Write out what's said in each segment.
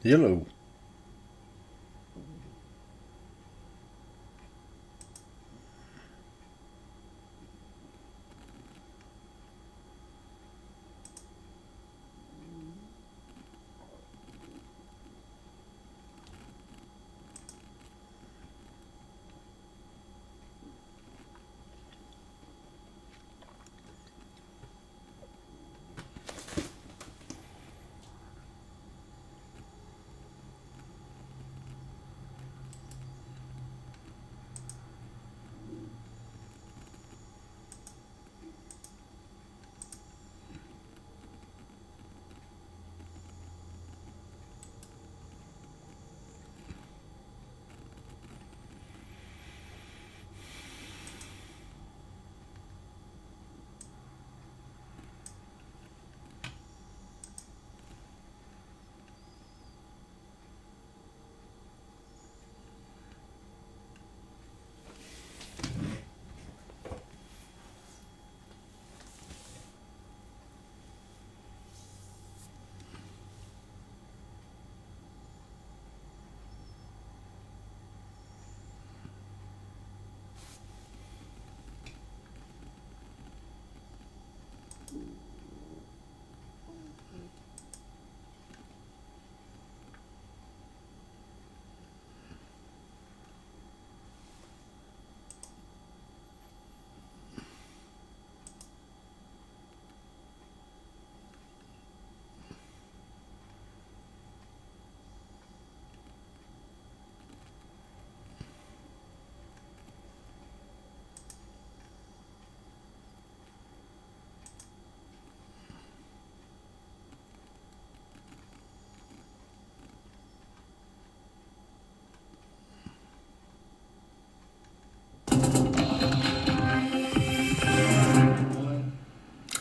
Hello.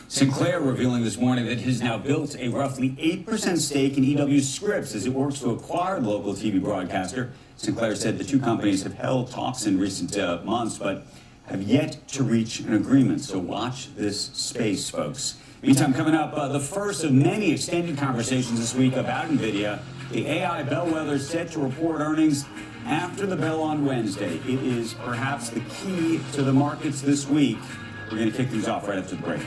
Sinclair revealing this morning that it has now built a roughly 8% stake in EW Scripps as it works to acquire the local TV broadcaster. Sinclair said the two companies have held talks in recent months, but have yet to reach an agreement. So watch this space, folks. Meantime, coming up, the first of many extended conversations this week about NVIDIA. The AI bellwether set to report earnings after the bell on Wednesday. It is perhaps the key to the markets this week. We're going to kick things off right after the break.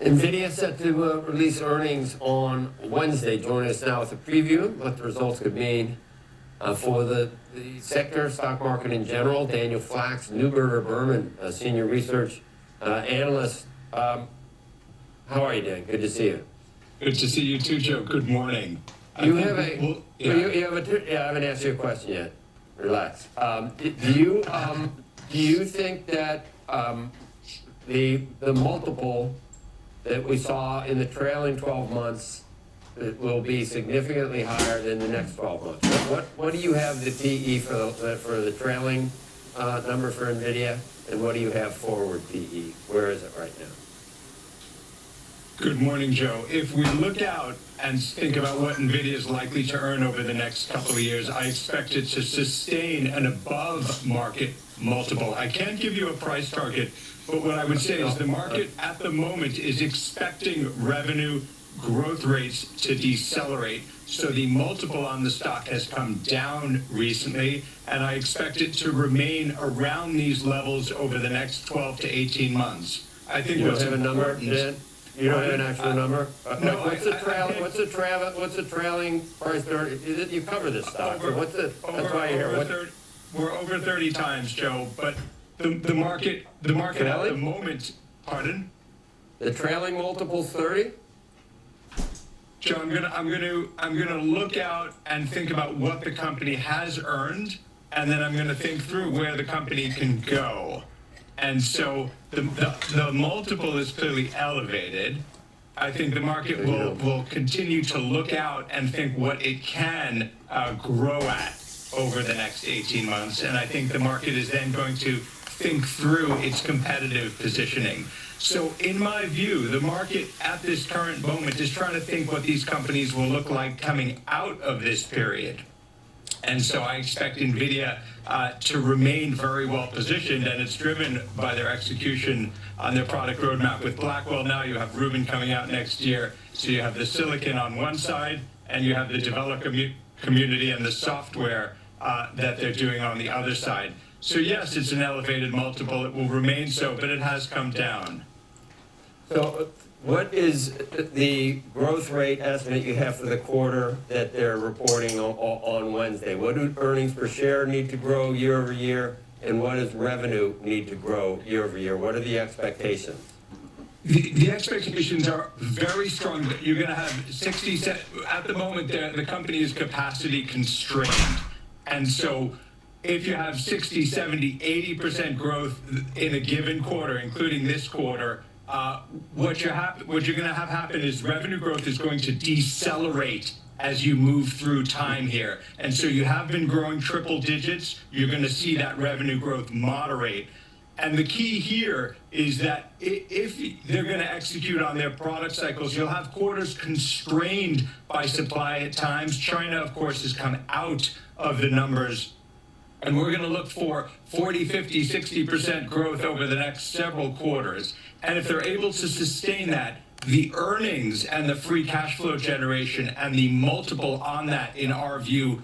NVIDIA set to release earnings on Wednesday. Joining us now with a preview of what the results could mean for the sector, stock market in general. Daniel Flax, Neuberger Berman, a senior research analyst. How are you, Dan? Good to see you. Good to see you too, Joe. Good morning. I haven't asked you a question yet. Relax. Do you think that the multiple that we saw in the trailing 12 months will be significantly higher than the next 12 months? What do you have the PE for the trailing number for NVIDIA, and what do you have forward PE? Where is it right now? Good morning, Joe. If we look out and think about what NVIDIA is likely to earn over the next couple of years, I expect it to sustain an above-market multiple. I can't give you a price target, but what I would say is the market at the moment is expecting revenue growth rates to decelerate. So the multiple on the stock has come down recently, and I expect it to remain around these levels over the next 12 to 18 months. I think you don't have a number, Dan? You don't have an actual number? No. What's the trailing price? You cover this stuff. That's why you're here. We're over 30 times, Joe. But the market at the moment. Pardon? The trailing multiple's 30. Joe, I'm gonna look out and think about what the company has earned, and then I'm gonna think through where the company can go. And so the multiple is clearly elevated. I think the market will continue to look out and think what it can grow at over the next 18 months. And I think the market is then going to think through its competitive positioning. So in my view, the market at this current moment is trying to think what these companies will look like coming out of this period. And so I expect NVIDIA to remain very well positioned, and it's driven by their execution on their product roadmap. With Blackwell now, you have Rubin coming out next year. So you have the silicon on one side, and you have the developer community and the software that they're doing on the other side. So yes, it's an elevated multiple. It will remain so, but it has come down. So what is the growth rate estimate you have for the quarter that they're reporting on Wednesday? What do earnings per share need to grow year over year, and what does revenue need to grow year over year? What are the expectations? The expectations are very strong that you're going to have 60, at the moment the company is capacity constrained. And so if you have 60, 70, 80% growth in a given quarter, including this quarter, what you're going to have happen is revenue growth is going to decelerate as you move through time here. And so you have been growing triple digits. You're going to see that revenue growth moderate. And the key here is that if they're going to execute on their product cycles, you'll have quarters constrained by supply at times. China, of course, has come out of the numbers. And we're going to look for 40, 50, 60% growth over the next several quarters. And if they're able to sustain that, the earnings and the free cash flow generation and the multiple on that, in our view,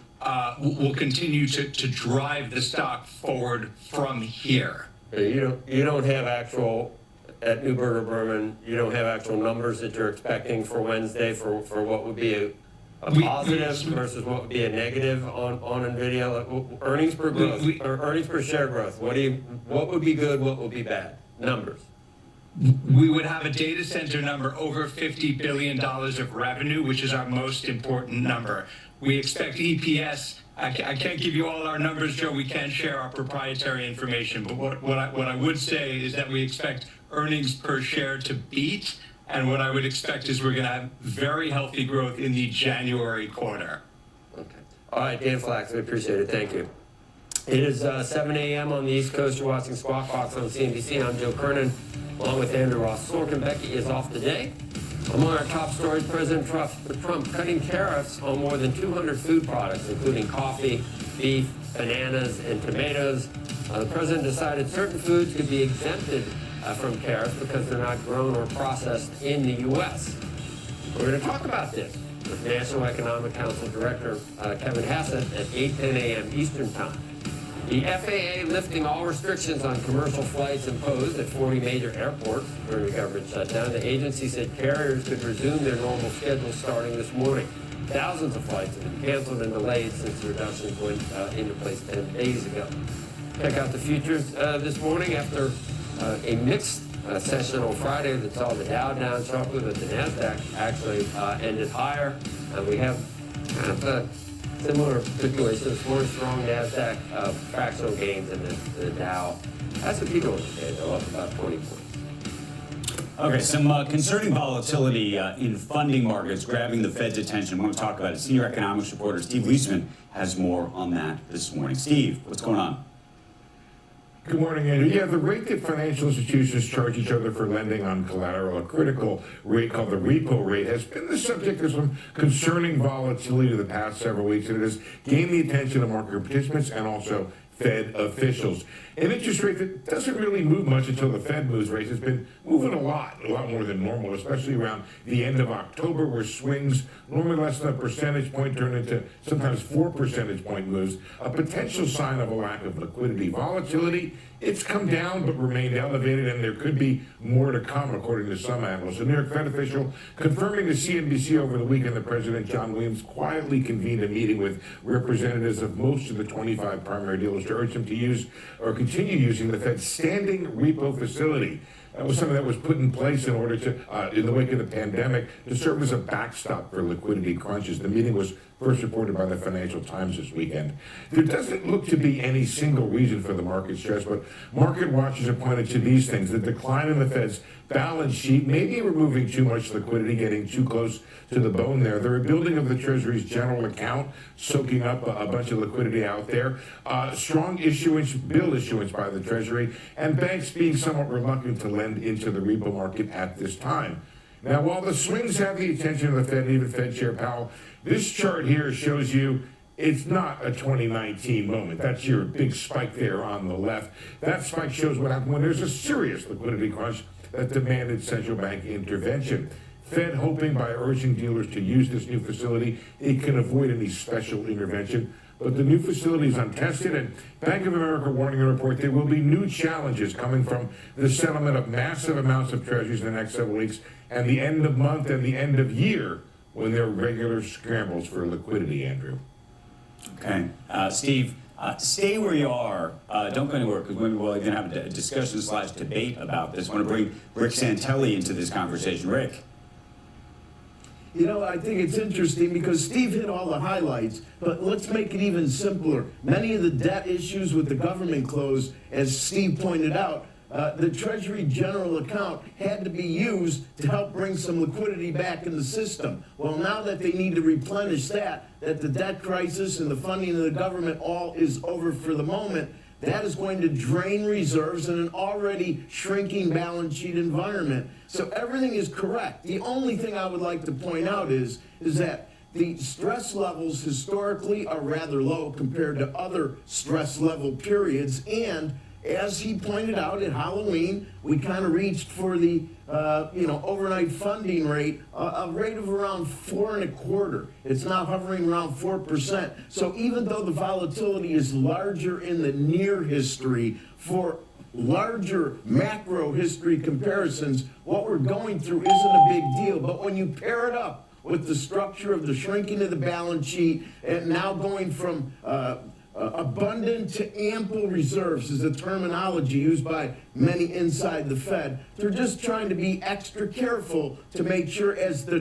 will continue to drive the stock forward from here. You don't have actual, at Neuberger Berman, you don't have actual numbers that you're expecting for Wednesday for what would be a positive versus what would be a negative on NVIDIA? Earnings per growth, or earnings per share growth. What would be good, what would be bad? Numbers. We would have a data center number over $50 billion of revenue, which is our most important number. We expect EPS. I can't give you all our numbers, Joe. We can't share our proprietary information. But what I would say is that we expect earnings per share to beat. And what I would expect is we're going to have very healthy growth in the January quarter. Okay. All right, Dan Flax, we appreciate it. Thank you. It is 7 a.m. on the East Coast. You're watching Squawk Box on CNBC. I'm Joe Kernan, along with Andrew Ross. Sorkin Becky is off today. Among our top stories, President Trump cutting tariffs on more than 200 food products, including coffee, beef, bananas, and tomatoes. The president decided certain foods could be exempted from tariffs because they're not grown or processed in the U.S. We're going to talk about this with National Economic Council Director Kevin Hassett at 8:10 a.m. Eastern Time. The FAA lifting all restrictions on commercial flights imposed at 40 major airports during the government shutdown. The agency said carriers could resume their normal schedule starting this morning. Thousands of flights have been canceled and delayed since the reductions went into place 10 days ago. Check out the futures this morning after a mixed session on Friday that saw the Dow down sharply, but the NASDAQ actually ended higher. We have kind of a similar situation this morning, strong NASDAQ fractional gains in the Dow. S&P going today, though, up about 20 points. Okay, some concerning volatility in funding markets grabbing the Fed's attention. We're going to talk about it. Senior economics reporter Steve Leisman has more on that this morning. Steve, what's going on? Good morning, Andrew. Yeah, the rate that financial institutions charge each other for lending on collateral, a critical rate called the repo rate, has been the subject of some concerning volatility the past several weeks, and it has gained the attention of market participants and also Fed officials. An interest rate that doesn't really move much until the Fed moves rates has been moving a lot more than normal, especially around the end of October, where swings normally less than a percentage point turn into sometimes 4 percentage point moves, a potential sign of a lack of liquidity. Volatility, it's come down but remained elevated, and there could be more to come, according to some analysts. A New York Fed official confirming to CNBC over the weekend that President John Williams quietly convened a meeting with representatives of most of the 25 primary dealers to urge them to use or continue using the Fed's standing repo facility. That was something that was put in place in order to, in the wake of the pandemic, to serve as a backstop for liquidity crunches. The meeting was first reported by the Financial Times this weekend. There doesn't look to be any single reason for the market stress, but market watchers have pointed to these things: the decline in the Fed's balance sheet, maybe removing too much liquidity, getting too close to the bone there, the rebuilding of the Treasury's general account, soaking up a bunch of liquidity out there, strong bill issuance by the Treasury, and banks being somewhat reluctant to lend into the repo market at this time. Now, while the swings have the attention of the Fed and even Fed Chair Powell, this chart here shows you it's not a 2019 moment. That's your big spike there on the left. That spike shows what happened when there's a serious liquidity crunch that demanded central bank intervention. Fed hoping by urging dealers to use this new facility, it can avoid any special intervention. But the new facility is untested, and Bank of America warning in a report there will be new challenges coming from the settlement of massive amounts of treasuries in the next several weeks and the end of month and the end of year when there are regular scrambles for liquidity, Andrew. Okay. Steve, stay where you are. Don't go anywhere, because we're going to have a discussion/debate about this. I want to bring Rick Santelli into this conversation. Rick. You know, I think it's interesting because Steve hit all the highlights, but let's make it even simpler. Many of the debt issues with the government closed, as Steve pointed out, the Treasury general account had to be used to help bring some liquidity back in the system. Well, now that they need to replenish that the debt crisis and the funding of the government all is over for the moment, that is going to drain reserves in an already shrinking balance sheet environment. So everything is correct. The only thing I would like to point out is that the stress levels historically are rather low compared to other stress level periods, and as he pointed out at Halloween, we kind of reached for the overnight funding rate, a rate of around 4.25. It's now hovering around 4%. So even though the volatility is larger in the near history, for larger macro history comparisons, what we're going through isn't a big deal. But when you pair it up with the structure of the shrinking of the balance sheet and now going from abundant to ample reserves is the terminology used by many inside the Fed. They're just trying to be extra careful to make sure as the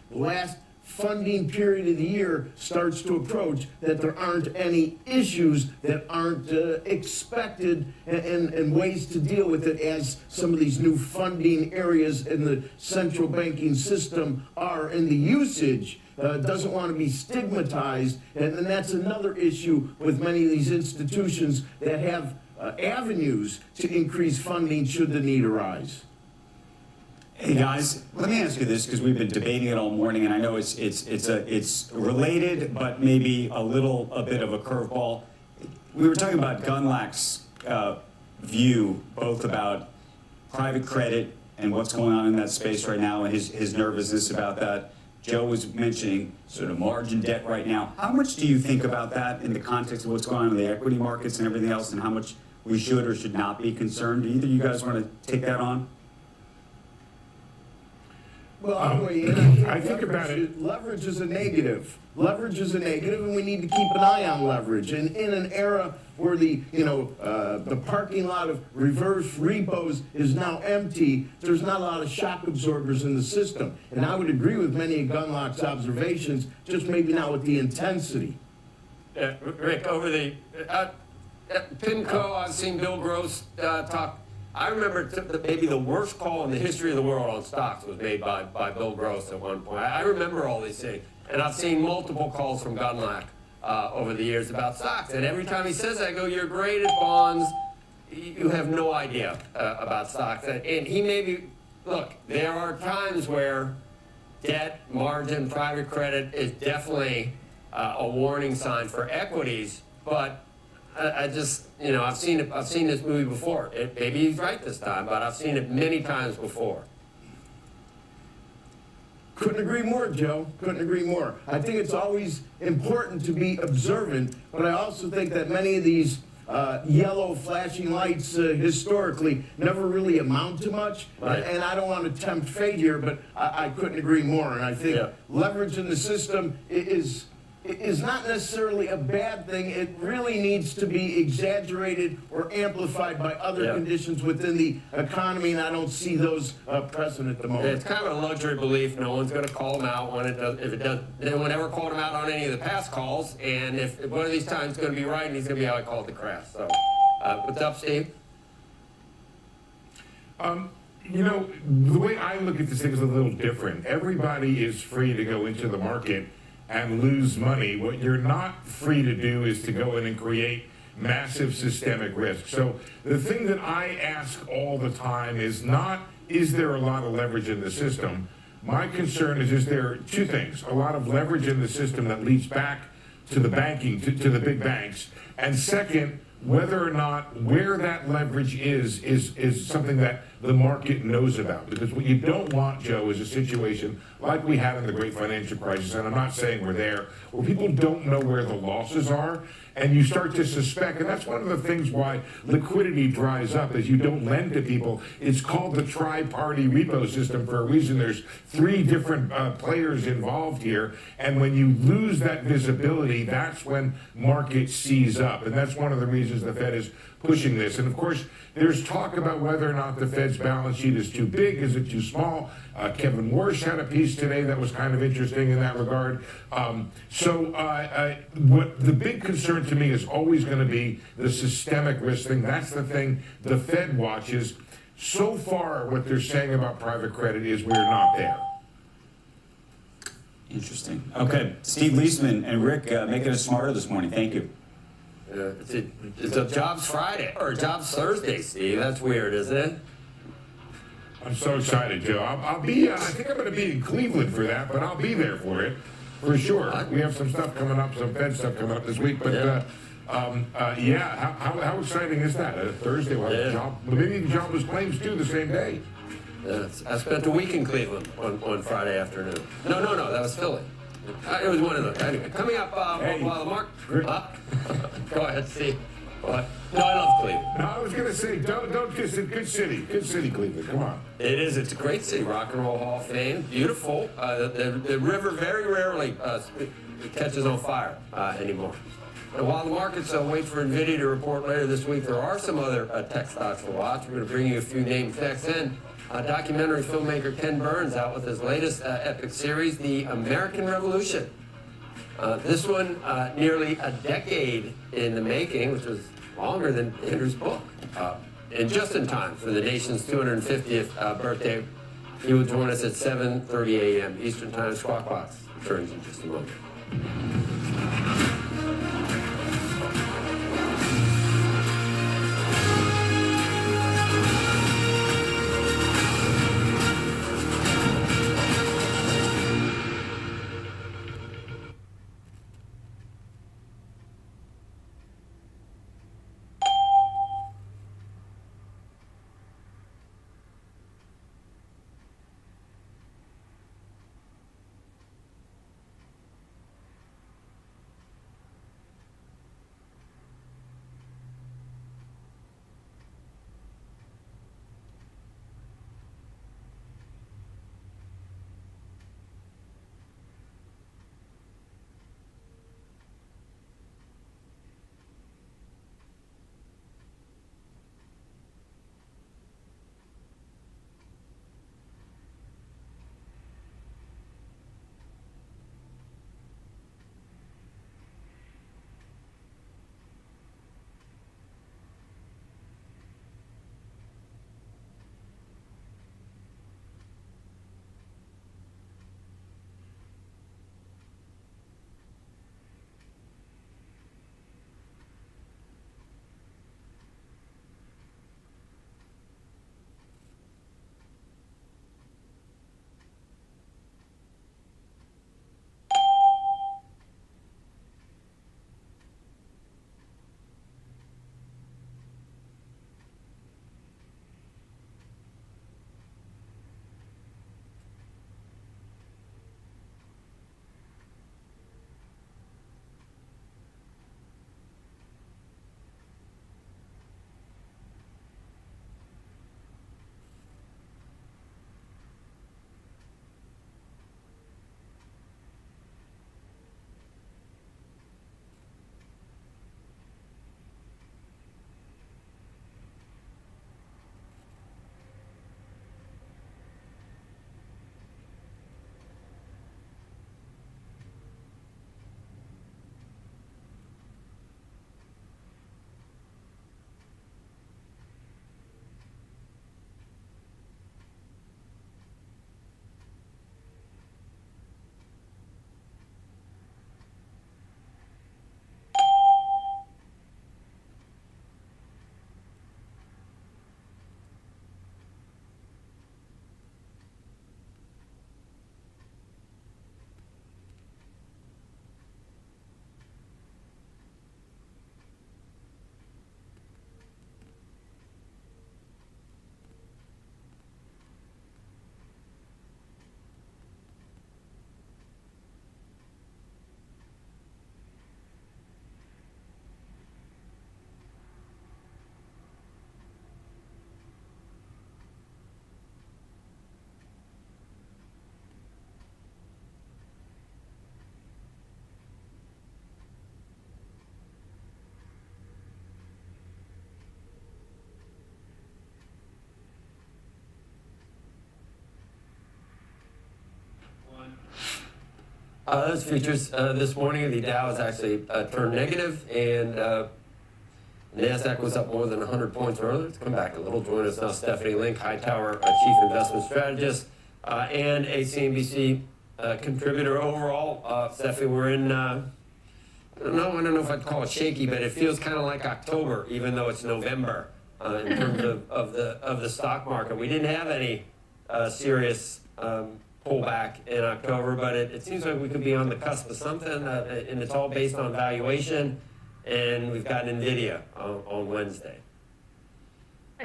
last funding period of the year starts to approach, that there aren't any issues that aren't expected and ways to deal with it as some of these new funding areas in the central banking system are in the usage. Doesn't want to be stigmatized, and that's another issue with many of these institutions that have avenues to increase funding should the need arise. Hey guys, let me ask you this, because we've been debating it all morning, and I know it's related, but maybe a bit of a curveball. We were talking about Gunlack's view, both about private credit and what's going on in that space right now, and his nervousness about that. Joe was mentioning sort of margin debt right now. How much do you think about that in the context of what's going on in the equity markets and everything else, and how much we should or should not be concerned? Do either of you guys want to take that on? Well, I think about it. Leverage is a negative. Leverage is a negative, and we need to keep an eye on leverage. And in an era where the parking lot of reverse repos is now empty, there's not a lot of shock absorbers in the system. And I would agree with many of Gunlock's observations, just maybe not with the intensity. Rick, over the PIMCO, I've seen Bill Gross talk. I remember maybe the worst call in the history of the world on stocks was made by Bill Gross at one point. I remember all these things. And I've seen multiple calls from Gunlock over the years about stocks. And every time he says that, I go, you're great at bonds. You have no idea about stocks. And he maybe, look, there are times where debt, margin, private credit is definitely a warning sign for equities. But I just, I've seen this movie before. Maybe he's right this time, but I've seen it many times before. Couldn't agree more, Joe. Couldn't agree more. I think it's always important to be observant, but I also think that many of these yellow flashing lights historically never really amount to much. Right. And I don't want to tempt fate here, but I couldn't agree more. And I think leverage in the system is not necessarily a bad thing. It really needs to be exaggerated or amplified by other conditions within the economy, and I don't see those present at the moment. It's kind of a luxury belief. No one's going to call them out when it does. If it does, no one ever called him out on any of the past calls. And if one of these times it's going to be right, and he's going to be how I called the crash. So, what's up, Steve? The way I look at this thing is a little different. Everybody is free to go into the market and lose money. What you're not free to do is to go in and create massive systemic risk. So the thing that I ask all the time is not, is there a lot of leverage in the system? My concern is there two things: a lot of leverage in the system that leads back to the banking, to the big banks, and second, whether or not where that leverage is something that the market knows about. Because what you don't want, Joe, is a situation like we had in the great financial crisis, and I'm not saying we're there, where people don't know where the losses are, and you start to suspect, and that's one of the things why liquidity dries up, is you don't lend to people. It's called the tri-party repo system for a reason. There's three different players involved here, and when you lose that visibility, that's when markets seize up, and that's one of the reasons the Fed is pushing this. And of course, there's talk about whether or not the Fed's balance sheet is too big, is it too small? Kevin Warsh had a piece today that was kind of interesting in that regard. What the big concern to me is always going to be the systemic risk thing. That's the thing the Fed watches. So far, what they're saying about private credit is we're not there. Interesting. Okay, Steve Leisman and Rick making us smarter this morning. Thank you. It's a Jobs Friday, or Jobs Thursday, Steve. That's weird, isn't it? I'm so excited, Joe. I'll be, I think I'm going to be in Cleveland for that, but I'll be there for it, for sure. We have some stuff coming up, some Fed stuff coming up this week, but how exciting is that? Thursday, we'll have job, maybe jobless claims too the same day. I spent a week in Cleveland on Friday afternoon. No, that was Philly. It was one of those. Anyway, coming up while Mark. Go ahead, Steve. What? No, I love Cleveland. No, I was going to say, don't kiss it. Good city, Cleveland. Come on. It is. It's a great city. Rock and Roll Hall of Fame. Beautiful. The river very rarely catches on fire anymore. And while the markets wait for NVIDIA to report later this week, there are some other tech stocks to watch. We're going to bring you a few names next in. Documentary filmmaker Ken Burns out with his latest epic series, The American Revolution. This one, nearly a decade in the making, which was longer than Andrew's book. And just in time for the nation's 250th birthday. He will join us at 7:30 a.m. Eastern Time. Squawk Box returns in just a moment. Those features this morning, the Dow is actually turned negative, and NASDAQ was up more than 100 points earlier. Let's come back a little. Join us now, Stephanie Link, Hightower Chief Investment Strategist, and a CNBC contributor overall. Stephanie, we're in, I don't know if I'd call it shaky, but it feels kind of like October, even though it's November in terms of the stock market. We didn't have any serious pullback in October, but it seems like we could be on the cusp of something, and it's all based on valuation. And we've got NVIDIA on Wednesday.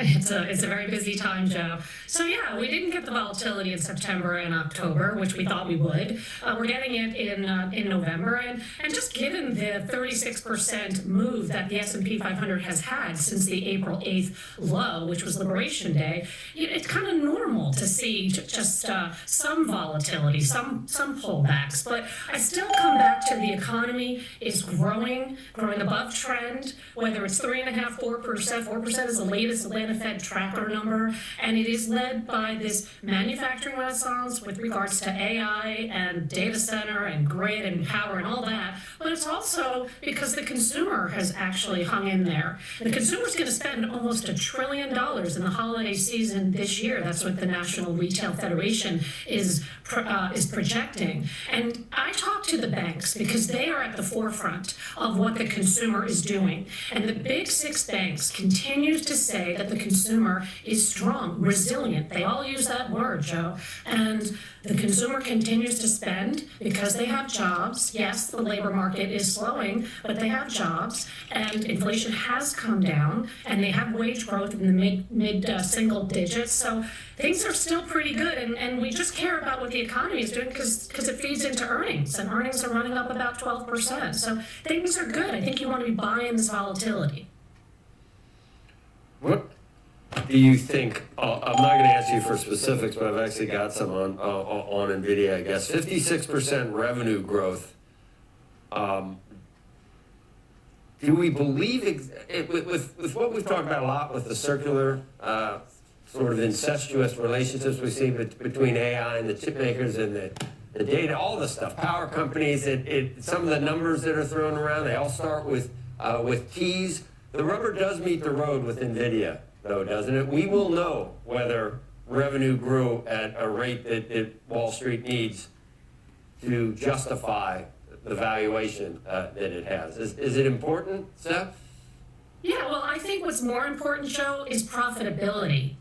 It's a very busy time, Joe. So yeah, we didn't get the volatility in September and October, which we thought we would. We're getting it in November, and just given the 36% move that the S&P 500 has had since the April 8th low, which was Liberation Day, it's kind of normal to see just some volatility, some pullbacks. But I still come back to the economy is growing above trend, whether it's 3.5%, 4%. 4% is the latest Atlanta Fed tracker number, and it is led by this manufacturing renaissance with regards to AI and data center and grid and power and all that, but it's also because the consumer has actually hung in there. The consumer's going to spend almost $1 trillion in the holiday season this year. That's what the National Retail Federation is projecting. And I talk to the banks because they are at the forefront of what the consumer is doing. And the big 6 banks continue to say that the consumer is strong, resilient. They all use that word, Joe. And the consumer continues to spend because they have jobs. Yes, the labor market is slowing, but they have jobs, and inflation has come down, and they have wage growth in the mid single digits. So things are still pretty good, and we just care about what the economy is doing because it feeds into earnings, and earnings are running up about 12%. So things are good. I think you want to be buying this volatility. What do you think? I'm not going to ask you for specifics, but I've actually got some on NVIDIA, I guess. 56% revenue growth. Do we believe, with what we've talked about a lot with the circular sort of incestuous relationships we see between AI and the chip makers and the data, all the stuff, power companies, some of the numbers that are thrown around, they all start with T's. The rubber does meet the road with NVIDIA, though, doesn't it? We will know whether revenue grew at a rate that Wall Street needs to justify the valuation that it has. Is it important, Steph? Yeah, well, I think what's more important, Joe, is profitability.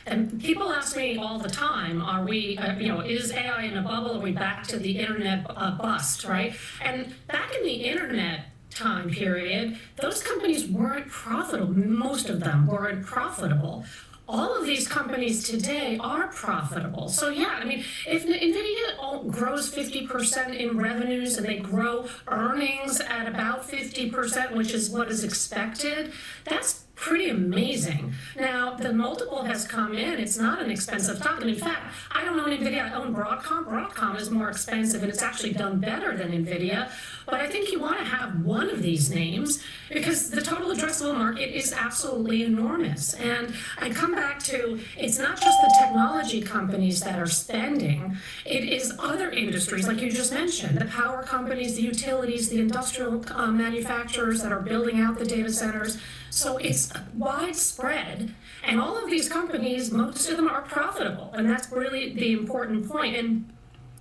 And people ask me all the time, are we, is AI in a bubble? Are we back to the internet bust, right? And back in the internet time period, those companies weren't profitable. Most of them weren't profitable. All of these companies today are profitable. So yeah, I mean, if NVIDIA grows 50% in revenues and they grow earnings at about 50%, which is what is expected, that's pretty amazing. Now, the multiple has come in. It's not an expensive stock. And in fact, I don't own NVIDIA. I own Broadcom. Broadcom is more expensive, and it's actually done better than NVIDIA. But I think you want to have one of these names because the total addressable market is absolutely enormous. And I come back to, it's not just the technology companies that are spending. It is other industries, like you just mentioned, the power companies, the utilities, the industrial manufacturers that are building out the data centers. So it's widespread, and all of these companies, most of them are profitable, and that's really the important point. And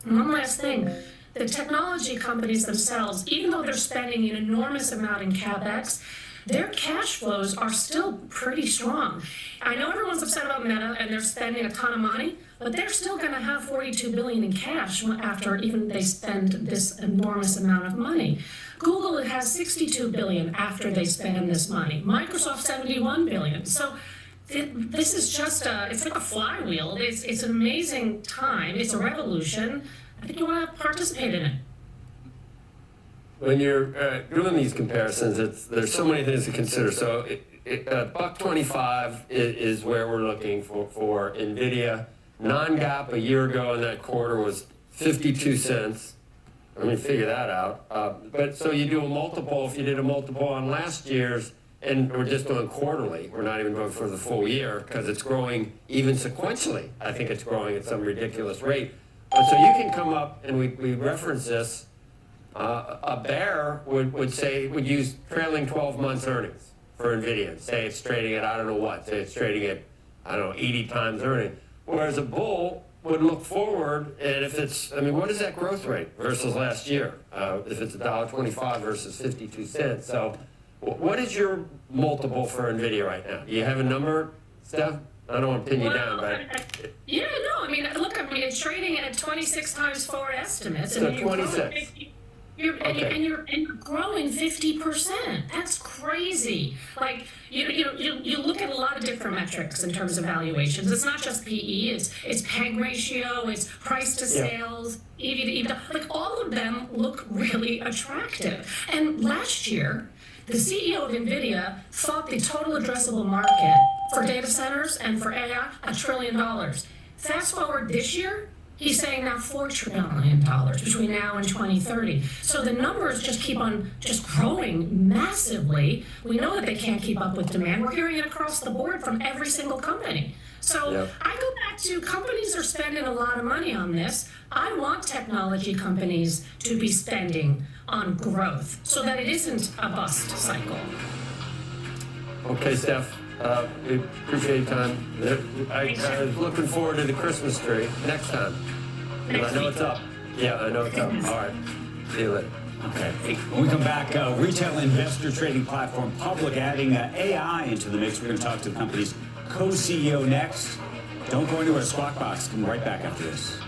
one last thing, the technology companies themselves, even though they're spending an enormous amount in CapEx, their cash flows are still pretty strong. I know everyone's upset about Meta, and they're spending a ton of money, but they're still going to have $42 billion in cash after even they spend this enormous amount of money. Google has $62 billion after they spend this money. Microsoft $71 billion. So this is just it's like a flywheel. It's an amazing time. It's a revolution. I think you want to participate in it. When you're doing these comparisons, there's so many things to consider. So $1.25 is where we're looking for NVIDIA. Non-GAAP a year ago in that quarter was 52 cents. I mean, figure that out. But so you do a multiple, if you did a multiple on last year's, and we're just doing quarterly, we're not even going for the full year because it's growing even sequentially. I think it's growing at some ridiculous rate. So you can come up, and we reference this, a bear would use trailing 12 months earnings for NVIDIA, and say it's trading at, I don't know what, say it's trading at, I don't know, 80 times earnings. Whereas a bull would look forward, and if it's, I mean, what is that growth rate versus last year? If it's $1.25 versus 52 cents. So what is your multiple for NVIDIA right now? Do you have a number, Steph? I don't want to pin you down, but... Yeah, no, I mean, look, it's trading at 26 times forward estimates. So and 26. And you're growing 50%. That's crazy. Like you look at a lot of different metrics in terms of valuations. It's not just PE. It's PEG ratio. It's price to sales. EV to EBITDA. Like all of them look really attractive. And last year, the CEO of NVIDIA thought the total addressable market for data centers and for AI $1 trillion. Fast forward this year. He's saying now $4 trillion between now and 2030. So the numbers just keep on just growing massively. We know that they can't keep up with demand. We're hearing it across the board from every single company. So I go back to companies are spending a lot of money on this. I want technology companies to be spending on growth so that it isn't a bust cycle. Okay, Steph. We appreciate your time. I was looking forward to the Christmas tree next time. I know it's up. Yeah, I know it's up. All right. See you later. Okay. When we come back, retail investor trading platform Public adding AI into the mix. We're going to talk to the company's co-CEO next. Don't go into our Squawk Box. Come right back after this.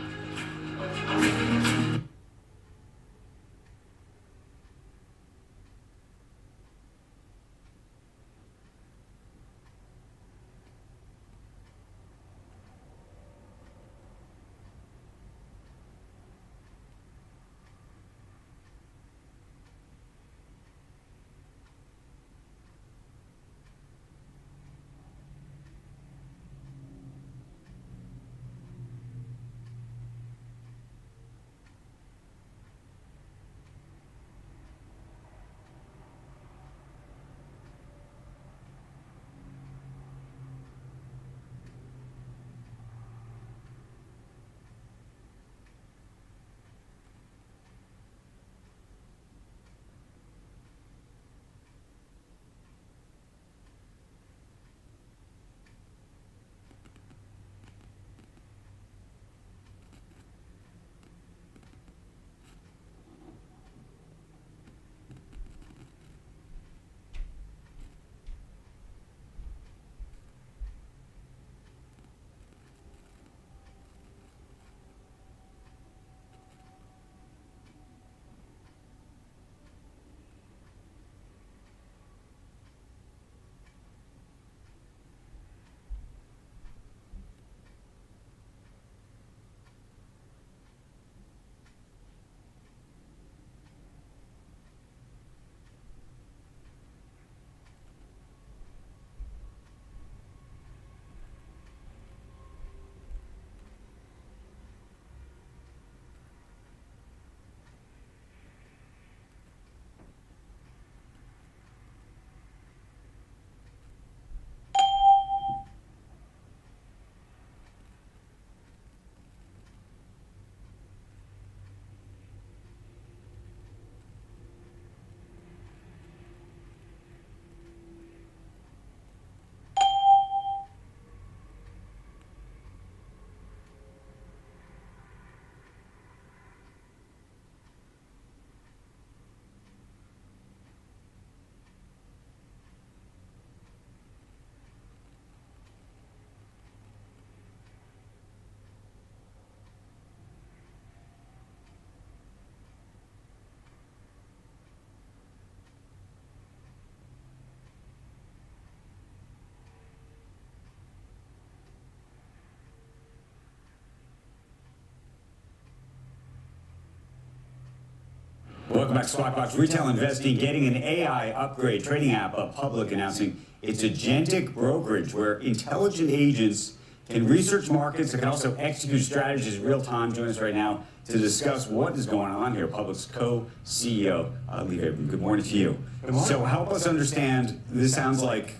Welcome back to Squawk Box. Retail investing getting an AI upgrade. Trading app Public announcing its agentic brokerage where intelligent agents can research markets and can also execute strategies in real time. Join us right now to discuss what is going on here. Public's co-CEO, Lee Abrams. Good morning to you. So help us understand, this sounds like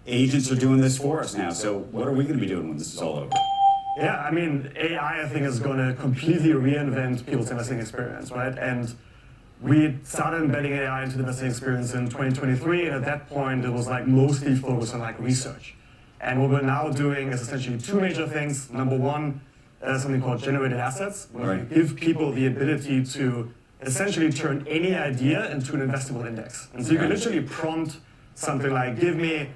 agents are doing this for us now. So what are we going to be doing when this is all over? Yeah, I mean, AI, I think, is going to completely reinvent people's investing experience, right? And we started embedding AI into the investing experience in 2023, and at that point, it was like mostly focused on like research. And what we're now doing is essentially two major things. Number one, something called generated assets, where we give people the ability to essentially turn any idea into an investable index. And so you can literally prompt something like, give me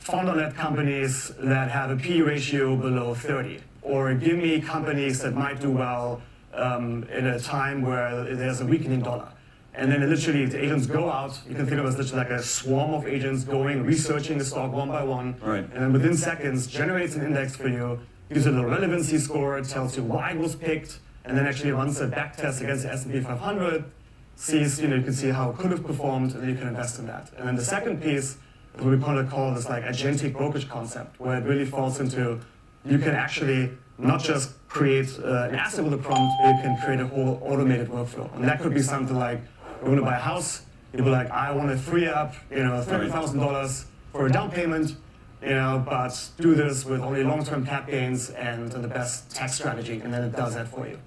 founder-led companies that have a P/E ratio below 30, or give me companies that might do well in a time where there's a weakening dollar. And then literally the agents go out, you can think of it as literally like a swarm of agents going, researching the stock one by one, and then within seconds generates an index for you, gives you the relevancy score, tells you why it was picked, and then actually runs a back test against the S&P 500, sees, you can see how it could have performed, and then you can invest in that. And then the second piece is what we kind of call this like agentic brokerage concept, where it really falls into, you can actually not just create an asset with a prompt, but you can create a whole automated workflow. And that could be something like, we're going to buy a house, you'll be like, I want to free up, $30,000 for a down payment, but do this with only long-term cap gains and the best tax strategy, and then it does that for you.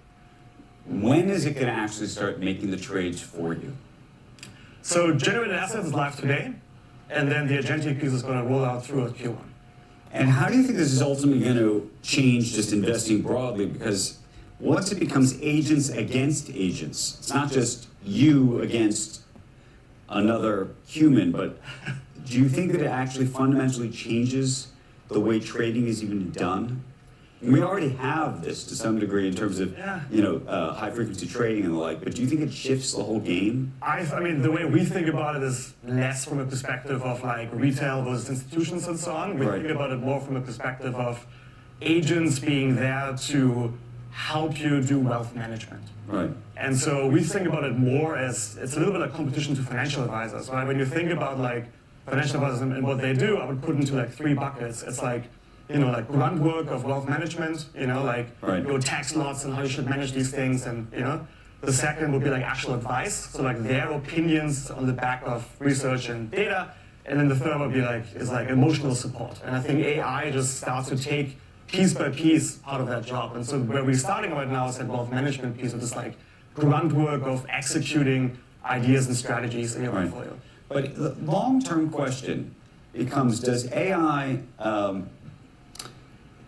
When is it going to actually start making the trades for you? So generated assets is live today, and then the agentic piece is going to roll out through Q1. And how do you think this is ultimately going to change just investing broadly? Because once it becomes agents against agents, it's not just you against another human, but do you think that it actually fundamentally changes the way trading is even done? And we already have this to some degree in terms of high frequency trading and the like, but do you think it shifts the whole game? I mean, the way we think about it is less from a perspective of like retail versus institutions and so on. We think about it more from a perspective of agents being there to help you do wealth management. Right. And so we think about it more as, it's a little bit like competition to financial advisors, right? When you think about like financial advisors and what they do, I would put into like three buckets. It's like, like grunt work of wealth management, your tax laws and how you should manage these things, and the second would be like actual advice, so like their opinions on the back of research and data, and then the third would be like emotional support. And I think AI just starts to take piece by piece part of that job. And so where we're starting right now is that wealth management piece of this like grunt work of executing ideas and strategies in your portfolio. But the long-term question becomes, does AI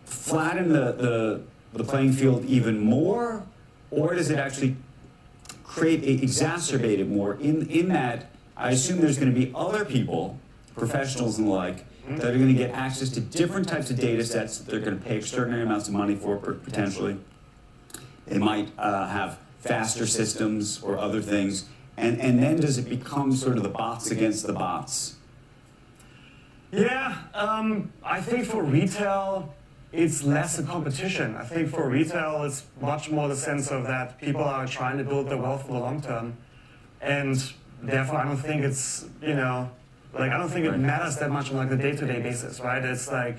flatten the playing field even more, or does it actually exacerbate it more in that I assume there's going to be other people, professionals and the like, that are going to get access to different types of data sets that they're going to pay extraordinary amounts of money for potentially. They might have faster systems or other things. And then does it become sort of the bots against the bots? Yeah, I think for retail, it's less a competition. I think for retail, it's much more the sense of that people are trying to build their wealth for the long term. And therefore, I don't think it's, I don't think it matters that much on like the day-to-day basis, right? It's like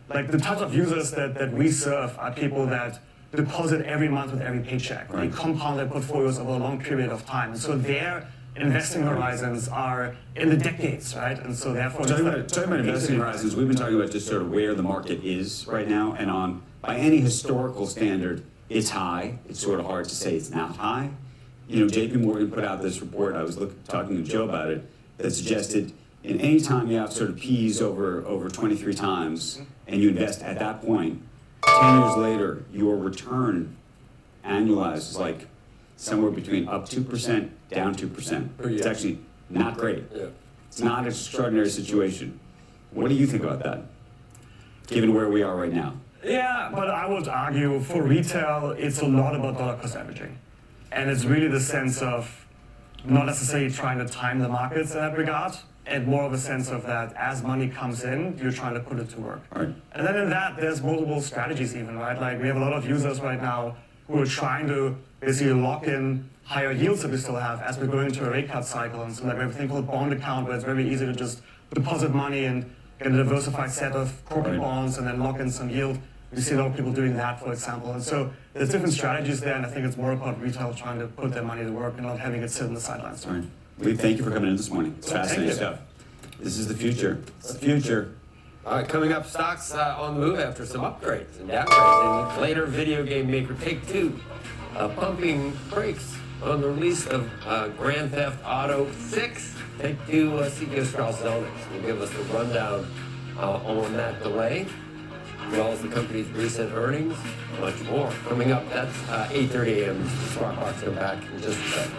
the types of users that we serve are people that deposit every month with every paycheck. They compound their portfolios over a long period of time. So their investing horizons are in the decades, right? And so therefore... Talking about investing horizons, we've been talking about just sort of where the market is right now, and by any historical standard, it's high. It's sort of hard to say it's not high. JP Morgan put out this report, I was talking to Joe about it, that suggested in any time you have sort of P's over 23 times, and you invest at that point, 10 years later, your return annualized is like somewhere between up 2%, down 2%. It's actually not great. Yeah. It's not an extraordinary situation. What do you think about that, given where we are right now? Yeah, but I would argue for retail, it's a lot about dollar cost averaging. And it's really the sense of not necessarily trying to time the markets in that regard, and more of a sense of that as money comes in, you're trying to put it to work. Right. And then in that, there's multiple strategies even, right? Like we have a lot of users right now who are trying to basically lock in higher yields that we still have as we go into a rate cut cycle. And so like we have a thing called bond account where it's very easy to just deposit money and get a diversified set of corporate bonds and then lock in some yield. We see a lot of people doing that, for example. And so there's different strategies there, and I think it's more about retail trying to put their money to work and not having it sit on the sidelines. Lee, thank you for coming in this morning. It's fascinating stuff. This is the future. It's the future. All right, coming up, stocks on the move after some upgrades and downgrades. And later, video game maker Take-Two pumping brakes on the release of Grand Theft Auto 6. Take-Two CEO Strauss Zelnick will give us a rundown on that delay, as well as the company's recent earnings, much more. Coming up, that's 8:30 a.m. Squawk Box come back in just a second.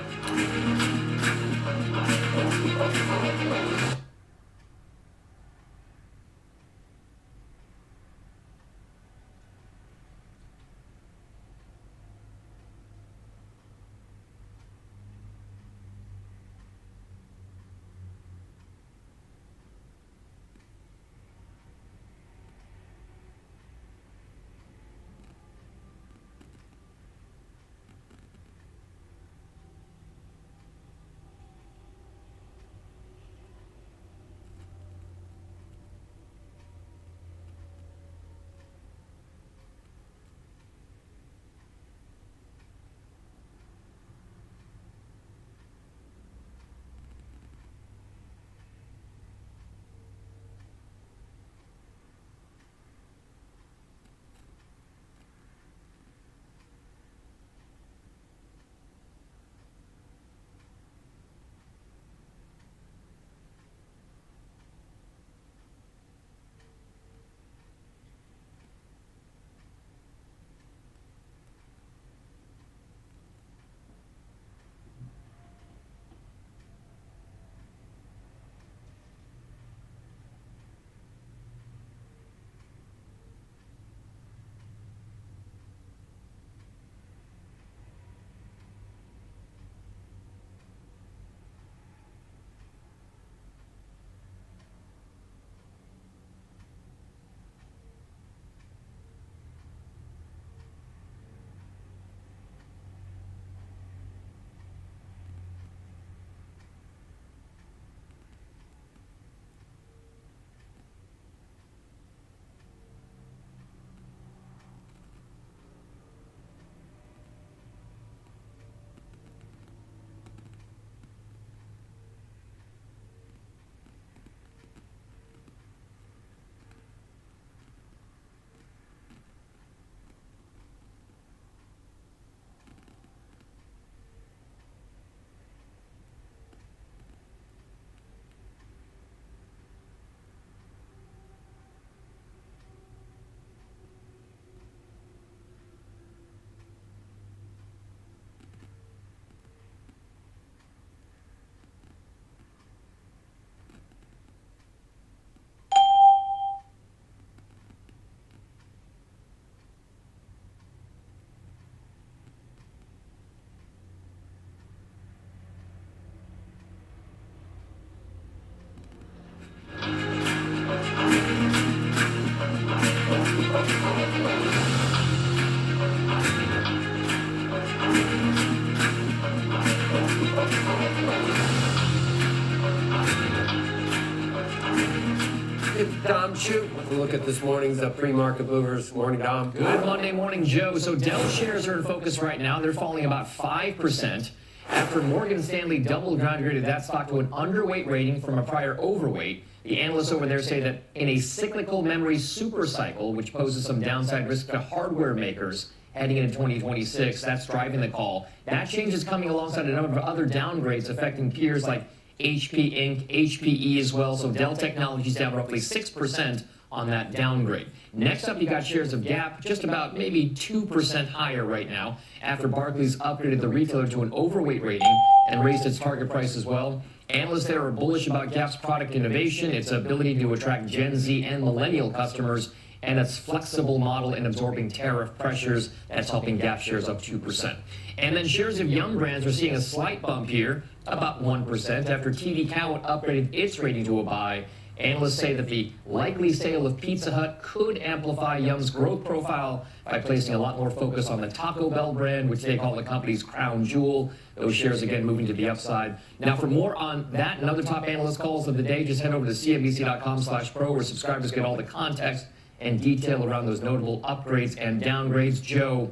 Dom Shoot, with a look at this morning's pre-market movers. Morning, Dom. Good Monday morning, Joe. So Dell shares are in focus right now. They're falling about 5% after Morgan Stanley double downgraded that stock to an underweight rating from a prior overweight. The analysts over there say that in a cyclical memory super cycle, which poses some downside risk to hardware makers heading into 2026, that's driving the call. That change is coming alongside a number of other downgrades affecting peers like HP Inc., HPE as well. So Dell Technologies down roughly 6% on that downgrade. Next up, you got shares of Gap, just about maybe 2% higher right now after Barclays upgraded the retailer to an overweight rating and raised its target price as well. Analysts there are bullish about Gap's product innovation, its ability to attract Gen Z and millennial customers, and its flexible model in absorbing tariff pressures. That's helping Gap shares up 2%. And then shares of Yum Brands are seeing a slight bump here, about 1%, after TD Cowen upgraded its rating to a buy. Analysts say that the likely sale of Pizza Hut could amplify Yum's growth profile by placing a lot more focus on the Taco Bell brand, which they call the company's crown jewel. Those shares again moving to the upside. Now, for more on that and other top analyst calls of the day, just head over to cnbc.com/pro, where subscribers get all the context and detail around those notable upgrades and downgrades. Joe,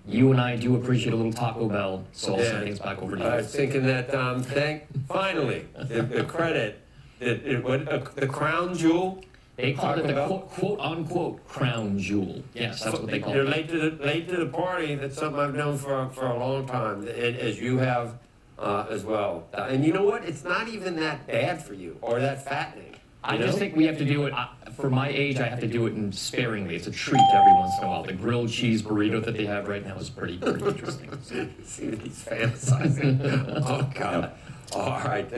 you and I do appreciate a little Taco Bell, so I'll send things back over to you. I was thinking that, finally, the credit, the crown jewel, They called it Taco the Bell? quote unquote crown jewel. Yes, that's what they call You're it. late to the party. That's something I've known for a long time, as you have as well. And you know what? It's not even that bad for you or that fattening. I you just know? think we have to do it, for my age, I have to do it in sparingly. It's a treat every once in a while. The grilled cheese burrito that they have right now is pretty interesting. See, he's fantasizing. Oh, God. All right.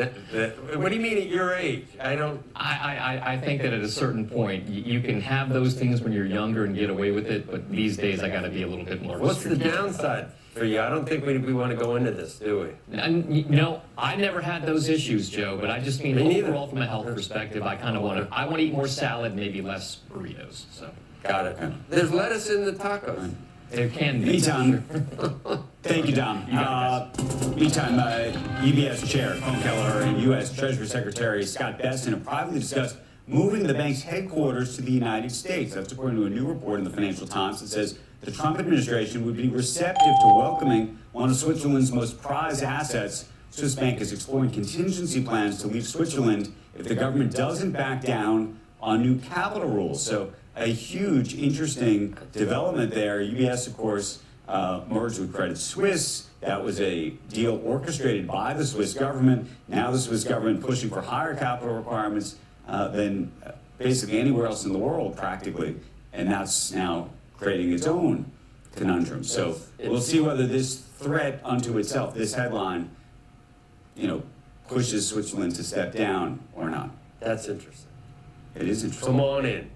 What do you mean at your age? I don't. I think that at a certain point, you can have those things when you're younger and get away with it, but these days I got to be a little bit more What's the strategic. downside for you? I don't think we want to go into this, do we? And, I never had those issues, Joe, but I just mean Me neither. overall from a health perspective, I kind of I want to eat more salad, maybe less burritos. So Got it. There's lettuce in the tacos. there can be. Meantime, thank you, Dom. Meantime, UBS Chair Tom Keller and U.S. Treasury Secretary Scott Bessent have privately discussed moving the bank's headquarters to the United States. That's according to a new report in the Financial Times that says the Trump administration would be receptive to welcoming one of Switzerland's most prized assets. Swiss Bank is exploring contingency plans to leave Switzerland if the government doesn't back down on new capital rules. So a huge, interesting development there. UBS, of course, merged with Credit Suisse. That was a deal orchestrated by the Swiss government. Now the Swiss government pushing for higher capital requirements than basically anywhere else in the world, practically. And that's now creating its own conundrum. So we'll see whether this threat unto itself, this headline, pushes Switzerland to step down or not. That's interesting. It is interesting. Come on in.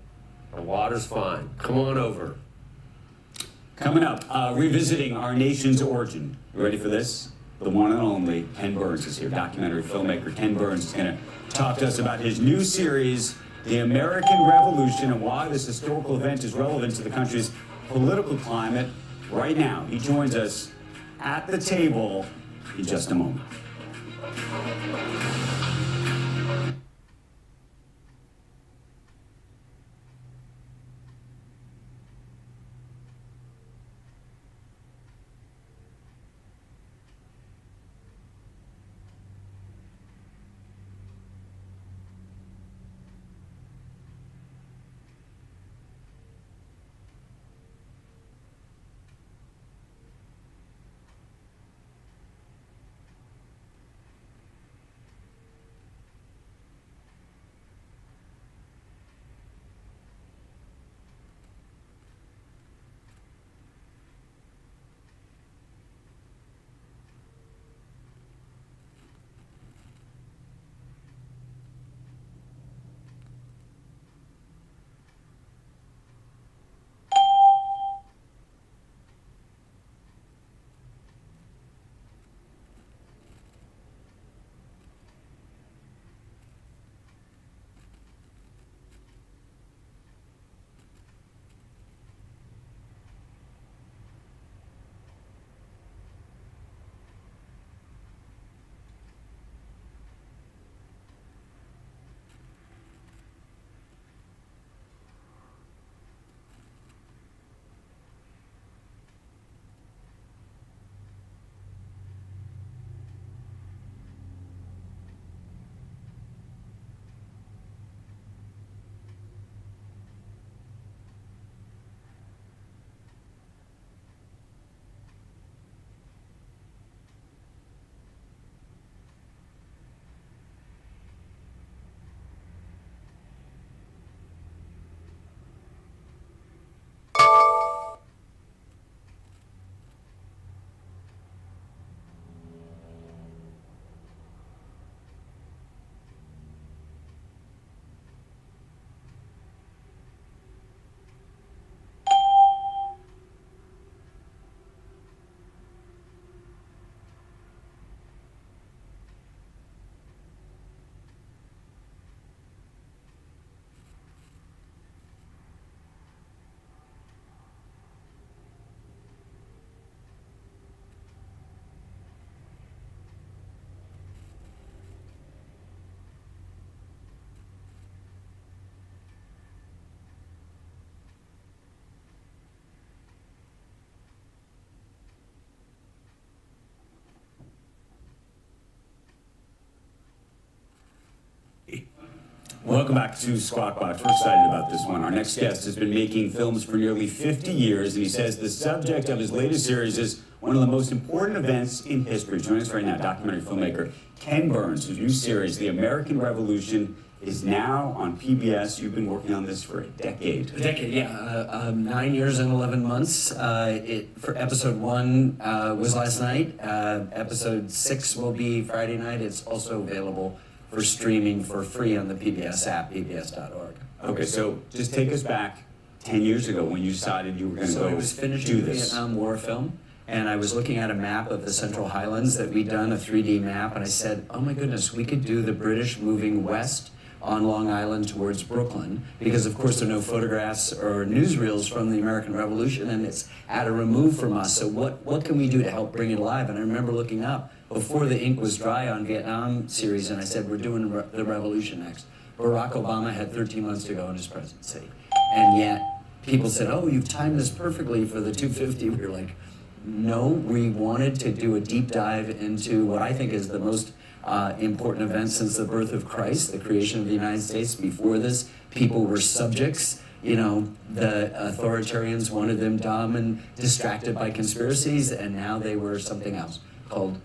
The water's fine. Come on over. Coming up, revisiting our nation's origin. You ready for this? The one and only Ken Burns is here. Documentary filmmaker Ken Burns is going to talk to us about his new series, The American Revolution, and why this historical event is relevant to the country's political climate right now. He joins us at the table in just a moment. Welcome back to Squawk Box. We're excited about this one. Our next guest has been making films for nearly 50 years, and he says the subject of his latest series is one of the most important events in history. Joining us right now, documentary filmmaker Ken Burns, whose new series, The American Revolution, is now on PBS. You've been working on this for a decade. A decade, yeah. 9 years and 11 months. For episode 1 was last night. Episode 6 will be Friday night. It's also available for streaming for free on the PBS app, pbs.org. Okay, so just take us back 10 years ago when you decided you were going to So I go was finishing do the this. Vietnam War film, and I was looking at a map of the Central Highlands that we'd done, a 3D map, and I said, oh my goodness, we could do the British moving west on Long Island towards Brooklyn, because of course there are no photographs or newsreels from the American Revolution, and it's at a remove from us. So what can we do to help bring it alive? And I remember looking up before the ink was dry on Vietnam series, and I said, we're doing the revolution next. Barack Obama had 13 months to go in his presidency, and yet people said, oh, you've timed this perfectly for the 250. We were like, no, we wanted to do a deep dive into what I think is the most important event since the birth of Christ, the creation of the United States. Before this, people were subjects. You know, the authoritarians wanted them dumb and distracted by conspiracies, and now they were something else called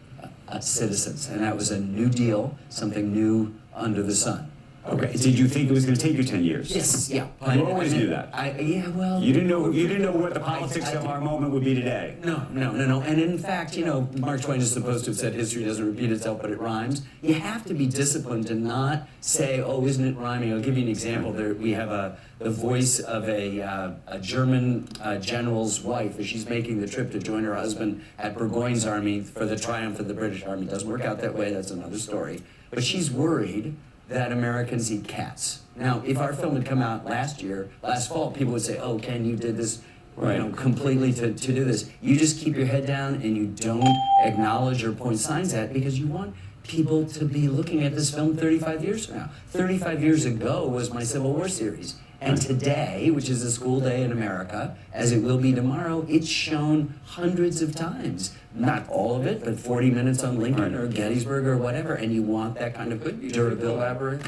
citizens. And that was a new deal, something new under the sun. Okay, did you think it was going to take you 10 years? Yes, yeah. You always knew that. Yeah, well. You didn't know what the politics of our moment would be today. No. And in fact, you know, Mark Twain is supposed to have said history doesn't repeat itself, but it rhymes. You have to be disciplined to not say, oh, isn't it rhyming? I'll give you an example. There, we have the voice of a German general's wife as she's making the trip to join her husband at Burgoyne's army for the triumph of the British army. It doesn't work out that way. That's another story. But she's worried that Americans eat cats. Now, if our film had come out last fall, people would say, oh, Ken, you did this completely to do this. You just keep your head down and you don't acknowledge or point signs at, because you want people to be looking at this film 35 years from now. 35 years ago was my Civil War series. And today, which is a school day in America, as it will be tomorrow, it's shown hundreds of times. Not all of it, but 40 minutes on Lincoln or Gettysburg or whatever, and you want that kind of durability.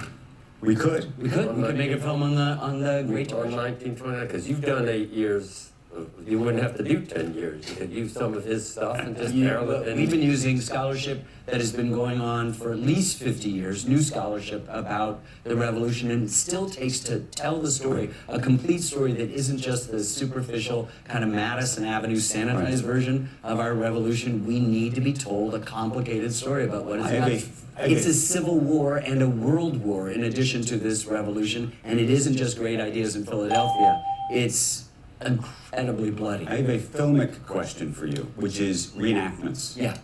We could. We could make a film on the Great On Depression. 1929, because you've done 8 years. You wouldn't have to do 10 years. You could use some of his stuff and just narrow it in. We've been using scholarship that has been going on for at least 50 years, new scholarship about the revolution, and it still takes to tell the story, a complete story that isn't just the superficial kind of Madison Avenue sanitized version of our revolution. We need to be told a complicated story about what it's about. It's a civil war and a world war in addition to this revolution, and it isn't just great ideas in Philadelphia. It's incredibly bloody. I have a filmic question for you, which is reenactments. Yeah.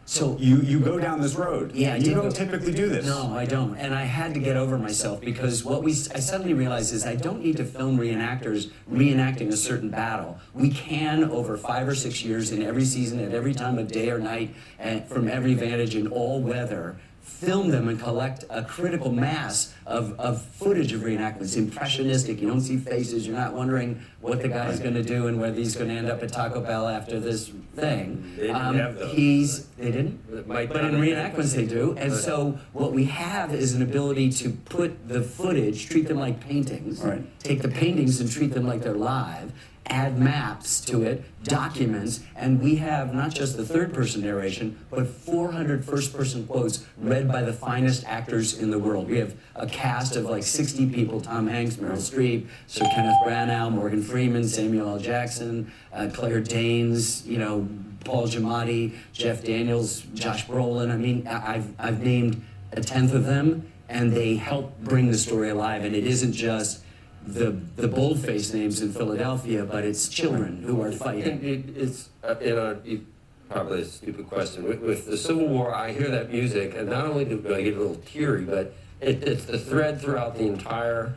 So You go down this road. Yeah, I you did don't go- typically do this. No, I don't. And I had to get over myself, because I suddenly realized is I don't need to film reenactors reenacting a certain battle. We can, over 5 or 6 years, in every season, at every time of day or night, and from every vantage in all weather, film them and collect a critical mass of footage of reenactments. Impressionistic, you don't see faces, you're not wondering what the guy's going to do and whether he's going to end up at Taco Bell after this thing. They didn't have those. They didn't? It might But not in have reenactments they do. And so what we have is an ability to put the footage, treat them like paintings, Right. take the paintings and treat them like they're live, add maps to it, documents, and we have not just the third-person narration, but 400 first-person quotes read by the finest actors in the world. We have a cast of like 60 people: Tom Hanks, Meryl Streep, Sir Kenneth Branagh, Morgan Freeman, Samuel L. Jackson, Claire Danes, Paul Giamatti, Jeff Daniels, Josh Brolin. I mean, I've named a tenth of them, and they help bring the story alive. And it isn't just the boldface names in Philadelphia, but it's children who are fighting. It's probably a stupid question. With the Civil War, I hear that music, and not only do I get a little teary, but it's the thread throughout the entire.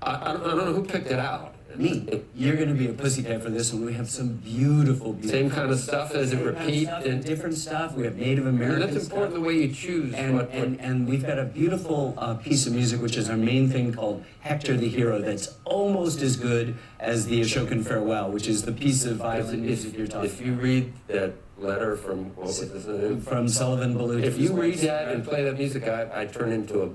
I don't know who picked it out. Me. You're going to be a pussycat for this one. We have some beautiful, beautiful. Same kind of stuff as a repeat. And different stuff. We have Native American That's important, the way you choose. And we've got a beautiful piece of music, which is our main thing, called Hector the Hero, that's almost as good as the Ashokan Farewell, which is the piece of violin music you're talking If you read that letter from, what was his name? from Sullivan Baluch. If you read that and play that music, I turn into a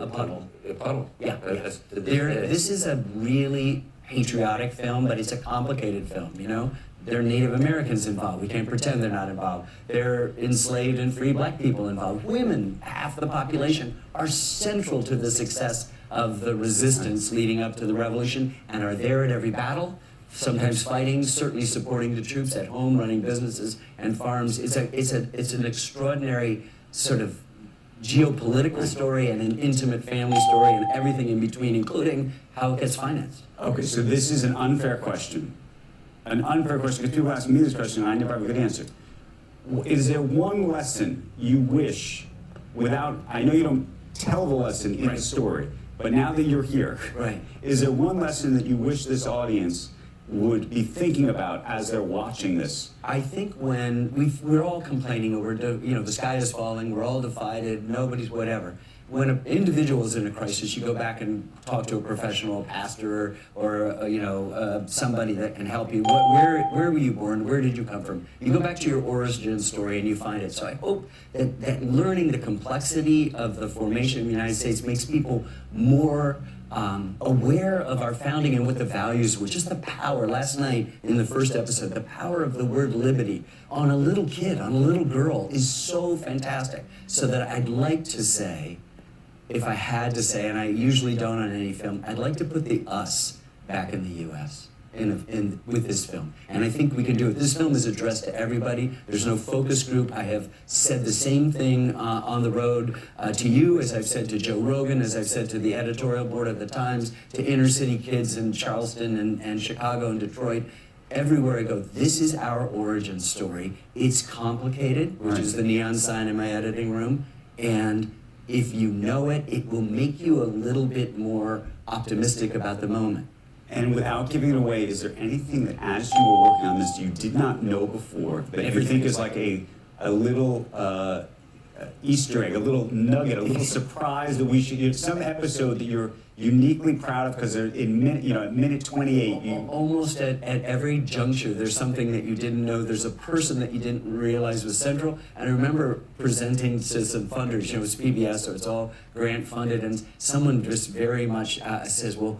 puddle. A puddle. Yeah, yeah. That's to this day. This is a really patriotic film, but it's a complicated film, you know? There are Native Americans involved. We can't pretend they're not involved. There are enslaved and free black people involved. Women, half the population, are central to the success of the resistance leading up to the revolution and are there at every battle, sometimes fighting, certainly supporting the troops at home, running businesses and farms. It's an extraordinary sort of geopolitical story and an intimate family story and everything in between, including how it gets financed. Okay, so this is an unfair question. An unfair question, because people ask me this question and I never have a good answer. Is there one lesson you wish, without, I know you don't tell the lesson in the story, but now that you're here, Right. is there one lesson that you wish this audience would be thinking about as they're watching this? I think when we're all complaining over, the sky is falling, we're all divided, nobody's whatever. When an individual is in a crisis, you go back and talk to a professional, a pastor, or somebody that can help you. Where were you born? Where did you come from? You go back to your origin story and you find it. So I hope that learning the complexity of the formation of the United States makes people more aware of our founding and what the values were. Just the power, last night in the first episode, the power of the word liberty on a little kid, on a little girl, is so fantastic. So that I'd like to say, if I had to say, and I usually don't on any film, I'd like to put the us back in the U.S. with this film. And I think we can do it. This film is addressed to everybody. There's no focus group. I have said the same thing on the road to you, as I've said to Joe Rogan, as I've said to the editorial board of the Times, to inner city kids in Charleston and Chicago and Detroit. Everywhere I go, this is our origin story. It's complicated, which is the neon sign in my editing room. And if you know it, it will make you a little bit more optimistic about the moment. And without giving it away, is there anything that as you were working on this you did not know before that you think is like a little Easter egg, a little nugget, a little surprise that we should, some episode that you're uniquely proud of because they're at minute 28. Almost at every juncture, there's something that you didn't know. There's a person that you didn't realize was central. And I remember presenting to some funders, it's PBS, so it's all grant funded, and someone just very much says, well,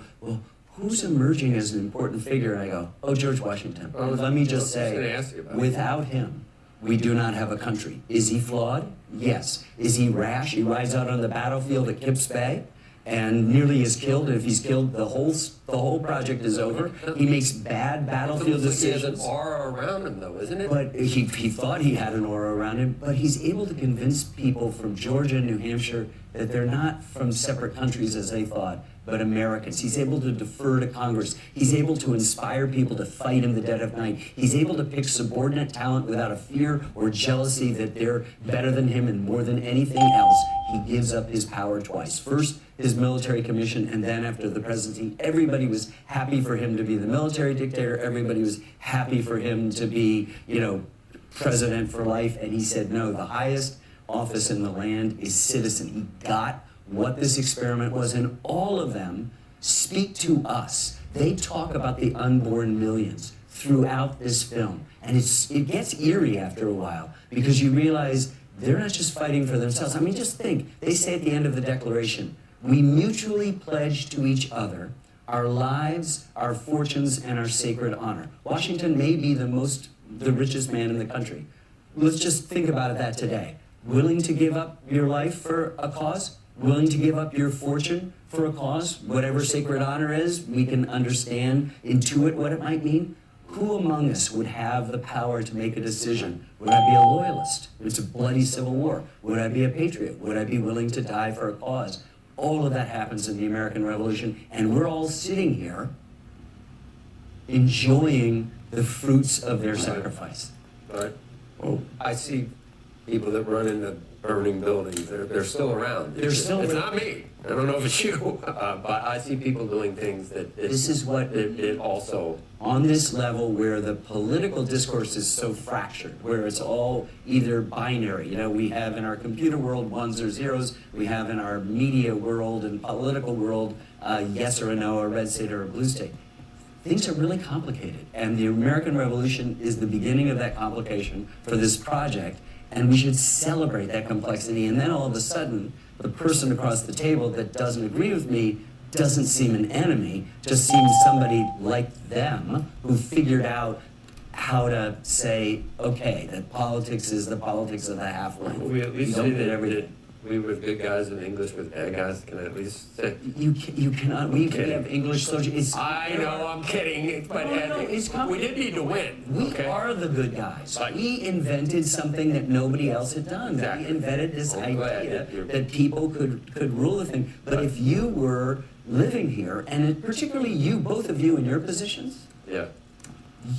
who's emerging as an important figure? And I go, George Washington. Let me just say, without him, we do not have a country. Is he flawed? Yes. Is he rash? He rides out on the battlefield at Kips Bay and nearly is killed. And if he's killed, the whole project is over. He makes bad battlefield decisions. He has an aura around him, though, isn't it? But he thought he had an aura around him. But he's able to convince people from Georgia and New Hampshire that they're not from separate countries as they thought, but Americans. He's able to defer to Congress. He's able to inspire people to fight in the dead of night. He's able to pick subordinate talent without a fear or jealousy that they're better than him, and more than anything else, he gives up his power twice. First, his military commission, and then after the presidency, everybody was happy for him to be the military dictator. Everybody was happy for him to be, president for life. And he said, no, the highest office in the land is citizen. He got what this experiment was, and all of them speak to us. They talk about the unborn millions throughout this film. And it gets eerie after a while, because you realize they're not just fighting for themselves. I mean, just think, they say at the end of the Declaration, we mutually pledge to each other our lives, our fortunes, and our sacred honor. Washington may be the richest man in the country. Let's just think about that today. Willing to give up your life for a cause? Willing to give up your fortune for a cause? Whatever sacred honor is, we can understand, intuit what it might mean. Who among us would have the power to make a decision? Would I be a loyalist? It's a bloody civil war. Would I be a patriot? Would I be willing to die for a cause? All of that happens in the American Revolution, and we're all sitting here enjoying the fruits of their sacrifice. All right. Well, I see people that run into burning buildings. They're still around. They're still It's around. not me. I don't know if it's you, but I see people doing things that This is what it also. on this level where the political discourse is so fractured, where it's all either binary. You know, we have in our computer world ones or zeros. We have in our media world and political world yes or a no, a red state or a blue state. Things are really complicated, and the American Revolution is the beginning of that complication for this project, and we should celebrate that complexity. And then all of a sudden, the person across the table that doesn't agree with me doesn't seem an enemy, just seems somebody like them who figured out how to say, okay, that politics is the politics of the half-life. We at least don't say get that everything. we with good guys and English with bad guys can at least say. You cannot, we kidding. have English social, it's. I know, I'm kidding, but No, it's we did need to win. We okay? are the good guys. Right. We invented something that nobody else had done. Exactly. We invented this I'm glad idea that you're- that people could rule the thing. But if you were living here, and particularly you, both of you in your positions, Yeah.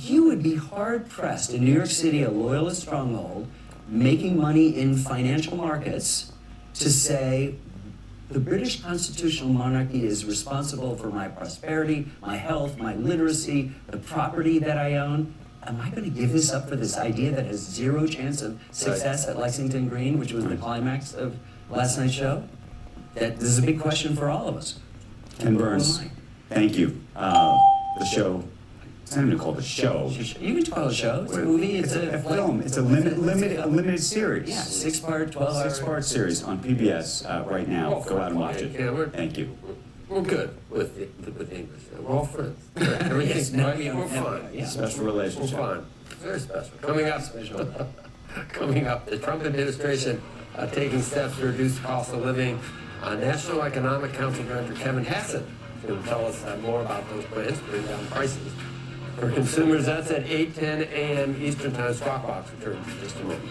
you would be hard pressed in New York City, a loyalist stronghold, making money in financial markets, to say the British constitutional monarchy is responsible for my prosperity, my health, my literacy, the property that I own. Am I going to give this up for this idea that has zero chance of success at Lexington Green, which was the climax of last night's show? This is a big question for all of us. Ken Who Burns, am thank you. The show, it's not even called a show. You can call it a show. It's a movie. It's a film. It's a limited series. Yeah, 6-part, 12-hour. 6-part series on PBS right now. Well, Go out and watch yeah, it. Thank you. We're good with English. We're all friends. Everything's Yes, right. We're fine. yeah. Special We're relationship. fine. Very special. Coming up, the Trump administration taking steps to reduce the cost of living. National Economic Council Director Kevin Hassett is going to tell us more about those plans to bring down prices for consumers. That's at 8:10 a.m. Eastern Time. Squawk Box returns in just a moment.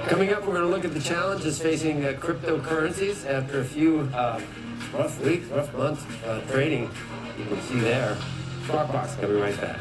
Coming up, we're going to look at the challenges facing cryptocurrencies after a few rough weeks, rough months trading. You can see there. Sparkbox coming right back.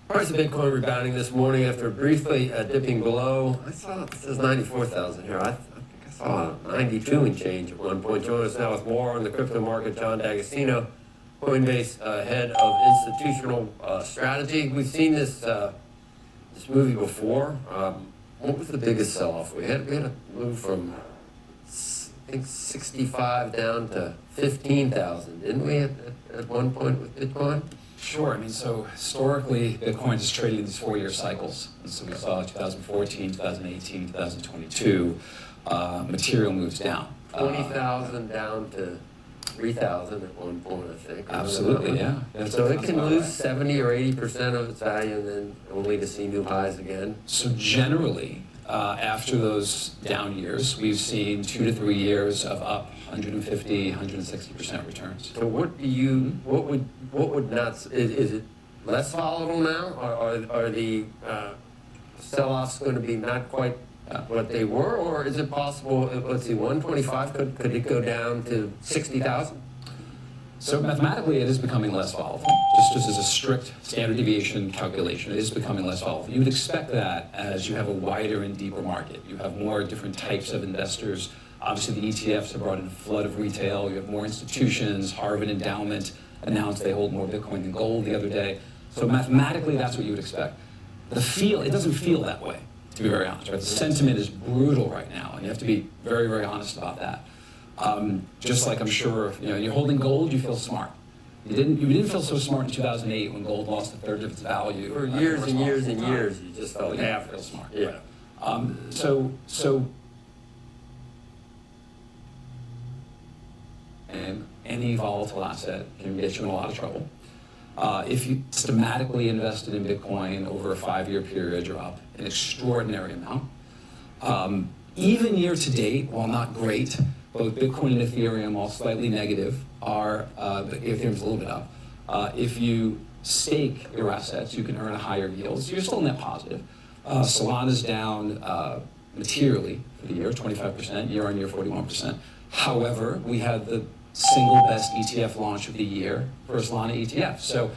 Price of Bitcoin rebounding this morning after briefly dipping below. I saw it says 94,000 here. I think I saw 92 and change at one point. Joining us now with more on the crypto market, John D'Agostino, Coinbase head of institutional strategy. We've seen this movie before. What was the biggest sell-off? We had a move from I think 65 down to 15,000, didn't we, at one point with Bitcoin? Sure. I mean, so historically, Bitcoin is traded in these 4-year cycles. And so we saw 2014, 2018, 2022, material moves down. 20,000 down to 3,000 at one point, I think. Absolutely, yeah. So it can lose 70 or 80% of its value and then only to see new highs again. So generally, after those down years, we've seen 2 to 3 years of up 150, 160% returns. So what would not, is it less volatile now? Are the sell-offs going to be not quite what they were? Or is it possible, let's see, 125, could it go down to 60,000? So mathematically, it is becoming less volatile. Just as a strict standard deviation calculation, it is becoming less volatile. You would expect that as you have a wider and deeper market. You have more different types of investors. Obviously, the ETFs have brought in a flood of retail. You have more institutions. Harvard Endowment announced they hold more Bitcoin than gold the other day. So mathematically, that's what you would expect. It doesn't feel that way, to be very honest. Right? The sentiment is brutal right now, and you have to be very, very honest about that. Just like I'm sure, you're holding gold, you feel smart. You didn't feel so smart in 2008 when gold lost a third of its value. For years and years and years, you just felt half real smart. Yeah. Bitcoin, any volatile asset can get you in a lot of trouble. If you systematically invested in Bitcoin over a 5-year period, you're up an extraordinary amount. Even year to date, while not great, both Bitcoin and Ethereum, while slightly negative, are, Ethereum's a little bit up. If you stake your assets, you can earn a higher yield, so you're still net positive. Solana's down materially for the year, 25%, year on year 41%. However, we had the single best ETF launch of the year for a Solana ETF. So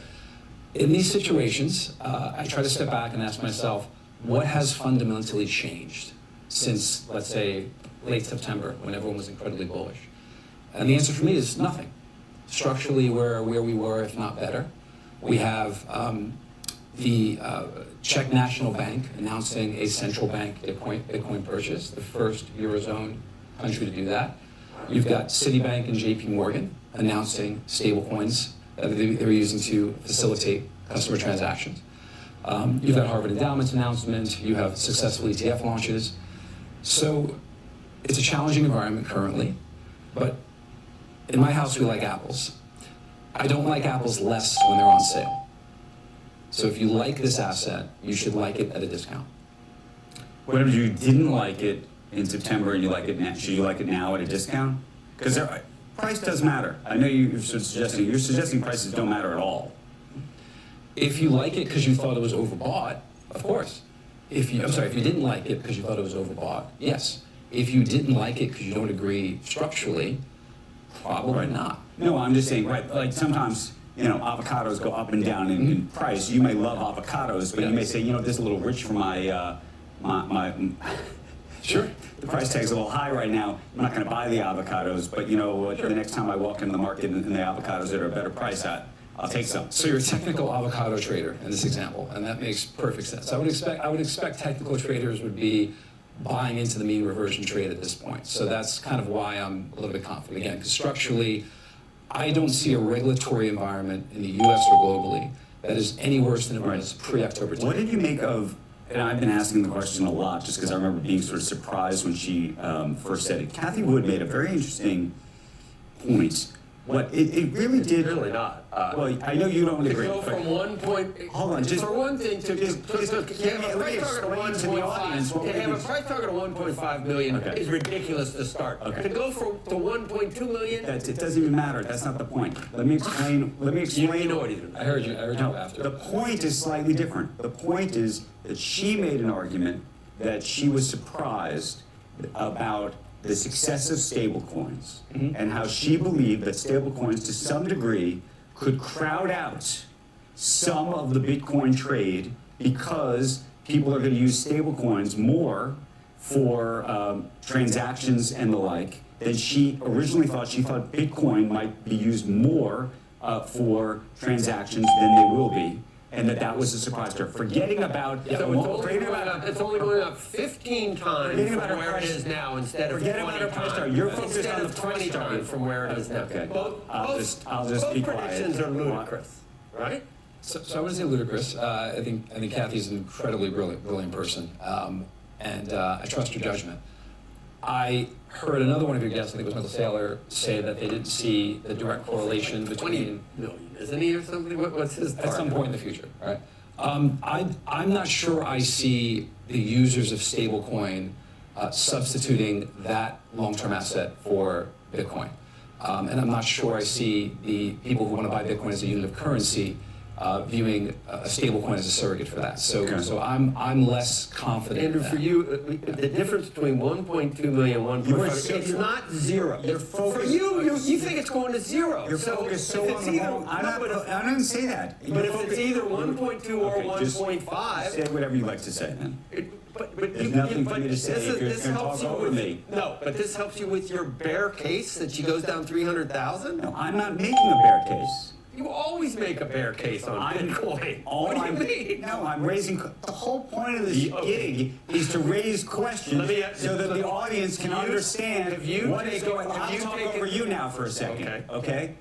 in these situations, I try to step back and ask myself, what has fundamentally changed since, let's say, late September, when everyone was incredibly bullish? And the answer for me is nothing. Structurally, we're where we were, if not better. We have the Czech National Bank announcing a central bank Bitcoin purchase, the first Eurozone country to do that. You've got Citibank and JP Morgan announcing stablecoins that they're using to facilitate customer transactions. You've got Harvard Endowment's announcement. You have successful ETF launches. So it's a challenging environment currently, but in my house we like apples. I don't like apples less when they're on sale. So if you like this asset, you should like it at a discount. What if you didn't like it in September and you like it now? Should you like it now at a discount? Because price does matter. I know you're suggesting prices don't matter at all. If you like it because you thought it was overbought, of course. If you didn't like it because you thought it was overbought, yes. If you didn't like it because you don't agree structurally, probably not. No, I'm just saying, right, like sometimes, avocados go up and down in price. You may love avocados, but you may say, this is a little rich for my Sure. The price tag's a little high right now. I'm not going to buy the avocados, but the next time I walk into the market and the avocados that are a better price at, I'll take some. So you're a technical avocado trader in this example, and that makes perfect sense. I would expect technical traders would be buying into the mean reversion trade at this point. So that's kind of why I'm a little bit confident. Again, because structurally, I don't see a regulatory environment in the US or globally that is any worse than it was pre-October 10th. What did you make of, and I've been asking the question a lot just because I remember being sort of surprised when she first said it. Kathy Wood made a very interesting point. What it really did. Really not. Well, I know you don't To agree. go from 1 point. Hold on, just for one thing, to have a price target of 1.5 million Okay. is ridiculous to start. Okay. To go to 1.2 million. It doesn't even matter. That's not the point. Let me explain. You know what either. I heard you after. The point is slightly different. The point is that she made an argument that she was surprised about the success of stablecoins and how she believed that stablecoins to some degree could crowd out some of the Bitcoin trade because people are going to use stablecoins more for transactions and the like than she originally thought. She thought Bitcoin might be used more for transactions than they will be. And that was a surprise to her. Forgetting about It's only going up 15 times from where it is now instead of 20 times. You're focused Instead on of 20 times from where it is now. Okay. Both I'll just be quiet. predictions are ludicrous, right? So I wouldn't say ludicrous. I think Kathy's an incredibly brilliant person, and I trust her judgment. I heard another one of your guests, I think it was Michael Saylor, say that they didn't see the direct correlation 20 between million, isn't he, or something? What's his target? at some point in the future, right? I'm not sure I see the users of stablecoin substituting that long-term asset for Bitcoin, and I'm not sure I see the people who want to buy Bitcoin as a unit of currency viewing a stablecoin as a surrogate for that. So I'm less confident. Andrew, for you, the difference between 1.2 million and 1.5, it's not zero. For you think it's going to zero. You're focused so if on it's the either, wrong. I didn't say that. but if it's either 1.2 or Okay, just 1.5, say whatever you like to say then. but There's nothing for me to say if you're going to talk over me. No, but this helps you with your bear case that she goes down 300,000. No, I'm not making a bear case. You always make a bear case on Bitcoin. What do you mean? No, I'm raising. The whole point of this gig is to raise questions so that the audience can understand what is going on. I'll talk over you now for a second. Okay. Okay?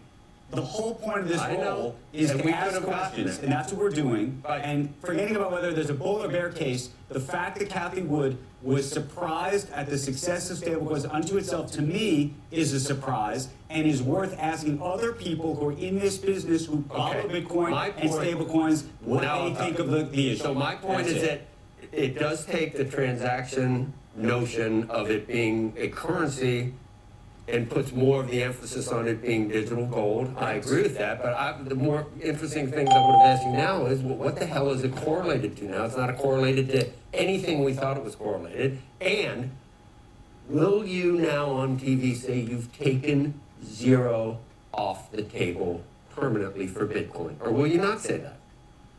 The whole point of this I know. role is And to we ask could have gotten questions, there. and that's what we're doing. Right. And forgetting about whether there's a bull or bear case, the fact that Kathy Wood was surprised at the success of stablecoins unto itself, to me, is a surprise and is worth asking other people who are in this business who follow Okay. Bitcoin My and point- stablecoins what Now, they think of the issue. So my point That's is it. that it does take the transaction notion of it being a currency and puts more of the emphasis on it being digital gold. I agree with that, but the more interesting things I would have asked you now is, well, what the hell is it correlated to now? It's not correlated to anything we thought it was correlated. And will you now on TV say you've taken zero off the table permanently for Bitcoin? Or will you not say that?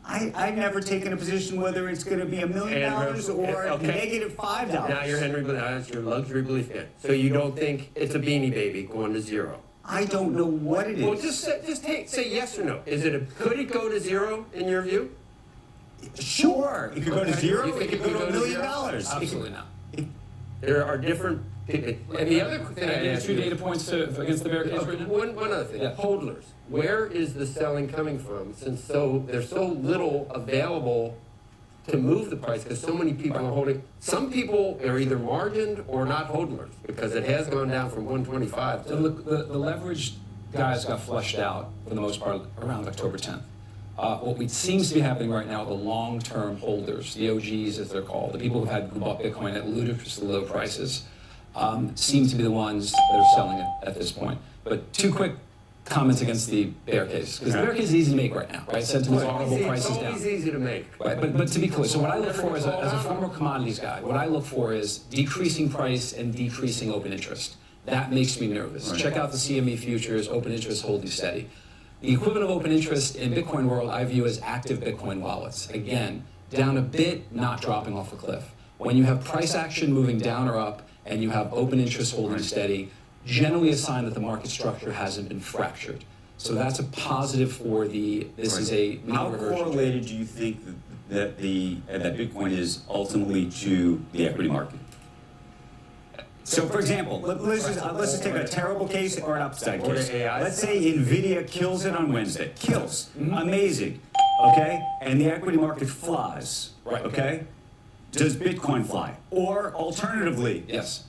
I've never taken a position whether it's going to be $1 million or Okay. negative $5. Now you're Henry, that's your luxury belief fan. So you don't think it's a Beanie Baby going to zero? I don't know what it is. Well, just say yes or no. Could it go to zero in your view? Sure, it could go to zero. You think It could go to $1 million. Absolutely not. There are different. And the other thing Can I I'd give ask you you 2 data points against the bear case right now? one other thing. Yeah. Hodlers. Where is the selling coming from? Since there's so little available to move the price because so many people are holding. Some people are either margined or not hodlers because it has gone down from 125 The, to. the leveraged guys got flushed out for the most part around October 10th. What seems to be happening right now, the long-term holders, the OGs as they're called, the people who bought Bitcoin at ludicrously low prices, seem to be the ones that are selling it at this point. But 2 quick comments against the bear case, because the bear case is easy to make right now, right? Sentiment's horrible, prices It's down. always easy to make. Right, but to be clear, so what I look for as a former commodities guy, what I look for is decreasing price and decreasing open interest. That makes me nervous. Check out the CME futures, open interest holding steady. The equivalent of open interest in Bitcoin world I view as active Bitcoin wallets. Again, down a bit, not dropping off a cliff. When you have price action moving down or up and you have open interest holding steady, generally a sign that the market structure hasn't been fractured. So that's a positive for this is a How mean reversion. correlated do you think that that Bitcoin is ultimately to the equity market? So, for example, let's just take a terrible case or an upside Or case. the AI. Let's say Nvidia kills it on Wednesday. Kills. Amazing. Okay? And the equity market flies. Right. Okay? Does Bitcoin fly? Or alternatively, Yes.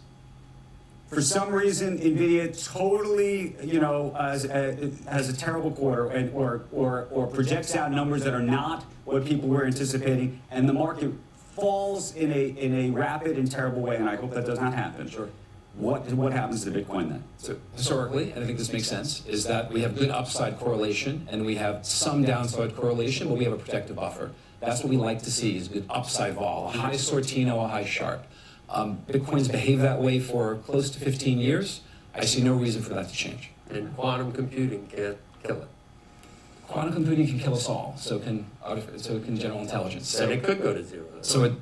for some reason, Nvidia totally, has a terrible quarter or projects out numbers that are not what people were anticipating, and the market falls in a rapid and terrible way. And I hope that does not happen. Sure. What happens to Bitcoin then? So historically, and I think this makes sense, is that we have good upside correlation and we have some downside correlation, but we have a protective buffer. That's what we like to see, is good upside vol, a high Sortino, a high Sharp. Bitcoin's behaved that way for close to 15 years. I see no reason for that to change. And quantum computing can't kill it. Quantum computing can kill us all, so can general intelligence. And it could go to zero. So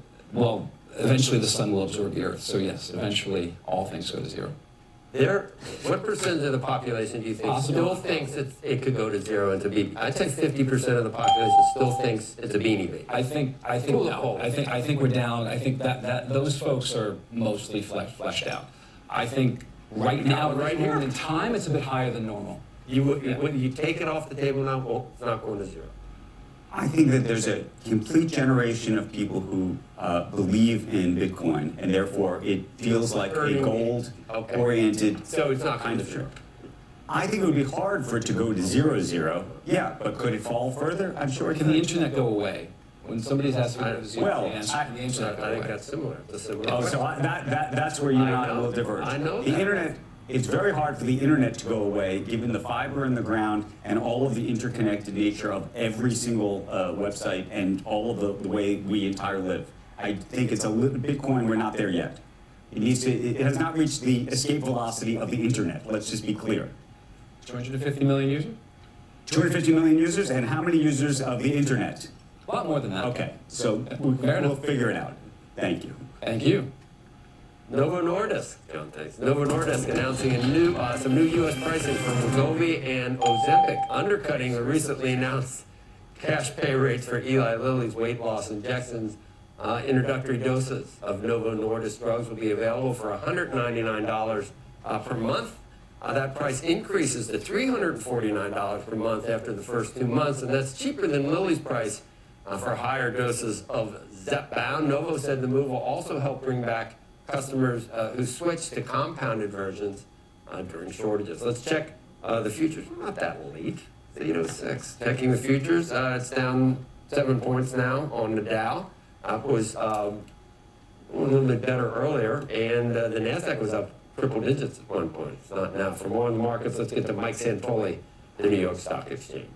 eventually the sun will absorb the earth. So yes, eventually all things go to zero. What percentage of the population do you think Possible. still thinks it could go to zero and to be? I'd say 50% of the population still thinks it's a Beanie Baby. I think Pull the no. poll. I think we're down. I think that those folks are mostly fleshed out. I think right now, Right right here. here in time, it's a bit higher than normal. You take it off the table now, well, it's not going to zero. I think that there's a complete generation of people who believe in Bitcoin, and therefore it feels like a gold-oriented So it's not going kind to of zero. trip. I think it would be hard for it to go to 0-0. Yeah, but could it fall further? I'm sure it Can the could. internet go away? When somebody's asking me to zero, Well, the answer, can the I internet go think away? that's similar. It's a similar Oh, so question. that's where you and I I know. will diverge. I know The that. internet, it's very hard for the internet to go away, given the fiber in the ground and all of the interconnected nature of every single website and all of the way we entire live. I think it's Bitcoin, we're not there yet. It has not reached the escape velocity of the internet, let's just be clear. 250 million users? 250 million users, and how many users of the internet? A lot more than that. Okay, so Fair we'll enough. figure it out. Thank you. Thank you. Novo Nordisk, John, thanks. Novo Nordisk announcing some new U.S. pricing for Wegovy and Ozempic, undercutting the recently announced cash pay rates for Eli Lilly's weight loss injections. Introductory doses of Novo Nordisk drugs will be available for $199 per month. That price increases to $349 per month after the first 2 months, and that's cheaper than Lilly's price for higher doses of Zepbound. Novo said the move will also help bring back customers who switched to compounded versions during shortages. Let's check the futures. We're not that late. It's 8:06. Checking the futures, it's down 7 points now on the Dow. It was a little bit better earlier, and the NASDAQ was up triple digits at one point. It's not now. For more on the markets, let's get to Mike Santoli, the New York Stock Exchange.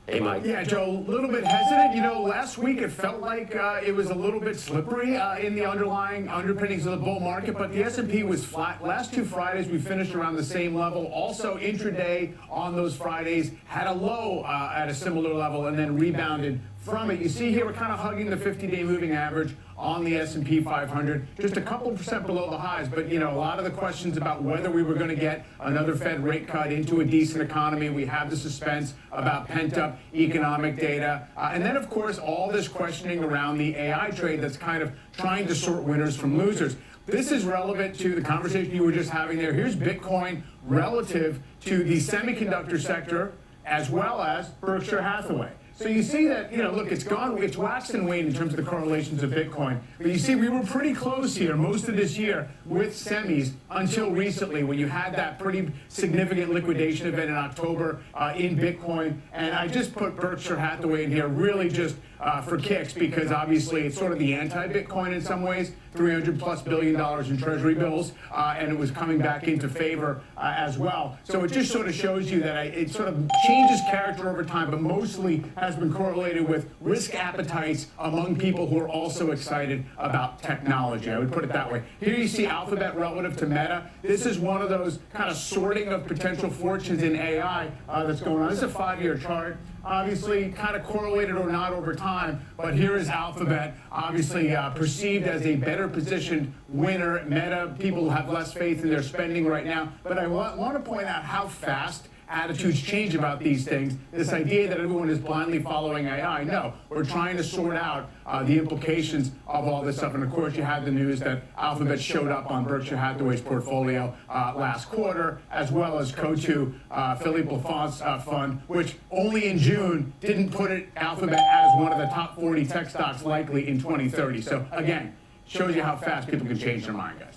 Hey, Mike. Yeah, Joe, a little bit hesitant. You know, last week it felt like it was a little bit slippery in the underlying underpinnings of the bull market, but the S&P was flat. Last 2 Fridays, we finished around the same level. Also, intraday on those Fridays had a low at a similar level and then rebounded from it. You see here, we're kind of hugging the 50-day moving average on the S&P 500, just a couple percent below the highs. But, you know, a lot of the questions about whether we were going to get another Fed rate cut into a decent economy. We have the suspense about pent-up economic data. And then, of course, all this questioning around the AI trade that's kind of trying to sort winners from losers. This is relevant to the conversation you were just having there. Here's Bitcoin relative to the semiconductor sector as well as Berkshire Hathaway. So you see that, you know, look, it's waxed and waned in terms of the correlations of Bitcoin. But you see, we were pretty close here most of this year with semis until recently when you had that pretty significant liquidation event in October in Bitcoin. And I just put Berkshire Hathaway in here really just for kicks because obviously it's sort of the anti-Bitcoin in some ways, $300+ billion in treasury bills, and it was coming back into favor as well. So it just sort of shows you that it sort of changes character over time, but mostly has been correlated with risk appetites among people who are also excited about technology. I would put it that way. Here you see Alphabet relative to Meta. This is one of those kind of sorting of potential fortunes in AI that's going on. This is a 5-year chart. Obviously kind of correlated or not over time, but here is Alphabet, obviously perceived as a better positioned winner. Meta, people have less faith in their spending right now, but I want to point out how fast attitudes change about these things. This idea that everyone is blindly following AI. No, we're trying to sort out the implications of all this stuff. And of course, you had the news that Alphabet showed up on Berkshire Hathaway's portfolio last quarter, as well as Coatue, Philippe Lafon's fund, which only in June didn't put it Alphabet as one of the top 40 tech stocks likely in 2030. So again, shows you how fast people can change their mind, guys.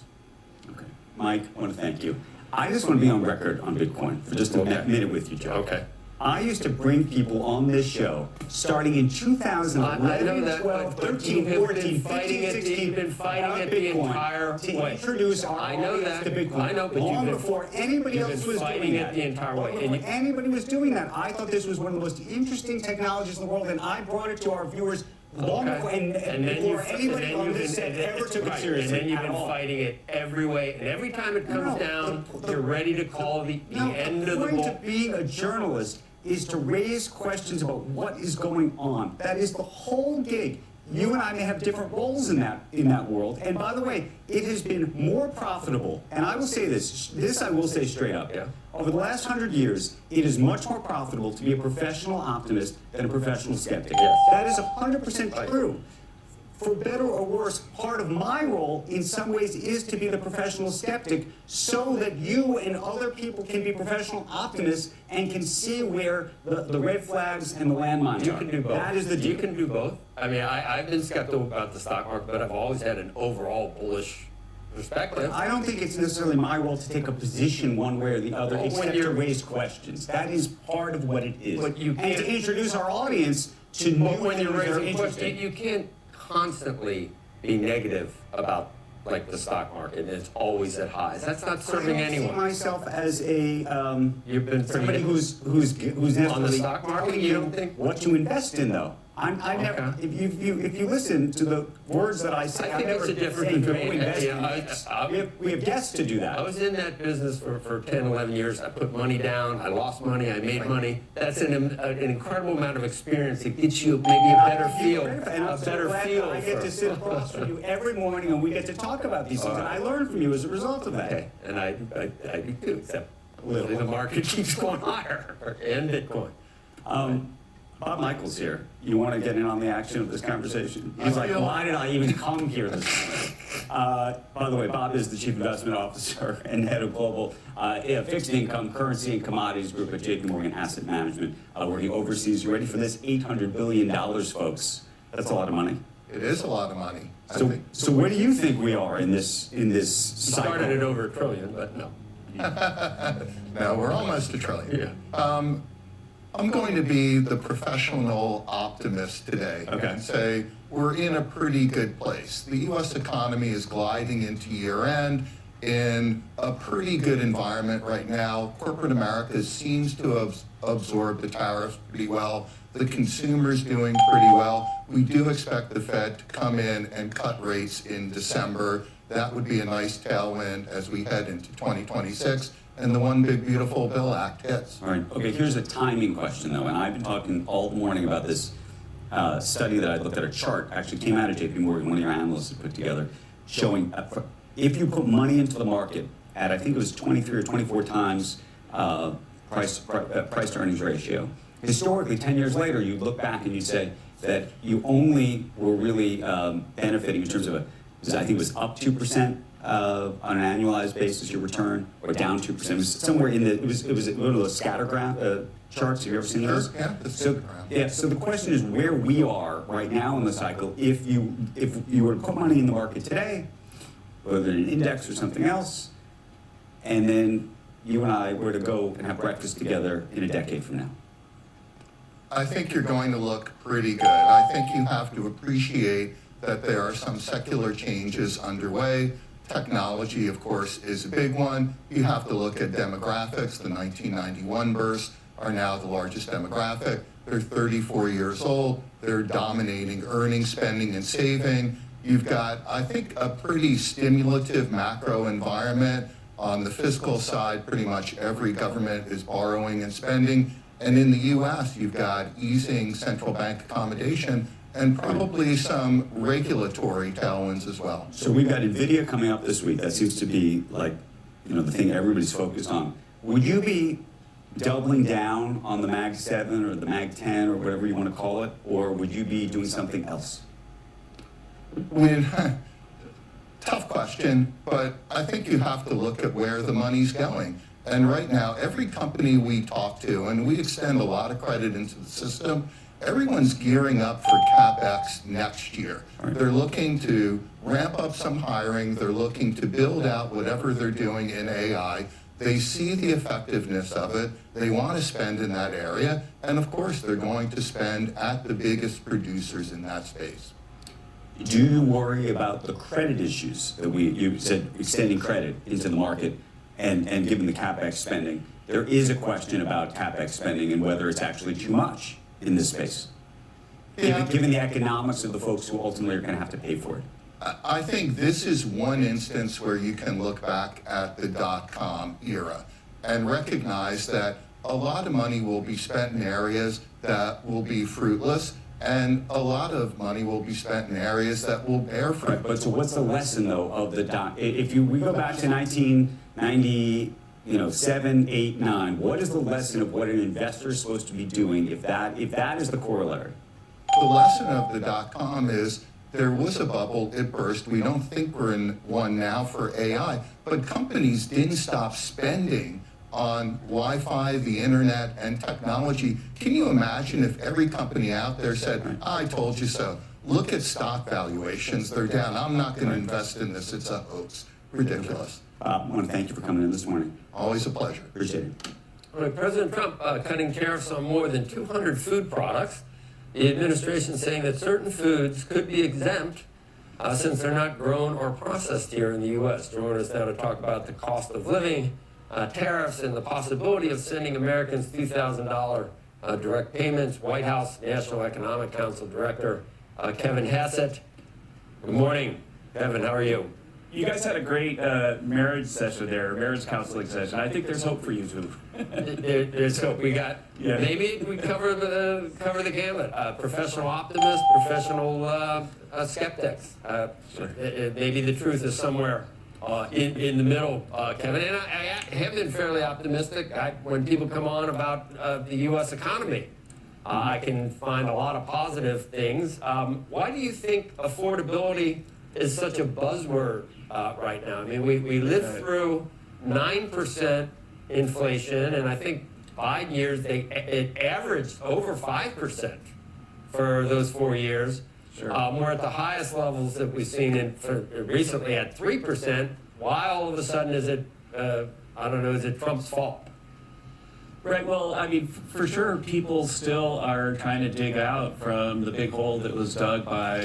Okay. Mike, I want to thank you. I just want to be on record on Bitcoin for just a minute with you, Joe. Okay. I used to bring people on this show starting in 2011, 12, 13, 14, 15, 16. You've been fighting it the entire to way. introduce our audience to Bitcoin. I know, but long before anybody else was doing that. The entire way. Before anybody was doing that, I thought this was one of the most interesting technologies in the world, and I brought it to our viewers long before, and before anybody on this set ever took it seriously. And then you've been fighting it every way, and every time it comes down, you're ready to call the end of the point ball. to being a journalist is to raise questions about what is going on. That is the whole gig. You and I may have different roles in that world. And by the way, it has been more profitable. And I will say this I will say straight up. Yeah. Over the last 100 years, it is much more profitable to be a professional optimist than a professional skeptic. Yes. That is 100% true. For better or worse, part of my role in some ways is to be the professional skeptic so that you and other people can be professional optimists and can see where the red flags and the landmines are. You can do both. That is the deal. You can do both. I mean, I've been skeptical about the stock market, but I've always had an overall bullish perspective. I don't think it's necessarily my role to take a position one way or the other, except to raise questions. That is part of what it is. But you and can't, to introduce our audience to new when you're things that are raising questions, interesting. you can't constantly be negative about like the stock market, and it's always at highs. That's not serving anyone. I see myself as a You've been somebody who's on the stock market. You don't think what to invest in though. I never. Okay. If you listen to the words that I say, I think never it's a difference say between. go invest Yeah, in. We have guests to do that. I was in that business for 10, 11 years. I put money down. I lost money. I made money. That's an incredible amount of experience. It gets you maybe a better feel. And I'm A so better glad feel. that I get to sit across from you every morning and we get to talk about these things. And I learn from you as a result of that. Okay, and I do too, except the market keeps going higher, and Bitcoin. Bob Michael's here. You want to get in on the action of this conversation? He's like, why did I even come here this morning? By the way, Bob is the Chief Investment Officer and Head of Global Fixed Income, Currency, and Commodities Group at JP Morgan Asset Management, working overseas. You ready for this? $800 billion, folks. That's a lot of money. It is a lot of money. So where do you think we are in this cycle? Started at over $1 trillion, but no. No, we're almost $1 trillion. Yeah. I'm going to be the professional optimist today and say we're in a pretty good place. The U.S. economy is gliding into year end in a pretty good environment right now. Corporate America seems to have absorbed the tariffs pretty well. The consumer's doing pretty well. We do expect the Fed to come in and cut rates in December. That would be a nice tailwind as we head into 2026. And the One Big Beautiful Bill Act hits. All right. Okay, here's a timing question, though. And I've been talking all morning about this study that I looked at, a chart, actually came out of JP Morgan, one of your analysts had put together, showing if you put money into the market at, I think it was 23 or 24 times price to earnings ratio, historically, 10 years later, you look back and you say that you only were really benefiting in terms of I think it was up 2%. On an annualized basis, your return, or down 2%. It was somewhere in the. It was one of those scatter graph charts. Have you ever seen those? Yeah. So the question is where we are right now in the cycle. If you were to put money in the market today, whether in an index or something else, and then you and I were to go and have breakfast together in a decade from now. I think you're going to look pretty good. I think you have to appreciate that there are some secular changes underway. Technology, of course, is a big one. You have to look at demographics. The 1991 births are now the largest demographic. They're 34 years old. They're dominating earning, spending, and saving. You've got, I think, a pretty stimulative macro environment. On the fiscal side, pretty much every government is borrowing and spending. And in the U.S., you've got easing central bank accommodation and probably some regulatory tailwinds as well. So we've got NVIDIA coming up this week. That seems to be like, the thing everybody's focused on. Would you be doubling down on the Mag 7 or the Mag 10 or whatever you want to call it, or would you be doing something else? Tough question, but I think you have to look at where the money's going. And right now, every company we talk to, and we extend a lot of credit into the system, everyone's gearing up for CapEx next year. They're looking to ramp up some hiring. They're looking to build out whatever they're doing in AI. They see the effectiveness of it. They want to spend in that area. And of course, they're going to spend at the biggest producers in that space. Do you worry about the credit issues that you said extending credit into the market and given the CapEx spending? There is a question about CapEx spending and whether it's actually too much in this space, given the economics of the folks who ultimately are going to have to pay for it. I think this is one instance where you can look back at the dot-com era and recognize that a lot of money will be spent in areas that will be fruitless, and a lot of money will be spent in areas that will bear fruit. Right, but so what's the lesson, though, of the dot? If we go back to 1990, 7, 8, 9, what is the lesson of what an investor is supposed to be doing if that is the corollary? The lesson of the dot-com is there was a bubble, it burst. We don't think we're in one now for AI, but companies didn't stop spending on Wi-Fi, the internet, and technology. Can you imagine if every company out there said, I told you so. Look at stock valuations, they're down. I'm not going to invest in this, it's a hoax. Ridiculous. I want to thank you for coming in this morning. Always a pleasure. Appreciate it. All right, President Trump cutting tariffs on more than 200 food products. The administration saying that certain foods could be exempt since they're not grown or processed here in the U.S. Joining us now to talk about the cost of living, tariffs, and the possibility of sending Americans $2,000 direct payments. White House National Economic Council Director Kevin Hassett. Good morning, Kevin. How are you? You guys had a great marriage session there, marriage counseling session. I think there's hope for you too. There's hope. We got maybe we cover the gamut. Professional optimists, professional skeptics. Maybe the truth is somewhere in the middle, Kevin. And I have been fairly optimistic. When people come on about the U.S. economy, I can find a lot of positive things. Why do you think affordability is such a buzzword right now. I mean, we lived through 9% inflation, and I think Biden years it averaged over 5% for those 4 years. Sure. We're at the highest levels that we've seen recently at 3%. Why all of a sudden is it, I don't know, is it Trump's fault? Right, well, I mean, for sure, people still are trying to dig out from the big hole that was dug by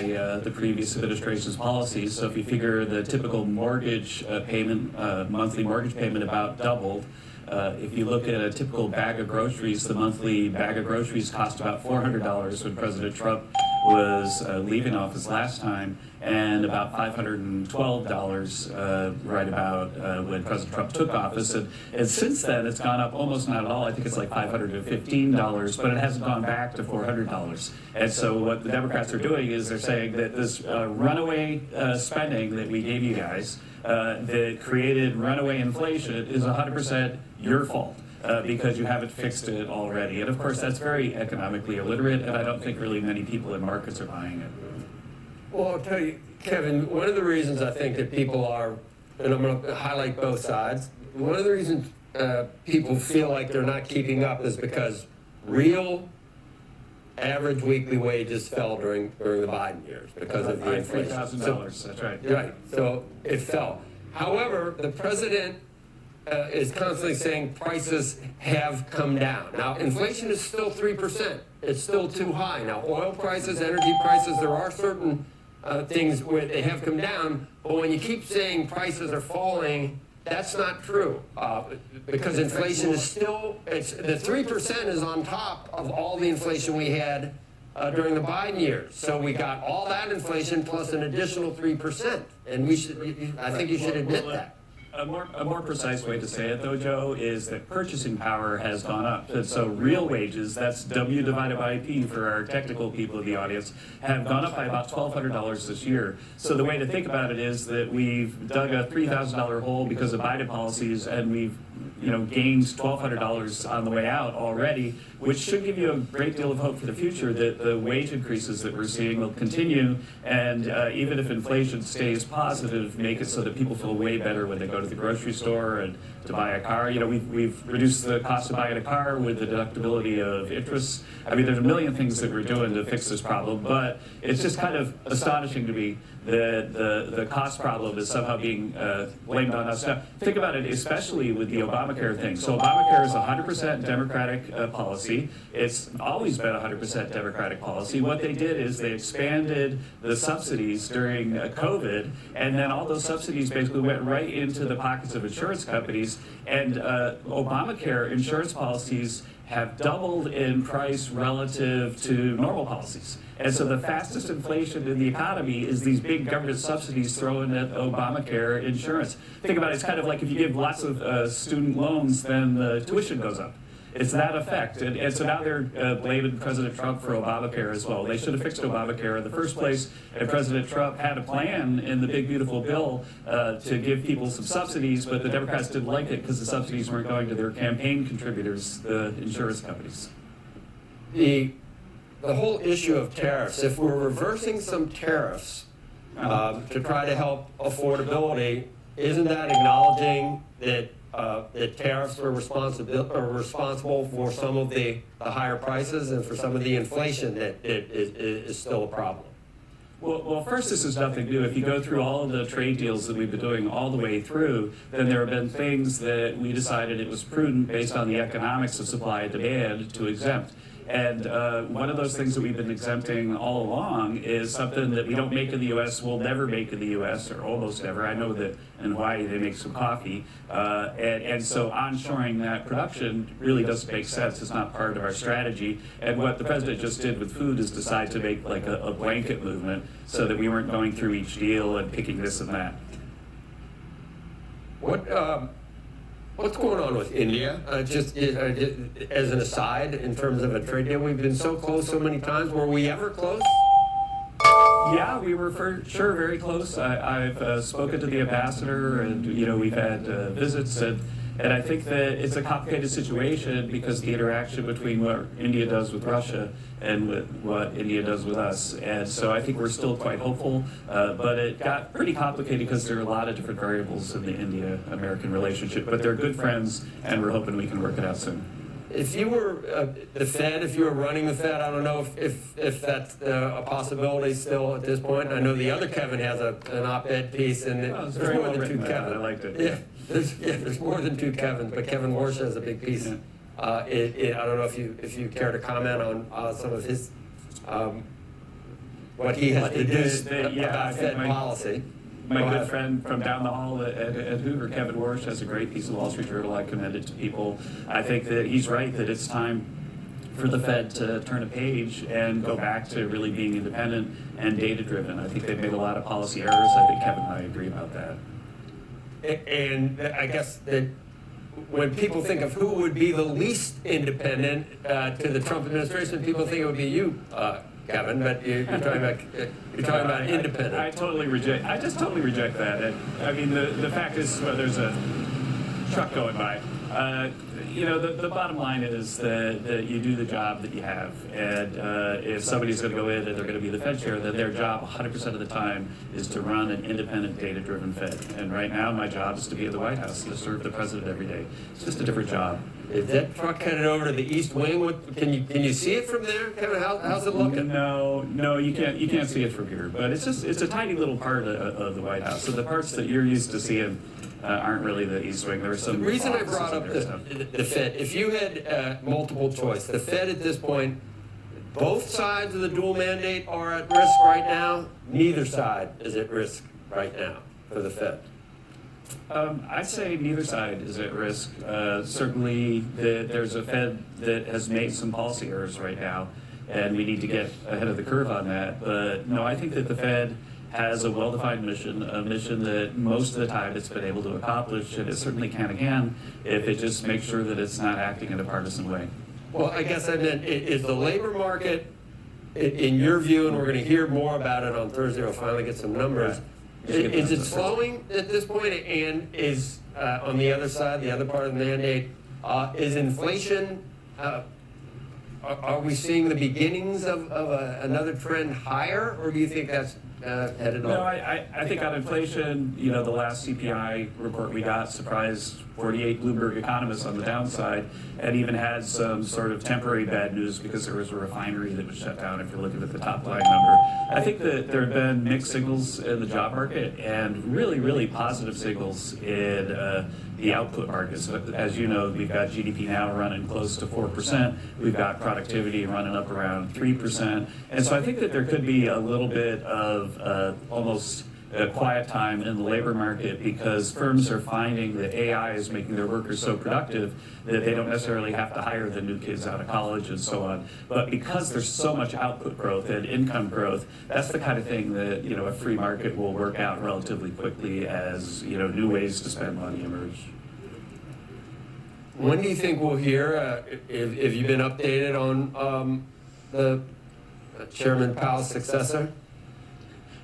the previous administration's policies. So if you figure the typical mortgage payment, monthly mortgage payment about doubled. If you look at a typical bag of groceries, the monthly bag of groceries cost about $400 when President Trump was leaving office last time, and about $512 right about when President Trump took office. And since then, it's gone up almost not at all. I think it's like $515, but it hasn't gone back to $400. And so what the Democrats are doing is they're saying that this runaway spending that we gave you guys that created runaway inflation is 100% your fault. Because you haven't fixed it already. And of course, that's very economically illiterate, and I don't think really many people in markets are buying it. Well, I'll tell you, Kevin, one of the reasons I think that people are, and I'm going to highlight both sides, one of the reasons people feel like they're not keeping up is because real average weekly wages fell during the Biden years because of the inflation. $3,000, that's right. Right, so it fell. However, the president is constantly saying prices have come down. Now, inflation is still 3%. It's still too high. Now, oil prices, energy prices, there are certain things where they have come down, but when you keep saying prices are falling, that's not true. Because inflation is still, the 3% is on top of all the inflation we had during the Biden years. So we got all that inflation plus an additional 3%. And I think you should admit that. A more precise way to say it, though, Joe, is that purchasing power has gone up. And so real wages, that's W divided by P for our technical people in the audience, have gone up by about $1,200 this year. So the way to think about it is that we've dug a $3,000 hole because of Biden policies, and we've gained $1,200 on the way out already, which should give you a great deal of hope for the future that the wage increases that we're seeing will continue, and even if inflation stays positive, make it so that people feel way better when they go to the grocery store and to buy a car. We've reduced the cost of buying a car with the deductibility of interest. I mean, there's a million things that we're doing to fix this problem, but it's just kind of astonishing to me that the cost problem is somehow being blamed on us. Now, think about it, especially with the Obamacare thing. So Obamacare is 100% Democratic policy. It's always been 100% Democratic policy. What they did is they expanded the subsidies during COVID, and then all those subsidies basically went right into the pockets of insurance companies. And Obamacare insurance policies have doubled in price relative to normal policies. And so the fastest inflation in the economy is these big government subsidies thrown at Obamacare insurance. Think about it, it's kind of like if you give lots of student loans, then the tuition goes up. It's that effect. And so now they're blaming President Trump for Obamacare as well. They should have fixed Obamacare in the first place, and President Trump had a plan in the big, beautiful bill to give people some subsidies, but the Democrats didn't like it because the subsidies weren't going to their campaign contributors, the insurance companies. The whole issue of tariffs, if we're reversing some tariffs to try to help affordability, isn't that acknowledging that that tariffs are responsible for some of the higher prices and for some of the inflation that is still a problem? Well, first, this is nothing new. If you go through all of the trade deals that we've been doing all the way through, then there have been things that we decided it was prudent based on the economics of supply and demand to exempt. And one of those things that we've been exempting all along is something that we don't make in the U.S., we'll never make in the U.S., or almost never. I know that in Hawaii they make some coffee. And so onshoring that production really doesn't make sense. It's not part of our strategy. And what the president just did with food is decide to make like a blanket movement so that we weren't going through each deal and picking this and that. What's going on with India? Just as an aside, in terms of a trade deal, we've been so close so many times. Were we ever close? Yeah, we were for sure very close. I've spoken to the ambassador, and we've had visits, and And I think that it's a complicated situation because the interaction between what India does with Russia and with what India does with us. And so I think we're still quite hopeful, but it got pretty complicated because there are a lot of different variables in the India-American relationship. But they're good friends, and we're hoping we can work it out soon. If you were the Fed, if you were running the Fed, I don't know if that's a possibility still at this point. I know the other Kevin has an op-ed piece, and it's there's very more well than two written, Kevin. I liked it. Yeah, there's more than two Kevins, but Kevin Warsh has a big piece. I don't know if you care to comment on some of his what he has deduced about Fed policy. My good friend from down the hall at Hoover, Kevin Warsh, has a great piece of Wall Street Journal. I commend it to people. I think that he's right that it's time for the Fed to turn a page and go back to really being independent and data-driven. I think they've made a lot of policy errors. I think Kevin and I agree about that. And I guess that when people think of who would be the least independent to the Trump administration, people think it would be you, Kevin. But you're talking about independent. I just totally reject that. And, I mean, the fact is, well, there's a truck going by. The bottom line is that you do the job that you have, and if somebody's going to go in and they're going to be the Fed chair, then their job 100% of the time is to run an independent, data-driven Fed. And right now, my job is to be at the White House, to serve the president every day. It's just a different job. Is that truck headed over to the East Wing? Can you see it from there, Kevin? How's it looking? No, you can't see it from here. But it's a tiny little part of the White House. So the parts that you're used to seeing aren't really the East Wing. There are some. The reason I brought up the Fed, if you had multiple choice, the Fed at this point, both sides of the dual mandate are at risk right now. Neither side is at risk right now for the Fed. I'd say neither side is at risk. Certainly, there's a Fed that has made some policy errors right now, and we need to get ahead of the curve on that. But no, I think that the Fed has a well-defined mission, a mission that most of the time it's been able to accomplish, and it certainly can again if it just makes sure that it's not acting in a partisan way. Well, I guess I meant, is the labor market, in your view, and we're going to hear more about it on Thursday, we'll finally get some numbers, is it slowing at this point? And is, on the other side, the other part of the mandate, is inflation, are we seeing the beginnings of another trend higher, or do you think that's headed on? No, I think on inflation, the last CPI report we got surprised 48 Bloomberg economists on the downside, and even had some sort of temporary bad news because there was a refinery that was shut down, if you're looking at the top line number. I think that there have been mixed signals in the job market and really, really positive signals in the output markets. As you know, we've got GDP now running close to 4%. We've got productivity running up around 3%. And so I think that there could be a little bit of almost a quiet time in the labor market because firms are finding that AI is making their workers so productive that they don't necessarily have to hire the new kids out of college and so on. But because there's so much output growth and income growth, that's the kind of thing that a free market will work out relatively quickly as new ways to spend money emerge. When do you think we'll hear, if you've been updated on the Chairman Powell's successor?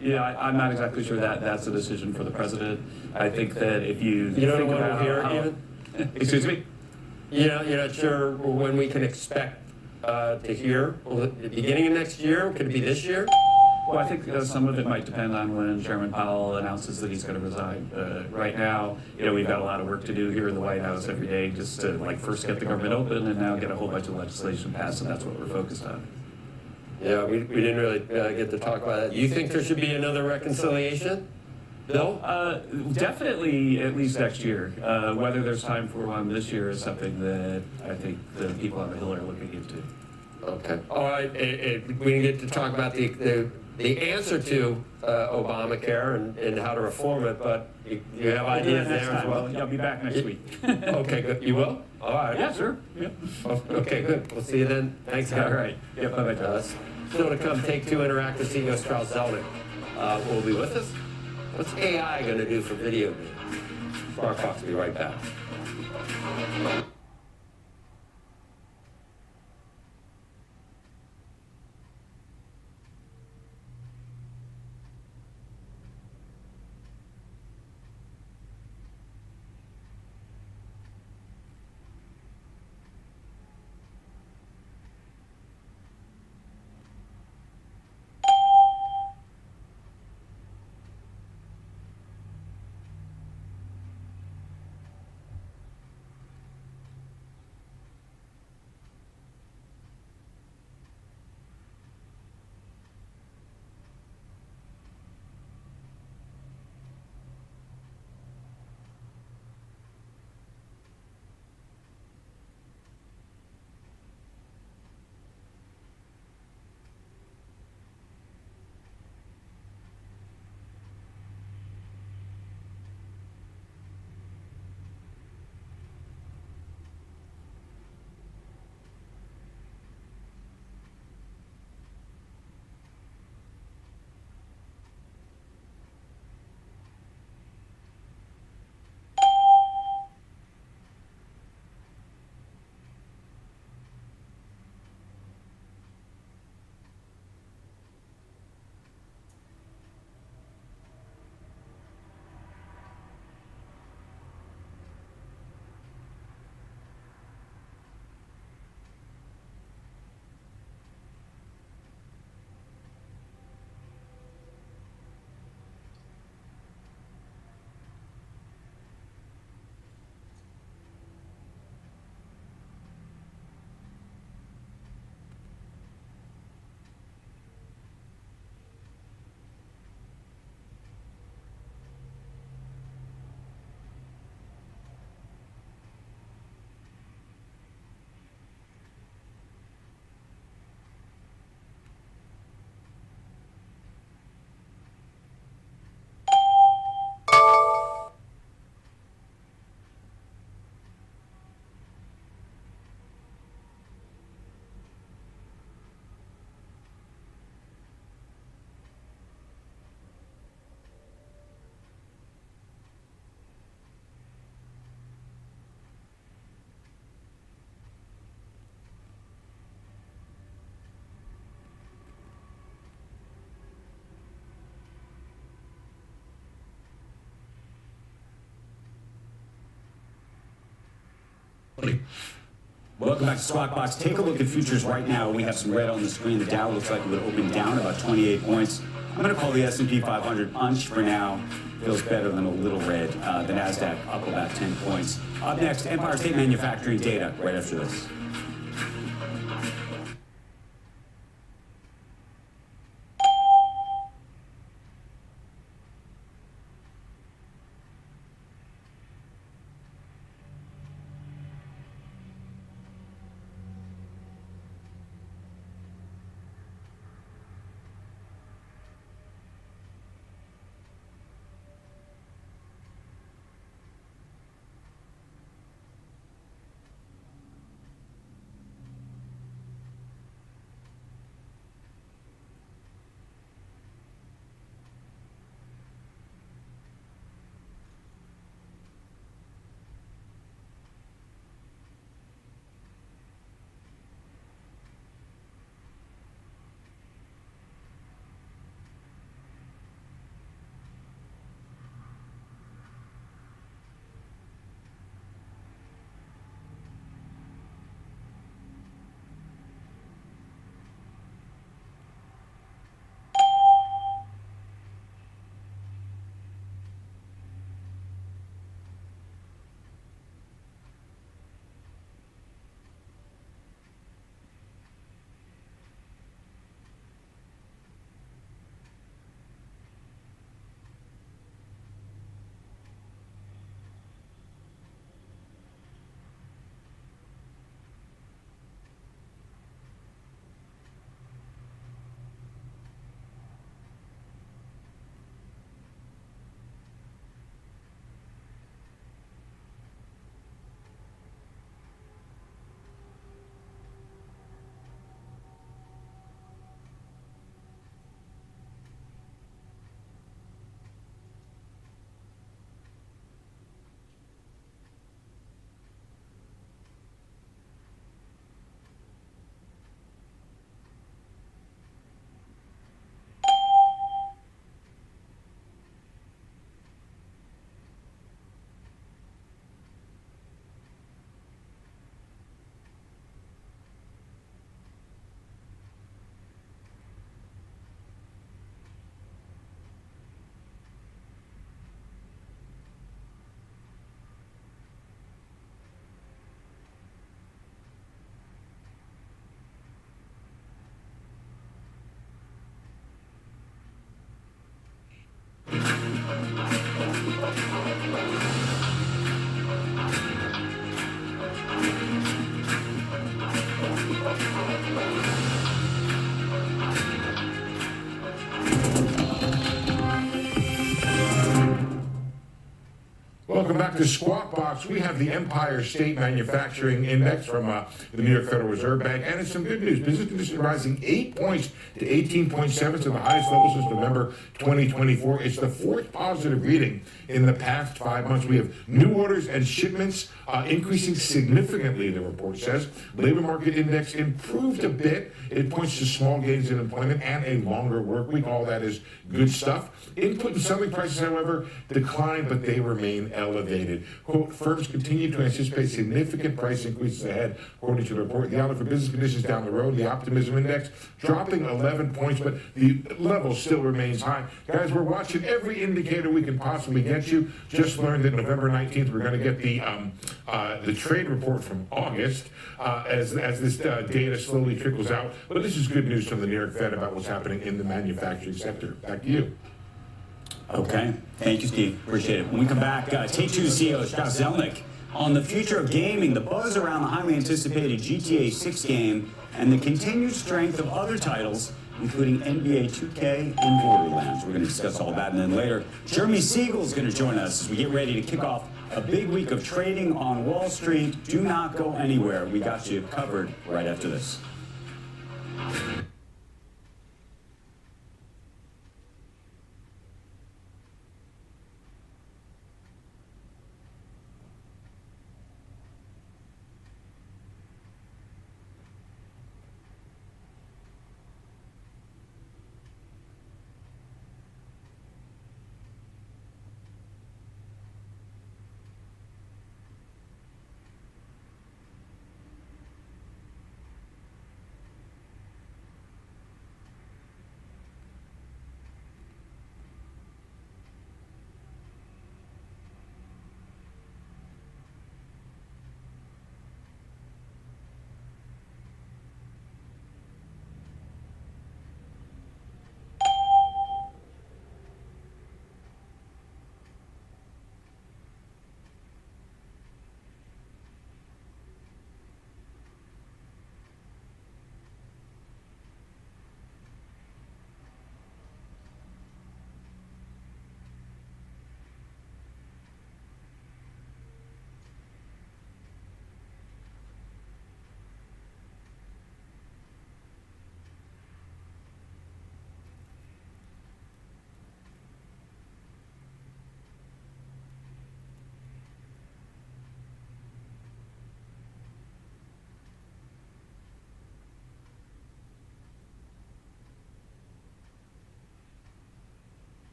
Yeah, I'm not exactly sure that's a decision for the president. I think that if you don't think know when about we'll hear it even? Excuse me? You're not sure when we can expect to hear? Will it be the beginning of next year? Could it be this year? Well, I think some of it might depend on when Chairman Powell announces that he's going to resign. Right now, we've got a lot of work to do here in the White House every day just to first get the government open and now get a whole bunch of legislation passed, and that's what we're focused on. Yeah, we didn't really get to talk about that. You think there should be another reconciliation bill? Definitely at least next year. Whether there's time for one this year is something that I think the people on the Hill are looking into. Okay. All right. We didn't get to talk about the answer to Obamacare and how to reform it, but you have ideas there as well? I'll be back next week. Okay, good. You will? All right. Yeah, sure. Yeah. Okay, good. We'll see you then. Thanks, Kevin. All right. Yeah, bye-bye. Still to come, Take Two Interactive CEO Strauss Zelnick will be with us. What's AI going to do for video games? Spark Fox will be right back. Welcome back to Squawk Box. Take a look at futures right now. We have some red on the screen. The Dow looks like it would open down about 28 points. I'm going to call the S&P 500 punch for now. Feels better than a little red. The NASDAQ up about 10 points. Up next, Empire State Manufacturing data right after this. Welcome back to Squawk Box. We have the Empire State Manufacturing Index from the New York Federal Reserve Bank, and it's some good news. Business conditions rising 8 points to 18.7 to the highest level since November 2024. It's the fourth positive reading in the past 5 months. We have new orders and shipments increasing significantly, the report says. Labor market index improved a bit. It points to small gains in employment and a longer work week. All that is good stuff. Input and selling prices, however, declined, but they remain elevated. Quote, firms continue to anticipate significant price increases ahead, according to the report. The outlook for business conditions down the road, the optimism index dropping 11 points, but the level still remains high. Guys, we're watching every indicator we can possibly get you. Just learned that November 19th, we're going to get the trade report from August as this data slowly trickles out. But this is good news from the New York Fed about what's happening in the manufacturing sector. Back to you. Okay. Thank you, Steve. Appreciate it. When we come back, Take-Two CEO Strauss Zelnick on the future of gaming, the buzz around the highly anticipated GTA 6 game, and the continued strength of other titles, including NBA 2K and Borderlands. We're going to discuss all that. And then later, Jeremy Siegel is going to join us as we get ready to kick off a big week of trading on Wall Street. Do not go anywhere. We got you covered right after this.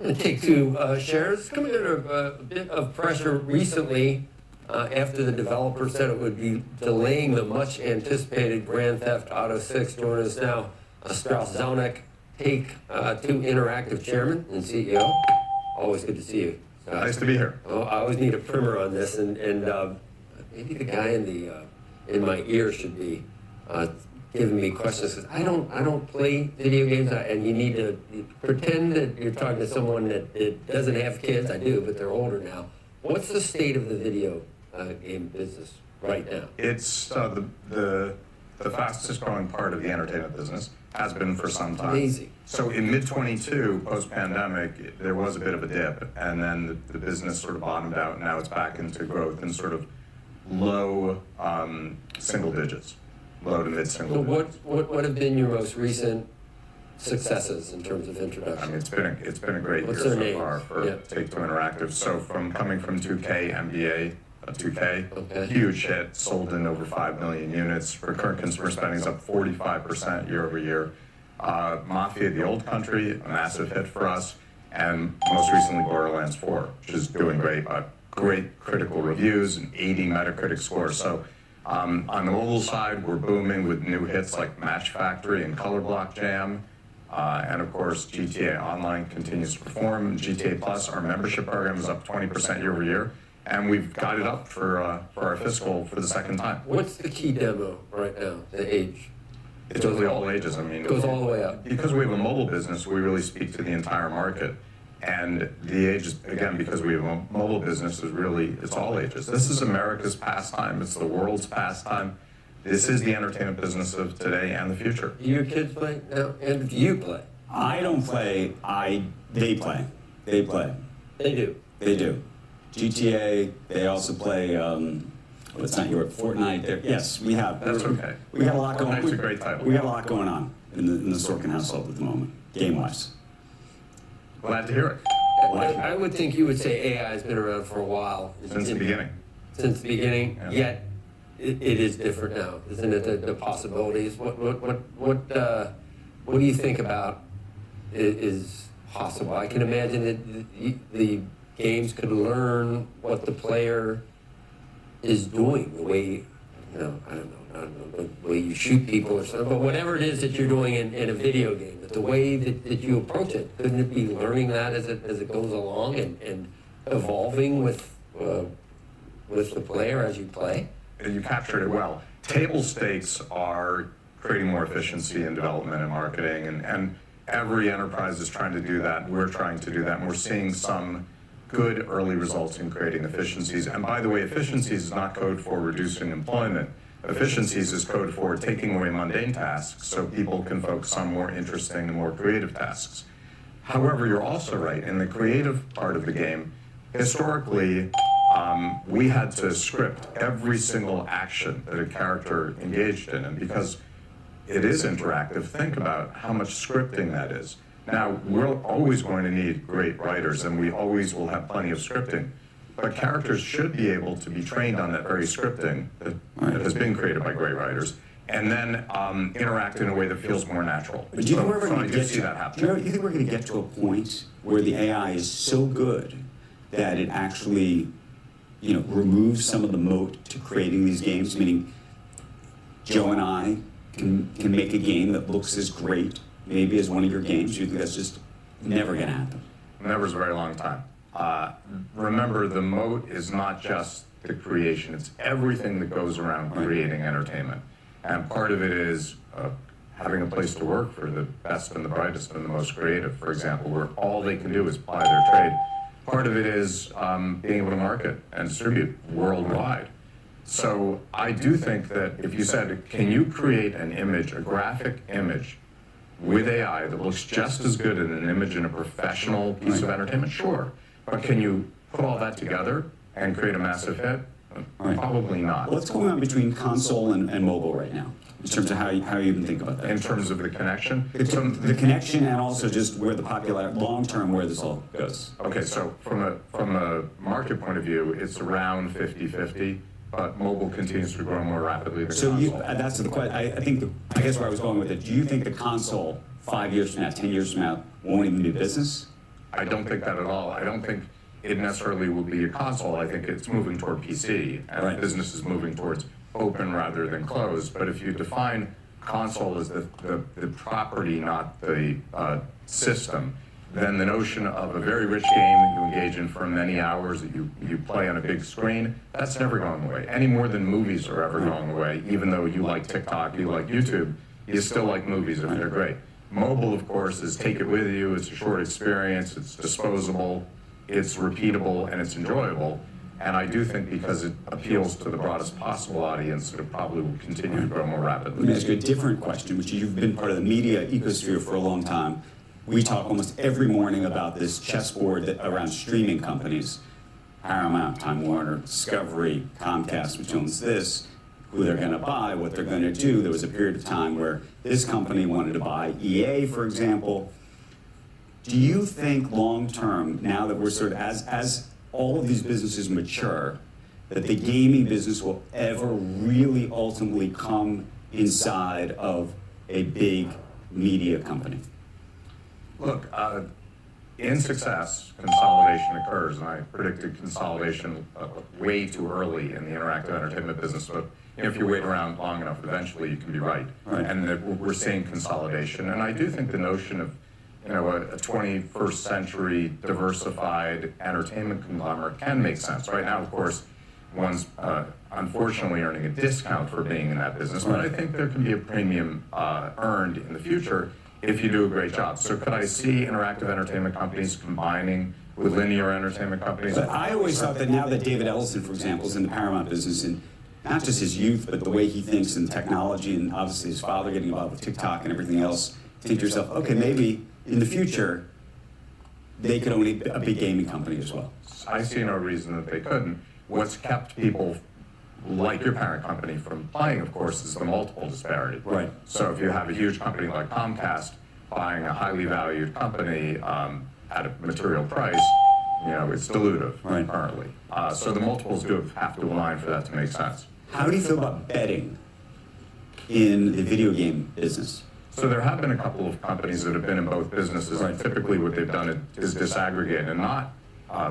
Take-Two shares coming under a bit of pressure recently after the developer said it would be delaying the much-anticipated Grand Theft Auto 6. Joining us now, Strauss Zelnick, Take-Two Interactive Chairman and CEO. Always good to see you. Nice to be here. Well, I always need a primer on this, and maybe the guy in my ear should be giving me questions. 'Cause I don't play video games, and you need to pretend that you're talking to someone that doesn't have kids. I do, but they're older now. What's the state of the video game business right now? It's the fastest growing part of the entertainment business, has been for some time. Amazing. So in mid-22, post-pandemic, there was a bit of a dip, and then the business sort of bottomed out, and now it's back into growth in sort of low single digits, low to mid-single So digits. what have been your most recent successes in terms of introduction? I mean, it's been a great What's year their so name? far for Yeah. Take-Two Interactive. So coming from 2K, NBA, 2K, Okay. huge hit, sold in over 5 million units. Recurrent consumer spending is up 45% year over year. Mafia: The Old Country, a massive hit for us, and most recently Borderlands 4, which is doing great. Great critical reviews and 80 Metacritic scores. So on the mobile side, we're booming with new hits like Match Factory and Color Block Jam. And of course, GTA Online continues to perform. GTA Plus, our membership program, is up 20% year over year. And we've got it up for our fiscal for the second time. What's the key demo right now, the age? It's really all ages. I mean, It goes all the way up. Because we have a mobile business, we really speak to the entire market. And the ages, again, because we have a mobile business, it's all ages. This is America's pastime. It's the world's pastime. This is the entertainment business of today and the future. Do your kids play now? And do you play? I don't play. They play. They play. They do. They do. GTA. They also play. It's not your Fortnite. There. Yes, we have. That's okay. We got a lot going. Fortnite's a great title. We got a lot going on in the Sorkin household at the moment, game-wise. Glad to hear it. I would think you would say AI has been around for a while. Since the beginning. Since the beginning, Yeah. yet it is different now, isn't it? The possibilities. What do you think about is possible? I can imagine that the games could learn what the player is doing, the way, I don't know, the way you shoot people or something, but whatever it is that you're doing in a video game, but the way that you approach it, couldn't it be learning that as it goes along and evolving with the player as you play? And you captured it well. Table stakes are creating more efficiency in development and marketing, and every enterprise is trying to do that. We're trying to do that, and we're seeing some good early results in creating efficiencies. And by the way, efficiencies is not code for reducing employment. Efficiencies is code for taking away mundane tasks so people can focus on more interesting and more creative tasks. However, you're also right. In the creative part of the game, historically, we had to script every single action that a character engaged in. And because it is interactive, think about how much scripting that is. Now, we're always going to need great writers, and we always will have plenty of scripting. But characters should be able to be trained on that very scripting that has been created by great writers, and then interact in a way that feels more natural. But do you think we're So I going to do get see that to? happening. Do you think we're going to get to a point where the AI is so good that it actually, removes some of the moat to creating these games? Meaning, Joe and I can make a game that looks as great, maybe, as one of your games. You think that's just never going to happen? Never's a very long time. Remember, the moat is not just the creation, it's everything that goes around creating entertainment. And part of it is having a place to work for the best and the brightest and the most creative, for example, where all they can do is ply their trade. Part of it is being able to market and distribute worldwide. So I do think that if you said, can you create an image, a graphic image, with AI that looks just as good as an image in a professional piece of entertainment? Sure. But can you put all that together and create a massive hit? Probably not. What's going on between console and mobile right now, in terms of how you even think about that? In terms of the connection? The connection, and also just where the popular, long-term, where this all goes. Okay, so from a market point of view, it's around 50-50. But mobile continues to grow more rapidly than console. That's the question. I guess where I was going with it. Do you think the console 5 years from now, 10 years from now, won't even do business? I don't think that at all. I don't think it necessarily will be a console. I think it's moving toward PC, and business is moving towards open rather than closed. But if you define console as the property, not the system, then the notion of a very rich game that you engage in for many hours that you play on a big screen, that's never going away. Any more than movies are ever going away, even though you like TikTok, you like YouTube, you still like movies if they're great. Mobile, of course, is take it with you, it's a short experience, it's disposable, it's repeatable, and it's enjoyable. And I do think because it appeals to the broadest possible audience, it probably will continue to grow more rapidly. Let me ask you a different question, which you've been part of the media ecosphere for a long time. We talk almost every morning about this chessboard around streaming companies. Paramount, Time Warner, Discovery, Comcast, which owns this, who they're going to buy, what they're going to do. There was a period of time where this company wanted to buy EA, for example. Do you think long-term, now that we're sort of, as all of these businesses mature, that the gaming business will ever really ultimately come inside of a big media company? Look, in success, consolidation occurs, and I predicted consolidation way too early in the interactive entertainment business, but if you wait around long enough, eventually you can be right. And that we're seeing consolidation, and I do think the notion of a 21st century diversified entertainment conglomerate can make sense. Right now, of course, one's unfortunately earning a discount for being in that business, but I think there can be a premium earned in the future if you do a great job. So could I see interactive entertainment companies combining with linear entertainment companies? But I always thought that now that David Ellison, for example, is in the Paramount business, and not just his youth, but the way he thinks in technology, and obviously his father getting involved with TikTok and everything else, think to yourself, okay, maybe in the future, they could own a big gaming company as well. I see no reason that they couldn't. What's kept people like your parent company from playing, of course, is the multiple disparity. Right. So if you have a huge company like Comcast buying a highly valued company at a material price, it's dilutive currently. So the multiples do have to align for that to make sense. How do you feel about betting in the video game business? So there have been a couple of companies that have been in both businesses, and typically what they've done is disaggregate, and not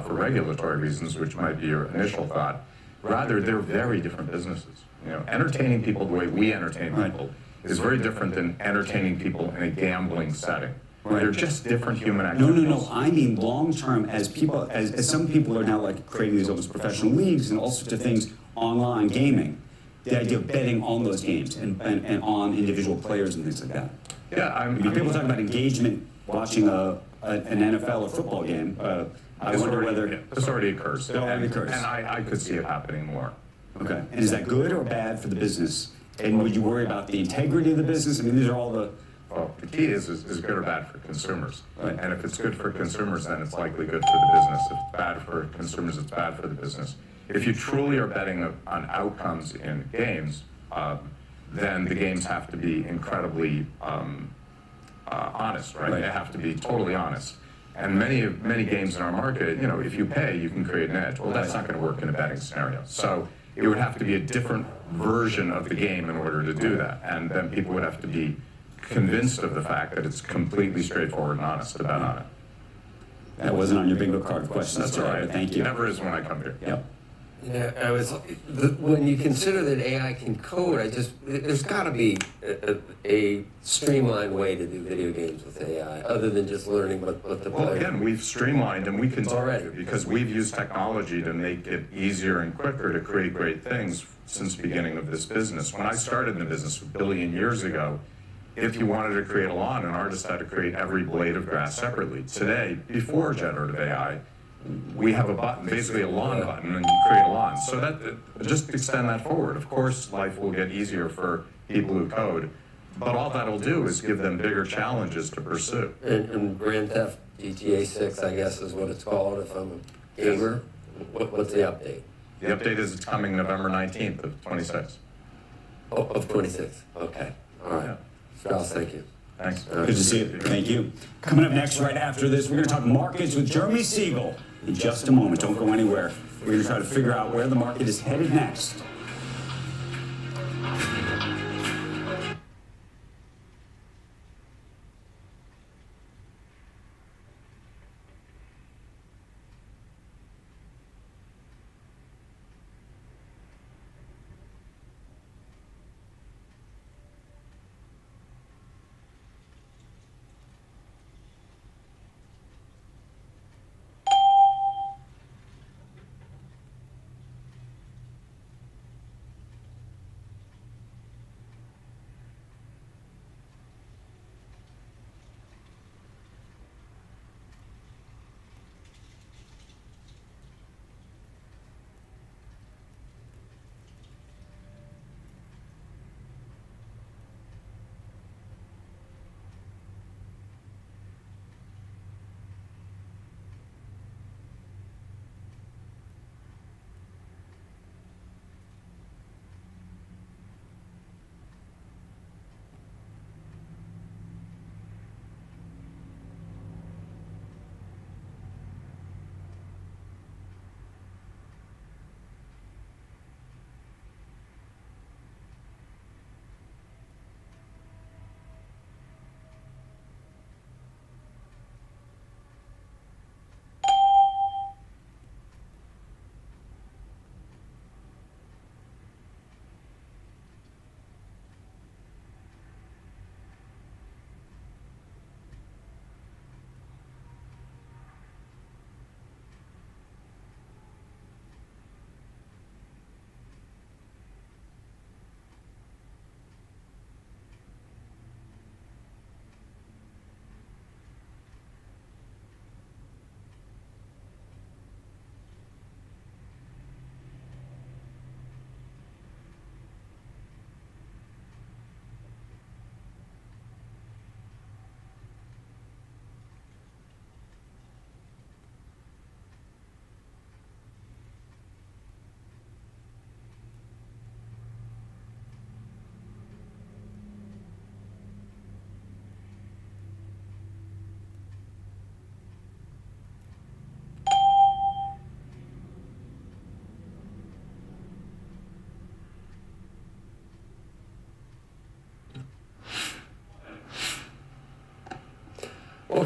for regulatory reasons, which might be your initial thought. Rather, they're very different businesses. Entertaining people the way we entertain people is very different than entertaining people in a gambling setting. They're just different human activities. No. I mean long-term, as people, as some people are now like creating these almost professional leagues and all sorts of things, online gaming. The idea of betting on those games and on individual players and things like that. Yeah, people talk about engagement watching an NFL or football game. I wonder whether this already occurs. It already occurs. And I could see it happening more. Okay. And is that good or bad for the business? And would you worry about the integrity of the business? I mean, these are all the... Well, the key is good or bad for consumers. Right. And if it's good for consumers, then it's likely good for the business. If it's bad for consumers, it's bad for the business. If you truly are betting on outcomes in games, then the games have to be incredibly honest, right? They have to be totally honest. And many games in our market, if you pay, you can create an edge. Well, that's not going to work in a betting scenario. So it would have to be a different version of the game in order to do that. And then people would have to be convinced of the fact that it's completely straightforward and honest to bet on it. That wasn't on your bingo card question. That's all right. Thank you. It never is when I come here. Yep. Yeah, when you consider that AI can code, there's got to be a streamlined way to do video games with AI, other than just learning what the player. Well, again, we've streamlined and we continue already because we've used technology to make it easier and quicker to create great things since the beginning of this business. When I started in the business a billion years ago, if you wanted to create a lawn, an artist had to create every blade of grass separately. Today, before generative AI, we have a button, basically a lawn button, and you create a lawn. So that just extend that forward. Of course, life will get easier for people who code, but all that'll do is give them bigger challenges to pursue. And Grand Theft GTA 6, I guess, is what it's called if I'm a gamer. What's the update? The update is it's coming November 19th of 26. Oh, of 26. Okay. All right. Strauss, thank you. Thanks. Good to see you. Thank you. Coming up next, right after this, we're going to talk markets with Jeremy Siegel in just a moment. Don't go anywhere. We're going to try to figure out where the market is headed next.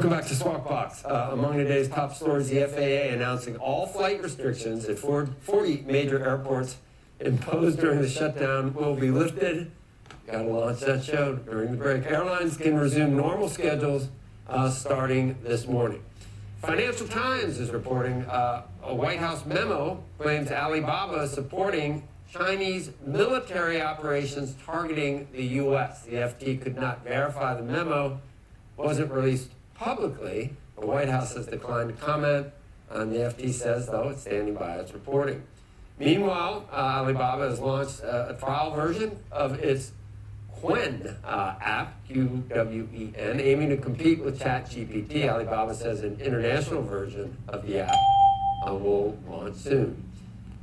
Welcome back to Squawk Box. Among today's top stories, the FAA announcing all flight restrictions at 40 major airports imposed during the shutdown will be lifted. Got to launch that show during the break. Airlines can resume normal schedules starting this morning. Financial Times is reporting a White House memo claims Alibaba is supporting Chinese military operations targeting the U.S. The FT could not verify the memo, wasn't released publicly. The White House has declined to comment. The FT says, though, it's standing by its reporting. Meanwhile, Alibaba has launched a trial version of its Qwen app, Qwen, aiming to compete with ChatGPT. Alibaba says an international version of the app will launch soon.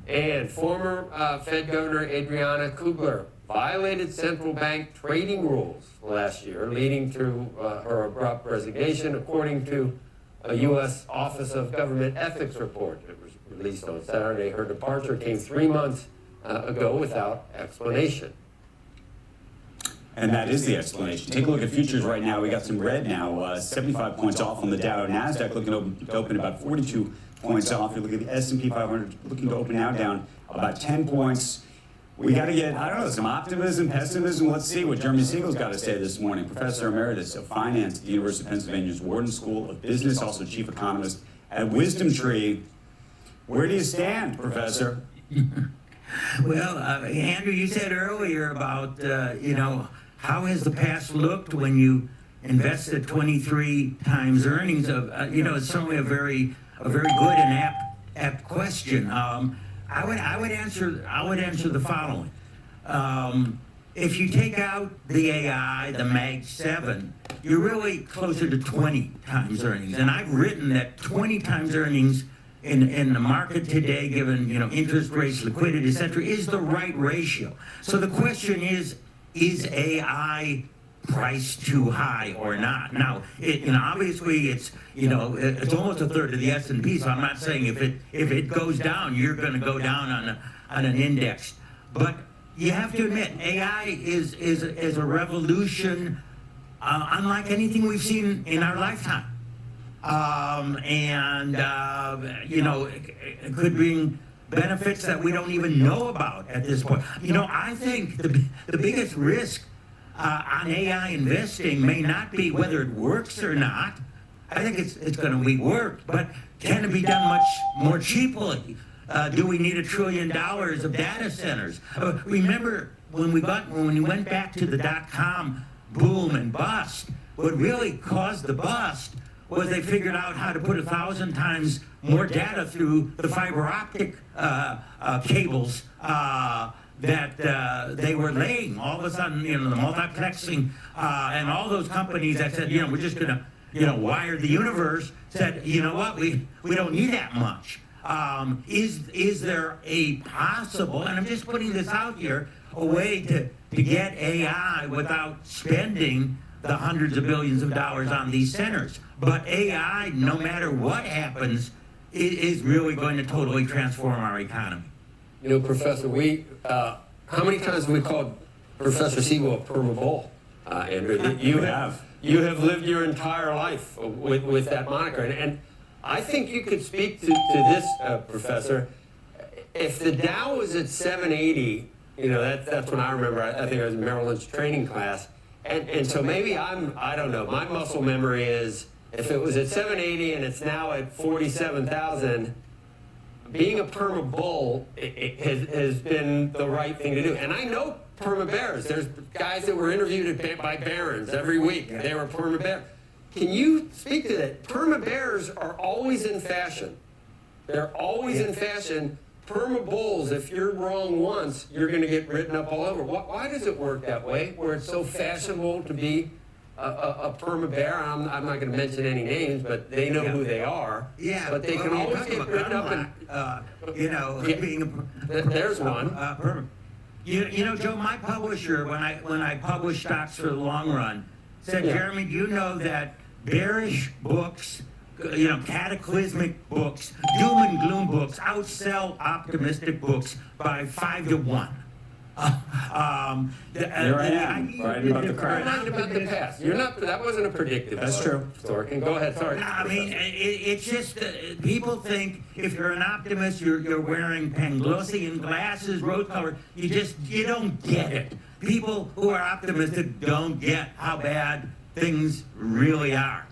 And former Fed Governor Adriana Kugler violated central bank trading rules last year, leading to her abrupt resignation, according to a U.S. Office of Government Ethics report. It was released on Saturday. Her departure came 3 months ago without explanation. And that is the explanation. Take a look at futures right now. We got some red now, 75 points off on the Dow. NASDAQ looking to open about 42 points off. You look at the S&P 500 looking to open now down about 10 points. We got to get, I don't know, some optimism, pessimism. Let's see what Jeremy Siegel's got to say this morning. Professor Emeritus of Finance at the University of Pennsylvania's Wharton School of Business, also Chief Economist at Wisdom Tree. Where do you stand, Professor? Well, Andrew, you said earlier about, how has the past looked when you invested 23 times earnings of, it's certainly a very good and apt question. I would answer the following. If you take out the AI, the Mag 7, you're really closer to 20 times earnings. And I've written that 20 times earnings in the market today, given interest rates, liquidity, et cetera, is the right ratio. So the question is AI priced too high or not? Now, obviously it's almost a third of the S&P. So I'm not saying if it goes down, you're going to go down on an index. But you have to admit, AI is a revolution unlike anything we've seen in our lifetime. It could bring benefits that we don't even know about at this point. I think the biggest risk on AI investing may not be whether it works or not. I think it's going to be worked, but can it be done much more cheaply? Do we need $1 trillion of data centers? Remember when we went back to the .com boom and bust, what really caused the bust was they figured out how to put 1,000 times more data through the fiber optic cables that they were laying. All of a sudden, the multiplexing and all those companies that said, we're just going to, wire the universe, said, you know what, we don't need that much. Is there a possible, and I'm just putting this out here, a way to get AI without spending the hundreds of billions of dollars on these centers? But AI, no matter what happens, is really going to totally transform our economy. Professor, how many times have we called Professor Siegel a perma-bull? Andrew, you have lived your entire life with that moniker. And I think you could speak to this, Professor. If the Dow was at 780, that's when I remember, I think I was in Merrill Lynch training class. And so maybe I don't know, my muscle memory is if it was at 780 and it's now at 47,000, being a perma-bull has been the right thing to do. And I know perma-bears. There's guys that were interviewed by Barron's every week. They were perma-bear. Can you speak to that? Perma-bears are always in fashion. They're always in fashion. Perma-bulls, if you're wrong once, you're going to get written up all over. Why does it work that way, where it's so fashionable to be a perma-bear? I'm not going to mention any names, but they know who they are. Yeah, but they can always get written up. Being there's one. Joe, my publisher, when I published Stocks for the Long Run, said, Jeremy, do you know that bearish books, cataclysmic books, doom and gloom books outsell optimistic books by 5 to 1? Here I am, writing about the We're not current. about the past. You're not. That wasn't a predictive. That's true. Sorkin, go ahead. Sorry. I mean, it's just people think if you're an optimist, you're wearing Panglossian glasses, rose-colored. You don't get it. People who are optimistic don't get how bad things really are.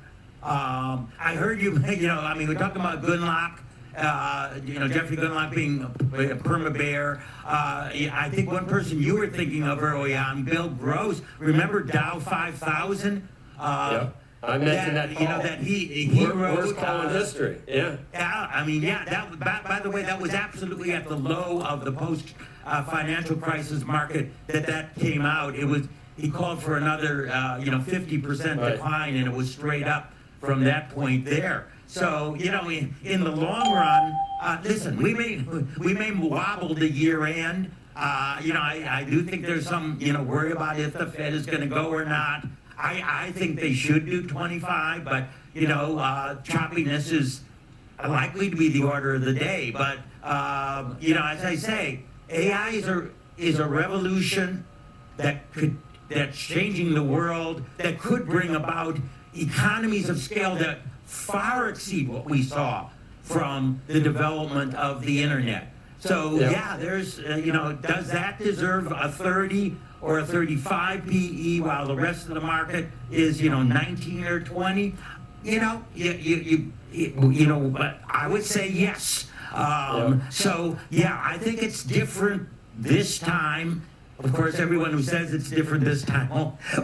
I heard you. I mean, we're talking about Gundlach. Jeffrey Gundlach being a perma-bear. I think one person you were thinking of early on, Bill Gross. Remember Dow 5000? Yeah. I mentioned that. That he wrote. Worst call in history. Yeah. Yeah, I mean, yeah. That, by the way, that was absolutely at the low of the post-financial crisis market that came out. He called for another 50% Right. decline, and it was straight up from that point there. So in the long run, listen, we may wobble the year end. I do think there's some worry about if the Fed is going to go or not. I think they should do 25, but choppiness is likely to be the order of the day. But as I say, AI is a revolution that's changing the world, that could bring about economies of scale that far exceed what we saw from the development of the internet. So there's does that deserve a 30 or a 35 PE while the rest of the market is 19 or 20? I would say yes. So I think it's different this time. Of course, everyone who says it's different this time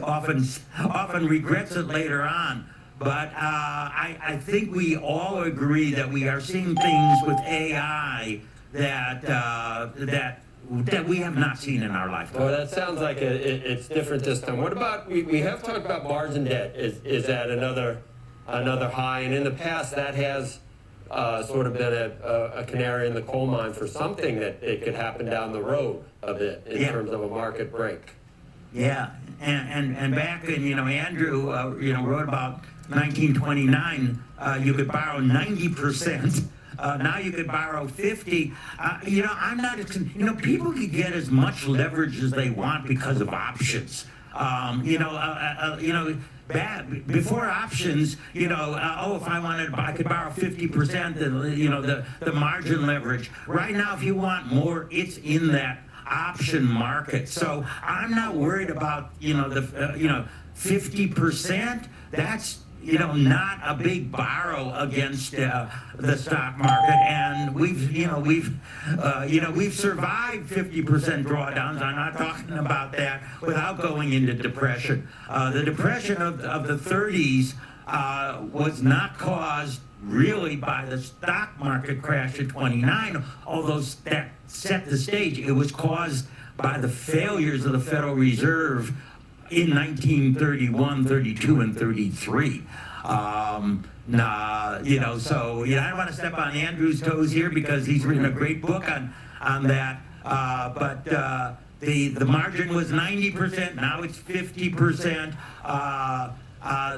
often regrets it later on. But I think we all agree that we are seeing things with AI that we have not seen in our lifetime. Well, that sounds like it's different this time. What about we have talked about margin debt is at another high, and in the past that has sort of been a canary in the coal mine for something that it could happen down the road a bit in terms of a market break. Yeah, and back in Andrew wrote about 1929, you could borrow 90%. Now you could borrow 50. I'm not. People could get as much leverage as they want because of options. Before options, if I wanted, I could borrow 50%. The margin leverage. Right now, if you want more, it's in that option market. So I'm not worried about the 50%. That's not a big borrow against the stock market, and we've survived 50% drawdowns. I'm not talking about that without going into depression. The depression of the 30s was not caused really by the stock market crash of 29, although that set the stage. It was caused by the failures of the Federal Reserve in 1931, 32, and 33. I don't want to step on Andrew's toes here because he's written a great book on that. But the margin was 90%. Now it's 50%.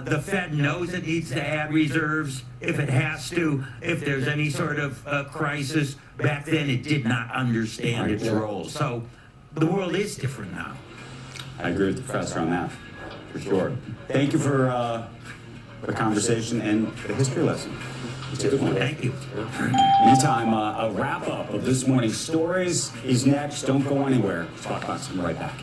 The Fed knows it needs to add reserves if it has to, if there's any sort of crisis. Back then, it did not understand its role. So the world is different now. I agree with the professor on that, for sure. Thank you for the conversation and the history lesson. Thank you. Meantime, a wrap-up of this morning's stories is next. Don't go anywhere. Talk about some right back.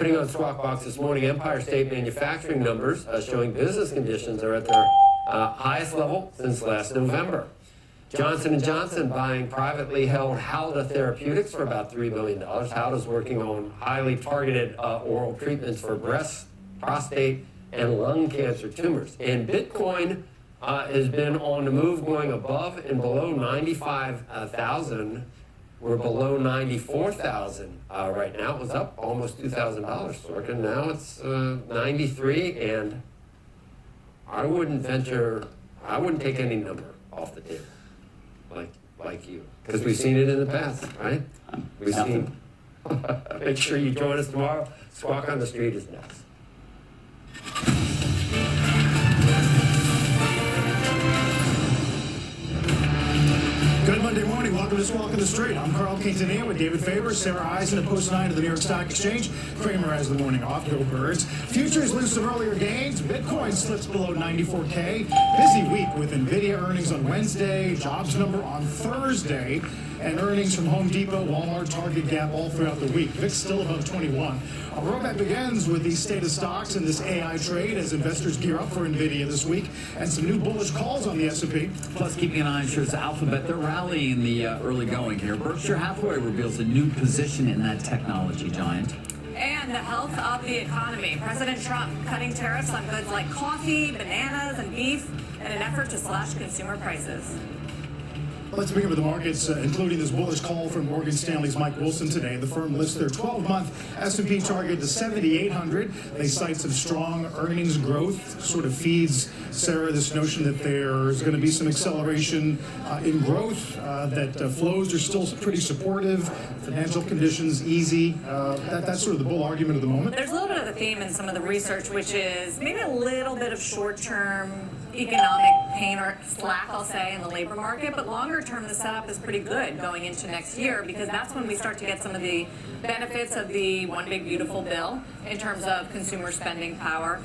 Happening on Squawk Box this morning, Empire State manufacturing numbers showing business conditions are at their highest level since last November. Johnson & Johnson buying privately held Halda Therapeutics for about $3 billion. Halda's working on highly targeted oral treatments for breast, prostate, and lung cancer tumors. And Bitcoin has been on the move, going above and below 95,000. We're below 94,000 right now. It was up almost $2,000, Sorkin. Now it's 93, and I wouldn't take any number off the table like you, because we've seen it in the past, right? We've seen. Make sure you join us tomorrow. Squawk on the Street is next. Good Monday morning. Welcome to Squawk on the Street. I'm Carl Quintanilla with David Faber, Sarah Eisen at Post 9 of the New York Stock Exchange. Kramer has the morning off. Go Birds. Futures lose some earlier gains. Bitcoin slips below 94K. Busy week with NVIDIA earnings on Wednesday, jobs number on Thursday, and earnings from Home Depot, Walmart, Target, Gap all throughout the week. VIX still above 21. Our roadmap begins with the state of stocks in this AI trade as investors gear up for NVIDIA this week, and some new bullish calls on the S&P. Plus, keeping an eye on shares of Alphabet. They're rallying in the early going here. Berkshire Hathaway reveals a new position in that technology giant. And the health of the economy. President Trump cutting tariffs on goods like coffee, bananas, and beef in an effort to slash consumer prices. Let's begin with the markets, including this bullish call from Morgan Stanley's Mike Wilson today. The firm lists their 12-month S&P target to 7,800. They cite some strong earnings growth, sort of feeds, Sarah, this notion that there's going to be some acceleration in growth, that flows are still pretty supportive, financial conditions easy. That's sort of the bull argument of the moment. There's a little bit of a theme in some of the research, which is maybe a little bit of short-term economic pain or slack, I'll say, in the labor market, but longer term, the setup is pretty good going into next year, because that's when we start to get some of the benefits of the One Big Beautiful Bill in terms of consumer spending power.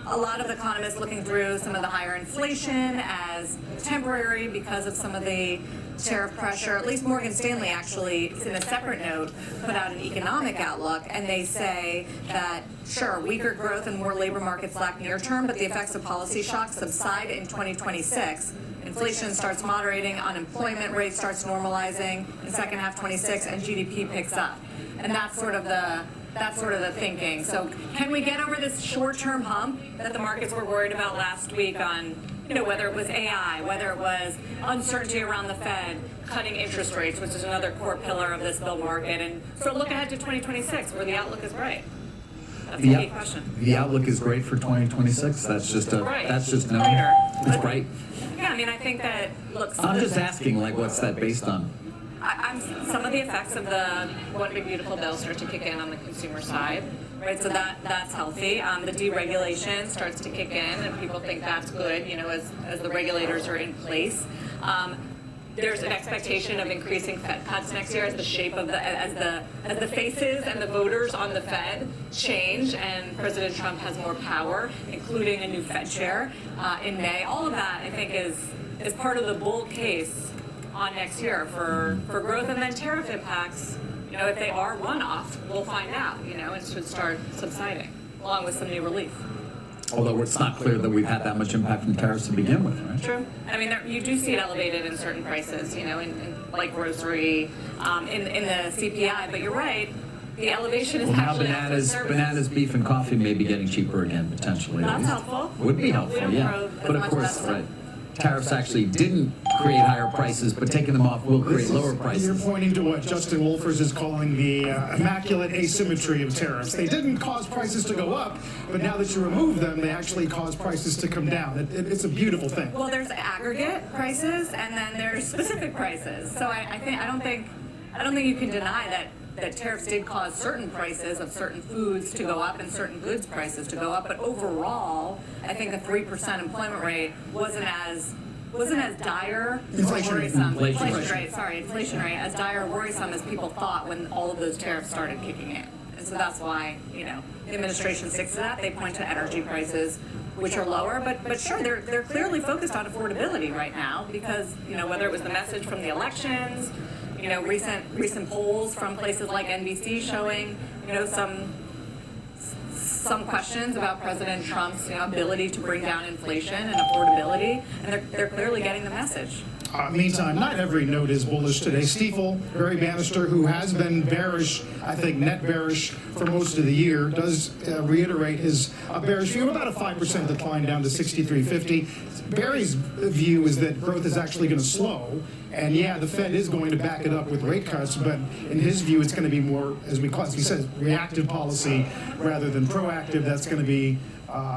A lot of economists looking through some of the higher inflation as temporary because of some of the tariff pressure. At least Morgan Stanley actually, in a separate note, put out an economic outlook, and they say that, sure, weaker growth and more labor market slack near term, but the effects of policy shocks subside in 2026. Inflation starts moderating, unemployment rate starts normalizing in second half 26, and GDP picks up. And that's sort of the thinking. So can we get over this short-term hump that the markets were worried about last week on, whether it was AI, whether it was uncertainty around the Fed, cutting interest rates, which is another core pillar of this bull market, and sort of look ahead to 2026 where the outlook is bright? That's the key question. The outlook is great for 2026. That's just no. It's bright. Yeah, I mean, I think that, look. I'm just asking, what's that based on? Some of the effects of the One Big Beautiful Bill start to kick in on the consumer side, right? So that's healthy. The deregulation starts to kick in, and people think that's good, as the regulators are in place. There's an expectation of increasing Fed cuts next year as the shape of as the faces and the voters on the Fed change, and President Trump has more power, including a new Fed chair in May. All of that, I think, is part of the bull case on next year for growth, and then tariff impacts. If they are one-off, we'll find out. It should start subsiding along with some new relief. Although it's not clear that we've had that much impact from tariffs to begin with, right? True. I mean, you do see it elevated in certain prices, in like grocery, in the CPI. But you're right, the elevation is actually now bananas, beef, and coffee may be getting cheaper again potentially. That's helpful. Would be helpful, yeah. But of course, right. Tariffs actually didn't create higher prices, but taking them off will create lower prices. You're pointing to what Justin Wolfers is calling the immaculate asymmetry of tariffs. They didn't cause prices to go up, but now that you remove them, they actually cause prices to come down. It's a beautiful thing. Well, there's aggregate prices, and then there's specific prices. So I don't think you can deny that tariffs did cause certain prices of certain foods to go up and certain goods prices to go up, but overall, I think a 3% employment rate wasn't as dire or worrisome. Inflation rate as dire or worrisome as people thought when all of those tariffs started kicking in. And so that's why, the administration sticks to that. They point to energy prices, which are lower, but sure, they're clearly focused on affordability right now because, whether it was the message from the elections, recent polls from places like NBC showing, some some questions about President Trump's ability to bring down inflation and affordability, and they're clearly getting the message. Meantime, not every note is bullish today. Stifel, Barry Bannister, who has been bearish, I think net bearish for most of the year, does reiterate his bearish view, about a 5% decline down to 63.50. Barry's view is that growth is actually going to slow, and yeah, the Fed is going to back it up with rate cuts, but in his view, it's going to be more, as he says, reactive policy rather than proactive. That's going to be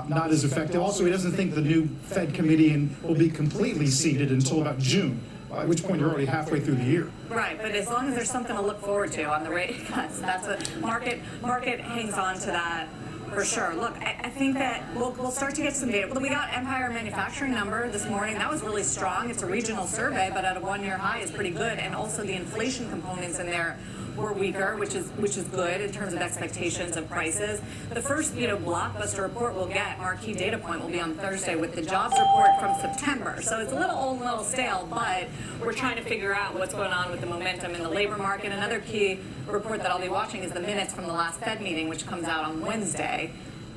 not as effective. Also, he doesn't think the new Fed committee will be completely seated until about June, at which point you're already halfway through the year. Right, but as long as there's something to look forward to on the rate cuts, that's what market hangs on to that for sure. Look, I think that we'll start to get some data. Well, we got Empire manufacturing number this morning. That was really strong. It's a regional survey, but at a one-year high is pretty good. And also the inflation components in there were weaker, which is good in terms of expectations of prices. The first, blockbuster report we'll get, marquee data point, will be on Thursday with the jobs report from September. So it's a little old, a little stale, but we're trying to figure out what's going on with the momentum in the labor market. Another key report that I'll be watching is the minutes from the last Fed meeting, which comes out on Wednesday,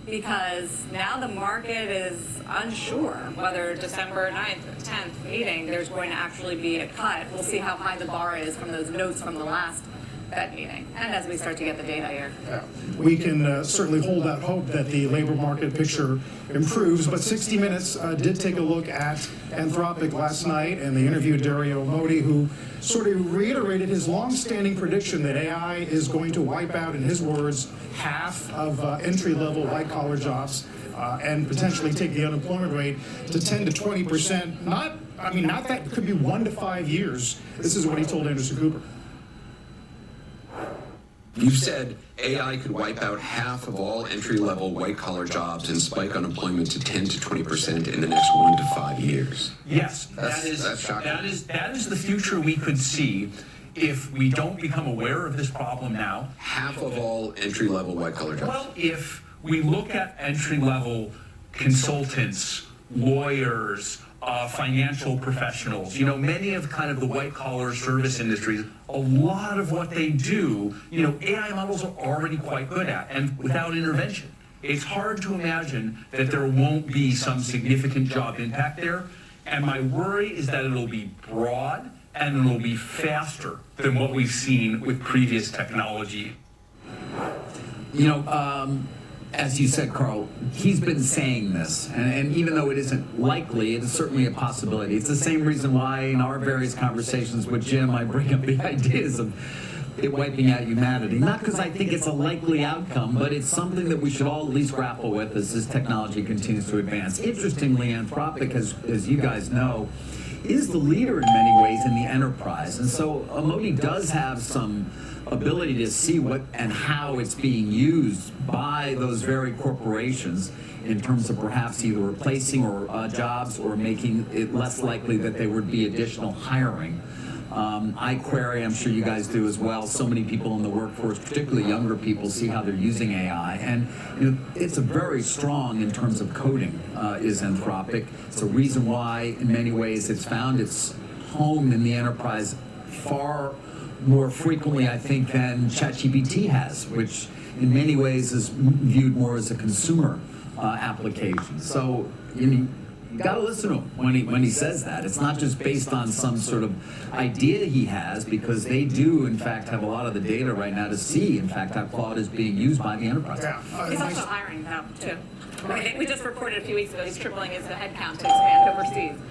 because now the market is unsure whether December 9th, 10th meeting, there's going to actually be a cut. We'll see how high the bar is from those notes from the last Fed meeting, and as we start to get the data here. Yeah. We can certainly hold out hope that the labor market picture improves, but 60 Minutes did take a look at Anthropic last night, and they interviewed Dario Modi, who sort of reiterated his long-standing prediction that AI is going to wipe out, in his words, half of entry-level white-collar jobs and potentially take the unemployment rate to 10 to 20%. Not that, it could be 1 to 5 years. This is what he told Anderson Cooper. You said AI could wipe out half of all entry-level white-collar jobs and spike unemployment to 10 to 20% in the next 1 to 5 years. Yes, that's shocking. That is the future we could see if we don't become aware of this problem now. Half of all entry-level white-collar jobs. Well, if we look at entry-level consultants, lawyers, financial professionals, many of kind of the white-collar service industries, a lot of what they do, AI models are already quite good at, and without intervention. It's hard to imagine that there won't be some significant job impact there, and my worry is that it'll be broad and it'll be faster than what we've seen with previous technology. As you said, Carl, he's been saying this, and even though it isn't likely, it is certainly a possibility. It's the same reason why in our various conversations with Jim, I bring up the ideas of it wiping out humanity. Not because I think it's a likely outcome, but it's something that we should all at least grapple with as this technology continues to advance. Interestingly, Anthropic, as you guys know, is the leader in many ways in the enterprise. And so Modi does have some ability to see what and how it's being used by those very corporations in terms of perhaps either replacing or jobs or making it less likely that there would be additional hiring. I query, I'm sure you guys do as well, so many people in the workforce, particularly younger people, see how they're using AI. And it's a very strong in terms of coding, is Anthropic. It's a reason why, in many ways, it's found its home in the enterprise far more frequently, I think, than ChatGPT has, which in many ways is viewed more as a consumer application. So you got to listen to him when he says that. It's not just based on some sort of idea he has, because they do, in fact, have a lot of the data right now to see, in fact, how Claude is being used by the enterprise. He's also hiring now, too. We just reported a few weeks ago he's tripling his headcount to expand overseas.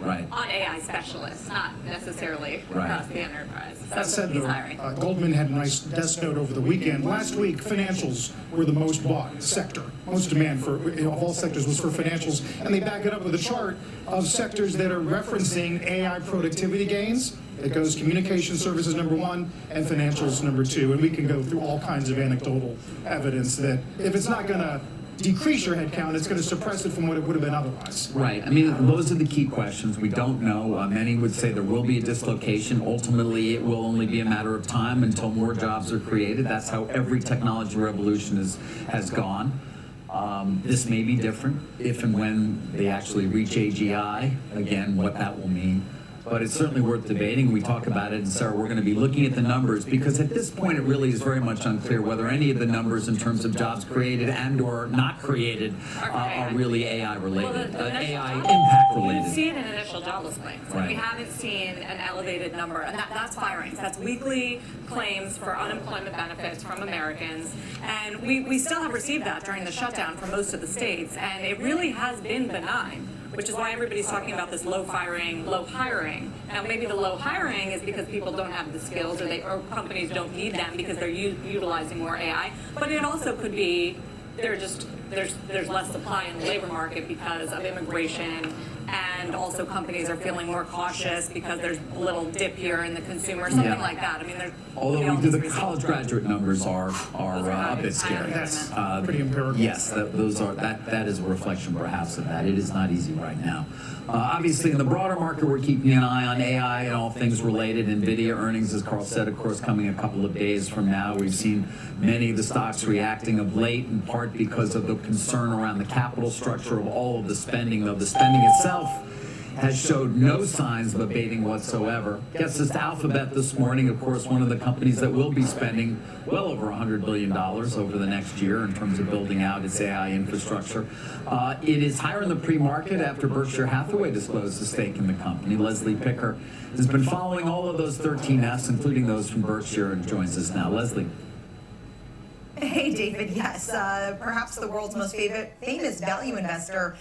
Right. On AI specialists, not necessarily across the enterprise. So That said, he's though, hiring. Goldman had a nice desk note over the weekend. Last week, financials were the most bought sector. Most demand for of all sectors was for financials, and they back it up with a chart of sectors that are referencing AI productivity gains. It goes communication services #1 and financials #2, and we can go through all kinds of anecdotal evidence that if it's not going to decrease your headcount, it's going to suppress it from what it would have been otherwise. Right. I mean, those are the key questions. We don't know. Many would say there will be a dislocation. Ultimately, it will only be a matter of time until more jobs are created. That's how every technology revolution has gone. This may be different if and when they actually reach AGI. Again, what that will mean. but it's certainly worth debating. We talk about it, and Sarah, we're going to be looking at the numbers because at this point it really is very much unclear whether any of the numbers in terms of jobs created and or not created are really AI related, AI impact related. We've seen an initial jobless claims. Right. We haven't seen an elevated number, and that's firings. That's weekly claims for unemployment benefits from Americans, and we still have received that during the shutdown for most of the states, and it really has been benign, which is why everybody's talking about this low firing, low hiring. Now, maybe the low hiring is because people don't have the skills, or companies don't need them because they're utilizing more AI. But it also could be there's less supply in the labor market because of immigration, and also companies are feeling more cautious because there's a little dip here in the consumer, something like that. I mean, there's Although the college graduate numbers are a bit scary. That's pretty empirical. Yes, that is a reflection perhaps of that. It is not easy right now. Obviously, in the broader market, we're keeping an eye on AI and all things related. NVIDIA earnings, as Carl said, of course, coming a couple of days from now. We've seen many of the stocks reacting of late, in part because of the concern around the capital structure of all of the spending, though the spending itself has showed no signs of abating whatsoever. Gets us to Alphabet this morning, of course, one of the companies that will be spending well over $100 billion over the next year in terms of building out its AI infrastructure. It is higher in the pre-market after Berkshire Hathaway disclosed a stake in the company. Leslie Picker has been following all of those 13Fs, including those from Berkshire, and joins us now. Leslie. Hey, David. Yes, perhaps the world's most famous value investor,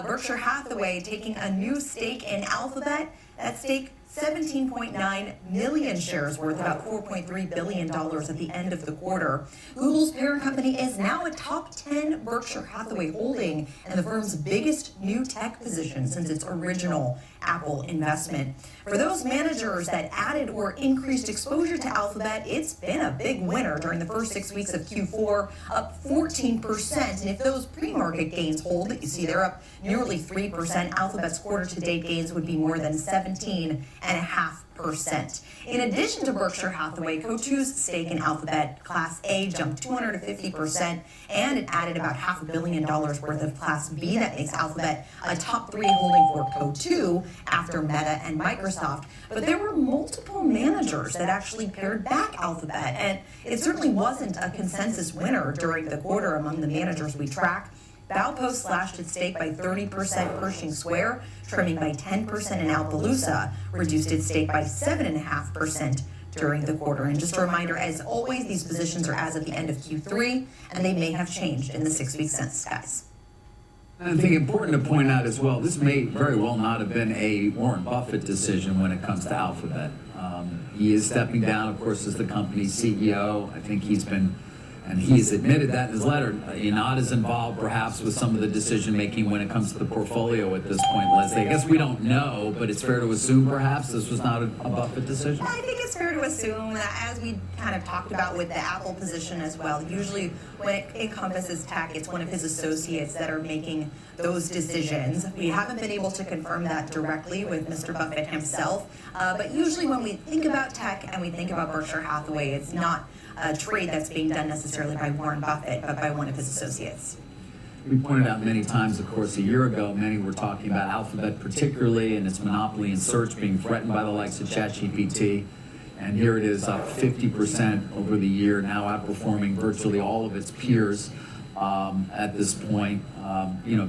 Berkshire Hathaway, taking a new stake in Alphabet. That stake, 17.9 million shares worth, about $4.3 billion at the end of the quarter. Google's parent company is now a top 10 Berkshire Hathaway holding and the firm's biggest new tech position since its original Apple investment. For those managers that added or increased exposure to Alphabet, it's been a big winner during the first 6 weeks of Q4, up 14%. And if those pre-market gains hold, you see they're up nearly 3%. Alphabet's quarter-to-date gains would be more than 17.5%. In addition to Berkshire Hathaway, Coatue stake in Alphabet Class A jumped 250%, and it added about $500 million worth of Class B. That makes Alphabet a top 3 holding for Coatue after Meta and Microsoft. But there were multiple managers that actually pared back Alphabet, and it certainly wasn't a consensus winner during the quarter among the managers we track. Baupost slashed its stake by 30%, Pershing Square trimming by 10%, and Alpalooza reduced its stake by 7.5% during the quarter. And just a reminder, as always, these positions are as of the end of Q3, and they may have changed in the 6 weeks since, guys. I think important to point out as well, this may very well not have been a Warren Buffett decision when it comes to Alphabet. He is stepping down, of course, as the company's CEO. I think he's been, and he has admitted that in his letter, not as involved perhaps with some of the decision making when it comes to the portfolio at this point, Leslie. I guess we don't know, but it's fair to assume perhaps this was not a Buffett decision. I think it's fair to assume that, as we kind of talked about with the Apple position as well, usually when it encompasses tech, it's one of his associates that are making those decisions. We haven't been able to confirm that directly with Mr. Buffett himself, but usually when we think about tech and we think about Berkshire Hathaway, it's not a trade that's being done necessarily by Warren Buffett, but by one of his associates. We pointed out many times, of course, a year ago, many were talking about Alphabet particularly and its monopoly in search being threatened by the likes of ChatGPT. And here it is, up 50% over the year, now outperforming virtually all of its peers at this point.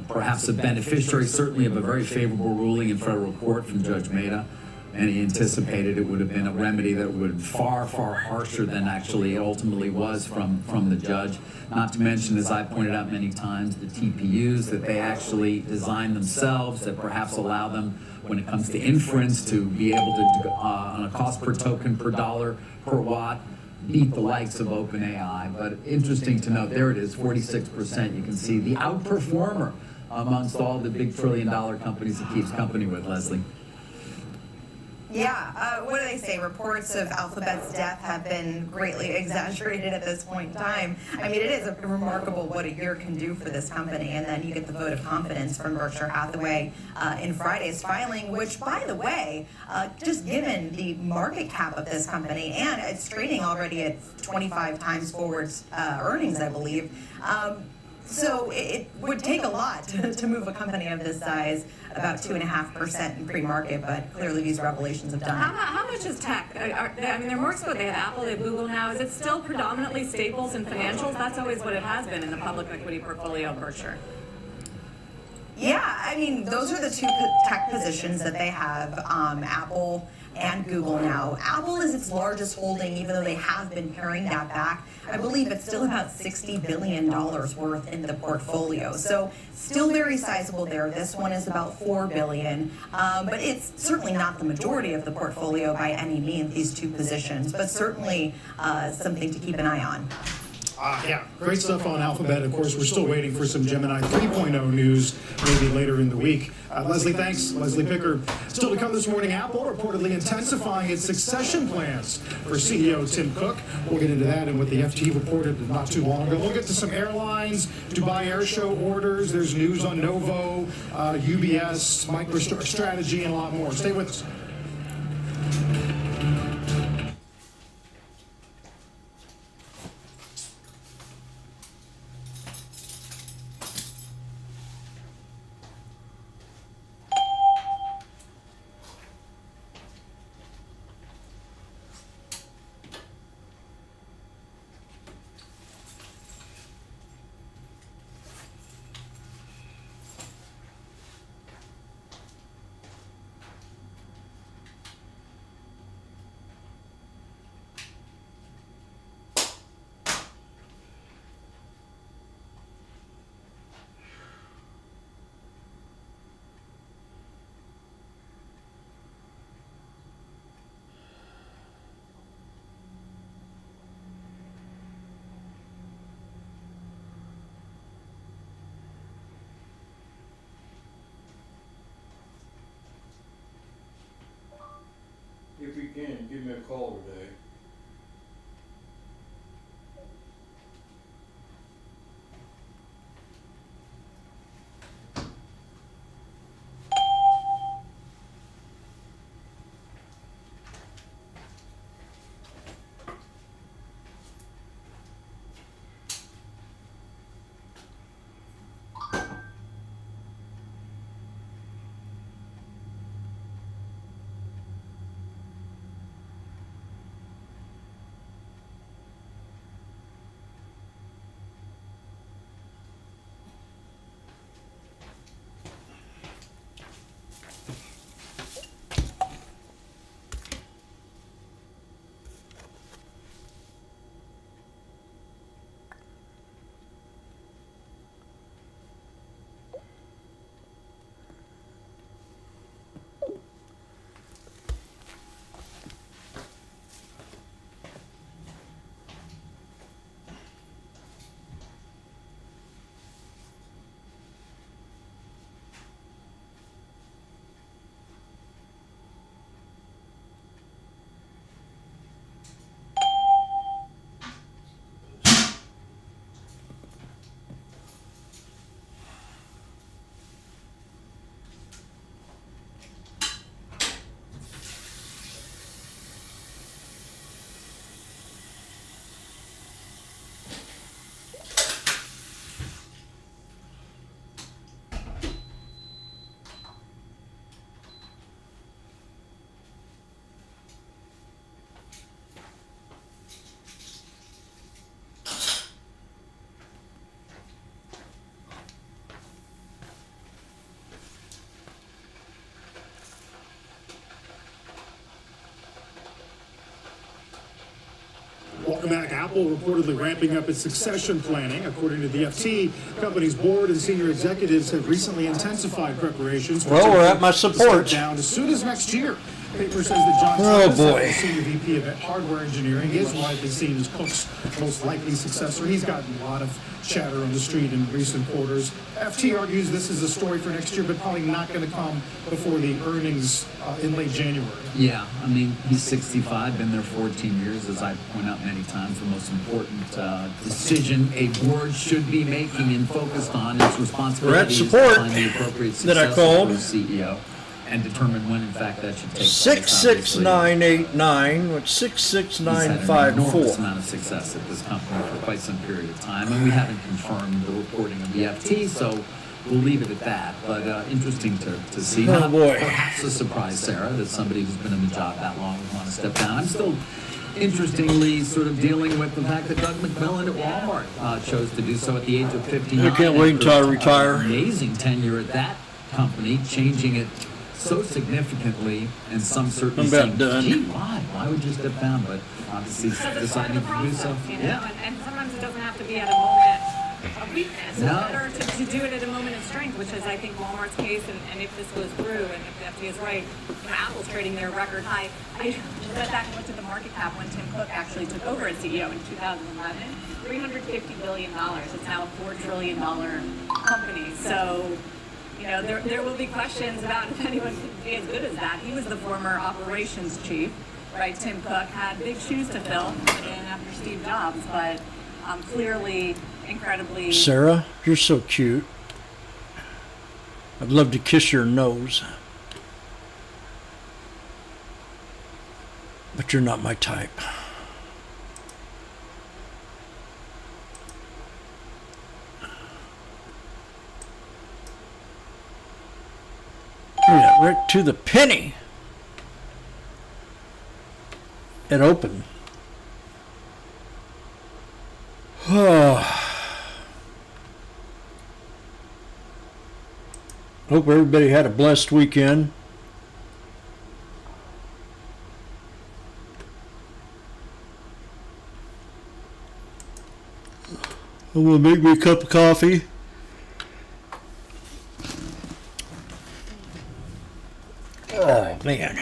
Perhaps a beneficiary, certainly, of a very favorable ruling in federal court from Judge Mehta. And he anticipated it would have been a remedy that would have been far, far harsher than actually ultimately was from the judge. Not to mention, as I pointed out many times, the TPUs that they actually design themselves that perhaps allow them, when it comes to inference, to be able to, on a cost per token, per dollar, per watt, beat the likes of OpenAI. But interesting to note, there it is, 46%. You can see the outperformer amongst all the big trillion-dollar companies it keeps company with, Leslie. Yeah, what do they say? Reports of Alphabet's death have been greatly exaggerated at this point in time. I mean, it is remarkable what a year can do for this company, and then you get the vote of confidence from Berkshire Hathaway in Friday's filing, which, by the way, just given the market cap of this company, and it's trading already at 25 times forward earnings, I believe, So it would take a lot to move a company of this size, about 2.5% in pre-market, but clearly these revelations have done it. How much is tech? I mean, they're more exposed. They have Apple, they have Google now. Is it still predominantly staples and financials? That's always what it has been in the public equity portfolio of Berkshire. Yeah, I mean, those are the two tech positions that they have, Apple and Google now. Apple is its largest holding, even though they have been paring that back. I believe it's still about $60 billion worth in the portfolio. So still very sizable there. This one is about $4 billion, but it's certainly not the majority of the portfolio by any means, these two positions, but certainly something to keep an eye on. Yeah, great stuff on Alphabet. Of course, we're still waiting for some Gemini 3.0 news, maybe later in the week. Leslie, thanks. Leslie Picker. Still to come this morning, Apple reportedly intensifying its succession plans for CEO Tim Cook. We'll get into that and what the FT reported not too long ago. We'll get to some airlines, Dubai Air Show orders. There's news on Novo, UBS, MicroStrategy, and a lot more. Stay with us. If you can, give me a call today. Welcome back. Apple reportedly ramping up its succession planning. According to the FT, the company's board and senior executives have recently intensified preparations. Well, we're at my support. Down as soon as next year. Paper says that John Thomas, senior VP of hardware engineering, is widely seen as Cook's most likely successor. He's gotten a lot of chatter on the street in recent quarters. FT argues this is a story for next year, but probably not going to come before the earnings in late January. Yeah, I mean, he's 65, been there 14 years, as I point out many times. The most important decision a board should be making and focused on is responsibility to find the appropriate successor for the CEO. and determine when, in fact, that should take place. 66989 with He's had an 66954. enormous amount of success at this company for quite some period of time, and we haven't confirmed the reporting of the FT, so we'll leave it at that. But interesting to see. Oh, Not boy. perhaps a surprise, Sarah, that somebody who's been in the job that long would want to step down. I'm still interestingly sort of dealing with the fact that Doug McMillan at Walmart chose to do so at the age of 59. I can't wait until I retire. Amazing tenure at that company, changing it so significantly, and some certainly I'm about saying, done. gee, why would you step down? But obviously Because it's part of deciding the to do so. process, you know, Yeah. and sometimes it doesn't have to be at a moment of weakness. No. It's better to do it at a moment of strength, which is, I think, Walmart's case, and if this goes through, and if the FD is right, you know, Apple's trading their record high. I went back and looked at the market cap when Tim Cook actually took over as CEO in 2011, $350 billion. It's now a $4 trillion company. So, you know, there will be questions about if anyone can be as good as that. He was the former operations chief, right? Tim Cook had big shoes to fill in after Steve Jobs, but clearly incredibly... Sarah, you're so cute. I'd love to kiss your nose. But you're not my type. Yeah, right to the penny. It opened. Hope everybody had a blessed weekend. I'm gonna make me a cup of coffee. Oh man.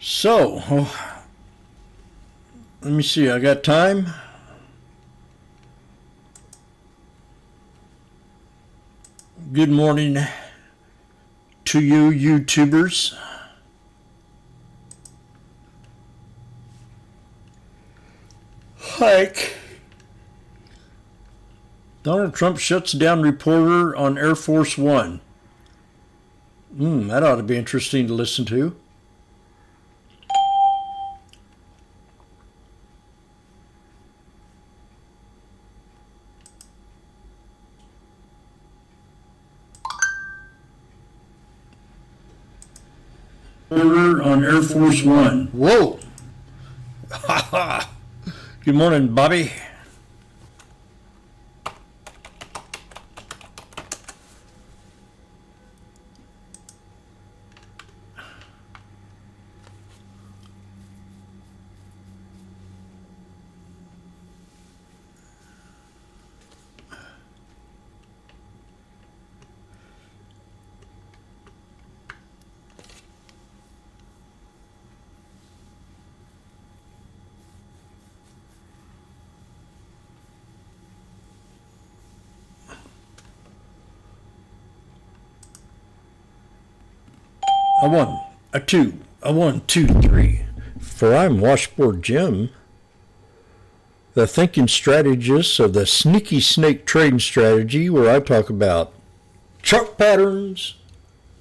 So, let me see, I got time. Good morning to you YouTubers. Hike. Donald Trump shuts down reporter on Air Force One. That ought to be interesting to listen to. Order on Air Force One. Whoa. Good morning, Bobby. a 1, a 2, a 1, 2, 3. For I'm Washboardjim, the thinking strategist of the sneaky snake trading strategy, where I talk about chart patterns,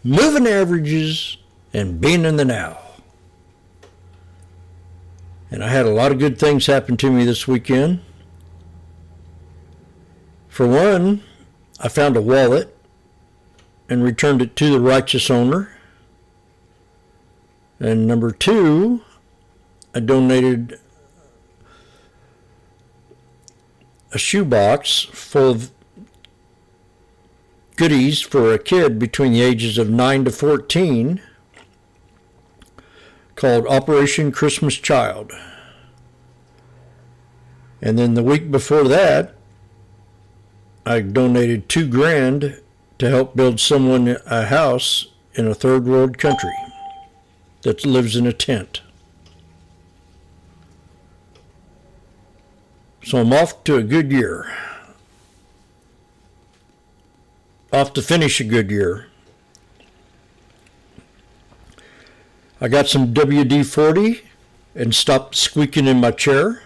moving averages, and being in the now. And I had a lot of good things happen to me this weekend. For one, I found a wallet and returned it to the righteous owner. And number two, I donated a shoebox full of goodies for a kid between the ages of 9 to 14 called Operation Christmas Child. And then the week before that, I donated $2,000 to help build someone a house in a third world country that lives in a tent. So I'm off to a good year. Off to finish a good year. I got some WD-40 and stopped squeaking in my chair.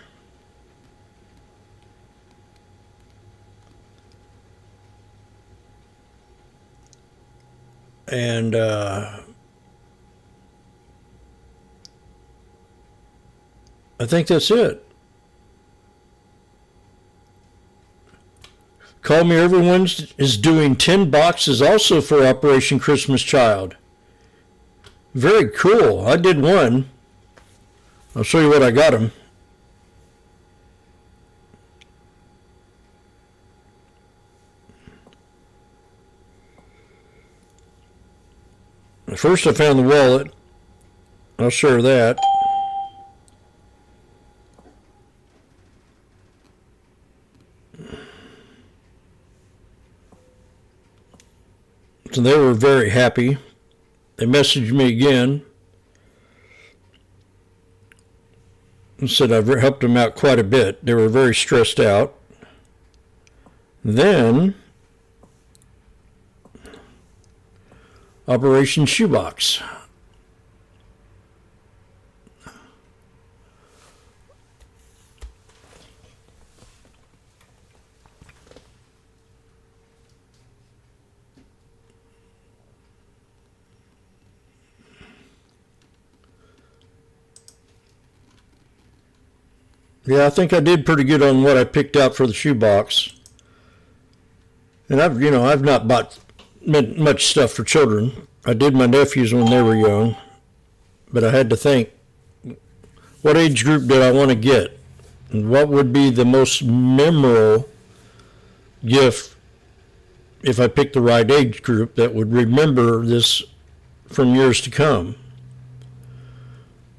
And I think that's it. Call Me Everyone is doing 10 boxes also for Operation Christmas Child. Very cool. I did one. I'll show you what I got them. First I found the wallet. I'll share that. So they were very happy. They messaged me again and said I've helped them out quite a bit. They were very stressed out. Then Operation Shoebox. Yeah, I think I did pretty good on what I picked out for the shoebox. And I've not bought much stuff for children. I did my nephews when they were young, but I had to think, what age group did I want to get? And what would be the most memorable gift if I picked the right age group that would remember this from years to come?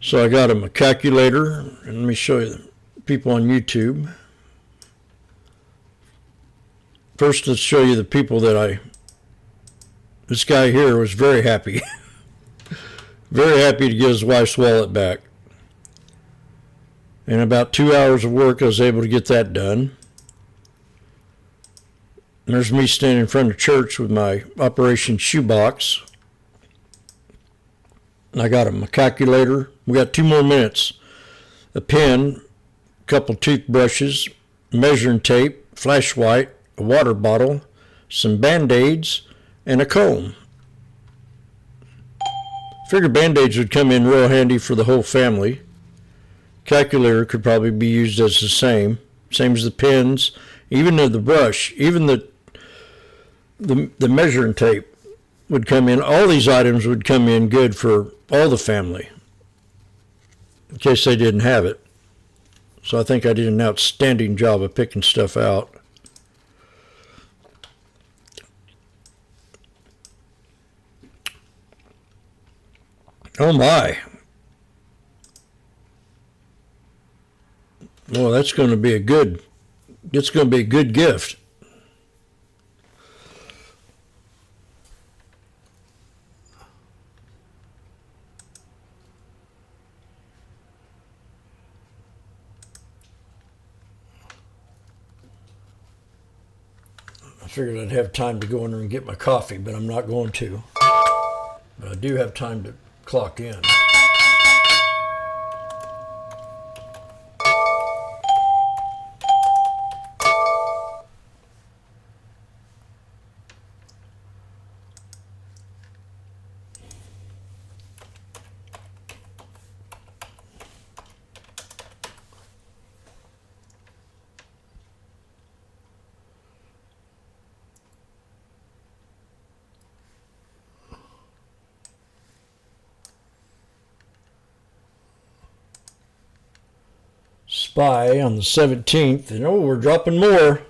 So I got them a calculator, and let me show you the people on YouTube. First, let's show you the people that this guy here was very happy. Very happy to get his wife's wallet back. In about 2 hours of work, I was able to get that done. And there's me standing in front of church with my Operation Shoebox. And I got him a calculator. We got 2 more minutes. A pen, a couple toothbrushes, measuring tape, flashlight, a water bottle, some Band-Aids, and a comb. Figured Band-Aids would come in real handy for the whole family. Calculator could probably be used as the same as the pens, even the brush, even the measuring tape would come in. All these items would come in good for all the family, in case they didn't have it. So I think I did an outstanding job of picking stuff out. Oh my. Well, it's going to be a good gift. I figured I'd have time to go in there and get my coffee, but I'm not going to. But I do have time to clock in. SPY on the 17th, and oh, we're dropping more.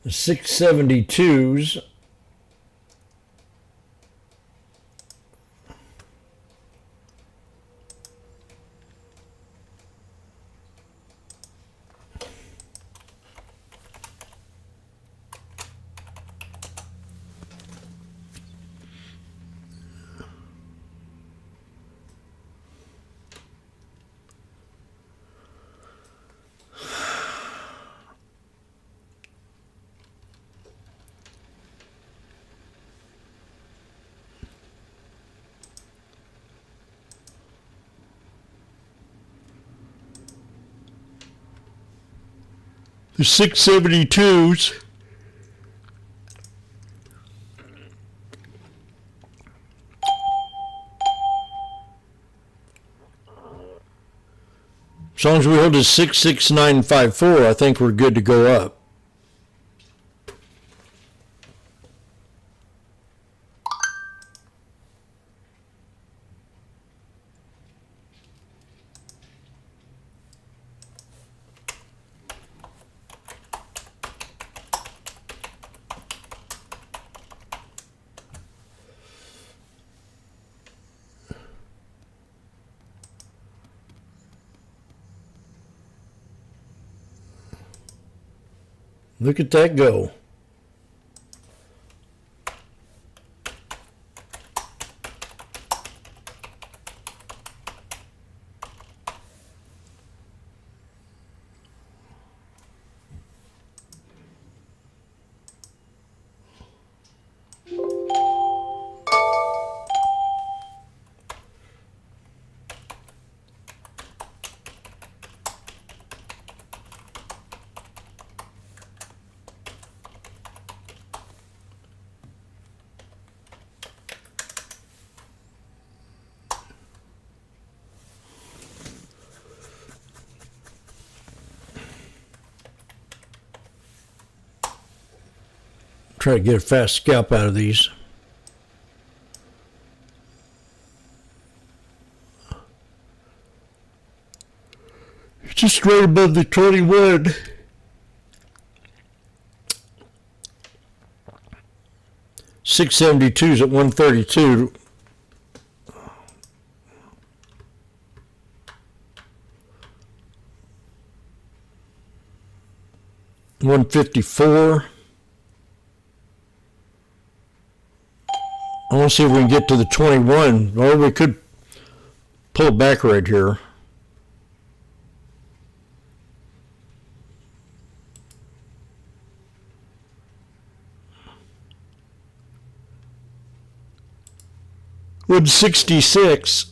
The 672s. The 672s. As long as we hold to 66954, I think we're good to go up. Look at that go. Try to get a fast scalp out of these. Just right above the 21. $672's at 132. $154. I want to see if we can get to the 21. Well, we could pull it back right here. $166.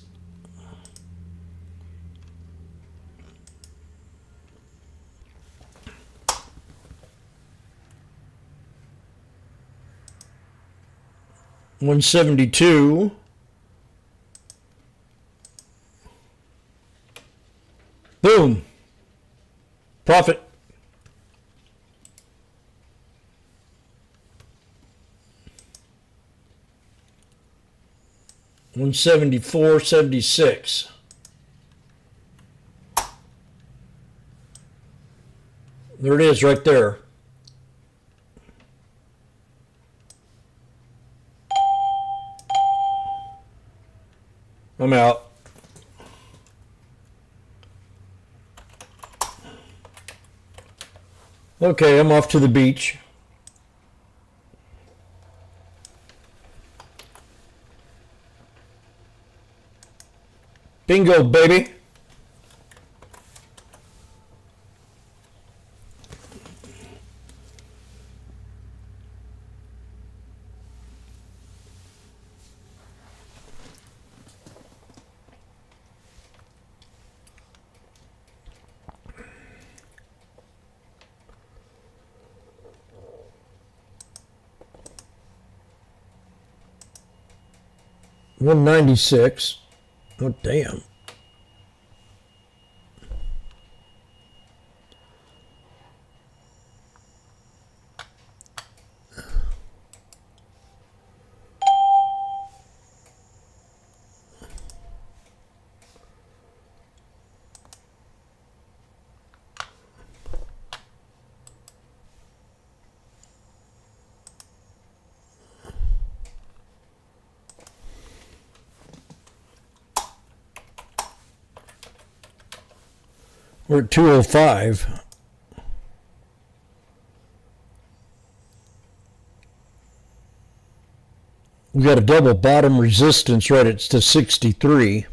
$172. Boom. Profit. $174.76. There it is right there. I'm out. Okay, I'm off to the beach. Bingo, baby. $196. Oh, damn. We're at 205. We got a double bottom resistance right at to 63.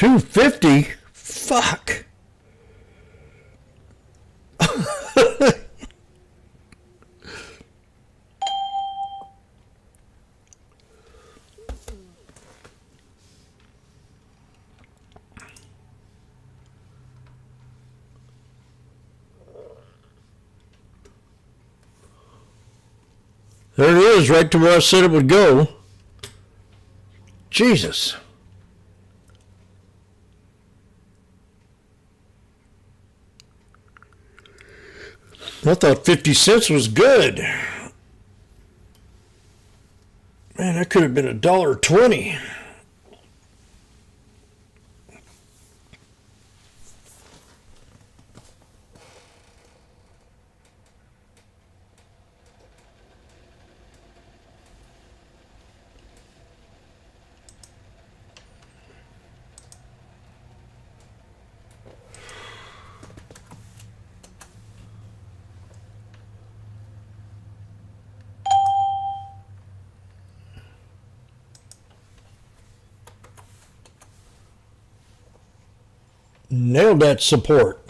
$250? Fuck. There it is, right to where I said it would go. Jesus. I thought 50 cents was good. Man, that could have been $1.20. Nailed that support.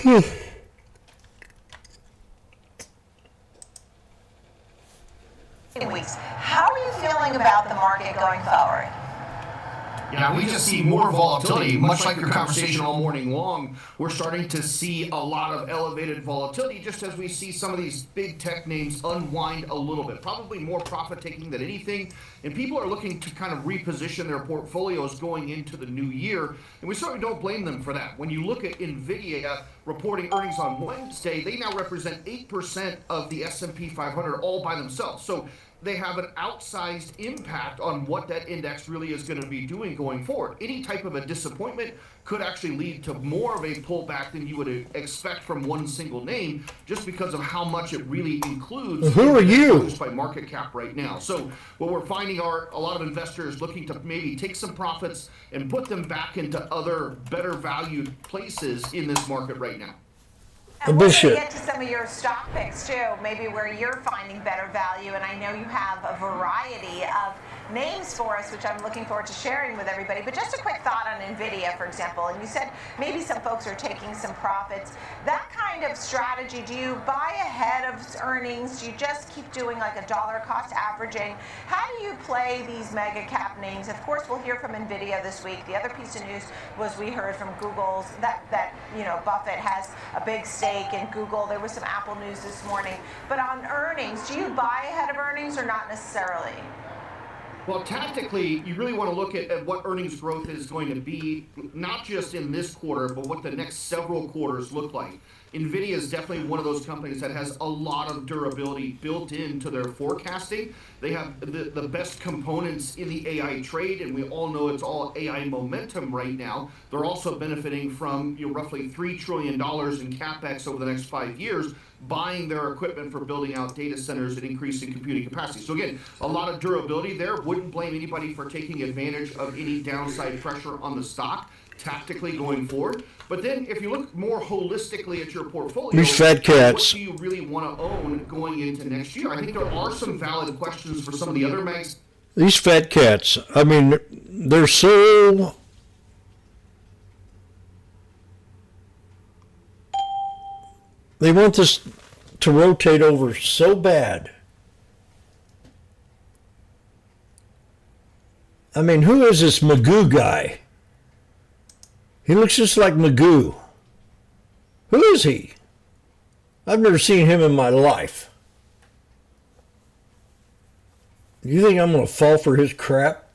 Weeks. How are you feeling about the market going forward? Yeah, we just see more volatility, much like your conversation all morning long. We're starting to see a lot of elevated volatility just as we see some of these big tech names unwind a little bit, probably more profit taking than anything. And people are looking to kind of reposition their portfolios going into the new year. And we certainly don't blame them for that. When you look at NVIDIA reporting earnings on Wednesday, they now represent 8% of the S&P 500 all by themselves. So they have an outsized impact on what that index really is going to be doing going forward. Any type of a disappointment could actually lead to more of a pullback than you would expect from one single name, just because of how much it really includes. Who are you? By market cap right now. So what we're finding are a lot of investors looking to maybe take some profits and put them back into other better valued places in this market right now. And we're going to get to some of your stock picks too, maybe where you're finding better value. And I know you have a variety of names for us, which I'm looking forward to sharing with everybody. But just a quick thought on NVIDIA, for example. And you said maybe some folks are taking some profits. That kind of strategy, do you buy ahead of earnings? Do you just keep doing like a dollar cost averaging? How do you play these mega cap names? Of course, we'll hear from NVIDIA this week. The other piece of news was we heard from Google's that you know, Buffett has a big stake in Google. There was some Apple news this morning. But on earnings, do you buy ahead of earnings or not necessarily? Well, tactically, you really want to look at what earnings growth is going to be, not just in this quarter, but what the next several quarters look like. NVIDIA is definitely one of those companies that has a lot of durability built into their forecasting. They have the best components in the AI trade, and we all know it's all AI momentum right now. They're also benefiting from roughly $3 trillion in CapEx over the next 5 years, buying their equipment for building out data centers and increasing computing capacity. So again, a lot of durability there. Wouldn't blame anybody for taking advantage of any downside pressure on the stock tactically going forward. But then if you look more holistically at your portfolio, these fat cats, what do you really want to own going into next year? I think there are some valid questions for some of the other banks. these fat cats, I mean, they're so they want this to rotate over so bad. I mean, who is this Magoo guy? He looks just like Magoo. Who is he? I've never seen him in my life. You think I'm going to fall for his crap?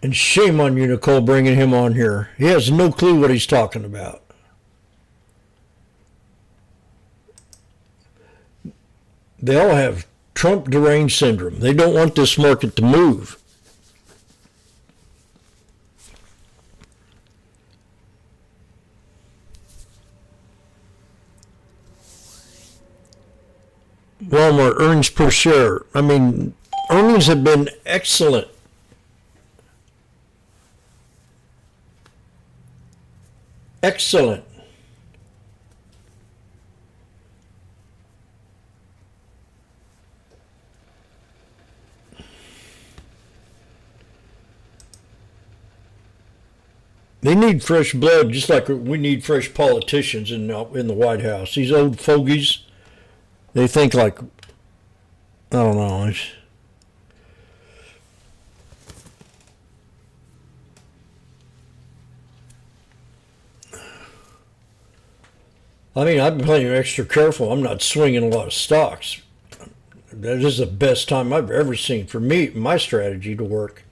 And shame on you, Nicole, bringing him on here. He has no clue what he's talking about. They all have Trump deranged syndrome. They don't want this market to move. Walmart earnings per share. I mean, earnings have been excellent. Excellent. They need fresh blood, just like we need fresh politicians in the White House. These old fogies, they think like, I don't know. I mean, I've been playing extra careful. I'm not swinging a lot of stocks. That is the best time I've ever seen for me, my strategy to work.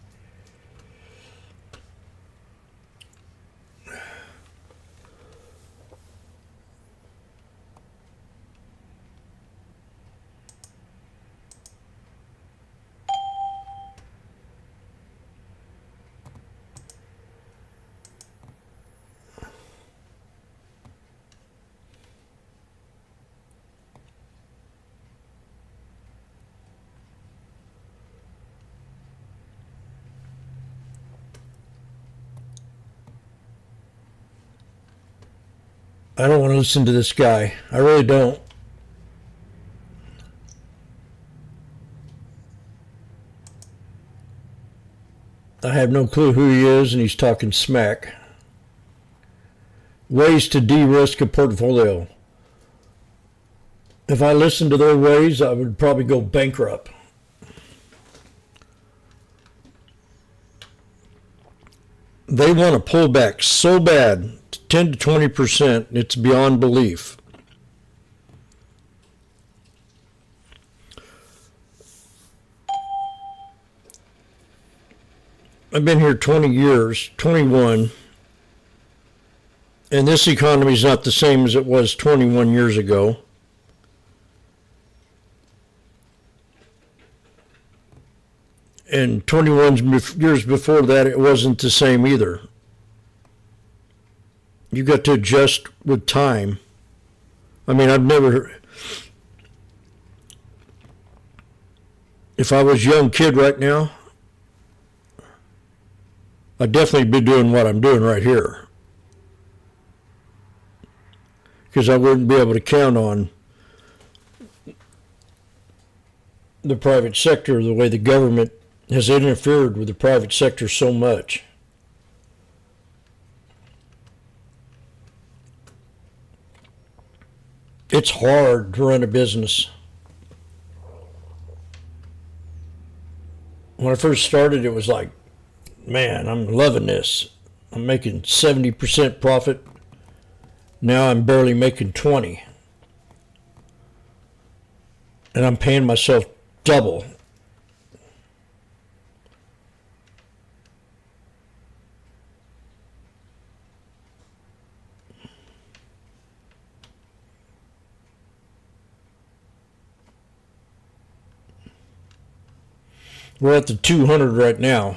I don't want to listen to this guy. I really don't. I have no clue who he is, and he's talking smack. Ways to de-risk a portfolio. If I listened to their ways, I would probably go bankrupt. They want to pull back so bad, 10 to 20%, it's beyond belief. I've been here 20 years, 21, and this economy is not the same as it was 21 years ago. And 21 years before that, it wasn't the same either. You got to adjust with time. I mean, if I was a young kid right now, I'd definitely be doing what I'm doing right here. Because I wouldn't be able to count on the private sector the way the government has interfered with the private sector so much. It's hard to run a business. When I first started, it was like, man, I'm loving this. I'm making 70% profit. Now I'm barely making 20. And I'm paying myself double. We're at the 200 right now.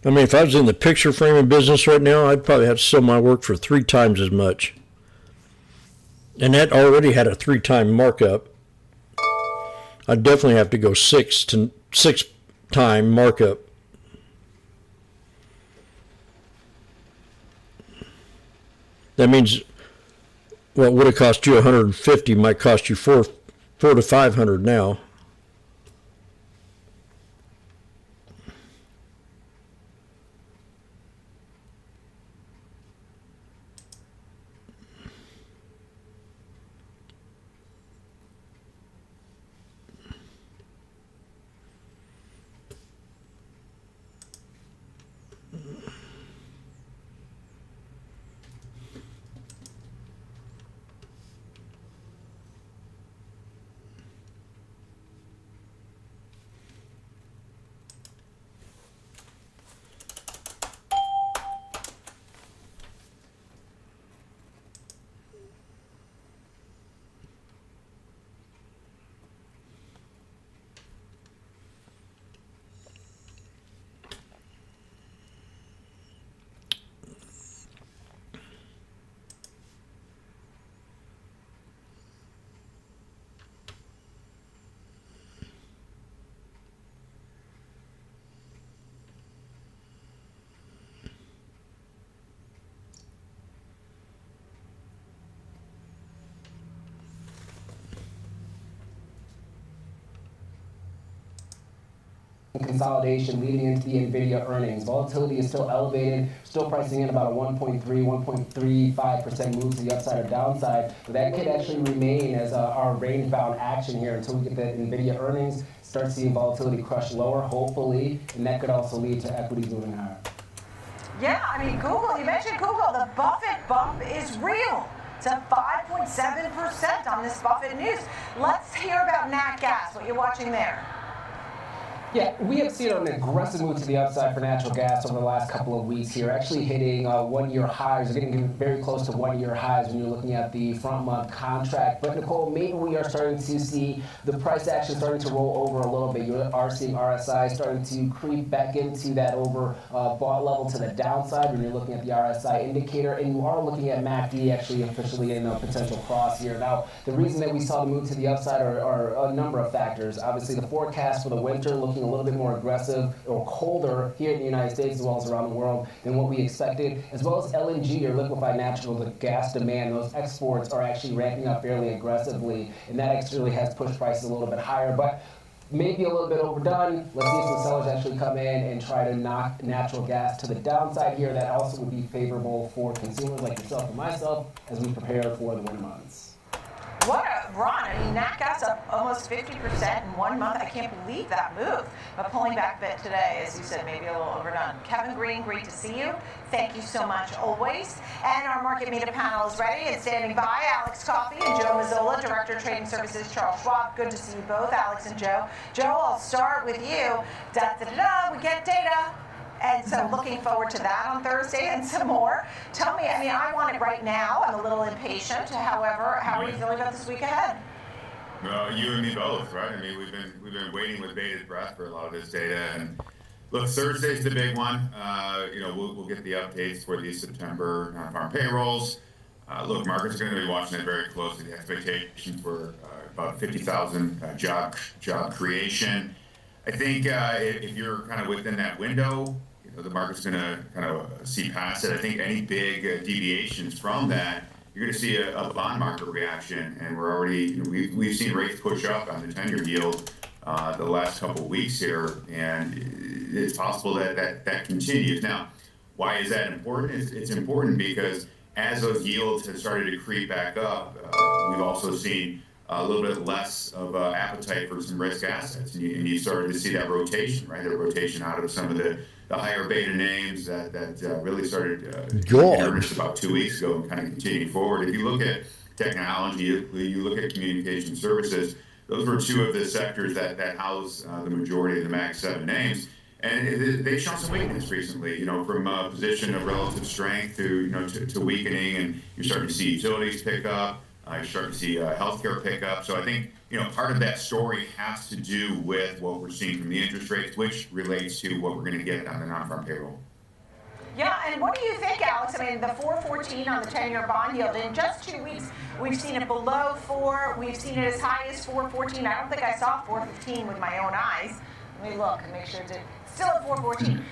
I mean, if I was in the picture framing business right now, I'd probably have to sell my work for 3 times as much. And that already had a 3-time markup. I'd definitely have to go 6-time markup. That means what would have cost you 150 might cost you 4 to 500 now. Consolidation leading into the NVIDIA earnings. Volatility is still elevated, still pricing in about a 1.35% move to the upside or downside, but that could actually remain as our range-bound action here until we get the NVIDIA earnings, start seeing volatility crush lower, hopefully, and that could also lead to equities moving higher. Yeah, I mean, Google, you mentioned Google, the Buffett bump is real. It's up 5.7% on this Buffett news. Let's hear about Nat Gas, what you're watching there. Yeah, we have seen an aggressive move to the upside for natural gas over the last couple of weeks here, actually hitting one-year highs, getting very close to one-year highs when you're looking at the front-month contract. But Nicole, maybe we are starting to see the price action starting to roll over a little bit. You are seeing RSI starting to creep back into that overbought level to the downside when you're looking at the RSI indicator, and you are looking at MACD actually officially in a potential cross here. Now, the reason that we saw the move to the upside are a number of factors. Obviously, the forecast for the winter looking a little bit more aggressive or colder here in the United States as well as around the world than what we expected, as well as LNG or liquefied natural gas demand. Those exports are actually ramping up fairly aggressively, and that actually has pushed prices a little bit higher. But maybe a little bit overdone. Let's see if some sellers actually come in and try to knock natural gas to the downside here. That also would be favorable for consumers like yourself and myself as we prepare for the winter months. What a run. I mean, nat gas up almost 50% in 1 month. I can't believe that move. But pulling back a bit today, as you said, maybe a little overdone. Kevin Green, great to see you. Thank you so much, always. And our market media panel is ready and standing by. Alex Coffey and Joe Mazzola, Director of Trading Services, Charles Schwab. Good to see you both, Alex and Joe. Joe, I'll start with you. We get data. And so looking forward to that on Thursday and some more. Tell me, I mean, I want it right now. I'm a little impatient. However, how are you feeling about this week ahead? Well, you and me both, right? I mean, we've been waiting with bated breath for a lot of this data. And look, Thursday's the big one. We'll get the updates for these September non-farm payrolls. Look, markets are going to be watching it very closely. The expectations were about 50,000 job creation. I think if you're kind of within that window, the market's going to kind of see past it. I think any big deviations from that, you're going to see a bond market reaction. And we're already, we've seen rates push up on the 10-year yield the last couple of weeks here, and it's possible that continues. Now, why is that important? It's important because as those yields have started to creep back up, we've also seen a little bit less of appetite for some risk assets. And you started to see that rotation, right? The rotation out of some of the higher beta names that really started in earnest about 2 weeks ago and kind of continuing forward. If you look at technology, you look at communication services, those were two of the sectors that house the majority of the Mag 7 names. And they've shown some weakness recently, from a position of relative strength to weakening, and you're starting to see utilities pick up. You're starting to see healthcare pick up. So I think, part of that story has to do with what we're seeing from the interest rates, which relates to what we're going to get on the non-farm payroll. Yeah, and what do you think, Alex? I mean, the 4.14 on the 10-year bond yield, in just 2 weeks, we've seen it below 4. We've seen it as high as 4.14. I don't think I saw 4.15 with my own eyes. Let me look and make sure it's still at 4.14.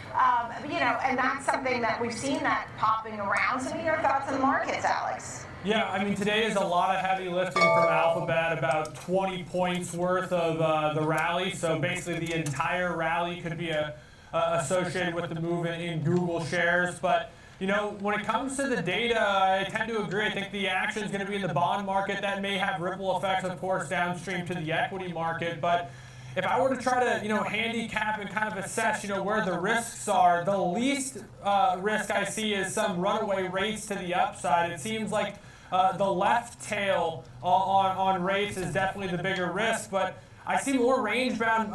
And that's something that we've seen that popping around. So what are your thoughts on the markets, Alex? Yeah, I mean, today is a lot of heavy lifting from Alphabet, about 20 points worth of the rally. So basically the entire rally could be associated with the move in Google shares. But, when it comes to the data, I tend to agree. I think the action is going to be in the bond market. That may have ripple effects, of course, downstream to the equity market. But if I were to try to, handicap and kind of assess, where the risks are, the least risk I see is some runaway rates to the upside. It seems like the left tail on rates is definitely the bigger risk, but I see more range-bound,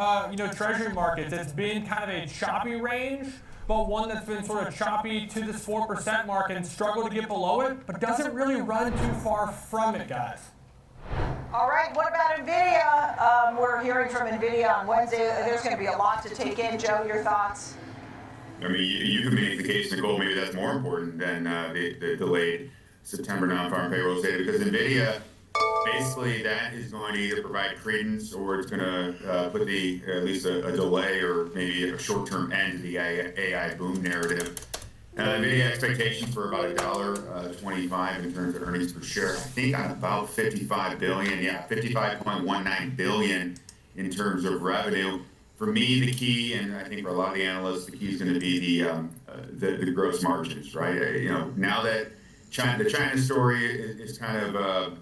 treasury markets. It's been kind of a choppy range, but one that's been sort of choppy to this 4% mark and struggled to get below it, but doesn't really run too far from it, guys. All right, what about NVIDIA? We're hearing from NVIDIA on Wednesday. There's going to be a lot to take in. Joe, your thoughts? I mean, you can make the case, Nicole, maybe that's more important than the delayed September non-farm payrolls data, because NVIDIA, basically that is going to either provide credence or it's going to put at least a delay or maybe a short-term end to the AI boom narrative. NVIDIA expectations for about $1.25 in terms of earnings per share. I think on about $55 billion, $55.19 billion in terms of revenue. For me, the key, and I think for a lot of the analysts, the key is going to be the gross margins, right? Now that the China story is kind of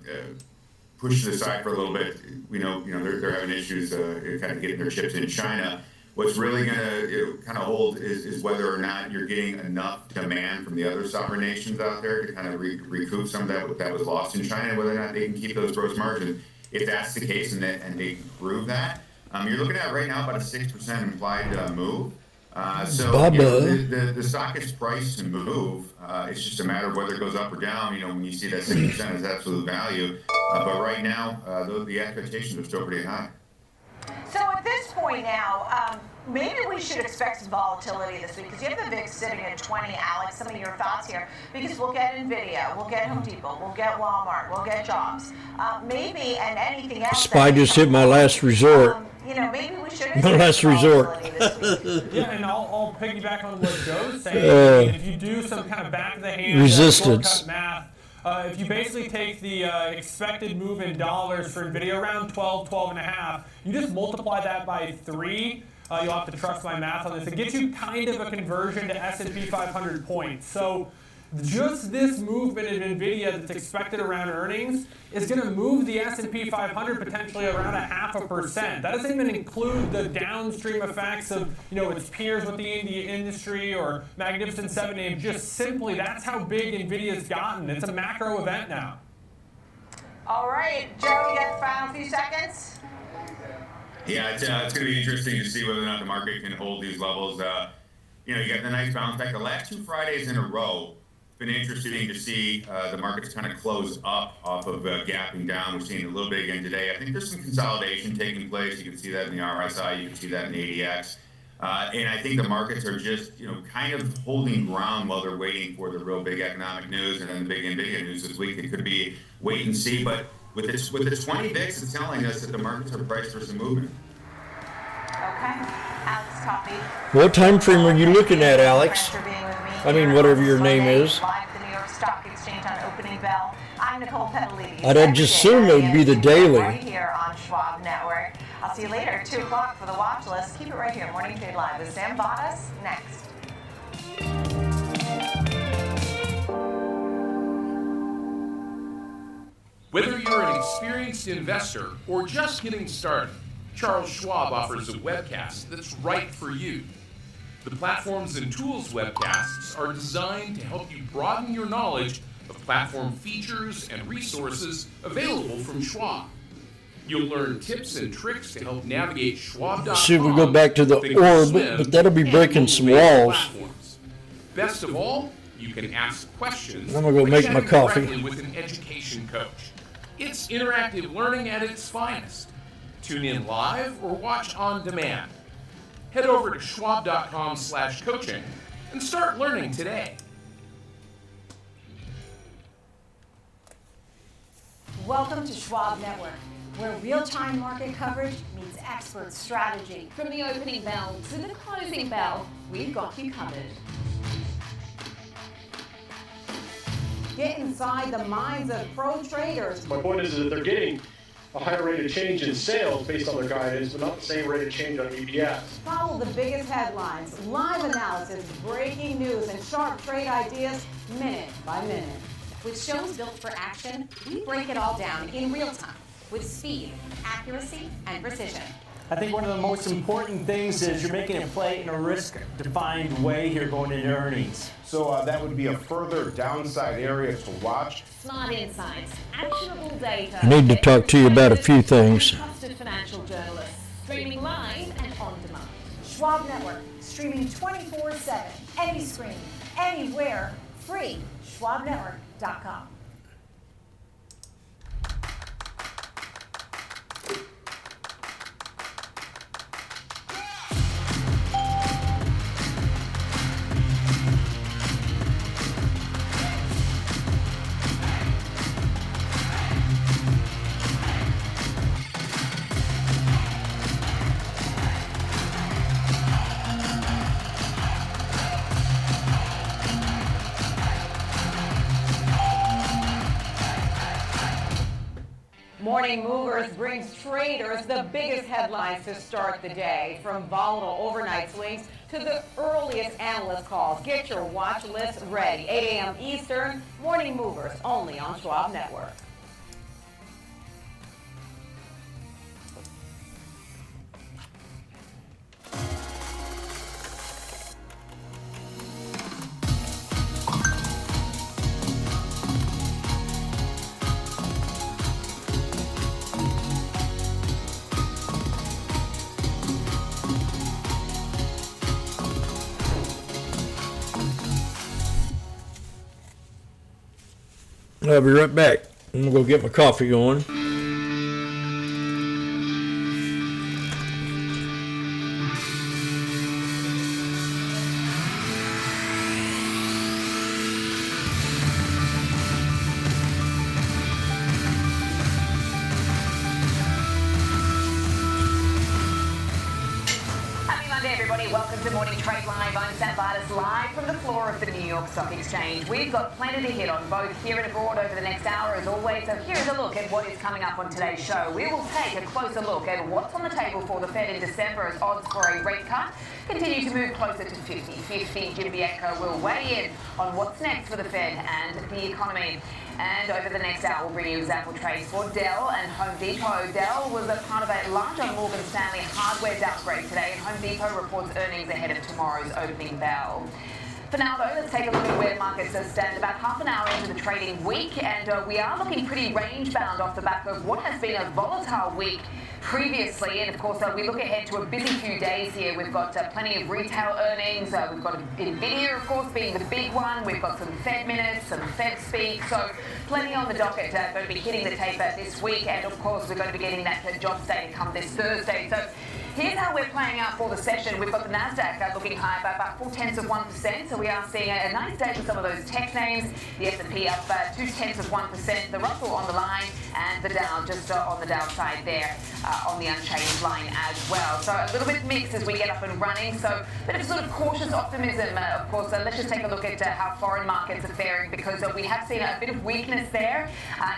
pushed to the side for a little bit. They're having issues kind of getting their chips in China. What's really going to kind of hold is whether or not you're getting enough demand from the other sovereign nations out there to kind of recoup some of that was lost in China, whether or not they can keep those gross margins. If that's the case and they can prove that, you're looking at right now about a 6% implied move. The stock is priced to move. It's just a matter of whether it goes up or down. When you see that 6% as absolute value. But right now, the expectations are still pretty high. So at this point now, maybe we should expect some volatility this week because you have the VIX sitting at 20, Alex. Some of your thoughts here, because we'll get NVIDIA, we'll get Home Depot, we'll get Walmart, we'll get jobs, maybe, and anything else. SPY just hit my last resort. Maybe we should Last resort. Yeah, and I'll piggyback on what Joe's saying. I mean, if you do some kind of back of the hand Resistance. shortcut math, if you basically take the expected move in dollars for NVIDIA around 12 and a half, you just multiply that by 3. You'll have to trust my math on this. It gets you kind of a conversion to S&P 500 points. So just this movement in NVIDIA that's expected around earnings is going to move the S&P 500 potentially around 0.5%. That doesn't even include the downstream effects of its peers within the industry or Magnificent Seven name. Just simply, that's how big NVIDIA's gotten. It's a macro event now. All right, Joe, you got the final few seconds? Yeah, it's going to be interesting to see whether or not the market can hold these levels. You got the nice bounce back. The last 2 Fridays in a row, it's been interesting to see the markets kind of close up off of gapping down. We're seeing a little bit again today. I think there's some consolidation taking place. You can see that in the RSI. You can see that in the ADX. And I think the markets are just, kind of holding ground while they're waiting for the real big economic news and then the big NVIDIA news this week. It could be wait and see, but with the 20 VIX, it's telling us that the markets are priced for some movement. Okay. Alex Coffey. What time frame are you looking at, Alex? I mean, whatever your name is. Live at the New York Stock Exchange on opening bell. I'm Nicole Petalini. I'd just assume it would be the daily. Right here on Schwab Network. I'll see you later at 2 o'clock for the watch list. Keep it right here. Morning Trade Live with Sam Bottas next. Whether you're an experienced investor or just getting started, Charles Schwab offers a webcast that's right for you. The Platforms and Tools webcasts are designed to help you broaden your knowledge of platform features and resources available from Schwab. You'll learn tips and tricks to help navigate Schwab.com. Should we go back to the orb, but that'll be breaking some walls. Platforms. Best of all, you can ask questions. I'm gonna go by make my chatting coffee. directly with an education coach. It's interactive learning at its finest. Tune in live or watch on demand. Head over to schwab.com/coaching and start learning today. Welcome to Schwab Network, where real-time market coverage meets expert strategy. From the opening bell to the closing bell, we've got you covered. Get inside the minds of pro traders. My point is that they're getting a higher rate of change in sales based on their guidance, but not the same rate of change on EPS. Follow the biggest headlines, live analysis, breaking news, and sharp trade ideas minute by minute. With shows built for action, we break it all down in real time with speed, accuracy, and precision. I think one of the most important things is you're making a play in a risk-defined way here going into earnings. So that would be a further downside area to watch. Smart insights, actionable data. I need to talk to you about a few things. Trusted financial journalists, streaming live and on demand. Schwab Network, streaming 24/7, any screen, anywhere, free. SchwabNetwork.com. Morning Movers brings traders the biggest headlines to start the day, from volatile overnight swings to the earliest analyst calls. Get your watch list ready. 8 a.m. Eastern, Morning Movers, only on Schwab Network. I'll be right back. I'm gonna go get my coffee going. everybody. Welcome to Morning Trade Live. I'm Sam Bartis, live from the floor of the New York Stock Exchange. We've got plenty to hit on both here and abroad over the next hour, as always. So here's a look at what is coming up on today's show. We will take a closer look at what's on the table for the Fed in December as odds for a rate cut continue to move closer to 50-50. Jim Bianco will weigh in on what's next for the Fed and the economy. And over the next hour, we'll bring you example trades for Dell and Home Depot. Dell was a part of a larger Morgan Stanley hardware downgrade today, and Home Depot reports earnings ahead of tomorrow's opening bell. For now, though, let's take a look at where markets stand about half an hour into the trading week, and we are looking pretty range-bound off the back of what has been a volatile week previously. And of course, we look ahead to a busy few days here. We've got plenty of retail earnings. We've got Nvidia, of course, being the big one. We've got some Fed minutes, some Fed speak. So plenty on the docket going to be hitting the tape this week. And of course, we're going to be getting that jobs data come this Thursday. So here's how we're playing out for the session. We've got the NASDAQ looking high by about 0.4%. So we are seeing a nice day for some of those tech names. The S&P up 0.2%. The Russell on the line, and the Dow just on the downside there on the unchanged line as well. So a little bit mixed as we get up and running. So a bit of sort of cautious optimism, of course. Let's just take a look at how foreign markets are faring, because we have seen a bit of weakness there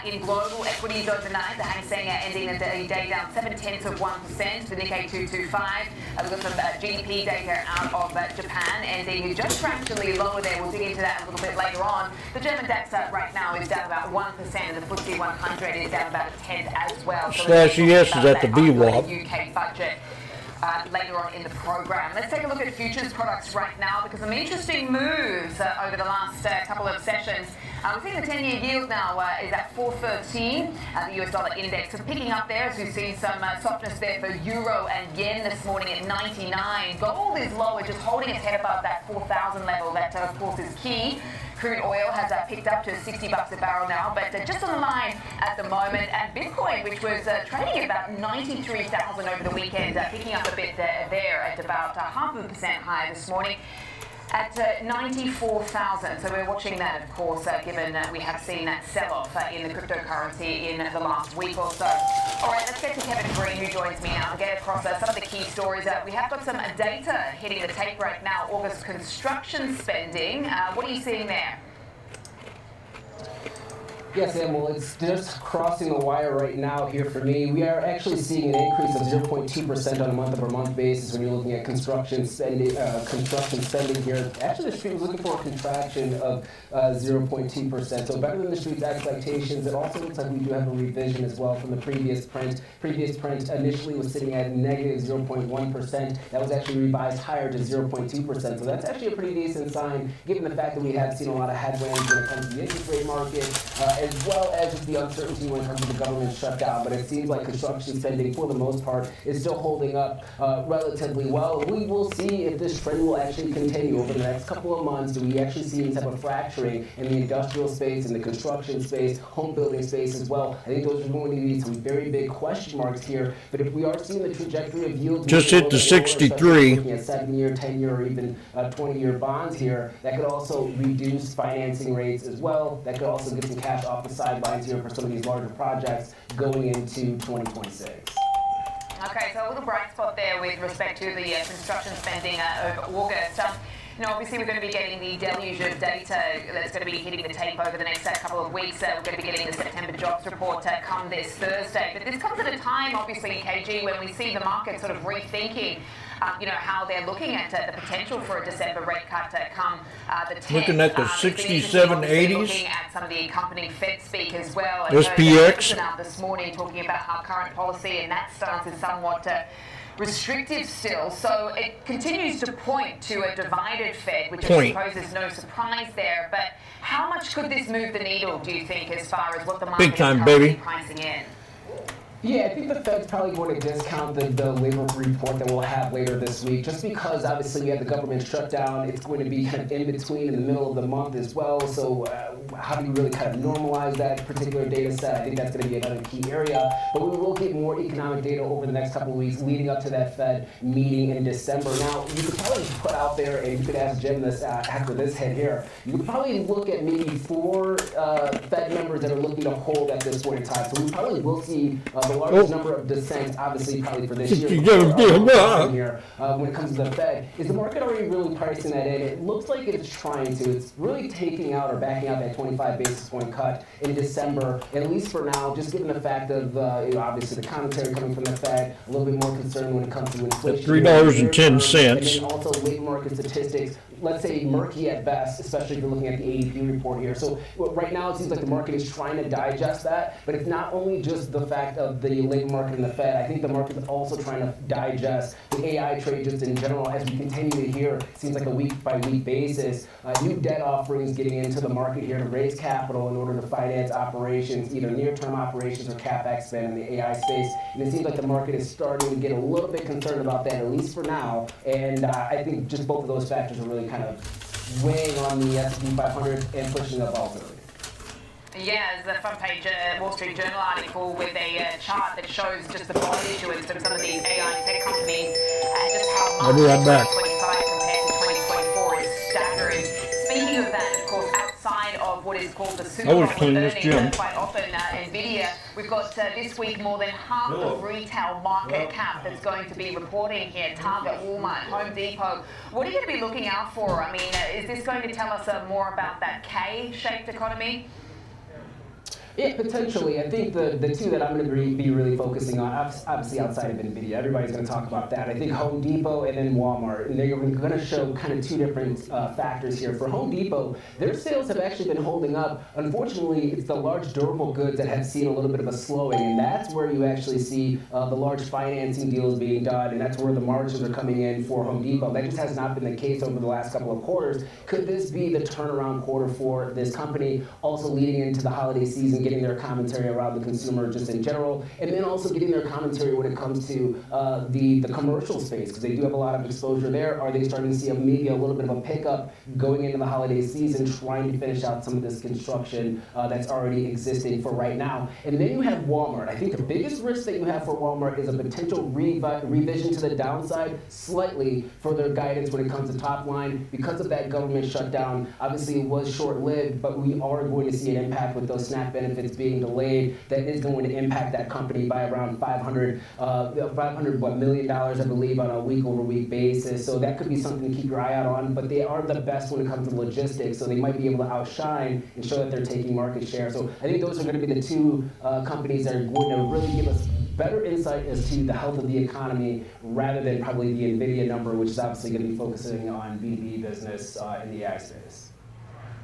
in global equities overnight. The Hang Seng ending the day down 0.7%. The Nikkei 225. We've got some GDP data out of Japan ending just fractionally lower there. We'll dig into that a little bit later on. The German DAX right now is down about 1%, and the FTSE 100 is down about a tenth as well. So /ES is at the VWAP. UK budget later on in the program. Let's take a look at futures products right now, because some interesting moves over the last couple of sessions. We're seeing the 10-year yield now is at 4.13. The US dollar index is picking up there, as we've seen some softness there for euro and yen this morning at 99. Gold is lower, just holding its head above that 4,000 level. That, of course, is key. Crude oil has picked up to $60 a barrel now, but just on the line at the moment. And Bitcoin, which was trading at about 93,000 over the weekend, picking up a bit there at about 0.5% higher this morning at 94,000. So we're watching that, of course, given we have seen that sell-off in the cryptocurrency in the last week or so. All right, let's get to Kevin Green, who joins me now to get across some of the key stories. We have got some data hitting the tape right now. August construction spending. What are you seeing there? Yes, Sam, well, it's just crossing the wire right now here for me. We are actually seeing an increase of 0.2% on a month-over-month basis when you're looking at construction spending here. Actually, the street was looking for a contraction of 0.2%, so better than the street's expectations. It also looks like we do have a revision as well from the previous print. Previous print initially was sitting at negative 0.1%. That was actually revised higher to 0.2%, so that's actually a pretty decent sign, given the fact that we have seen a lot of headwinds when it comes to the interest rate market, as well as just the uncertainty when it comes to the government shutdown. But it seems like construction spending, for the most part, is still holding up relatively well. We will see if this trend will actually continue over the next couple of months. Do we actually see any type of fracturing in the industrial space, in the construction space, home building space as well? I think those are going to be some very big question marks here. But if we are seeing the trajectory of yields just hit the 63, looking at 7-year, 10-year, or even 20-year bonds here, that could also reduce financing rates as well. That could also get some cash off the sidelines here for some of these larger projects going into 2026. Okay, so a little bright spot there with respect to the construction spending over August. Obviously we're going to be getting the deluge of data that's going to be hitting the tape over the next couple of weeks. We're going to be getting the September jobs report come this Thursday. But this comes at a time, obviously, KG, when we see the market sort of rethinking how they're looking at the potential for a December rate cut come the 10th. Looking at the 67, 80s. Looking at some of the accompanying Fed speak as well. SPX. Out this morning talking about how current policy and that stance is somewhat restrictive still. So it continues to point to a divided Fed, which I suppose is no surprise there. But how much could this move the needle, do you think, as far as what the market is currently pricing in? Yeah, I think the Fed's probably going to discount the labor report that we'll have later this week, just because obviously we have the government shutdown. It's going to be kind of in between in the middle of the month as well. So how do you really kind of normalize that particular data set? I think that's going to be another key area. But we will get more economic data over the next couple of weeks leading up to that Fed meeting in December. Now, you could probably put out there, and you could ask Jim this after this hit here, you could probably look at maybe 4 Fed members that are looking to hold at this point in time. So we probably will see the largest number of dissents, obviously, probably for this year, here when it comes to the Fed. Is the market already really pricing that in? It looks like it's trying to. It's really taking out or backing out that 25 basis point cut in December, at least for now, just given the fact of, obviously, the commentary coming from the Fed, a little bit more concerned when it comes to inflation. $3.10. And then also labor market statistics, let's say murky at best, especially if you're looking at the ADP report here. So right now it seems like the market is trying to digest that, but it's not only just the fact of the labor market and the Fed. I think the market is also trying to digest the AI trade just in general, as we continue to hear, it seems like a week-by-week basis, new debt offerings getting into the market here to raise capital in order to finance operations, either near-term operations or CapEx spend in the AI space. And it seems like the market is starting to get a little bit concerned about that, at least for now. And I think just both of those factors are really kind of weighing on the S&P 500 and pushing up volatility. Yeah, there's a front page Wall Street Journal article with a chart that shows just the bond issuance from some of these AI tech companies and just how much 2025 compared to 2024 is staggering. Speaking of that, of course, outside of what is called the super earnings, quite often NVIDIA, we've got this week more than half the retail market cap that's going to be reporting here. Target, Walmart, Home Depot. What are you going to be looking out for? I mean, is this going to tell us more about that K-shaped economy? Yeah, potentially. I think the two that I'm going to be really focusing on, obviously outside of NVIDIA, everybody's going to talk about that. I think Home Depot and then Walmart, and they're going to show kind of two different factors here. For Home Depot, their sales have actually been holding up. Unfortunately, it's the large durable goods that have seen a little bit of a slowing, and that's where you actually see the large financing deals being done, and that's where the margins are coming in for Home Depot. That just has not been the case over the last couple of quarters. Could this be the turnaround quarter for this company, also leading into the holiday season, getting their commentary around the consumer just in general, and then also getting their commentary when it comes to the commercial space, because they do have a lot of exposure there. Are they starting to see maybe a little bit of a pickup going into the holiday season, trying to finish out some of this construction that's already existing for right now? And then you have Walmart. I think the biggest risk that you have for Walmart is a potential revision to the downside slightly for their guidance when it comes to top line. Because of that government shutdown, obviously it was short-lived, but we are going to see an impact with those SNAP benefits being delayed. That is going to impact that company by around $500 million, I believe, on a week-over-week basis. So that could be something to keep your eye out on. But they are the best when it comes to logistics, so they might be able to outshine and show that they're taking market share. So I think those are going to be the two companies that are going to really give us better insight as to the health of the economy, rather than probably the NVIDIA number, which is obviously going to be focusing on B2B business in the AI space.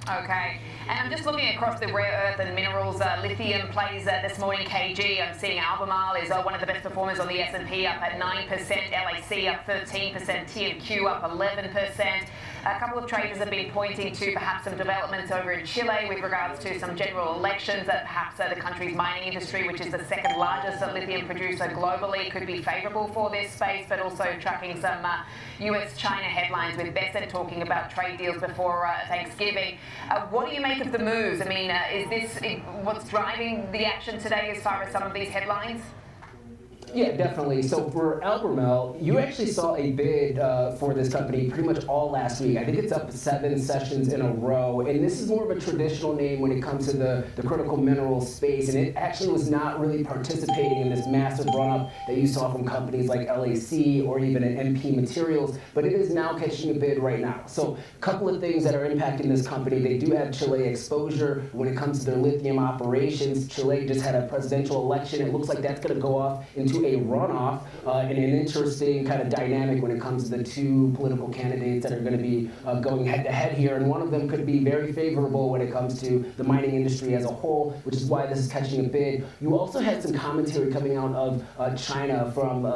Okay, and I'm just looking across the rare earth and minerals. Lithium plays this morning. KG, I'm seeing Albemarle is one of the best performers on the S&P, up at 9%, LAC up 13%, TMQ up 11%. A couple of traders have been pointing to perhaps some developments over in Chile with regards to some general elections, that perhaps the country's mining industry, which is the second largest lithium producer globally, could be favorable for this space, but also tracking some US-China headlines with Bessent talking about trade deals before Thanksgiving. What do you make of the moves? I mean, is this what's driving the action today as far as some of these headlines? Yeah, definitely. So for Albemarle, you actually saw a bid for this company pretty much all last week. I think it's up 7 sessions in a row. And this is more of a traditional name when it comes to the critical mineral space. And it actually was not really participating in this massive run-up that you saw from companies like LAC or even an MP Materials. But it is now catching a bid right now. So a couple of things that are impacting this company. They do have Chile exposure when it comes to their lithium operations. Chile just had a presidential election. It looks like that's going to go off into a runoff and an interesting kind of dynamic when it comes to the two political candidates that are going to be going head-to-head here. And one of them could be very favorable when it comes to the mining industry as a whole, which is why this is catching a bid. You also had some commentary coming out of China from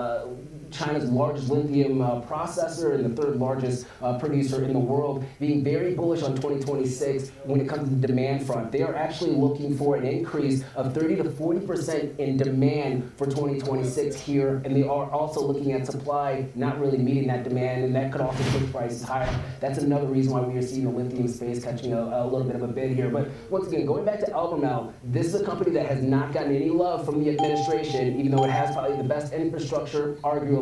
China's largest lithium processor and the third largest producer in the world, being very bullish on 2026 when it comes to the demand front. They are actually looking for an increase of 30 to 40% in demand for 2026 here, and they are also looking at supply not really meeting that demand, and that could also push prices higher. That's another reason why we are seeing the lithium space catching a little bit of a bid here. But once again, going back to Albemarle, this is a company that has not gotten any love from the administration, even though it has probably the best infrastructure, arguably,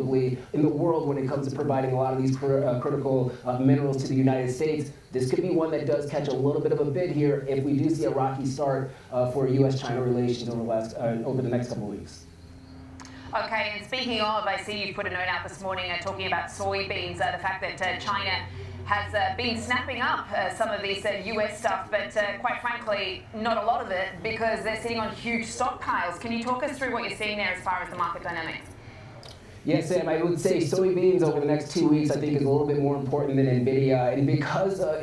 in the world when it comes to providing a lot of these critical minerals to the United States. This could be one that does catch a little bit of a bid here if we do see a rocky start for U.S.-China relations over the next couple of weeks. Okay, and speaking of, I see you put a note out this morning talking about soybeans, the fact that China has been snapping up some of this US stuff, but quite frankly, not a lot of it because they're sitting on huge stockpiles. Can you talk us through what you're seeing there as far as the market dynamics? Yes, Sam, I would say soybeans over the next 2 weeks I think is a little bit more important than NVIDIA, and because of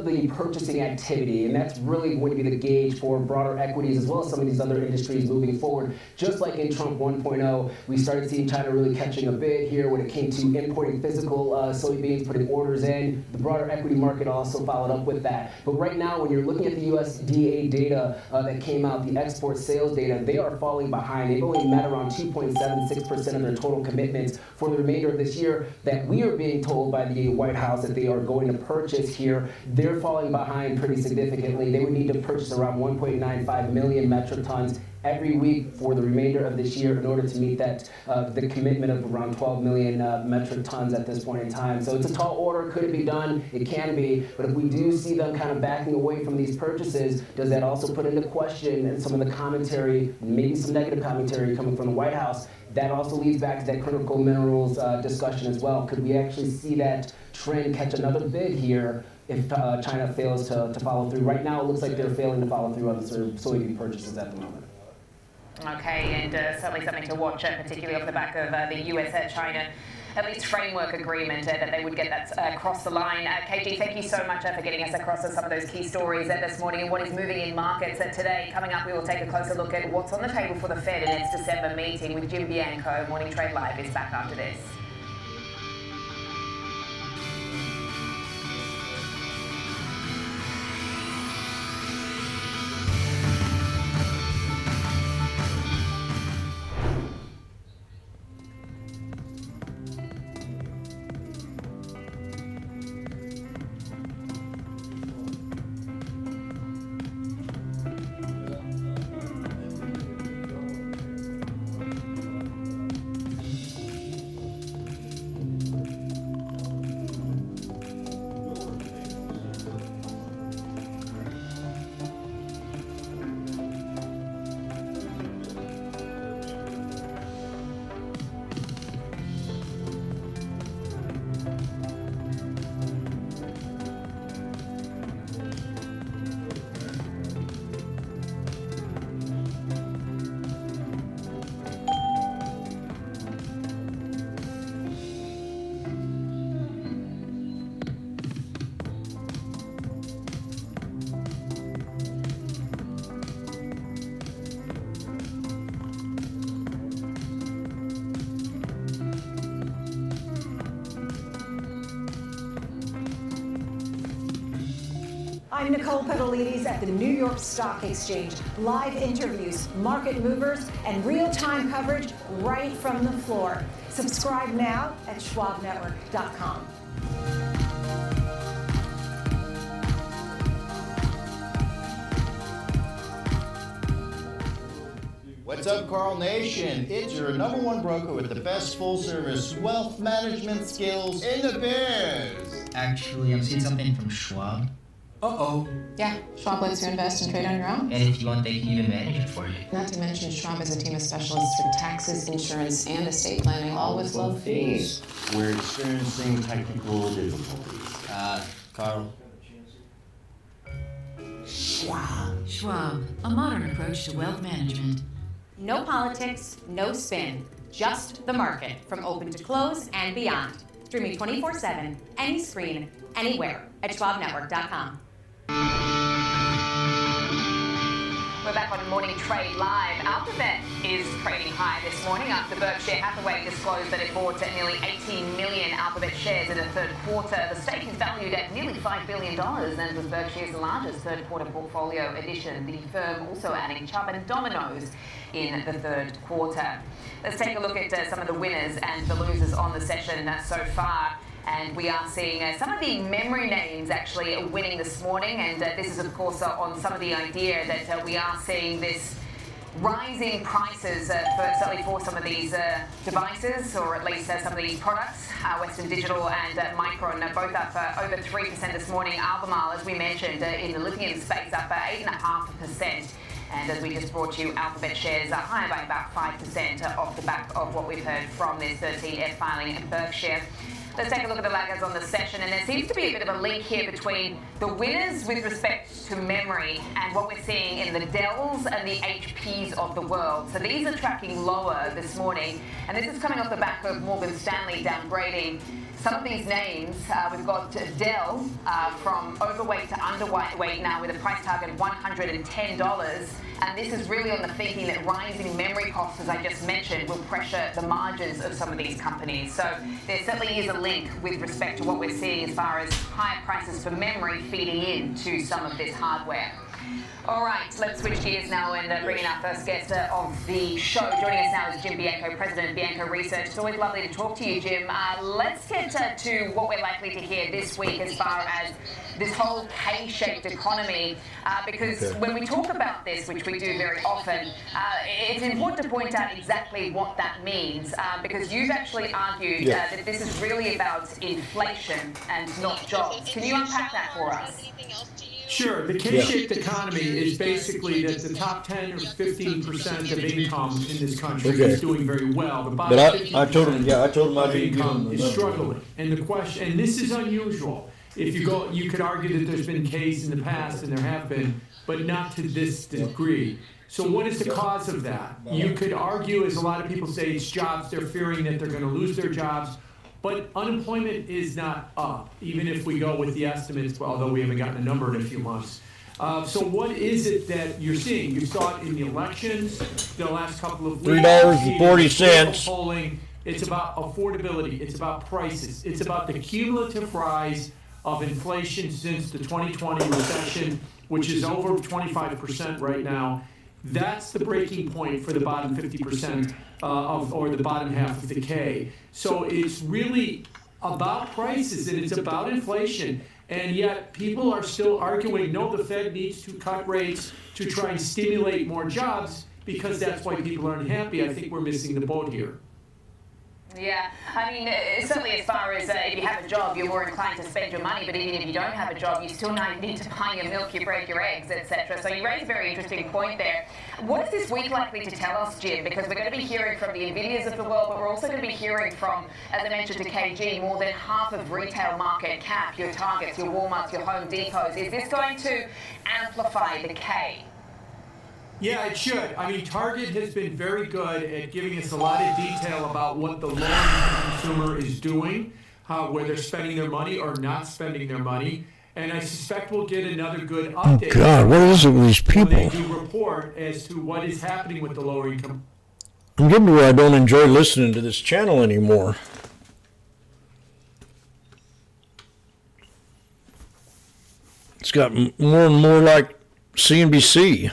the purchasing activity, and that's really going to be the gauge for broader equities as well as some of these other industries moving forward. Just like in Trump 1.0, we started seeing China really catching a bit here when it came to importing physical soybeans, putting orders in. The broader equity market also followed up with that. But right now, when you're looking at the USDA data that came out, the export sales data, they are falling behind. They've only met around 2.76% of their total commitments for the remainder of this year that we are being told by the White House that they are going to purchase here. They're falling behind pretty significantly. They would need to purchase around 1.95 million metric tons every week for the remainder of this year in order to meet that the commitment of around 12 million metric tons at this point in time. So it's a tall order. Could it be done? It can be. But if we do see them kind of backing away from these purchases, does that also put into question some of the commentary, maybe some negative commentary coming from the White House? That also leads back to that critical minerals discussion as well. Could we actually see that trend catch another bid here if China fails to follow through? Right now, it looks like they're failing to follow through on the soybean purchases at the moment. Okay, and certainly something to watch, particularly off the back of the US-China, at least framework agreement, that they would get that across the line. KG, thank you so much for getting us across some of those key stories this morning and what is moving in markets. Today, coming up, we will take a closer look at what's on the table for the Fed in its December meeting with Jim Bianco. Morning Trade Live is back after this. I'm Nicole Pedalides at the New York Stock Exchange. Live interviews, market movers, and real-time coverage right from the floor. Subscribe now at schwabnetwork.com. What's up, Carl Nation? It's your #1 broker with the best full-service wealth management skills in the biz. Actually, I'm seeing something from Schwab. Uh-oh. Yeah, Schwab lets you invest and trade on your own. And if you want, they can even manage it for you. Not to mention, Schwab has a team of specialists for taxes, insurance, and estate planning, all with low fees. We're experiencing technical difficulties. Carl? Schwab, a modern approach to wealth management. No politics, no spin, just the market from open to close and beyond. Streaming 24/7, any screen, anywhere at schwabnetwork.com. We're back on Morning Trade Live. Alphabet is trading high this morning after Berkshire Hathaway disclosed that it bought nearly 18 million Alphabet shares in the third quarter. The stake is valued at nearly $5 billion and was Berkshire's largest third quarter portfolio addition. The firm also adding Chubb and Domino's in the third quarter. Let's take a look at some of the winners and the losers on the session so far. And we are seeing some of the memory names actually winning this morning. And this is, of course, on some of the idea that we are seeing this rising prices certainly for some of these devices, or at least some of these products. Western Digital and Micron both up over 3% this morning. Albemarle, as we mentioned, in the lithium space, up 8.5%. And as we just brought you, Alphabet shares are higher by about 5% off the back of what we've heard from this 13F filing in Berkshire. Let's take a look at the laggers on the session, and there seems to be a bit of a link here between the winners with respect to memory and what we're seeing in the Dells and the HPs of the world. So these are tracking lower this morning, and this is coming off the back of Morgan Stanley downgrading some of these names. We've got Dell from overweight to underweight now with a price target of $110. And this is really on the thinking that rising memory costs, as I just mentioned, will pressure the margins of some of these companies. So there certainly is a link with respect to what we're seeing as far as higher prices for memory feeding into some of this hardware. All right, let's switch gears now and bring in our first guest of the show. Joining us now is Jim Bianco, President of Bianco Research. It's always lovely to talk to you, Jim. Let's get to what we're likely to hear this week as far as this whole K-shaped economy, because when we talk about this, which we do very often, it's important to point out exactly what that means, because you've actually argued that this is really about inflation and not jobs. Can you unpack that for us? Sure. The K-shaped economy is basically that the top 10 or 15% of income in this country is doing very well. The bottom 50% I told him I didn't income is struggling. And the question, and this is unusual. If you go, you could argue that there's been cases in the past, and there have been, but not to this degree. So what is the cause of that? You could argue, as a lot of people say, it's jobs. They're fearing that they're going to lose their jobs. But unemployment is not up, even if we go with the estimates, although we haven't gotten a number in a few months. So what is it that you're seeing? You saw it in the elections the last couple of weeks. $3.40. Polling. It's about affordability. It's about prices. It's about the cumulative rise of inflation since the 2020 recession, which is over 25% right now. That's the breaking point for the bottom 50% or the bottom half of the K. So it's really about prices and it's about inflation. And yet people are still arguing, no, the Fed needs to cut rates to try and stimulate more jobs because that's why people are unhappy. I think we're missing the boat here. Yeah, I mean, certainly as far as if you have a job, you're more inclined to spend your money, but even if you don't have a job, you still need to buy your milk, you break your eggs, etc. So you raise a very interesting point there. What is this week likely to tell us, Jim? Because we're going to be hearing from the Nvidias of the world, but we're also going to be hearing from, as I mentioned to KG, more than half of retail market cap, your Targets, your Walmarts, your Home Depots. Is this going to amplify the K? Yeah, it should. I mean, Target has been very good at giving us a lot of detail about what the low-income consumer is doing, where they're spending their money or not spending their money. And I suspect we'll get another good update. Oh, God, what is it with these people? When they do report as to what is happening with the lower income. I'm getting to where I don't enjoy listening to this channel anymore. It's got more and more like CNBC.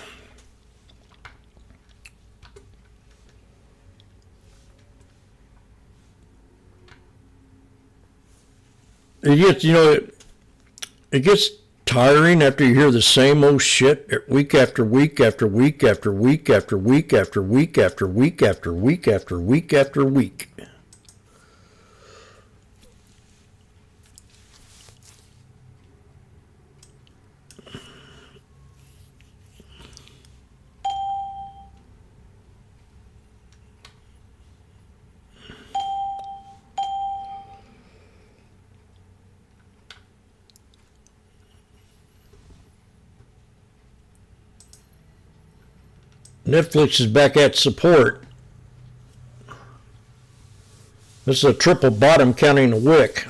It gets tiring after you hear the same old shit week after week after week after week after week after week after week after week after week after week. Netflix is back at support. This is a triple bottom counting a wick.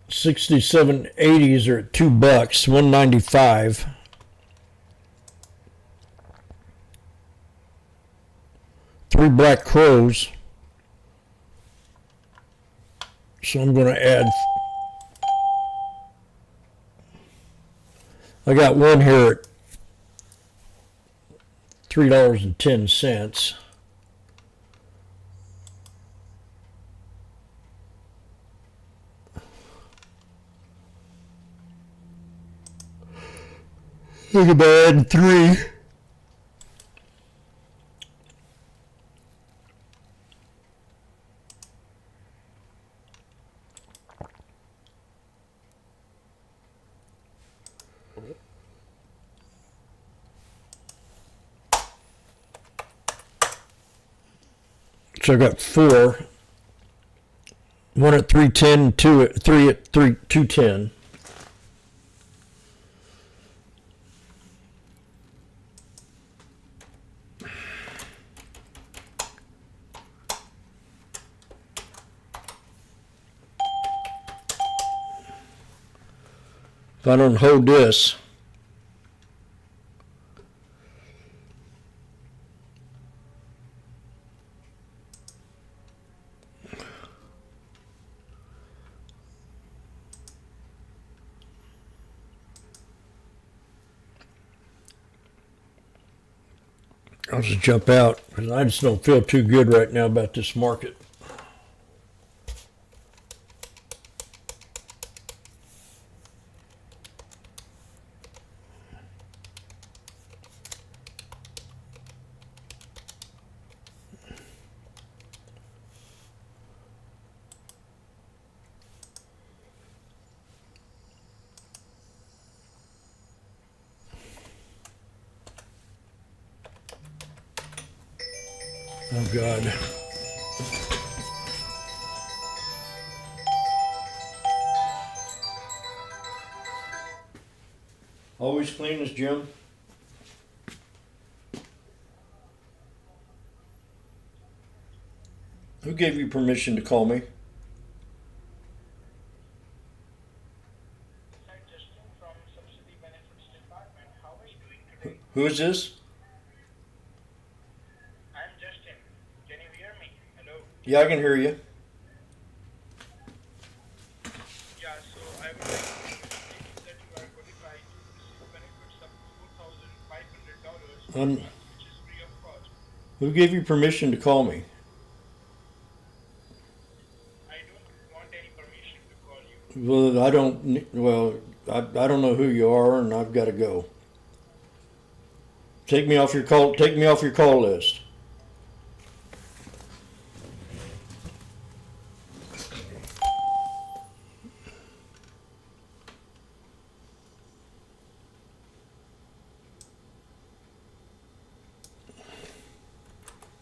$67.80s are at $2, $1.95. Three Black Crows. So I'm going to add. I got one here at $3.10. Think about adding 3. So I got 4. 1 at 310, 2 at 3 at 210. If I don't hold this, I'll just jump out because I just don't feel too good right now about this market. Oh, God. Always clean as Jim. Who gave you permission to call me? Who is this? Yeah, I can hear you. Yeah, so I would like to state that you are qualified to receive benefits up to $4,500, which is free of cost. Who gave you permission to call me? I don't want any permission to call you. I don't know who you are, and I've got to go. Take me off your call list.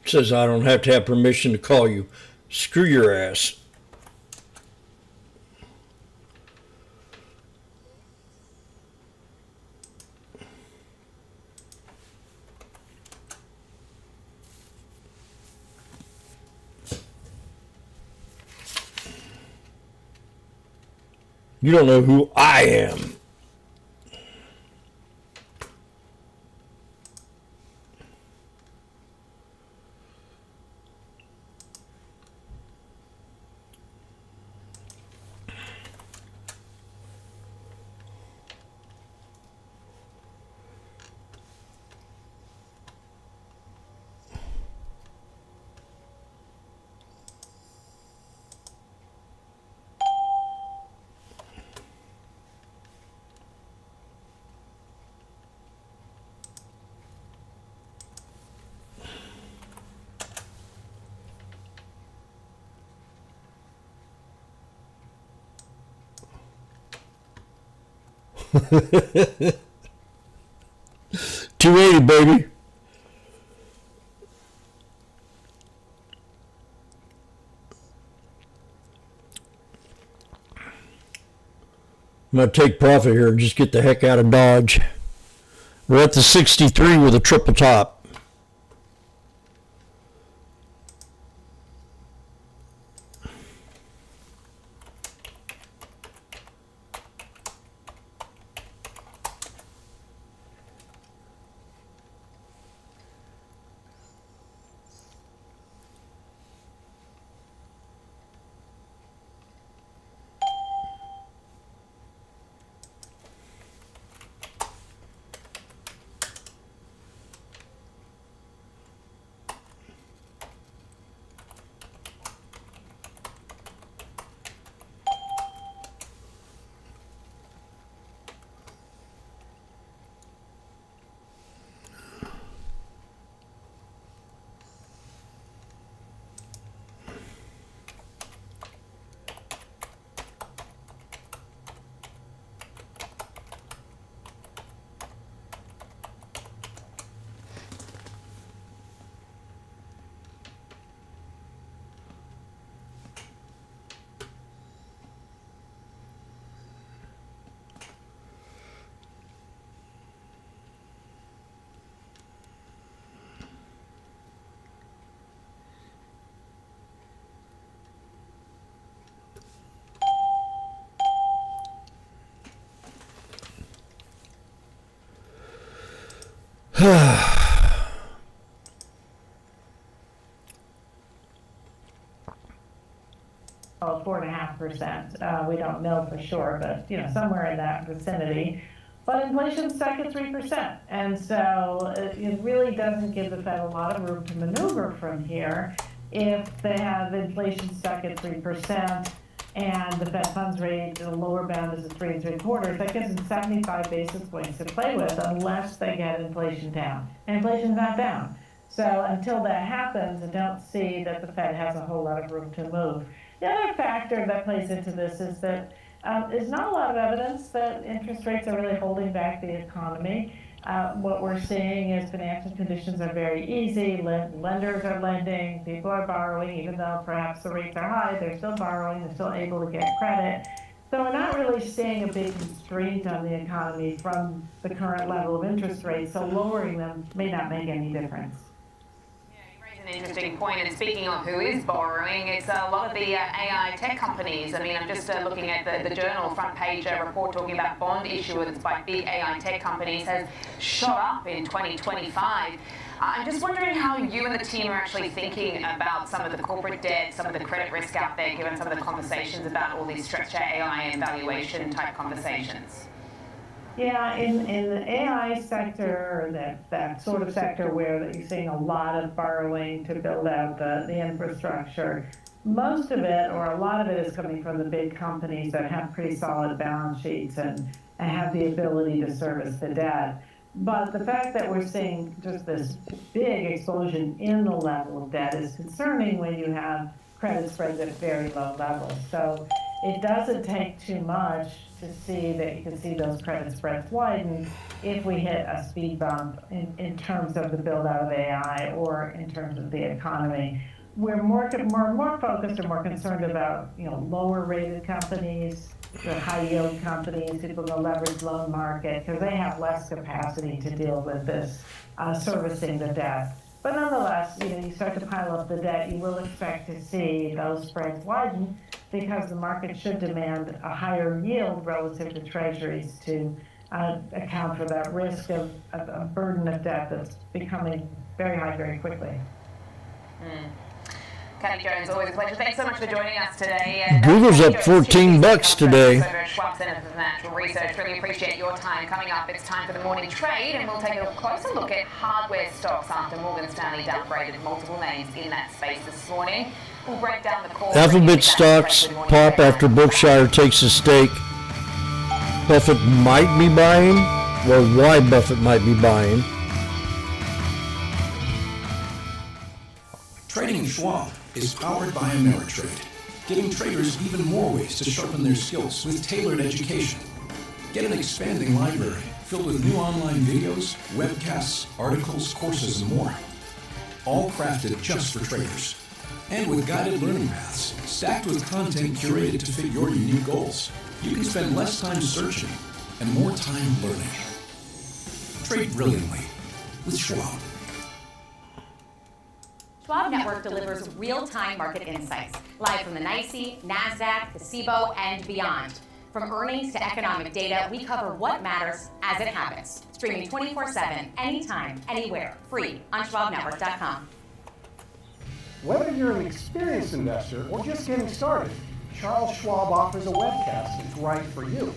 Says I don't have to have permission to call you. Screw your ass. You don't know who I am. $280, baby. I'm going to take profit here and just get the heck out of Dodge. We're at the 63 with a triple top. 4.5%. We don't know for sure, but somewhere in that vicinity. But inflation's stuck at 3%, and so it really doesn't give the Fed a lot of room to maneuver from here. If they have inflation stuck at 3% and the Fed funds rate, the lower bound is at 3 3/4, that gives them 75 basis points to play with unless they get inflation down. And inflation's not down. So until that happens, I don't see that the Fed has a whole lot of room to move. The other factor that plays into this is that there's not a lot of evidence that interest rates are really holding back the economy. What we're seeing is financial conditions are very easy. Lenders are lending, people are borrowing, even though perhaps the rates are high, they're still borrowing, they're still able to get credit. So we're not really seeing a big constraint on the economy from the current level of interest rates, so lowering them may not make any difference. An interesting point, and speaking of who is borrowing, it's a lot of the AI tech companies. I mean, I'm just looking at the Journal front page report talking about bond issuance by big AI tech companies has shot up in 2025. I'm just wondering how you and the team are actually thinking about some of the corporate debt, some of the credit risk out there, given some of the conversations about all these stretch AI and valuation type conversations. Yeah, in the AI sector, or that sort of sector where you're seeing a lot of borrowing to build out the infrastructure, most of it, or a lot of it, is coming from the big companies that have pretty solid balance sheets and have the ability to service the debt. But the fact that we're seeing just this big explosion in the level of debt is concerning when you have credit spreads at very low levels. So it doesn't take too much to see that you can see those credit spreads widen if we hit a speed bump in terms of the build out of AI or in terms of the economy. We're more focused or more concerned about lower rated companies, the high yield companies, people in the leveraged loan market, because they have less capacity to deal with this servicing the debt. But nonetheless, you start to pile up the debt, you will expect to see those spreads widen because the market should demand a higher yield relative to treasuries to account for that risk of a burden of debt that's becoming very high very quickly. Kenny Jones, always a pleasure. Thanks so much for joining us today. Google's up $14 today. Schwab Center for Financial Research. Really appreciate your time. Coming up, it's time for the morning trade, and we'll take a closer look at hardware stocks after Morgan Stanley downgraded multiple names in that space this morning. We'll break down the call. Alphabet stocks pop after Berkshire takes a stake. Buffett might be buying, or why Buffett might be buying. Trading in Schwab is powered by Ameritrade, giving traders even more ways to sharpen their skills with tailored education. Get an expanding library filled with new online videos, webcasts, articles, courses, and more. All crafted just for traders. And with guided learning paths, stacked with content curated to fit your unique goals, you can spend less time searching and more time learning. Trade brilliantly with Schwab. Schwab Network delivers real-time market insights, live from the NYSE, NASDAQ, the CBOE, and beyond. From earnings to economic data, we cover what matters as it happens. Streaming 24/7, anytime, anywhere, free on schwabnetwork.com. Whether you're an experienced investor or just getting started, Charles Schwab offers a webcast that's right for you.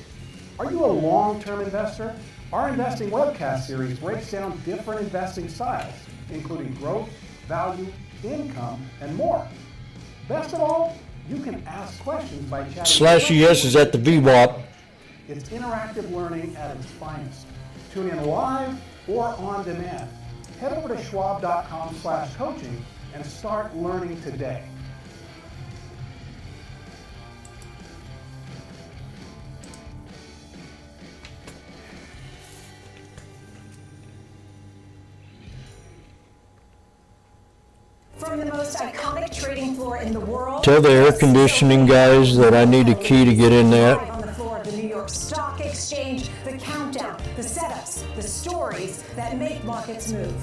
Are you a long-term investor? Our investing webcast series breaks down different investing styles, including growth, value, income, and more. Best of all, you can ask questions by chatting. /ES is at the VWAP. It's interactive learning at its finest. Tune in live or on demand. Head over to schwab.com/coaching and start learning today. From the most iconic trading floor in the world. Tell the air conditioning guys that I need a key to get in there. On the floor of the New York Stock Exchange, the countdown, the setups, the stories that make markets move.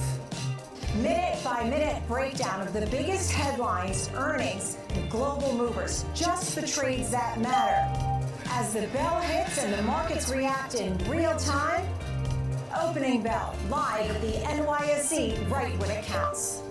Minute-by-minute breakdown of the biggest headlines, earnings, and global movers. Just the trades that matter. As the bell hits and the markets react in real time, opening bell, live at the NYSE, right when it counts.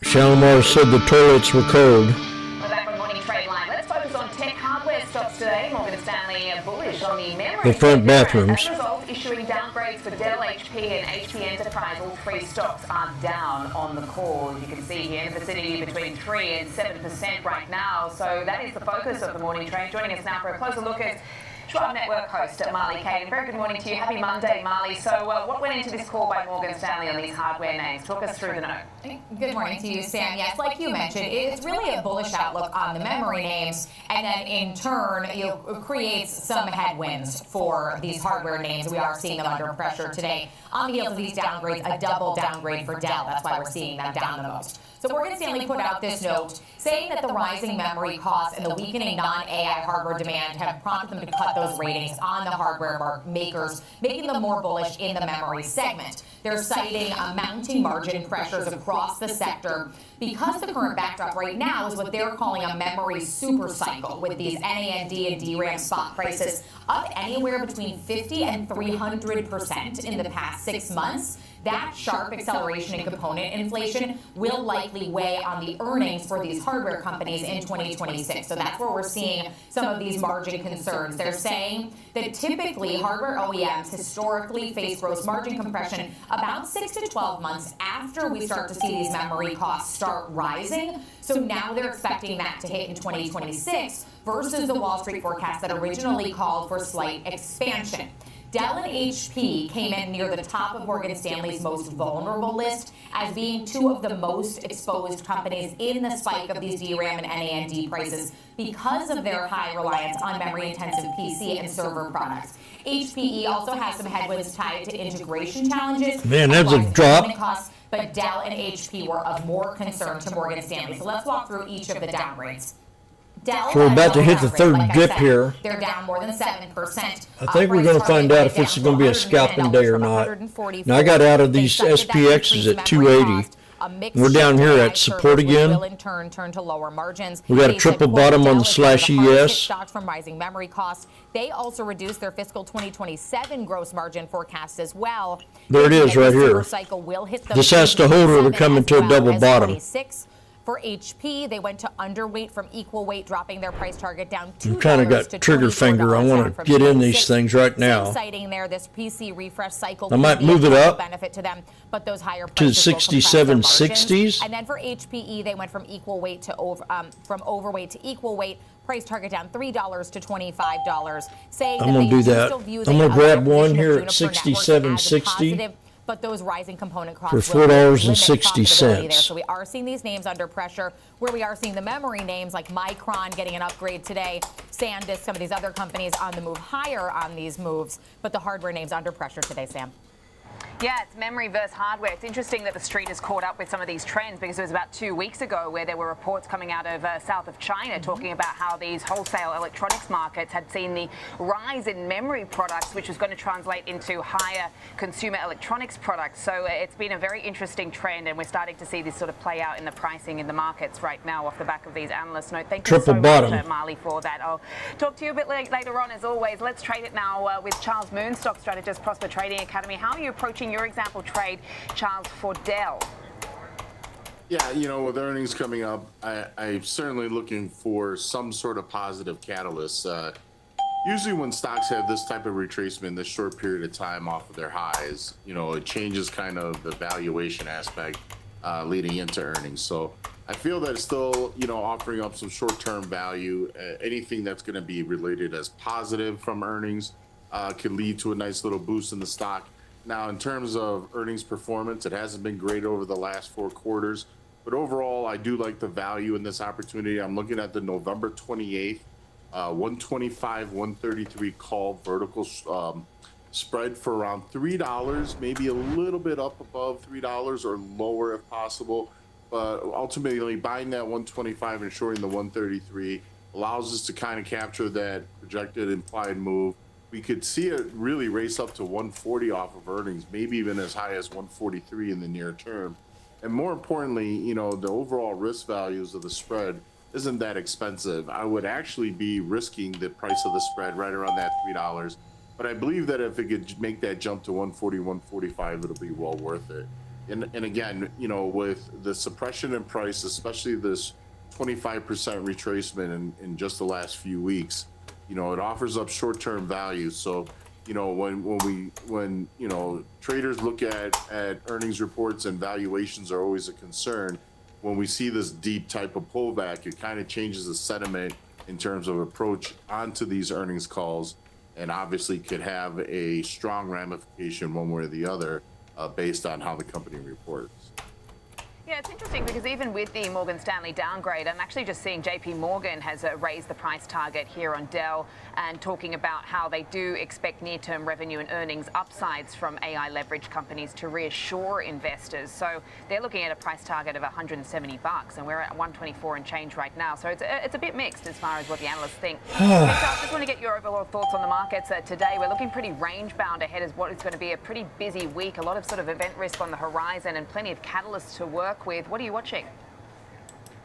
Shalimar said the toilets were cold. We're back on Morning Trade Line. Let's focus on tech hardware stocks today. Morgan Stanley bullish on the memory The front sector, bathrooms. As a result, issuing downgrades for Dell, HP, and HP Enterprise. All three stocks are down on the call. You can see here in the vicinity between 3 and 7% right now. So that is the focus of the morning trade. Joining us now for a closer look at Schwab Network host Marley Caden. Very good morning to you. Happy Monday, Marley. So what went into this call by Morgan Stanley on these hardware names? Talk us through the note. Good morning to you, Sam. Yes, like you mentioned, it's really a bullish outlook on the memory names, and then in turn, it creates some headwinds for these hardware names. We are seeing them under pressure today. On the heels of these downgrades, a double downgrade for Dell. That's why we're seeing them down the most. So Morgan Stanley put out this note saying that the rising memory costs and the weakening non-AI hardware demand have prompted them to cut those ratings on the hardware makers, making them more bullish in the memory segment. They're citing mounting margin pressures across the sector because the current backdrop right now is what they're calling a memory super cycle, with these NAND and DRAM spot prices up anywhere between 50 and 300% in the past 6 months. That sharp acceleration in component inflation will likely weigh on the earnings for these hardware companies in 2026. So that's where we're seeing some of these margin concerns. They're saying that typically hardware OEMs historically face gross margin compression about 6 to 12 months after we start to see these memory costs start rising. So now they're expecting that to hit in 2026 versus the Wall Street forecast that originally called for slight expansion. Dell and HP came in near the top of Morgan Stanley's most vulnerable list as being two of the most exposed companies in the spike of these DRAM and NAND prices because of their high reliance on memory-intensive PC and server products. HPE also has some headwinds tied to integration challenges. Man, that's a drop. Costs, but Dell and HP were of more concern to Morgan Stanley. So let's walk through each of the downgrades. Dell, So we're about to hit the third dip here. They're down more than 7%. I think we're going to find out if it's going to be a scalping day or not. Now, I got out of these SPXs at 280. We're down here at support again. We got a triple bottom on the /ES. Stocks from rising memory costs. They also reduced their fiscal 2027 gross margin forecast as well. There it is right here. This has to hold or to come into a double bottom. For HP, they went to underweight from equal weight, dropping their price target down $2 You kind of got trigger finger. I want to get in these things right now. Citing there, this PC refresh cycle I might move it up benefit to them, but those higher to the 6760s. And then for HPE, they went from equal weight to from overweight to equal weight. Price target down $3 to $25. Saying I'm going to do that. I'm going to grab one here at 6760. But those rising component costs for $4.60. So we are seeing these names under pressure, where we are seeing the memory names like Micron getting an upgrade today, SanDisk, some of these other companies on the move higher on these moves, but the hardware names under pressure today, Sam. Yeah, it's memory versus hardware. It's interesting that the street has caught up with some of these trends, because it was about 2 weeks ago where there were reports coming out of south of China talking about how these wholesale electronics markets had seen the rise in memory products, which was going to translate into higher consumer electronics products. So it's been a very interesting trend, and we're starting to see this sort of play out in the pricing in the markets right now off the back of these analyst notes. Thank you so much, Marley, for that. I'll talk to you a bit later on, as always. Let's trade it now with Charles Moon, stock strategist, Prosper Trading Academy. How are you approaching your example trade, Charles, for Dell? Yeah, you know, with earnings coming up, I'm certainly looking for some sort of positive catalyst. Usually when stocks have this type of retracement, this short period of time off of their highs, you know, it changes kind of the valuation aspect leading into earnings. So I feel that it's still, you know, offering up some short-term value. Anything that's going to be related as positive from earnings can lead to a nice little boost in the stock. Now, in terms of earnings performance, it hasn't been great over the last 4 quarters, but overall, I do like the value in this opportunity. I'm looking at the November 28th, 125, 133 call vertical spread for around $3, maybe a little bit up above $3 or lower if possible. But ultimately, buying that 125 and shorting the 133 allows us to kind of capture that projected implied move. We could see it really race up to 140 off of earnings, maybe even as high as 143 in the near term. And more importantly, you know, the overall risk values of the spread isn't that expensive. I would actually be risking the price of the spread right around that $3. but I believe that if it could make that jump to 140, 145, it'll be well worth it. And again, you know, with the suppression in price, especially this 25% retracement in just the last few weeks, you know, it offers up short-term value. So, you know, when you know, traders look at earnings reports and valuations are always a concern. When we see this deep type of pullback, it kind of changes the sentiment in terms of approach onto these earnings calls, and obviously could have a strong ramification one way or the other based on how the company reports. Yeah, it's interesting because even with the Morgan Stanley downgrade, I'm actually just seeing JP Morgan has raised the price target here on Dell and talking about how they do expect near-term revenue and earnings upsides from AI leverage companies to reassure investors. So they're looking at a price target of $170, and we're at 124 and change right now. So it's a bit mixed as far as what the analysts think. I just want to get your overall thoughts on the markets today. We're looking pretty range-bound ahead as what is going to be a pretty busy week. A lot of sort of event risk on the horizon and plenty of catalysts to work with. What are you watching?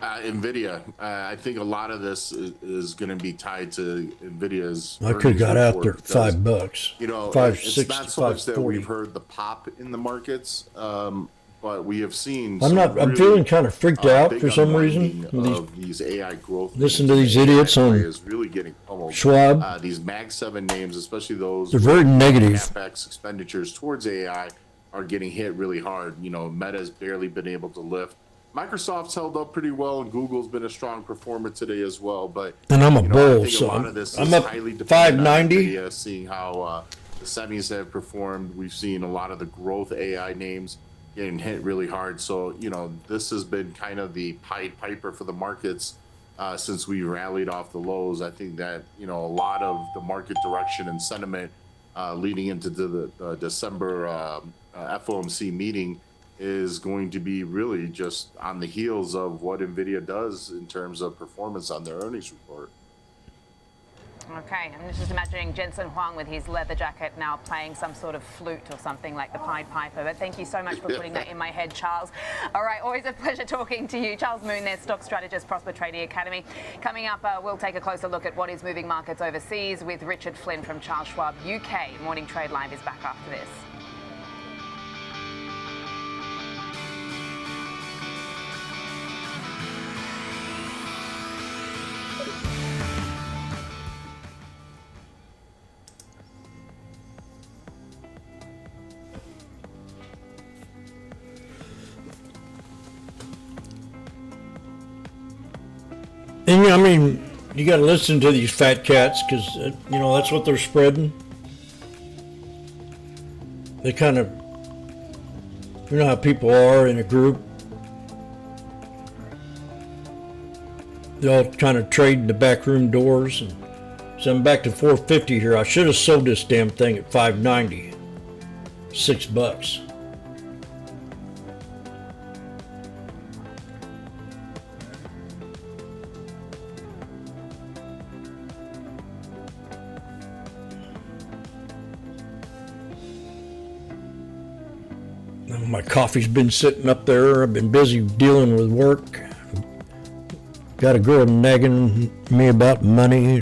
NVIDIA. I think a lot of this is going to be tied to NVIDIA's. I could have got out there at $5. You know, it's not so much that we've heard the pop in the markets, but we have seen. I'm feeling kind of freaked out for some reason. These AI growth. Listen to these idiots on is really getting pummeled. Schwab. These Mag 7 names, especially those. They're very negative. CapEx expenditures towards AI are getting hit really hard. You know, Meta's barely been able to lift. Microsoft's held up pretty well, and Google's been a strong performer today as well. But I'm a bull, I think so a lot of this I'm is up highly dependent 590. on NVIDIA, seeing how the semis have performed. We've seen a lot of the growth AI names getting hit really hard. So, you know, this has been kind of the Pied Piper for the markets since we rallied off the lows. I think that, you know, a lot of the market direction and sentiment leading into the December FOMC meeting is going to be really just on the heels of what NVIDIA does in terms of performance on their earnings report. Okay, I'm just imagining Jensen Huang with his leather jacket now playing some sort of flute or something like the Pied Piper. But thank you so much for putting that in my head, Charles. All right, always a pleasure talking to you. Charles Moon, their stock strategist, Prosper Trading Academy. Coming up, we'll take a closer look at what is moving markets overseas with Richard Flynn from Charles Schwab UK. Morning Trade Live is back after this. And I mean, you got to listen to these fat cats because, you know, that's what they're spreading. They kind of, you know how people are in a group. They all kind of trade in the back room doors. And so I'm back to 450 here. I should have sold this damn thing at 590. $6. My coffee's been sitting up there. I've been busy dealing with work. Got a girl nagging me about money.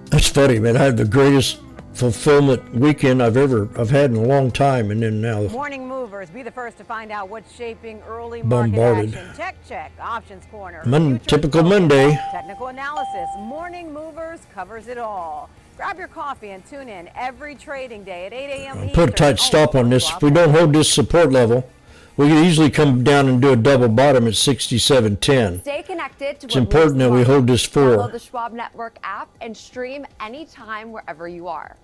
That's funny, man. I had the greatest fulfillment weekend I've had in a long time, and then now Morning movers, be the first to find out what's shaping early bombarded. market action. Tech check, options corner, typical Monday. technical analysis. Morning movers covers it all. Grab your coffee and tune in every trading day at 8 a.m. Eastern. Put a tight stop on this. If we don't hold this support level, we could easily come down and do a double bottom at 67.10. Stay connected to It's important that we hold this for. Download the Schwab Network app and stream anytime wherever you are.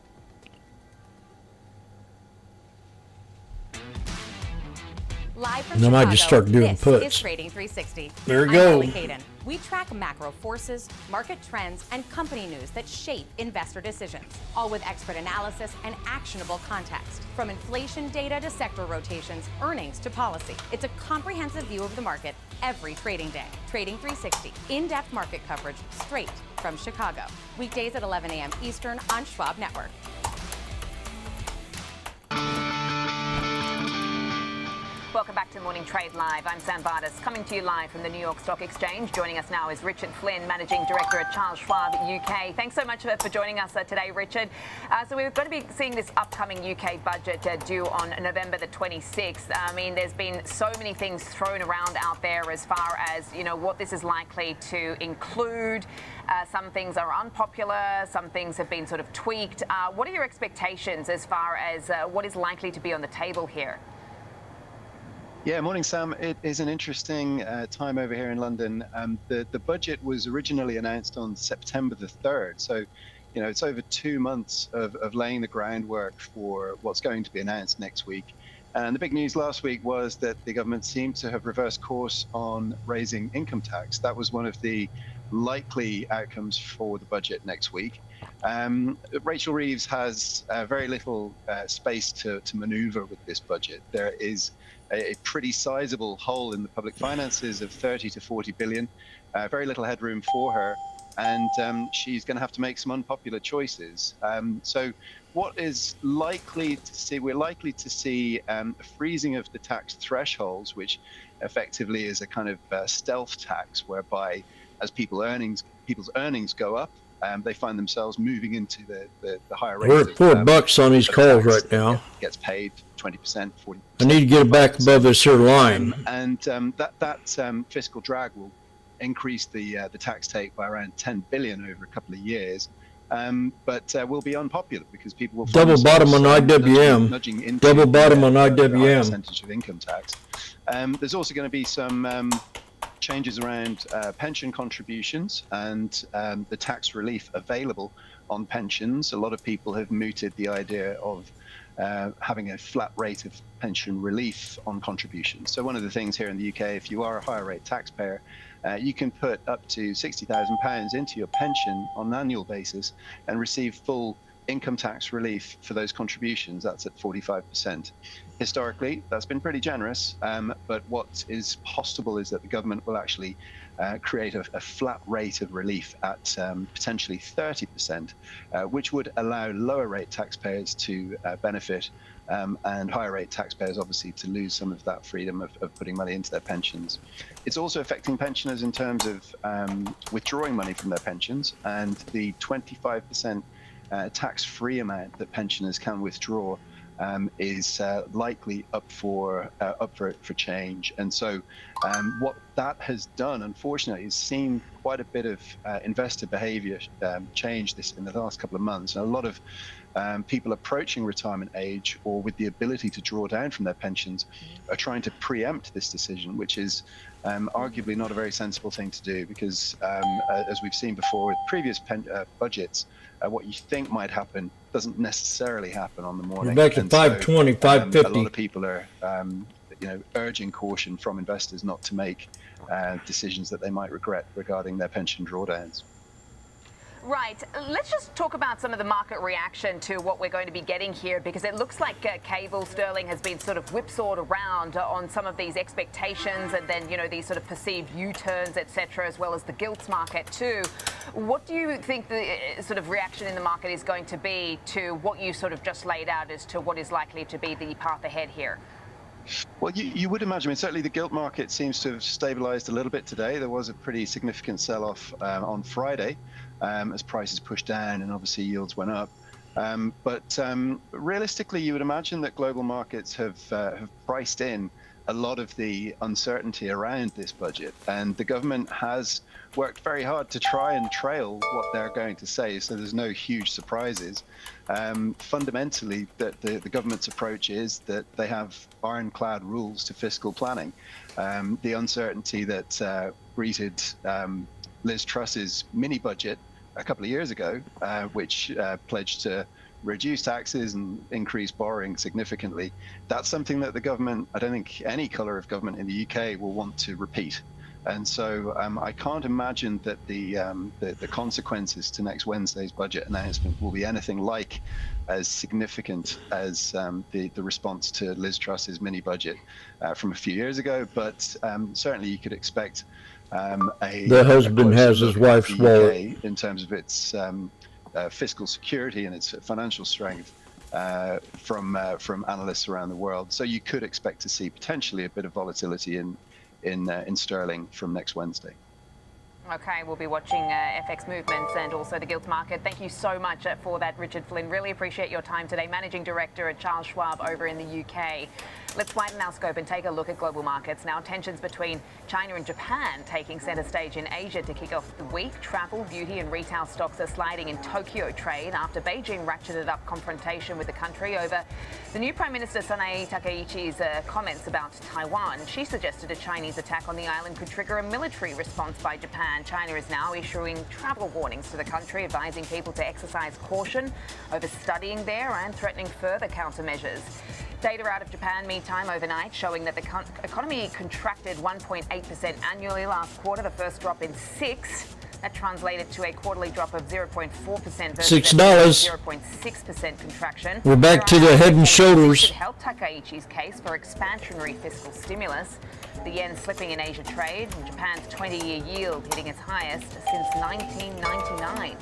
Live from And I might just Chicago, start doing this puts. is Trading 360. There we I'm go. Kelly Caden. We track macro forces, market trends, and company news that shape investor decisions, all with expert analysis and actionable context. From inflation data to sector rotations, earnings to policy, it's a comprehensive view of the market every trading day. Trading 360, in-depth market coverage straight from Chicago. Weekdays at 11 a.m. Eastern on Schwab Network. Welcome back to Morning Trade Live. I'm Sam Bardas, coming to you live from the New York Stock Exchange. Joining us now is Richard Flynn, Managing Director at Charles Schwab UK. Thanks so much for joining us today, Richard. So we're going to be seeing this upcoming UK budget due on November the 26th. I mean, there's been so many things thrown around out there as far as, you know, what this is likely to include. Some things are unpopular, some things have been sort of tweaked. What are your expectations as far as what is likely to be on the table here? Yeah, morning, Sam. It is an interesting time over here in London. The budget was originally announced on September the 3rd. So, you know, it's over 2 months of laying the groundwork for what's going to be announced next week. And the big news last week was that the government seemed to have reversed course on raising income tax. That was one of the likely outcomes for the budget next week. Rachel Reeves has very little space to maneuver with this budget. There is a pretty sizable hole in the public finances of 30 to 40 billion, very little headroom for her, and she's going to have to make some unpopular choices. So what is likely to see, we're likely to see a freezing of the tax thresholds, which effectively is a kind of stealth tax, whereby as people's earnings go up, they find themselves moving into the higher rates. We're at $4 on these calls right now. Gets paid 20%, 40%. I need to get it back above this here line. And that fiscal drag will increase the tax take by around 10 billion over a couple of years. But will be unpopular because people will double bottom on IWM. Nudging into double bottom on higher IWM. Percentage of income tax. There's also going to be some changes around pension contributions and the tax relief available on pensions. A lot of people have mooted the idea of having a flat rate of pension relief on contributions. So one of the things here in the UK, if you are a higher rate taxpayer, you can put up to £60,000 into your pension on an annual basis and receive full income tax relief for those contributions. That's at 45%. Historically, that's been pretty generous, but what is possible is that the government will actually create a flat rate of relief at potentially 30%, which would allow lower rate taxpayers to benefit and higher rate taxpayers obviously to lose some of that freedom of putting money into their pensions. It's also affecting pensioners in terms of withdrawing money from their pensions, and the 25% tax-free amount that pensioners can withdraw is likely up for change. And so what that has done, unfortunately, is seen quite a bit of investor behavior change in the last couple of months. And a lot of people approaching retirement age or with the ability to draw down from their pensions are trying to preempt this decision, which is arguably not a very sensible thing to do, because as we've seen before with previous budgets, what you think might happen doesn't necessarily happen on the morning. We're back at 520, 550. A lot of people are urging caution from investors not to make decisions that they might regret regarding their pension drawdowns. Right. Let's just talk about some of the market reaction to what we're going to be getting here, because it looks like cable sterling has been sort of whipsawed around on some of these expectations, and then, you know, these sort of perceived U-turns, etc., as well as the gilts market too. What do you think the sort of reaction in the market is going to be to what you sort of just laid out as to what is likely to be the path ahead here? Well, you would imagine. I mean, certainly the gilt market seems to have stabilized a little bit today. There was a pretty significant sell-off on Friday as prices pushed down and obviously yields went up. But realistically, you would imagine that global markets have priced in a lot of the uncertainty around this budget, and the government has worked very hard to try and trail what they're going to say, so there's no huge surprises. Fundamentally, the government's approach is that they have ironclad rules to fiscal planning. The uncertainty that greeted Liz Truss's mini budget a couple of years ago, which pledged to reduce taxes and increase borrowing significantly, that's something that the government, I don't think any colour of government in the UK will want to repeat. And so I can't imagine that the consequences to next Wednesday's budget announcement will be anything like as significant as the response to Liz Truss's mini budget from a few years ago. But certainly you could expect the husband has his wife's wallet in terms of its fiscal security and its financial strength. from analysts around the world. So you could expect to see potentially a bit of volatility in sterling from next Wednesday. Okay, we'll be watching FX movements and also the gilt market. Thank you so much for that, Richard Flynn. Really appreciate your time today. Managing Director at Charles Schwab over in the UK. Let's widen our scope and take a look at global markets. Now, tensions between China and Japan taking centre stage in Asia to kick off the week. Travel, beauty and retail stocks are sliding in Tokyo trade after Beijing ratcheted up confrontation with the country over the new Prime Minister Sanae Takaichi's comments about Taiwan. She suggested a Chinese attack on the island could trigger a military response by Japan. China is now issuing travel warnings to the country, advising people to exercise caution over studying there and threatening further countermeasures. Data out of Japan, meantime, overnight, showing that the economy contracted 1.8% annually last quarter, the first drop in 6. That translated to a quarterly drop of 0.4% versus $6. 0.6% contraction. We're back to the head and shoulders. Should help Takaichi's case for expansionary fiscal stimulus. The yen slipping in Asia trade, and Japan's 20-year yield hitting its highest since 1999.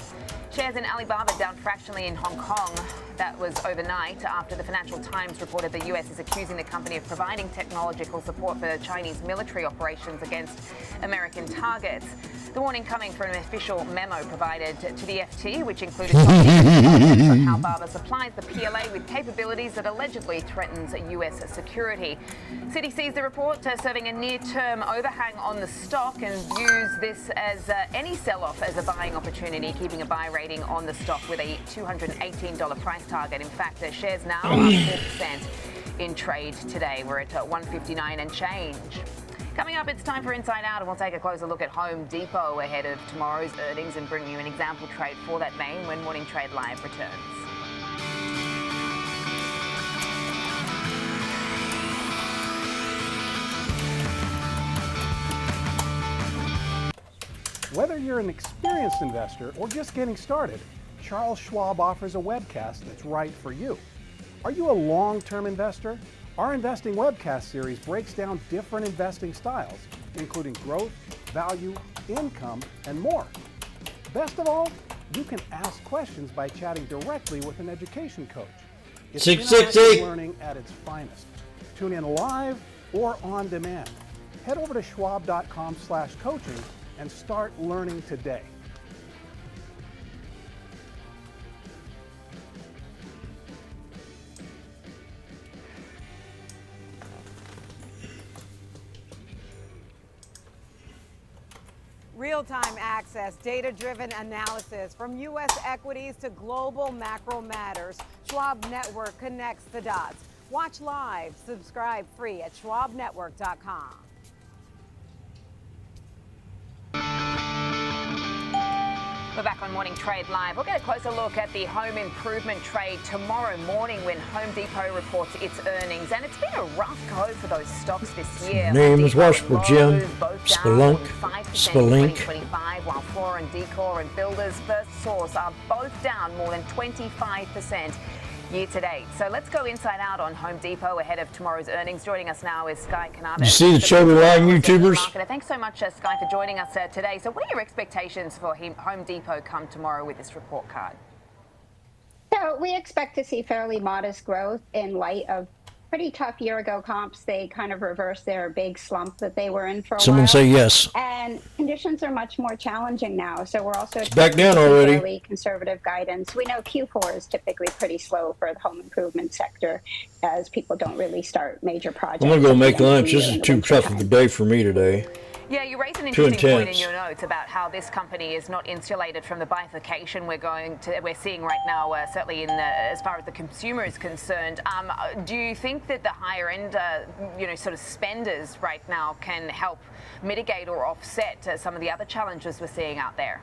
Shares in Alibaba down fractionally in Hong Kong. That was overnight after the Financial Times reported the US is accusing the company of providing technological support for Chinese military operations against American targets. The warning coming from an official memo provided to the FT, which included documents on how Alibaba supplies the PLA with capabilities that allegedly threatens US security. Citi sees the report serving a near-term overhang on the stock and views this as any sell-off as a buying opportunity, keeping a buy rating on the stock with a $218 price target. In fact, the shares now up 4% in trade today. We're at 159 and change. Coming up, it's time for Inside Out, and we'll take a closer look at Home Depot ahead of tomorrow's earnings and bring you an example trade for that name when Morning Trade Live returns. Whether you're an experienced investor or just getting started, Charles Schwab offers a webcast that's right for you. Are you a long-term investor? Our investing webcast series breaks down different investing styles, including growth, value, income, and more. Best of all, you can ask questions by chatting directly with an education coach. It's interactive learning at its finest. Tune in live or on demand. Head over to schwab.com/coaching and start learning today. Real-time access, data-driven analysis, from U.S. equities to global macro matters. Schwab Network connects the dots. Watch live, subscribe free at schwabnetwork.com. We're back on Morning Trade Live. We'll get a closer look at the home improvement trade tomorrow morning when Home Depot reports its earnings. And it's been a rough go for those stocks this year. Name is Washboardjim, Spelunk, 2025, while Floor and Decor and Builders First Source are both down more than 25% year to date. So let's go inside out on Home Depot ahead of tomorrow's earnings. Joining us now is Sky Cannabis. You see the shoulder line, YouTubers? Thanks so much, Sky, for joining us today. So what are your expectations for Home Depot come tomorrow with this report card? So we expect to see fairly modest growth in light of pretty tough year-ago comps. They kind of reversed their big slump that they were in for a while. Someone say yes. And conditions are much more challenging now. So we're also back down already. Fairly conservative guidance. We know Q4 is typically pretty slow for the home improvement sector, as people don't really start major projects. I'm gonna go make lunch. This is too tough of a day for me today. Yeah, you raise an interesting point in your notes about how this company is not insulated from the bifurcation we're seeing right now, certainly as far as the consumer is concerned. Do you think that the higher end, sort of spenders right now can help mitigate or offset some of the other challenges we're seeing out there?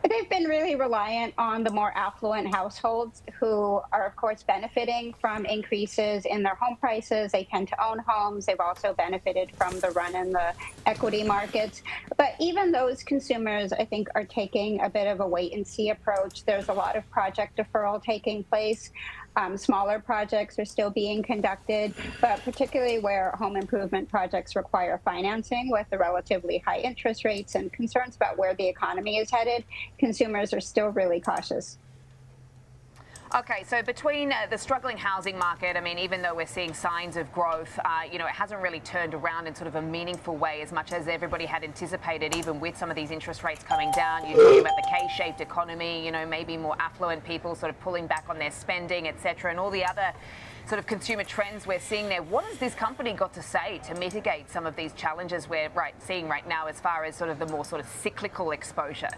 They've been really reliant on the more affluent households who are, of course, benefiting from increases in their home prices. They tend to own homes. They've also benefited from the run in the equity markets. But even those consumers, I think, are taking a bit of a wait-and-see approach. There's a lot of project deferral taking place. Smaller projects are still being conducted, but particularly where home improvement projects require financing with the relatively high interest rates and concerns about where the economy is headed, consumers are still really cautious. Okay, so between the struggling housing market, I mean, even though we're seeing signs of growth, it hasn't really turned around in sort of a meaningful way as much as everybody had anticipated, even with some of these interest rates coming down. You're talking about the K-shaped economy, maybe more affluent people sort of pulling back on their spending, etc., and all the other sort of consumer trends we're seeing there. What has this company got to say to mitigate some of these challenges we're seeing right now as far as sort of the more sort of cyclical exposure?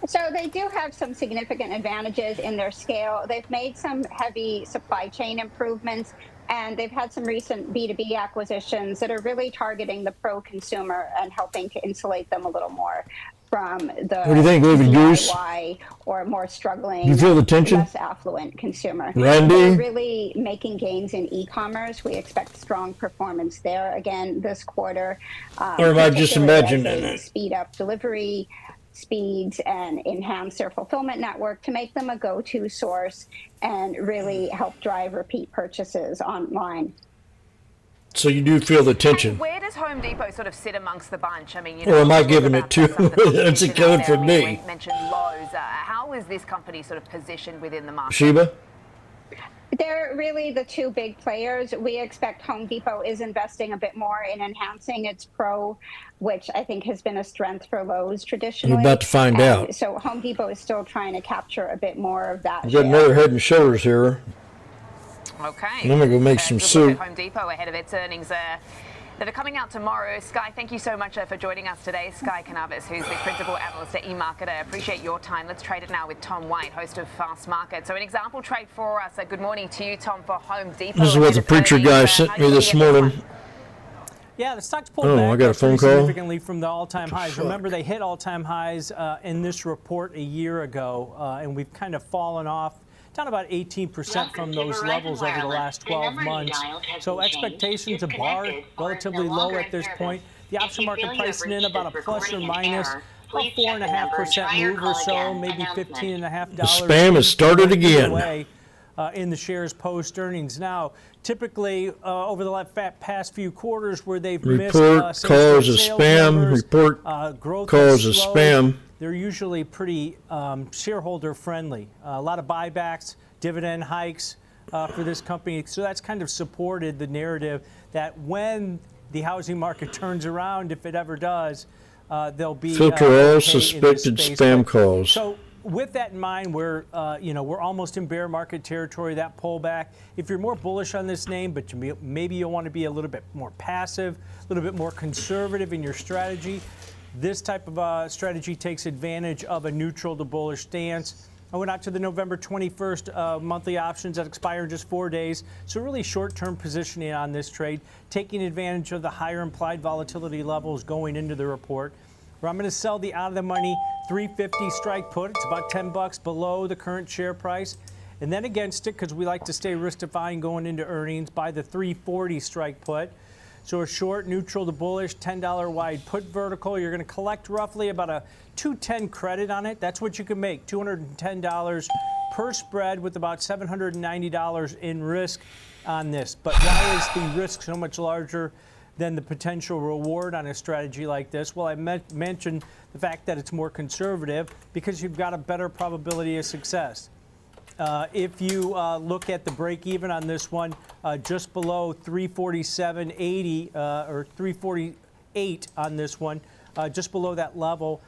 So they do have some significant advantages in their scale. They've made some heavy supply chain improvements, and they've had some recent B2B acquisitions that are really targeting the pro consumer and helping to insulate them a little more from the What do you think, Living Goose? DIY or more struggling, You feel the tension? less affluent consumer. Randy? They're really making gains in e-commerce. We expect strong performance there again this quarter. Or am I just particularly as imagining they it? speed up delivery speeds and enhance their fulfillment network to make them a go-to source and really help drive repeat purchases online. So you do feel the tension. And where does Home Depot sort of sit amongst the bunch? I mean, Or am I giving it to? That's a code for me. You mentioned Lowe's. How is this company sort of positioned within the market? Sheba? They're really the two big players. We expect Home Depot is investing a bit more in enhancing its pro, which I think has been a strength for Lowe's traditionally. We're about to find out. So Home Depot is still trying to capture a bit more of that. We've got another Head and Shoulders here. Okay. I'm going to go make some good soup. look at Home Depot ahead of its earnings that are coming out tomorrow. Sky, thank you so much for joining us today. Sky Cannabis, who's the principal analyst at eMarketer. I appreciate your time. Let's trade it now with Tom White, host of Fast Market. So an example trade for us. Good morning to you, Tom, for Home Depot. This is what the preacher guy sent me this morning. Yeah, the stock's pulled back I got a phone call. significantly from the all-time highs. Remember, they hit all-time highs in this report a year ago, and we've kind of fallen off down about 18% from those levels over the last 12 months. So expectations of bar relatively low at this point. The option market pricing in about a plus or minus about 4.5% move or so, maybe $15.5. The spam has started again. In the shares post earnings. Now, typically over the past few quarters where they've missed calls a spam, numbers, report growth calls a slowed, spam. They're usually pretty shareholder friendly. A lot of buybacks, dividend hikes for this company. So that's kind of supported the narrative that when the housing market turns around, if it ever does, they'll be filter okay all suspected spam calls. So with that in mind, we're almost in bear market territory. That pullback. If you're more bullish on this name, but maybe you'll want to be a little bit more passive, a little bit more conservative in your strategy. This type of strategy takes advantage of a neutral to bullish stance. I went out to the November 21st monthly options that expire in just 4 days. So really short-term positioning on this trade, taking advantage of the higher implied volatility levels going into the report. Where I'm going to sell the out-of-the-money 350 strike put. It's about $10 below the current share price. And then against it, because we like to stay risk-defying going into earnings, buy the 340 strike put. So a short, neutral to bullish, $10 wide put vertical. You're going to collect roughly about a $210 credit on it. That's what you can make, $210 per spread with about $790 in risk on this. But why is the risk so much larger than the potential reward on a strategy like this? Well, I mentioned the fact that it's more conservative because you've got a better probability of success. If you look at the break even on this one, just below 347.80 or 348 on this one, just below that level,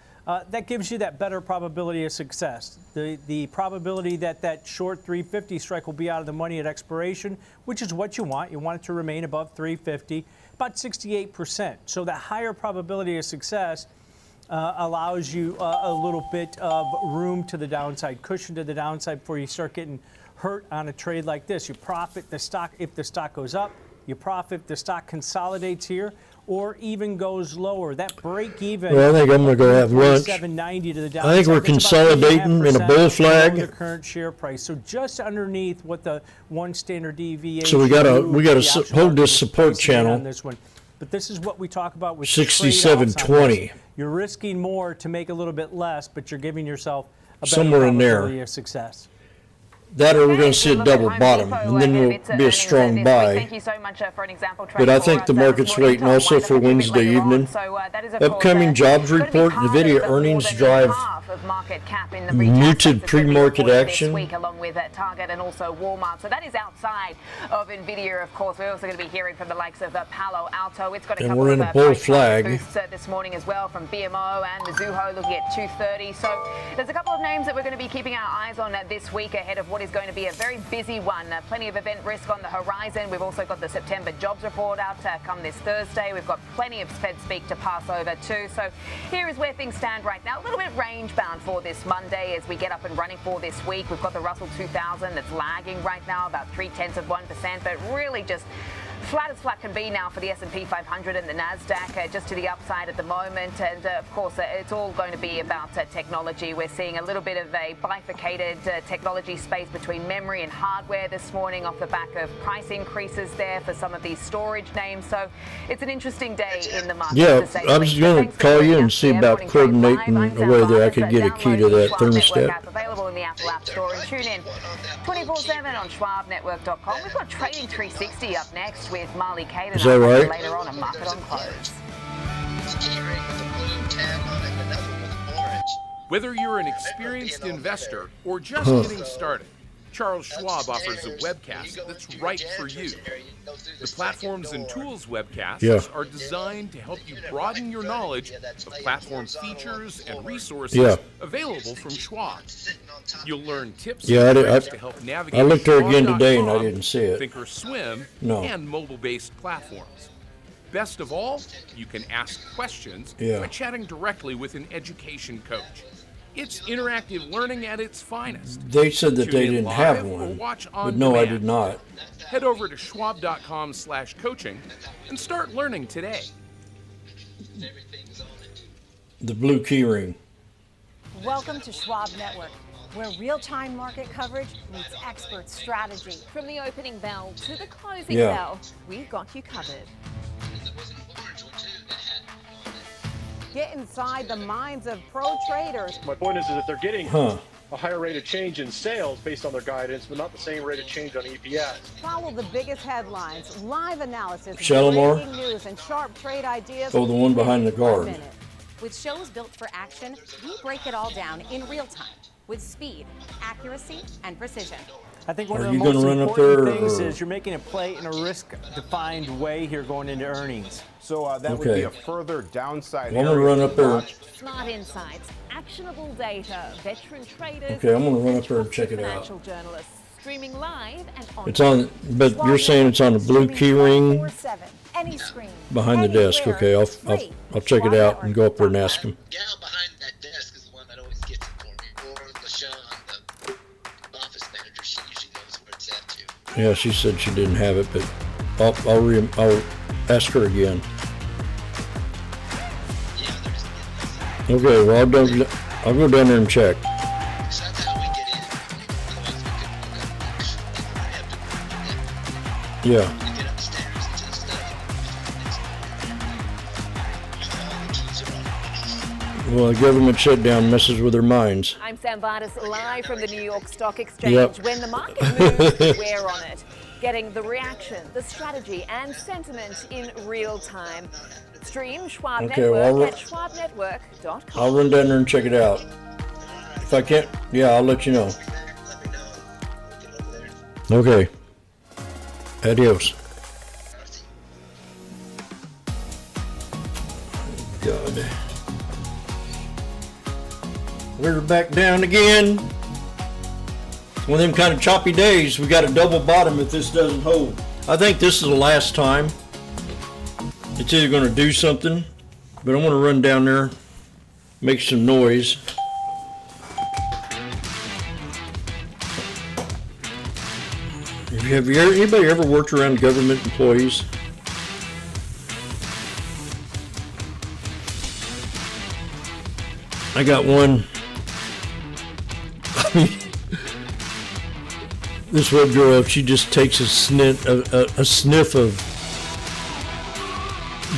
that gives you that better probability of success. The probability that that short 350 strike will be out of the money at expiration, which is what you want. You want it to remain above 350, about 68%. So the higher probability of success allows you a little bit of room to the downside, cushion to the downside before you start getting hurt on a trade like this. You profit the stock if the stock goes up. You profit if the stock consolidates here or even goes lower. That break even. Well, I think I'm going to go have lunch. $7.90 to the downside. I think we're consolidating in a bull flag. The current share price, so just underneath what the one standard deviation. So we got to hold this support channel on this one. But this is what we talk about with 67.20. You're risking more to make a little bit less, but you're giving yourself a better somewhere in there probability of success. That or we're going to see a double bottom, and then we'll be a strong buy. Thank you so much for an example trade But I for think us the this market's morning. waiting also for Wednesday evening. So, that is, of course, Upcoming jobs report, NVIDIA earnings drive of market cap in the retail muted sector pre-market this action. week, along with Target and also Walmart. So that is outside of NVIDIA, of course. We're also going to be hearing from the likes of Palo Alto. It's got a And couple we're in of a bull price flag. boosts this morning as well from BMO and Mizuho looking at 230. So there's a couple of names that we're going to be keeping our eyes on this week ahead of what is going to be a very busy one. Plenty of event risk on the horizon. We've also got the September jobs report out come this Thursday. We've got plenty of Fed speak to pass over too. So here is where things stand right now. A little bit range bound for this Monday as we get up and running for this week. We've got the Russell 2000 that's lagging right now about 0.3%, but really just flat as flat can be now for the S&P 500 and the NASDAQ, just to the upside at the moment. And of course, it's all going to be about technology. We're seeing a little bit of a bifurcated technology space between memory and hardware this morning off the back of price increases there for some of these storage names. So it's an interesting day in the market. Yeah, to say I the was least. going to Thanks for call you joining and us see here. about Morning Trade Live. coordinating I'm a Sam way that I Barnes. could get a key to Download the that Schwab Network thermostat. app available in the Apple App Store, and tune in 24/7 on schwabnetwork.com. We've got Trading 360 up next with Marley Caden Is that right? later on Market on Close. Whether you're an experienced investor or just getting started, Charles Schwab offers a webcast that's right for you. The Platforms and Tools webcasts are designed to help you broaden your knowledge of platform features and resources available from Schwab. You'll learn tips and tricks to help navigate I looked there again Schwab.com, today and I didn't see it. Thinkorswim, No. and mobile-based platforms. Best of all, you can ask questions by chatting directly with an education coach. It's interactive learning at its finest. They said that Tune they in didn't live have or one, watch but on no, I demand. did not. Head over to schwab.com/coaching and start learning today. The blue key ring. Welcome to Schwab Network, where real-time market coverage meets expert strategy. From the opening bell to the closing Yeah. bell, we've got you covered. Get inside the minds of pro traders. My point is that they're getting Huh. a higher rate of change in sales based on their guidance, but not the same rate of change on EPS. Follow the biggest headlines, live analysis, Shalimar? breaking news, and sharp trade ideas. Oh, the one behind the in 1 guard. minute. With shows built for action, we break it all down in real time with speed, accuracy, and precision. I think one Are of the you most gonna run up important there, things or- is you're making a play in a risk-defined way here going into earnings. So that would Okay. be a further downside. Well, I'm gonna area run to up there. watch. Smart insights, actionable data, veteran traders. Okay, I'm gonna run and up there and check trusted it out. financial journalists streaming live and on. It's on, but you're saying it's on the blue key ring 24/7, any screen, behind the desk. anywhere, Okay, I'll free. check it out and go up there and ask him. gal behind that desk is the one that always gets it for me. Or LaShawn, the office manager, she usually knows where it's at too. Yeah, she said she didn't have it, but I'll ask her again. Okay, well I'll go down there and check. Yeah. Well, the government shutdown messes with their minds. I'm Sam Barnes, live from the New York Stock Exchange. Yep. When the market moves, we're on it, getting the reaction, the strategy, and sentiment in real time. Stream Schwab Okay, well, Network at schwabnetwork.com. I'll run down there and check it out. If I can't, yeah, I'll let you know. Okay. Adios. God. We're back down again. One of them kind of choppy days. We got a double bottom if this doesn't hold. I think this is the last time. It's either going to do something, but I'm going to run down there, make some noise. Have anybody ever worked around government employees? I got one. This web girl, she just takes a sniff of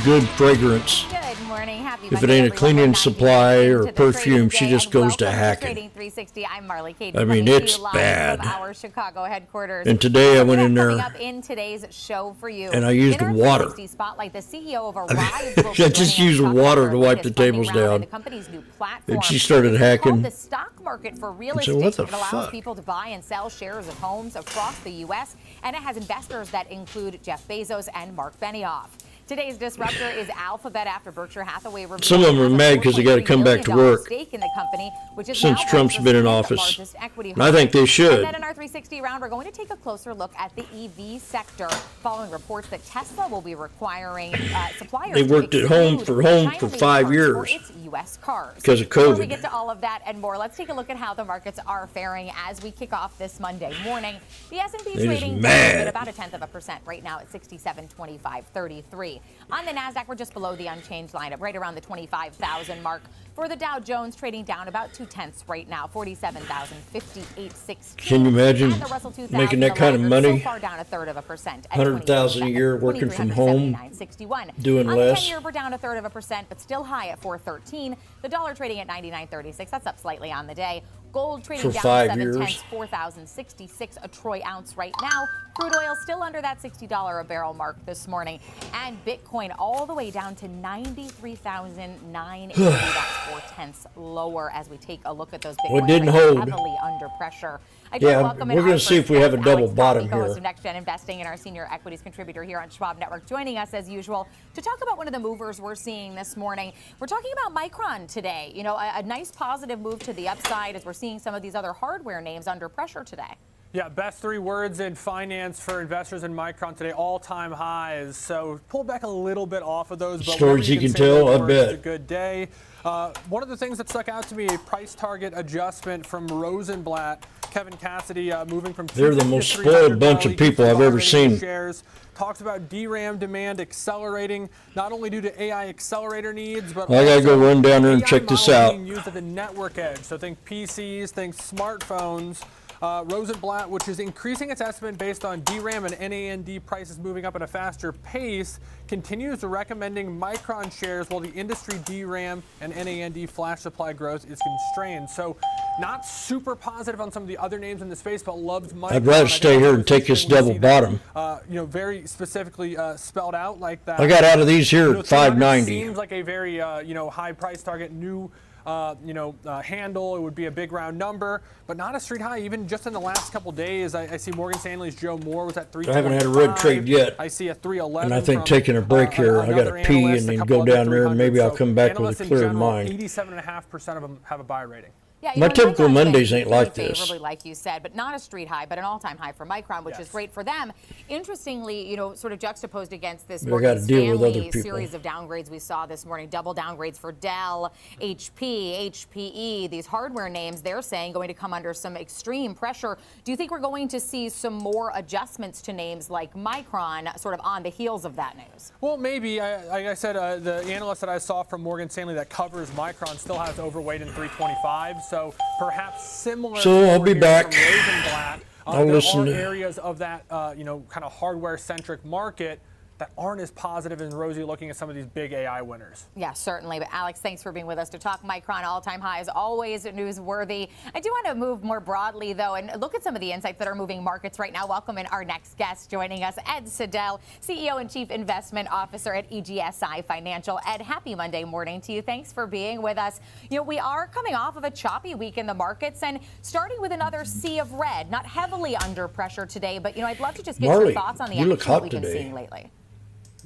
good fragrance. Good morning. Happy If it ain't a cleaning supply or perfume, she just goes to hacking. Trading 360. I'm Marley Katie. I mean, coming to it's you live bad. From our Chicago headquarters. And today I went in Coming there up in today's show for you. and I used In our water. 360 Spotlight, the CEO of Arrive I just used water to wipe the tables down. The company's new platform. And she started It's hacking. called the stock market for real I said, estate. "What the It allows fuck?" people to buy and sell shares of homes across the U.S. and it has investors that include Jeff Bezos and Mark Benioff. Today's disruptor is Alphabet after Berkshire Hathaway revealed Some of them are mad because they got to come back to work stake in the company, which is since now Trump's been in office. largest equity And I think they holder. should. And then in our 360 round, we're going to take a closer look at the EV sector, following reports that Tesla will be requiring suppliers. They worked to at home exclude for China-made 5 parts years for its U.S. cars. because of Before we COVID. get to all of that and more, let's take a look at how the markets are faring as we kick off this Monday morning. The S&P They're just trading mad. down at about 1/10% right now at 67.2533. On the Nasdaq, we're just below the unchanged lineup, right around the 25,000 mark. For the Dow Jones, trading down about 0.2 right now, 47,058.16. Can you imagine And the Russell 2000, making that the kind of laggard, money? So far down 1/3%. at 100,000 a year working from home, 2379.61. doing On less. the 10-year, we're down 1/3%, but still high at 413. The dollar trading at 99.36. That's up slightly on the day. Gold trading For down 5 7 years. tenths, 4,066 a troy ounce right now. Crude oil still under that $60 a barrel mark this morning. And Bitcoin all the way down to 93,980. That's 4/10 lower as we take a look at those Bitcoin Well, it didn't prices hold. heavily under pressure. I do Yeah, welcome in we're our going to see first if we have a guest, double Alex bottom Coffey, co-host here. of Next Gen Investing and our senior equities contributor here on Schwab Network, joining us as usual to talk about one of the movers we're seeing this morning. We're talking about Micron today. You know, a nice positive move to the upside as we're seeing some of these other hardware names under pressure today. Yeah, best 3 words in finance for investors in Micron today, all-time highs. So pull back a little bit off of those. But Stories you can say tell, those I words, bet. It's a good day. One of the things that stuck out to me, a price target adjustment from Rosenblatt. Kevin Cassidy moving from They're the 250 most to spoiled bunch of 300 people I've ever consolidating seen. Shares. Talks about DRAM demand accelerating, not only due to AI accelerator needs, but Well, I gotta go also run down there and AI check this models out. being used at the network edge. So think PCs, think smartphones. Rosenblatt, which is increasing its estimate based on DRAM and NAND prices moving up at a faster pace, continues recommending Micron shares while the industry DRAM and NAND flash supply growth is constrained. So not super positive on some of the other names in the space, but loves Micron. I'd rather stay here and take this double bottom. You know, very specifically spelled out like that. I got out of these here at 300 $5.90. Seems like a very you know, high price target, new handle. It would be a big round number, but not a street high. Even just in the last couple days, I see Morgan Stanley's Joe Moore was at 325. I haven't had a red trade yet. I see a 311. And I think from, taking a break here, I got another to pee analyst, and a then couple go other down there and 300s. maybe I'll So come back with analysts a in clear general, mind. 87.5% of them have a buy rating. Yeah, you My know, typical Micron's Mondays been ain't like pretty this. favorably, like you said, but not a street high, but an all-time high for Micron, which is great for them. Interestingly, you know, sort of juxtaposed against this But I Morgan gotta deal with other Stanley people. series of downgrades we saw this morning, double downgrades for Dell, HP, HPE, these hardware names, they're saying going to come under some extreme pressure. Do you think we're going to see some more adjustments to names like Micron sort of on the heels of that news? Well, maybe. Like I said, the analyst that I saw from Morgan Stanley that covers Micron still has overweight in 325. So perhaps similar. So to I'll what be we're hearing back. from Rosenblatt. I'll there listen are to- areas of that, you know, kind of hardware-centric market that aren't as positive and rosy looking as some of these big AI winners. Yeah, certainly. But Alex, thanks for being with us to talk Micron all-time highs. Always newsworthy. I do want to move more broadly, though, and look at some of the insights that are moving markets right now. Welcome in our next guest joining us, Ed Siddell, CEO and Chief Investment Officer at EGSI Financial. Ed, happy Monday morning to you. Thanks for being with us. You know, we are coming off of a choppy week in the markets and starting with another sea of red, not heavily under pressure today, but, you know, I'd love to just get Marley, your thoughts on the you look action that hot we've been today. seeing lately.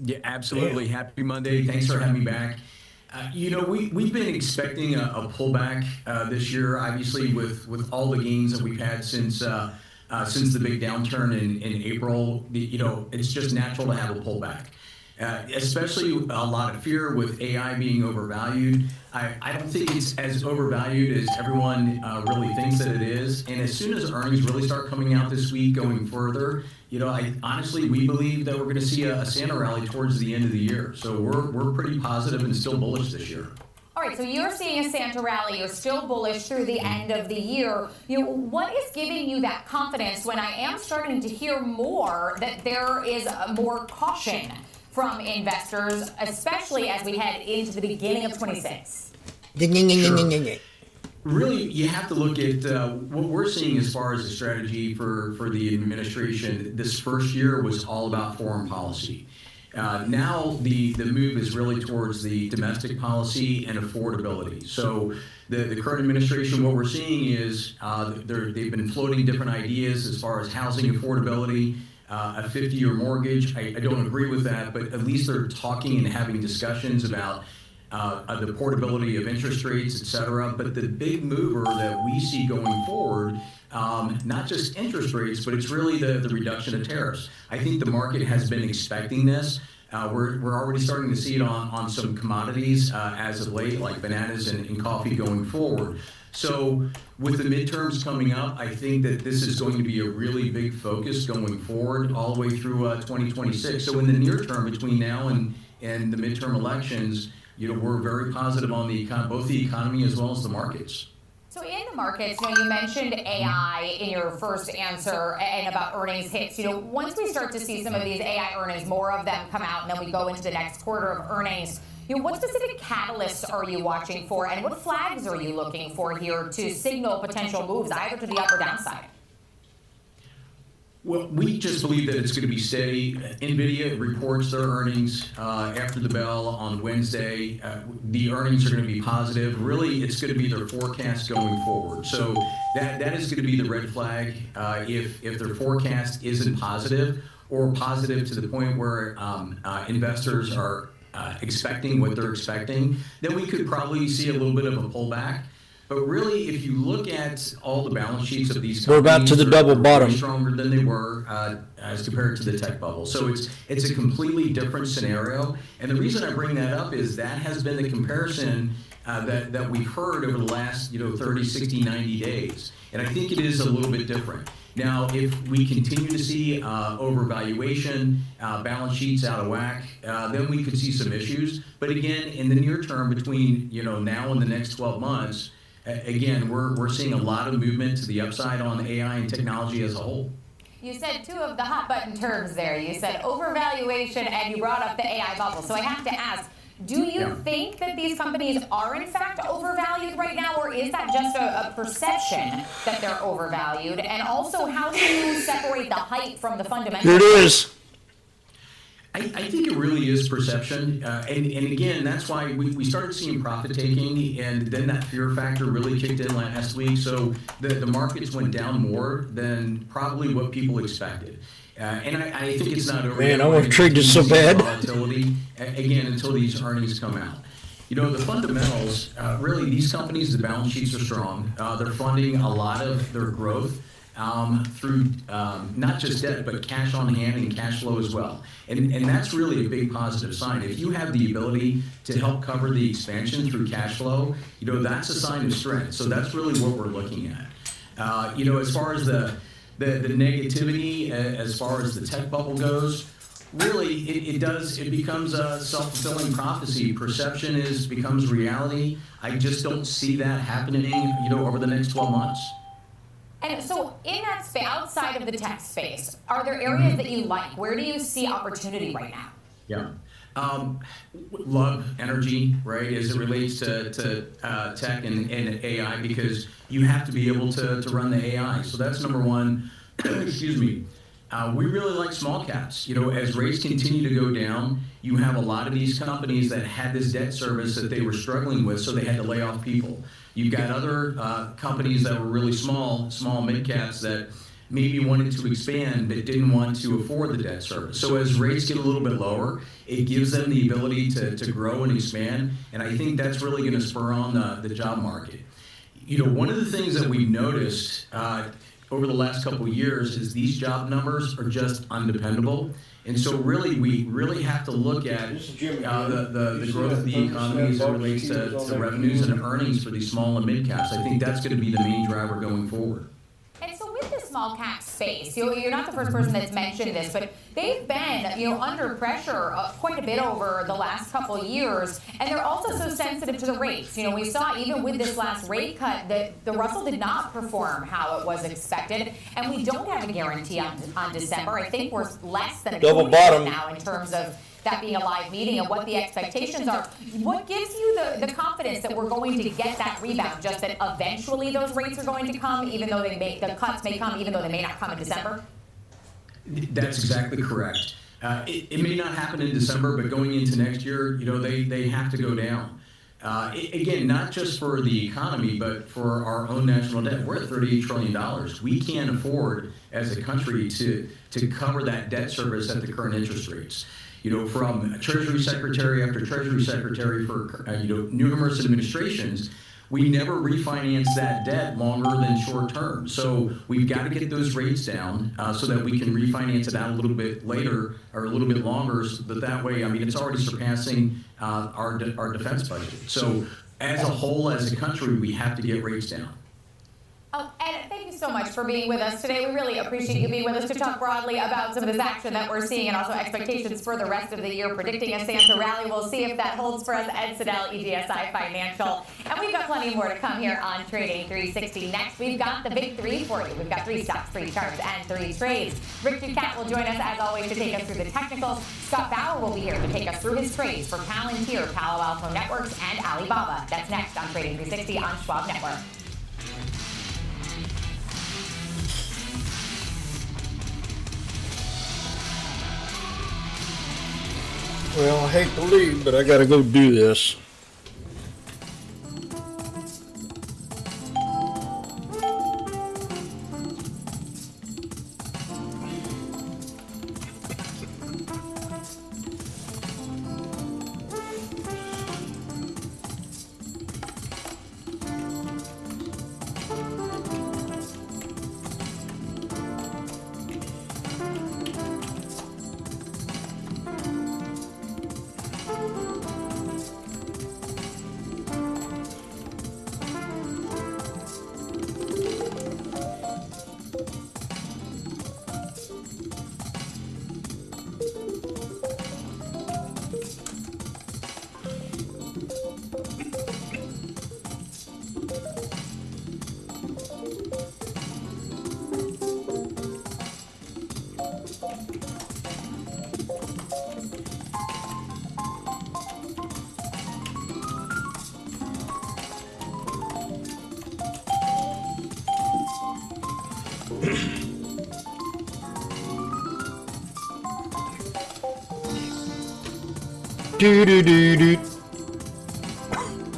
Yeah, absolutely. Happy Monday. Thanks for having me back. You know, we've been expecting a pullback this year, obviously, with all the gains that we've had since the big downturn in April. You know, it's just natural to have a pullback. Especially a lot of fear with AI being overvalued. I don't think it's as overvalued as everyone really thinks that it is. And as soon as earnings really start coming out this week going further, you know, honestly, we believe that we're going to see a Santa rally towards the end of the year. So we're pretty positive and still bullish this year. All right, so you're seeing a Santa rally. You're still bullish through the end of the year. You know, what is giving you that confidence when I am starting to hear more that there is more caution from investors, especially as we head into the beginning of 26? Sure. Really, you have to look at what we're seeing as far as the strategy for the administration. This first year was all about foreign policy. Now the move is really towards the domestic policy and affordability. So the current administration, what we're seeing is they've been floating different ideas as far as housing affordability, a 50-year mortgage. I don't agree with that, but at least they're talking and having discussions about the portability of interest rates, et cetera. But the big mover that we see going forward, not just interest rates, but it's really the reduction of tariffs. I think the market has been expecting this. We're already starting to see it on some commodities as of late, like bananas and coffee going forward. So with the midterms coming up, I think that this is going to be a really big focus going forward all the way through 2026. So in the near term, between now and the midterm elections, we're very positive on both the economy as well as the markets. So in the markets, you mentioned AI in your first answer and about earnings hits. Once we start to see some of these AI earnings, more of them come out, and then we go into the next quarter of earnings, what specific catalysts are you watching for, and what flags are you looking for here to signal potential moves either to the up or downside? Well, we just believe that it's going to be steady. NVIDIA reports their earnings after the bell on Wednesday. The earnings are going to be positive. Really, it's going to be their forecast going forward. So that is going to be the red flag if their forecast isn't positive or positive to the point where investors are expecting what they're expecting, then we could probably see a little bit of a pullback. But really, if you look at all the balance sheets of these companies, we're about to the double bottom. Stronger than they were as compared to the tech bubble. So it's a completely different scenario. And the reason I bring that up is that has been the comparison that we've heard over the last 30, 60, 90 days. And I think it is a little bit different. Now, if we continue to see overvaluation, balance sheets out of whack, then we could see some issues. But again, in the near term, between now and the next 12 months, again, we're seeing a lot of movement to the upside on AI and technology as a whole. You said two of the hot button terms there. You said overvaluation and you brought up the AI bubble. So I have to ask, do you think that these companies are in fact overvalued right now, or is that just a perception that they're overvalued? And also, how do you separate the hype from the fundamentals? Here it is. I think it really is perception. And again, that's why we started seeing profit taking, and then that fear factor really kicked in last week. So the markets went down more than probably what people expected. And I think it's not over. Man, I want to trade this so bad. Volatility, again, until these earnings come out. The fundamentals, really, these companies, the balance sheets are strong. They're funding a lot of their growth through not just debt, but cash on hand and cash flow as well. And that's really a big positive sign. If you have the ability to help cover the expansion through cash flow, that's a sign of strength. So that's really what we're looking at. As far as the negativity, as far as the tech bubble goes, really, it becomes a self-fulfilling prophecy. Perception becomes reality. I just don't see that happening, over the next 12 months. And so in that space, outside of the tech space, are there areas that you like? Where do you see opportunity right now? Yeah. Love energy, right, as it relates to tech and AI, because you have to be able to run the AI. So that's number one. Excuse me. We really like small caps. As rates continue to go down, you have a lot of these companies that had this debt service that they were struggling with, so they had to lay off people. You've got other companies that were really small mid caps that maybe wanted to expand but didn't want to afford the debt service. So as rates get a little bit lower, it gives them the ability to grow and expand. And I think that's really going to spur on the job market. One of the things that we've noticed over the last couple of years is these job numbers are just undependable. And so really, we really have to look at the growth of the economy as it relates to revenues and earnings for these small and mid caps. I think that's going to be the main driver going forward. And so with the small cap space, you're not the first person that's mentioned this, but they've been, under pressure quite a bit over the last couple of years, and they're also so sensitive to the rates. We saw even with this last rate cut that the Russell did not perform how it was expected, and we don't have a guarantee on December. I think we're less than a double point bottom now in terms of that being a live meeting and what the expectations are. What gives you the confidence that we're going to get that rebound? Just that eventually those rates are going to come, even though the cuts may come, even though they may not come in December? That's exactly correct. It may not happen in December, but going into next year, they have to go down. Again, not just for the economy, but for our own national debt. We're at $38 trillion. We can't afford, as a country, to cover that debt service at the current interest rates. From Treasury Secretary after Treasury Secretary for numerous administrations, we never refinance that debt longer than short term. So we've got to get those rates down so that we can refinance it out a little bit later or a little bit longer. So that way, it's already surpassing our defense budget. So as a whole, as a country, we have to get rates down. And thank you so much for being with us today. We really appreciate you being with us to talk broadly about some of this action that we're seeing and also expectations for the rest of the year, predicting a Santa rally. We'll see if that holds for us. Ed Siddell, EGSI Financial. And we've got plenty more to come here on Trading 360. Next, we've got the big three for you. We've got 3 stocks, 3 charts, and 3 trades. Rick Ducat will join us, as always, to take us through the technicals. Scott Bauer will be here to take us through his trades for Palantir, Palo Alto Networks, and Alibaba. That's next on Trading 360 on Schwab Network. Well, I hate to leave, but I gotta go do this.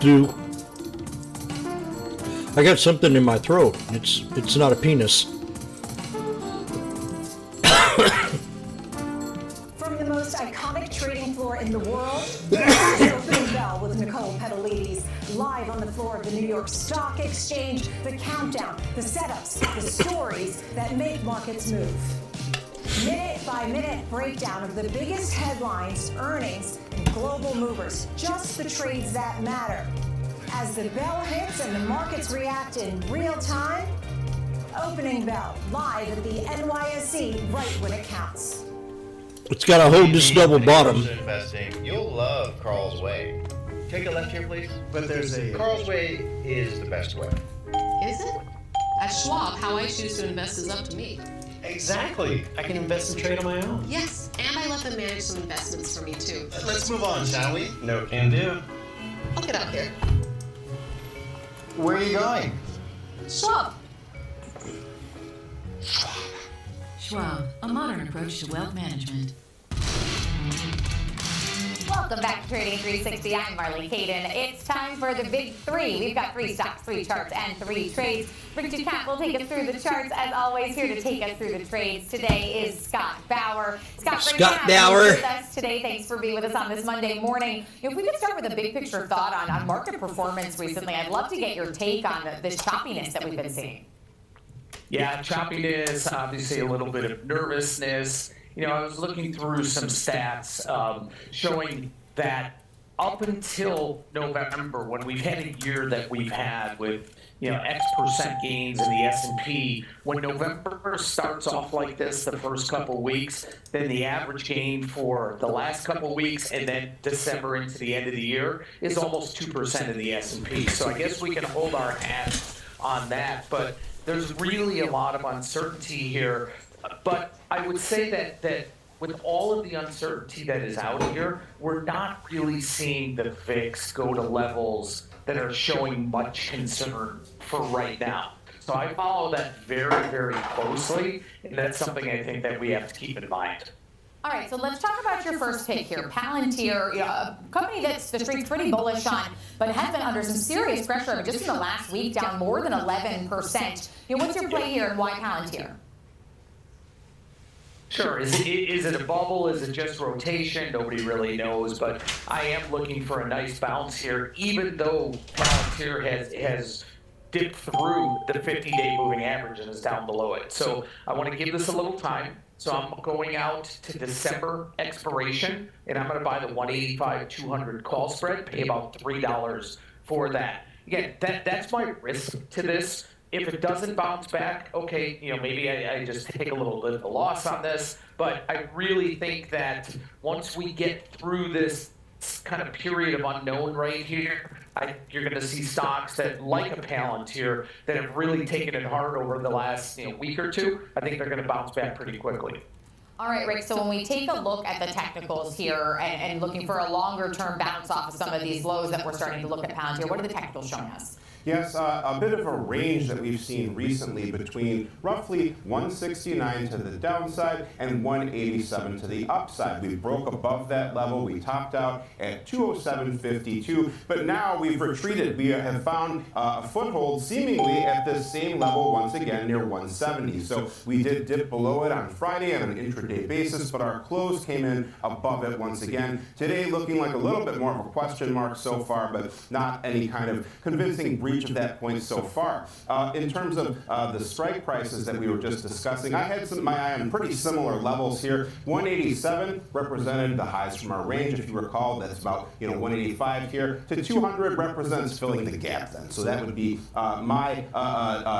Do. I got something in my throat. It's not a penis. From the most iconic trading floor in the world, this is Opening Bell with Nicole Petalides, live on the floor of the New York Stock Exchange. The countdown, the setups, the stories that make markets move. Minute-by-minute breakdown of the biggest headlines, earnings, and global movers. Just the trades that matter. As the bell hits and the markets react in real time, Opening Bell, live at the NYSE, right when it counts. It's got to hold this double bottom. Investing, you'll love Carl's Way. Take a left here, please. But there's a... Carl's Way is the best way. Is it? At Schwab, how I choose to invest is up to me. Exactly. I can invest and trade on my own. Yes, and I let them manage some investments for me too. Let's move on, shall we? No can do. I'll get out here. Where are you going? Schwab. Schwab, a modern approach to wealth management. Welcome back to Trading 360. I'm Marley Caden. It's time for the big three. We've got 3 stocks, 3 charts, and 3 trades. Rick Ducat will take us through the charts, as always. Here to take us through the trades today is Scott Bauer. Scott Bauer with us today. Thanks for being with us on this Monday morning. If we could start with a big picture thought on market performance recently, I'd love to get your take on this choppiness that we've been seeing. Yeah, choppiness, obviously a little bit of nervousness. I was looking through some stats showing that up until November, when we've had a year that we've had with X% gains in the S&P, when November starts off like this the first couple weeks, then the average gain for the last couple weeks and then December into the end of the year is almost 2% in the S&P. So I guess we can hold our hat on that, but there's really a lot of uncertainty here. But I would say that with all of the uncertainty that is out here, we're not really seeing the VIX go to levels that are showing much concern for right now. So I follow that very, very closely, and that's something I think that we have to keep in mind. All right, so let's talk about your first pick here. Palantir, a company that's the street's pretty bullish on, but has been under some serious pressure. I mean, just in the last week, down more than 11%. What's your play here and why Palantir? Sure. Is it a bubble? Is it just rotation? Nobody really knows, but I am looking for a nice bounce here, even though Palantir has dipped through the 50-day moving average and is down below it. So I want to give this a little time. So I'm going out to December expiration, and I'm going to buy the 185-200 call spread, pay about $3 for that. Again, that's my risk to this. If it doesn't bounce back, okay, maybe I just take a little bit of a loss on this. But I really think that once we get through this kind of period of unknown right here, you're going to see stocks that, like a Palantir, that have really taken it hard over the last week or two. I think they're going to bounce back pretty quickly. All right, Rick, so when we take a look at the technicals here and looking for a longer-term bounce off of some of these lows that we're starting to look at Palantir, what are the technicals showing us? Yes, a bit of a range that we've seen recently between roughly 169 to the downside and 187 to the upside. We broke above that level. We topped out at 207.52, but now we've retreated. We have found a foothold seemingly at this same level once again near 170. So we did dip below it on Friday on an intraday basis, but our close came in above it once again. Today looking like a little bit more of a question mark so far, but not any kind of convincing breach of that point so far. In terms of the strike prices that we were just discussing, I had my eye on pretty similar levels here. 187 represented the highs from our range. If you recall, that's about 185 here. To 200 represents filling the gap then. So that would be my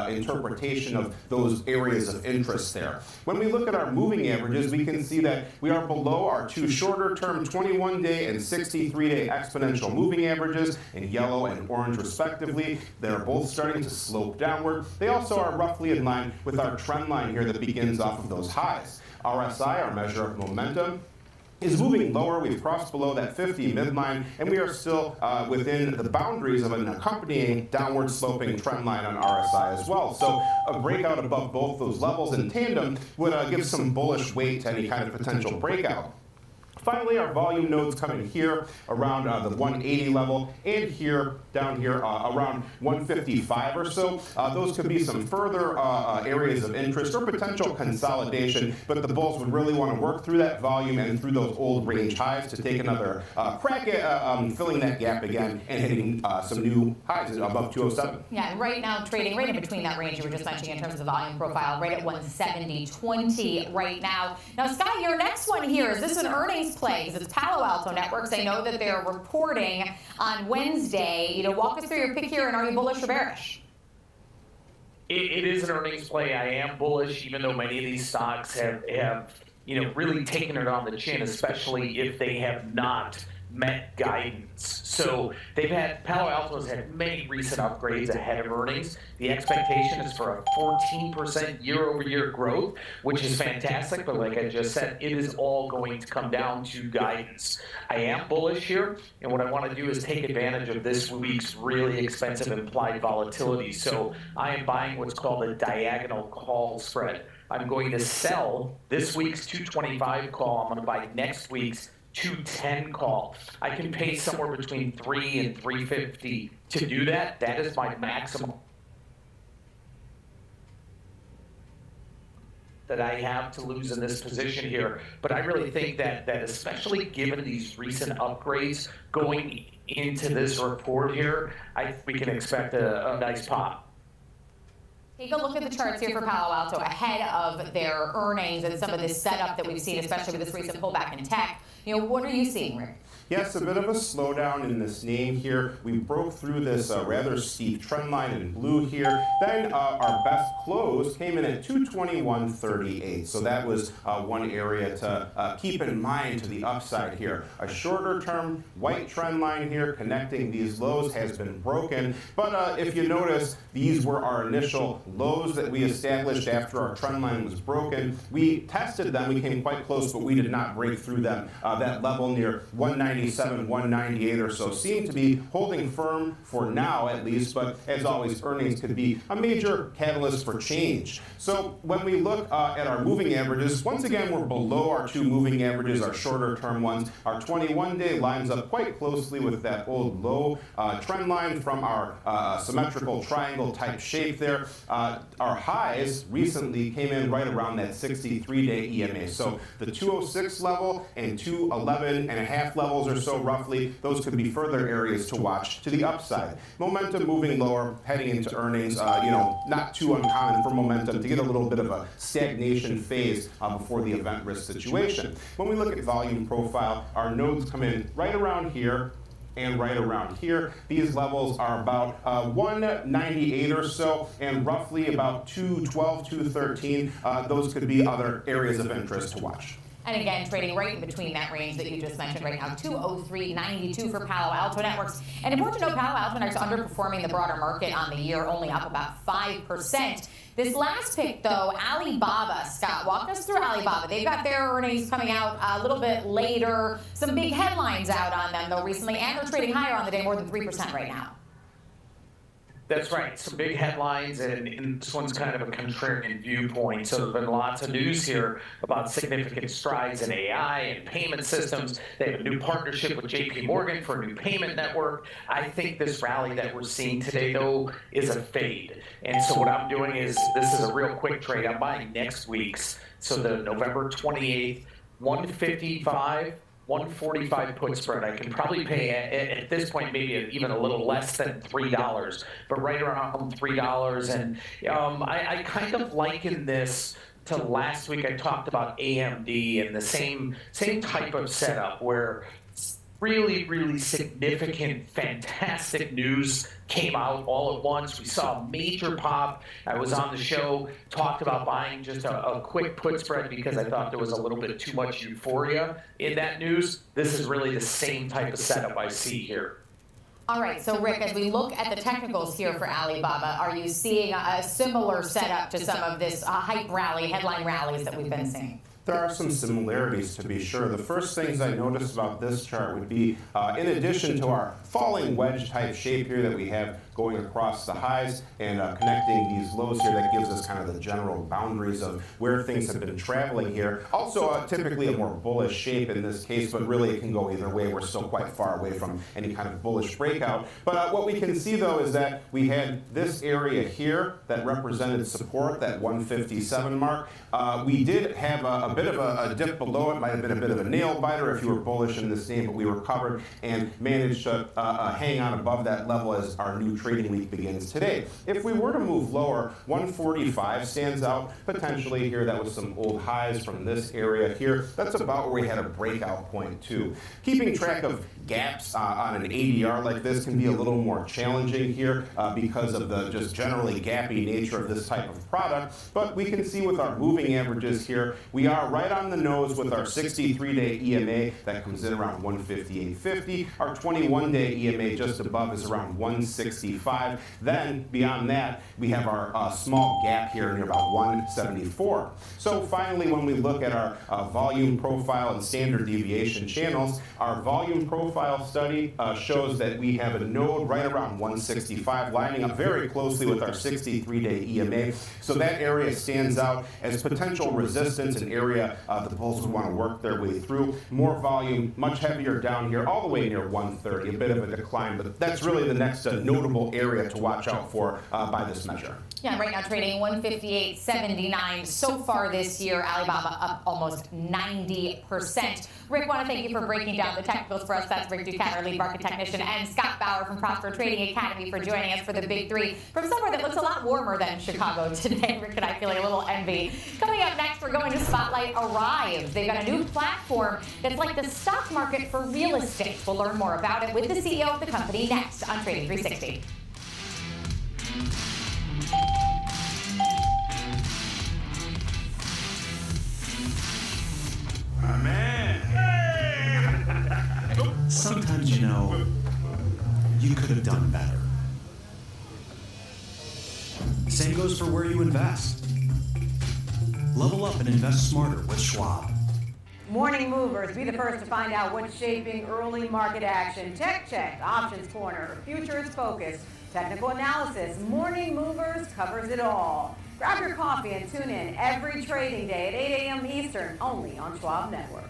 interpretation of those areas of interest there. When we look at our moving averages, we can see that we are below our two shorter-term 21-day and 63-day exponential moving averages in yellow and orange respectively. They're both starting to slope downward. They also are roughly in line with our trend line here that begins off of those highs. RSI, our measure of momentum, is moving lower. We've crossed below that 50 midline, and we are still within the boundaries of an accompanying downward sloping trend line on RSI as well. So a breakout above both those levels in tandem would give some bullish weight to any kind of potential breakout. Finally, our volume nodes coming here around the 180 level and here, down here, around 155 or so. Those could be some further areas of interest or potential consolidation, but the bulls would really want to work through that volume and through those old range highs to take another crack at filling that gap again and hitting some new highs above 207. Yeah, and right now trading right in between that range you were just mentioning in terms of volume profile, right at 170.20 right now. Now, Scott, your next one here, is this an earnings play? Because it's Palo Alto Networks. They know that they're reporting on Wednesday. Walk us through your pick here, and are you bullish or bearish? It is an earnings play. I am bullish, even though many of these stocks have really taken it on the chin, especially if they have not met guidance. So Palo Alto's had many recent upgrades ahead of earnings. The expectation is for a 14% year-over-year growth, which is fantastic, but like I just said, it is all going to come down to guidance. I am bullish here, and what I want to do is take advantage of this week's really expensive implied volatility. So I am buying what's called a diagonal call spread. I'm going to sell this week's 225 call. I'm going to buy next week's 210 call. I can pay somewhere between $3 and $3.50 to do that. That is my maximum that I have to lose in this position here. But I really think that especially given these recent upgrades going into this report here, we can expect a nice pop. Take a look at the charts here for Palo Alto ahead of their earnings and some of this setup that we've seen, especially with this recent pullback in tech. What are you seeing, Rick? Yes, a bit of a slowdown in this name here. We broke through this rather steep trend line in blue here. Then our best close came in at 221.38. So that was one area to keep in mind to the upside here. A shorter term white trend line here connecting these lows has been broken. But if you notice, these were our initial lows that we established after our trend line was broken. We tested them. We came quite close, but we did not break through them. That level near 197, 198 or so seem to be holding firm for now at least, but as always, earnings could be a major catalyst for change. So when we look at our moving averages, once again, we're below our two moving averages, our shorter term ones. Our 21-day lines up quite closely with that old low trend line from our symmetrical triangle type shape there. Our highs recently came in right around that 63-day EMA. So the 206 level and 211.5 levels or so roughly, those could be further areas to watch to the upside. Momentum moving lower, heading into earnings, not too uncommon for momentum to get a little bit of a stagnation phase before the event risk situation. When we look at volume profile, our nodes come in right around here and right around here. These levels are about 198 or so, and roughly about 212, 213. Those could be other areas of interest to watch. And again, trading right in between that range that you just mentioned right now, 203.92 for Palo Alto Networks. And important to note, Palo Alto Networks underperforming the broader market on the year, only up about 5%. This last pick, though, Alibaba. Scott, walk us through Alibaba. They've got their earnings coming out a little bit later. Some big headlines out on them, though, recently, and they're trading higher on the day, more than 3% right now. That's right. Some big headlines, and this one's kind of a contrarian viewpoint. So there's been lots of news here about significant strides in AI and payment systems. They have a new partnership with JP Morgan for a new payment network. I think this rally that we're seeing today, though, is a fade. And so what I'm doing is, this is a real quick trade. I'm buying next week's, so the November 28th, 155. 145 put spread. I can probably pay at this point maybe even a little less than $3, but right around $3. And I kind of liken this to last week. I talked about AMD and the same type of setup where really, really significant, fantastic news came out all at once. We saw a major pop. I was on the show, talked about buying just a quick put spread because I thought there was a little bit too much euphoria in that news. This is really the same type of setup I see here. All right, so Rick, as we look at the technicals here for Alibaba, are you seeing a similar setup to some of this hype rally, headline rallies that we've been seeing? There are some similarities, to be sure. The first things I noticed about this chart would be, in addition to our falling wedge type shape here that we have going across the highs and connecting these lows here, that gives us kind of the general boundaries of where things have been traveling here. Also, typically a more bullish shape in this case, but really it can go either way. We're still quite far away from any kind of bullish breakout. But what we can see, though, is that we had this area here that represented support, that 157 mark. We did have a bit of a dip below it. Might have been a bit of a nail biter if you were bullish in this name, but we recovered and managed to hang on above that level as our new trading week begins today. If we were to move lower, 145 stands out potentially here. That was some old highs from this area here. That's about where we had a breakout point too. Keeping track of gaps on an ADR like this can be a little more challenging here because of the just generally gappy nature of this type of product. But we can see with our moving averages here, we are right on the nose with our 63-day EMA that comes in around 158.50. Our 21-day EMA just above is around 165. Then beyond that, we have our small gap here near about 174. So finally, when we look at our volume profile and standard deviation channels, our volume profile study shows that we have a node right around 165, lining up very closely with our 63-day EMA. So that area stands out as potential resistance, an area the bulls would want to work their way through. More volume, much heavier down here, all the way near 130, a bit of a decline, but that's really the next notable area to watch out for by this measure. Yeah, right now trading 158.79 so far this year. Alibaba up almost 90%. Rick, want to thank you for breaking down the technicals for us. That's Rick Ducatter, lead market technician, and Scott Bauer from Prosper Trading Academy for joining us for the Big Three from somewhere that looks a lot warmer than Chicago today. Rick and I feeling a little envy. Coming up next, we're going to spotlight Arrive. They've got a new platform that's like the stock market for real estate. We'll learn more about it with the CEO of the company next on Trading 360. Sometimes, you know, you could have done better. Same goes for where you invest. Level up and invest smarter with Schwab. Morning movers, be the first to find out what's shaping early market action. Tech check, options corner, futures focus, technical analysis. Morning movers covers it all. Grab your coffee and tune in every trading day at 8 a.m. Eastern, only on Schwab Network.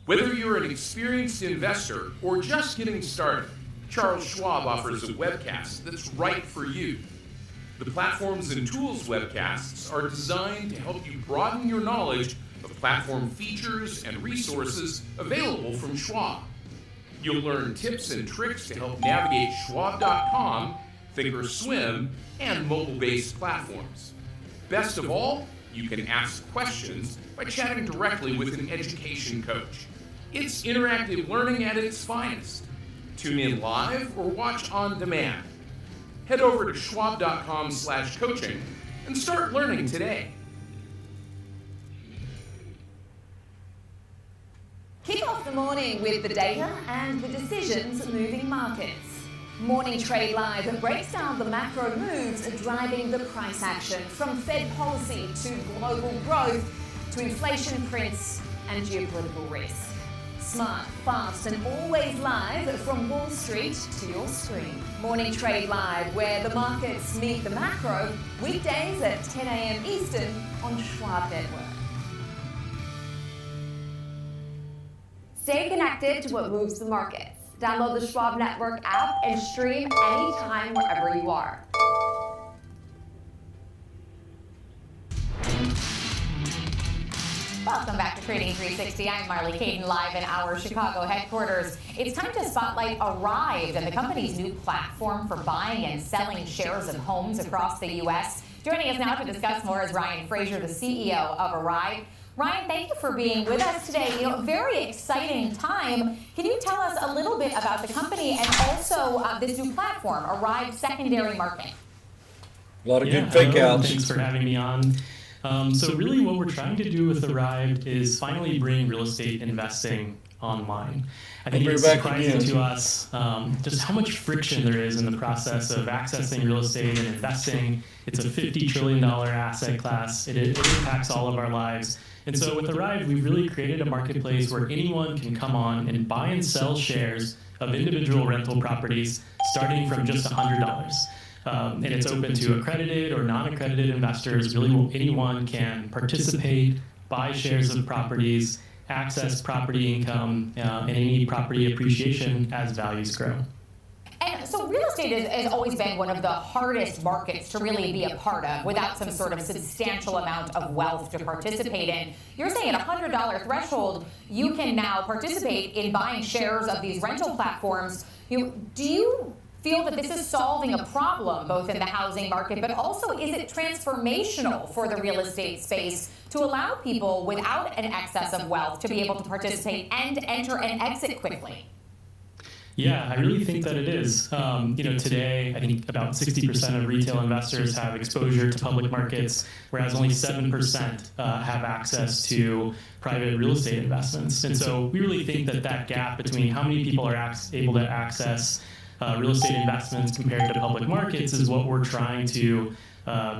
Whether you're an experienced investor or just getting started, Charles Schwab offers a webcast that's right for you. The Platforms and Tools webcasts are designed to help you broaden your knowledge of platform features and resources available from Schwab. You'll learn tips and tricks to help navigate Schwab.com, Thinkorswim, and mobile-based platforms. Best of all, you can ask questions by chatting directly with an education coach. It's interactive learning at its finest. Tune in live or watch on demand. Head over to schwab.com/coaching and start learning today. Kick off the morning with the data and the decisions moving markets. Morning Trade Live breaks down the macro moves driving the price action, from Fed policy to global growth to inflation prints and geopolitical risk. Smart, fast, and always live from Wall Street to your screen. Morning Trade Live, where the markets meet the macro, weekdays at 10 a.m. Eastern on Schwab Network. Stay connected to what moves the markets. Download the Schwab Network app and stream anytime wherever you are. Welcome back to Trading 360. I'm Marley Caden, live in our Chicago headquarters. It's time to spotlight Arrive and the company's new platform for buying and selling shares of homes across the U.S. Joining us now to discuss more is Ryan Frazier, the CEO of Arrive. Ryan, thank you for being with us today. You know, very exciting time. Can you tell us a little bit about the company and also this new platform, Arrive Secondary Market? A lot of good fake outs. Thanks for having me on. So really what we're trying to do with Arrive is finally bring real estate investing online. I think it's surprising to us just how much friction there is in the process of accessing real estate and investing. It's a $50 trillion asset class. It impacts all of our lives. And so with Arrive, we've really created a marketplace where anyone can come on and buy and sell shares of individual rental properties starting from just $100. And it's open to accredited or non-accredited investors. Really, anyone can participate, buy shares of properties, access property income, and any property appreciation as values grow. And so real estate has always been one of the hardest markets to really be a part of without some sort of substantial amount of wealth to participate in. You're saying at a $100 threshold, you can now participate in buying shares of these rental platforms. Do you feel that this is solving a problem both in the housing market, but also is it transformational for the real estate space to allow people without an excess of wealth to be able to participate and enter and exit quickly? Yeah, I really think that it is. Today, I think about 60% of retail investors have exposure to public markets, whereas only 7% have access to private real estate investments. And so we really think that that gap between how many people are able to access real estate investments compared to public markets is what we're trying to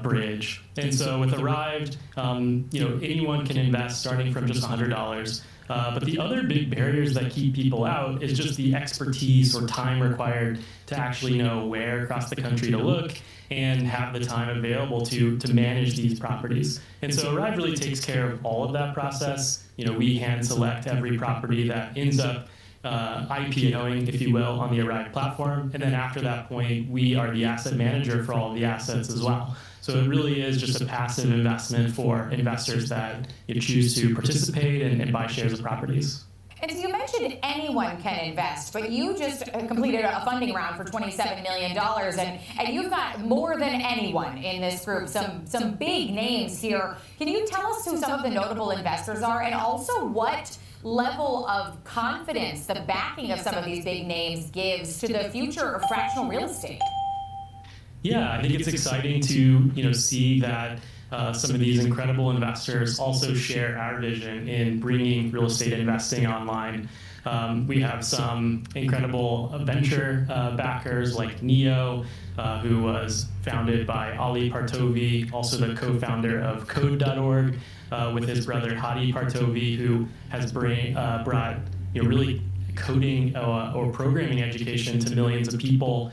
bridge. And so with Arrived, anyone can invest starting from just $100. But the other big barriers that keep people out is just the expertise or time required to actually know where across the country to look and have the time available to manage these properties. And so Arrive really takes care of all of that process. We hand select every property that ends up IPOing, if you will, on the Arrive platform. And then after that point, we are the asset manager for all of the assets as well. So it really is just a passive investment for investors that choose to participate and buy shares of properties. And so you mentioned anyone can invest, but you just completed a funding round for $27 million, and you've got more than anyone in this group, some big names here. Can you tell us who some of the notable investors are, and also what level of confidence the backing of some of these big names gives to the future of fractional real estate? Yeah, I think it's exciting to see that some of these incredible investors also share our vision in bringing real estate investing online. We have some incredible venture backers like Neo, who was founded by Ali Partovi, also the co-founder of Code.org, with his brother Hadi Partovi, who has brought really coding or programming education to millions of people.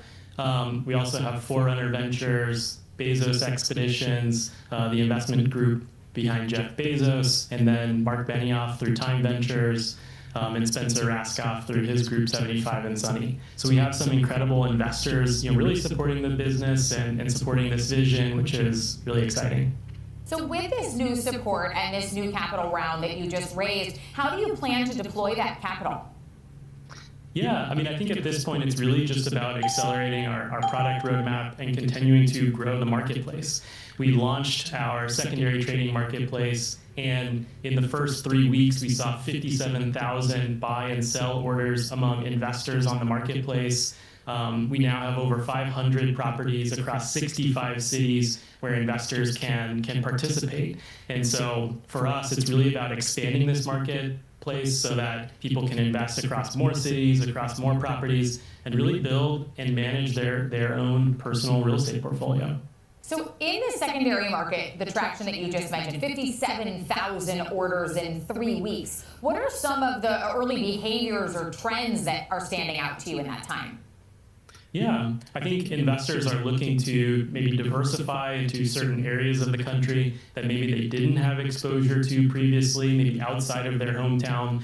We also have Forerunner Ventures, Bezos Expeditions, the investment group behind Jeff Bezos, and then Mark Benioff through Time Ventures, and Spencer Raskoff through his group 75 and Sunny. So we have some incredible investors, really supporting the business and supporting this vision, which is really exciting. So with this new support and this new capital round that you just raised, how do you plan to deploy that capital? Yeah, I mean, I think at this point it's really just about accelerating our product roadmap and continuing to grow the marketplace. We launched our secondary trading marketplace, and in the first 3 weeks, we saw 57,000 buy and sell orders among investors on the marketplace. We now have over 500 properties across 65 cities where investors can participate. And so for us, it's really about expanding this marketplace so that people can invest across more cities, across more properties, and really build and manage their own personal real estate portfolio. So in the secondary market, the traction that you just mentioned, 57,000 orders in 3 weeks, what are some of the early behaviors or trends that are standing out to you in that time? Yeah, I think investors are looking to maybe diversify into certain areas of the country that maybe they didn't have exposure to previously, maybe outside of their hometown.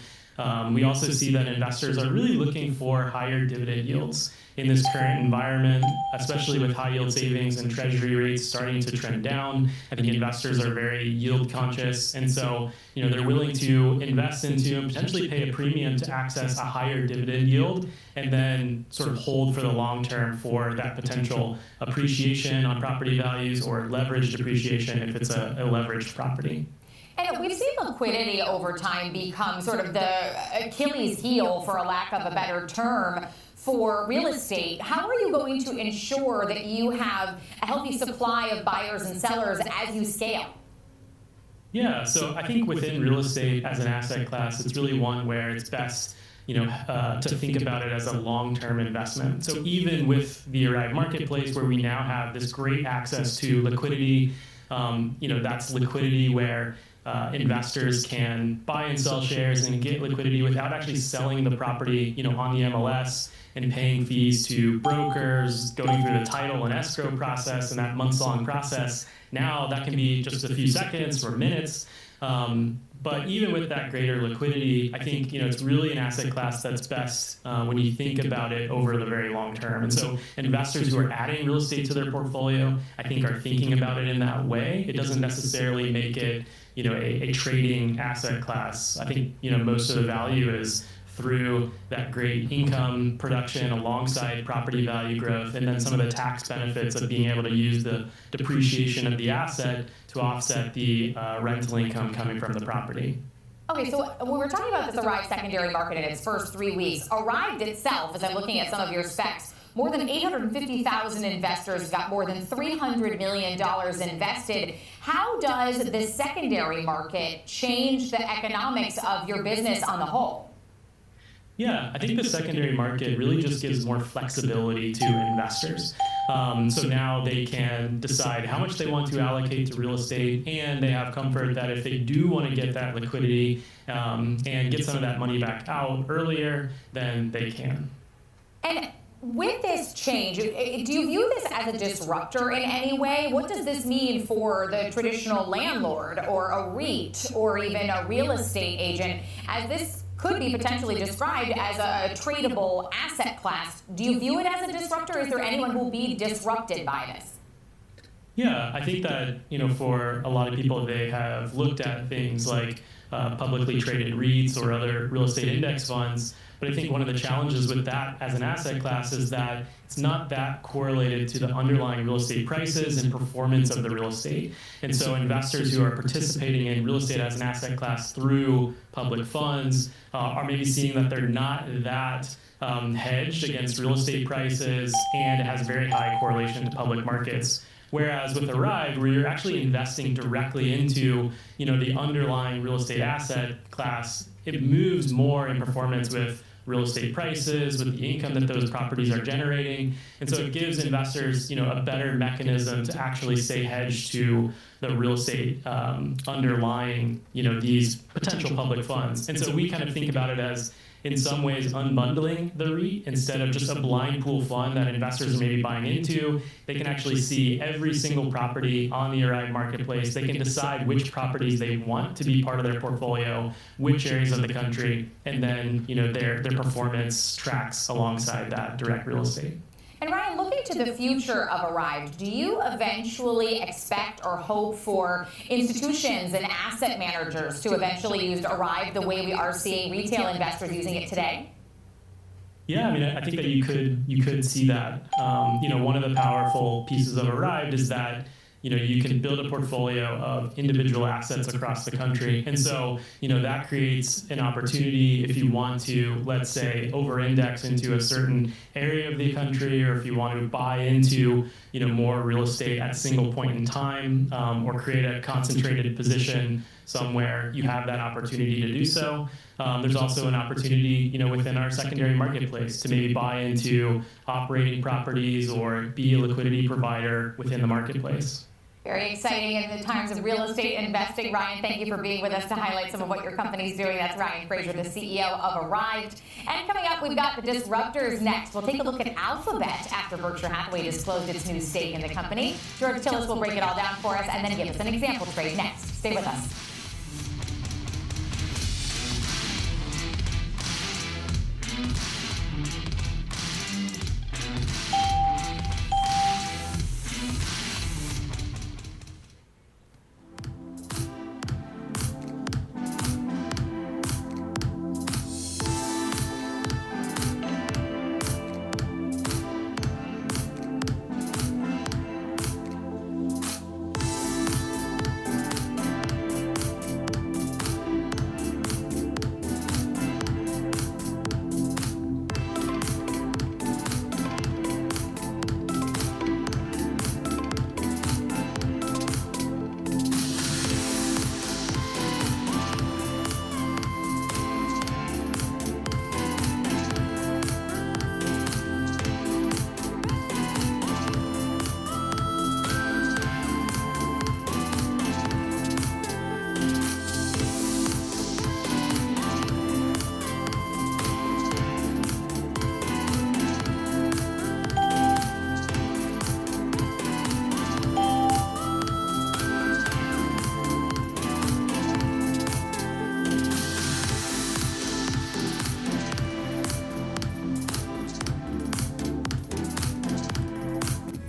We also see that investors are really looking for higher dividend yields in this current environment, especially with high yield savings and treasury rates starting to trend down. I think investors are very yield conscious, and so they're willing to invest into and potentially pay a premium to access a higher dividend yield, and then sort of hold for the long term for that potential appreciation on property values or leveraged appreciation if it's a leveraged property. And we've seen liquidity over time become sort of the Achilles heel, for a lack of a better term, for real estate. How are you going to ensure that you have a healthy supply of buyers and sellers as you scale? Yeah, so I think within real estate as an asset class, it's really one where it's best to think about it as a long-term investment. So even with the Arrive Marketplace, where we now have this great access to liquidity, that's liquidity where investors can buy and sell shares and get liquidity without actually selling the property, on the MLS and paying fees to brokers, going through the title and escrow process and that months-long process. Now that can be just a few seconds or minutes. But even with that greater liquidity, I think it's really an asset class that's best when you think about it over the very long term. And so investors who are adding real estate to their portfolio, I think, are thinking about it in that way. It doesn't necessarily make it a trading asset class. I think most of the value is through that great income production alongside property value growth, and then some of the tax benefits of being able to use the depreciation of the asset to offset the rental income coming from the property. Okay, so when we're talking about this Arrive secondary market in its first 3 weeks, Arrive itself, as I'm looking at some of your specs, more than 850,000 investors got more than $300 million invested. How does the secondary market change the economics of your business on the whole? Yeah, I think the secondary market really just gives more flexibility to investors. So now they can decide how much they want to allocate to real estate, and they have comfort that if they do want to get that liquidity and get some of that money back out earlier, then they can. And with this change, do you view this as a disruptor in any way? What does this mean for the traditional landlord or a REIT or even a real estate agent as this could be potentially described as a tradable asset class. Do you view it as a disruptor? Is there anyone who will be disrupted by this? Yeah, I think that, for a lot of people, they have looked at things like publicly traded REITs or other real estate index funds. But I think one of the challenges with that as an asset class is that it's not that correlated to the underlying real estate prices and performance of the real estate. And so investors who are participating in real estate as an asset class through public funds are maybe seeing that they're not that hedged against real estate prices, and it has a very high correlation to public markets. Whereas with Arrive, where you're actually investing directly into, the underlying real estate asset class, it moves more in performance with real estate prices, with the income that those properties are generating. And so it gives investors, a better mechanism to actually stay hedged to the real estate underlying, these potential public funds. And so we kind of think about it as, in some ways, unbundling the REIT instead of just a blind pool fund that investors are maybe buying into. They can actually see every single property on the Arrive marketplace. They can decide which properties they want to be part of their portfolio, which areas of the country, and then their performance tracks alongside that direct real estate. And Ryan, looking to the future of Arrive, do you eventually expect or hope for institutions and asset managers to eventually use Arrive the way we are seeing retail investors using it today? Yeah, I think that you could see that. One of the powerful pieces of Arrive is that you can build a portfolio of individual assets across the country. And so, that creates an opportunity if you want to, let's say, over-index into a certain area of the country, or if you want to buy into, more real estate at a single point in time, or create a concentrated position somewhere, you have that opportunity to do so. There's also an opportunity, within our secondary marketplace to maybe buy into operating properties or be a liquidity provider within the marketplace. Very exciting in the times of real estate investing. Ryan, thank you for being with us to highlight some of what your company's doing. That's Ryan Fraser, the CEO of Arrived. And coming up, we've got the disruptors next. We'll take a look at Alphabet after Berkshire Hathaway disclosed its new stake in the company. George Tillis will break it all down for us and then give us an example trade next. Stay with us.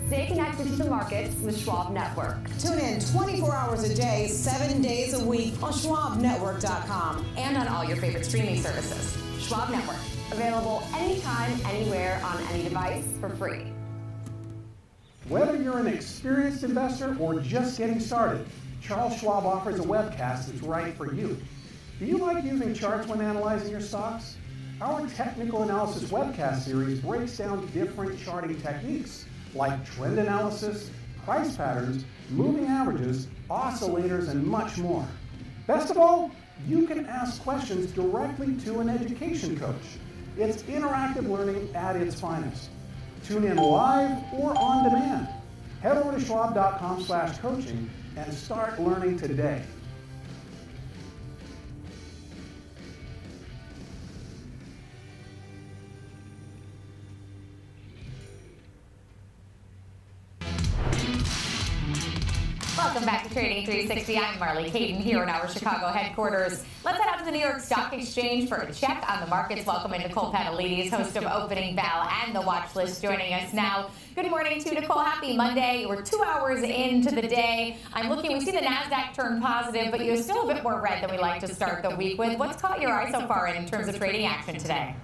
Stay connected to the markets with Schwab Network. Tune in 24 hours a day, 7 days a week on SchwabNetwork.com. And on all your favorite streaming services. Schwab Network. Available anytime, anywhere, on any device for free. Whether you're an experienced investor or just getting started, Charles Schwab offers a webcast that's right for you. Do you like using charts when analyzing your stocks? Our technical analysis webcast series breaks down different charting techniques like trend analysis, price patterns, moving averages, oscillators, and much more. Best of all, you can ask questions directly to an education coach. It's interactive learning at its finest. Tune in live or on demand. Head over to schwab.com/coaching and start learning today. Welcome back to Trading 360. I'm Marley Caden here in our Chicago headquarters. Let's head out to the New York Stock Exchange for a check on the markets. Welcome in Nicole Padalides, host of Opening Bell and the Watch List, joining us now. Good morning to Nicole. Happy Monday. We're 2 hours into the day. We see the NASDAQ turn positive, but you're still a bit more red than we like to start the week with. What's caught your eye so far in terms of trading action today?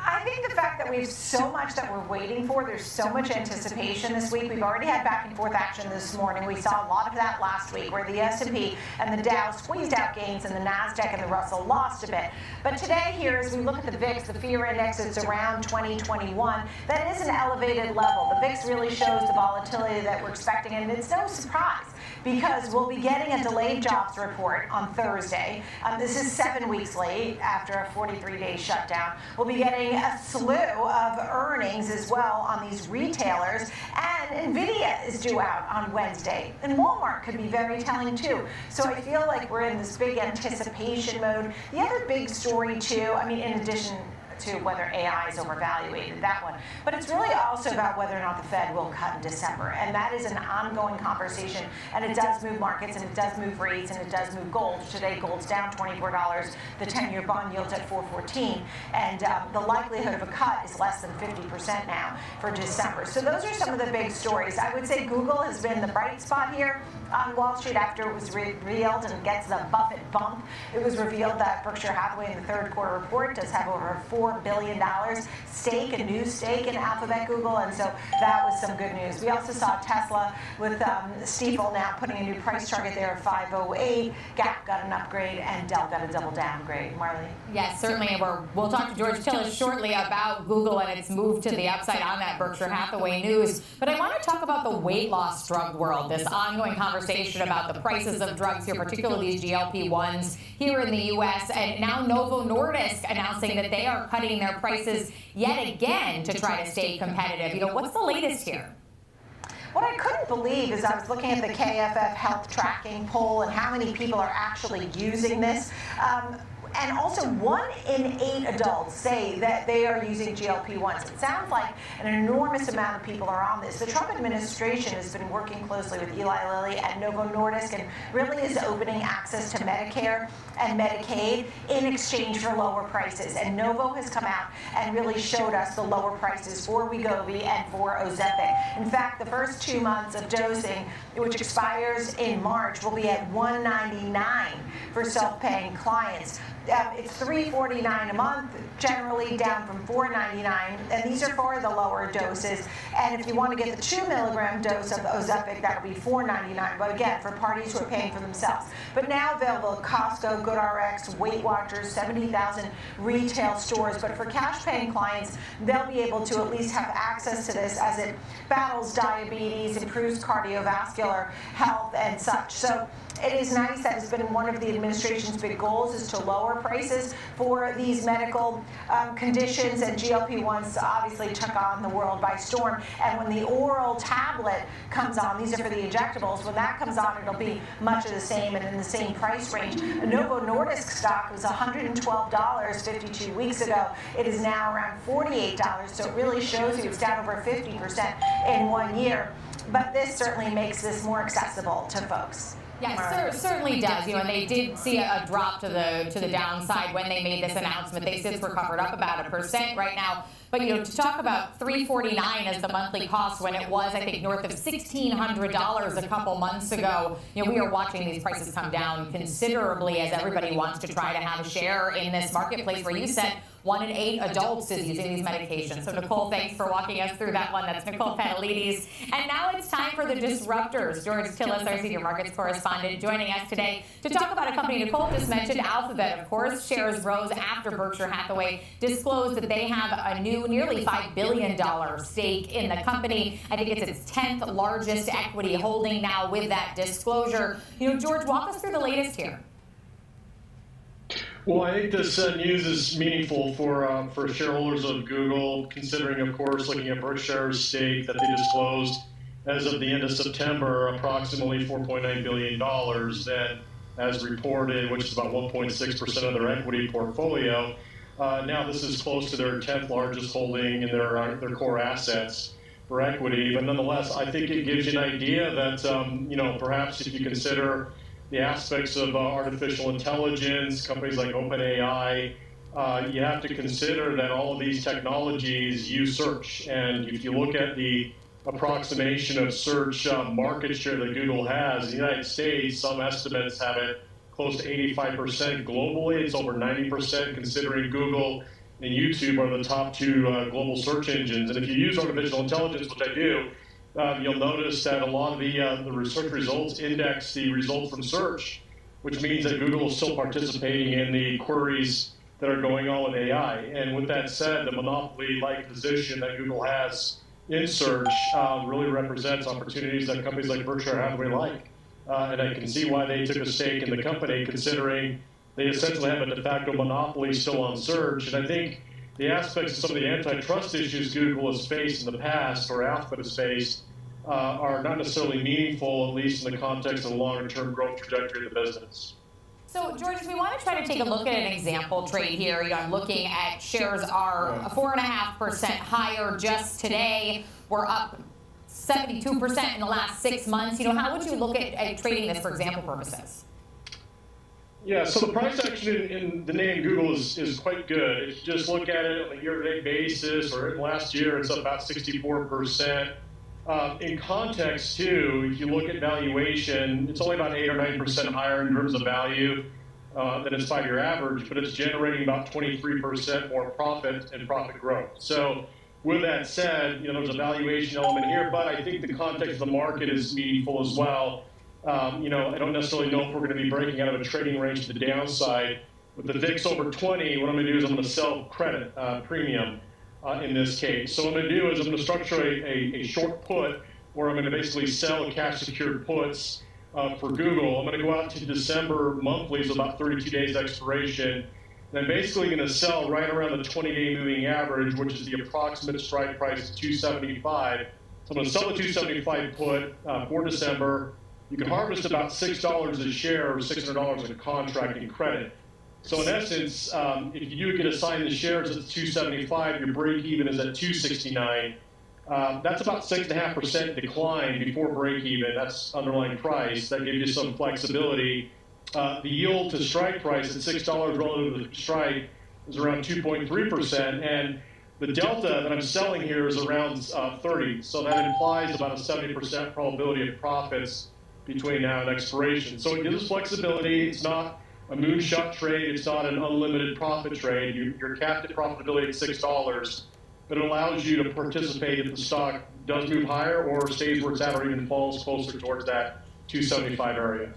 I think the fact that we have so much that we're waiting for, there's so much anticipation this week. We've already had back and forth action this morning. We saw a lot of that last week where the S&P and the Dow squeezed out gains and the NASDAQ and the Russell lost a bit. But today here, as we look at the VIX, the fear index is around 2021. That is an elevated level. The VIX really shows the volatility that we're expecting, and it's no surprise because we'll be getting a delayed jobs report on Thursday. This is 7 weeks late after a 43-day shutdown. We'll be getting a slew of earnings as well on these retailers, and Nvidia is due out on Wednesday, and Walmart could be very telling too. So I feel like we're in this big anticipation mode. The other big story too, in addition to whether AI is overvaluated, that one. But it's really also about whether or not the Fed will cut in December. And that is an ongoing conversation. And it does move markets, and it does move rates, and it does move gold. Today, gold's down $24. The 10-year bond yield's at 4.14. And the likelihood of a cut is less than 50% now for December. So those are some of the big stories. I would say Google has been the bright spot here on Wall Street after it was revealed and gets the Buffett bump. It was revealed that Berkshire Hathaway in the third quarter report does have over $4 billion stake, a new stake in Alphabet Google, and so that was some good news. We also saw Tesla with Stiefel now putting a new price target there of 508. Gap got an upgrade, and Dell got a double downgrade. Marley? Yes, certainly, and we'll talk to George Tillis shortly about Google and its move to the upside on that Berkshire Hathaway news. But I want to talk about the weight loss drug world, this ongoing conversation about the prices of drugs here, particularly these GLP-1s here in the U.S., and now Novo Nordisk announcing that they are cutting their prices yet again to try to stay competitive. What's the latest here? What I couldn't believe is I was looking at the KFF health tracking poll and how many people are actually using this. And also, 1 in 8 adults say that they are using GLP-1s. It sounds like an enormous amount of people are on this. The Trump administration has been working closely with Eli Lilly and Novo Nordisk and really is opening access to Medicare and Medicaid in exchange for lower prices. And Novo has come out and really showed us the lower prices for Wegovy and for Ozempic. In fact, the first 2 months of dosing, which expires in March, will be at $199 for self-paying clients. It's $349 a month, generally down from $499, and these are for the lower doses. And if you want to get the 2 milligram dose of Ozempic, that'll be $499. But again, for parties who are paying for themselves. But now available at Costco, GoodRx, Weight Watchers, 70,000 retail stores. But for cash-paying clients, they'll be able to at least have access to this as it battles diabetes, improves cardiovascular health, and such. So it is nice that it's been one of the administration's big goals is to lower prices for these medical conditions, and GLP-1s obviously took on the world by storm. And when the oral tablet comes on, these are for the injectables, when that comes on, it'll be much of the same and in the same price range. Novo Nordisk stock was $112 52 weeks ago. It is now around $48, so it really shows you it's down over 50% in 1 year. But this certainly makes this more accessible to folks. Yes, certainly does. And they did see a drop to the downside when they made this announcement. They since recovered up about 1% right now. But to talk about $349 as the monthly cost when it was, I think, north of $1,600 a couple months ago. We are watching these prices come down considerably as everybody wants to try to have a share in this marketplace where you said 1 in 8 adults is using these medications. So Nicole, thanks for walking us through that one. That's Nicole Padalides. And now it's time for the disruptors. George Tillis, our senior markets correspondent, joining us today to talk about a company Nicole just mentioned, Alphabet. Of course, shares rose after Berkshire Hathaway disclosed that they have a new nearly $5 billion stake in the company. I think it's its 10th largest equity holding now with that disclosure. George, walk us through the latest here. Well, I think this news is meaningful for shareholders of Google, considering, of course, looking at Berkshire's stake that they disclosed as of the end of September, approximately $4.9 billion. That, as reported, which is about 1.6% of their equity portfolio. Now this is close to their 10th largest holding in their core assets. for equity. But nonetheless, I think it gives you an idea that, perhaps if you consider the aspects of artificial intelligence, companies like OpenAI, you have to consider that all of these technologies use search. And if you look at the approximation of search market share that Google has in the United States, some estimates have it close to 85% globally. It's over 90% considering Google and YouTube are the top two global search engines. And if you use artificial intelligence, which I do, you'll notice that a lot of the research results index the results from search, which means that Google is still participating in the queries that are going on with AI. And with that said, the monopoly-like position that Google has in search really represents opportunities that companies like Berkshire Hathaway like. And I can see why they took a stake in the company, considering they essentially have a de facto monopoly still on search. And I think the aspects of some of the antitrust issues Google has faced in the past, or Alphabet has faced, are not necessarily meaningful, at least in the context of the longer-term growth trajectory of the business. So, George, we want to try to take a look at an example trade here. I'm looking at shares are 4.5% higher just today. We're up 72% in the last 6 months. How would you look at trading this for example purposes? Yeah, so the price action in the name Google is quite good. If you just look at it on a year-to-date basis, or last year, it's up about 64%. In context, too, if you look at valuation, it's only about 8 or 9% higher in terms of value than its 5-year average, but it's generating about 23% more profit and profit growth. So with that said, there's a valuation element here, but I think the context of the market is meaningful as well. I don't necessarily know if we're going to be breaking out of a trading range to the downside. With the VIX over 20, what I'm going to do is I'm going to sell credit premium in this case. So what I'm going to do is I'm going to structure a short put where I'm going to basically sell cash-secured puts for Google. I'm going to go out to December monthly, so about 32 days expiration. And I'm basically going to sell right around the 20-day moving average, which is the approximate strike price of 275. So I'm going to sell the 275 put for December. You can harvest about $6 a share or $600 a contract in credit. So in essence, if you do get assigned the shares at 275, your break even is at 269. That's about 6.5% decline before break even. That's underlying price. That gives you some flexibility. The yield to strike price at $6 relative to the strike is around 2.3%, and the delta that I'm selling here is around 30. So that implies about a 70% probability of profits between now and expiration. So it gives us flexibility. It's not a moonshot trade. It's not an unlimited profit trade. You're capped at profitability at $6, but it allows you to participate if the stock does move higher or stays where it's at or even falls closer towards that 275 area.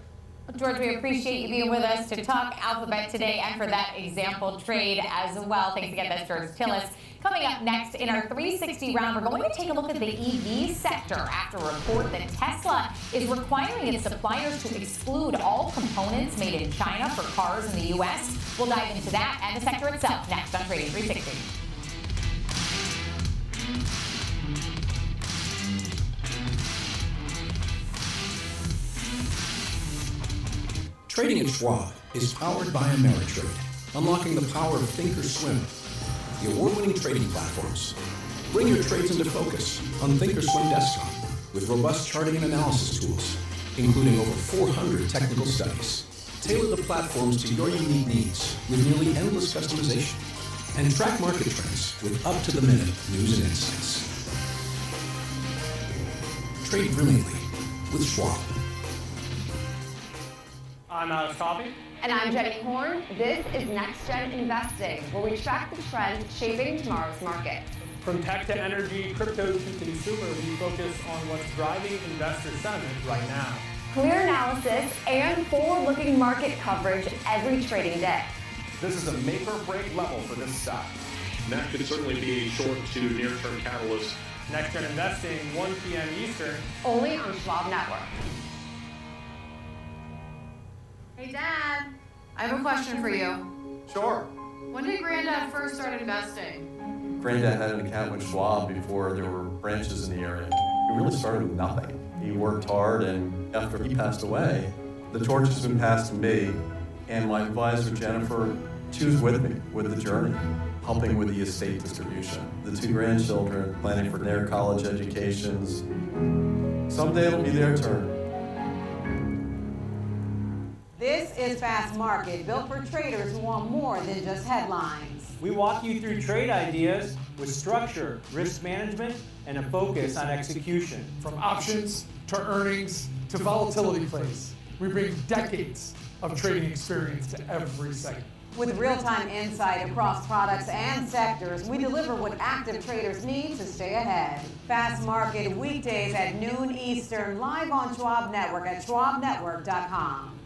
George, we appreciate you being with us to talk Alphabet today and for that example trade as well. Thanks again, that's George Tillis. Coming up next in our 360 round, we're going to take a look at the EV sector after a report that Tesla is requiring its suppliers to exclude all components made in China for cars in the U.S. We'll dive into that and the sector itself next on Trading 360. Trading at Schwab is powered by Ameritrade, unlocking the power of Thinkorswim, the award-winning trading platforms. Bring your trades into focus on Thinkorswim Desktop with robust charting and analysis tools, including over 400 technical studies. Tailor the platforms to your unique needs with nearly endless customization, and track market trends with up-to-the-minute news and insights. Trade brilliantly with Schwab. I'm Alex Coffey. And I'm Jenny Horn. This is Next Gen Investing, where we track the trends shaping tomorrow's market. From tech to energy, crypto to consumer, we focus on what's driving investor sentiment right now. Clear analysis and forward-looking market coverage every trading day. This is a make or break level for this stock. And that could certainly be a short to near-term catalyst. Next Gen Investing, 1 p.m. Eastern. Only on Schwab Network. Hey, Dad, I have a question for you. Sure. When did Granddad first start investing? Granddad had an account with Schwab before there were branches in the area. He really started with nothing. He worked hard, and after he passed away, the torch has been passed to me, and my advisor, Jennifer, she was with me with the journey. helping with the estate distribution. The 2 grandchildren planning for their college educations. Someday it'll be their turn. This is Fast Market, built for traders who want more than just headlines. We walk you through trade ideas with structure, risk management, and a focus on execution. From options to earnings to volatility plays, we bring decades of trading experience to every segment. With real-time insight across products and sectors, we deliver what active traders need to stay ahead. Fast Market weekdays at noon Eastern, live on Schwab Network at schwabnetwork.com.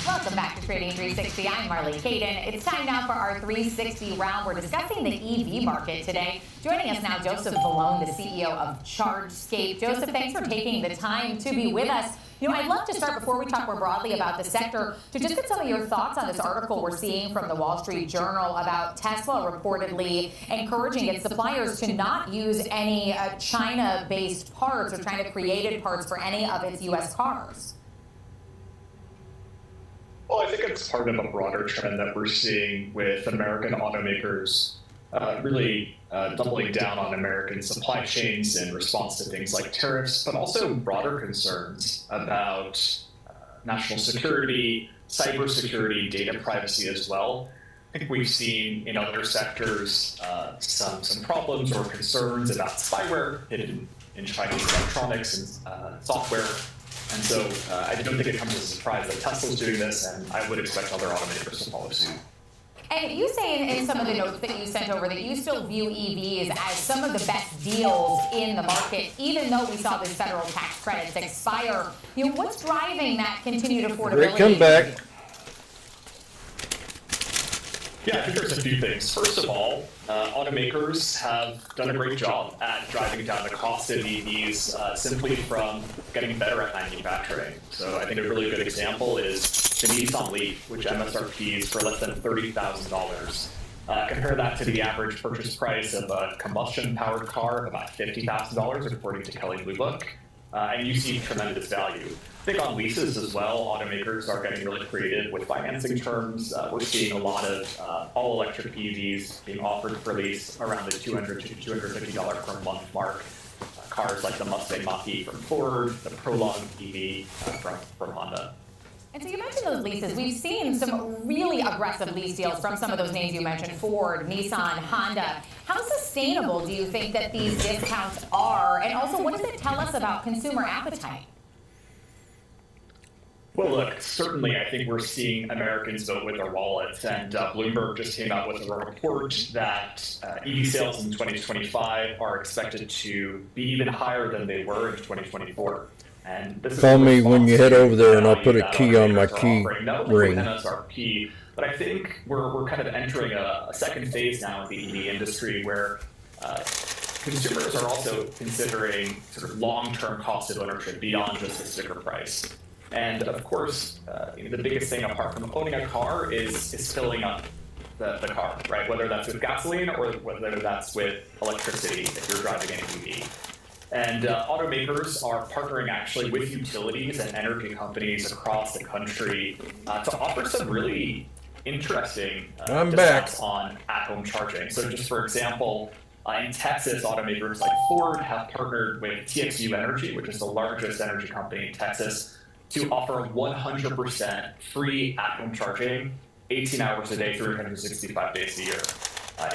Welcome back to Trading 360. I'm Marley Caden. It's time now for our 360 round. We're discussing the EV market today. Joining us now, Joseph Vallone, the CEO of ChargeScape. Joseph, thanks for taking the time to be with us. You know, I'd love to start, before we talk more broadly about the sector, to just get some of your thoughts on this article we're seeing from the Wall Street Journal about Tesla reportedly encouraging its suppliers to not use any China-based parts or China-created parts for any of its U.S. cars. Well, I think it's part of a broader trend that we're seeing with American automakers really doubling down on American supply chains in response to things like tariffs, but also broader concerns about national security, cybersecurity, data privacy as well. I think we've seen in other sectors some problems or concerns about spyware hidden in Chinese electronics and software. And so I don't think it comes as a surprise that Tesla's doing this, and I would expect other automakers to follow suit. And you say in some of the notes that you sent over that you still view EVs as some of the best deals in the market, even though we saw these federal tax credits expire. You know, what's driving that continued affordability? Great comeback. Yeah, I think there's a few things. First of all, automakers have done a great job at driving down the cost of EVs simply from getting better at manufacturing. So I think a really good example is the Nissan Leaf, which MSRPs for less than $30,000. Compare that to the average purchase price of a combustion-powered car of about $50,000, according to Kelley Blue Book, and you see tremendous value. I think on leases as well, automakers are getting really creative with financing terms. We're seeing a lot of all-electric EVs being offered for lease around the $200 to $250 per month mark. Cars like the Mustang Mach-E from Ford, the Prologue EV from Honda. And so you mentioned those leases. We've seen some really aggressive lease deals from some of those names you mentioned, Ford, Nissan, Honda. How sustainable do you think that these discounts are? And also, what does it tell us about consumer appetite? Well, look, certainly I think we're seeing Americans vote with their wallets, and Bloomberg just came out with a report that EV sales in 2025 are expected to be even higher than they were in 2024. And this Call me when you head over there and I'll put a key on my key ring. MSRP, but I think we're kind of entering a second phase now in the EV industry where consumers are also considering sort of long-term cost of ownership beyond just the sticker price. And of course, the biggest thing apart from owning a car is filling up the car, right? Whether that's with gasoline or whether that's with electricity if you're driving an EV. And automakers are partnering actually with utilities and energy companies across the country to offer some really interesting discounts on at-home charging. So just for example, in Texas, automakers like Ford have partnered with TXU Energy, which is the largest energy company in Texas, to offer 100% free at-home charging, 18 hours a day, 365 days a year.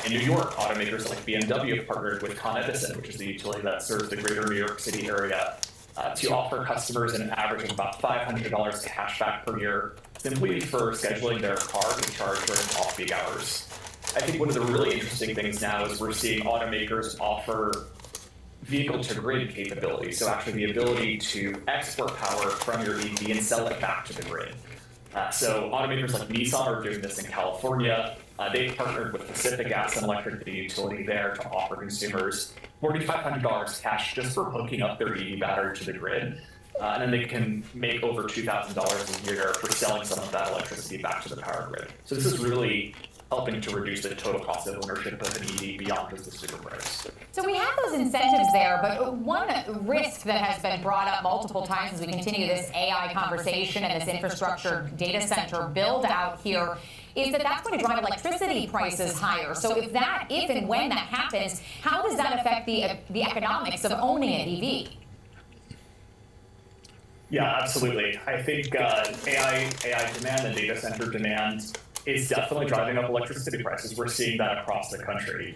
In New York, automakers like BMW have partnered with Con Edison, which is the utility that serves the greater New York City area, to offer customers an average of about $500 cash back per year, simply for scheduling their car to charge during off-peak hours. I think one of the really interesting things now is we're seeing automakers offer vehicle-to-grid capability, so actually the ability to export power from your EV and sell it back to the grid. So automakers like Nissan are doing this in California. They've partnered with Pacific Gas and Electric, the utility there, to offer consumers $4,500 cash just for hooking up their EV battery to the grid. And then they can make over $2,000 a year for selling some of that electricity back to the power grid. So this is really helping to reduce the total cost of ownership of an EV beyond just the sticker price. So we have those incentives there, but one risk that has been brought up multiple times as we continue this AI conversation and this infrastructure data center build out here is that that's going to drive electricity prices higher. So if and when that happens, how does that affect the economics of owning an EV? Yeah, absolutely. I think AI demand and data center demand is definitely driving up electricity prices. We're seeing that across the country.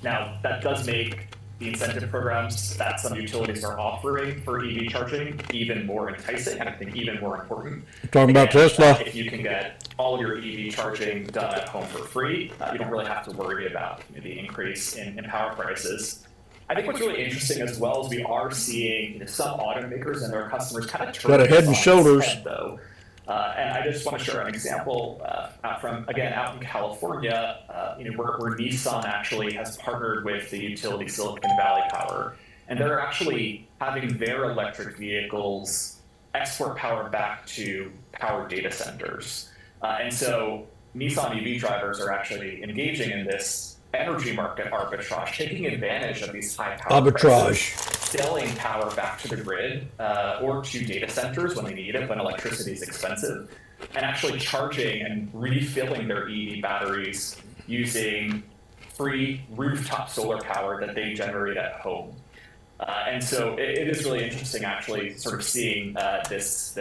Now, that does make the incentive programs that some utilities are offering for EV charging even more enticing, and I think even more important. Talking about Tesla. If you can get all of your EV charging done at home for free, you don't really have to worry about the increase in power prices. I think what's really interesting as well is we are seeing some automakers and their customers kind of turn Got a head and shoulders. though. And I just want to share an example out in California, where Nissan actually has partnered with the utility Silicon Valley Power, and they're actually having their electric vehicles export power back to power data centers. And so Nissan EV drivers are actually engaging in this energy market arbitrage, taking advantage of these high power prices, selling power back to the grid or to data centers when they need it, when electricity is expensive, and actually charging and refilling their EV batteries using free rooftop solar power that they generate at home. And so it is really interesting, actually, sort of seeing this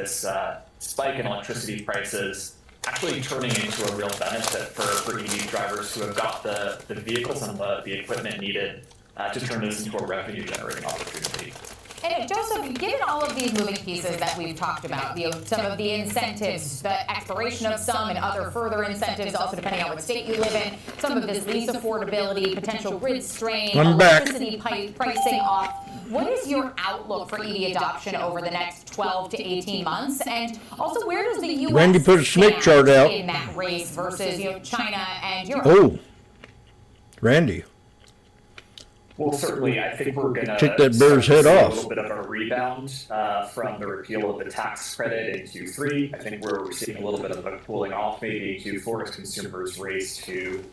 spike in electricity prices actually turning into a real benefit for EV drivers who have got the vehicles and the equipment needed to turn this into a revenue generating opportunity. And Joseph, given all of these moving pieces that we've talked about, some of the incentives, the expiration of some and other further incentives, also depending on what state you live in, some of this lease affordability, potential grid strain, electricity pricing off, what is your outlook for EV adoption over the next 12 to 18 months? And also, where does the U.S. Randy put a snake chart out in that race versus China and Europe? Oh, Randy. Well, certainly, I think we're going to take that bear's head off. A little bit of a rebound from the repeal of the tax credit in Q3. I think we're seeing a little bit of a cooling off maybe in Q4 as consumers race to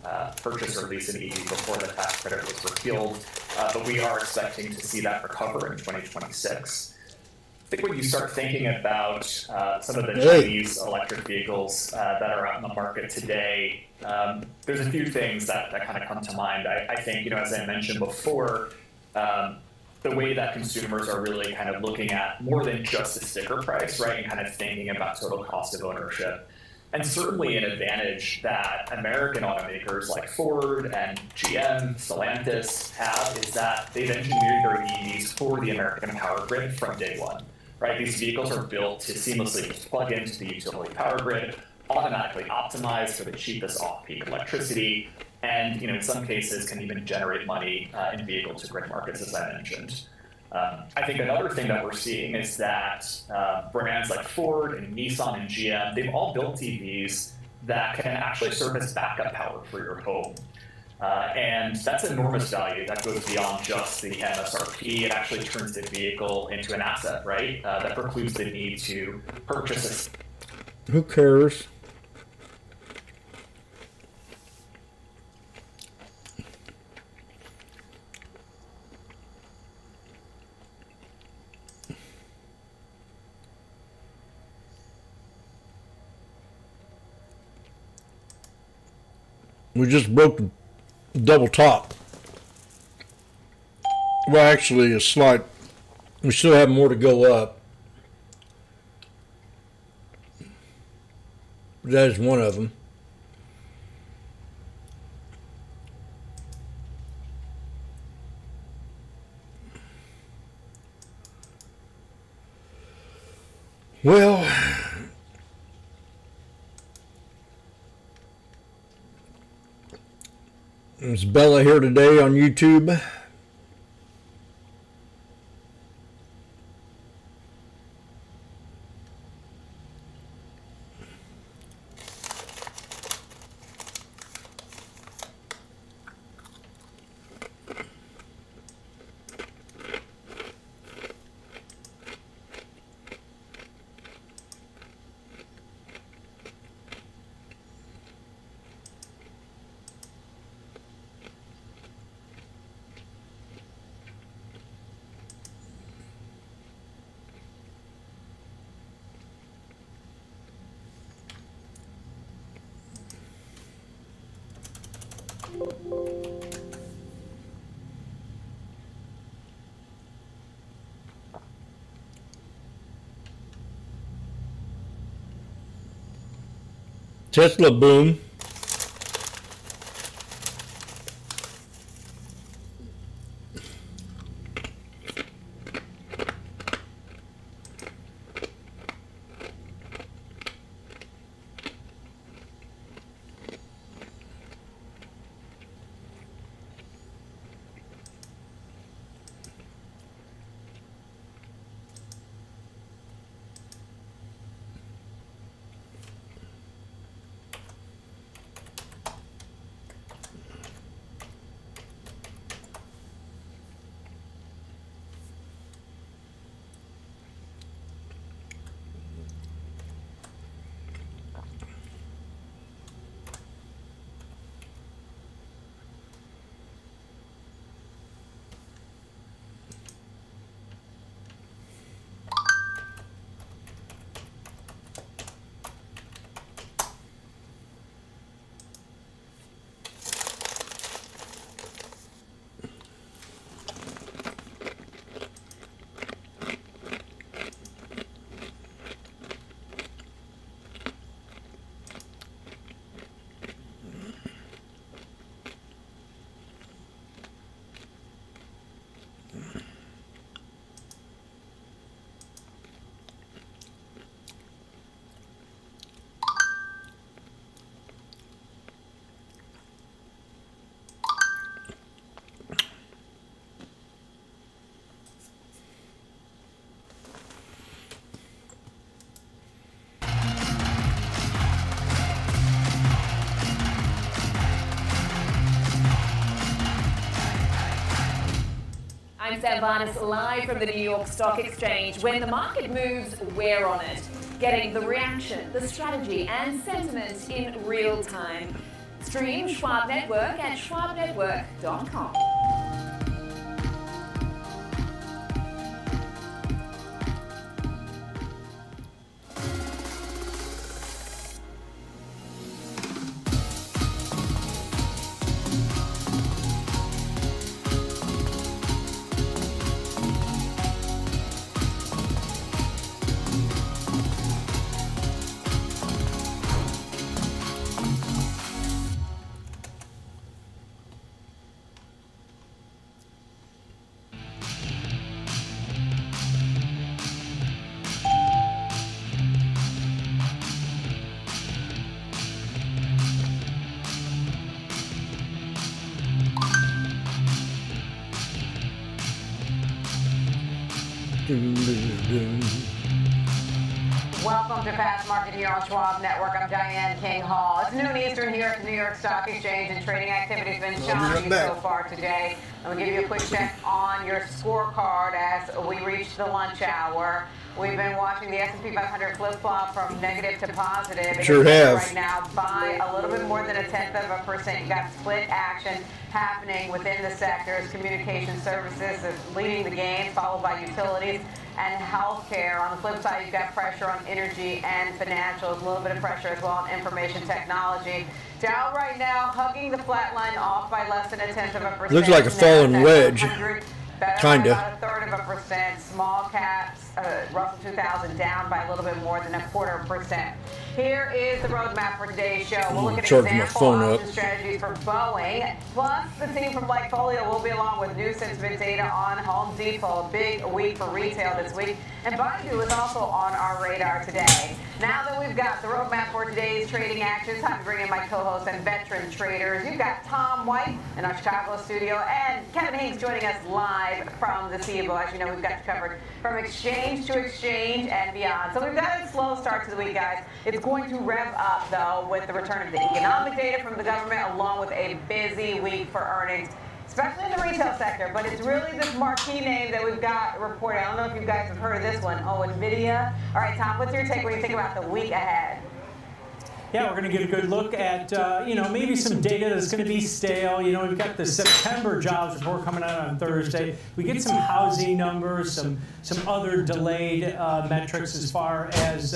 purchase or lease an EV before the tax credit was repealed. But we are expecting to see that recover in 2026. I think when you start thinking about some of the Chinese electric vehicles that are out in the market today, there's a few things that kind of come to mind. I think, as I mentioned before, the way that consumers are really kind of looking at more than just the sticker price, right, and kind of thinking about total cost of ownership. And certainly an advantage that American automakers like Ford and GM, Stellantis have is that they've engineered their EVs for the American power grid from day one. Right, these vehicles are built to seamlessly plug into the utility power grid, automatically optimized for the cheapest off-peak electricity, and in some cases can even generate money in vehicle-to-grid markets, as I mentioned. I think another thing that we're seeing is that brands like Ford and Nissan and GM, they've all built EVs that can actually serve as backup power for your home. And that's enormous value. That goes beyond just the MSRP. It actually turns the vehicle into an asset, right? That precludes the need to purchase a... Who cares? We just broke the double top. Well, actually, a slight. We still have more to go up. That is one of them. Well, is Bella here today on YouTube? Tesla boom. I'm Sam Varnas, live from the New York Stock Exchange. When the market moves, we're on it, getting the reaction, the strategy and sentiment in real time. Stream Schwab Network at schwabnetwork.com. Welcome to Fast Market here on Schwab Network. I'm Diane King Hall. It's noon Eastern here at the New York Stock Exchange, and trading activity has been challenging so far today. I'm going to give you a quick check on your scorecard as we reach the lunch hour. We've been watching the S&P 500 flip-flop from negative to positive. Sure have. Right now by a little bit more than 0.1%. You've got split action happening within the sectors. Communication services is leading the gains, followed by utilities and healthcare. On the flip side, you've got pressure on energy and financials, a little bit of pressure as well on information technology. Dow right now hugging the flat line off by less than 0.1%. Looks like a fallen wedge. Kinda. About 1/3%. Small caps, Russell 2000 down by a little bit more than 0.25%. Here is the roadmap for today's show. We'll look at example option strategies for Boeing. Plus, the team from Lightfolio will be along with new sentiment data on Home Depot. A big week for retail this week. And Baidu is also on our radar today. Now that we've got the roadmap for today's trading action, time to bring in my co-hosts and veteran traders. You've got Tom White in our Chicago studio and Kevin Hayes joining us live from the CBO. As you know, we've got you covered from exchange to exchange and beyond. So we've got a slow start to the week, guys. It's going to rev up, though, with the return of the economic data from the government, along with a busy week for earnings, especially in the retail sector. But it's really this marquee name that we've got reported. I don't know if you guys have heard of this one. Oh, NVIDIA. All right, Tom, what's your take when you think about the week ahead? Yeah, we're going to get a good look at, maybe some data that's going to be stale. We've got the September jobs report coming out on Thursday. We get some housing numbers, some other delayed metrics as far as,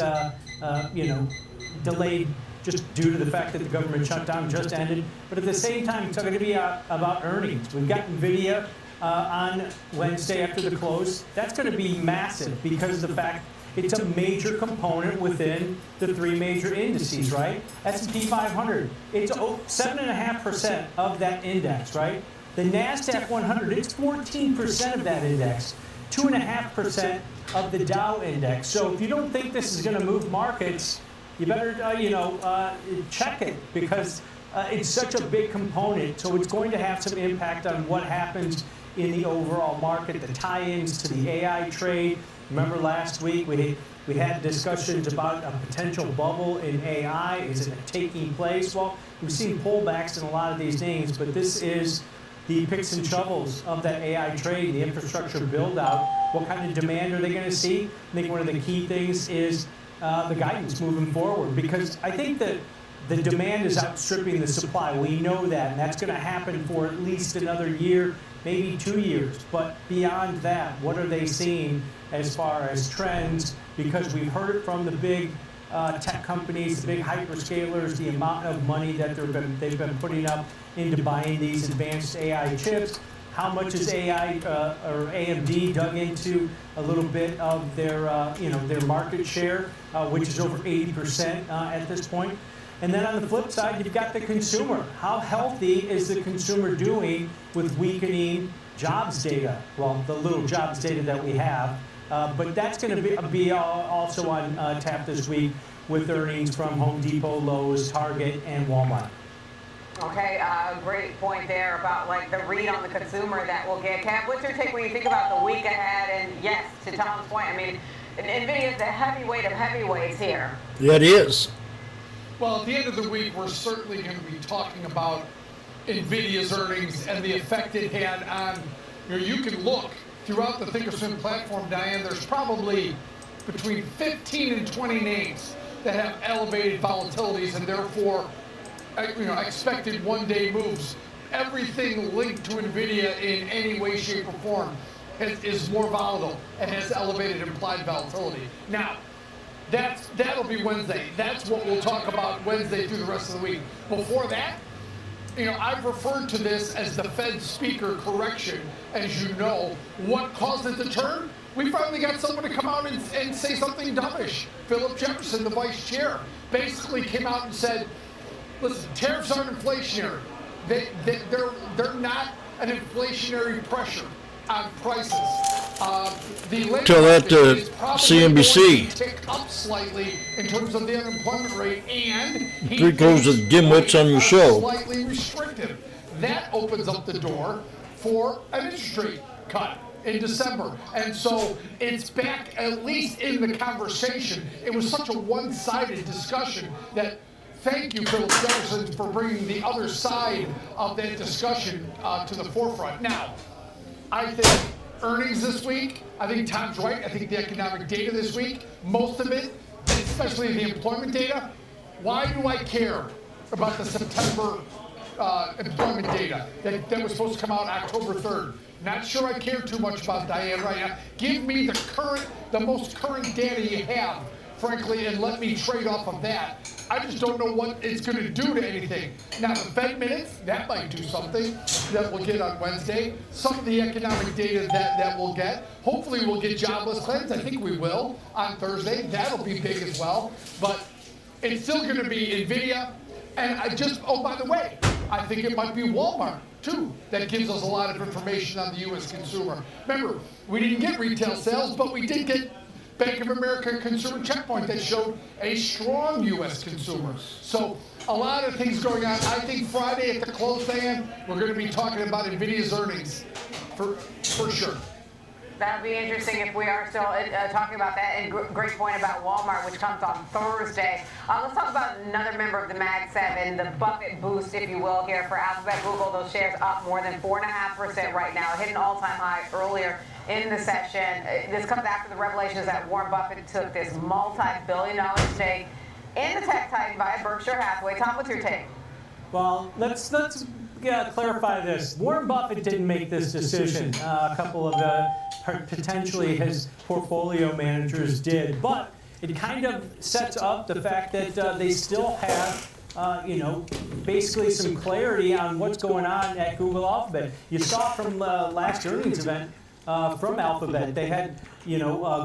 delayed just due to the fact that the government shutdown just ended. But at the same time, it's going to be about earnings. We've got NVIDIA on Wednesday after the close. That's going to be massive because of the fact it's a major component within the 3 major indices, right? S&P 500, it's 7.5% of that index, right? The NASDAQ 100, it's 14% of that index, 2.5% of the Dow index. So if you don't think this is going to move markets, you better, check it because it's such a big component. So it's going to have some impact on what happens in the overall market, the tie-ins to the AI trade. Remember last week we had discussions about a potential bubble in AI. Is it taking place? Well, we've seen pullbacks in a lot of these names, but this is the picks and shovels of that AI trade, the infrastructure build-out. What kind of demand are they going to see? I think one of the key things is the guidance moving forward, because I think that the demand is outstripping the supply. We know that, and that's going to happen for at least another year, maybe 2 years. But beyond that, what are they seeing as far as trends? Because we've heard it from the big tech companies, the big hyperscalers, the amount of money that they've been putting up into buying these advanced AI chips. How much is AI or AMD dug into a little bit of their their market share, which is over 80% at this point. And then on the flip side, you've got the consumer. How healthy is the consumer doing with weakening jobs data? Well, the little jobs data that we have. But that's going to be also on tap this week with earnings from Home Depot, Lowe's, Target, and Walmart. Okay, great point there about like the read on the consumer that we'll get. Cap, what's your take when you think about the week ahead? And yes, to Tom's point, I mean, NVIDIA is the heavyweight of heavyweights here. Yeah, it is. Well, at the end of the week, we're certainly going to be talking about NVIDIA's earnings and the effect it had on, you can look throughout the Thinkorswim platform, Diane, there's probably between 15 and 20 names that have elevated volatilities and therefore, expected one-day moves. Everything linked to NVIDIA in any way, shape, or form is more volatile and has elevated implied volatility. Now, that'll be Wednesday. That's what we'll talk about Wednesday through the rest of the week. Before that, I've referred to this as the Fed speaker correction. As you know, what caused it to turn? We finally got someone to come out and say something dovish. Philip Jefferson, the vice chair, basically came out and said, listen, tariffs aren't inflationary. They're not an inflationary pressure on prices. Tell that to CNBC. Tick up slightly in terms of the unemployment rate, and Three quarters of dimwits on your show. Slightly restrictive. That opens up the door for an interest rate cut in December, and so it's back at least in the conversation. It was such a one-sided discussion that. Thank you, Philip Jefferson, for bringing the other side of that discussion to the forefront. Now, I think earnings this week, I think Tom's right. I think the economic data this week, most of it, especially the employment data. Why do I care about the September employment data that was supposed to come out October 3rd? Not sure I care too much about, Diane, right now. Give me the most current data you have, frankly, and let me trade off of that. I just don't know what it's going to do to anything. Now, the Fed minutes, that might do something that we'll get on Wednesday. Some of the economic data that we'll get. Hopefully, we'll get jobless claims. I think we will on Thursday. That'll be big as well. But it's still going to be NVIDIA. And oh, by the way, I think it might be Walmart, too, that gives us a lot of information on the U.S. consumer. Remember, we didn't get retail sales, but we did get Bank of America consumer checkpoint that showed a strong U.S. consumer. So a lot of things going on. I think Friday at the close, Dan, we're going to be talking about NVIDIA's earnings for sure. That'll be interesting if we are still talking about that. And great point about Walmart, which comes on Thursday. Let's talk about another member of the Mag 7, the Buffett boost, if you will, here for Alphabet Google. Those shares up more than 4.5% right now, hit an all-time high earlier in the session. This comes after the revelations that Warren Buffett took this multi-billion-dollar stake in the tech titan via Berkshire Hathaway. Tom, what's your take? Well, let's clarify this. Warren Buffett didn't make this decision. A couple of potentially his portfolio managers did, but it kind of sets up the fact that they still have basically some clarity on what's going on at Google Alphabet. You saw from last earnings event from Alphabet, they had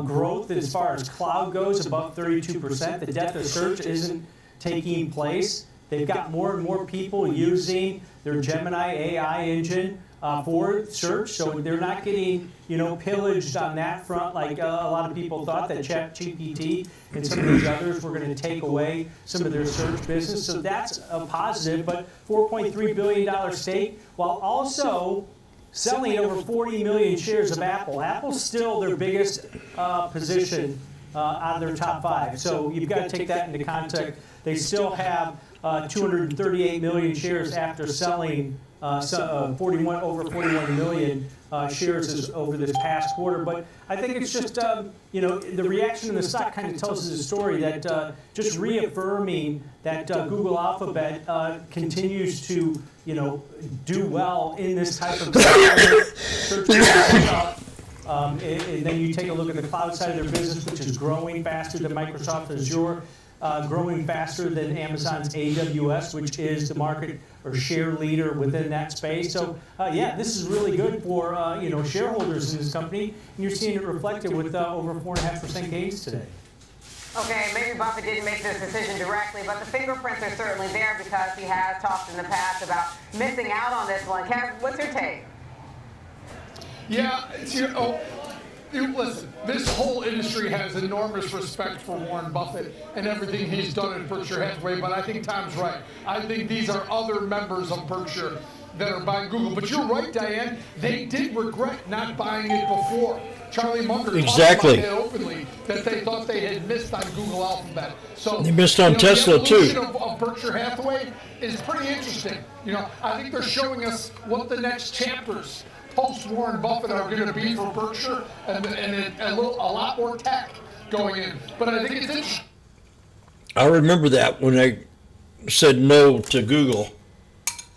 growth as far as cloud goes, above 32%. The depth of search isn't taking place. They've got more and more people using their Gemini AI engine for search, so they're not getting pillaged on that front like a lot of people thought that ChatGPT and some of these others were going to take away some of their search business. So that's a positive, but $4.3 billion stake, while also selling over 40 million shares of Apple. Apple's still their biggest position out of their top 5. So you've got to take that into context. They still have 238 million shares after selling over 41 million shares over this past quarter. But I think it's just, the reaction in the stock kind of tells us a story that just reaffirming that Google Alphabet continues to, do well in this type of search. And then you take a look at the cloud side of their business, which is growing faster than Microsoft Azure, growing faster than Amazon's AWS, which is the market or share leader within that space. So, this is really good for shareholders in this company, and you're seeing it reflected with over 4.5% gains today. Okay, maybe Buffett didn't make this decision directly, but the fingerprints are certainly there because he has talked in the past about missing out on this one. Kev, what's your take? Yeah, listen, this whole industry has enormous respect for Warren Buffett and everything he's done at Berkshire Hathaway, but I think Tom's right. I think these are other members of Berkshire that are buying Google. But you're right, Diane, they did regret not buying it before. Charlie Munger talked about it openly, that they thought they had missed on Google Alphabet. So they missed on Tesla, the too. Of Berkshire Hathaway is pretty interesting. I think they're showing us what the next chapters post-Warren Buffett are going to be for Berkshire, and a lot more tech going in. But I think it's interesting. I remember that when they said no to Google,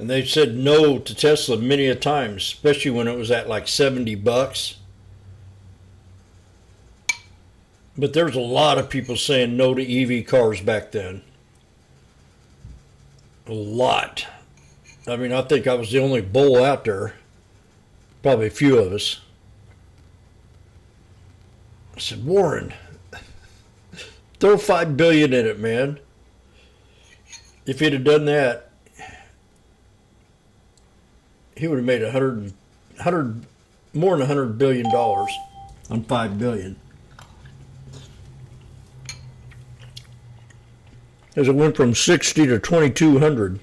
and they said no to Tesla many a times, especially when it was at like $70. But there's a lot of people saying no to EV cars back then. A lot. I mean, I think I was the only bull out there. Probably a few of us. I said, Warren, throw $5 billion in it, man. If he'd have done that, he would have made more than $100 billion on $5 billion. As it went from 60 to 2,200.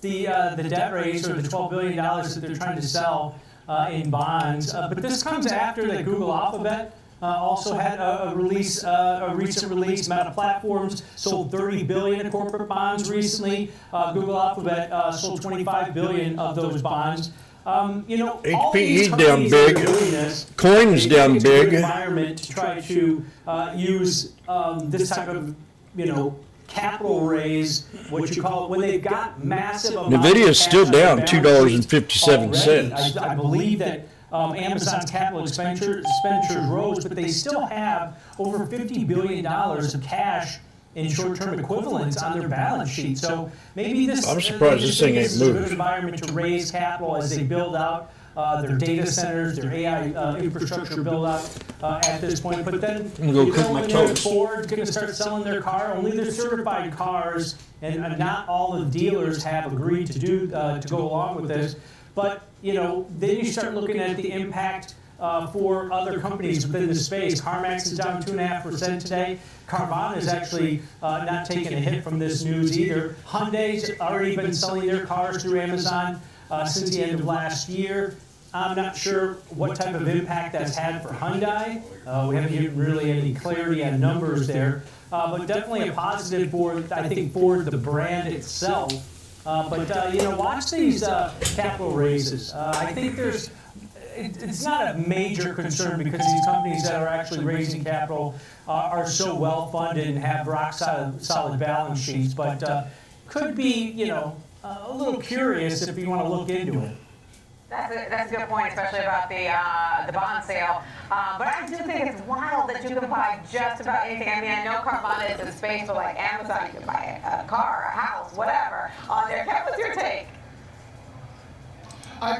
The debt raise, or the $12 billion that they're trying to sell in bonds. But this comes after that Google Alphabet also had a recent release. Meta Platforms sold $30 billion of corporate bonds recently. Google Alphabet sold $25 billion of those bonds. HPE's down big. Coin's down big. Environment to try to use this type of capital raise, what you call it, when they've got massive amounts NVIDIA's still down $2.57. I believe that Amazon's capital expenditures rose, but they still have over $50 billion of cash in short-term equivalents on their balance sheet. So maybe this, I'm surprised this thing ain't is a moving. good environment to raise capital as they build out their data centers, their AI infrastructure build out at this point. But then Ford's going to start selling their car. Only their certified cars, and not all the dealers have agreed to go along with this. But then you start looking at the impact for other companies within the space. CarMax is down 2.5% today. Carvana is actually not taking a hit from this news either. Hyundai's already been selling their cars through Amazon since the end of last year. I'm not sure what type of impact that's had for Hyundai. We haven't given really any clarity on numbers there, but definitely a positive for, I think, for the brand itself. But watch these capital raises. I think there's it's not a major concern because these companies that are actually raising capital are so well funded and have rock solid balance sheets, but could be, a little curious if you want to look into it. That's a good point, especially about the bond sale. But I do think it's wild that you can buy just about anything. I mean, I know Carvana is a space for like Amazon. You can buy a car, a house, whatever on there. Kev, what's your take?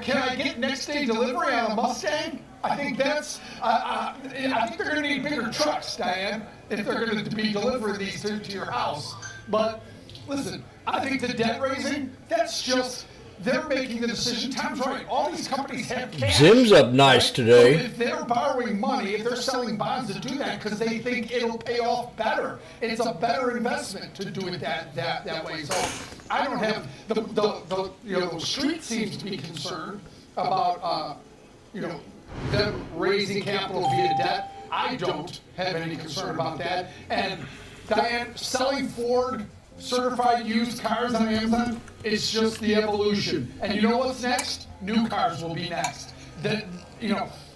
Can I get next day delivery on a Mustang? I think that's. I think they're going to need bigger trucks, Diane, if they're going to be delivering these to your house. But listen, I think the debt raising, that's just. They're making the decision. Tom's right. All these companies have cash. Zim's up nice right? today. So if they're borrowing money, if they're selling bonds to do that because they think it'll pay off better, it's a better investment to do it that way. So I don't have the street seems to be concerned about them raising capital via debt. I don't have any concern about that. And Diane, selling Ford certified used cars on Amazon, it's just the evolution. And you know what's next? New cars will be next.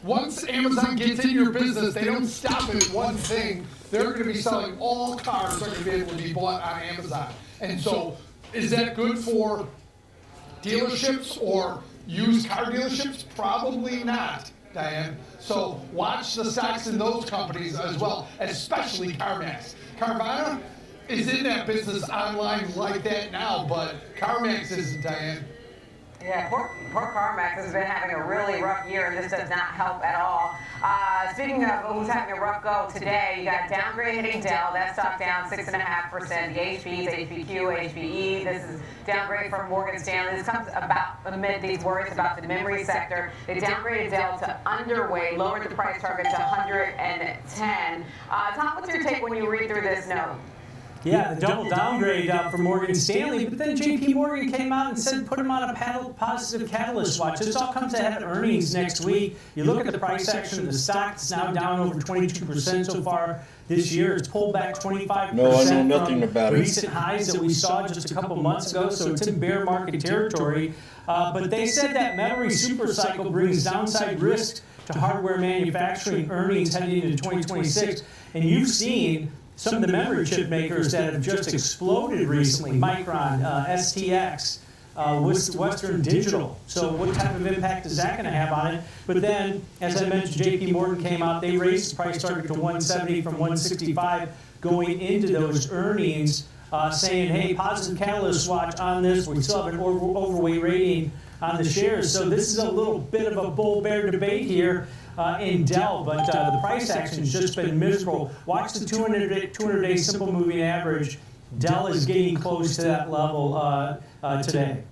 Once Amazon gets in your business, they don't stop at one thing. They're going to be selling all cars that are going to be able to be bought on Amazon. And so, is that good for dealerships or used car dealerships? Probably not, Diane. So watch the stocks in those companies as well, especially CarMax. Carvana is in that business online like that now, but CarMax isn't, Diane. Yeah, poor CarMax has been having a really rough year, and this does not help at all. Speaking of who's having a rough go today, you got downgrade hitting Dell. That stock down 6.5%. The HPs, HPQ, HPE. This is downgrade from Morgan Stanley. This comes about amid these worries about the memory sector. They downgraded Dell to underweight, lowered the price target to 110. Tom, what's your take when you read through this note? Yeah, the double downgrade from Morgan Stanley, but then JP Morgan came out and said put him on a positive catalyst watch. This all comes ahead of earnings next week. You look at the price action of the stock, it's now down over 22% so far this year. It's pulled back 25% No, I know nothing about it. Recent highs that we saw just a couple months ago, so it's in bear market territory. But they said that memory supercycle brings downside risk to hardware manufacturing earnings heading into 2026. And you've seen some of the memory chip makers that have just exploded recently, Micron, STX, Western Digital. So what type of impact is that going to have on it? But then, as I mentioned, JP Morgan came out, they raised the price target to 170 from 165 going into those earnings, saying, hey, positive catalyst watch on this. We still have an overweight rating on the shares. So this is a little bit of a bull-bear debate here in Dell, but the price action has just been miserable. Watch the 200-day simple moving average. Dell is getting close to that level today.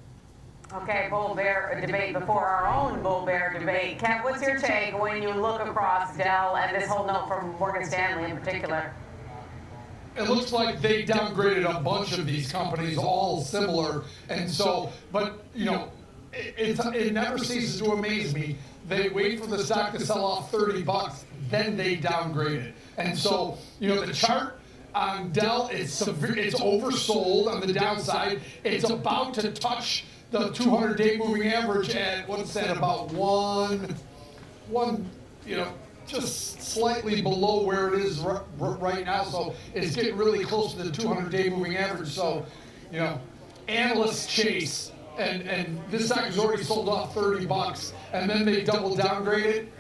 Okay, bull-bear debate before our own bull-bear debate. Kev, what's your take when you look across Dell and this whole note from Morgan Stanley in particular? It looks like they downgraded a bunch of these companies, all similar, and so, but it never ceases to amaze me. They wait for the stock to sell off $30, then they downgrade it. And so, the chart on Dell it's oversold on the downside. It's about to touch the 200-day moving average at what's that, about one, just slightly below where it is right now. So it's getting really close to the 200-day moving average. So, analysts chase. And this stock has already sold off $30, and then they double downgrade it.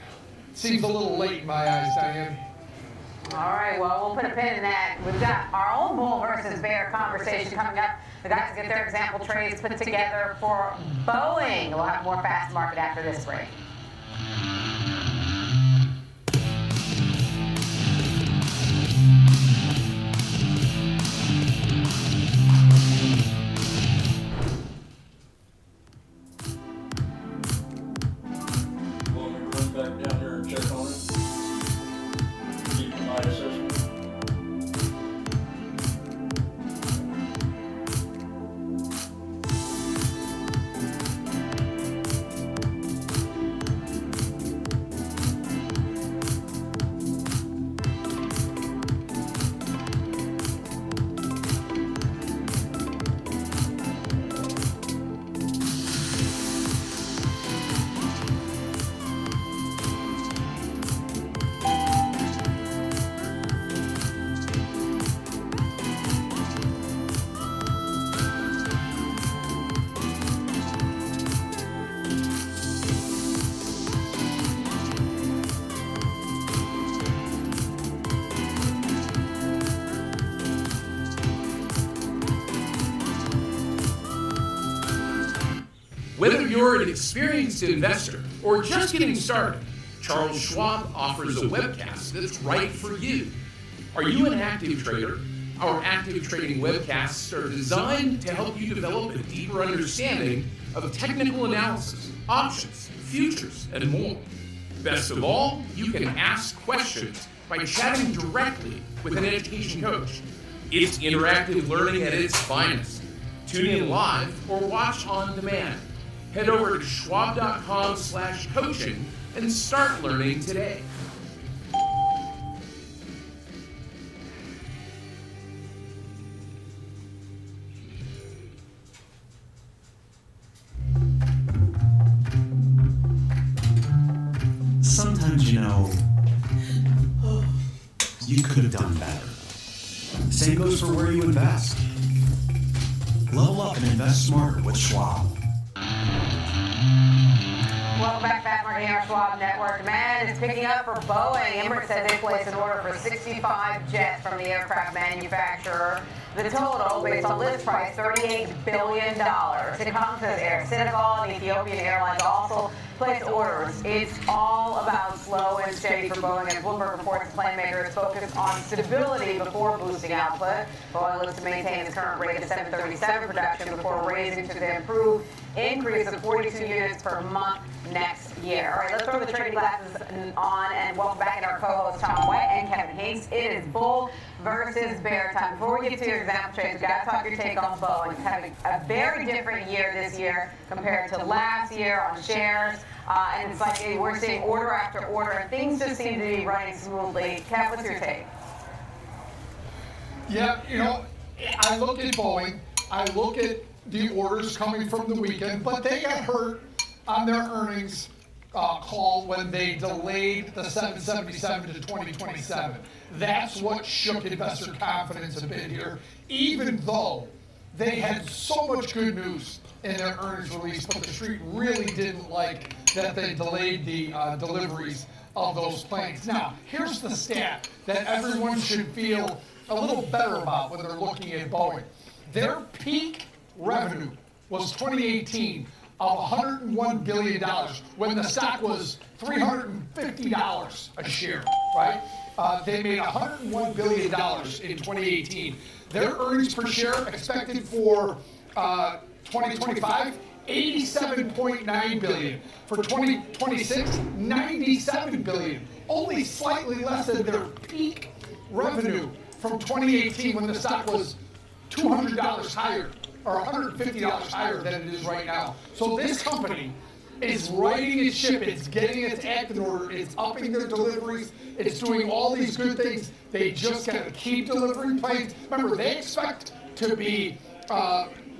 Seems a little late in my eyes, Diane. All right, well, we'll put a pin in that. We've got our own bull versus bear conversation coming up. The guys get their example trades put together for Boeing. We'll have more Fast Market after this break. Back down there and check on it. Keep an eye assessment. Whether you're an experienced investor or just getting started, Charles Schwab offers a webcast that's right for you. Are you an active trader? Our active trading webcasts are designed to help you develop a deeper understanding of technical analysis, options, futures, and more. Best of all, you can ask questions by chatting directly with an education coach. It's interactive learning at its finest. Tune in live or watch on demand. Head over to schwab.com/coaching and start learning today. Sometimes, you know, you could have done better. Same goes for where you invest. Level up and invest smarter with Schwab. Welcome back, Fast Market here on Schwab Network. Demand is picking up for Boeing. Emirates said they placed an order for 65 jets from the aircraft manufacturer. The total, based on list price, $38 billion. It comes as Air Senegal and Ethiopian Airlines also placed orders. It's all about slow and steady for Boeing, as Bloomberg reports the plane maker is focused on stability before boosting output. Boeing looks to maintain its current rate of 737 production before raising to the improved increase of 42 units per month next year. All right, let's throw the trading glasses on and welcome back in our co-hosts Tom White and Kevin Hinks. It is bull versus bear time. Before we get to your example trades, we've got to talk your take on Boeing. It's having a very different year this year compared to last year on shares. And it's like we're seeing order after order, and things just seem to be running smoothly. Kev, what's your take? Yeah, you know, I look at Boeing, I look at the orders coming from the weekend, but they got hurt on their earnings call when they delayed the 777 to 2027. That's what shook investor confidence a bit here, even though they had so much good news in their earnings release, but the street really didn't like that they delayed the deliveries of those planes. Now, here's the stat that everyone should feel a little better about when they're looking at Boeing. Their peak revenue was 2018 of $101 billion when the stock was $350 a share, right? They made $101 billion in 2018. Their earnings per share expected for 2025, $87.9 billion. For 2026, $97 billion. Only slightly less than their peak revenue from 2018 when the stock was $200 higher or $150 higher than it is right now. So this company is righting its ship, it's getting its act in order, it's upping their deliveries, it's doing all these good things. They just got to keep delivering planes. Remember, they expect to be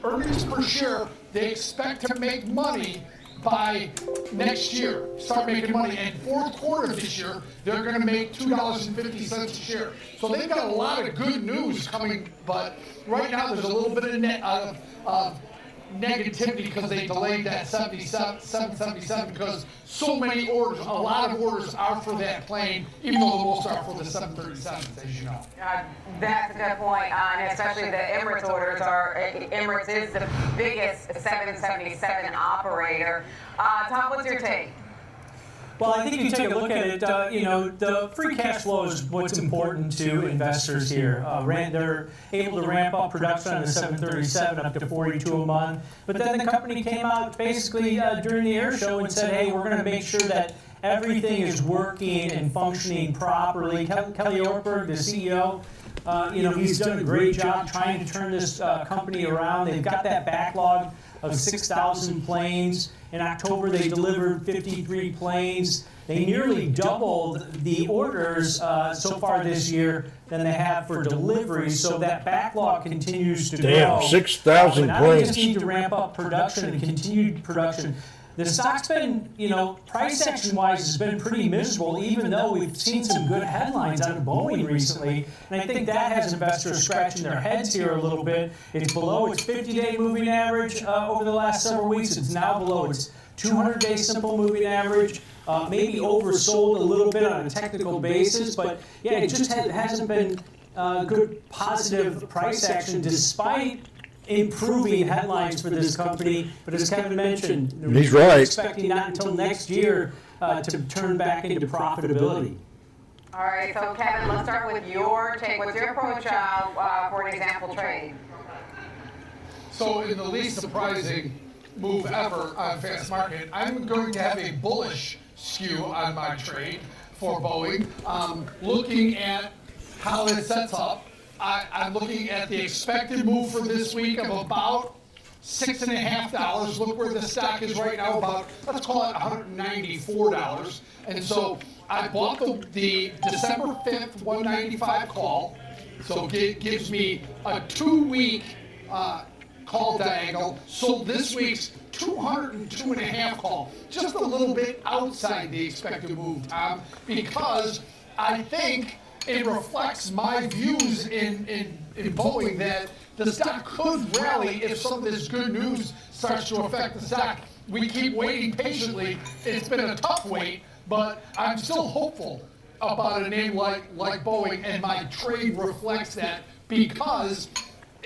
earnings per share, they expect to make money by next year, start making money. And fourth quarter of this year, they're going to make $2.50 a share. So they've got a lot of good news coming, but right now there's a little bit of negativity because they delayed that 777 because so many orders, a lot of orders are for that plane, even though the most are for the 737s, as you know. That's a good point, and especially the Emirates orders are, Emirates is the biggest 777 operator. Tom, what's your take? Well, I think if you take a look at it, you know, the free cash flow is what's important to investors here. They're able to ramp up production on the 737 up to 42 a month. But then the company came out basically during the air show and said, hey, we're going to make sure that everything is working and functioning properly. Kelly Ortberg, the CEO, you know, he's done a great job trying to turn this company around. They've got that backlog of 6,000 planes. In October, they delivered 53 planes. They nearly doubled the orders so far this year than they have for delivery. So that backlog continues to grow. Damn, 6,000 now planes. They just need to ramp up production and continued production. The stock's been, you know, price action-wise has been pretty miserable, even though we've seen some good headlines out of Boeing recently. And I think that has investors scratching their heads here a little bit. It's below its 50-day moving average over the last several weeks. It's now below its 200-day simple moving average. Maybe oversold a little bit on a technical basis, but yeah, it just hasn't been good positive price action despite improving headlines for this company, but as Kevin mentioned, he's right. Expecting not until next year to turn back into profitability. All right, so Kevin, let's start with your take. What's your approach for an example trade? So in the least surprising move ever on Fast Market, I'm going to have a bullish skew on my trade for Boeing. Looking at how it sets up, I'm looking at the expected move for this week of about $6.50. Look where the stock is right now, about, let's call it $194. And so I bought the December 5th 195 call. So it gives me a 2-week call diagonal. Sold this week's 202.5 call. Just a little bit outside the expected move, Tom, because I think it reflects my views in Boeing that the stock could rally if some of this good news starts to affect the stock. We keep waiting patiently. It's been a tough wait, but I'm still hopeful about a name like Boeing, and my trade reflects that because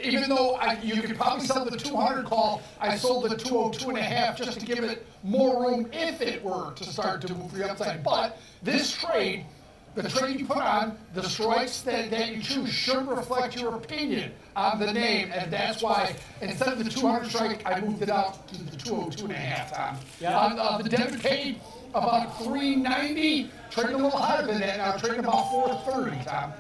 even though you could probably sell the 200 call, I sold the 202.5 just to give it more room if it were to start to move the upside. But this trade, the trade you put on, the strikes that you choose should reflect your opinion on the name, and that's why instead of the 200 strike, I moved it out to the 202.5, Tom. Yeah. The debit paid about $390, trading a little higher than that now, trading about $430, Tom.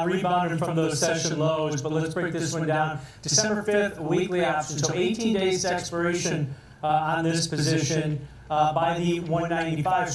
Rebounded from those session lows, but let's break this one down. December 5th, weekly option, so 18 days to expiration on this position. By the 195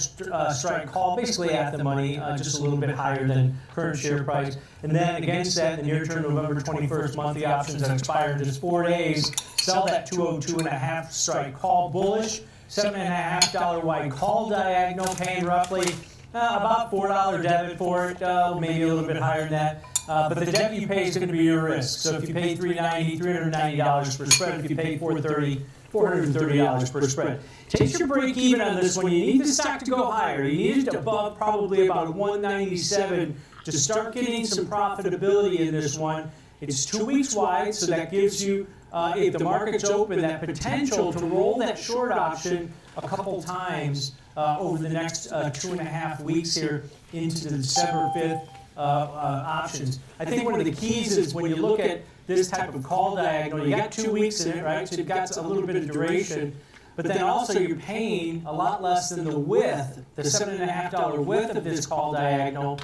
strike call, basically at the money, just a little bit higher than current share price. And then against that, the near-term November 21st monthly options that expire in just 4 days, sell that 202.5 strike call bullish, $7.50 wide call diagonal, paying roughly about $4 debit for it, maybe a little bit higher than that. But the debt you pay is going to be your risk. So if you pay $390 per spread. If you pay $430 per spread. Takes your break even on this one. You need the stock to go higher. You need it above probably about 197 to start getting some profitability in this one. It's 2 weeks wide, so that gives you, if the market's open, that potential to roll that short option a couple times over the next 2.5 weeks here into the December 5th options. I think one of the keys is when you look at this type of call diagonal, you got 2 weeks in it, right? So you've got a little bit of duration, but then also you're paying a lot less than the width, the $7.50 width of this call diagonal.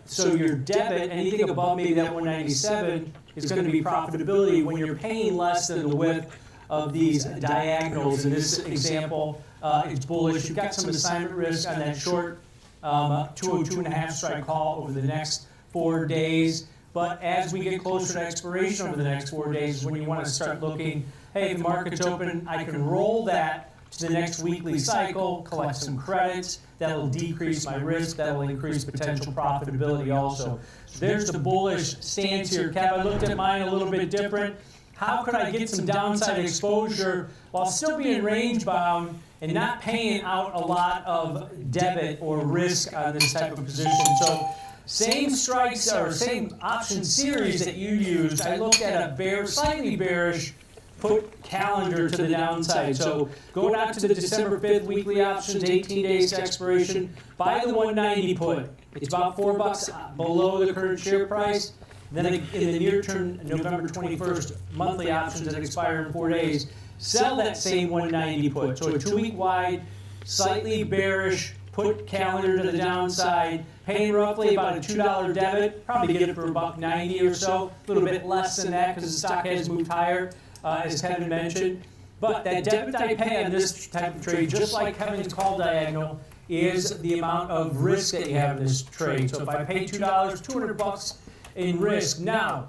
So your debit, anything above maybe that 197, is going to be profitability when you're paying less than the width of these diagonals. In this example, it's bullish. You've got some assignment risk on that short 202.5 strike call over the next 4 days. But as we get closer to expiration over the next 4 days is when you want to start looking, hey, if the market's open, I can roll that to the next weekly cycle, collect some credits. That'll decrease my risk. That'll increase potential profitability also. So there's the bullish stance here. Kev, I looked at mine a little bit different. How could I get some downside exposure while still being range bound and not paying out a lot of debit or risk on this type of position? So same strikes or same option series that you used, I looked at a slightly bearish put calendar to the downside. So going out to the December 5th weekly options, 18 days to expiration, buy the 190 put. It's about $4 below the current share price. Then in the near term, November 21st monthly options that expire in 4 days, sell that same 190 put. So a 2 week wide, slightly bearish put calendar to the downside, paying roughly about a $2 debit, probably get it for about $90 or so, a little bit less than that because the stock has moved higher, as Kevin mentioned. But that debit I pay on this type of trade, just like Kevin's call diagonal, is the amount of risk that you have in this trade. So if I pay $2, $200 in risk. Now,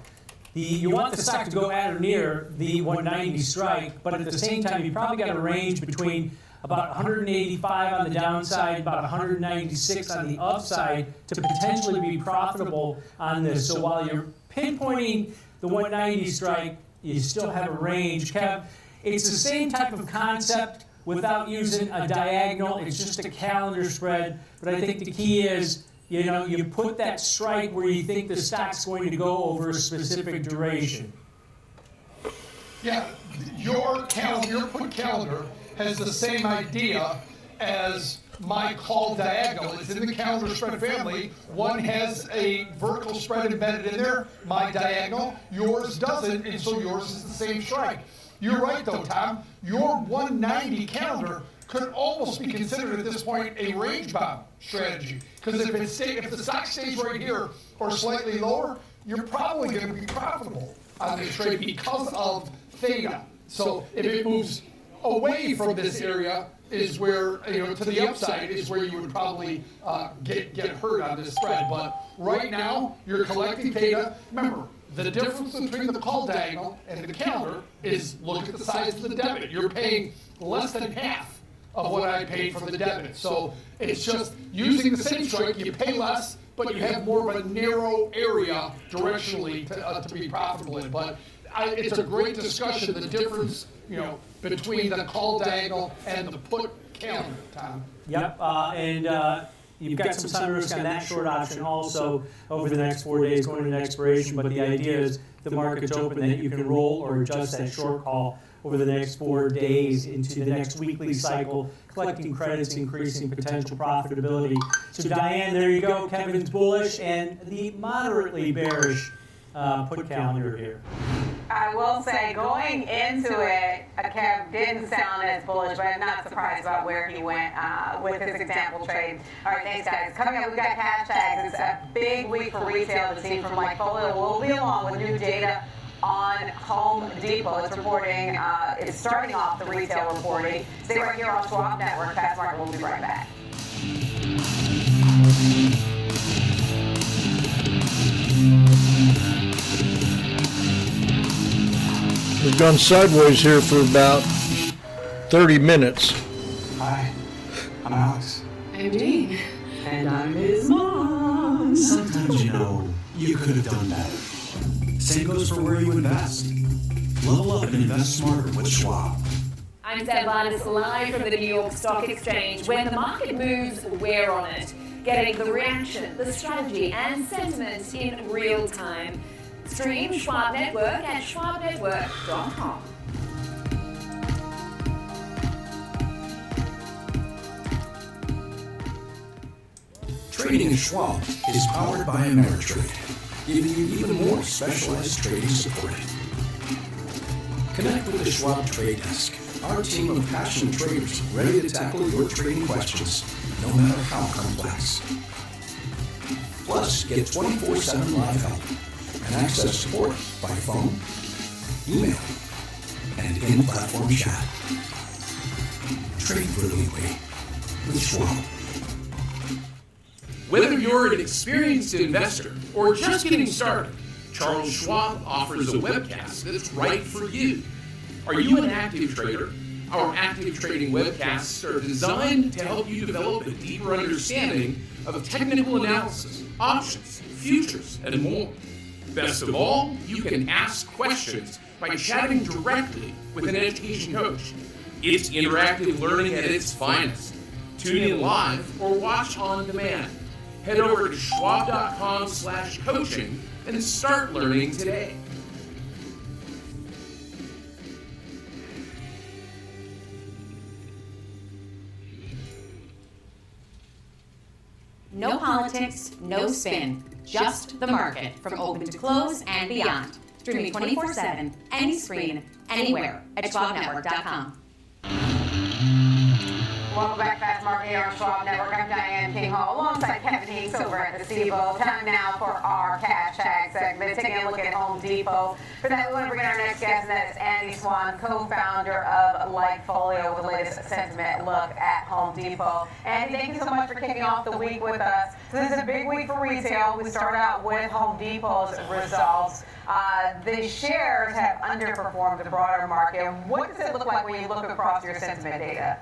you want the stock to go at or near the 190 strike, but at the same time, you probably got a range between about 185 on the downside, about 196 on the upside to potentially be profitable on this. So while you're pinpointing the 190 strike, you still have a range. Kev, it's the same type of concept without using a diagonal. It's just a calendar spread. But I think the key is, you know, you put that strike where you think the stock's going to go over a specific duration. Yeah, your put calendar has the same idea as my call diagonal. It's in the calendar spread family. One has a vertical spread embedded in there, my diagonal. Yours doesn't, and so yours is the same strike. You're right though, Tom. Your 190 calendar could almost be considered at this point a range bound strategy. Because if the stock stays right here or slightly lower, you're probably going to be profitable on this trade because of theta. So if it moves away from this area is where, to the upside is where you would probably get hurt on this spread. But right now, you're collecting theta. Remember, the difference between the call diagonal and the calendar is look at the size of the debit. You're paying less than half of what I paid for the debit. So it's just using the same strike, you pay less, but you have more of a narrow area directionally to be profitable in. But it's a great discussion, the difference, between the call diagonal and the put calendar, Tom. Yep, and you've got some sun risk on that short option also over the next 4 days going into expiration, but the idea is the market's open that you can roll or adjust that short call over the next 4 days into the next weekly cycle, collecting credits, increasing potential profitability. So Diane, there you go. Kevin's bullish and the moderately bearish put calendar here. I will say, going into it, Kev didn't sound as bullish, but I'm not surprised about where he went with his example trade. All right, thanks, guys. Coming up, we've got cash tags. It's a big week for retail. The team from Lightfolio will be along with new data on Home Depot. It's reporting, it's starting off the retail reporting. Stay right here on Schwab Network. Fast Market will be right back. We've gone sideways here for about 30 minutes. Hi, I'm Alex. I'm Dean. And I'm his mom. Sometimes, you could have done better. Same goes for where you invest. Level up and invest smarter with Schwab. I'm Deb Vargas, live from the New York Stock Exchange. When the market moves, we're on it. Getting the reaction, the strategy, and sentiment in real time. Stream Schwab Network at schwabnetwork.com. Trading at Schwab is powered by Ameritrade, giving you even more specialized trading support. Connect with the Schwab Trade Desk, our team of passionate traders ready to tackle your trading questions, no matter how complex. Plus, get 24/7 live help and access support by phone, email, and in-platform chat. Trade brilliantly with Schwab. Whether you're an experienced investor or just getting started, Charles Schwab offers a webcast that's right for you. Are you an active trader? Our active trading webcasts are designed to help you develop a deeper understanding of technical analysis, options, futures, and more. Best of all, you can ask questions by chatting directly with an education coach. It's interactive learning at its finest. Tune in live or watch on demand. Head over to schwab.com/coaching and start learning today. No politics, no spin, just the market from open to close and beyond. Streaming 24/7, any screen, anywhere at schwabnetwork.com. Welcome back, Fast Market here on Schwab Network. I'm Diane King Hall alongside Kevin Heeks over at the CBO. Time now for our cash tag segment, taking a look at Home Depot. For that, we want to bring in our next guest, and that is Andy Swan, co-founder of Lightfolio, with the latest sentiment look at Home Depot. Andy, thank you so much for kicking off the week with us. So this is a big week for retail. We start out with Home Depot's results. The shares have underperformed the broader market. What does it look like when you look across your sentiment data?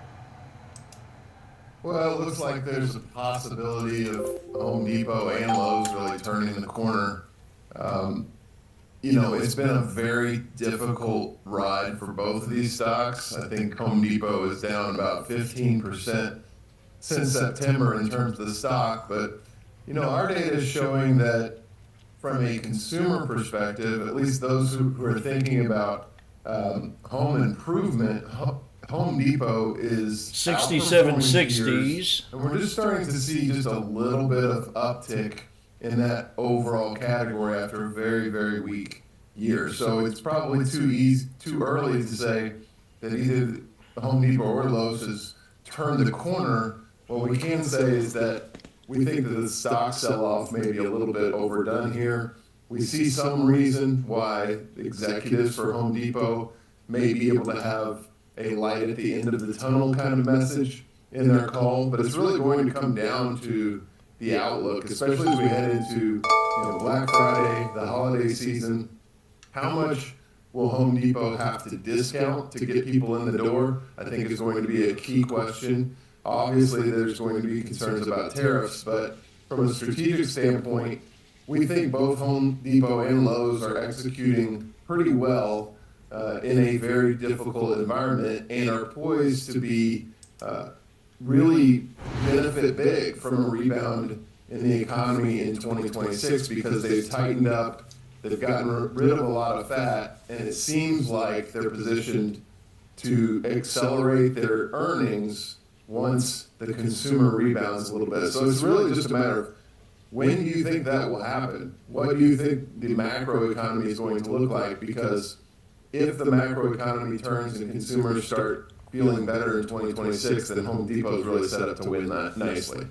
Well, it looks like there's a possibility of Home Depot and Lowe's really turning the corner. It's been a very difficult ride for both of these stocks. I think Home Depot is down about 15% since September in terms of the stock. But, our data is showing that from a consumer perspective, at least those who are thinking about home improvement, Home Depot is 6760s, and we're just starting to see just a little bit of uptick in that overall category after a very, very weak year. So it's probably too early to say that either Home Depot or Lowe's has turned the corner. What we can say is that we think that the stock sell-off may be a little bit overdone here. We see some reason why executives for Home Depot may be able to have a light at the end of the tunnel kind of message in their call, but it's really going to come down to the outlook, especially as we head into Black Friday, the holiday season. How much will Home Depot have to discount to get people in the door? I think is going to be a key question. Obviously, there's going to be concerns about tariffs, but from a strategic standpoint, we think both Home Depot and Lowe's are executing pretty well in a very difficult environment and are poised to be really benefit big from a rebound in the economy in 2026 because they've tightened up, they've gotten rid of a lot of fat, and it seems like they're positioned to accelerate their earnings once the consumer rebounds a little bit. So it's really just a matter of when do you think that will happen? What do you think the macro economy is going to look like? Because if the macro economy turns and consumers start feeling better in 2026, then Home Depot is really set up to win that nicely.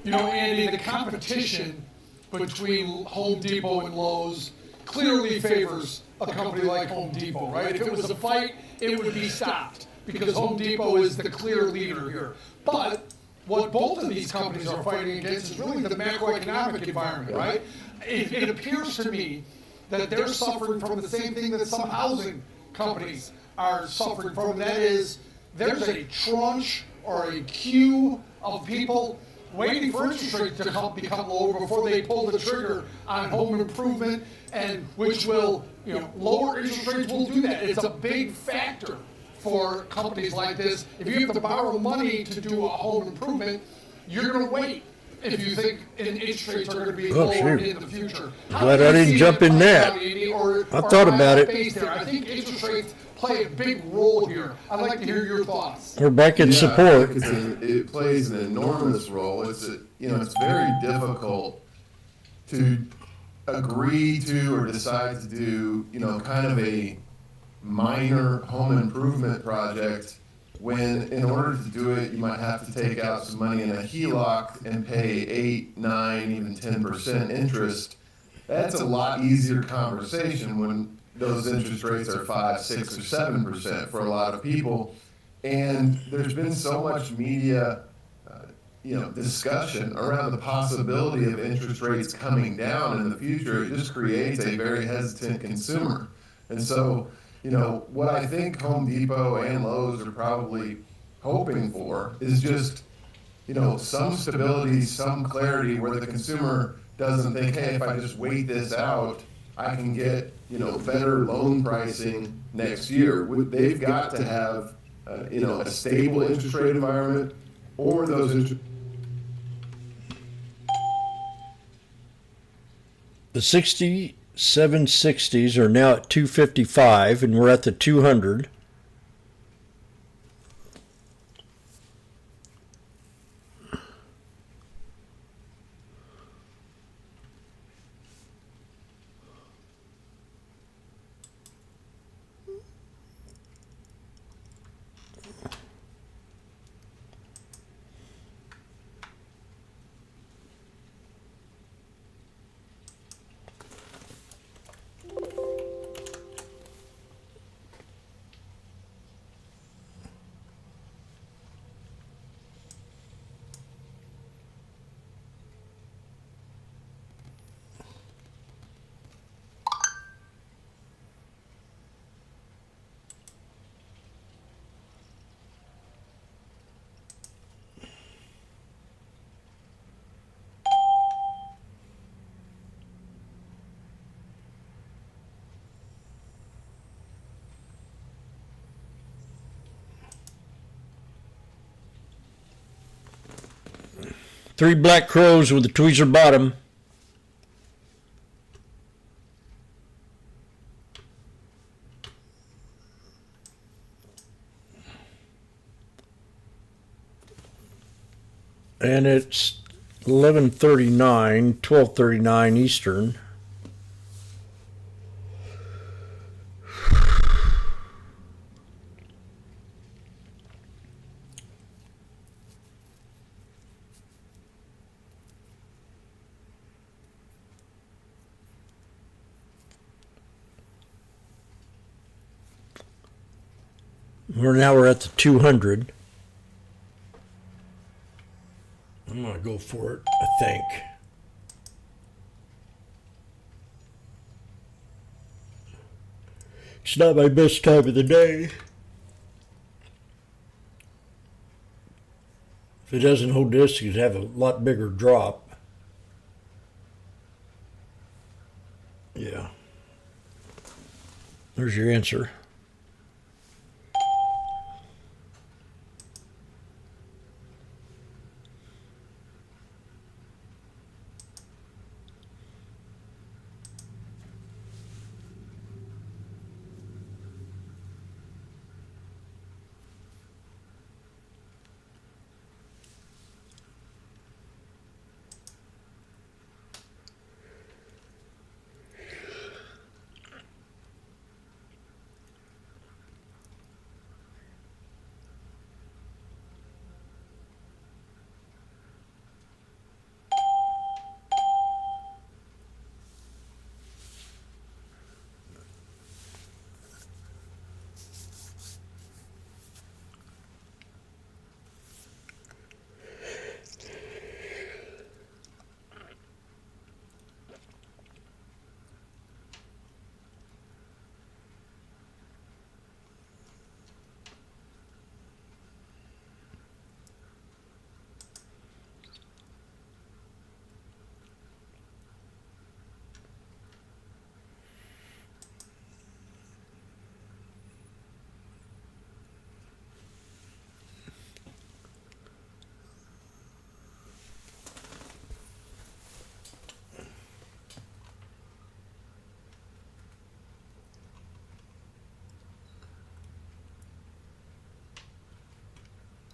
Andy, the competition between Home Depot and Lowe's clearly favors a company like Home Depot, right? If it was a fight, it would be stopped because Home Depot is the clear leader here. But what both of these companies are fighting against is really the macroeconomic environment, right? It appears to me that they're suffering from the same thing that some housing companies are suffering from. That is, there's a tranche or a queue of people waiting for interest rates to become lower before they pull the trigger on home improvement, and which will, lower interest rates will do that. It's a big factor for companies like this. If you have to borrow money to do a home improvement, you're going to wait if you think interest rates are going to be lower in the future. Glad I didn't jump in that. I thought about it. I think interest rates play a big role here. I'd like to hear your thoughts. We're back in support. It plays an enormous role. It's very difficult to agree to or decide to do kind of a minor home improvement project when in order to do it you might have to take out some money in a HELOC and pay 8, 9, even 10% interest. That's a lot easier conversation when those interest rates are 5, 6, or 7% for a lot of people. And there's been so much media discussion around the possibility of interest rates coming down in the future. It just creates a very hesitant consumer. And so what I think Home Depot and Lowe's are probably hoping for is just, some stability, some clarity where the consumer doesn't think, hey, if I just wait this out, I can get, better loan pricing next year. They've got to have, a stable interest rate environment or those The 6760s are now at 255, and we're at the 200. Three black crows with a tweezer bottom. And it's 11:39, 12:39 Eastern. We're at the 200. I'm going to go for it, I think. It's not my best time of the day. If it doesn't hold this, you'd have a lot bigger drop. Yeah. There's your answer.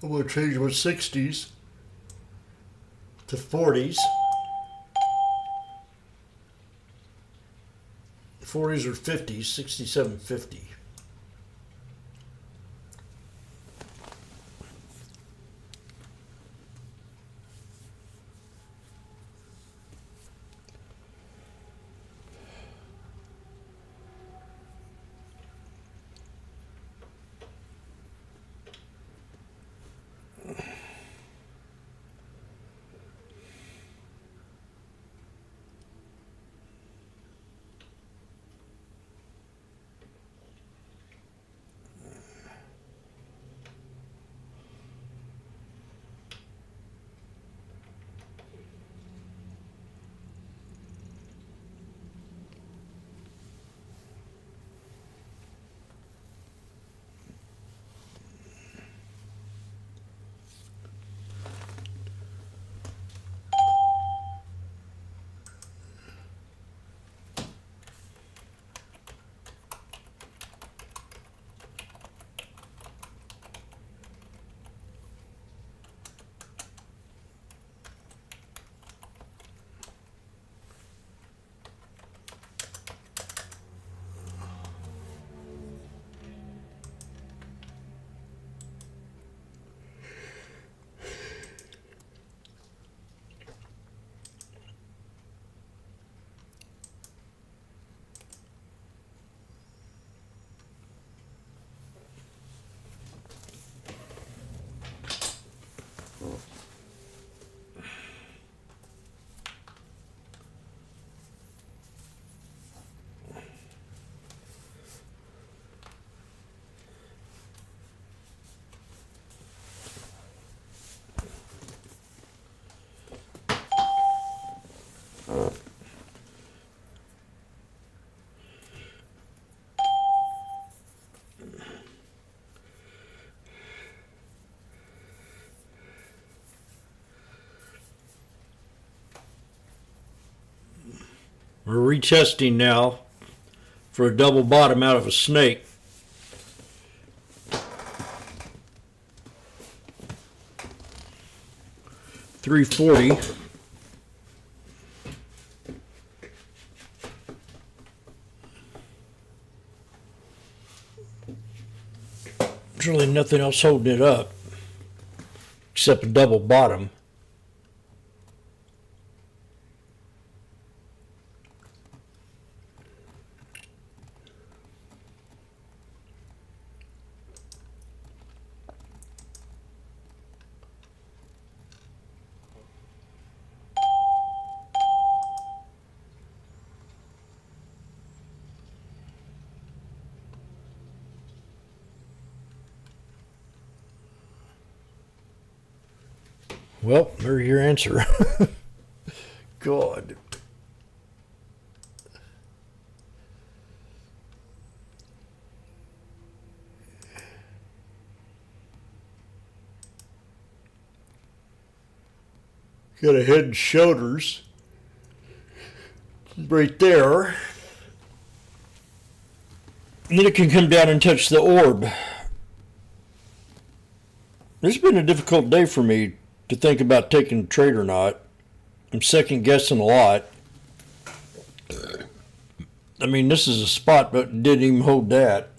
I'm going to change my 60s to 40s. 40s or 50s, 67.50. We're retesting now for a double bottom out of a snake. 340. There's really nothing else holding it up except a double bottom. Well, there's your answer. God. Got a head and shoulders right there. And then it can come down and touch the orb. This has been a difficult day for me to think about taking a trade or not. I'm second guessing a lot. I mean, this is a spot, but it didn't even hold that.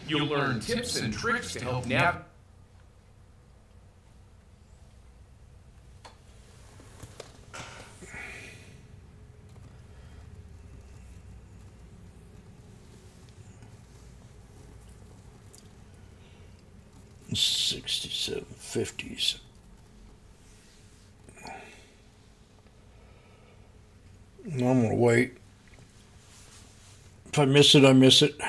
You'll learn tips and tricks to help navigate. $67.50s. I'm gonna wait. If I miss it, I miss it.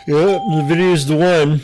Yep, the video's the one.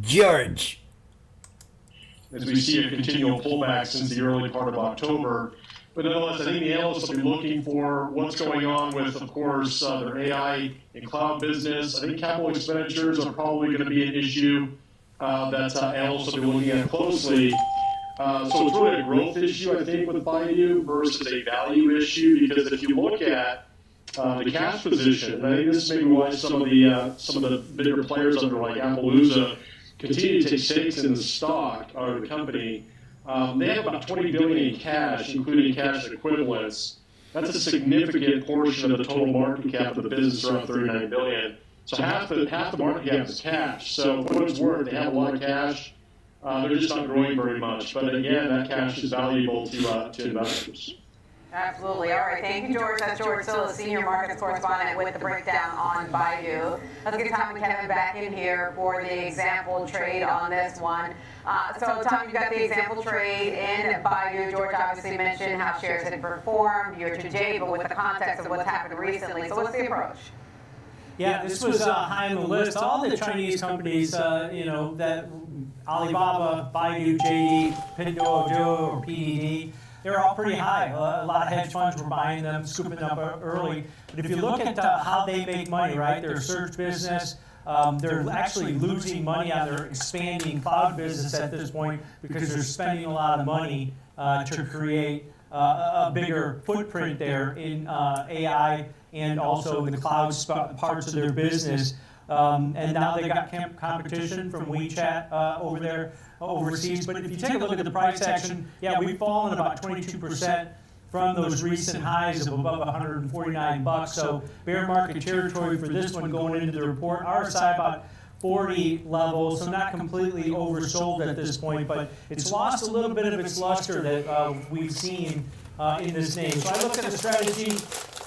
George. As we see a continual pullback since the early part of October. But nonetheless, I think the analysts will be looking for what's going on with, of course, their AI and cloud business. I think capital expenditures are probably going to be an issue that analysts will be looking at closely. So it's really a growth issue, I think, with Baidu versus a value issue, because if you look at the cash position, I think this may be why some of the bigger players under like Appaloosa continue to take stakes in the stock or the company. They have about $20 billion in cash, including cash equivalents. That's a significant portion of the total market cap of the business, around $39 billion. So half the market cap is cash. So for what it's worth, they have a lot of cash. They're just not growing very much. But again, that cash is valuable to investors. Absolutely. All right. Thank you, George. That's George Silas, Senior Markets Correspondent with the breakdown on Baidu. Let's get Tom and Kevin back in here for the example trade on this one. So, Tom, you got the example trade in Baidu. George obviously mentioned how shares had performed year to date, but with the context of what's happened recently. So what's the approach? Yeah, this was high on the list. All the Chinese companies, that Alibaba, Baidu, JD, Pinduoduo, or PDD, they're all pretty high. A lot of hedge funds were buying them, scooping them up early. But if you look at how they make money, right, their search business, they're actually losing money on their expanding cloud business at this point because they're spending a lot of money to create a bigger footprint there in AI and also in the cloud parts of their business. And now they got competition from WeChat over there overseas. But if you take a look at the price action, yeah, we've fallen about 22% from those recent highs of above $149. So bear market territory for this one going into the report. RSI about 40 levels, so not completely oversold at this point, but it's lost a little bit of its luster that we've seen in this name. So I look at a strategy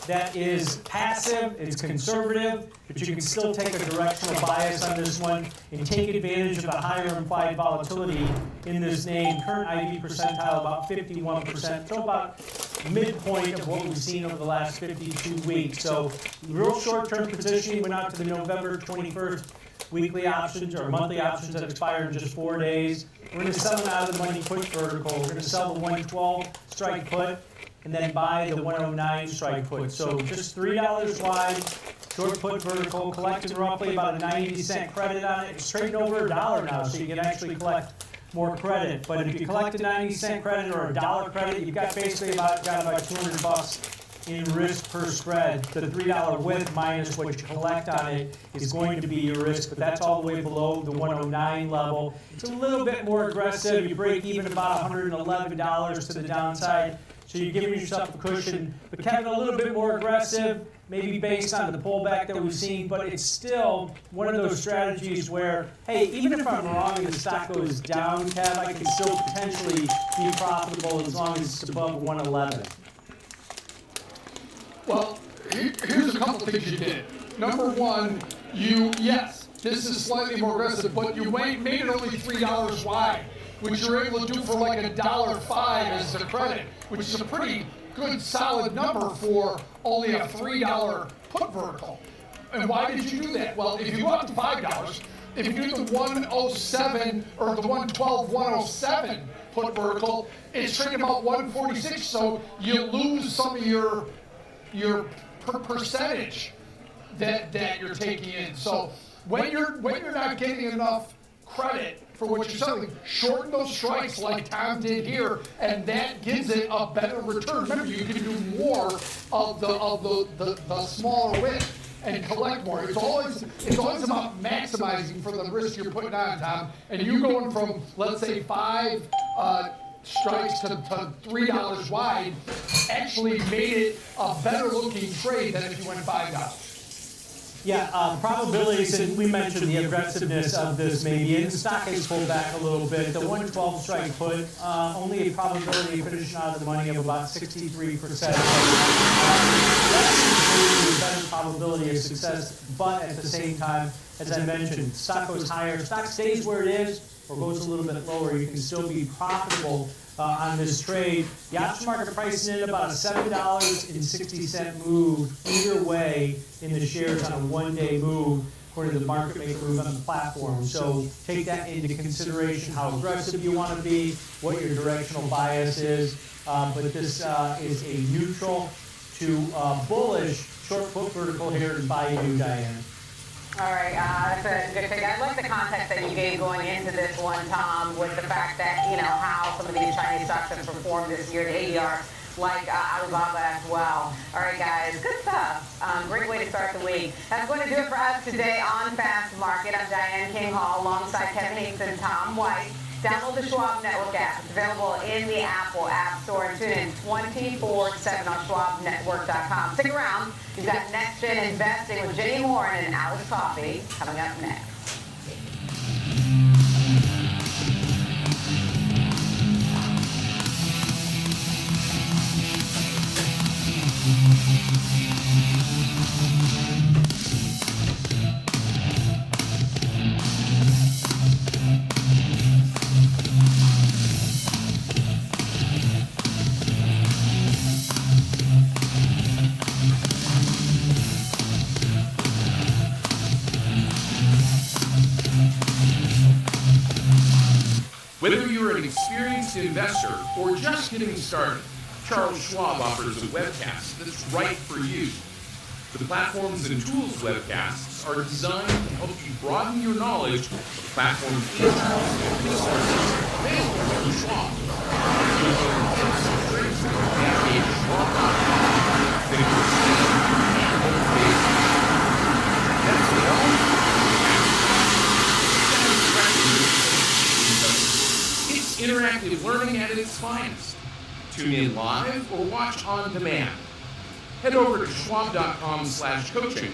that is passive, it's conservative, but you can still take a directional bias on this one and take advantage of the higher implied volatility in this name. Current IV percentile about 51%, so about midpoint of what we've seen over the last 52 weeks. So real short-term positioning went out to the November 21st weekly options or monthly options that expire in just 4 days. We're going to sell them out of the money put vertical. We're going to sell the 112 strike put and then buy the 109 strike put. So just $3 wide, short put vertical, collecting roughly about a 90-cent credit on it. It's trading over $1 now, so you can actually collect more credit. But if you collect a 90-cent credit or a $1 credit, you've got basically got about $200 in risk per spread. The $3 width minus what you collect on it is going to be your risk, but that's all the way below the 109 level. It's a little bit more aggressive. You break even about $111 to the downside. So you're giving yourself a cushion. But Kevin, a little bit more aggressive, maybe based on the pullback that we've seen, but it's still one of those strategies where, hey, even if I'm wrong and the stock goes down, Kev, I can still potentially be profitable as long as it's above 111. Well, here's a couple things you did. Number one, yes, this is slightly more aggressive, but you made it only $3 wide, which you're able to do for like $1.05 as a credit, which is a pretty good solid number for only a $3 put vertical. And why did you do that? Well, if you go up to $5, if you do the 107 or the 112, 107 put vertical, it's trading about 146, so you lose some of your percentage that you're taking in. So when you're not getting enough credit for what you're selling, shorten those strikes like Tom did here, and that gives it a better return. Remember, you can do more of the smaller win and collect more. It's always about maximizing for the risk you're putting on, Tom. And you going from, let's say, 5 strikes to $3 wide actually made it a better looking trade than if you went $5. Yeah, probabilities, and we mentioned the aggressiveness of this maybe, and the stock has pulled back a little bit. The 112 strike put, only a probability of finishing out of the money of about 63%. That's a better probability of success, but at the same time, as I mentioned, stock goes higher, stock stays where it is, or goes a little bit lower, you can still be profitable on this trade. The option market pricing in about a $7.60 move either way in the shares on a one-day move, according to the market maker move on the platform. So take that into consideration, how aggressive you want to be, what your directional bias is. But this is a neutral to bullish short put vertical here in Bayou, Diane. All right, that's a good thing. I like the context that you gave going into this one, Tom, with the fact that, you know, how some of these Chinese stocks have performed this year, the ADR, like Alibaba as well. All right, guys, good stuff. Great way to start the week. That's going to do it for us today on Fast Market. I'm Diane King Hall alongside Kevin Hayes and Tom White. Download the Schwab Network app. It's available in the Apple App Store and tune in 24/7 on SchwabNetwork.com. Stick around. We've got Next Gen Investing with Jenny Warren and Alex Coffey coming up next. Whether you're an experienced investor or just getting started, Charles Schwab offers a webcast that's right for you. The Platforms and Tools webcasts are designed to help you broaden your knowledge of platforms and resources available from Schwab. Navigate Schwab.com, then it's interactive learning at its finest. Tune in live or watch on demand. Head over to schwab.com/coaching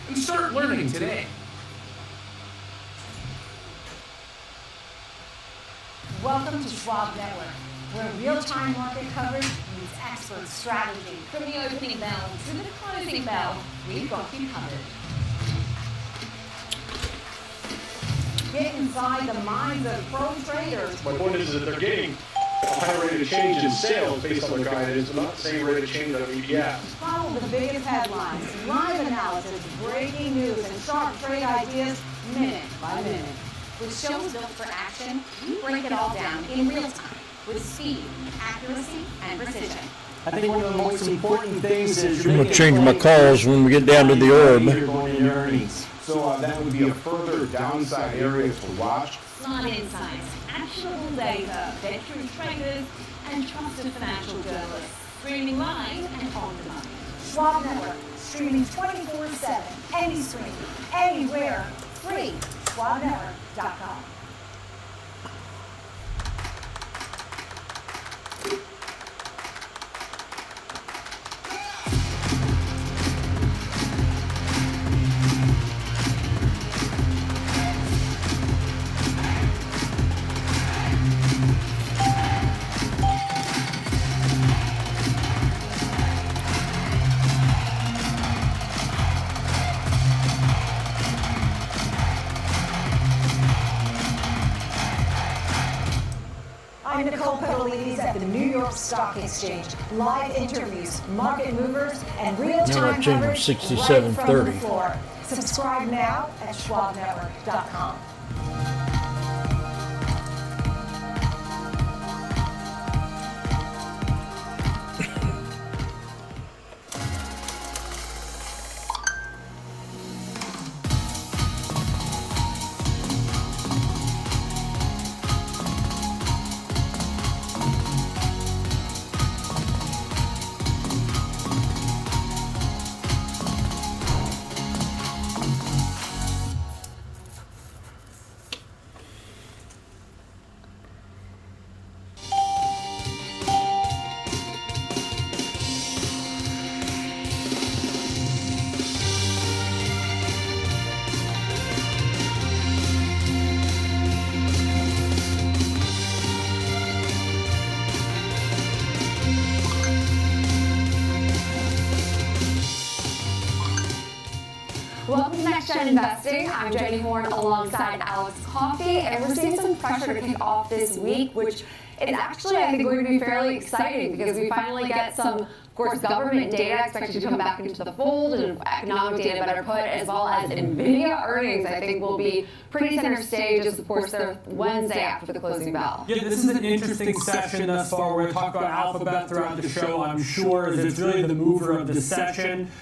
and start learning today. Welcome to Schwab Network, where real-time market coverage meets expert strategy. From the opening bell to the closing bell, we've got you covered. Get inside the minds of pro traders. My point is that they're getting a higher rate of change in sales based on their guidance, but not the same rate of change on ETFs. Follow the biggest headlines, live analysis, breaking news, and sharp trade ideas minute by minute. With shows built for action, we break it all down in real time with speed, accuracy, and precision. I think one of the most important things is I'm going to change my calls when we get down to the orb. So that would be a further downside area to watch. Smart insights, actionable data, veteran traders, and trusted financial journalists. Streaming live and on demand. Schwab Network, streaming 24/7, any stream, anywhere, free. SchwabNetwork.com. At the New York Stock Exchange, live interviews, market movers, and real-time coverage right from the floor. Subscribe now at SchwabNetwork.com. Gen Investing. I'm Jenny Horn alongside Alex Coffey, and we're seeing some pressure to kick off this week, which is actually, I think, going to be fairly exciting because we finally get some, of course, government data expected to come back into the fold and economic data better put, as well as NVIDIA earnings, I think, will be pretty center stage as, of course, they're Wednesday after the closing bell. Yeah, this is an interesting session thus far. We're going to talk about Alphabet throughout the show, I'm sure, as it's really the mover of the session.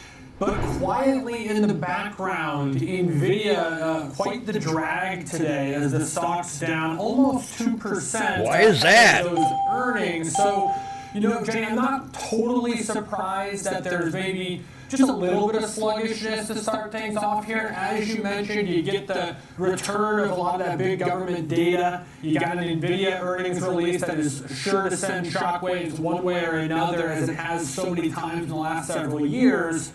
But quietly in the background, NVIDIA, quite the drag today as the stock's down almost 2%. Why is that? Those earnings. So, you know, Jenny, I'm not totally surprised that there's maybe just a little bit of sluggishness to start things off here. As you mentioned, you get the return of a lot of that big government data. You got an NVIDIA earnings release that is sure to send shockwaves one way or another, as it has so many times in the last several years.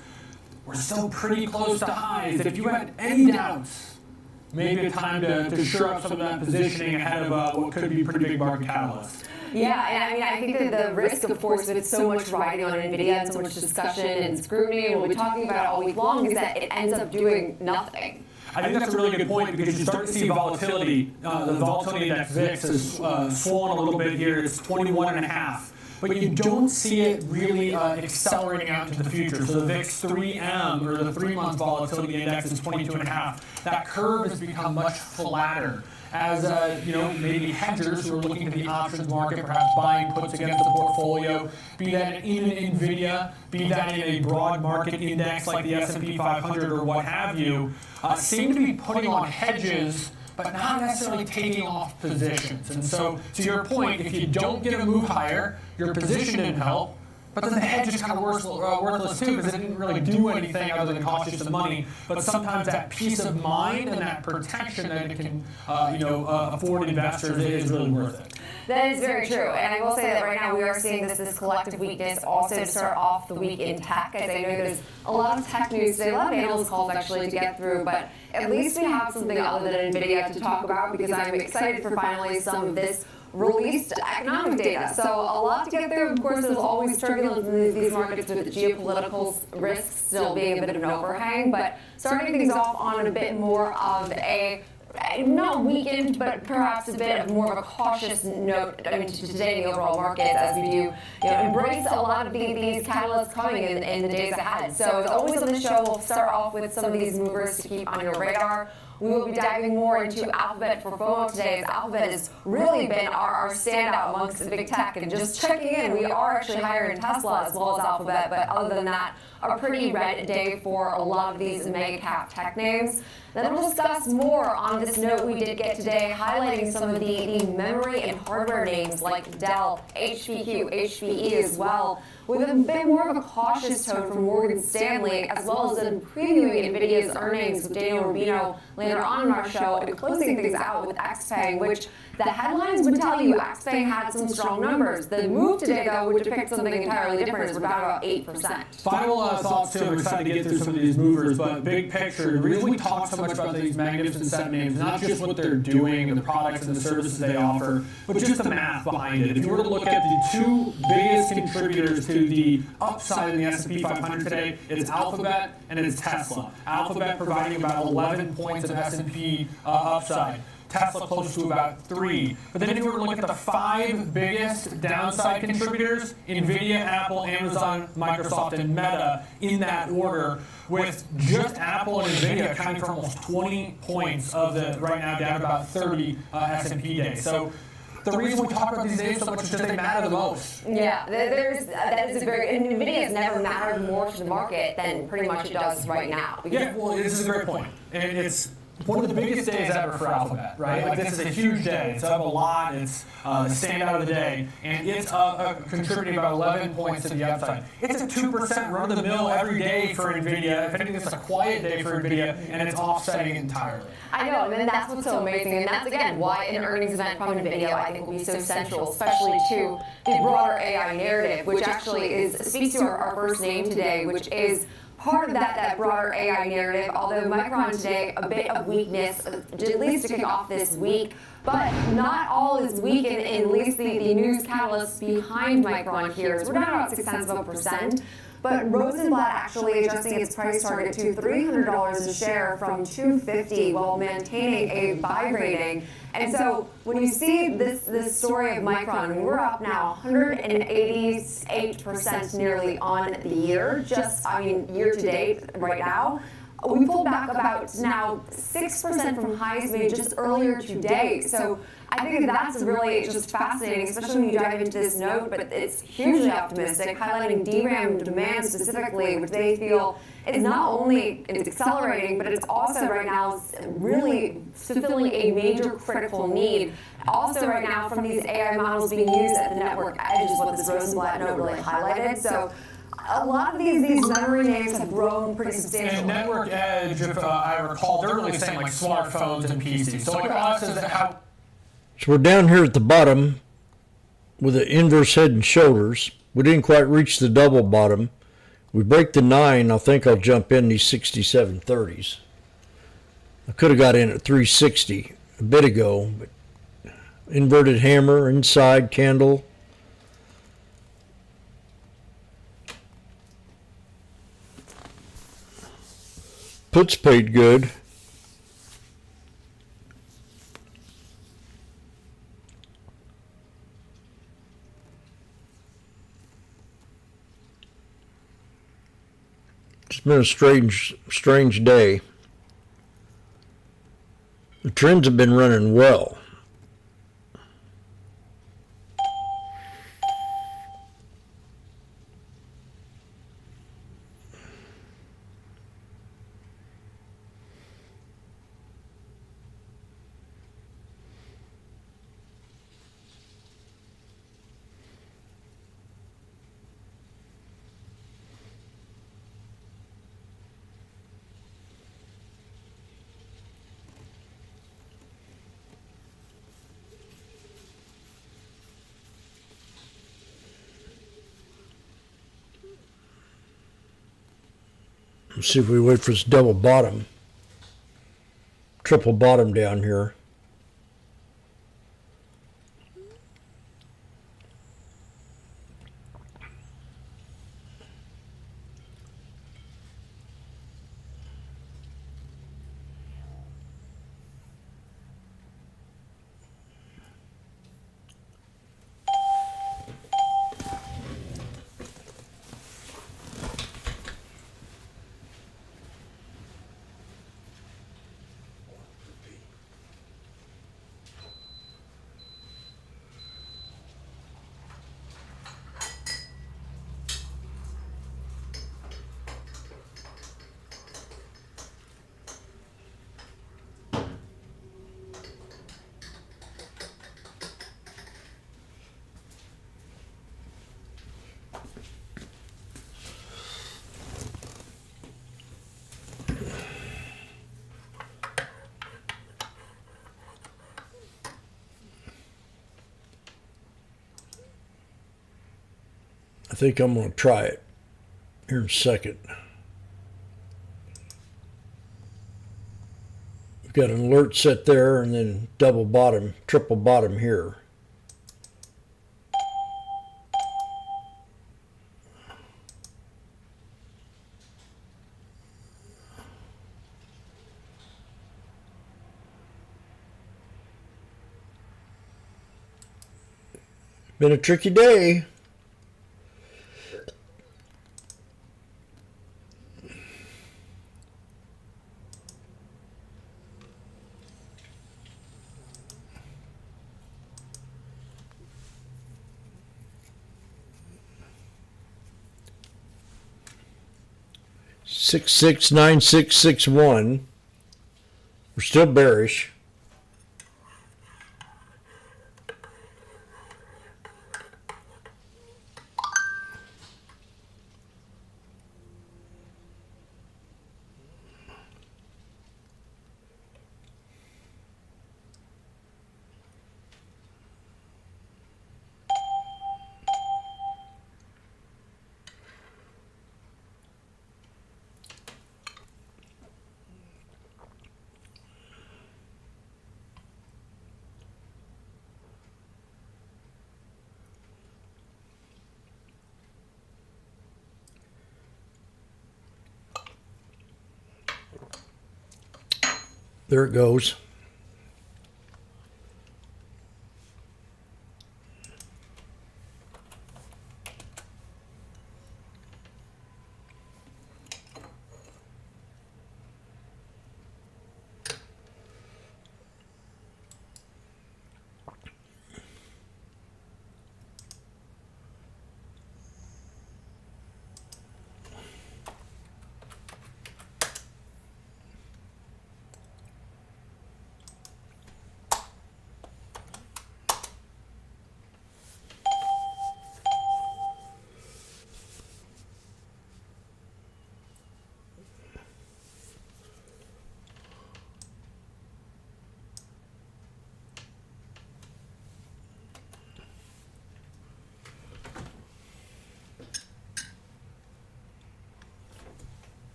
We're still pretty close to highs. If you had any doubts, maybe a time to shore up some of that positioning ahead of what could be pretty big market catalysts. Yeah, and I mean, I think that the risk, of course, with so much riding on NVIDIA and so much discussion and scrutiny, and we'll be talking about it all week long, is that it ends up doing nothing. I think that's a really good point because you start to see volatility. The volatility index VIX has swollen a little bit here. It's 21.5. But you don't see it really accelerating out into the future. So the VIX 3M, or the 3-month volatility index, is 22.5. That curve has become much flatter. As you know, maybe hedgers who are looking to the options market, perhaps buying puts against the portfolio, be that in NVIDIA, be that in a broad market index like the S&P 500 or what have you, seem to be putting on hedges but not necessarily taking off positions. And so, to your point, if you don't get a move higher, your position didn't help, but then the hedge is kind of worthless too because it didn't really do anything other than cost you some money. But sometimes that peace of mind and that protection that it can afford investors is really worth it. That is very true, and I will say that right now we are seeing this collective weakness also to start off the week in tech. As I know there's a lot of tech news today, a lot of analyst calls actually to get through, but at least we have something other than NVIDIA to talk about because I'm excited for finally some of this released economic data. So a lot to get through. Of course, there's always turbulence in these markets with geopolitical risks still being a bit of an overhang, but starting things off on a bit more of a not weakened, but perhaps a bit of more of a cautious note. I mean, to today in the overall markets, as we do, embrace a lot of these catalysts coming in the days ahead. So as always on the show, we'll start off with some of these movers to keep on your radar. We will be diving more into Alphabet for FOMO today, as Alphabet has really been our standout amongst the big tech. And just checking in, we are actually higher in Tesla as well as Alphabet, but other than that, a pretty red day for a lot of these mega cap tech names. Then we'll discuss more on this note we did get today, highlighting some of the memory and hardware names like Dell, HPQ, HPE as well, with a bit more of a cautious tone from Morgan Stanley, as well as in previewing NVIDIA's earnings with Daniel Rubino later on in our show, and closing things out with XPeng, which the headlines would tell you XPeng had some strong numbers. The move today, though, would depict something entirely different, is about 8%. Final thoughts, too. I'm excited to get through some of these movers, but big picture, the reason we talk so much about these magnificent set names, not just what they're doing and the products and the services they offer, but just the math behind it. If you were to look at the two biggest contributors to the upside in the S&P 500 today, it's Alphabet and it's Tesla. Alphabet providing about 11 points of S&P upside. Tesla close to about 3. But then if you were to look at the 5 biggest downside contributors, NVIDIA, Apple, Amazon, Microsoft, and Meta in that order, with just Apple and NVIDIA accounting for almost 20 points of the right now down about 30 S&P days. So the reason we talk about these names so much is because they matter the most. Yeah, that is a very, and NVIDIA has never mattered more to the market than pretty much it does right now. Yeah, well, this is a great point. And it's one of the biggest days ever for Alphabet, right? Like, this is a huge day. It's up a lot. It's the standout of the day. And it's contributing about 11 points to the upside. It's a 2% run-of-the-mill every day for NVIDIA. If anything, it's a quiet day for NVIDIA, and it's offsetting entirely. I know, and that's what's so amazing. And that's, again, why an earnings event from NVIDIA, I think, will be so central, especially to the broader AI narrative, which actually speaks to our first name today, which is part of that broader AI narrative, although Micron today, a bit of weakness, at least to kick off this week. But not all is weak in at least the news catalyst behind Micron here. So we're down about 0.6%. But Rosenblatt actually adjusting its price target to $300 a share from $250 while maintaining a buy rating. And so when you see this story of Micron, I mean, we're up now 188% nearly on the year, year to date right now. We pulled back about now 6% from highs made just earlier today. So I think that's really just fascinating, especially when you dive into this note, but it's hugely optimistic, highlighting DRAM demand specifically, which they feel is not only it's accelerating, but it's also right now really fulfilling a major critical need. Also right now from these AI models being used at the network edge is what this Rosenblatt note really highlighted. So a lot of these memory names have grown pretty substantially. And network edge, if I recall, they're really saying like smartphones and PCs. So like us, is that how? So we're down here at the bottom with an inverse head and shoulders. We didn't quite reach the double bottom. We break the 9, I think I'll jump in these 67.30s. I could have got in at 360 a bit ago, but inverted hammer, inside candle. Puts paid good. It's been a strange day. The trends have been running well. Let's see if we wait for this double bottom, triple bottom down here. I think I'm going to try it here in a second. We've got an alert set there and then double bottom, triple bottom here. Been a tricky day. Six 9661. We're still bearish. There it goes.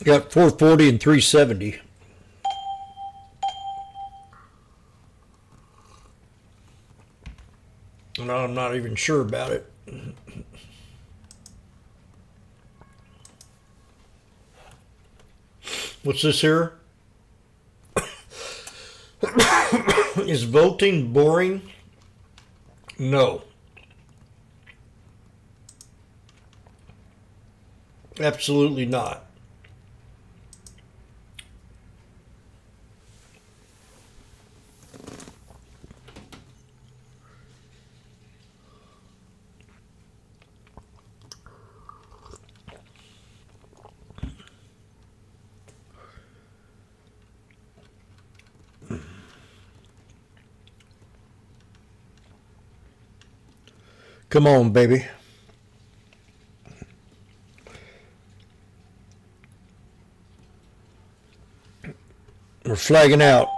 Got 440 and 370. No, I'm not even sure about it. What's this here? Is voting boring? No. Absolutely not. Come on, baby. We're flagging out.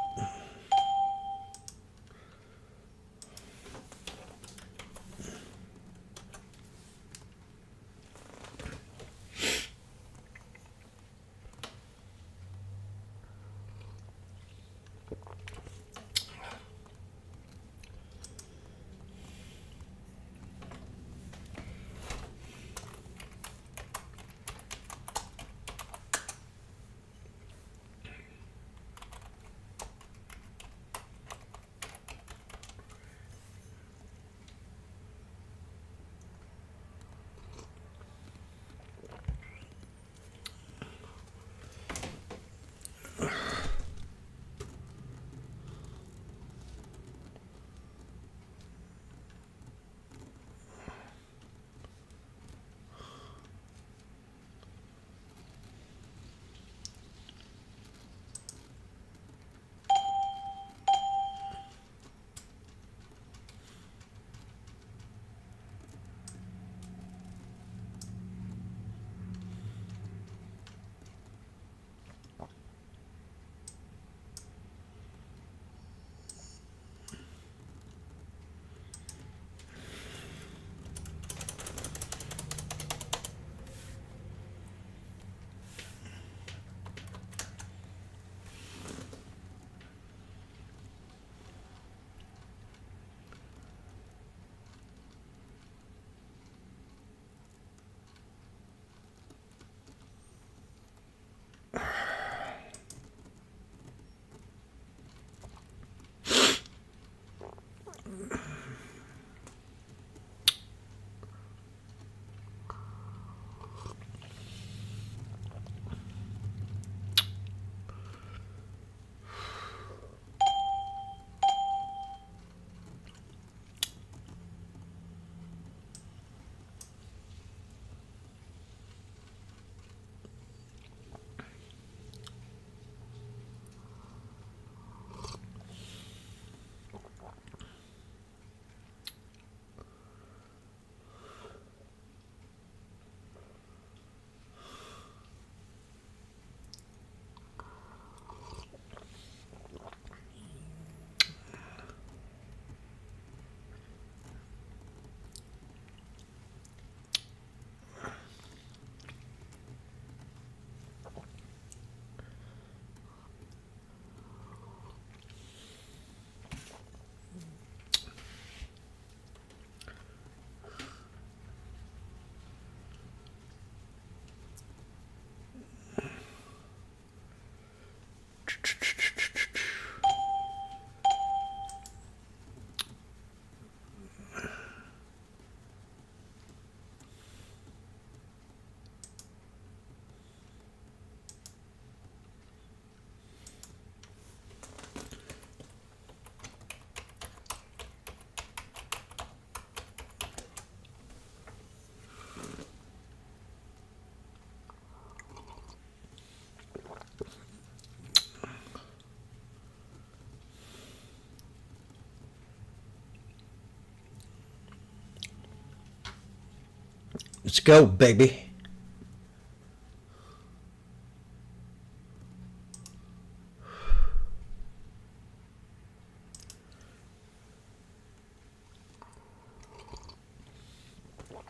Let's go, baby.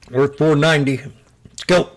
Worth 490. Let's go.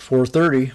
$430.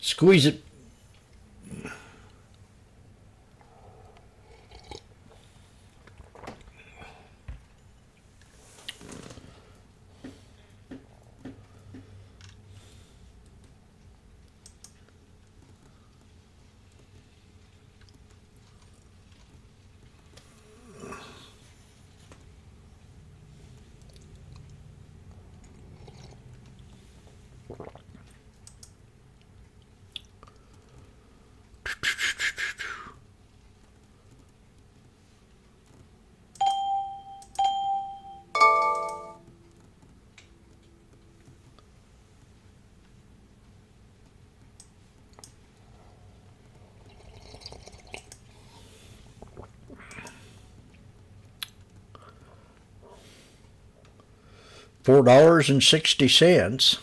Squeeze it. $4.60.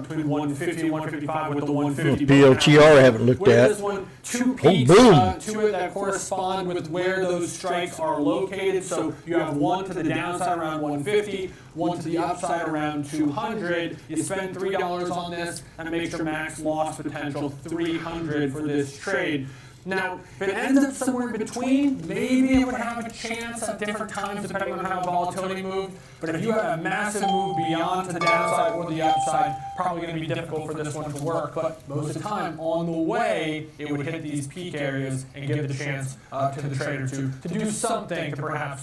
Between 150 and 155 with the 150. PLTR I haven't looked at. This one, two peaks to it that correspond with where those strikes are located. So you have one to the downside around 150, one to the upside around 200. You spend $3 on this and makes your max loss potential 300 for this trade. Now, if it ends up somewhere in between, maybe it would have a chance at different times depending on how volatility moved. But if you have a massive move beyond to the downside or the upside, probably going to be difficult for this one to work. But most of the time, on the way, it would hit these peak areas and give the chance to the trader to do something to perhaps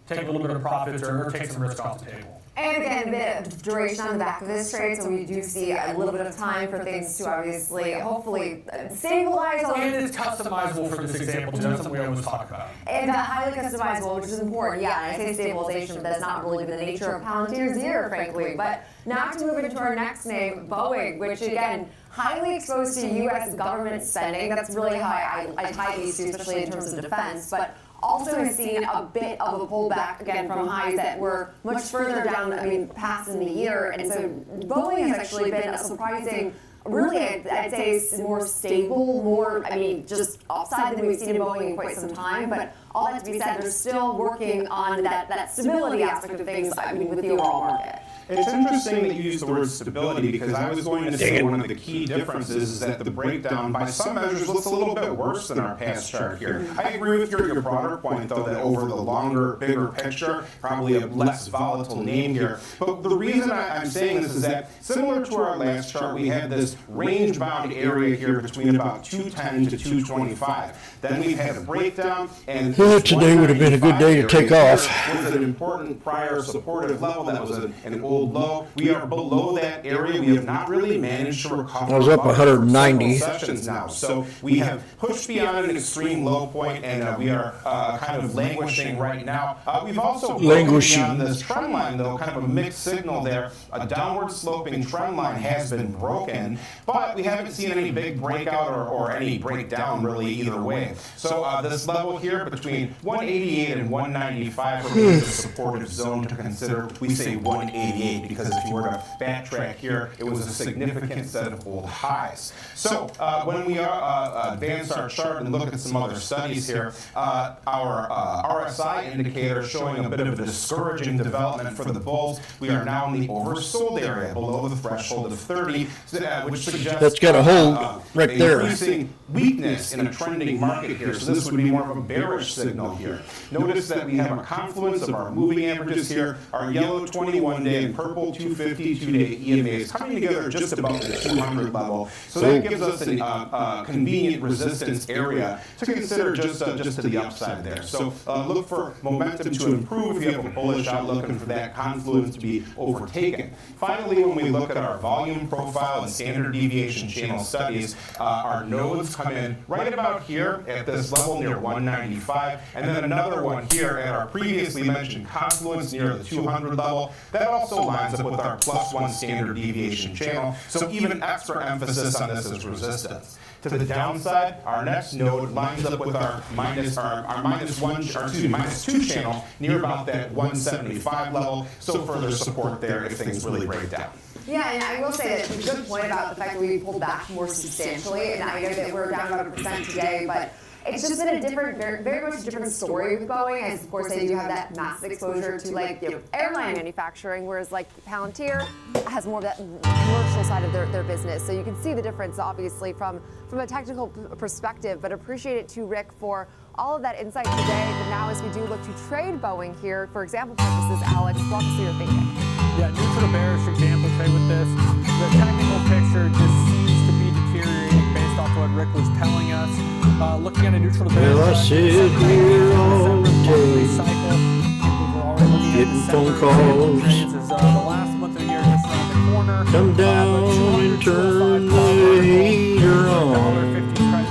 take a little bit of profits or take some risk off the table. And again, a bit of duration on the back of this trade, so we do see a little bit of time for things to obviously, hopefully, stabilize. And it's customizable for this example, too. That's something we always talk about. And highly customizable, which is important. Yeah, and I say stabilization, but that's not really the nature of Palantir's year, frankly. But now to move into our next name, Boeing, which again, highly exposed to U.S. government spending. That's really how I tie these two, especially in terms of defense. But also has seen a bit of a pullback, again, from highs that were much further down, past in the year. And so Boeing has actually been a surprising, really, I'd say more stable, more, just upside than we've seen in Boeing in quite some time. But all that to be said, they're still working on that stability aspect of things, with the overall market. It's interesting that you use the word stability because I was going to say one of the key differences is that the breakdown by some measures looks a little bit worse than our past chart here. I agree with your broader point though that over the longer, bigger picture, probably a less volatile name here. But the reason I'm saying this is that similar to our last chart, we had this range bound area here between about 210 to 225. Then we've had a breakdown and today would have been a good day to take off. Was an important prior supportive level that was an old low. We are below that area. We have not really managed to recover. I was up 190 sessions now, so we have pushed beyond an extreme low point, and we are kind of languishing right now. We've also languishing on this trend line, though, kind of a mixed signal there. A downward sloping trend line has been broken, but we haven't seen any big breakout or any breakdown really either way. So this level here between 188 and 195 remains a supportive zone to consider. We say 188 because if you were to backtrack here, it was a significant set of old highs. So when we advance our chart and look at some other studies here, our RSI indicator showing a bit of a discouraging development for the bulls. We are now in the oversold area below the threshold of 30, which suggests that's got a hold right there. Increasing weakness in a trending market here. So this would be more of a bearish signal here. Notice that we have a confluence of our moving averages here, our yellow 21-day and purple 250 two-day EMAs coming together just above the 200 level. So that gives us a convenient resistance area to consider just to the upside there. So look for momentum to improve if you have a bullish outlook and for that confluence to be overtaken. Finally, when we look at our volume profile and standard deviation channel studies, our nodes come in right about here at this level near 195, and then another one here at our previously mentioned confluence near the 200 level. That also lines up with our +1 standard deviation channel, so even extra emphasis on this as resistance. To the downside, our next node lines up with our -2 channel near about that 175 level, so further support there if things really break down. Yeah, and I will say that it's a good point about the fact that we pulled back more substantially, and I know that we're down about 1% today, but it's just been a different, very much a different story with Boeing, as of course they do have that massive exposure to airline manufacturing, whereas Palantir has more of that commercial side of their business. So you can see the difference, obviously, from a technical perspective, but appreciate it too, Rick, for all of that insight today. But now as we do look to trade Boeing here, for example purposes, Alex, walk us through your thinking. Yeah, neutral to bearish example trade with this. The technical picture just seems to be deteriorating based off what Rick was telling us. Looking at a neutral to bearish. Well, I sit here all day, getting phone calls. The last month of the year just around the corner. Come down and turn the heater on.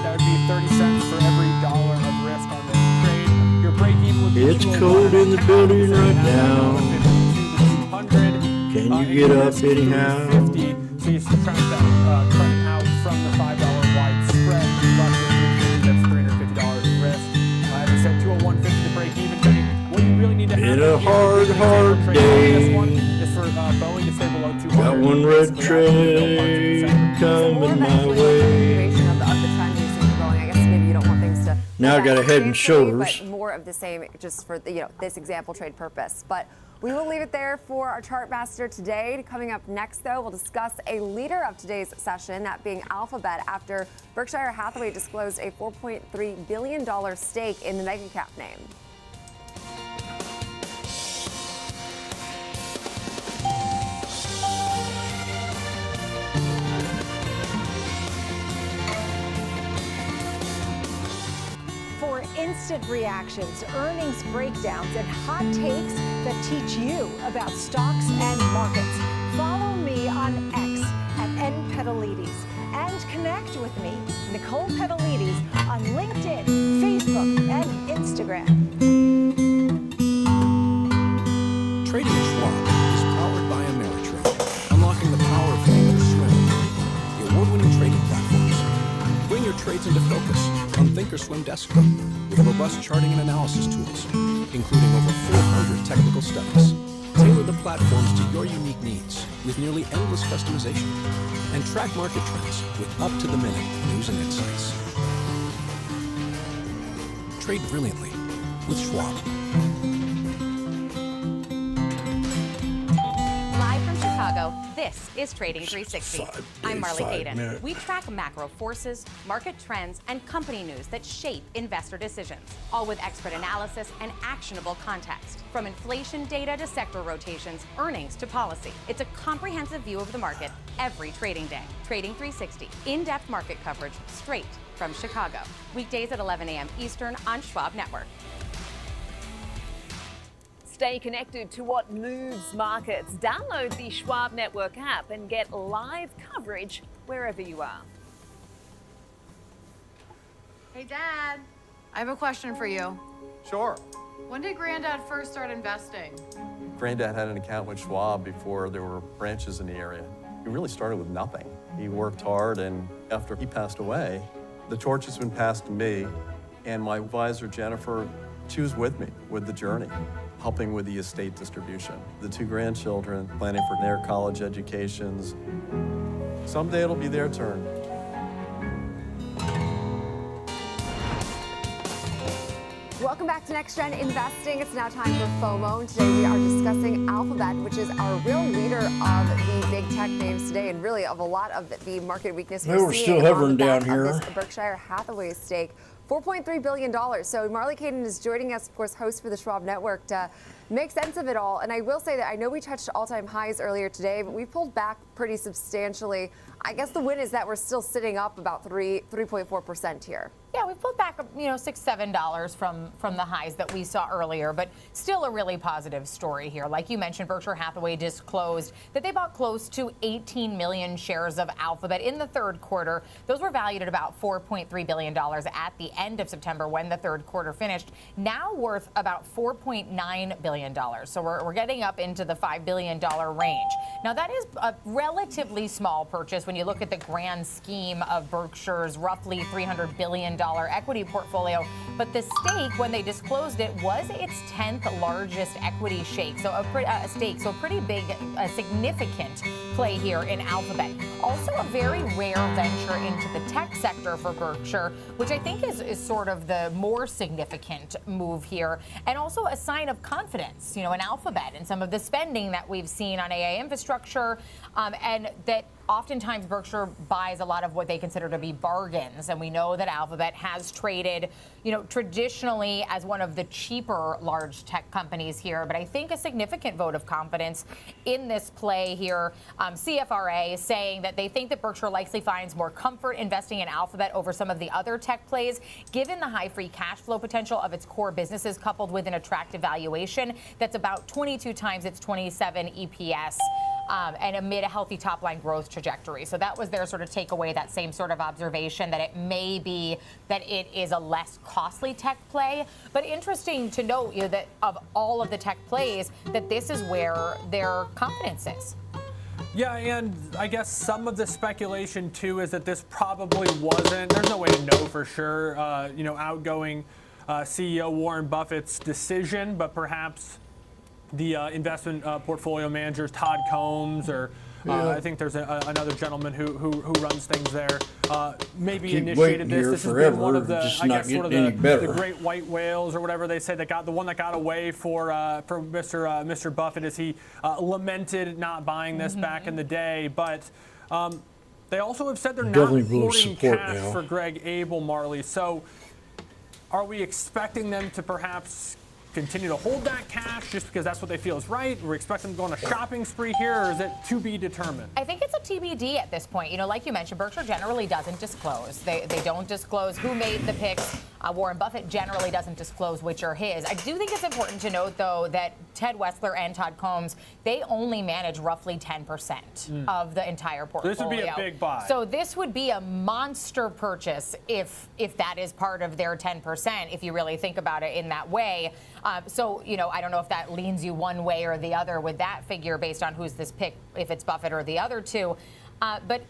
That would be 30 cents for every dollar of risk on this trade. Your break even would be It's cold in the building right now. Can you get up anyhow? 50, so you subtract that credit out from the $5 wide spread. That's $350 in risk. As I said, 201.50 to break even. What you really need to have Been a hard day. This one is for Boeing to stay below 200. Got one red trade coming my way. Now I got a head and shoulders. But more of the same, just for this example trade purpose. But we will leave it there for our chart master today. Coming up next, though, we'll discuss a leader of today's session, that being Alphabet, after Berkshire Hathaway disclosed a $4.3 billion stake in the mega cap name. For instant reactions, earnings breakdowns, and hot takes that teach you about stocks and markets. Follow me on X at @NPetalides and connect with me, Nicole Petalides, on LinkedIn, Facebook, and Instagram. Trading at Schwab is powered by Ameritrade, unlocking the power of Thinkorswim, the award-winning trading platforms. Bring your trades into focus on Thinkorswim Desktop with robust charting and analysis tools, including over 400 technical studies. Tailor the platforms to your unique needs with nearly endless customization, and track market trends with up-to-the-minute news and insights. Trade brilliantly with Schwab. Live from Chicago, this is Trading 360. I'm Marley Hayden. minute. We track macro forces, market trends, and company news that shape investor decisions, all with expert analysis and actionable context. From inflation data to sector rotations, earnings to policy. It's a comprehensive view of the market every trading day. Trading 360, in-depth market coverage straight from Chicago. Weekdays at 11 a.m. Eastern on Schwab Network. Stay connected to what moves markets. Download the Schwab Network app and get live coverage wherever you are. Hey, Dad, I have a question for you. Sure. When did Granddad first start investing? Granddad had an account with Schwab before there were branches in the area. He really started with nothing. He worked hard, and after he passed away, the torch has been passed to me, and my advisor, Jennifer, she was with me with the journey, helping with the estate distribution. The two grandchildren, planning for their college educations. Someday it'll be their turn. Welcome back to Next Gen Investing. It's now time for FOMO. And today we are discussing Alphabet, which is our real leader of the big tech names today, and really of a lot of the market weakness They were still hovering down here. This Berkshire Hathaway stake, $4.3 billion. So Marley Hayden is joining us, of course, host for the Schwab Network, to make sense of it all. And I will say that I know we touched all-time highs earlier today, but we pulled back pretty substantially. I guess the win is that we're still sitting up about 3.4% here. Yeah, we pulled back, $6-7 from the highs that we saw earlier, but still a really positive story here. Like you mentioned, Berkshire Hathaway disclosed that they bought close to 18 million shares of Alphabet in the third quarter. Those were valued at about $4.3 billion at the end of September when the third quarter finished, now worth about $4.9 billion. So we're getting up into the $5 billion range. Now, that is a relatively small purchase when you look at the grand scheme of Berkshire's roughly $300 billion equity portfolio. But the stake, when they disclosed it, was its 10th largest equity stake. So a pretty big, significant play here in Alphabet. Also a very rare venture into the tech sector for Berkshire, which I think is sort of the more significant move here, and also a sign of confidence, in Alphabet and some of the spending that we've seen on AI infrastructure, and that oftentimes Berkshire buys a lot of what they consider to be bargains, and we know that Alphabet has traded, traditionally as one of the cheaper large tech companies here. But I think a significant vote of confidence in this play here. CFRA saying that they think that Berkshire likely finds more comfort investing in Alphabet over some of the other tech plays, given the high free cash flow potential of its core businesses, coupled with an attractive valuation that's about 22 times its 27 EPS. And amid a healthy top-line growth trajectory. So that was their sort of takeaway, that same sort of observation, that it may be that it is a less costly tech play. But interesting to note, that of all of the tech plays, that this is where their confidence is. Yeah, and I guess some of the speculation, too, is that this probably wasn't, there's no way to know for sure, outgoing CEO Warren Buffett's decision, but perhaps the investment portfolio managers, Todd Combs, or I think there's another gentleman who runs things there, maybe initiated this. This has been one of the, I guess, sort of the great white whales or whatever they say that got the one that got away for Mr. Buffett, as he lamented not buying this back in the day. But they also have said they're not hoarding cash for Greg Abel, Marley. So are we expecting them to perhaps continue to hold that cash just because that's what they feel is right? We're expecting them to go on a shopping spree here, or is it to be determined? I think it's a TBD at this point. Like you mentioned, Berkshire generally doesn't disclose. They don't disclose who made the picks Warren Buffett generally doesn't disclose which are his. I do think it's important to note, though, that Ted Weschler and Todd Combs, they only manage roughly 10% of the entire portfolio. This would be a big buy. So this would be a monster purchase if that is part of their 10%, if you really think about it in that way. So, you know, I don't know if that leans you one way or the other with that figure based on who's this pick, if it's Buffett or the other two. But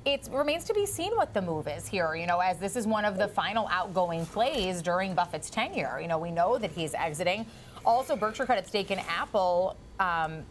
it remains to be seen what the move is here, you know, as this is one of the final outgoing plays during Buffett's tenure. You know, we know that he's exiting. Also, Berkshire cut its stake in Apple. By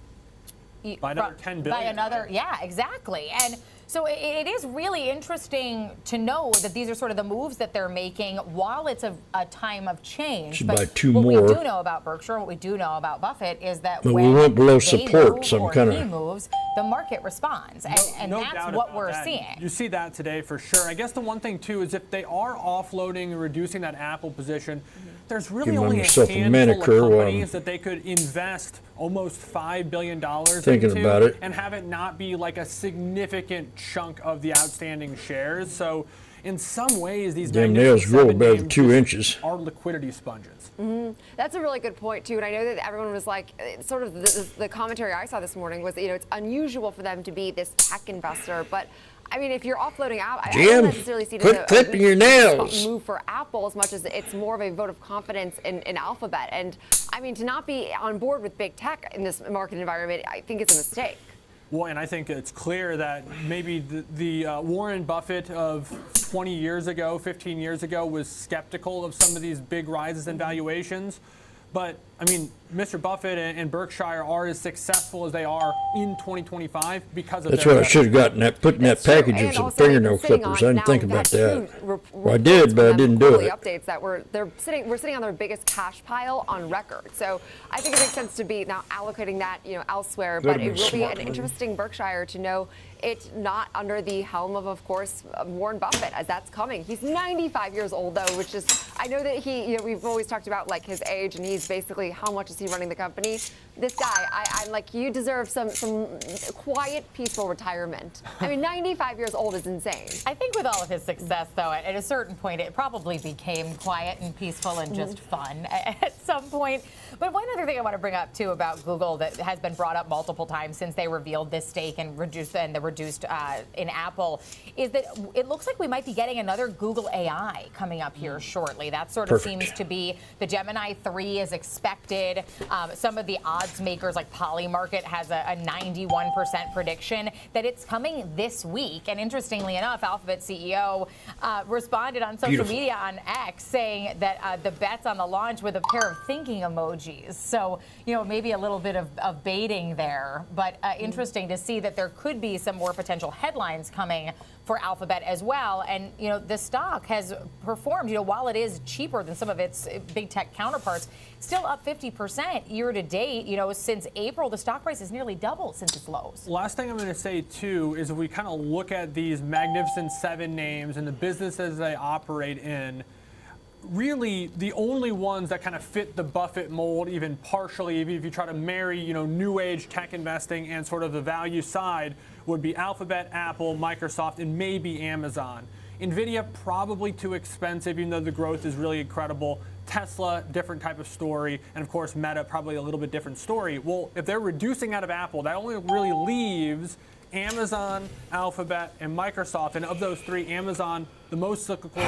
another $10 billion. By another, yeah, exactly. And so it is really interesting to know that these are sort of the moves that they're making while it's a time of change. Should but buy two what more. we do know about Berkshire, what we do know about Buffett is that But when we went below they support, move so I'm or kinda- he moves, the market responds. And No that's doubt what about we're that. seeing. You see that today for sure. I guess the one thing, too, is if they are offloading and reducing that Apple position, there's really Give only a myself a handful manicure of while I'm companies that they could invest almost $5 billion thinking into about it. and have it not be like a significant chunk of the outstanding shares. So in some ways, these Damn Magnificent nails grow Seven about names 2 just inches. are liquidity sponges. That's a really good point, too. And I know that everyone was like, sort of the commentary I saw this morning was that, you know, it's unusual for them to be this tech investor. But I mean, if you're offloading out, I Jim, don't necessarily see it quit as clipping your nails. move for Apple as much as it's more of a vote of confidence in Alphabet. And I mean, to not be on board with big tech in this market environment, I think it's a mistake. Well, and I think it's clear that maybe the Warren Buffett of 20 years ago, 15 years ago, was skeptical of some of these big rises in valuations. But, I mean, Mr. Buffett and Berkshire are as successful as they are in 2025 because of That's their what I should have gotten. That put in that package of some fingernail clippers. I didn't think about that. Well, I did, but I didn't do it. Updates that we're sitting on their biggest cash pile on record. So I think it makes sense to be now allocating that, you know, elsewhere. But it will be an interesting Berkshire to know it's not under the helm of course, Warren Buffett, as that's coming. He's 95 years old, though, which is, I know that he, we've always talked about like his age, and he's basically, how much is he running the company? This guy, I'm like, you deserve some quiet, peaceful retirement. I mean, 95 years old is insane. I think with all of his success, though, at a certain point, it probably became quiet and peaceful and just fun at some point. But one other thing I want to bring up, too, about Google that has been brought up multiple times since they revealed this stake and the reduced in Apple is that it looks like we might be getting another Google AI coming up here shortly. That sort of seems to be the Gemini 3 is expected. Some of the odds makers like Polymarket has a 91% prediction that it's coming this week. And interestingly enough, Alphabet CEO responded on social media on X saying that the bet's on the launch with a pair of thinking emojis. So, you know, maybe a little bit of baiting there, but interesting to see that there could be some more potential headlines coming for Alphabet as well. And, you know, the stock has performed, you know, while it is cheaper than some of its big tech counterparts, still up 50% year to date. You know, since April, the stock price has nearly doubled since its lows. Last thing I'm going to say, too, is if we kind of look at these Magnificent Seven names and the businesses they operate in, really the only ones that kind of fit the Buffett mold, even partially, even if you try to marry, you know, new age tech investing and sort of the value side, would be Alphabet, Apple, Microsoft, and maybe Amazon. Nvidia, probably too expensive, even though the growth is really incredible. Tesla, different type of story. And of course, Meta, probably a little bit different story. Well, if they're reducing out of Apple, that only really leaves Amazon, Alphabet, and Microsoft. And of those three, Amazon, the most cyclical.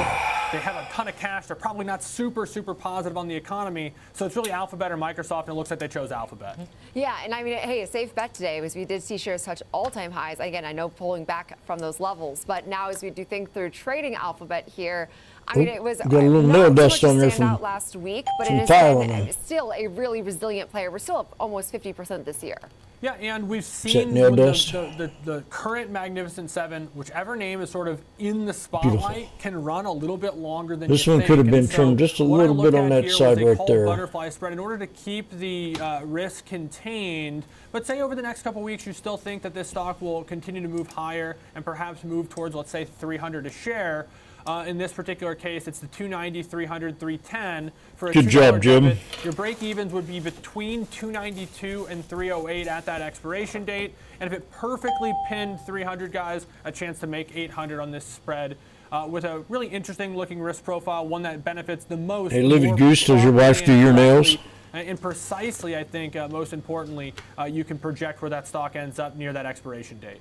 They have a ton of cash. They're probably not super positive on the economy. So it's really Alphabet or Microsoft, and it looks like they chose Alphabet. Yeah, and I mean, hey, a safe bet today was we did see shares touch all-time highs. Again, I know pulling back from those levels, but now as we do think through trading Alphabet here, I mean, it was got a little not nail so dust much on a there standout from last week, but it some has filing been on. still a really resilient player. We're still up almost 50% this year. Yeah, and we've seen nail when dust? the current Magnificent Seven, whichever name is sort of in the spotlight, can run a little bit longer than This you one think. could have And been so trimmed just a what I little look bit on at that here side was a right cold there. butterfly spread in order to keep the risk contained. But say over the next couple weeks, you still think that this stock will continue to move higher and perhaps move towards, let's say, 300 a share. In this particular case, it's the 290, 300, 310 for a Good $2 job, Jim. debit. Your break evens would be between 292 and 308 at that expiration date. And if it perfectly pinned 300, guys, a chance to make 800 on this spread. with a really interesting looking risk profile, one that benefits the most. Hey, Living Goose, does your wife do your nails? And precisely, I think, most importantly, you can project where that stock ends up near that expiration date.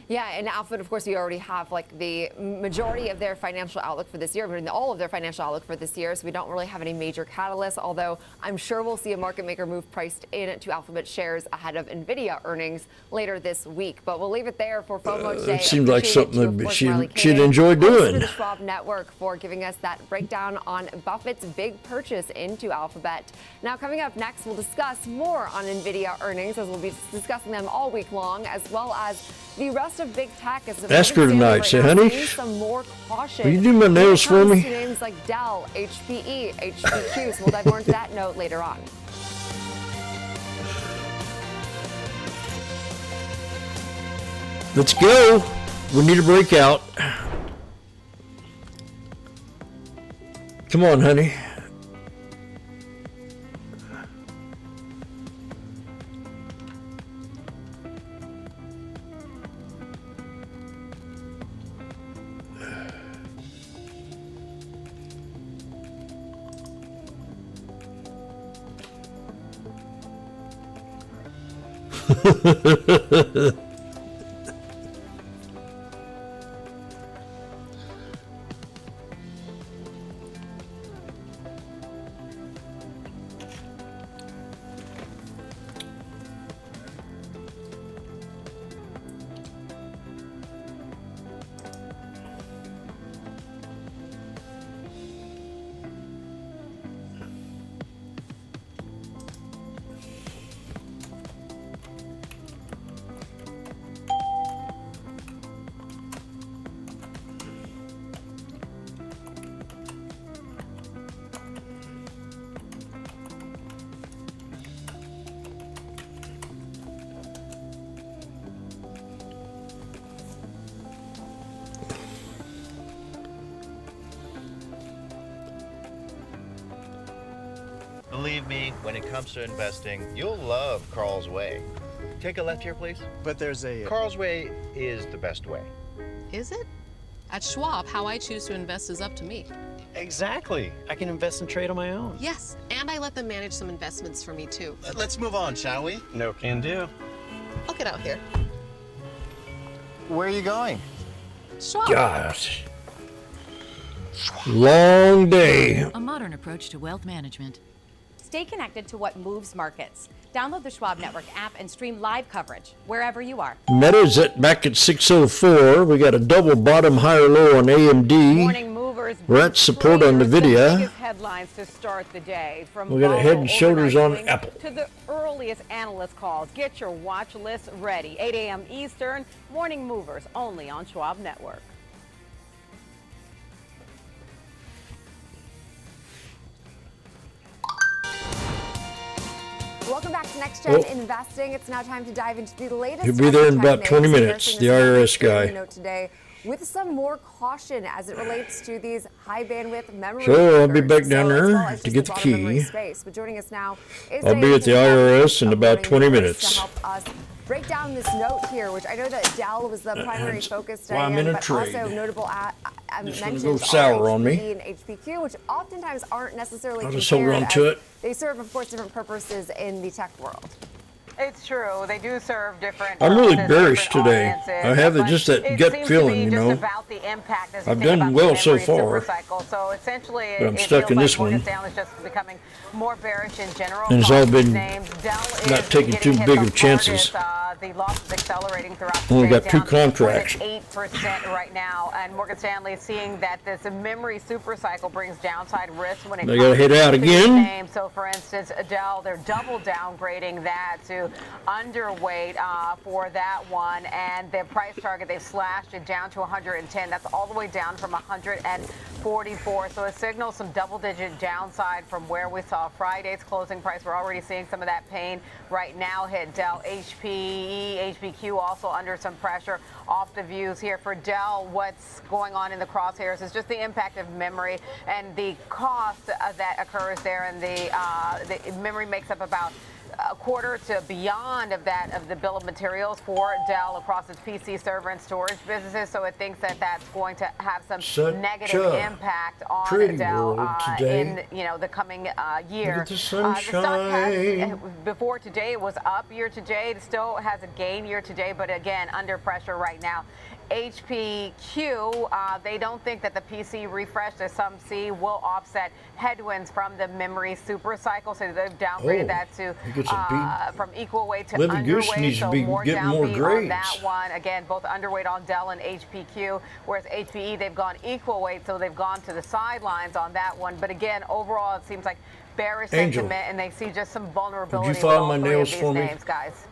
Yeah, and Alphabet, of course, we already have like the majority of their financial outlook for this year, but all of their financial outlook for this year, so we don't really have any major catalysts, although I'm sure we'll see a market maker move priced in to Alphabet shares ahead of NVIDIA earnings later this week. But we'll leave it there for FOMO today. It seems like something that she'd Thanks enjoy doing. to the Schwab Network for giving us that breakdown on Buffett's big purchase into Alphabet. Now, coming up next, we'll discuss more on NVIDIA earnings, as we'll be discussing them all week long, as well as the rest of big tech. Ask her tonight. Say, honey, some more caution. will you do my nails for me? Names like Dell, HPE, HPQ. So we'll dive more into that note later on. Let's go. We need a breakout. Come on, honey. Believe me, when it comes to investing, you'll love Carl's Way. Take a left here, please. But there's a... Carl's Way is the best way. Is it? At Schwab, how I choose to invest is up to me. Exactly. I can invest and trade on my own. Yes, and I let them manage some investments for me, too. Let's move on, shall we? No can do. I'll get out here. Where are you going? Schwab. Gosh. Long day. A modern approach to wealth management. Stay connected to what moves markets. Download the Schwab Network app and stream live coverage wherever you are. Meta's back at 604. We got a double bottom higher low on AMD. Morning movers. We're at support on NVIDIA. Headlines to start the day. From We got a head and shoulders on Apple. To the earliest analyst calls. Get your watch list ready. 8 a.m. Eastern. Morning movers only on Schwab Network. Welcome back to Next Gen Investing. It's now time to dive into the latest. He'll be there in about 20 minutes, the IRS guy. Note today with some more caution as it relates to these high bandwidth memory. So I'll be back down there to get the key. But joining us now is I'll be at the IRS in about 20 minutes. To help us break down this note here, which I know that Dell was the primary focus today, I'm in a but trade. also notable mentions go sour on me. HPE and HPQ, which oftentimes aren't necessarily I'll just hold compared on to as it. They serve, of course, different purposes in the tech world. It's true. They do serve different. I'm really purposes, bearish different today. audiences, I have but just that it gut seems feeling, to be you just know. about the impact as we I've think done about well the so memory far. supercycle. So essentially, But I'm it stuck feels in like this Morgan one. Stanley's just becoming more bearish in general. And it's all been Names. Dell not is taking getting too hit big the of chances. hardest. The loss is accelerating throughout the Only trade, got two down contracts. more than 8% right now, and Morgan Stanley is seeing that this memory supercycle brings downside risk when it They comes gotta hit out to these again. names. So, for instance, Dell, they're double downgrading that to underweight for that one, and the price target they've slashed it down to 110. That's all the way down from 144. So it signals some double-digit downside from where we saw Friday's closing price. We're already seeing some of that pain right now hit Dell. HPE, HPQ also under some pressure off the views here for Dell. What's going on in the crosshairs is just the impact of memory and the cost that occurs there, and the memory makes up about a quarter to beyond of that of the bill of materials for Dell across its PC server and storage businesses. So it thinks that that's going to have some negative impact on Dell in the coming year. Look at the sunshine. The stock has, before today, it was up year to date. It still has a gain year to date, but again under pressure right now. HPQ, they don't think that the PC refresh, as some see, will offset headwinds from the memory super cycle, so they've downgraded that to from equal weight to underweight, so more downbeat on that one. Again, both underweight on Dell and HPQ, whereas HPE, they've gone equal weight, so they've gone to the sidelines on that one. But again, overall, it seems like bearish sentiment, and they see just some vulnerability with all three of these names, guys.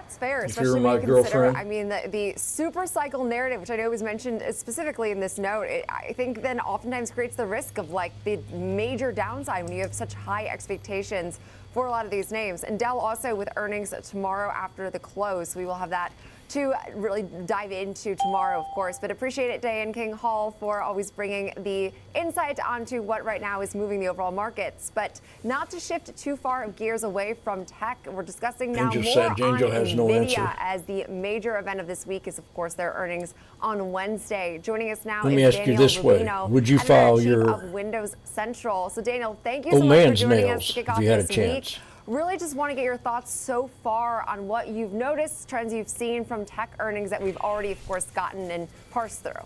It's fair, especially when you consider, I mean, the super cycle narrative, which I know was mentioned specifically in this note, I think then oftentimes creates the risk of like the major downside when you have such high expectations for a lot of these names. And Dell also with earnings tomorrow after the close. We will have that to really dive into tomorrow, of course. But appreciate it, Diane King Hall, for always bringing the insight onto what right now is moving the overall markets. But not to shift too far of gears away from tech, we're discussing now more on NVIDIA as the major event of this week is, of course, their earnings on Wednesday. Joining us now is Daniel Rubino, would you file Chief your of Windows Central? So, Daniel, thank you so much for joining us to kick off this week. Really just want to get your thoughts so far on what you've noticed, trends you've seen from tech earnings that we've already, of course, gotten and parsed through.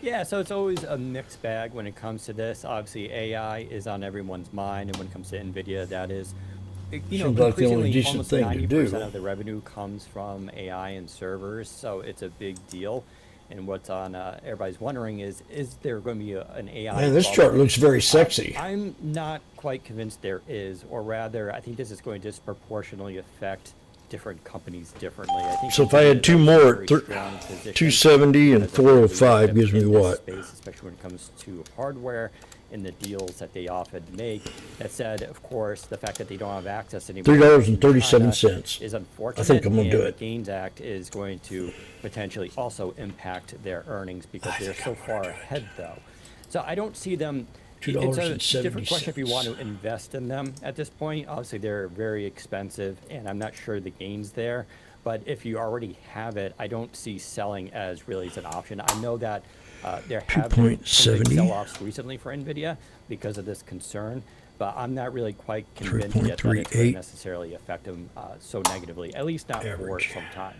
Yeah, so it's always a mixed bag when it comes to this. Obviously, AI is on everyone's mind, and when it comes to NVIDIA, that is, seems like the only decent thing to do. 90% of the revenue comes from AI and servers, so it's a big deal. And what's on everybody's wondering is there going to be an AI? Man, this chart looks very sexy. I'm not quite convinced there is, or rather, I think this is going to disproportionately affect different companies differently. I think so if I had two more at 270 and 405 gives me what? Space, especially when it comes to hardware and the deals that they often make. That said, of course, the fact that they don't have access anymore $3.37 is unfortunate. I think I'm going to do it. The Gains Act is going to potentially also impact their earnings because they're so far ahead, though. So I don't see them. It's a different question if you want to invest in them at this point. Obviously, they're very expensive, and I'm not sure the gains there. But if you already have it, I don't see selling as really as an option. I know that there have been some big sell-offs recently for NVIDIA because of this concern, but I'm not really quite convinced yet that it's going to necessarily affect them so negatively, at least not for some time.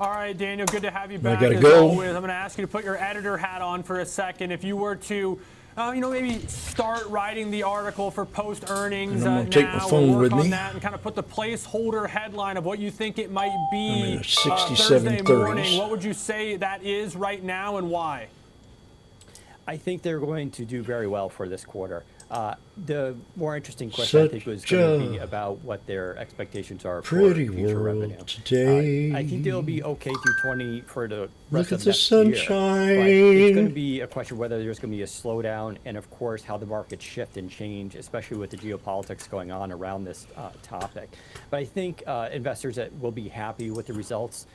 All right, Daniel, good to have you back. I gotta as go. always. I'm going to ask you to put your editor hat on for a second. If you were to maybe start writing the article for post-earnings I'm gonna take my phone work with on me. that and kind of put the placeholder headline of what you think it might be Thursday morning. What would you say that is right now and why? I think they're going to do very well for this quarter. The more interesting question, I think, was going to be about what their expectations are for future revenue. Today. I think they'll be okay through for the rest of the next sunshine. year. But it's going to be a question whether there's going to be a slowdown and, of course, how the markets shift and change, especially with the geopolitics going on around this topic. But I think investors that will be happy with the results.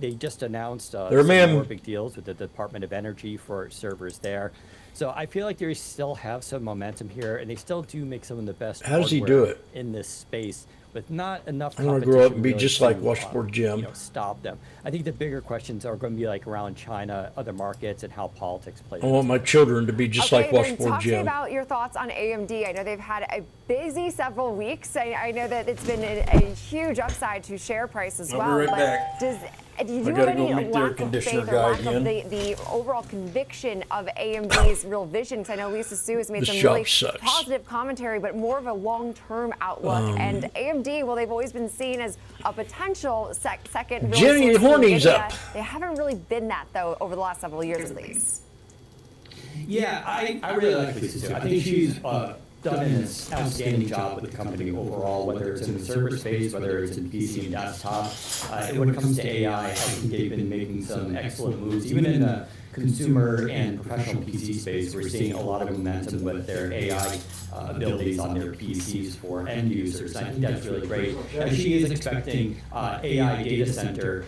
They just announced some more big deals with the Department of Energy for servers there. So I feel like they still have some momentum here, and they still do make some of the best How does he do it? in this space, with not enough I want to competition grow up and be really just to, like Washboardjim. stop them. I think the bigger questions are going to be like around China, other markets, and how politics plays. I want my children to be just like Talk to me Washboardjim. about your thoughts on AMD. I know they've had a busy several weeks. I know that it's been a huge upside to share price as well. I'll be right back. Do you I have gotta any go meet the air lack of conditioner faith or guy lack of again. the overall conviction of AMD's real vision? Because I know Lisa Su has made This some job really sucks. positive commentary, but more of a long-term outlook. And AMD, well, they've always been seen as a potential second. Jenny Horny's up. They haven't really been that, though, over the last several years at least. Yeah, I really like Lisa Su. I think she's done an outstanding job with the company overall, whether it's in the server space, whether it's in PC and desktop. And when it comes to AI, I think they've been making some excellent moves. Even in the consumer and professional PC space, we're seeing a lot of momentum with their AI abilities on their PCs for end users. I think that's really great. Now, she is expecting AI data center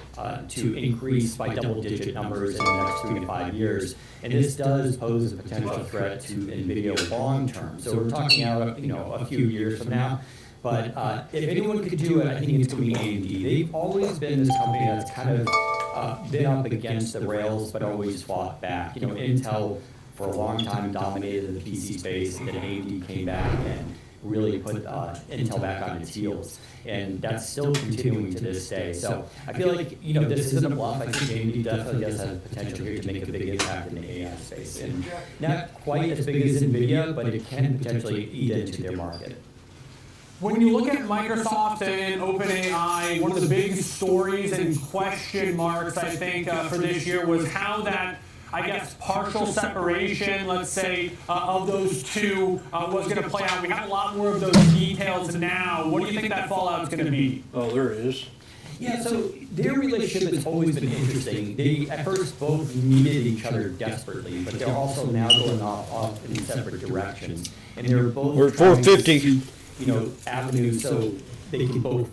to increase by double-digit numbers in the next 3 to 5 years. And this does pose a potential threat to NVIDIA long term. So we're talking out, a few years from now. But if anyone could do it, I think it's going to be AMD. They've always been this company that's kind of been up against the rails, but always fought back. You know, Intel for a long time dominated the PC space, and then AMD came back and really put Intel back on its heels. And that's still continuing to this day. So I feel like, you know, this isn't a bluff. I think AMD definitely does have potential here to make a big impact in the AI space. And not quite as big as NVIDIA, but it can potentially eat into their market. When you look at Microsoft and OpenAI, one of the big stories and question marks, I think, for this year was how that, I guess, partial separation, let's say, of those two was going to play out. We have a lot more of those details now. What do you think that fallout is going to be? Oh, there is. Yeah, so their relationship has always been interesting. They, at first, both needed each other desperately, but they're also now going off in separate directions. And they're both We're at 450. You know, avenues so they can both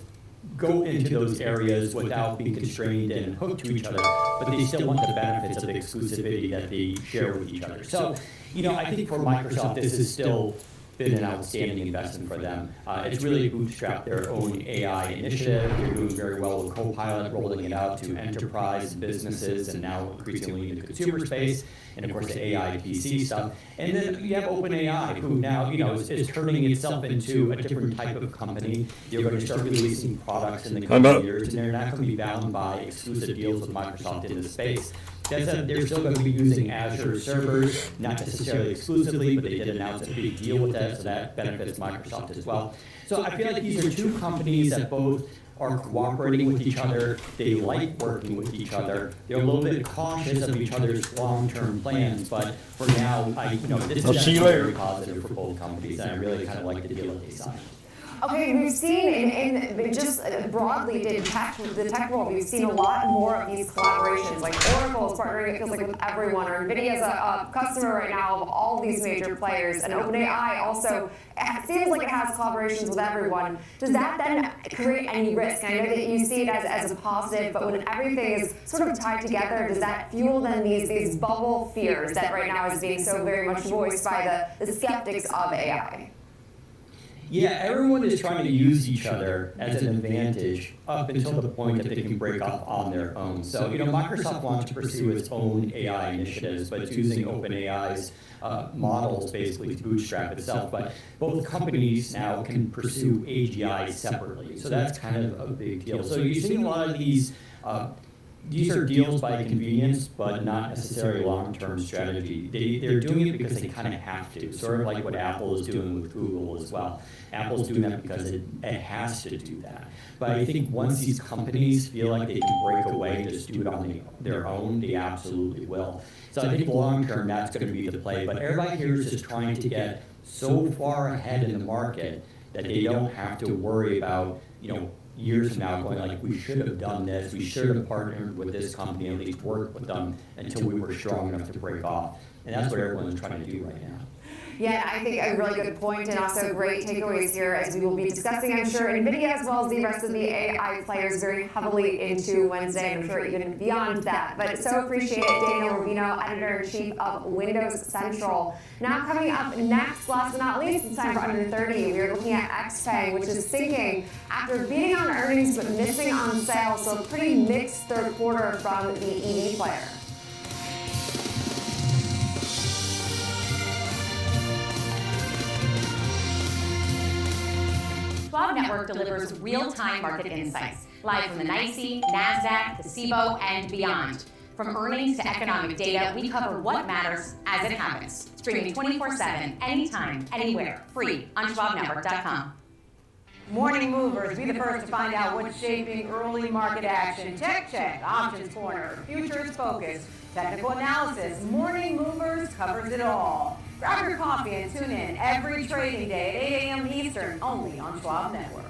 go into those areas without being constrained and hooked to each other, but they still want the benefits of the exclusivity that they share with each other. So, you know, I think for Microsoft, this has still been an outstanding investment for them. It's really bootstrapped their own AI initiative. They're doing very well with Copilot, rolling it out to enterprise businesses and now increasingly in the consumer space, and of course the AI PC stuff. And then you have OpenAI, who now, you know, is turning itself into a different type of company. They're going to start releasing products in the coming years, and they're not going to be bound by exclusive deals with Microsoft in this space. That said, they're still going to be using Azure servers, not necessarily exclusively, but they did announce a big deal with that, so that benefits Microsoft as well. So I feel like these are two companies that both are cooperating with each other. They like working with each other. They're a little bit cautious of each other's long-term plans, but for now, this is very positive for both companies, and I really kind of like the deal that they signed. Okay, we've seen in just broadly in the tech world, we've seen a lot more of these collaborations, like Oracle's partnering, it feels like, with everyone, or NVIDIA's a customer right now of all these major players, and OpenAI also, it seems like it has collaborations with everyone. Does that then create any risk? I know that you see it as a positive, but when everything is sort of tied together, does that fuel then these bubble fears that right now is being so very much voiced by the skeptics of AI? Yeah, everyone is trying to use each other as an advantage up until the point that they can break off on their own. So, you know, Microsoft wants to pursue its own AI initiatives, but it's using OpenAI's models basically to bootstrap itself. But both companies now can pursue AGI separately. So that's kind of a big deal. So you're seeing a lot of these are deals by convenience, but not necessarily long-term strategy. They're doing it because they kind of have to, sort of like what Apple is doing with Google as well. Apple's doing that because it has to do that. But I think once these companies feel like they can break away and just do it on their own, they absolutely will. So I think long-term, that's going to be the play. But everybody here is just trying to get so far ahead in the market that they don't have to worry about, you know, years from now going like, we should have done this, we should have partnered with this company, at least worked with them until we were strong enough to break off. And that's what everyone's trying to do right now. Yeah, I think a really good point and also great takeaways here as we will be discussing, I'm sure, NVIDIA as well as the rest of the AI players very heavily into Wednesday, and I'm sure even beyond that. But so appreciate it, Daniel Rubino, Editor-in-Chief of Windows Central. Now coming up next, last but not least, it's time for Under 30. We are looking at XPeng, which is sinking after beating on earnings but missing on sales, so a pretty mixed third quarter from the EV player. Schwab Network delivers real-time market insights, live from the NYSE, NASDAQ, the CBOE, and beyond. From earnings to economic data, we cover what matters as it happens. Streaming 24/7, anytime, anywhere, free on SchwabNetwork.com. Morning movers, be the first to find out what's shaping early market action. Tech Check, Options Corner, Futures Focus, Technical Analysis. Morning movers covers it all. Grab your coffee and tune in every trading day at 8 a.m. Eastern, only on Schwab Network.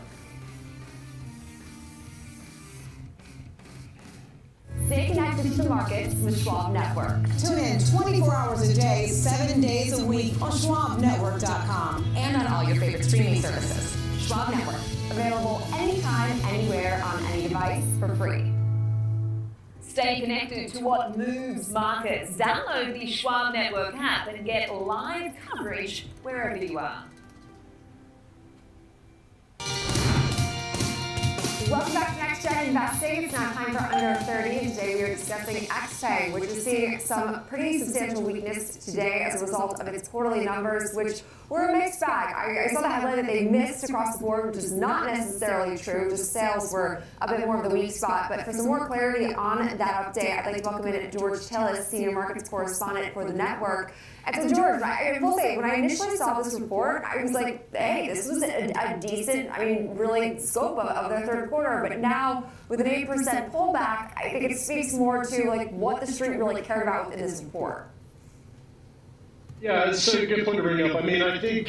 Stay connected to the markets with Schwab Network. Tune in 24 hours a day, 7 days a week on SchwabNetwork.com. And on all your favorite streaming services. Schwab Network. Available anytime, anywhere, on any device for free. Stay connected to what moves markets. Download the Schwab Network app and get live coverage wherever you are. Welcome back to Next Gen Investing. It's now time for Under 30, and today we are discussing XPeng, which is seeing some pretty substantial weakness today as a result of its quarterly numbers, which were a mixed bag. I saw the headline that they missed across the board, which is not necessarily true. Just sales were a bit more of the weak spot. But for some more clarity on that update, I'd like to welcome in George Tillis, Senior Markets Correspondent for the network. And so, George, I will say, when I initially saw this report, I was like, hey, this was a decent, really scope of their third quarter. But now, with an 8% pullback, I think it speaks more to what the street really cared about within this report. Yeah, it's a good point to bring up. I think,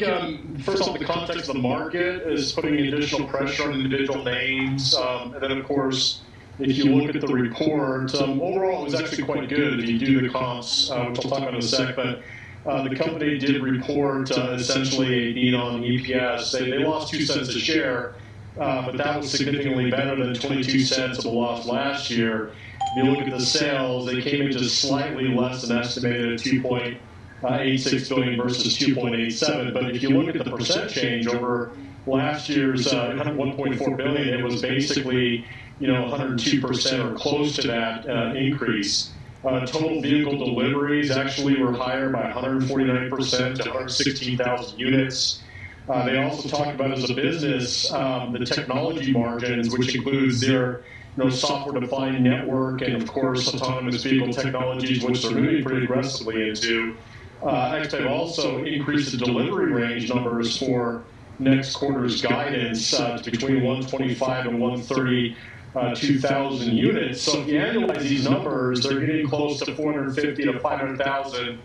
first off, the context of the market is putting additional pressure on individual names. And then, of course, if you look at the report, overall it was actually quite good if you do the comps, which I'll talk about in a sec. But the company did report essentially a beat on EPS. They lost 2 cents a share, but that was significantly better than 22 cents of the loss last year. If you look at the sales, they came in just slightly less than estimated at 2.86 billion versus 2.87. But if you look at the percent change over last year's 1.4 billion, it was basically 102% or close to that increase. Total vehicle deliveries actually were higher by 149% to 116,000 units. They also talked about as a business the technology margins, which includes their software-defined network and, of course, autonomous vehicle technologies, which they're moving pretty aggressively into. XPeng also increased the delivery range numbers for next quarter's guidance to between 125 and 132,000 units. So if you annualize these numbers, they're getting close to 450 to 500,000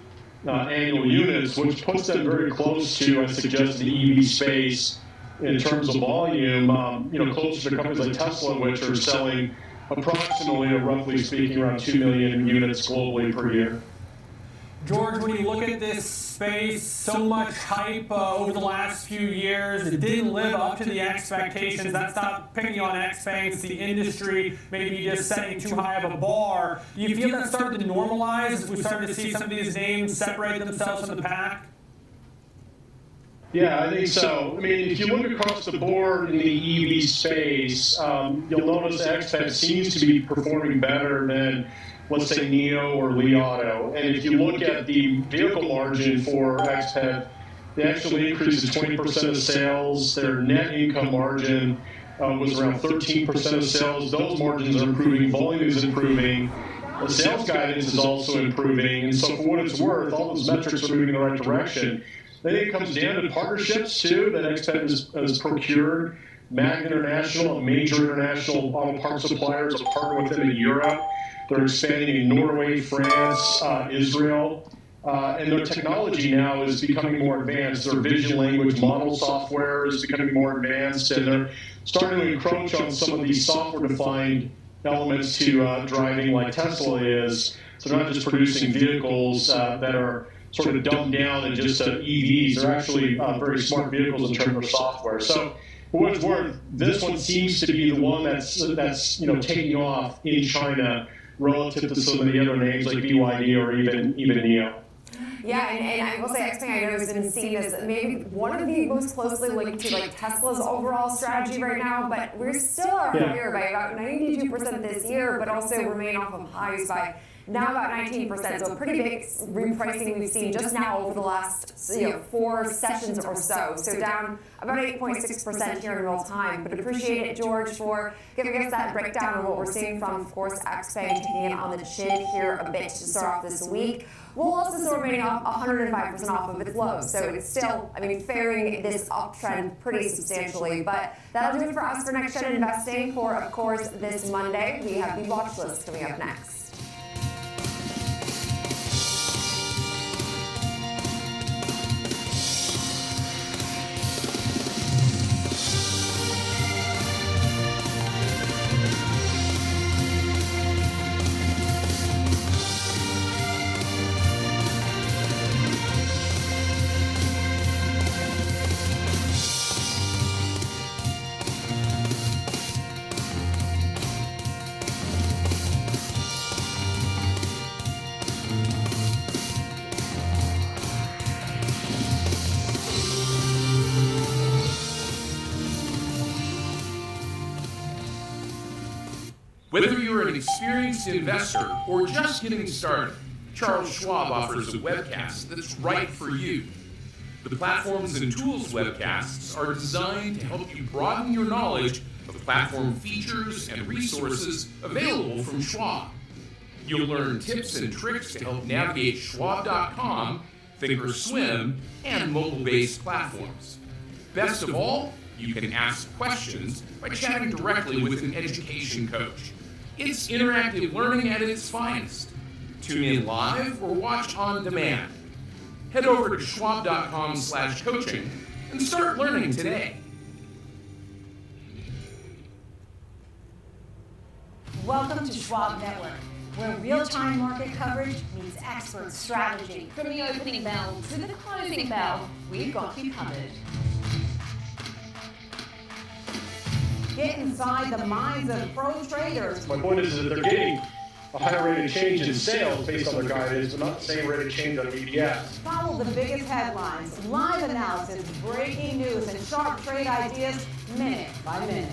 annual units, which puts them very close to, I suggest, the EV space in terms of volume, closer to companies like Tesla, which are selling approximately, or roughly speaking, around 2 million units globally per year. George, when you look at this space, so much hype over the last few years, it didn't live up to the expectations. That's not picking on XPeng, it's the industry, maybe just setting too high of a bar. Do you feel that started to normalize as we started to see some of these names separate themselves from the pack? Yeah, I think so. If you look across the board in the EV space, you'll notice XPeng seems to be performing better than, let's say, NIO or Li Auto. And if you look at the vehicle margin for XPeng, they actually increased to 20% of sales. Their net income margin was around 13% of sales. Those margins are improving. Volume is improving. The sales guidance is also improving. And so for what it's worth, all those metrics are moving in the right direction. I think it comes down to partnerships, too, that XPeng has procured. Magna International, a major international auto parts supplier, is a partner with them in Europe. They're expanding in Norway, France, Israel. And their technology now is becoming more advanced. Their vision language model software is becoming more advanced, and they're starting to encroach on some of these software-defined elements to driving like Tesla is. So they're not just producing vehicles that are sort of dumbed down and just EVs. They're actually very smart vehicles in terms of software. So for what it's worth, this one seems to be the one that's taking off in China relative to some of the other names like BYD or even NIO. Yeah, and I will say XPeng, I know, has been seen as maybe one of the most closely linked to Tesla's overall strategy right now, but we're still higher by about 92% this year, but also remain off of highs by now about 19%. So a pretty big repricing we've seen just now over the last 4 sessions or so. So down about 8.6% here in real time. But appreciate it, George, for giving us that breakdown of what we're seeing from, of course, XPeng taking it on the chin here a bit to start off this week. We'll also still remaining off 105% off of its lows. So it's still, faring this uptrend pretty substantially. But that'll do it for us for Next Gen Investing for, of course, this Monday. We have the watch list coming up next. Whether you're an experienced investor or just getting started, Charles Schwab offers a webcast that's right for you. The Platforms and Tools webcasts are designed to help you broaden your knowledge of platform features and resources available from Schwab. You'll learn tips and tricks to help navigate Schwab.com, Thinkorswim, and mobile-based platforms. Best of all, you can ask questions by chatting directly with an education coach. It's interactive learning at its finest. Tune in live or watch on demand. Head over to schwab.com/coaching and start learning today. Welcome to Schwab Network, where real-time market coverage meets expert strategy. From the opening bell to the closing bell, we've got you covered. Get inside the minds of pro traders. My point is that they're getting a higher rate of change in sales based on their guidance, but not the same rate of change on EPS. Follow the biggest headlines, live analysis, breaking news, and sharp trade ideas minute by minute.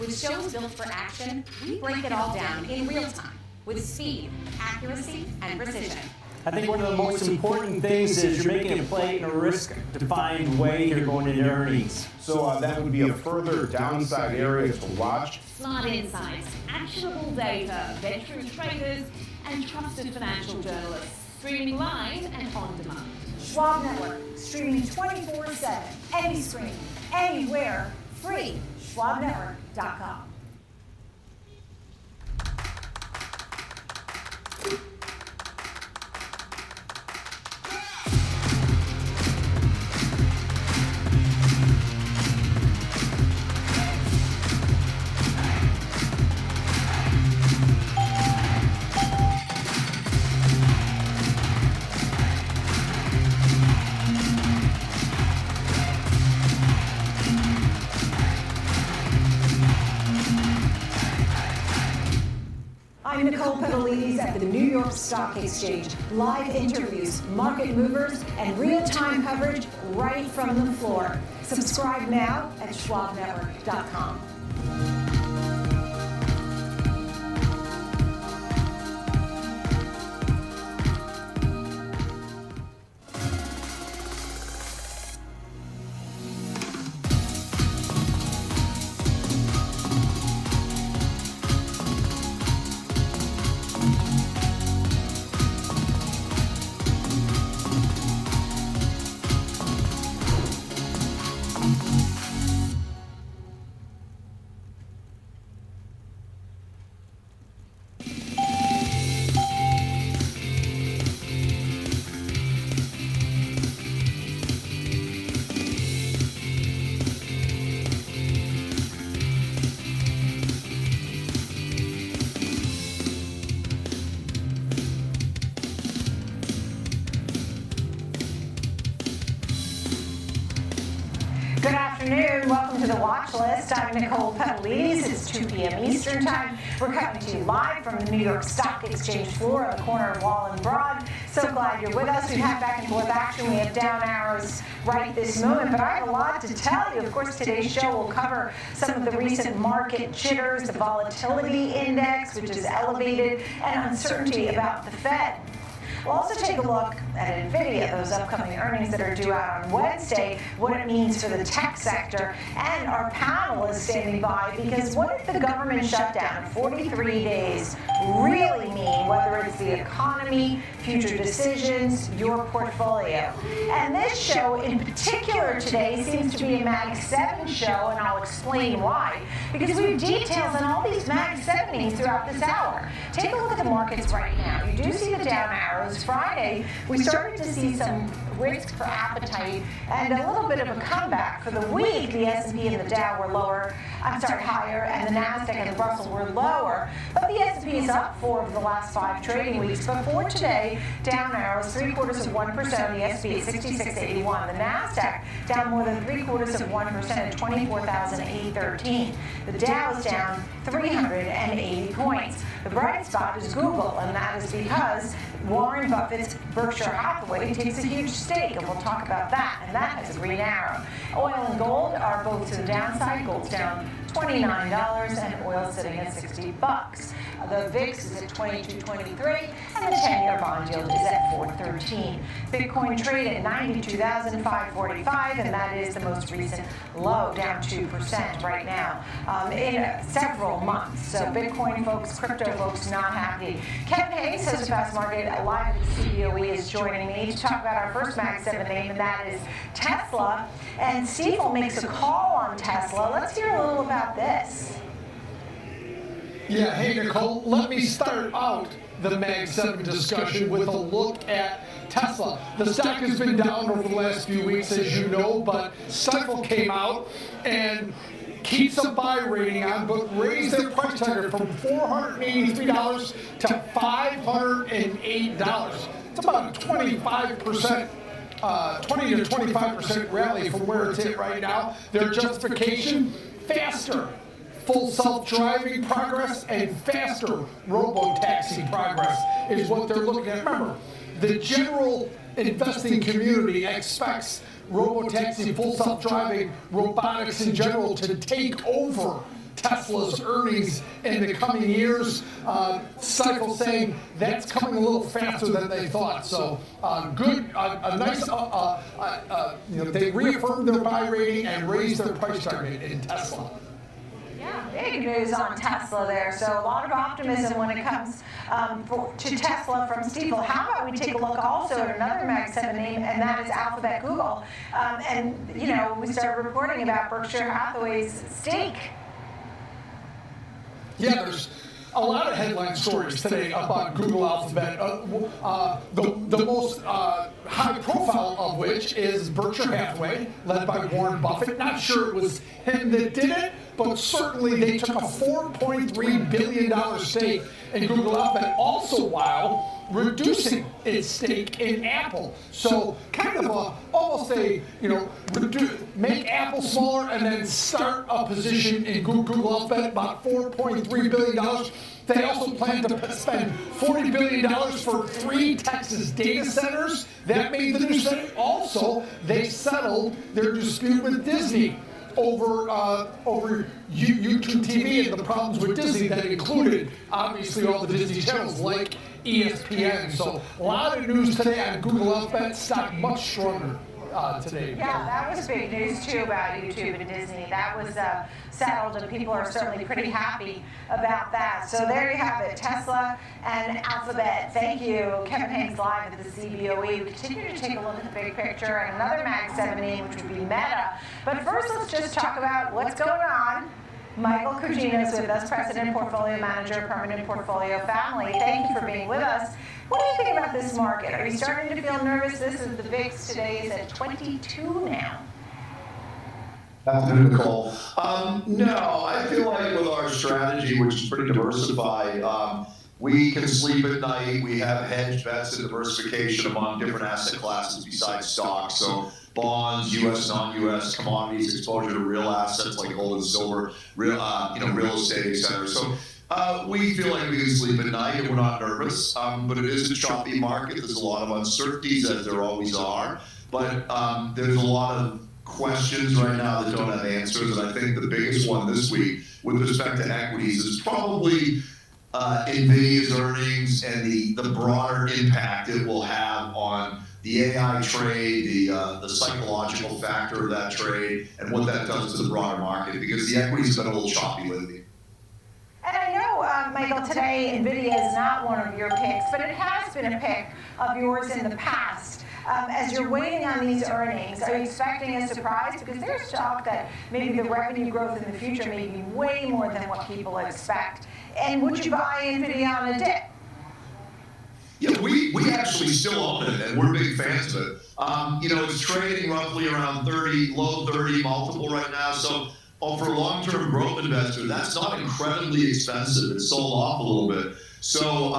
With shows built for action, we break it all down in real time with speed, accuracy, and precision. I think one of the most important things is you're making a play in a risk-defined way here going into earnings. So that would be a further downside area to watch. Smart insights, actionable data, veteran traders, and trusted financial journalists. Streaming live and on demand. Schwab Network, streaming 24/7, any screen, anywhere, free. SchwabNetwork.com. I'm Nicole Pedalides at the New York Stock Exchange. Live interviews, market movers, and real-time coverage right from the floor. Subscribe now at SchwabNetwork.com. Good afternoon. Welcome to the Watch List. I'm Nicole Pedalides. It's 2 p.m. Eastern Time. We're coming to you live from the New York Stock Exchange floor on the corner of Wall and Broad. So glad you're with us. We've had back and forth action. We have down arrows right this moment, but I have a lot to tell you. Of course, today's show will cover some of the recent market jitters, the volatility index, which is elevated, and uncertainty about the Fed. We'll also take a look at NVIDIA, those upcoming earnings that are due out on Wednesday, what it means for the tech sector, and our panel is standing by because what if the government shutdown of 43 days really mean, whether it's the economy, future decisions, your portfolio? And this show in particular today seems to be a Mag 7 show, and I'll explain why. Because we have details on all these Mag 7s throughout this hour. Take a look at the markets right now. You do see the down arrows. Friday, we started to see some risk for appetite and a little bit of a comeback. For the week, the S&P and the Dow were higher, and the NASDAQ and the Russell were lower. But the S&P is up 4 of the last 5 trading weeks. But for today, down arrows, 0.75% on the S&P at 6681. The NASDAQ down more than 0.75% at 24,813. The Dow is down 380 points. The bright spot is Google, and that is because Warren Buffett's Berkshire Hathaway takes a huge stake, and we'll talk about that, and that has a green arrow. Oil and gold are both to the downside. Gold's down $29, and oil sitting at $60. The VIX is at 22.23, and the 10-year bond yield is at 4.13. Bitcoin trade at 92,545, and that is the most recent low, down 2% right now in several months. So Bitcoin folks, crypto folks, not happy. Kevin Hayes, host of Fast Market Live at the CBOE, is joining me to talk about our first Mag 7 name, and that is Tesla. And Stifel makes a call on Tesla. Let's hear a little about this. Yeah, hey Nicole, let me start out the Mag 7 discussion with a look at Tesla. The stock has been down over the last few weeks, as you know, but Stifel came out and keeps a buy rating on, but raised their price target from $483 to $508. It's about a 25%. 20 to 25% rally from where it's at right now. Their justification, faster full self-driving progress and faster robo-taxi progress is what they're looking at. Remember, the general investing community expects robo-taxi, full self-driving, robotics in general to take over Tesla's earnings in the coming years. Stifel saying that's coming a little faster than they thought. So good, a nice, they reaffirmed their buy rating and raised their price target in Tesla. Yeah, big news on Tesla there. So a lot of optimism when it comes to Tesla from Stifel. How about we take a look also at another Mag 7 name, and that is Alphabet Google. And, you know, we started reporting about Berkshire Hathaway's stake. Yeah, there's a lot of headline stories today about Google Alphabet. The most high profile of which is Berkshire Hathaway, led by Warren Buffett. Not sure it was him that did it, but certainly they took a $4.3 billion stake in Google Alphabet, also while reducing its stake in Apple. So kind of almost a, make Apple smaller and then start a position in Google Alphabet, about $4.3 billion. They also plan to spend $40 billion for 3 Texas data centers. That made the news. Also, they settled their dispute with Disney over YouTube TV and the problems with Disney that included, obviously, all the Disney channels like ESPN. So a lot of news today on Google Alphabet, stock much stronger today. Yeah, that was big news too about YouTube and Disney. That was settled, and people are certainly pretty happy about that. So there you have it, Tesla and Alphabet. Thank you, Kevin Hayes live at the CBOE. We continue to take a look at the big picture and another Mag 7 name, which would be Meta. But first, let's just talk about what's going on. Michael Cugino is with us, President, Portfolio Manager, Permanent Portfolio Family. Thank you for being with us. What do you think about this market? Are you starting to feel nervous? This is the VIX today is at 22 now. Afternoon, Nicole. No, I feel like with our strategy, which is pretty diversified, we can sleep at night. We have hedge bets and diversification among different asset classes besides stocks. So bonds, U.S., non-U.S., commodities, exposure to real assets like gold and silver, real estate, et cetera. So we feel like we can sleep at night and we're not nervous, but it is a choppy market. There's a lot of uncertainties, as there always are, but there's a lot of questions right now that don't have answers, and I think the biggest one this week with respect to equities is probably NVIDIA's earnings and the broader impact it will have on the AI trade, the psychological factor of that trade, and what that does to the broader market, because the equity's been a little choppy lately. And I know, Michael, today NVIDIA is not one of your picks, but it has been a pick of yours in the past. As you're waiting on these earnings, are you expecting a surprise? Because there's talk that maybe the revenue growth in the future may be way more than what people expect. And would you buy NVIDIA on a dip? Yeah, we actually still own it, and we're big fans of it. It's trading roughly around low 30 multiple right now. So for a long-term growth investor, that's not incredibly expensive. It's sold off a little bit. So,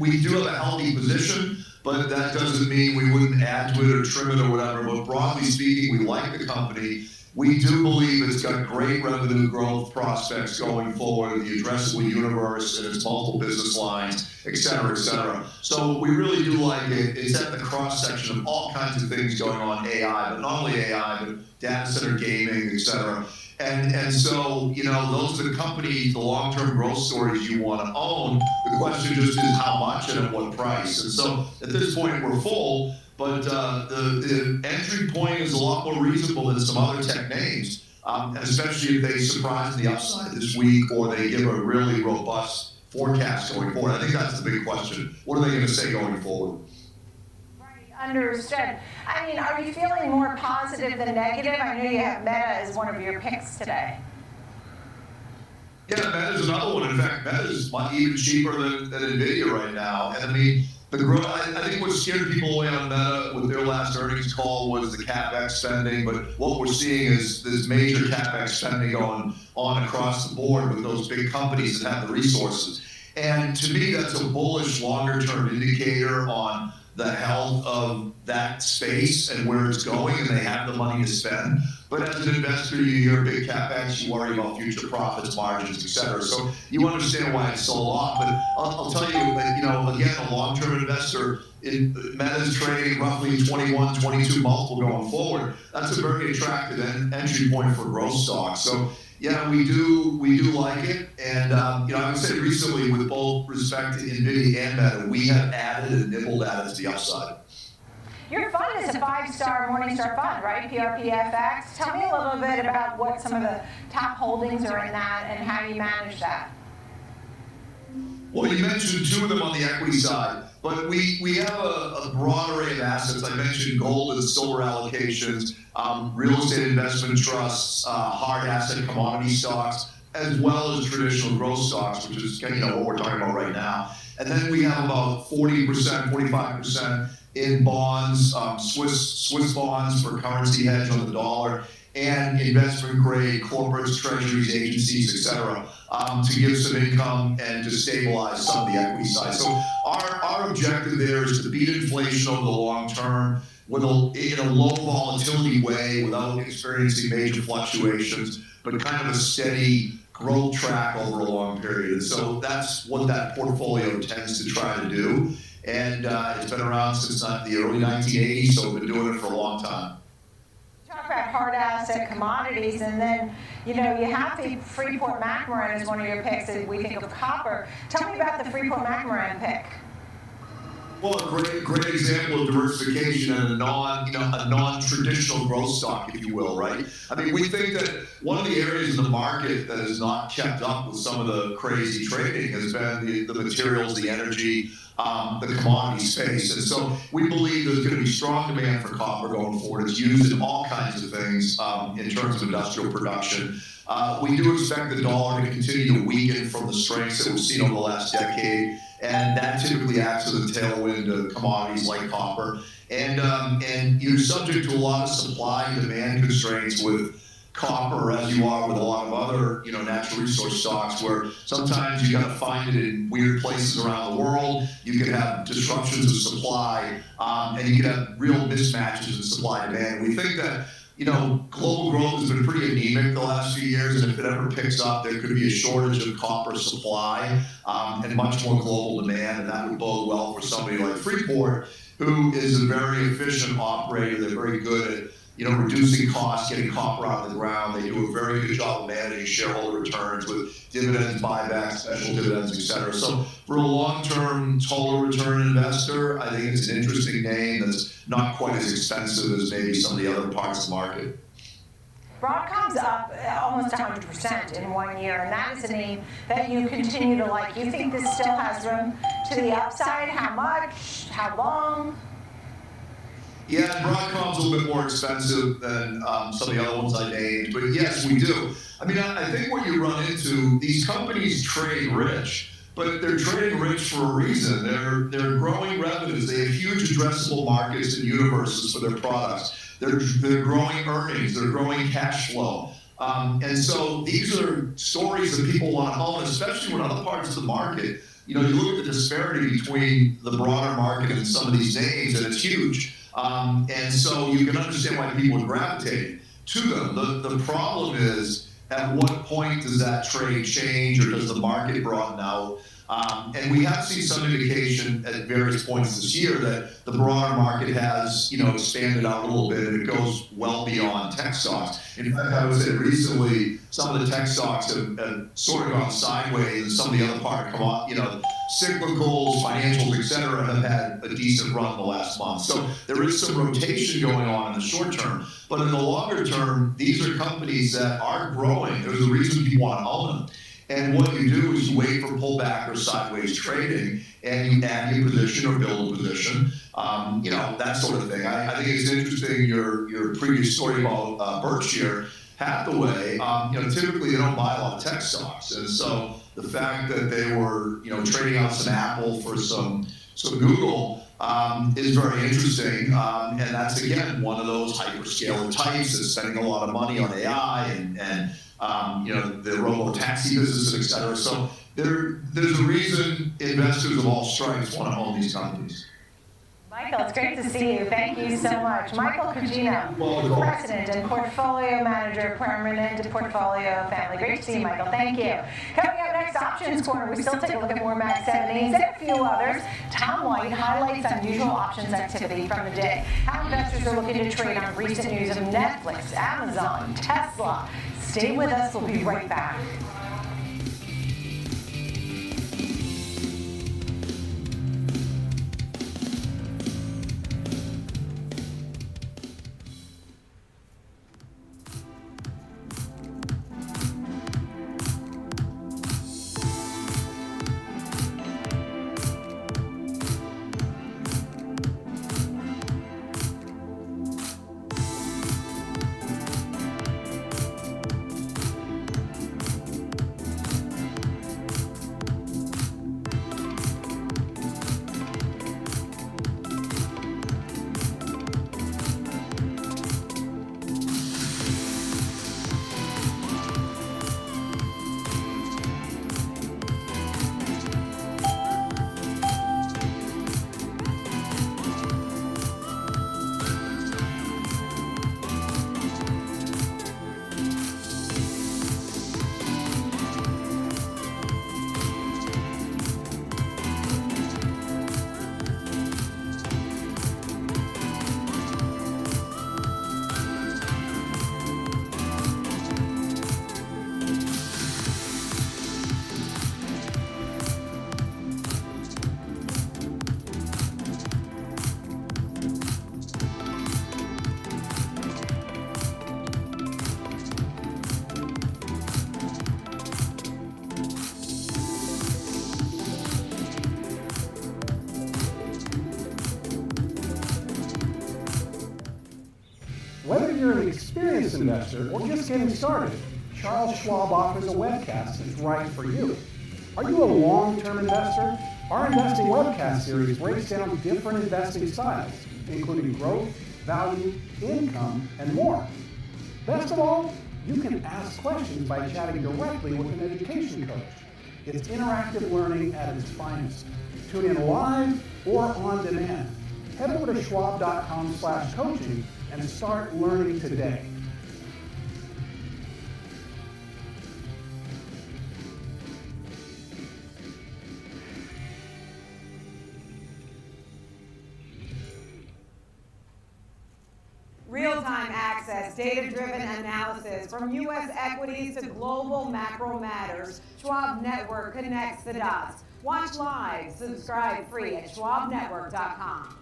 we do have a healthy position, but that doesn't mean we wouldn't add to it or trim it or whatever. But broadly speaking, we like the company. We do believe it's got great revenue growth prospects going forward, the addressable universe and its multiple business lines, et cetera, et cetera. So we really do like it. It's at the cross-section of all kinds of things going on, AI, but not only AI, but data center gaming, et cetera. And so, those are the companies, the long-term growth stories you want to own. The question just is how much and at what price. And so at this point, we're full, but the entry point is a lot more reasonable than some other tech names, and especially if they surprise the upside this week or they give a really robust forecast going forward. I think that's the big question. What are they going to say going forward? Understood. I mean, are you feeling more positive than negative? I know you have Meta as one of your picks today. Yeah, Meta is another one. In fact, Meta is even cheaper than NVIDIA right now. And I mean, the growth, I think what scared people away on Meta with their last earnings call was the CapEx spending. But what we're seeing is this major CapEx spending going on across the board with those big companies that have the resources. And to me, that's a bullish, longer-term indicator on the health of that space and where it's going, and they have the money to spend. But as an investor, you hear big CapEx, you worry about future profits, margins, et cetera. So you understand why it's sold off. But I'll tell you, again, a long-term investor, Meta's trading roughly 21, 22 multiple going forward. That's a very attractive entry point for growth stocks. So yeah, we do like it, and I would say recently, with both respect to NVIDIA and Meta, we have added and nibbled at it to the upside. Your fund is a 5-star Morningstar fund, right? PRPFX. Tell me a little bit about what some of the top holdings are in that and how you manage that. Well, you mentioned two of them on the equity side, but we have a broad array of assets. I mentioned gold and silver allocations, real estate investment trusts, hard asset commodity stocks, as well as traditional growth stocks, which is what we're talking about right now. And then we have about 40%, 45% in bonds, Swiss bonds for currency hedge on the dollar, and investment grade corporates, treasuries, agencies, et cetera, to give some income and to stabilize some of the equity side. So our objective there is to beat inflation over the long term in a low volatility way without experiencing major fluctuations, but kind of a steady growth track over a long period. And so that's what that portfolio tends to try to do. And it's been around since the early 1980s, so we've been doing it for a long time. Talk about hard asset commodities, and then you have the Freeport-McMoRan as one of your picks. And we think of copper. Tell me about the Freeport-McMoRan pick. Well, a great example of diversification and a non-traditional growth stock, if you will, right? I mean, we think that one of the areas in the market that has not kept up with some of the crazy trading has been the materials, the energy, the commodity space. And so we believe there's going to be strong demand for copper going forward. It's used in all kinds of things in terms of industrial production. We do expect the dollar to continue to weaken from the strengths that we've seen over the last decade, and that typically acts as a tailwind to commodities like copper. And you're subject to a lot of supply and demand constraints with copper, as you are with a lot of other natural resource stocks, where sometimes you got to find it in weird places around the world. You can have disruptions of supply, and you can have real mismatches in supply and demand. We think that global growth has been pretty anemic the last few years, and if it ever picks up, there could be a shortage of copper supply and much more global demand, and that would bode well for somebody like Freeport, who is a very efficient operator. They're very good at reducing costs, getting copper out of the ground. They do a very good job of managing shareholder returns with dividends, buybacks, special dividends, et cetera. So for a long-term total return investor, I think it's an interesting name that's not quite as expensive as maybe some of the other parts of the market. Broadcom's up almost 100% in 1 year, and that is a name that you continue to like. You think this still has room to the upside? How much? How long? Yeah, Broadcom's a little bit more expensive than some of the other ones I named, but yes, we do. I mean, I think what you run into, these companies trade rich, but they're trading rich for a reason. They're growing revenues. They have huge addressable markets and universes for their products. They're growing earnings. They're growing cash flow. And so these are stories that people want to own, especially when other parts of the market, you look at the disparity between the broader market and some of these names, and it's huge. And so you can understand why people would gravitate to them. The problem is, at what point does that trade change, or does the market broaden out? And we have seen some indication at various points this year that the broader market has, expanded out a little bit, and it goes well beyond tech stocks. In fact, I would say recently, some of the tech stocks have sort of gone sideways, and some of the other part come on, cyclicals, financials, et cetera, have had a decent run the last month. So there is some rotation going on in the short term. But in the longer term, these are companies that are growing. There's a reason people want to own them. And what you do is you wait for pullback or sideways trading, and you add your position or build a position, that sort of thing. I think it's interesting, your previous story about Berkshire Hathaway, typically they don't buy a lot of tech stocks. And so the fact that they were, trading out some Apple for some Google is very interesting. And that's, again, one of those hyperscaler types that's spending a lot of money on AI and the robo-taxi business, et cetera. So there's a reason investors of all stripes want to own these companies. Michael, it's great to see you. Thank you so much. Michael Cugino, President and Portfolio Manager, Permanent Portfolio Family. Great to see you, Michael. Thank you. Coming up next, Options Corner, we still take a look at more Mag 7 names and a few others. Tom White highlights unusual options activity from the day. How investors are looking to trade on recent news of Netflix, Amazon, Tesla. Stay with us. We'll be right back. Whether you're an experienced investor or just getting started, Charles Schwab offers a webcast that's right for you. Are you a long-term investor? Our investing webcast series breaks down different investing styles, including growth, value, income, and more. Best of all, you can ask questions by chatting directly with an education coach. It's interactive learning at its finest. Tune in live or on demand. Head over to schwab.com/coaching and start learning today. Real-time access, data-driven analysis, from U.S. equities to global macro matters. Schwab Network connects the dots. Watch live, subscribe free at schwabnetwork.com.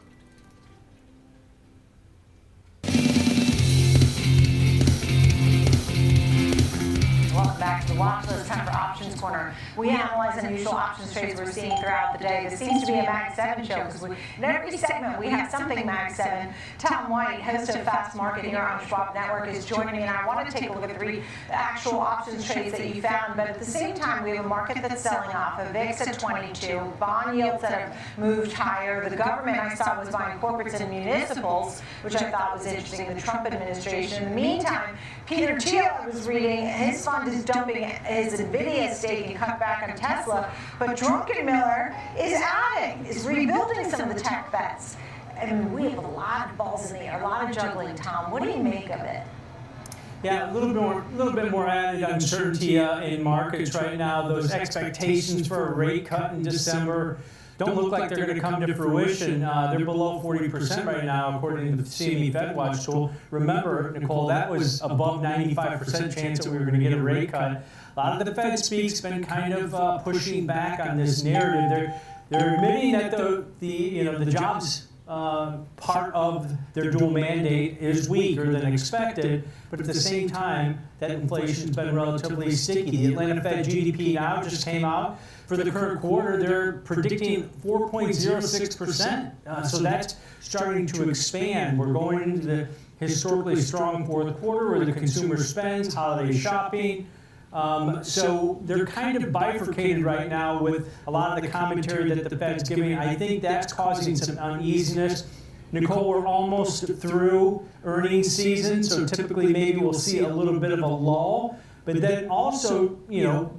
Welcome back to the watch list. Time for Options Corner. We analyze unusual options trades we're seeing throughout the day. This seems to be a Mag 7 show because in every segment we have something Mag 7. Tom White, host of Fast Market here on Schwab Network, is joining me, and I want to take a look at 3 actual options trades that you found. But at the same time, we have a market that's selling off, a VIX at 22, bond yields that have moved higher. The government I saw was buying corporates and municipals, which I thought was interesting, the Trump administration. In the meantime, Peter Thiel, I was reading, his fund is dumping his NVIDIA stake and cut back on Tesla, but Druckenmiller is rebuilding some of the tech bets. I mean, we have a lot of balls in the air, a lot of juggling, Tom. What do you make of it? Yeah, a little bit more added uncertainty in markets right now. Those expectations for a rate cut in December don't look like they're going to come to fruition. They're below 40% right now, according to the CME Fed Watch tool. Remember, Nicole, that was above 95% chance that we were going to get a rate cut. A lot of the Fed speak's been kind of pushing back on this narrative. They're admitting that the jobs part of their dual mandate is weaker than expected, but at the same time, that inflation's been relatively sticky. The Atlanta Fed GDP now just came out. For the current quarter, they're predicting 4.06%. So that's starting to expand. We're going into the historically strong fourth quarter where the consumer spends, holiday shopping. So they're kind of bifurcated right now with a lot of the commentary that the Fed's giving. I think that's causing some uneasiness. Nicole, we're almost through earnings season, so typically maybe we'll see a little bit of a lull. But then also,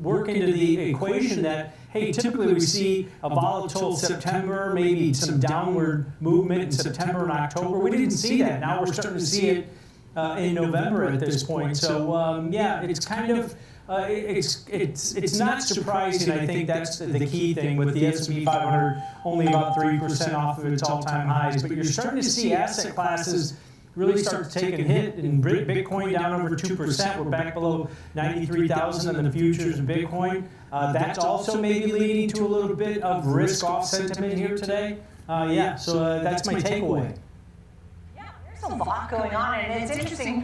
work into the equation that, hey, typically we see a volatile September, maybe some downward movement in September and October. We didn't see that. Now we're starting to see it in November at this point. So yeah, it's kind of it's not surprising. I think that's the key thing with the S&P 500 only about 3% off of its all-time highs. But you're starting to see asset classes really start to take a hit, and Bitcoin down over 2%. We're back below 93,000 in the futures in Bitcoin. That's also maybe leading to a little bit of risk-off sentiment here today. Yeah, so that's my takeaway. There's a lot going on, and it's interesting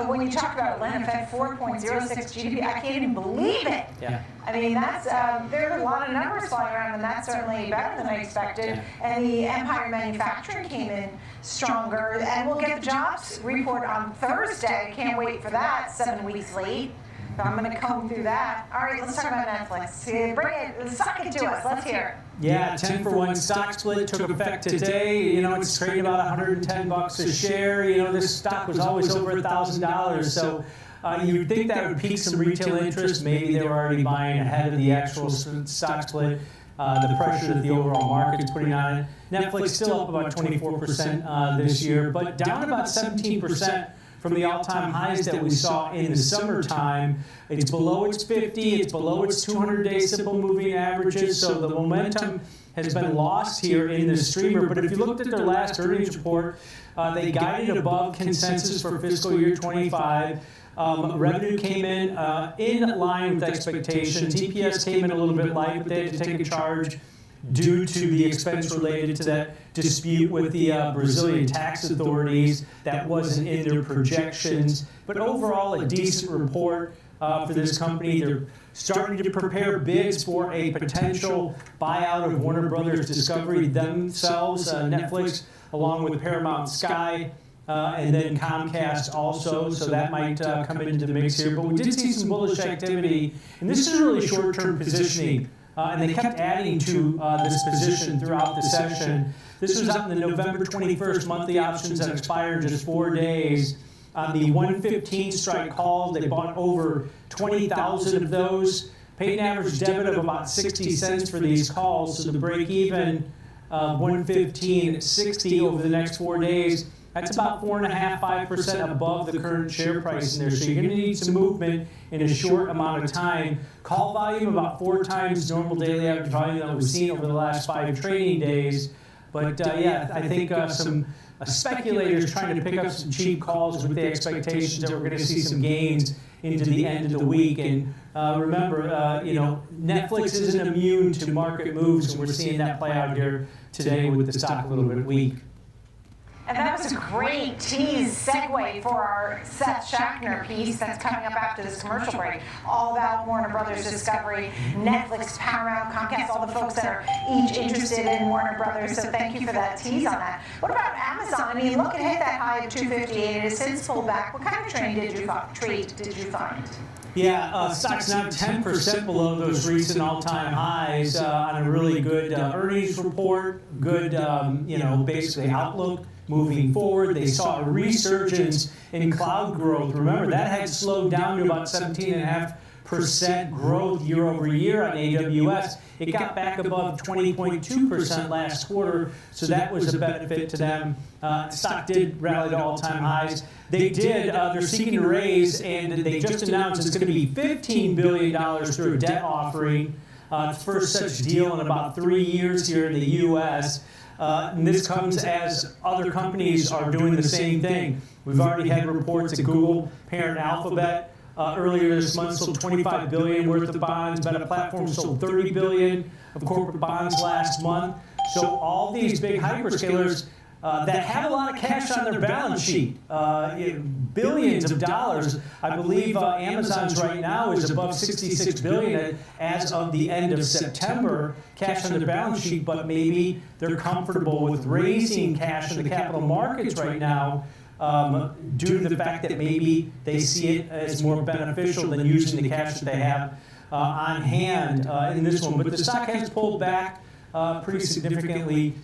when you talk about Atlanta Fed 4.06 GDP. I can't even believe it. Yeah. I mean, that's there are a lot of numbers flying around, and that's certainly better than I expected. Yeah. And the Empire Manufacturing came in stronger, and we'll get the jobs report on Thursday. Can't wait for that. 7 weeks late. So I'm going to comb through that. All right, let's talk about Netflix. Bring it, suck it to us. Let's hear it. Yeah, 10-for-1 stock split took effect today. It's trading about $110 a share. This stock was always over $1,000. So you'd think that would pique some retail interest. Maybe they were already buying ahead of the actual stock split. The pressure that the overall market's putting on it. Netflix still up about 24% this year, but down about 17% from the all-time highs that we saw in the summertime. It's below its 50, it's below its 200-day simple moving averages, so the momentum has been lost here in the streamer. But if you looked at their last earnings report, they guided above consensus for fiscal year 25. Revenue came in line with expectations. EPS came in a little bit light, but they had to take a charge due to the expense related to that dispute with the Brazilian tax authorities. That wasn't in their projections. But overall, a decent report for this company. They're starting to prepare bids for a potential buyout of Warner Brothers Discovery themselves, Netflix, along with Paramount Sky, and then Comcast also. So that might come into the mix here. But we did see some bullish activity, and this is really short-term positioning. And they kept adding to this position throughout the session. This was out in the November 21st monthly options that expired in just 4 days. On the 115 strike calls, they bought over 20,000 of those. Paid an average debit of about 60 cents for these calls, so the break even 115.60 over the next 4 days. That's about 4.5–5% above the current share price in there. So you're going to need some movement in a short amount of time. Call volume about 4 times normal daily average volume that we've seen over the last 5 trading days. But yeah, I think some speculators trying to pick up some cheap calls with the expectations that we're going to see some gains into the end of the week. And remember, Netflix isn't immune to market moves, and we're seeing that play out here today with the stock a little bit weak. And that was a great tease segue for our Seth Schackner piece that's coming up after this commercial break, all about Warner Brothers Discovery, Netflix, Paramount, Comcast, all the folks that are each interested in Warner Brothers. So thank you for that tease on that. What about Amazon? I mean, look, it hit that high of 258. It has since pulled back. What kind of trade did you find? Yeah, stock's now 10% below those recent all-time highs on a really good earnings report, good, basically outlook moving forward. They saw a resurgence in cloud growth. Remember, that had slowed down to about 17.5% 6% growth year over year on AWS. It got back above 20.2% last quarter, so that was a benefit to them. Stock did rally to all-time highs. They're seeking to raise, and they just announced it's going to be $15 billion through a debt offering. It's the first such deal in about 3 years here in the U.S. And this comes as other companies are doing the same thing. We've already had reports that Google, parent Alphabet, earlier this month sold $25 billion worth of bonds. Meta Platforms sold $30 billion of corporate bonds last month. So all these big hyperscalers that have a lot of cash on their balance sheet, billions of dollars. I believe Amazon's right now is above $66 billion as of the end of September, cash on their balance sheet, but maybe they're comfortable with raising cash in the capital markets right now due to the fact that maybe they see it as more beneficial than using the cash that they have on hand in this one. But the stock has pulled back pretty significantly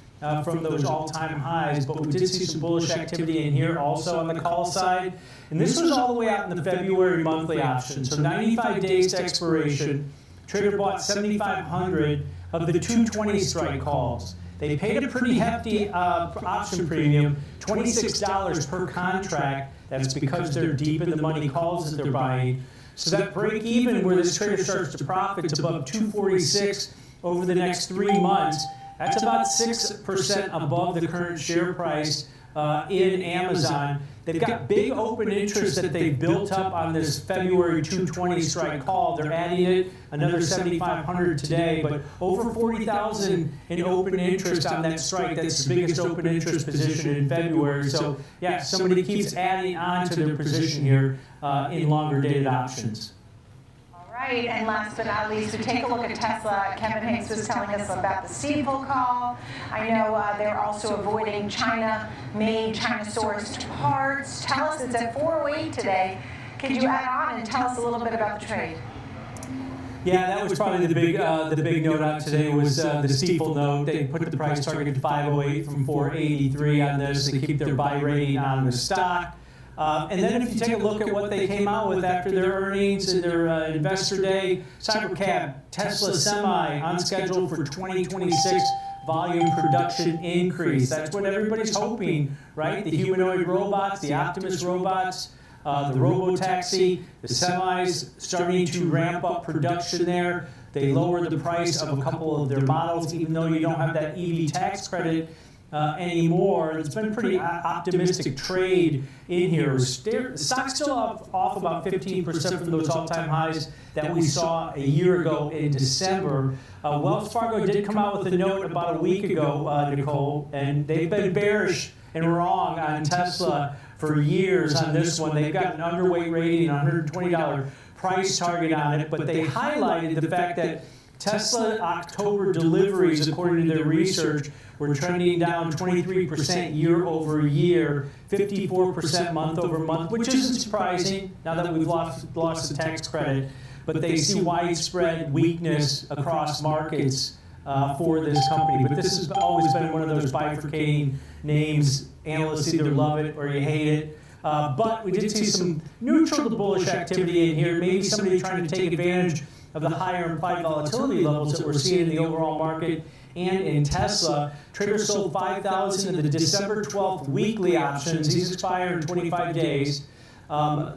from those all-time highs, but we did see some bullish activity in here also on the call side. And this was all the way out in the February monthly option. So 95 days to expiration. Trader bought 7,500 of the 220 strike calls. They paid a pretty hefty option premium, $26 per contract. That's because they're deep in the money calls that they're buying. So that break even where this trader starts to profit is above 246 over the next 3 months. That's about 6% above the current share price in Amazon. They've got big open interest that they've built up on this February 220 strike call. They're adding it, another 7,500 today, but over 40,000 in open interest on that strike. That's the biggest open interest position in February. So yeah, somebody keeps adding on to their position here in longer dated options. Right, and last but not least, to take a look at Tesla, Kevin Hayes was telling us about the Steeple call. I know they're also avoiding China-made, China-sourced parts. Tell us, it's at 408 today. Could you add on and tell us a little bit about the trade? Yeah, that was probably the big note out today was the Steeple note. They put the price target to 508 from 483 on this. They keep their buy rating on the stock. And then if you take a look at what they came out with after their earnings and their investor day, Cybercab, Tesla Semi on schedule for 2026 volume production increase. That's what everybody's hoping, right? The humanoid robots, the Optimus robots, the robo-taxi, the semis starting to ramp up production there. They lowered the price of a couple of their models, even though you don't have that EV tax credit anymore. It's been a pretty optimistic trade in here. The stock's still off about 15% from those all-time highs that we saw a year ago in December. Wells Fargo did come out with a note about a week ago, Nicole, and they've been bearish and wrong on Tesla for years on this one. They've got an underweight rating, $120 price target on it, but they highlighted the fact that Tesla October deliveries, according to their research, were trending down 23% year over year, 54% month over month, which isn't surprising now that we've lost the tax credit. But they see widespread weakness across markets for this company. But this has always been one of those bifurcating names. Analysts either love it or you hate it. But we did see some neutral to bullish activity in here, maybe somebody trying to take advantage of the higher implied volatility levels that we're seeing in the overall market and in Tesla. Traders sold 5,000 of the December 12th weekly options. These expire in 25 days.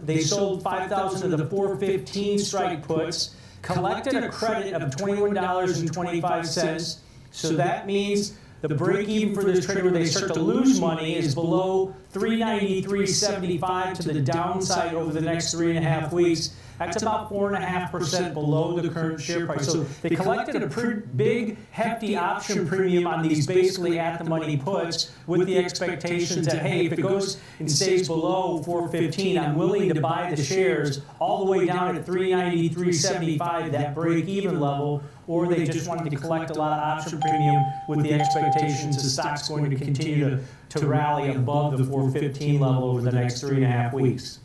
They sold 5,000 of the 415 strike puts, collected a credit of $21.25. So that means the break even for this trade where they start to lose money is below $393.75 to the downside over the next 3.5 weeks. That's about 4.5% below the current share price. So they collected a pretty big, hefty option premium on these basically at-the-money puts with the expectations that, hey, if it goes and stays below 415, I'm willing to buy the shares all the way down at $393.75, that break-even level, or they just wanted to collect a lot of option premium with the expectations the stock's going to continue to rally above the 415 level over the next 3.5 weeks.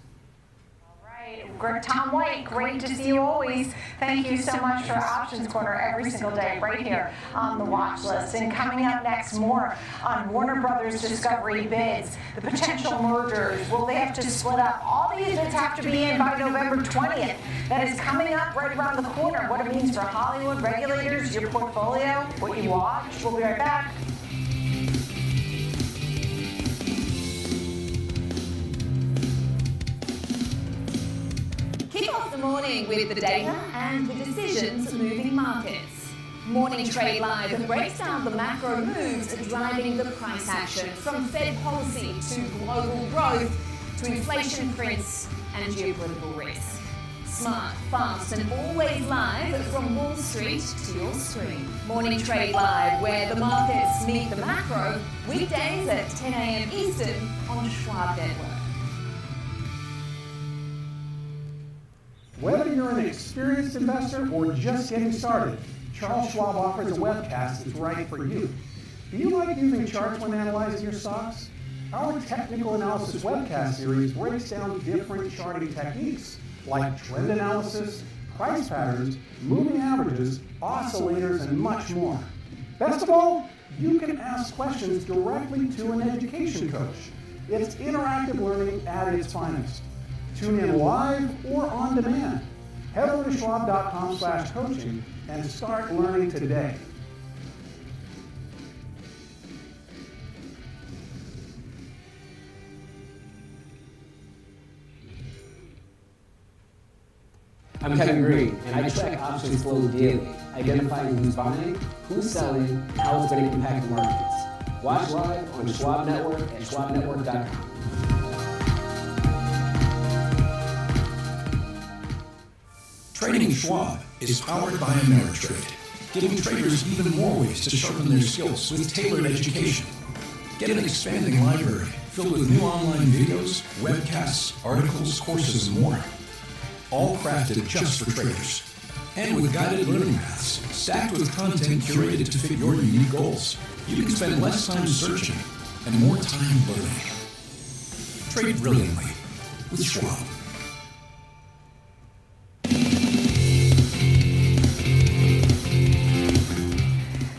Tom White, great to see you always. Thank you so much for Options Corner every single day right here on the watch list. And coming up next, more on Warner Brothers Discovery bids, the potential mergers. Will they have to split up? All these bids have to be in by November 20th. That is coming up right around the corner. What it means for Hollywood, regulators, your portfolio, what you watch. We'll be right back. Kick off the morning with the data and the decisions moving markets. Morning Trade Live breaks down the macro moves driving the price action, from Fed policy to global growth to inflation prints and geopolitical risk. Smart, fast and always live from Wall Street to your screen. Morning Trade Live, where the markets meet the macro, weekdays at 10 a.m. Eastern on Schwab Network. Whether you're an experienced investor or just getting started, Charles Schwab offers a webcast that's right for you. Do you like using charts when analyzing your stocks? Our technical analysis webcast series breaks down different charting techniques like trend analysis, price patterns, moving averages, oscillators, and much more. Best of all, you can ask questions directly to an education coach. It's interactive learning at its finest. Tune in live or on demand. Head over to schwab.com/coaching and start learning today. I'm Kevin Green, and I track options flow daily, identifying who's buying, who's selling, and how it's going to impact the markets. Watch live on Schwab Network at schwabnetwork.com. Trading Schwab is powered by Ameritrade, giving traders even more ways to sharpen their skills with tailored education. Get an expanding library filled with new online videos, webcasts, articles, courses, and more. All crafted just for traders. And with guided learning paths, stacked with content curated to fit your unique goals, you can spend less time searching and more time learning. Trade brilliantly with Schwab.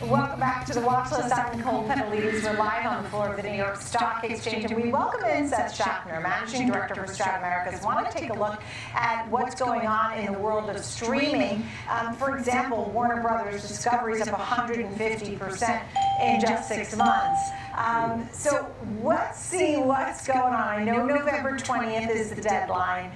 Welcome back to the watch list. I'm Nicole Petalides. We're live on the floor of the New York Stock Exchange, and we welcome in Seth Schaffner, Managing Director for Strat Americas. Want to take a look at what's going on in the world of streaming. For example, Warner Brothers Discovery is up 150% in just 6 months. So let's see what's going on. I know November 20th is the deadline.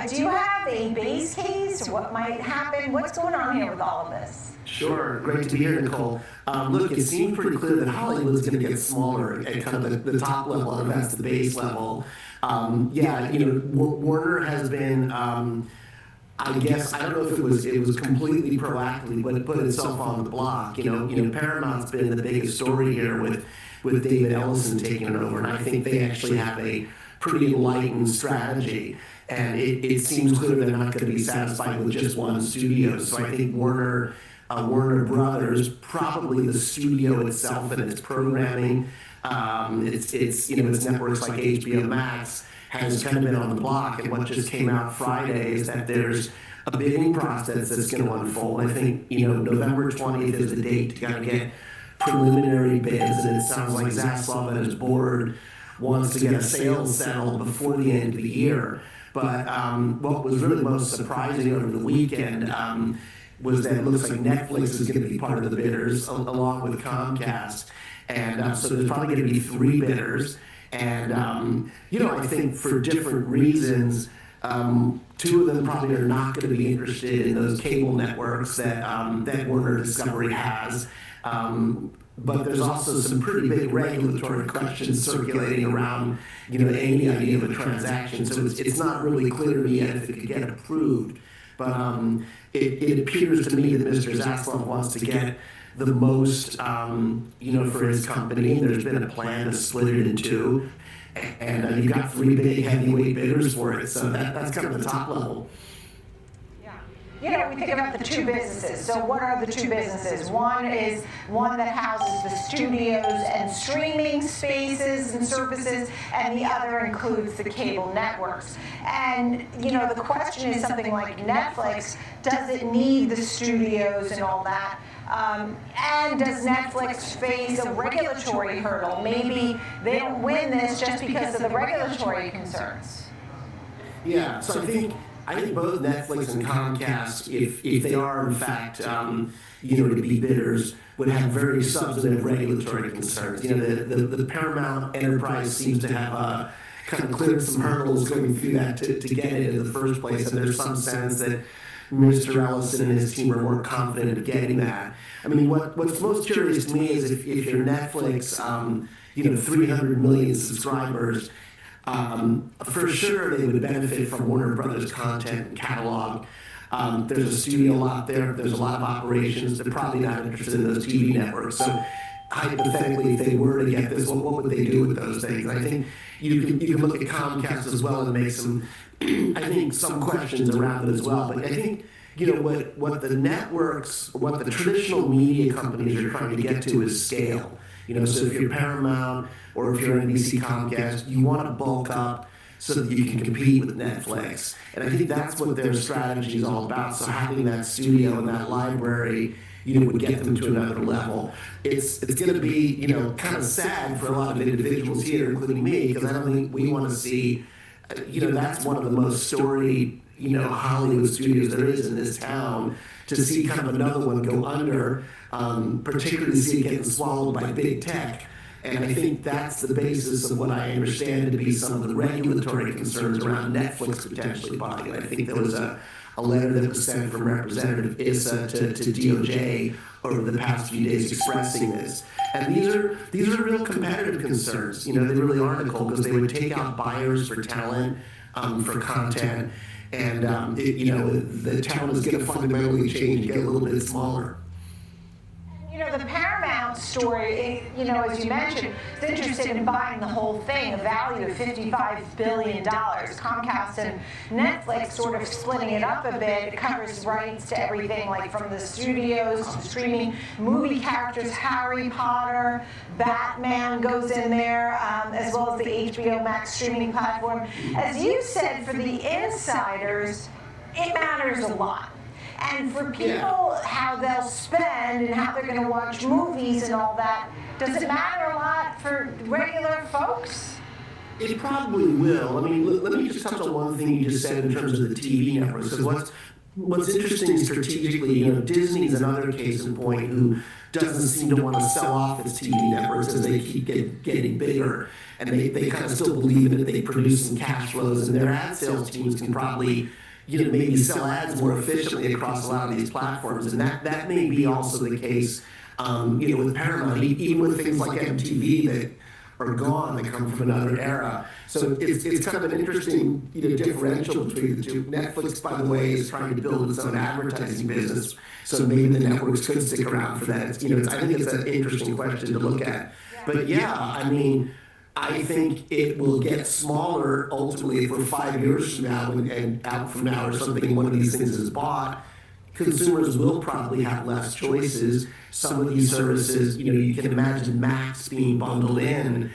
Do you have a base case? What might happen? What's going on here with all of this? Sure, great to be here, Nicole. Look, it seems pretty clear that Hollywood's going to get smaller at kind of the top level, and that's the base level. Warner has been, I guess, I don't know if it was completely proactively, but it put itself on the block. Paramount's been the biggest story here with David Ellison taking it over, and I think they actually have a pretty enlightened strategy. And it seems clear they're not going to be satisfied with just one studio. So I think Warner Brothers, probably the studio itself and its programming, its networks like HBO Max, has kind of been on the block. And what just came out Friday is that there's a bidding process that's going to unfold. I think November 20th is the date to kind of get preliminary bids, and it sounds like Zaslav and his board wants to get a sales settled before the end of the year. But what was really most surprising over the weekend was that it looks like Netflix is going to be part of the bidders, along with Comcast. And so there's probably going to be 3 bidders. And, I think for different reasons, 2 of them probably are not going to be interested in those cable networks that Warner Discovery has. But there's also some pretty big regulatory questions circulating around, any idea of a transaction. So it's not really clear to me yet if it could get approved. But it appears to me that Mr. Zaslav wants to get the most, for his company. There's been a plan to split it in 2. And you've got 3 big heavyweight bidders for it. So that's kind of the top level. You know, we think about the two businesses. So what are the two businesses? One is one that houses the studios and streaming spaces and services, and the other includes the cable networks. And, you know, the question is something like Netflix, does it need the studios and all that? And does Netflix face a regulatory hurdle? Maybe they don't win this just because of the regulatory concerns. Yeah, so I think both Netflix and Comcast, if they are in fact, you know, to be bidders, would have very substantive regulatory concerns. You know, the Paramount enterprise seems to have kind of cleared some hurdles going through that to get it in the first place, and there's some sense that Mr. Ellison and his team are more confident of getting that. I mean, what's most curious to me is if you're Netflix, you know, 300 million subscribers, for sure they would benefit from Warner Brothers content and catalog. There's a studio lot there. There's a lot of operations. They're probably not interested in those TV networks. So hypothetically, if they were to get this, what would they do with those things? I think you can look at Comcast as well and make some, I think, some questions around it as well. But I think, you know, what the networks, what the traditional media companies are trying to get to is scale. You know, so if you're Paramount or if you're NBC Comcast, you want to bulk up so that you can compete with Netflix. And I think that's what their strategy is all about. So having that studio and that library, you know, would get them to another level. It's going to be, you know, kind of sad for a lot of individuals here, including me, because I don't think we want to see, you know, that's one of the most storied, you know, Hollywood studios there is in this town. To see kind of another one go under, particularly to see it getting swallowed by big tech. And I think that's the basis of what I understand to be some of the regulatory concerns around Netflix potentially buying it. I think there was a letter that was sent from Representative Issa to DOJ over the past few days expressing this. And these are real competitive concerns. You know, they really are, Nicole, because they would take out buyers for talent, for content. And, you know, the town is going to fundamentally change and get a little bit smaller. You know, the Paramount story, you know, as you mentioned, is interested in buying the whole thing, a value of $55 billion. Comcast and Netflix sort of splitting it up a bit. It covers rights to everything, like from the studios to streaming, movie characters, Harry Potter, Batman goes in there, as well as the HBO Max streaming platform. As you said, for the insiders, it matters a lot. And for people, how they'll spend and how they're going to watch movies and all that, does it matter a lot for regular folks? It probably will. I mean, let me just touch on one thing you just said in terms of the TV networks. Because what's interesting strategically, you know, Disney's another case in point who doesn't seem to want to sell off its TV networks as they keep getting bigger. And they kind of still believe in it. They produce some cash flows, and their ad sales teams can probably, you know, maybe sell ads more efficiently across a lot of these platforms. And that may be also the case, you know, with Paramount, even with things like MTV that are gone, that come from another era. So it's kind of an interesting, you know, differential between the two. Netflix, by the way, is trying to build its own advertising business, so maybe the networks could stick around for that. You know, I think it's an interesting question to look at. But yeah, I mean, I think it will get smaller ultimately if we're 5 years from now and out from now or something, one of these things is bought. Consumers will probably have less choices. Some of these services, you know, you can imagine Max being bundled in,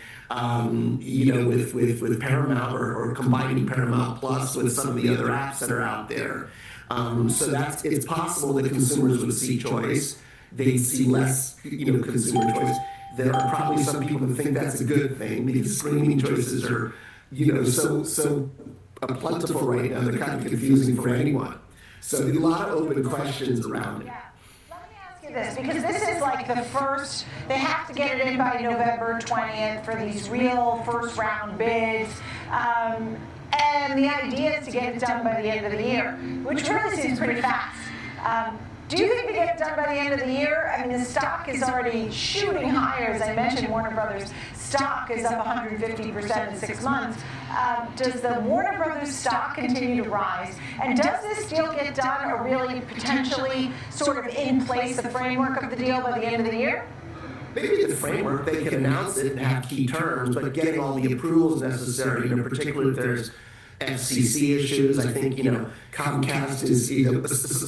you know, with Paramount or combining Paramount Plus with some of the other apps that are out there. So it's possible that consumers would see choice. They'd see less, you know, consumer choice. There are probably some people who think that's a good thing because streaming choices are, you know, so plentiful right now. They're kind of confusing for anyone. So a lot of open questions around it. Yeah. Let me ask you this, because this is like the first, they have to get it in by November 20th for these real first round bids. And the idea is to get it done by the end of the year, which really seems pretty fast. Do you think they get it done by the end of the year? I mean, the stock is already shooting higher. As I mentioned, Warner Brothers stock is up 150% in 6 months. Does the Warner Brothers stock continue to rise? And does this deal get done or really potentially sort of in place the framework of the deal by the end of the year? Maybe the framework, they can announce it and have key terms, but getting all the approvals necessary, you know, particularly if there's FCC issues. I think, Comcast is,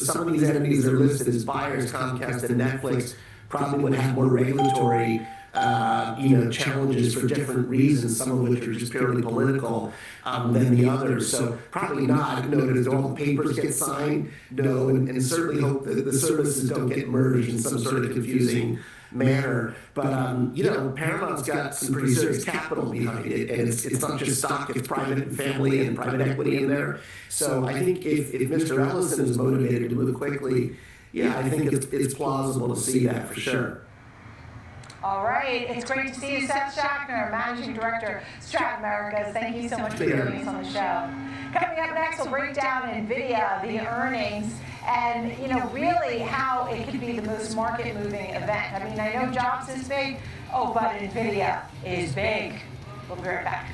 some of these entities that are listed as buyers, Comcast and Netflix, probably would have more regulatory challenges for different reasons, some of which are just purely political, than the others. So probably not. Does all the papers get signed? No, and certainly hope that the services don't get merged in some sort of confusing manner. But, Paramount's got some pretty serious capital behind it, and it's not just stock, it's private and family and private equity in there. So I think if Mr. Ellison is motivated to move quickly, I think it's plausible to see that for sure. All right, it's great to see you, Seth Schachtner, Managing Director, Strat Americas. Thank you so much for joining us on the show. Coming up next, we'll break down NVIDIA, the earnings, and really how it could be the most market-moving event. I mean, I know Jobs is big, but NVIDIA is big. We'll be right back.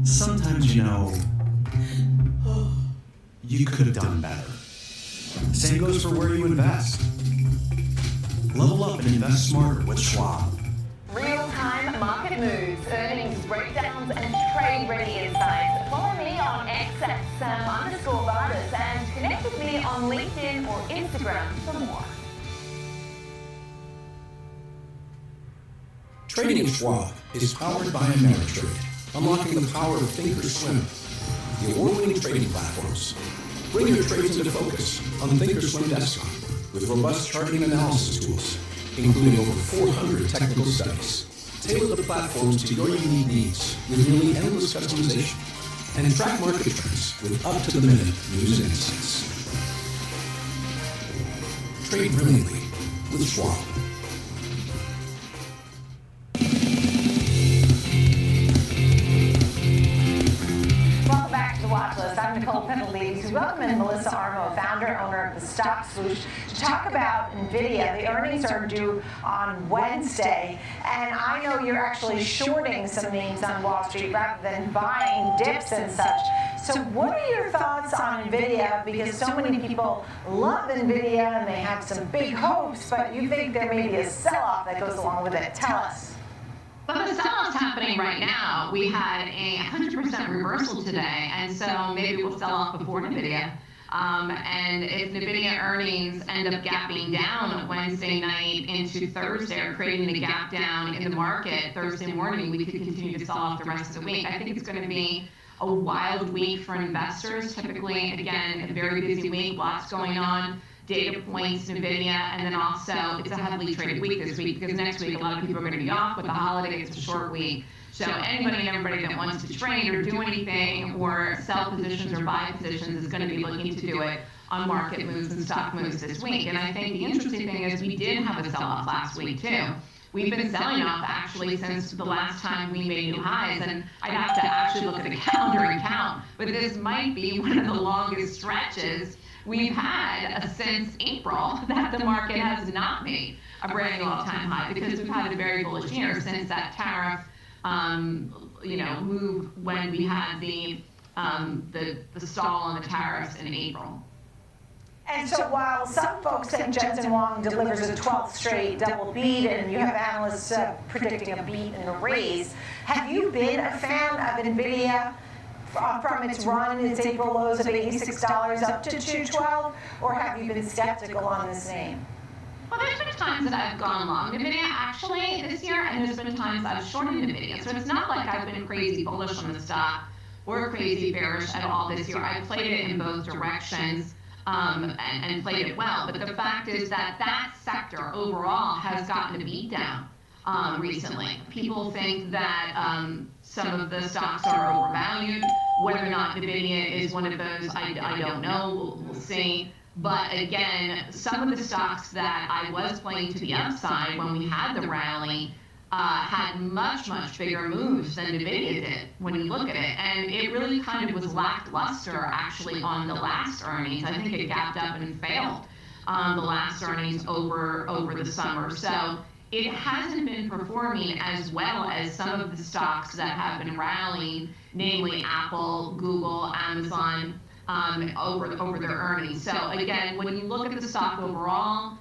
Sometimes, you could have done better. Same goes for where you invest. Level up and invest smarter with Schwab. Real-time market moves, earnings breakdowns, and trade-ready insights. Follow me on X at Sam_Vardas and connect with me on LinkedIn or Instagram for more. Trading at Schwab is powered by Ameritrade, unlocking the power of Thinkorswim, the award-winning trading platforms. Bring your trades into focus on Thinkorswim Desktop with robust charting and analysis tools, including over 400 technical studies. Tailor the platforms to your unique needs with nearly endless customization, and track market trends with up-to-the-minute news and insights. Trade brilliantly with Schwab. I'm Nicole Penalese. We welcome in Melissa Armo, founder, owner of the Stock Swoosh, to talk about NVIDIA. The earnings are due on Wednesday, and I know you're actually shorting some names on Wall Street rather than buying dips and such. So what are your thoughts on NVIDIA? Because so many people love NVIDIA and they have some big hopes, but you think there may be a sell-off that goes along with it. Tell us. But the sell-off's happening right now. We had a 100% reversal today, and so maybe we'll sell off before NVIDIA. And if NVIDIA earnings end up gapping down Wednesday night into Thursday, or creating a gap down in the market Thursday morning, we could continue to sell off the rest of the week. I think it's going to be a wild week for investors. Typically, again, a very busy week, lots going on. Data points, NVIDIA, and then also it's a heavily traded week this week because next week a lot of people are going to be off with the holidays. It's a short week. So anybody and everybody that wants to trade or do anything or sell positions or buy positions is going to be looking to do it on market moves and stock moves this week. And I think the interesting thing is we did have a sell-off last week too. We've been selling off actually since the last time we made new highs, and I'd have to actually look at the calendar and count, but this might be one of the longest stretches we've had since April that the market has not made a brand new all-time high, because we've had a very bullish year since that tariff, move when we had the stall on the tariffs in April. And so while some folks think Jensen Huang delivers a 12th straight double beat, and you have analysts predicting a beat and a raise, have you been a fan of NVIDIA from its run, its April lows of $86 up to $212, or have you been skeptical on this name? Well, there's been times that I've gone long NVIDIA actually this year, and there's been times I've shorted NVIDIA. So it's not like I've been crazy bullish on the stock or crazy bearish at all this year. I've played it in both directions. and played it well. But the fact is that that sector overall has gotten a beat down recently. People think that some of the stocks are overvalued. Whether or not NVIDIA is one of those, I don't know. We'll see. But again, some of the stocks that I was playing to the upside when we had the rally had much, much bigger moves than NVIDIA did when you look at it. And it really kind of was lackluster actually on the last earnings. I think it gapped up and failed on the last earnings over the summer. So it hasn't been performing as well as some of the stocks that have been rallying, namely Apple, Google, Amazon, over their earnings. So again, when you look at the stock overall,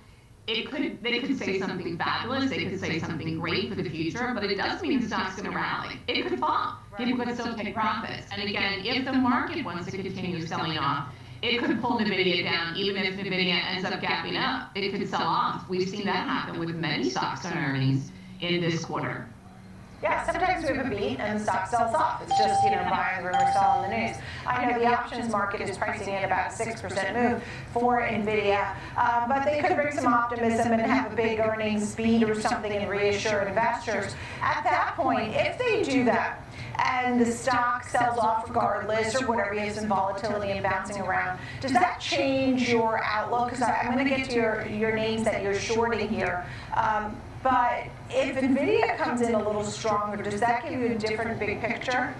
they could say something fabulous, they could say something great for the future, but it doesn't mean the stock's going to rally. It could fall. People could still take profits. And again, if the market wants to continue selling off, it could pull NVIDIA down. Even if NVIDIA ends up gapping up, it could sell off. We've seen that happen with many stocks on earnings in this quarter. Yeah, sometimes we have a beat and the stock sells off. It's just, buying the rumor, selling the news. I know the options market is pricing in about a 6% move for NVIDIA, but they could bring some optimism and have a big earnings beat or something and reassure investors. At that point, if they do that, and the stock sells off regardless, or whatever, you have some volatility and bouncing around, does that change your outlook? Because I'm going to get to your names that you're shorting here. But if NVIDIA comes in a little stronger, does that give you a different big picture?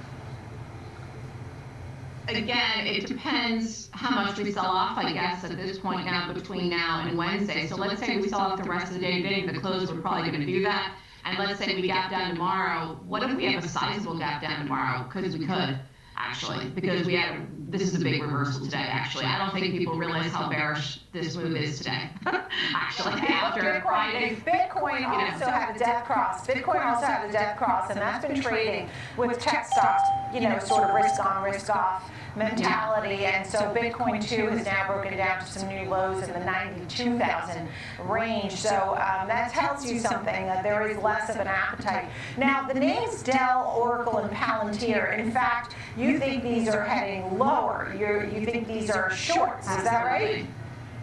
Again, it depends how much we sell off, I guess, at this point now, between now and Wednesday. So let's say we sell off the rest of the day today, the close, we're probably going to do that. And let's say we gap down tomorrow. What if we have a sizable gap down tomorrow? Because we could, actually, because this is a big reversal today, actually. I don't think people realize how bearish this move is today, actually, after Friday. Bitcoin also had a death cross. Bitcoin also had a death cross, and that's been trading with tech stocks, sort of risk on, risk off mentality. And so Bitcoin too has now broken down to some new lows in the 92,000 range. So that tells you something, that there is less of an appetite. Now, the names Dell, Oracle, and Palantir, in fact, you think these are heading lower. You think these are shorts, is that right?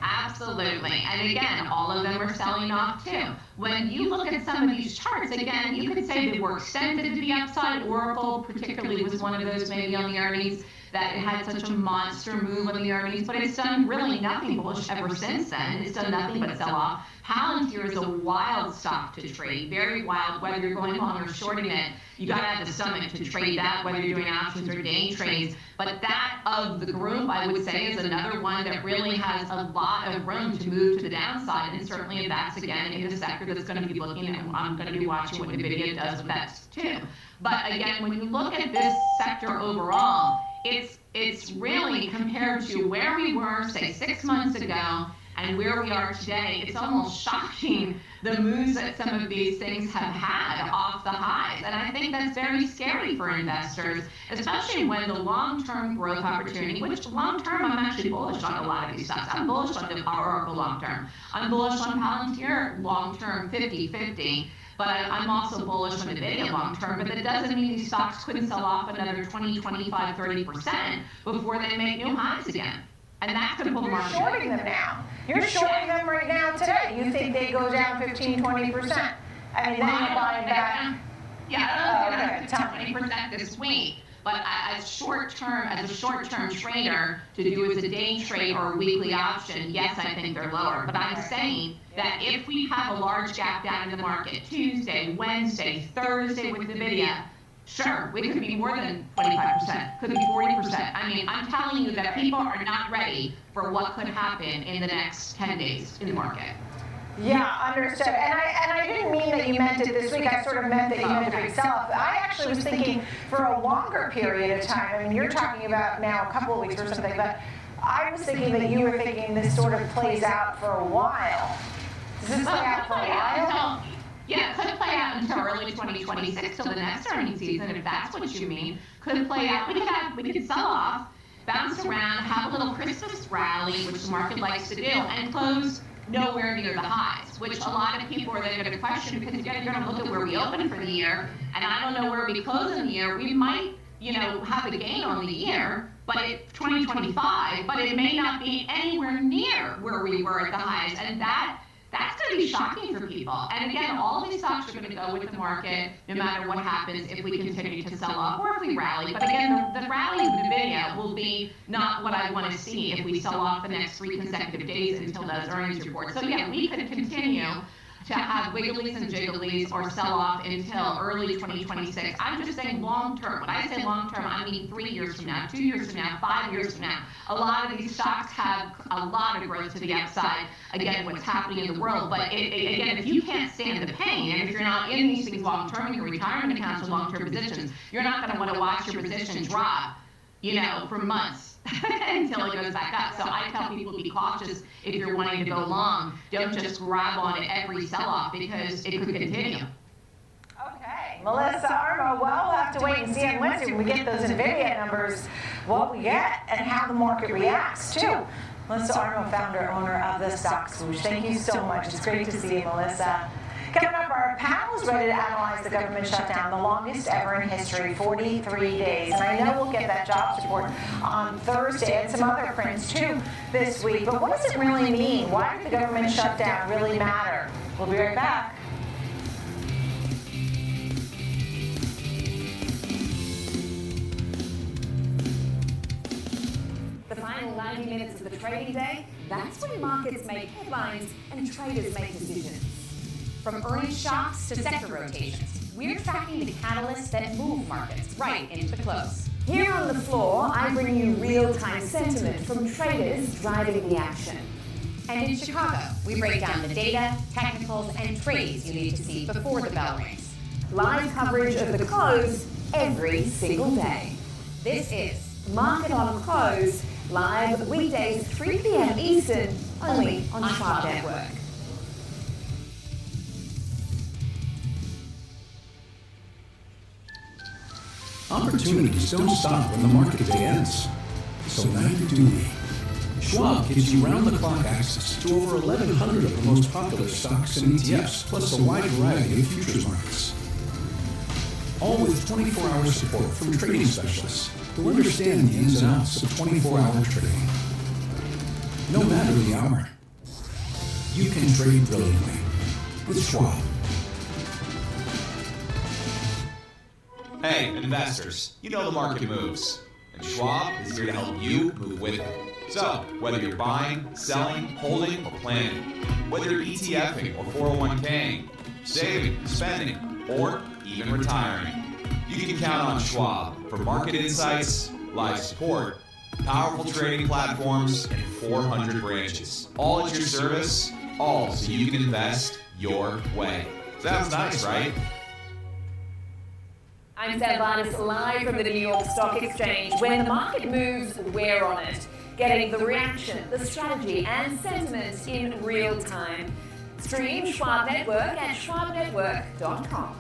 Absolutely. And again, all of them are selling off too. When you look at some of these charts, again, you could say they were extended to the upside. Oracle particularly was one of those maybe on the earnings that it had such a monster move on the earnings, but it's done really nothing bullish ever since then. It's done nothing but sell off. Palantir is a wild stock to trade, very wild, whether you're going long or shorting it. You got to have the stomach to trade that, whether you're doing options or day trades. But that of the group, I would say, is another one that really has a lot of room to move to the downside. And certainly that's, again, in the sector that's going to be looking at, I'm going to be watching what NVIDIA does with that too. But again, when you look at this sector overall, it's really compared to where we were, say, 6 months ago and where we are today, it's almost shocking the moves that some of these things have had off the highs. And I think that's very scary for investors, especially when the long-term growth opportunity, which long-term I'm actually bullish on a lot of these stocks. I'm bullish on the Oracle long-term. I'm bullish on Palantir long-term 50-50. But I'm also bullish on NVIDIA long-term, but that doesn't mean these stocks couldn't sell off another 20, 25, 30% before they make new highs again. And that could pull the market. You're shorting them now. You're shorting them right now today. You think they go down 15, 20%. I mean, then you're buying back. Yeah, I don't think 20% this week. But as a short-term trader, to do as a day trade or a weekly option, yes, I think they're lower. But I'm saying that if we have a large gap down in the market, Tuesday, Wednesday, Thursday with NVIDIA, sure, we could be more than 25%, could be 40%. I mean, I'm telling you that people are not ready for what could happen in the next 10 days in the market. Yeah, understood. And I didn't mean that you meant it this week. I sort of meant that you meant a big sell-off. I actually was thinking for a longer period of time. I mean, you're talking about now a couple of weeks or something, but I was thinking that you were thinking this sort of plays out for a while. Does this play out for a while? Yeah, it could play out until early 2026, till the next earnings season, if that's what you mean. Could play out. We could sell off, bounce around, have a little Christmas rally, which the market likes to do, and close nowhere near the highs, which a lot of people are then going to question, because you're going to look at where we open for the year, and I don't know where we close in the year. We might, have a gain on the year, but 2025, but it may not be anywhere near where we were at the highs, and that's going to be shocking for people. And again, all these stocks are going to go with the market no matter what happens if we continue to sell off or if we rally. But again, the rally of NVIDIA will be not what I want to see if we sell off the next 3 consecutive days until those earnings reports. So yeah, we could continue to have wigglies and jigglies or sell off until early 2026. I'm just saying long term. When I say long term, I mean 3 years from now, 2 years from now, 5 years from now. A lot of these stocks have a lot of growth to the upside, again, what's happening in the world. But again, if you can't stand the pain, and if you're not in these things long term, in your retirement accounts or long term positions, you're not going to want to watch your position drop, for months. Until it goes back up. So I tell people be cautious if you're wanting to go long. Don't just grab on at every sell-off because it could continue. Okay, Melissa Armo, well, we'll have to wait and see on Wednesday when we get those NVIDIA numbers, what we get and how the market reacts too. Melissa Armo, founder, owner of the Stock Swoosh. Thank you so much. It's great to see you, Melissa. Coming up, our panel is ready to analyze the government shutdown, the longest ever in history, 43 days. And I know we'll get that jobs report on Thursday and some other prints too this week. But what does it really mean? Why did the government shutdown really matter? We'll be right back. The final 90 minutes of the trading day, that's when markets make headlines and traders make decisions. From earnings shocks to sector rotations, we're tracking the catalysts that move markets right into the close. Here on the floor, I bring you real-time sentiment from traders driving the action. And in Chicago, we break down the data, technicals, and trades you need to see before the bell rings. Live coverage of the close every single day. This is Market on Close, live weekdays 3 p.m. Eastern, only on Schwab Network. Opportunities don't stop when the market day ends. So neither do we. Schwab gives you round-the-clock access to over 1,100 of the most popular stocks and ETFs, plus a wide variety of futures markets. All with 24-hour support from trading specialists who understand the ins and outs of 24-hour trading. No matter the hour, you can trade brilliantly with Schwab. Hey, investors, you know the market moves, and Schwab is here to help you move with it. So, whether you're buying, selling, holding, or planning, whether you're ETFing or 401k'ing, saving, spending, or even retiring, you can count on Schwab for market insights, live support, powerful trading platforms, and 400 branches. All at your service, all so you can invest your way. Sounds nice, right? I'm Sam Varnas, live from the New York Stock Exchange. When the market moves, we're on it. Getting the reaction, the strategy, and sentiment in real time. Stream Schwab Network at schwabnetwork.com.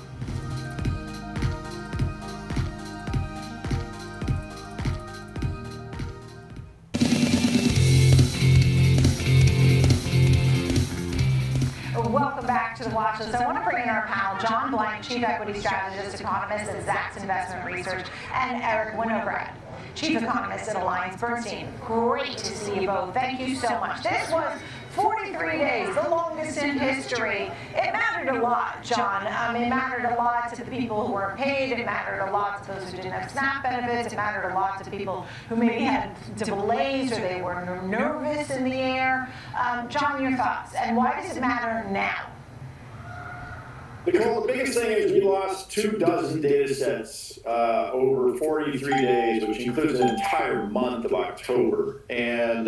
Welcome back to the watch list. I want to bring in our panel, John Blank, Chief Equity Strategist, Economist at Zacks Investment Research, and Eric Winograd, Chief Economist at AllianceBernstein. Great to see you both. Thank you so much. This was 43 days, the longest in history. It mattered a lot, John. It mattered a lot to the people who weren't paid. It mattered a lot to those who didn't have SNAP benefits. It mattered a lot to people who maybe had delays or they were nervous in the air. John, your thoughts, and why does it matter now? Nicole, the biggest thing is we lost 24 data sets over 43 days, which includes an entire month of October. And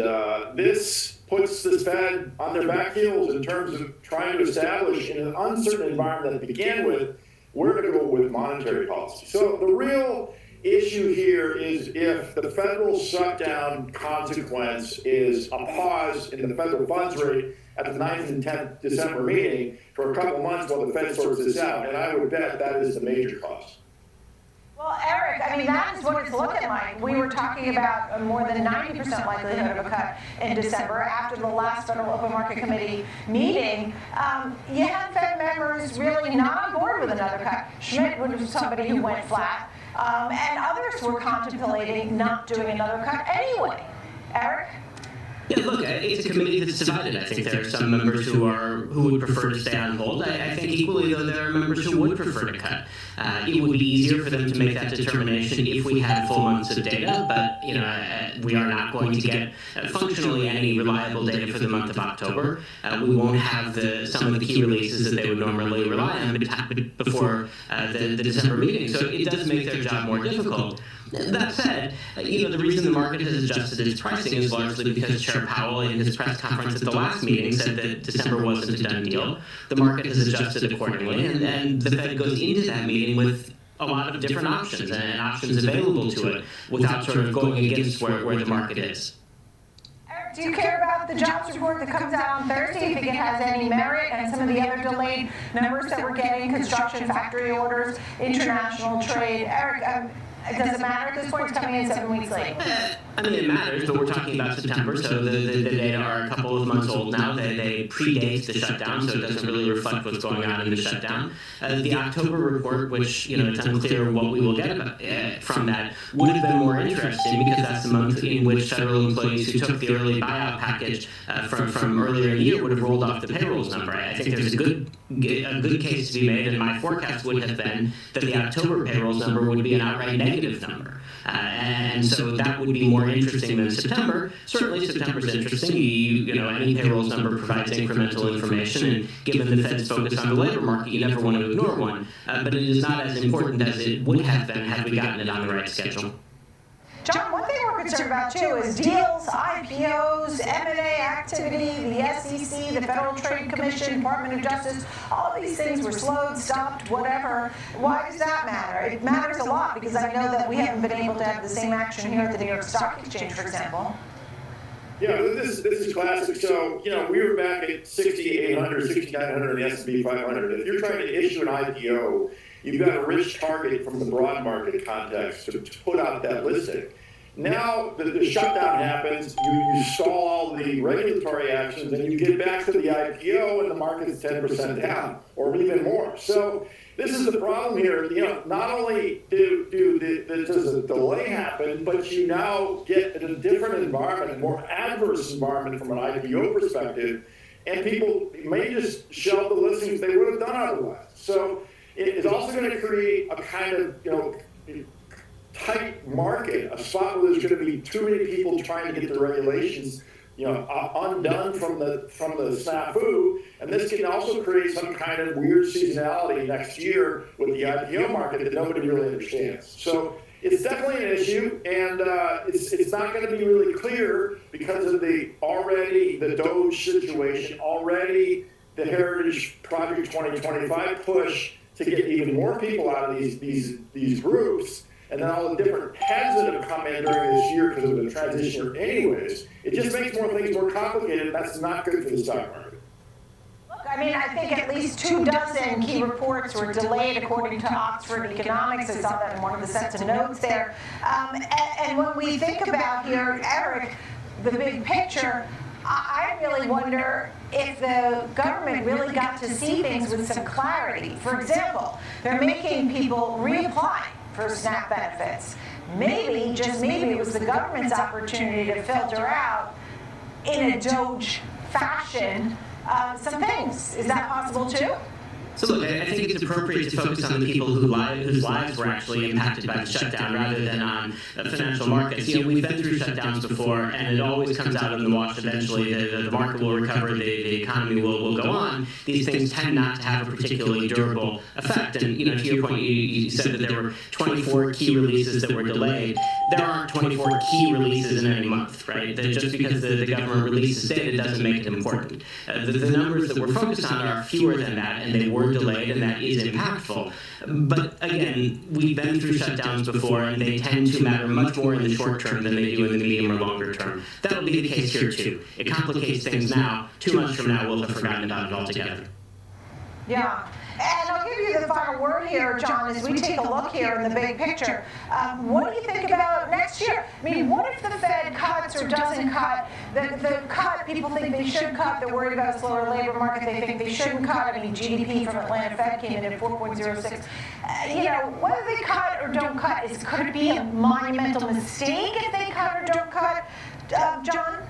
this puts the Fed on their back heels in terms of trying to establish in an uncertain environment that began with where to go with monetary policy. So the real issue here is if the federal shutdown consequence is a pause in the federal funds rate at the 9th and 10th December meeting for a couple months while the Fed sorts this out, and I would bet that is the major cause. Well, Eric, that is what it's looking like. We were talking about more than 90% likelihood of a cut in December after the last Federal Open Market Committee meeting. You had Fed members really not on board with another cut. Schmidt was somebody who went flat. and others were contemplating not doing another cut anyway. Eric? Yeah, look, it's a committee that's divided. I think there are some members who would prefer to stay on hold. I think equally, though, there are members who would prefer to cut. It would be easier for them to make that determination if we had full months of data, but we are not going to get functionally any reliable data for the month of October. We won't have some of the key releases that they would normally rely on before the December meeting. So it does make their job more difficult. That said, the reason the market has adjusted its pricing is largely because Chair Powell, in his press conference at the last meeting, said that December wasn't a done deal. The market has adjusted accordingly, and the Fed goes into that meeting with a lot of different options and options available to it without sort of going against where the market is. Do you care about the jobs report that comes out on Thursday? You think it has any merit, and some of the other delayed numbers that we're getting, construction, factory orders, international trade? Eric, does it matter at this point? It's coming in 7 weeks late. I mean, it matters, but we're talking about September, so the data are a couple of months old now. They predate the shutdown, so it doesn't really reflect what's going on in the shutdown. The October report, which, it's unclear what we will get from that, would have been more interesting because that's the month in which federal employees who took the early buyout package from earlier in the year would have rolled off the payrolls number. I think there's a good case to be made, and my forecast would have been that the October payrolls number would be an outright negative number. And so that would be more interesting than September. Certainly September is interesting. Any payrolls number provides incremental information, and given the Fed's focus on the labor market, you never want to ignore one. But it is not as important as it would have been had we gotten it on the right schedule. John, one thing we're concerned about too is deals, IPOs, M&A activity, the SEC, the Federal Trade Commission, Department of Justice, all of these things were slowed, stopped, whatever. Why does that matter? It matters a lot because I know that we haven't been able to have the same action here at the New York Stock Exchange, for example. Yeah, this is classic. So, we were back at 6,800, 6,900 in the S&P 500. If you're trying to issue an IPO, you've got a rich target from the broad market context to put out that listing. Now the shutdown happens, you stall all the regulatory actions, and you get back to the IPO, and the market is 10% down, or even more. So this is the problem here. Not only does a delay happen, but you now get a different environment, a more adverse environment from an IPO perspective, and people may just shelve the listings they would have done otherwise. So it's also going to create a kind of tight market, a spot where there's going to be too many people trying to get the regulations, undone from the snafu, and this can also create some kind of weird seasonality next year with the IPO market that nobody really understands. So it's definitely an issue, and it's not going to be really clear because of the Doge situation, already the Heritage Project 2025 push to get even more people out of these groups. And then all the different heads that have come in during this year because of the transition anyways, it just makes things more complicated, and that's not good for the stock market. Look, I think at least 24 key reports were delayed according to Oxford Economics. I saw that in one of the sets of notes there. And when we think about here, Eric, the big picture, I really wonder if the government really got to see things with some clarity. For example, they're making people reapply for SNAP benefits. Maybe, just maybe, it was the government's opportunity to filter out, in a Doge fashion, some things. Is that possible too? So look, I think it's appropriate to focus on the people whose lives were actually impacted by the shutdown rather than on financial markets. We've been through shutdowns before, and it always comes out in the wash eventually. The market will recover, the economy will go on. These things tend not to have a particularly durable effect. And to your point, you said that there were 24 key releases that were delayed. There aren't 24 key releases in any month, right? Just because the government releases data doesn't make it important. The numbers that we're focused on are fewer than that, and they were delayed, and that is impactful. But again, we've been through shutdowns before, and they tend to matter much more in the short term than they do in the medium or longer term. That'll be the case here too. It complicates things now. 2 months from now, we'll have forgotten about it altogether. Yeah. And I'll give you the final word here, John, as we take a look here in the big picture. What do you think about next year? What if the Fed cuts cuts or doesn't cut. The cut, people think they should cut. They're worried about a slower labor market. They think they shouldn't cut. I mean, GDP from Atlanta Fed came in at 4.06. Whether they cut or don't cut, could it be a monumental mistake if they cut or don't cut? John?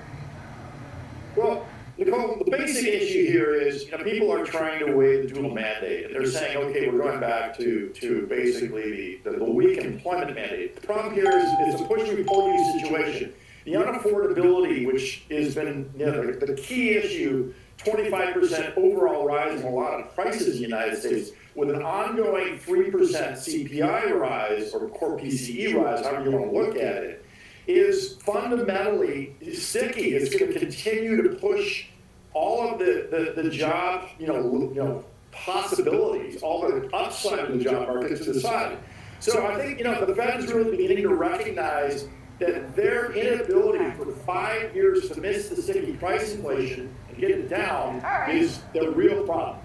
Well, Nicole, the basic issue here is, people are trying to waive the dual mandate. And they're saying, okay, we're going back to basically the weak employment mandate. The problem here is it's a push-and-pull situation. The unaffordability, which has been the key issue, 25% overall rise in a lot of prices in the United States, with an ongoing 3% CPI rise, or core PCE rise, however you want to look at it, is fundamentally sticky. It's going to continue to push all of the job, possibilities, all the upside of the job market to the side. So I think, the Fed is really beginning to recognize that their inability for 5 years to miss the sticky price inflation and get it down is the real problem.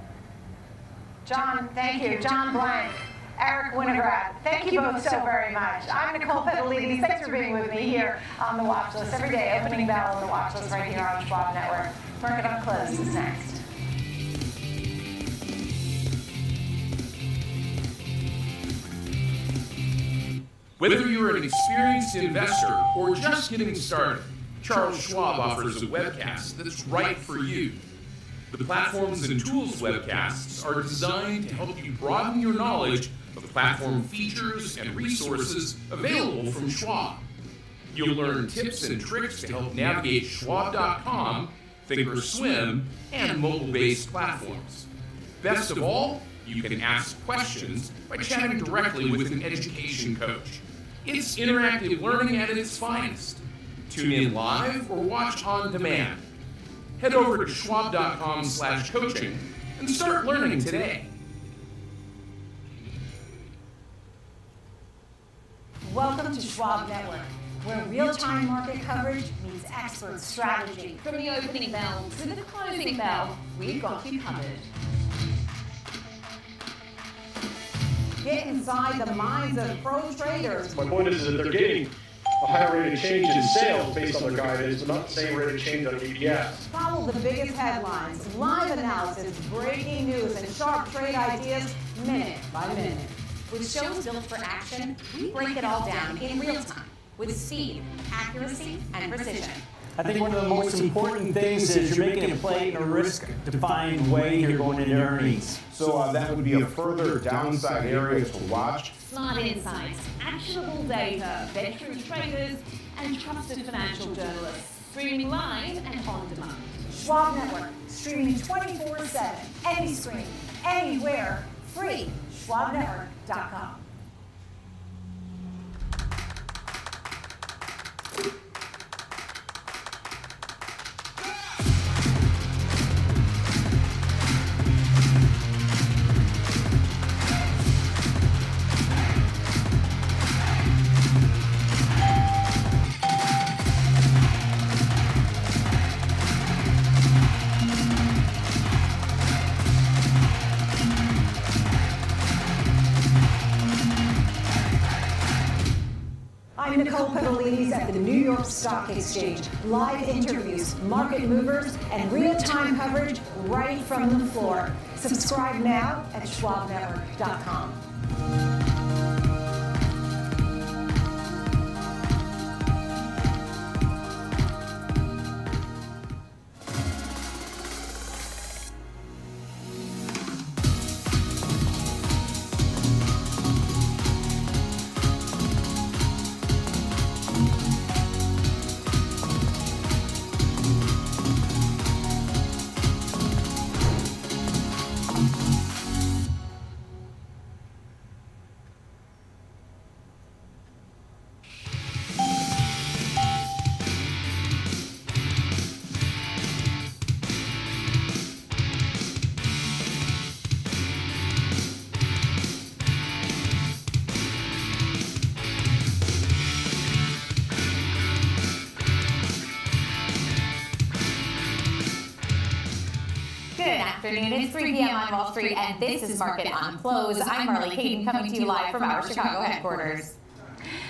John, thank you. John Blank. Eric Winograd, thank you both so very much. I'm Nicole Petalides. Thanks for being with me here on the Watch List every day. Opening bell on the Watch List right here on Schwab Network. Market Up Close is next. Whether you're an experienced investor or just getting started, Charles Schwab offers a webcast that's right for you. The Platforms and Tools webcasts are designed to help you broaden your knowledge of platform features and resources available from Schwab. You'll learn tips and tricks to help navigate Schwab.com, Thinkorswim, and mobile-based platforms. Best of all, you can ask questions by chatting directly with an education coach. It's interactive learning at its finest. Tune in live or watch on demand. Head over to schwab.com/coaching and start learning today. Welcome to Schwab Network, where real-time market coverage meets expert strategy. From the opening bell to the closing bell, we've got you covered. Get inside the minds of pro traders. My point is that they're getting a higher rate of change in sales based on their guidance, but not the same rate of change on EPS. Follow the biggest headlines, live analysis, breaking news, and sharp trade ideas minute by minute. With shows built for action, we break it all down in real time with speed, accuracy, and precision. I think one of the most important things is you're making a play in a risk-defined way you're going into earnings. So that would be a further downside area to watch. Smart insights, actionable data, veteran traders, and trusted financial journalists. Streaming live and on demand. Schwab Network, streaming 24/7, any screen, anywhere, free. SchwabNetwork.com. I'm Nicole Petalides at the New York Stock Exchange. Live interviews, market movers, and real-time coverage right from the floor. Subscribe now at SchwabNetwork.com. Good afternoon. It's 3 p.m. on Wall Street, and this is Market on Close. I'm Marley Caden, coming to you live from our Chicago headquarters.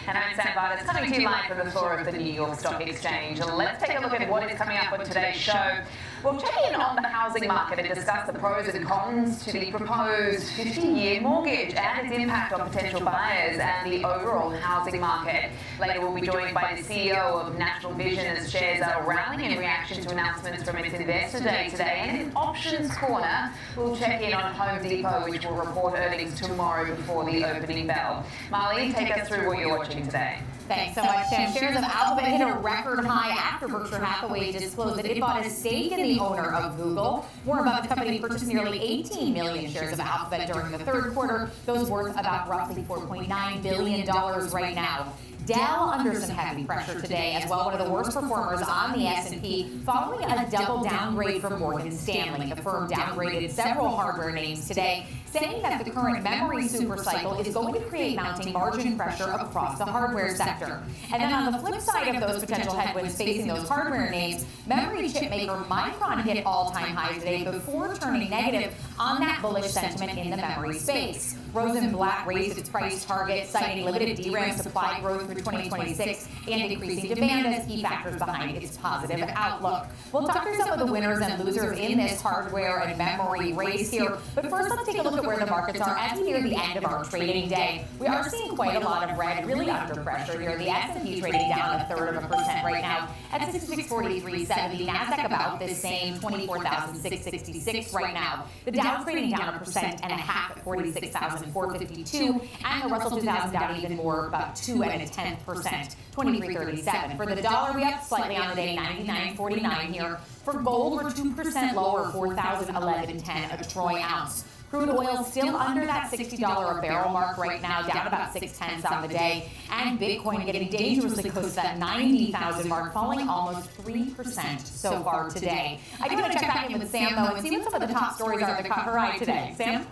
And I'm Sam Vardas, coming to you live from the floor of the New York Stock Exchange. Let's take a look at what is coming up on today's show. We'll check in on the housing market and discuss the pros and cons to the proposed 50-year mortgage and its impact on potential buyers and the overall housing market. Later, we'll be joined by the CEO of National Vision as shares are rallying in reaction to announcements from its Investor Day today. And in Options Corner, we'll check in on Home Depot, which will report earnings tomorrow before the opening bell. Marlene, take us through what you're watching today. Thanks so much, Sam. Shares of Alphabet hit a record high after Berkshire Hathaway disclosed that it bought a stake in the owner of Google. Warren Buffett's company purchased nearly 18 million shares of Alphabet during the third quarter. Those worth about roughly $4.9 billion right now. Dell under some heavy pressure today as well, one of the worst performers on the S&P following a double downgrade from Morgan Stanley. The firm downgraded several hardware names today, saying that the current memory supercycle is going to create mounting margin pressure across the hardware sector. And then on the flip side of those potential headwinds facing those hardware names, memory chip maker Micron hit all-time highs today before turning negative on that bullish sentiment in the memory space. Rosenblatt raised its price target, citing limited DRAM supply growth through 2026 and increasing demand as key factors behind its positive outlook. We'll talk through some of the winners and losers in this hardware and memory race here. But first, let's take a look at where the markets are as we near the end of our trading day. We are seeing quite a lot of red, really under pressure here. The S&P trading down 1/3% right now at 6643.70. NASDAQ about the same, 24,666 right now. The Dow trading down 1.5% at 46,452, and the Russell 2000 down even more, about 2.1%, 2337. For the dollar, we up slightly on the day, 99.49 here. For gold, we're 2% lower, 4,011.10 a troy ounce. Crude oil still under that $60 a barrel mark right now, down about 6/10 on the day. And Bitcoin getting dangerously close to that 90,000 mark, falling almost 3% so far today. I do want to check back in with Sam, though, and see what some of the top stories are that caught her eye today. Sam?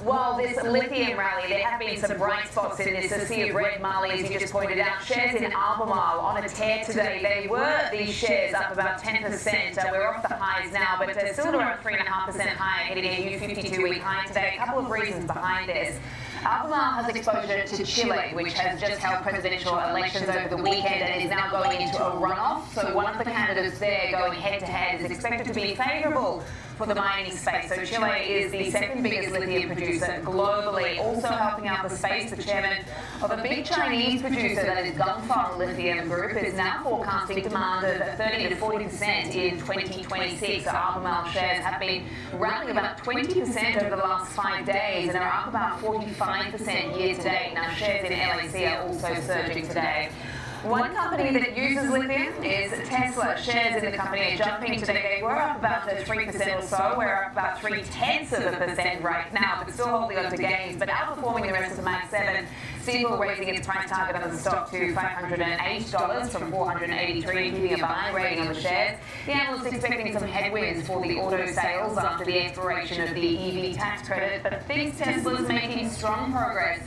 Well, this lithium rally, there have been some bright spots in this. A sea of red, Marley, as you just pointed out. Shares in Albemarle on a tear today. They were, these shares, up about 10%. We're off the highs now, but still around 3.5% higher, hitting a new 52-week high today. A couple of reasons behind this. Albemarle has exposure to Chile, which has just held presidential elections over the weekend and is now going into a runoff. So one of the candidates there going head-to-head is expected to be favourable for the mining space. So Chile is the second biggest lithium producer globally. Also helping out the space, the chairman of a big Chinese producer, that is Ganfeng Lithium Group, is now forecasting demand of 30 to 40% in 2026. So Albemarle shares have been rallying about 20% over the last 5 days and are up about 45% year to date. Now shares in LAC are also surging today. One company that uses lithium is Tesla. Shares in the company are jumping today. They were up about 3% or so. We're up about 0.3% right now, but still holding on to gains, but outperforming the rest of the Mag 7. Siegel raising its price target on the stock to $508 from $483, giving a buy rating on the shares. The analysts expecting some headwinds for the auto sales after the expiration of the EV tax credit, but thinks Tesla's making strong progress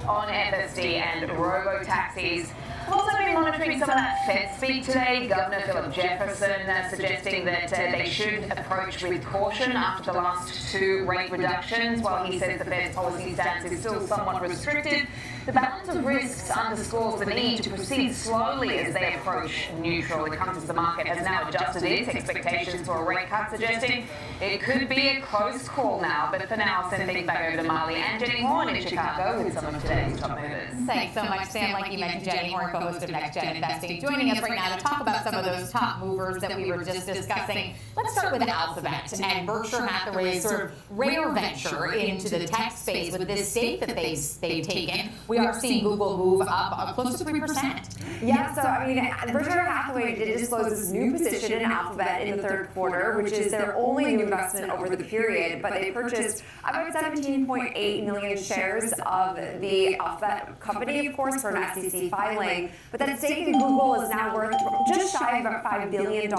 on FSD and robo-taxis. We've also been monitoring some of that Fed speak today. Governor Philip Jefferson suggesting that they should approach with caution after the last 2 rate reductions. While he says the Fed's policy stance is still somewhat restrictive, the balance of risks underscores the need to proceed slowly as they approach neutral. The Compass, the market, has now adjusted its expectations for a rate cut, suggesting it could be a close call now. But for now, I'll send things back over to Marley and Jenny Horn in Chicago with some of today's top movers. Thanks so much, Sam. Like you mentioned, Jenny Horn, co-host of Next Gen Investing, joining us right now to talk about some of those top movers that we were just discussing. Let's start with Alphabet and Berkshire Hathaway's sort of rare venture into the tech space with this stake that they've taken. We are seeing Google move up close to 3%. Yeah, so I mean, Berkshire Hathaway did disclose this new position in Alphabet in the third quarter, which is their only new investment over the period, but they purchased about 17.8 million shares of the Alphabet company, of course, for an SEC filing. But that stake in Google is now worth just shy of about $5 billion,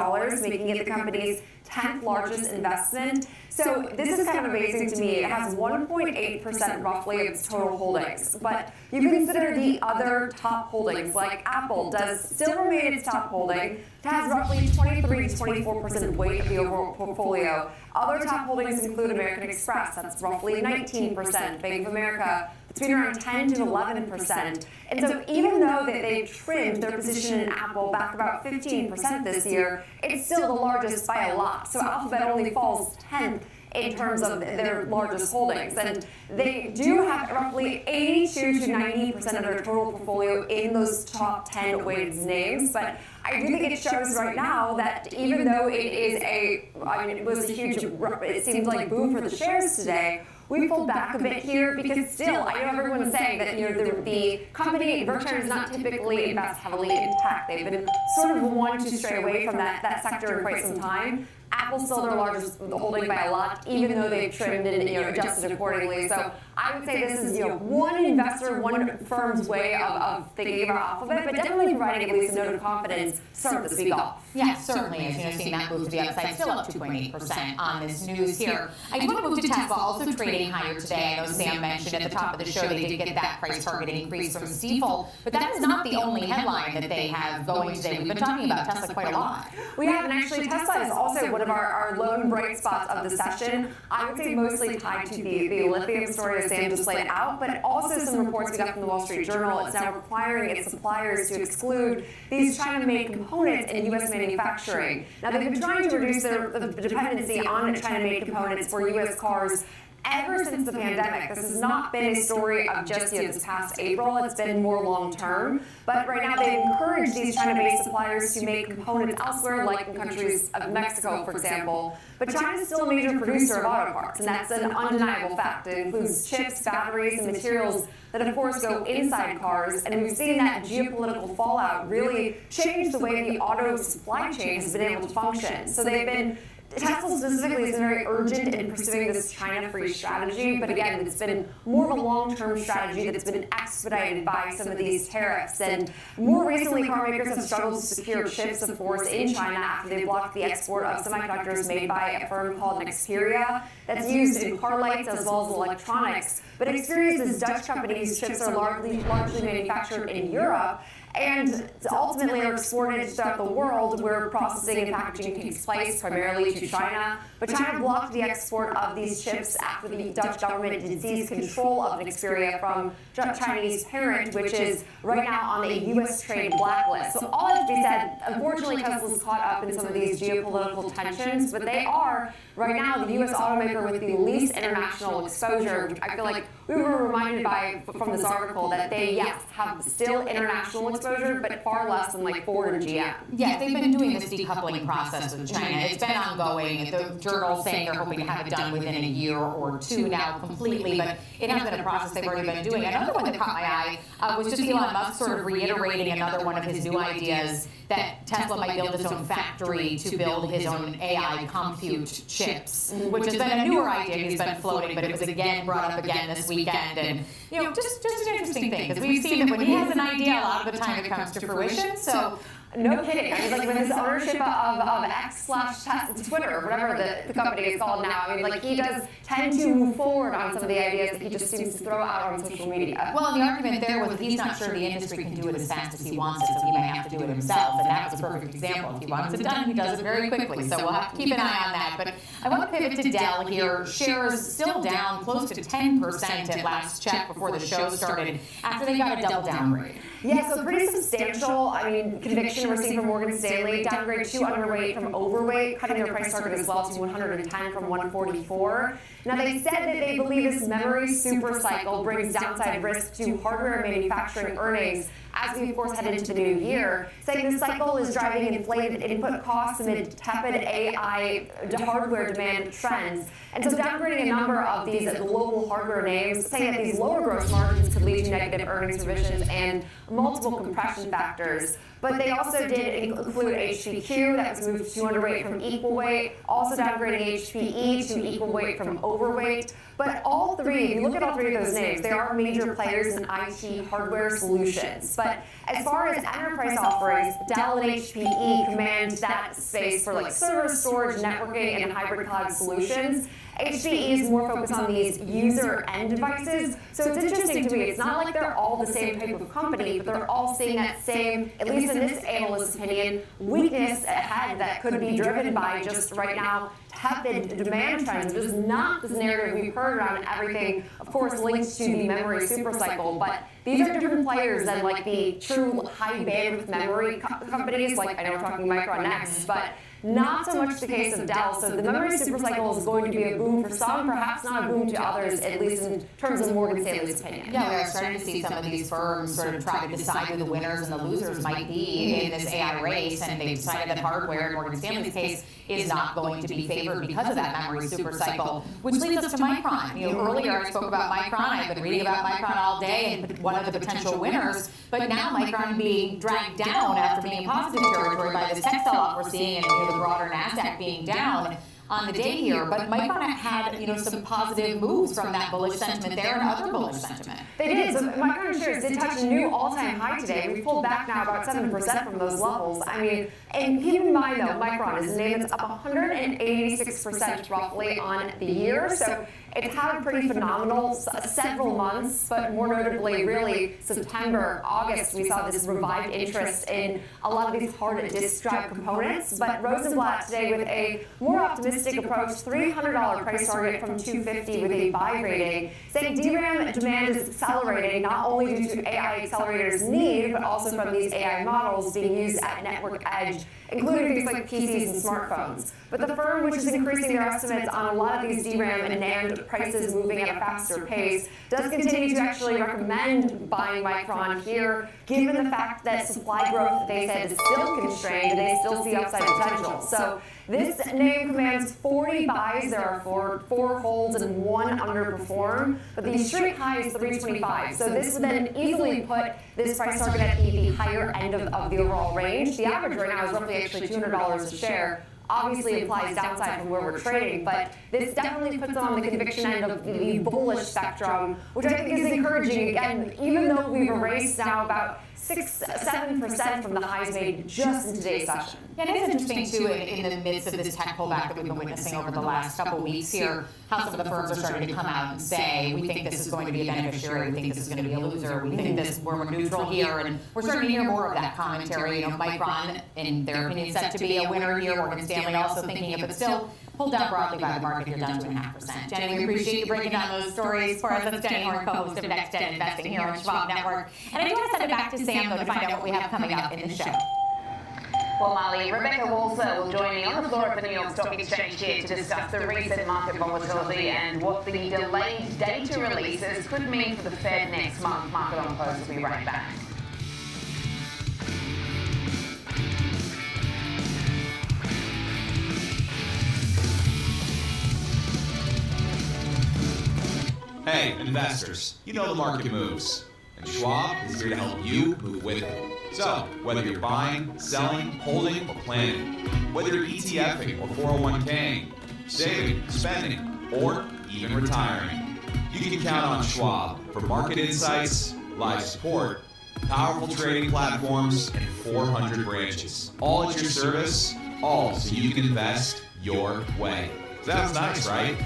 making it the company's 10th largest investment. So this is kind of amazing to me. It has 1.8% roughly of its total holdings. But you consider the other top holdings, like Apple does still remain its top holding. It has roughly 23 to 24% weight of the overall portfolio. Other top holdings include American Express, that's roughly 19%, Bank of America, between around 10 to 11%. And so even though that they've trimmed their position in Apple back about 15% this year, it's still the largest by a lot. So Alphabet only falls 10th in terms of their largest holdings. And they do have roughly 82 to 90% of their total portfolio in those top 10 weighted names. But I do think it shows right now that even though it is it was a huge, it seemed like boom for the shares today, we pulled back a bit here because still, I know everyone's saying that the company, Berkshire, does not typically invest heavily in tech. They've been sort of one to stray away from that sector in quite some time. Apple's still their largest holding by a lot, even though they've trimmed and adjusted accordingly. So I would say this is one investor, one firm's way of thinking about Alphabet, but definitely providing at least a note of confidence to start this week off. Yeah, certainly. As seeing that move to the upside, still up 2.8% on this news here. I do want to move to Tesla, also trading higher today. I know Sam mentioned at the top of the show they did get that price target increase from Stifel, but that is not the only headline that they have going today. We've been talking about Tesla quite a lot. We have, and actually Tesla is also one of our lone bright spots of the session. I would say mostly tied to the lithium story as Sam just laid out, but also some reports we got from the Wall Street Journal. It's now requiring its suppliers to exclude these China-made components in U.S. manufacturing. Now, they've been trying to reduce the dependency on China-made components for U.S. cars ever since the pandemic. This has not been a story of just this past April. It's been more long-term. But right now, they encourage these China-based suppliers to make components elsewhere, like in countries of Mexico, for example. But China is still a major producer of auto parts, and that's an undeniable fact. It includes chips, batteries, and materials that, of course, go inside cars. And we've seen that geopolitical fallout really change the way the auto supply chain has been able to function. So they've been Tesla specifically has been very urgent in pursuing this China-free strategy, but again, it's been more of a long-term strategy that's been expedited by some of these tariffs. And more recently, car makers have struggled to secure chips, of course, in China after they blocked the export of semiconductors made by a firm called Nexperia that's used in car lights as well as electronics. But Nexperia is this Dutch company whose chips are largely manufactured in Europe, and ultimately are exported throughout the world where processing and packaging takes place, primarily to China. But China blocked the export of these chips after the Dutch government did seize control of Nexperia from Chinese parent, which is right now on a U.S. trade blacklist. So all that to be said, unfortunately, Tesla's caught up in some of these geopolitical tensions, but they are right now the U.S. automaker with the least international exposure, which I feel like we were reminded from this article that they, yes, have still international exposure, but far less than like Ford and GM. Yes, they've been doing this decoupling process with China. It's been ongoing. The journal saying they're hoping to have it done within a year or two now completely, but it has been a process they've already been doing. Another one that caught my eye was just Elon Musk sort of reiterating another one of his new ideas that Tesla might build its own factory to build his own AI compute chips, which has been a newer idea he's been floating, but it was again brought up again this weekend. And, just an interesting thing, because we've seen that when he has an idea, a lot of the time it comes to fruition. So no kidding. I was like, with his ownership of X/Twitter, whatever the company is called now, I mean, like, he does tend to move forward on some of the ideas that he just seems to throw out on social media. Well, and the argument there was that he's not sure the industry can do it as fast as he wants it, so he may have to do it himself. And that was a perfect example. If he wants it done, he does it very quickly. So we'll have to keep an eye on that. But I want to pivot to Dell here. Shares still down close to 10% at last check before the show started after they got a double downgrade. Yeah, so pretty substantial, conviction we're seeing from Morgan Stanley. Downgrade to underweight from overweight, cutting their price target as well to 110 from 144. Now, they said that they believe this memory super cycle brings downside risk to hardware manufacturing earnings as we, of course, head into the new year, saying this cycle is driving inflated input costs amid tepid AI hardware demand trends. And so downgrading a number of these global hardware names, saying that these lower gross margins could lead to negative earnings revisions and multiple compression factors. But they also did include HPQ, that was moved to underweight from equal weight, also downgrading HPE to equal weight from overweight. But all three, if you look at all three of those names, they are major players in IT hardware solutions. But as far as enterprise offerings, Dell and HPE command that space for like server storage, networking, and hybrid cloud solutions. HPE is more focused on these user end devices. So it's interesting to me, it's not like they're all the same type of company, but they're all seeing that same, at least in this analyst's opinion, weakness ahead that could be driven by just right now tepid demand trends, which is not this narrative we've heard around everything, of course, linked to the memory supercycle, but these are different players than like the true high bandwidth memory companies, like I know we're talking Micron next, but not so much the case of Dell. So the memory supercycle is going to be a boom for some, perhaps not a boom to others, at least in terms of Morgan Stanley's opinion. Yeah, we are starting to see some of these firms sort of try to decide who the winners and the losers might be in this AI race, and they've decided that hardware, in Morgan Stanley's case, is not going to be favored because of that memory supercycle, which leads us to Micron. You know, earlier I spoke about Micron. I've been reading about Micron all day and one of the potential winners, but now Micron being dragged down after being in positive territory by this tech sell-off we're seeing, and the broader NASDAQ being down on the day here, but Micron had some positive moves from that bullish sentiment there and other bullish sentiment. They did. So Micron shares did touch a new all-time high today. We pulled back now about 7% from those levels. I mean, and keep in mind though, Micron is a name that's up 186% roughly on the year. So it's had a pretty phenomenal several months, but more notably, really September, August, we saw this revived interest in a lot of these hard disk drive components. But Rosenblatt today with a more optimistic approach, $300 price target from $250 with a buy rating, saying DRAM demand is accelerating not only due to AI accelerators need, but also from these AI models being used at network edge, including things like PCs and smartphones. But the firm, which is increasing their estimates on a lot of these DRAM and NAND prices moving at a faster pace, does continue to actually recommend buying Micron here, given the fact that supply growth, they said, is still constrained and they still see upside potential. So this name commands 40 buys. There are four holds and one underperform, but the street high is 325. So this would then easily put this price target at the higher end of the overall range. The average right now is roughly actually $200 a share. Obviously implies downside from where we're trading, but this definitely puts them on the conviction end of the bullish spectrum, which I think is encouraging. Again, even though we've erased now about 6-7% from the highs made just in today's session. Yeah, it is interesting too in the midst of this tech pullback that we've been witnessing over the last couple weeks here, how some of the firms are starting to come out and say, we think this is going to be a beneficiary, we think this is going to be a loser, we think we're neutral here, and we're starting to hear more of that commentary. You know, Micron, in their opinion, set to be a winner here. Morgan Stanley also thinking of it still pulled down broadly by the market here, down 2.5%. Jenny, we appreciate you breaking down those stories for us. That's Jenny Horn, co-host of Next Gen Investing here on Schwab Network. And I do want to send it back to Sam, though, to find out what we have coming up in the show. Well, Molly, Rebecca Walser will join me on the floor of the New York Stock Exchange here to discuss the recent market volatility and what the delayed data releases could mean for the Fed next month. Market on close will be right back. Hey, investors, you know the market moves, and Schwab is here to help you move with it. So, whether you're buying, selling, holding, or planning, whether you're ETFing or 401king, saving, spending, or even retiring, you can count on Schwab for market insights, live support, powerful trading platforms, and 400 branches. All at your service, all so you can invest your way. Sounds nice, right?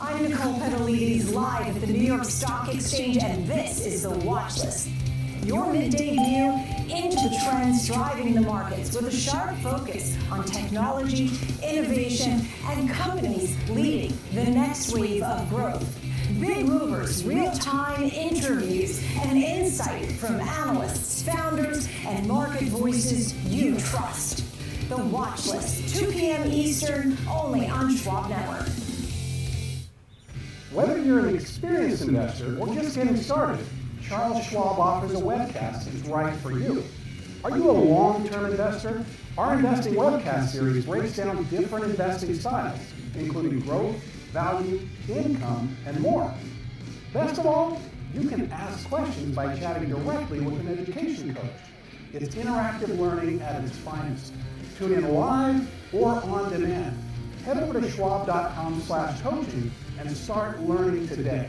I'm Nicole Pedalides, live at the New York Stock Exchange, and this is the Watch List. Your midday view into the trends driving the markets with a sharp focus on technology, innovation, and companies leading the next wave of growth. Big movers, real-time interviews, and insight from analysts, founders, and market voices you trust. The Watch List, 2 p.m. Eastern, only on Schwab Network. Whether you're an experienced investor or just getting started, Charles Schwab offers a webcast that's right for you. Are you a long-term investor? Our investing webcast series breaks down different investing styles, including growth, value, income, and more. Best of all, you can ask questions by chatting directly with an education coach. It's interactive learning at its finest. Tune in live or on demand. Head over to schwab.com/coaching and start learning today.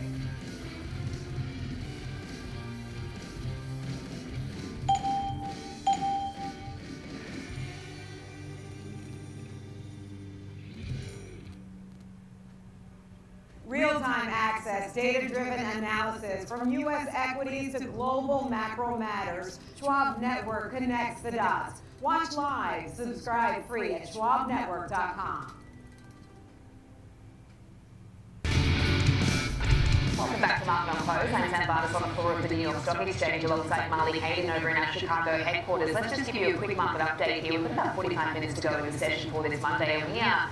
real-time access, data-driven analysis, from U.S. equities to global macro matters, Schwab Network connects the dots. Watch live, subscribe free at schwabnetwork.com. Welcome back to Market on Close. I'm Sam Bartas on the floor of the New York Stock Exchange alongside Marley Hayden over in our Chicago headquarters. Let's just give you a quick market update here. We've got about 45 minutes to go in the session for this Monday, and we are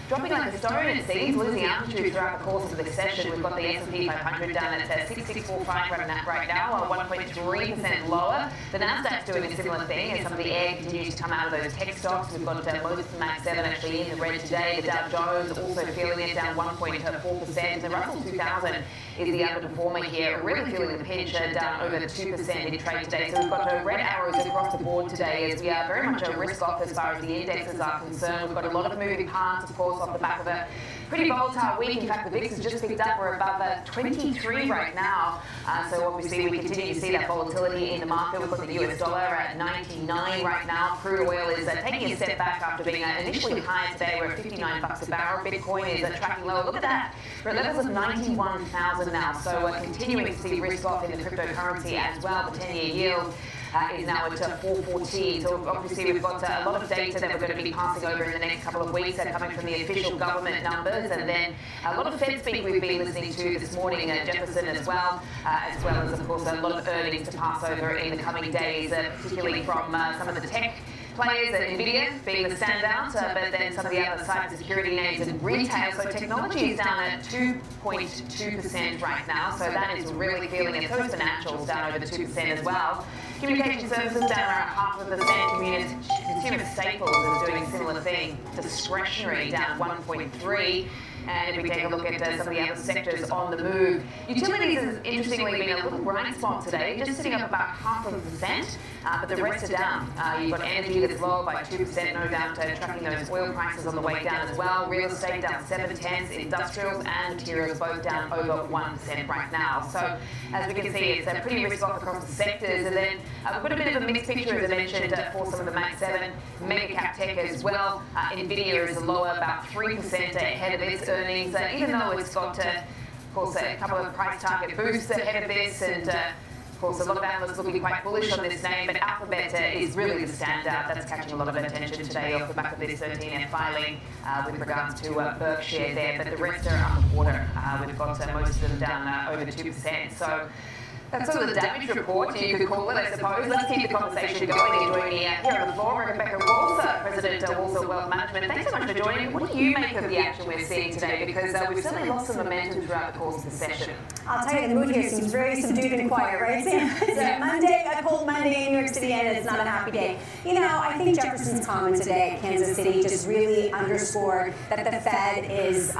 dropping like a stone, it seems, losing altitude throughout the course of this session. We've got the S&P 500 down at 6645 right now, 1.3% lower. The Nasdaq's doing a similar thing as some of the air continues to come out of those tech stocks. We've got most of the Max 7 actually in the red today. The Dow Jones also feeling it, down 1.4%. The Russell 2000 is the underperformer here, really feeling the pinch, down over 2% in trade today. So we've got red arrows across the board today as we are very much a risk off as far as the indexes are concerned. We've got a lot of moving parts, of course, off the back of a pretty volatile week. In fact, the VIX has just picked up. We're above 23 right now. So obviously we continue to see that volatility in the market. We've got the US dollar at 99 right now. Crude oil is taking a step back after being initially high today. We're at 59 bucks a barrel. Bitcoin is tracking lower. Look at that. We're at levels of 91,000 now. So we're continuing to see risk off in the cryptocurrency as well. The 10-year yield is now at 4.14. So obviously we've got a lot of data that we're going to be passing over in the next couple of weeks coming from the official government numbers, and then a lot of Fed speak we've been listening to this morning, Jefferson as well as of course a lot of earnings to pass over in the coming days, particularly from some of the tech players, NVIDIA being the standout, but then some of the other cybersecurity names and retail. So technology is down at 2.2% right now, so that is really feeling it. So is financials down over 2% as well. Communication services down around 0.5%. Consumer staples is doing a similar thing. Discretionary down 1.3%. And if we take a look at some of the other sectors on the move, utilities has interestingly been a little bright spot today, just sitting up about 0.5%, but the rest are down. You've got energy that's lower by 2%, no doubt, tracking those oil prices on the way down as well. Real estate down 0.7%, industrials and materials both down over 1% right now. So as we can see, it's pretty risk off across the sectors. And then we've got a bit of a mixed picture, as I mentioned, for some of the Max 7 mega cap tech as well. NVIDIA is lower, about 3% ahead of its earnings, even though it's got, of course, a couple of price target boosts ahead of this, and of course, a lot of analysts looking quite bullish on this name, but Alphabet is really the standout. That's catching a lot of attention today off the back of this 13F filing with regards to Berkshire there, but the rest are underwater. We've got most of them down over 2%. So that's sort of the damage report, you could call it, I suppose. Let's keep the conversation going. And joining me here on the floor, Rebecca Walser, President of Walser Wealth Management. Thanks so much for joining. What do you make of the action we're seeing today? Because we've certainly lost some momentum throughout the course of the session. I'll tell you, the mood here seems very subdued and quiet, right, Sam? It's a Monday, a cold Monday in New York City, and it's not a happy day. You know, I think Jefferson's comment today at Kansas City just really underscored that the Fed is in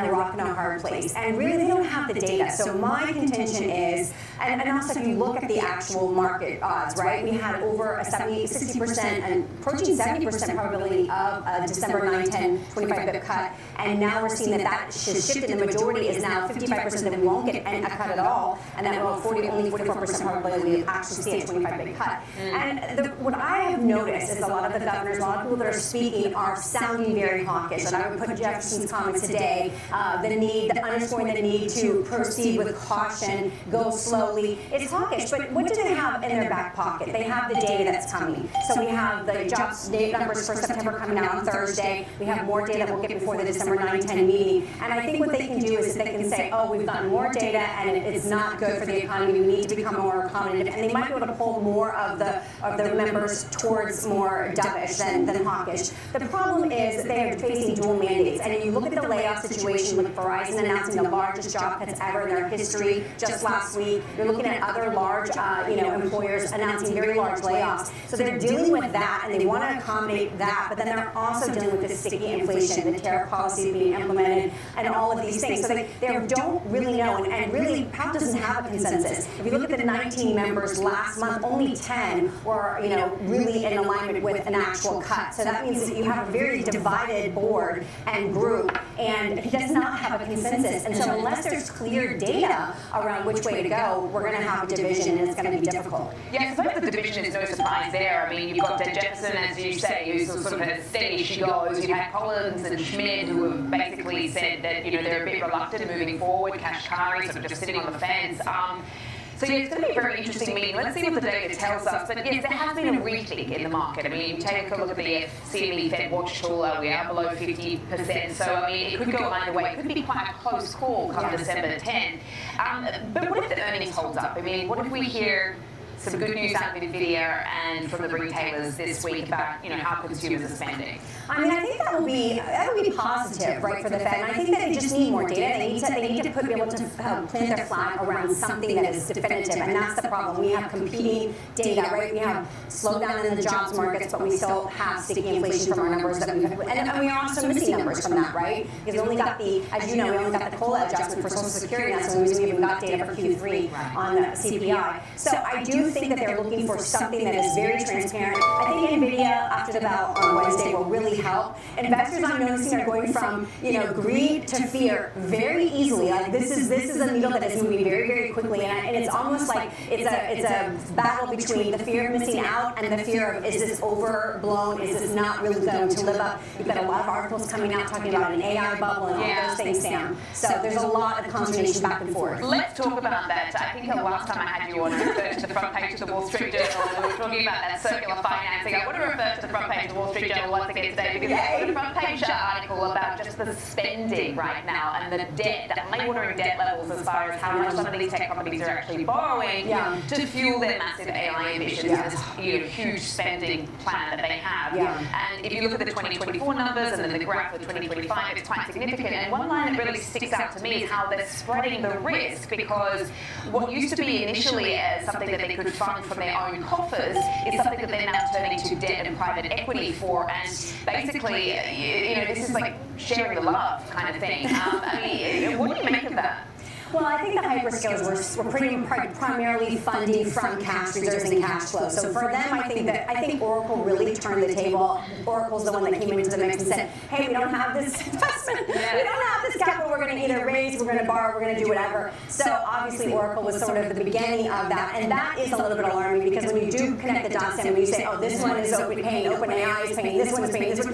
a rock and a hard place. And really, they don't have the data. So my contention is, and also if you look at the actual market odds, right, we had over a 60% and approaching 70% probability of a December 9, 10, 25 bip cut. And now we're seeing that has shifted. The majority is now 55% that we won't get a cut at all, and that will only 44% probability to actually see a 25 bip cut. And what I have noticed is a lot of the governors, a lot of people that are speaking are sounding very hawkish. And I would put Jefferson's comments today, underscoring the need to proceed with caution, go slowly. It's hawkish, but what do they have in their back pocket? They have the data that's coming. So we have the jobs numbers for September coming out on Thursday. We have more data we'll get before the December 9-10 meeting. And I think what they can do is they can say, oh, we've gotten more data and it's not good for the economy. We need to become more accommodative. And they might be able to pull more of the members towards more dovish than hawkish. The problem is they are facing dual mandates. And if you look at the layoff situation with Verizon announcing the largest job cuts ever in their history just last week, you're looking at other large employers announcing very large layoffs. So they're dealing with that, and they want to accommodate that, but then they're also dealing with the sticky inflation, the tariff policy being implemented, and all of these things. So they don't really know, and really Powell doesn't have a consensus. If you look at the 19 members last month, only 10 were really in alignment with an actual cut. So that means that you have a very divided board and group, and he does not have a consensus. And so unless there's clear data around which way to go, we're going to have a division, and it's going to be difficult. Yeah, I suppose the division is no surprise there. I mean, you've got Jefferson, as you say, who's sort of as steady as she goes. You've had Collins and Schmidt who have basically said that, they're a bit reluctant moving forward. Kashkari sort of just sitting on the fence. So yeah, it's going to be a very interesting meeting. Let's see what the data tells us. But yes, there has been a rethink in the market. I mean, take a look at the CME Fed Watch tool. We are below 50%. So, I mean, it could go either way. It could be quite a close call come December 10. But what if the earnings holds up? I mean, what if we hear some good news out of NVIDIA and from the retailers this week about, how consumers are spending? I mean, I think that will be positive, right, for the Fed. And I think that they just need more data. They need to be able to plant their flag around something that is definitive, and that's the problem. We have competing data, right? We have slowdown in the jobs markets, but we still have sticky inflation from our numbers that we have, and we are also missing numbers from that, right? Because we only got as you know, we only got the COLA adjustment for Social Security, and so we haven't got data for Q3 on the CPI. So I do think that they're looking for something that is very transparent. I think NVIDIA, after the bell on Wednesday, will really help. Investors, I'm noticing, are going from greed to fear very easily. Like this is a needle that is moving very, very quickly, and it's almost like it's a battle between the fear of missing out and the fear of, is this overblown? Is this not really going to live up? You've got a lot of articles coming out talking about an AI bubble and all those things, Sam. So there's a lot of consternation back and forth. Let's talk about that. I think the last time I had you on, you referred to the front page of the Wall Street Journal, and we were talking about that circular financing. I want to refer to the front page of the Wall Street Journal once again today, because they put a front page article about just the spending right now and the debt, that eye-watering debt levels as far as how much some of these tech companies are actually borrowing to fuel their massive AI ambitions and this huge spending plan that they have. And if you look at the 2024 numbers and then the graph for 2025, it's quite significant. And one line that really sticks out to me is how they're spreading the risk, because what used to be initially as something that they could fund from their own coffers is something that they're now turning to debt and private equity for. And basically, this is like sharing the love kind of thing. I mean, what do you make of that? Well, I think the hyperscalers were primarily funding from cash reserves and cash flow. So for them, I think Oracle really turned the table. Oracle's the one that came into the mix and said, hey, we don't have this investment. We don't have this capital. We're going to either raise, we're going to borrow, we're going to do whatever. So obviously Oracle was sort of the beginning of that. And that is a little bit alarming, because when you do connect the dots and when you say, oh, this one is paying, OpenAI is paying, this one is paying, this one,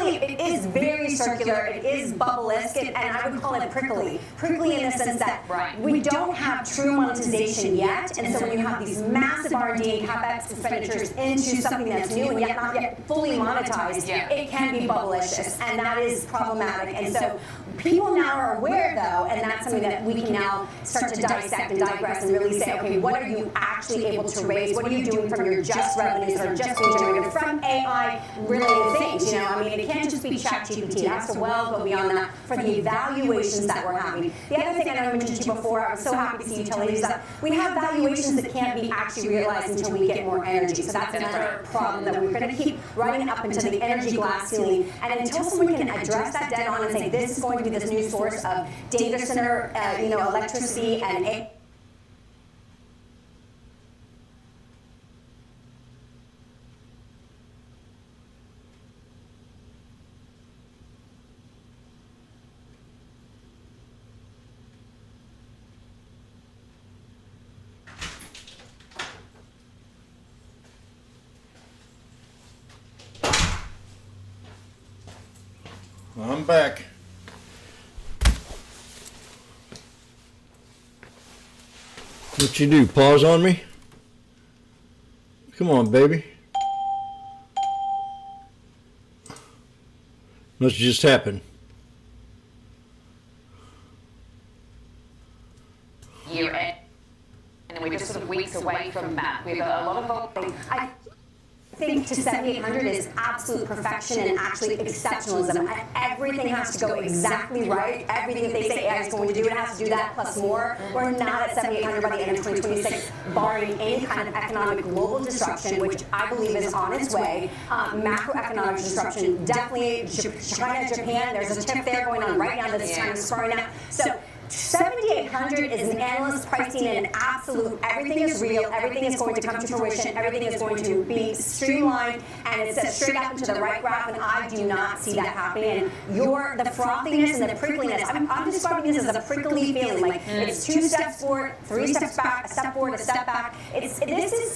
it is very circular. It is bubble-esque, and I would call it prickly. Prickly in the sense that we don't have true monetization yet, and so when you have these massive R&D and CapEx expenditures into something that's new and yet not yet fully monetized, it can be bubblicious, and that is problematic. And so people now are aware, though, and that's something that we can now start to dissect and digress and really say, okay, what are you actually able to raise? What are you doing from your just revenues that are just being generated from AI-related things? I mean, it can't just be ChatGPT. It has to well go beyond that for the evaluations that we're having. The other thing I know I mentioned to you before, I was so happy to see utilities that we have valuations that can't be actually realized until we get more energy. So that's another problem that we're going to keep running up into the energy glass ceiling. And until someone can address that dead on and say, this is going to be this new source of data center, electricity and I'm back. What you do, pause on me? Come on, baby. Must just happen. Year end, and we're just sort of weeks away from that. We've got a lot of voting. I think to 7,800 is absolute perfection and actually exceptionalism. Everything has to go exactly right. Everything that they say AI is going to do, it has to do that plus more. We're not at 7,800 by the end of 2026, barring any kind of economic global disruption, which I believe is on its way. Macroeconomic disruption, definitely China, Japan, there's a tip there going on right now that's kind of spurring out. So 7,800 is an analyst pricing in absolute, everything is real, everything is going to come to fruition, everything is going to be streamlined, and it's set straight up into the right graph, and I do not see that happening. And the frothiness and the prickliness, I'm describing this as a prickly feeling, like it's 2 steps forward, 3 steps back, a step forward, a step back.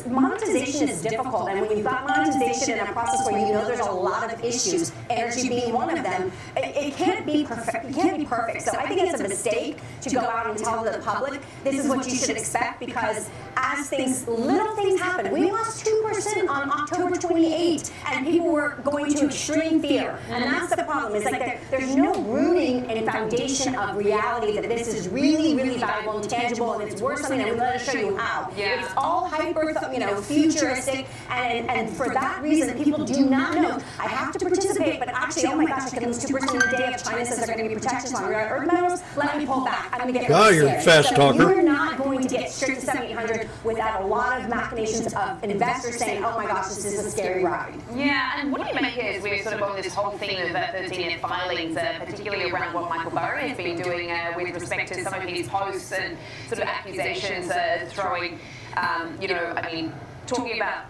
Monetization is difficult, and when you've got monetization in a process where you know there's a lot of issues, energy being one of them, it can't be perfect. It can't be perfect. So I think it's a mistake to go out and tell the public this is what you should expect, because as little things happen. We lost 2% on October 28th, and people were going to extreme fear, and that's the problem. It's like there's no rooting and foundation of reality that this is really, really valuable and tangible, and it's worth something, and we let us show you how. Yeah. It's all hyper, futuristic, and for that reason, people do not know. I have to participate, but actually, oh my gosh, I can lose 2% in a day if China says they're going to be protections on rare earth minerals. Let me pull back. I'm going to get Wow, you're a fast talker. You're not going to get straight to 7,800 without a lot of machinations of investors saying, oh my gosh, this is a scary ride. Yeah, and what do you make here is we're sort of on this whole theme of 13-year filings, particularly around what Michael Burry has been doing with respect to some of his posts and sort of accusations throwing, talking about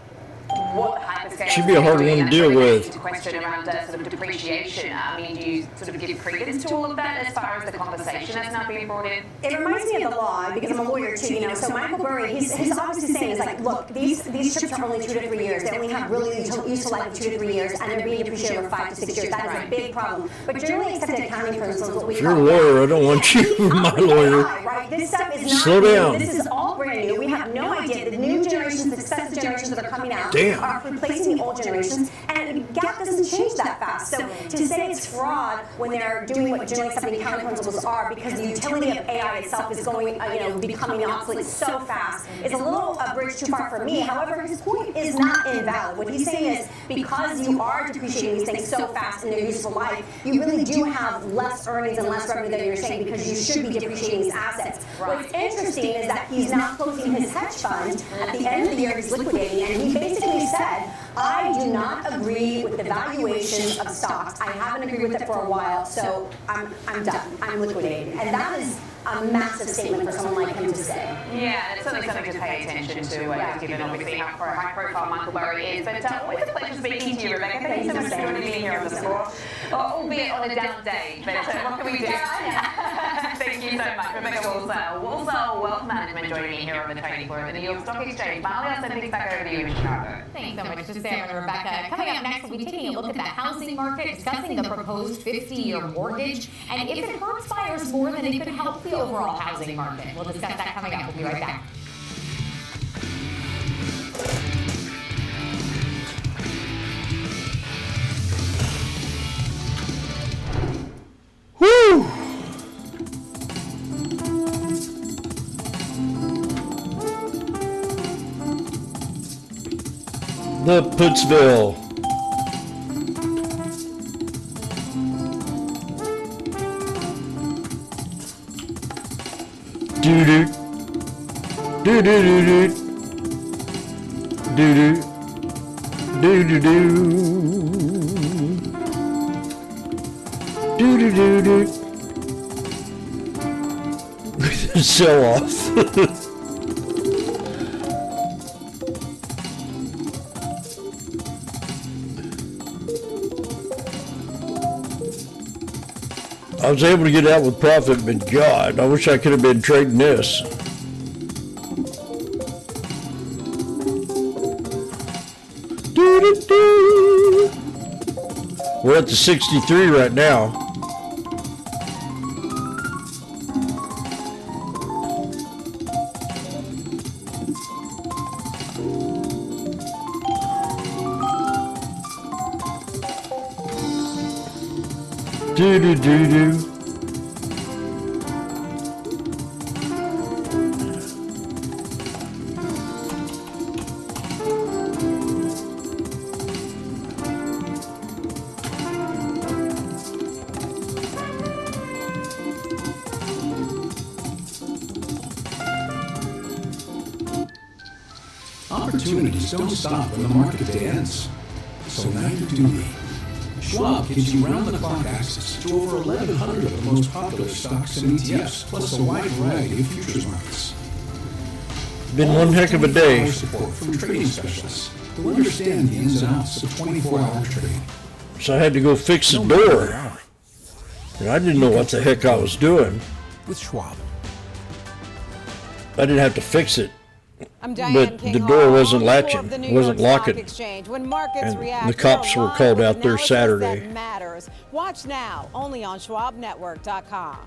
what hyperscalers Should be a hard one to deal with. Question around sort of depreciation. I mean, do you sort of give credence to all of that as far as the conversation that's now being brought in? It reminds me of the law, because I'm a lawyer too, So Michael Burry, he's obviously saying is like, look, these chips are only 2 to 3 years. They only have really useful life of 2 to 3 years, and they're being depreciated over 5 to 6 years. That is a big problem. But generally accepted accounting principles, what we If you're a lawyer, I don't want you for my lawyer. Right? This stuff is not Slow down. This is all brand new. We have no idea. The new generations, the successive generations that are coming out are replacing the old generations, and GAAP doesn't change that fast. So to say it's fraud when they're doing what generally accepted accounting principles are, because the utility of AI itself is going, becoming obsolete so fast, is a little bridge too far for me. However, his point is not invalid. What he's saying is because you are depreciating these things so fast in their useful life, you really do have less earnings and less revenue than you're saying, because you should be depreciating these assets. What's interesting is that he's now closing his hedge fund at the end of the year. He's liquidating, and he basically said, I do not agree with the valuation of stocks. I haven't agreed with it for a while, so I'm done. I'm liquidating. And that is a massive statement for someone like him to say. Yeah, it's certainly something to pay attention to, just given obviously how high profile Michael Burry is. But always a pleasure speaking to you, Rebecca. Thank you so much for joining me here on the floor, albeit on a down day. But what can we do? Thank you so much, Rebecca Walsall, Wealth Management, joining me here on the trading floor at the New York Stock Exchange. Marley, I'll send things back over to you in Chicago. Thanks so much to Sarah and Rebecca. Coming up next, we'll be taking a look at the housing market, discussing the proposed 50-year mortgage, and if it hurts buyers more than it could help the overall housing market. We'll discuss that coming up. We'll be right back. Woo! The Putsville. Do do do do do do do do do do do do do. Sell off. I was able to get out with profit, but God, I wish I could have been trading this. We're at the 63 right now. Do do do do. Opportunities don't stop when the market day ends. So neither do we. Schwab gives you round-the-clock access to over 1,100 of the most popular stocks and ETFs, plus a wide variety of futures markets. Been one heck of a day. Support from trading specialists who understand the ins and outs of 24-hour trading. So I had to go fix the door. And I didn't know what the heck I was doing. With Schwab. I didn't have to fix it. I'm Diane But King the door Hall, wasn't on the floor latching, of the New wasn't York Stock locking. Exchange. When markets And react, the cops we're were called live out with there analysis Saturday. That matters. Watch now, only on SchwabNetwork.com.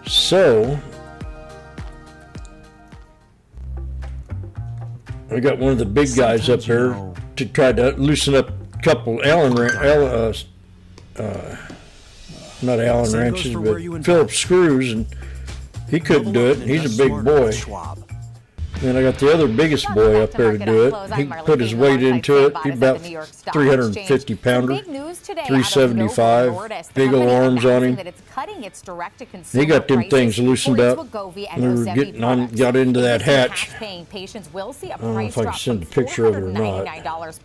So I got one of the big guys up there to try to loosen up a couple not Allen wrenches, but Phillips screws, and he couldn't do it. He's a big boy. Then I got the other biggest boy up there to do it. He put his weight into it. He's about 350 pounder, 375, big old arms on him. He got them things loosened up. We were getting on, got into that hatch. I don't know if I can send a picture of it or not.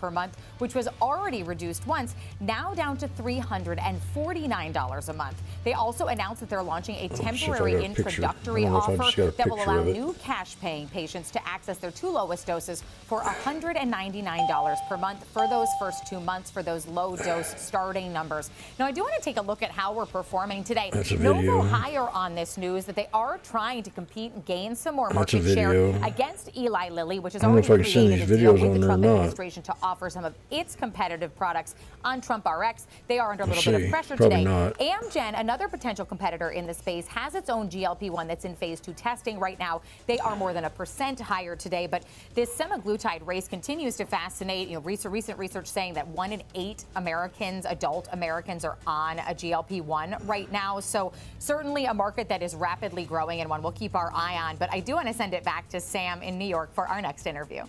Per month, which was already reduced once, now down to $349 a month. They also announced that they're launching a temporary introductory offer that will allow new cash-paying patients to access their 2 lowest doses for $199 per month for those first 2 months for those low-dose starting numbers. Now, I do want to take a look at how we're performing today. That's a video. Novo higher on this news that they are trying to compete and gain some more That's a market share video. against Eli Lilly, which is I don't know already if I can send created these a deal videos with on the there or Trump not. administration to offer some of its competitive products on Trump RX. They are under a Let's little bit see. of pressure Probably today. not. Amgen, another potential competitor in the space, has its own GLP-1 that's in phase 2 testing right now. They are more than 1% higher today, but this semaglutide race continues to fascinate. You know, recent research saying that 1 in 8 Americans, adult Americans, are on a GLP-1 right now. So certainly a market that is rapidly growing and one we'll keep our eye on. But I do want to send it back to Sam in New York for our next interview.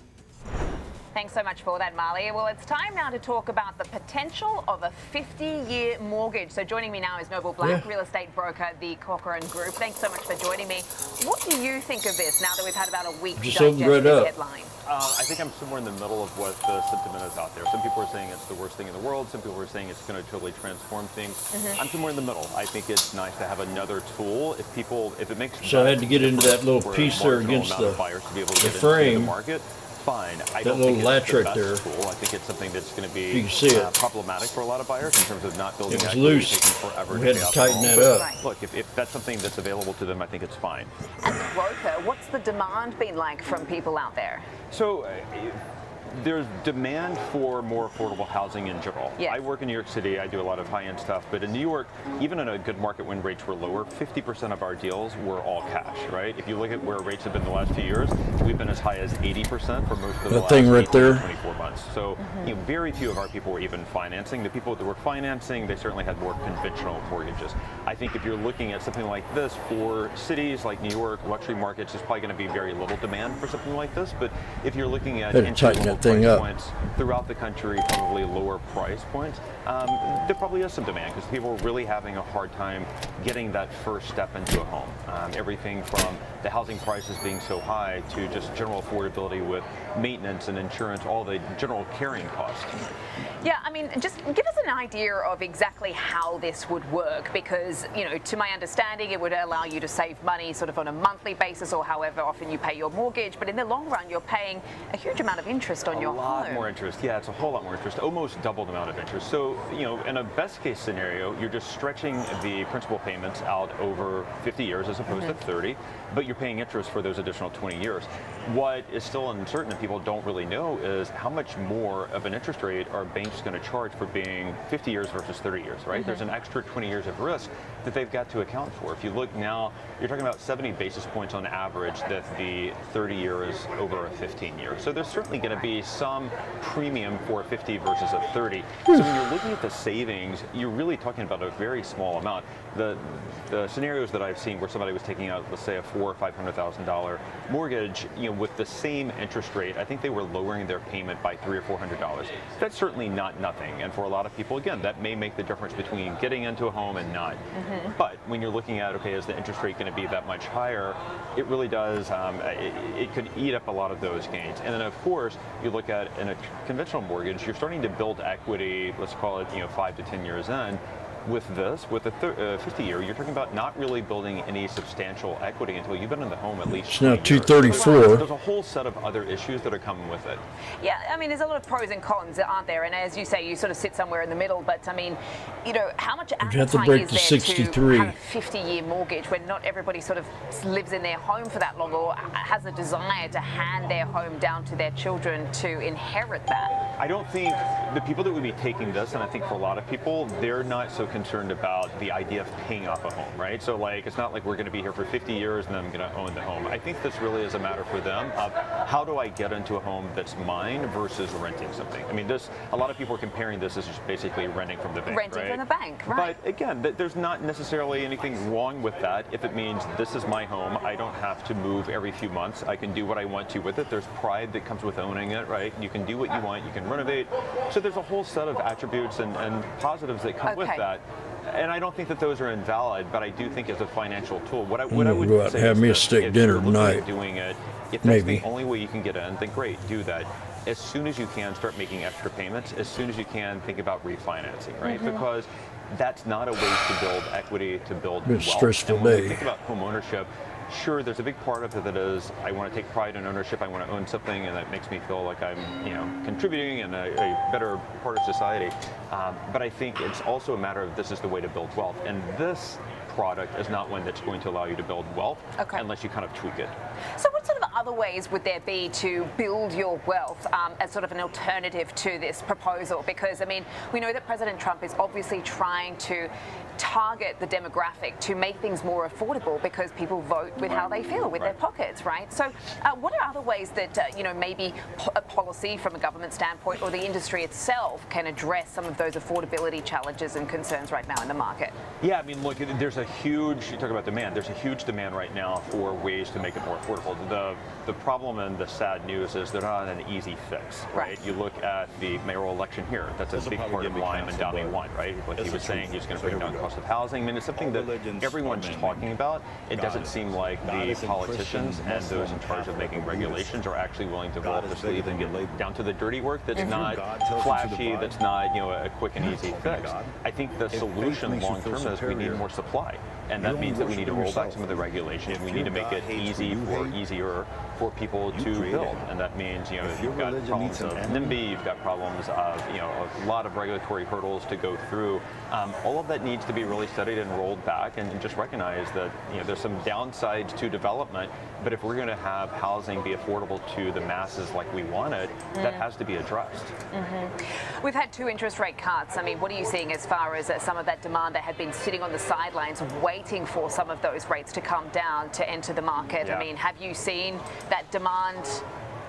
Thanks so much for that, Marley. Well, it's time now to talk about the potential of a 50-year mortgage. So joining me now is Noble Black, real estate broker at the Corcoran Group. Thanks so much for joining me. What do you think of this now that we've had about a week to digest this headline? I think I'm somewhere in the middle of what the sentiment is out there. Some people are saying it's the worst thing in the world. Some people are saying it's going to totally transform things. I'm somewhere in the middle. I think it's nice to have another tool. If it makes So I had to get into that little piece there against the frame. Market, fine. I That don't little think latch it's the right best there. tool. I think it's something that's going to be You can see it. problematic for a lot of buyers in terms of not building It was equity, loose. taking forever We had pay to off the tighten home. that But up. Look, if that's something that's available to them, I think it's fine. As a broker, what's the demand been like from people out there? So there's demand for more affordable housing in general. Yes. I work in New York City. I do a lot of high-end stuff. But in New York, even in a good market when rates were lower, 50% of our deals were all cash, right? If you look at where rates have been the last few years, we've been as high as 80% for most of the That last thing right 18 to there. 24 months. So you know, very few of our people were even financing. The people that were financing, they certainly had more conventional mortgages. I think if you're looking at something like this for cities like New York, luxury markets, there's probably going to be very little demand for something like this. But if you're looking at Had to tighten entry-level that thing price up. points throughout the country, probably lower price points, there probably is some demand because people are really having a hard time getting that first step into a home. Everything from the housing prices being so high to just general affordability with maintenance and insurance, all the general carrying costs. Yeah, I mean, just give us an idea of exactly how this would work because, you know, to my understanding, it would allow you to save money sort of on a monthly basis or however often you pay your mortgage. But in the long run, you're paying a huge amount of interest on your home. A lot more interest. Yeah, it's a whole lot more interest, almost double the amount of interest. So, you know, in a best case scenario, you're just stretching the principal payments out over 50 years as opposed to 30, but you're paying interest for those additional 20 years. What is still uncertain and people don't really know is how much more of an interest rate are banks going to charge for being 50 years versus 30 years, right? There's an extra 20 years of risk that they've got to account for. If you look now, you're talking about 70 basis points on average that the 30 year is over a 15 year. So there's certainly going to be some premium for a 50 versus a 30. So when you're looking at the savings, you're really talking about a very small amount. The scenarios that I've seen where somebody was taking out, let's say, a $400,000 or $500,000 mortgage, you know, with the same interest rate, I think they were lowering their payment by $300 or $400. That's certainly not nothing. And for a lot of people, again, that may make the difference between getting into a home and not. But when you're looking at, okay, is the interest rate going to be that much higher? It really does, it could eat up a lot of those gains. And then of course, you look at in a conventional mortgage, you're starting to build equity, let's call it, 5 to 10 years in. With this, with a 50-year, you're talking about not really building any substantial equity until you've been in the home at least. It's now 20 years. 234. There's a whole set of other issues that are coming with it. Yeah, I mean, there's a lot of pros and cons, aren't there? And as you say, you sort of sit somewhere in the middle. But I mean, how much appetite is there to have a 50-year mortgage when not everybody sort of lives in their home for that long or has a desire to hand their home down to their children to inherit that? I don't think the people that would be taking this, and I think for a lot of people, they're not so concerned about the idea of paying off a home, right? So like, it's not like we're going to be here for 50 years and then I'm going to own the home. I think this really is a matter for them of how do I get into a home that's mine versus renting something. I mean, a lot of people are comparing this as just basically renting from the bank, renting right? from the bank, right? But again, there's not necessarily anything wrong with that if it means this is my home. I don't have to move every few months. I can do what I want to with it. There's pride that comes with owning it, right? You can do what you want. You can renovate. So there's a whole set of attributes and positives that come with that. And I don't think that those are invalid, but I do think as a financial tool, what I would go out say and have is me a that steak if dinner you're looking tonight. at doing it, if that's Maybe. the only way you can get in, then great, do that. As soon as you can, start making extra payments. As soon as you can, think about refinancing, right? Because that's not a way to build equity, to build It's wealth. stressful And when day. you think about home ownership, sure, there's a big part of it that is, I want to take pride in ownership. I want to own something, and that makes me feel like I'm, contributing and a better part of society. But I think it's also a matter of this is the way to build wealth, and this product is not one that's going to allow you to build wealth unless you kind of tweak it. So what sort of other ways would there be to build your wealth as sort of an alternative to this proposal? Because, I mean, we know that President Trump is obviously trying to target the demographic to make things more affordable because people vote with how they feel, with their pockets, right? So what are other ways that, maybe a policy from a government standpoint or the industry itself can address some of those affordability challenges and concerns right now in the market? Yeah, I mean, look, there's a huge, you talk about demand, there's a huge demand right now for ways to make it more affordable. The problem and the sad news is they're not an easy fix, right? You look at the mayoral election here, that's a big part of why Mandami won, right? Like he was saying, he's going to bring down cost of housing. I mean, it's something that everyone's talking about. It doesn't seem like the politicians and those in charge of making regulations are actually willing to roll up their sleeve and get down to the dirty work that's not flashy, that's not, a quick and easy fix. I think the solution long term is we need more supply. And that means that we need to roll back some of the regulations. We need to make it easier for people to build. And that means, you've got problems of NIMBY, you've got problems of, a lot of regulatory hurdles to go through. All of that needs to be really studied and rolled back and just recognize that, there's some downsides to development, but if we're going to have housing be affordable to the masses like we want it, that has to be addressed. We've had 2 interest rate cuts. I mean, what are you seeing as far as some of that demand that had been sitting on the sidelines waiting for some of those rates to come down to enter the market? Yeah. I mean, have you seen that demand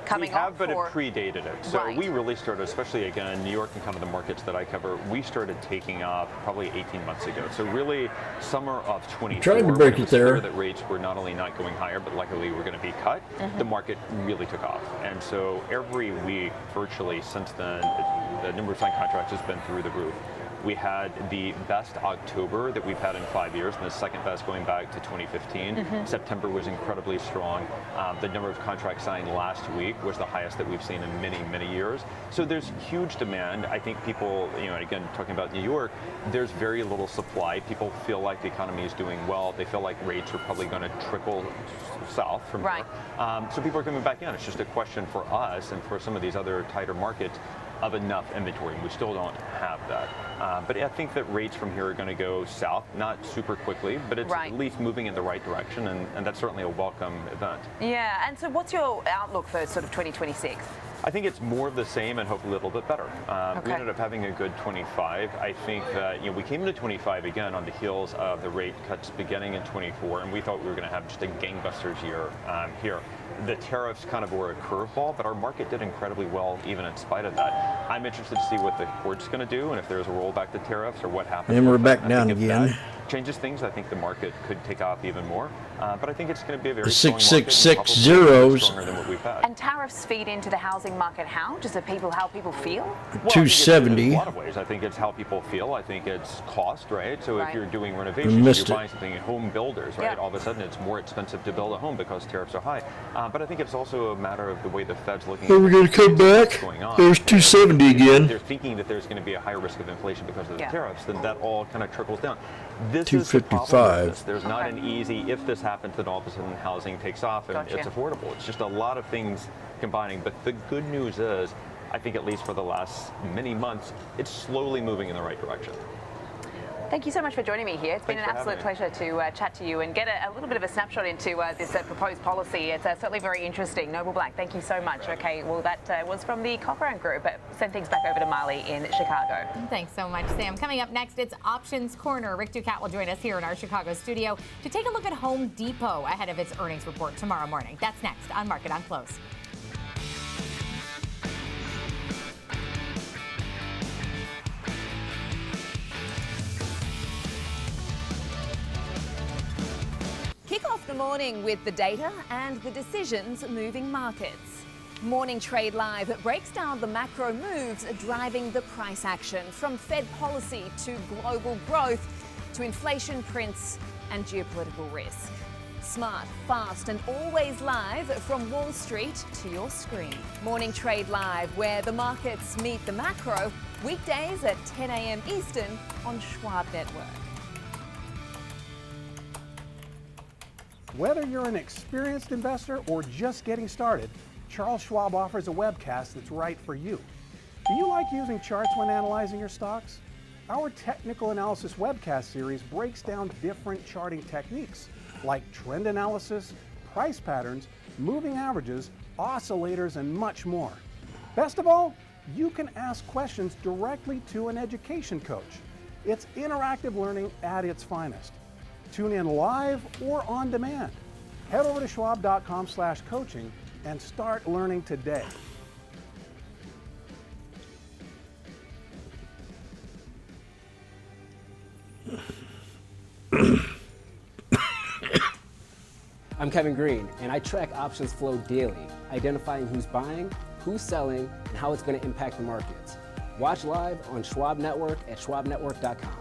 coming we have, off? but or? It predated it. So we really started, especially again in New York and kind of the markets that I cover, we started taking off probably 18 months ago. So really summer of 24. Trying to break when it there. Clear that rates were not only not going higher, but likely were going to be cut. The market really took off. And so every week, virtually since then, the number of signed contracts has been through the roof. We had the best October that we've had in 5 years, and the second best going back to 2015. September was incredibly strong. The number of contracts signed last week was the highest that we've seen in many, many years. So there's huge demand. I think people, again, talking about New York, there's very little supply. People feel like the economy is doing well. They feel like rates are probably going to trickle south from here. So people are coming back in. It's just a question for us and for some of these other tighter markets of enough inventory. We still don't have that. But I think that rates from here are going to go south, not super quickly, but it's at least moving in the right direction, and that's certainly a welcome event. Yeah, and so what's your outlook for sort of 2026? I think it's more of the same and hopefully a little bit better. We ended up having a good 25. I think that we came into 25 again on the heels of the rate cuts beginning in 24, and we thought we were going to have just a gangbusters year here. The tariffs kind of were a curveball, but our market did incredibly well even in spite of that. I'm interested to see what the court's going to do and if there's a rollback to tariffs or what happens. And we're back down again. changes things. I think the market could take off even more, but I think it's going to be a very The strong market, and 666 probably zeros. stronger than what we've had. And tariffs feed into the housing market how? Just how people feel? Well, I think it's 270. in a lot of ways. I think it's how people feel. I think it's cost, right? So if you're doing renovations, missed you're it. buying something in home builders, right? Yeah. All of a sudden it's more expensive to build a home because tariffs are high. But I think it's also a matter of the way the Fed's looking Are we going to come back? going on. There's 270 If again. they're thinking that there's going to be a higher risk of inflation because of the Yeah. tariffs, then that all kind of trickles down. This is the problem with 255. this. There's not an easy, if this happens, then all of a sudden housing takes off and Gotcha. it's affordable. It's just a lot of things combining. But the good news is, I think at least for the last many months, it's slowly moving in the right direction. Thank you so much for joining me here. It's been Thanks an for absolute having pleasure to chat to you and get a little bit of a snapshot into this proposed policy. It's certainly very interesting. Noble Black, thank you so much. Okay, well, that was from the Cochrane Group. Send things back over to Marley in Chicago. Thanks so much, Sam. Coming up next, it's Options Corner. Rick Ducat will join us here in our Chicago studio to take a look at Home Depot ahead of its earnings report tomorrow morning. That's next on Market on Close. Kick off the morning with the data and the decisions moving markets. Morning Trade Live breaks down the macro moves driving the price action, from Fed policy to global growth to inflation prints and geopolitical risk. Smart, fast and always live from Wall Street to your screen. Morning Trade Live, where the markets meet the macro, weekdays at 10 a.m. Eastern on Schwab Network. Whether you're an experienced investor or just getting started, Charles Schwab offers a webcast that's right for you. Do you like using charts when analyzing your stocks? Our technical analysis webcast series breaks down different charting techniques like trend analysis, price patterns, moving averages, oscillators, and much more. Best of all, you can ask questions directly to an education coach. It's interactive learning at its finest. Tune in live or on demand. Head over to schwab.com/coaching and start learning today. I'm Kevin Green, and I track options flow daily, identifying who's buying, who's selling, and how it's going to impact the markets. Watch live on Schwab Network at schwabnetwork.com.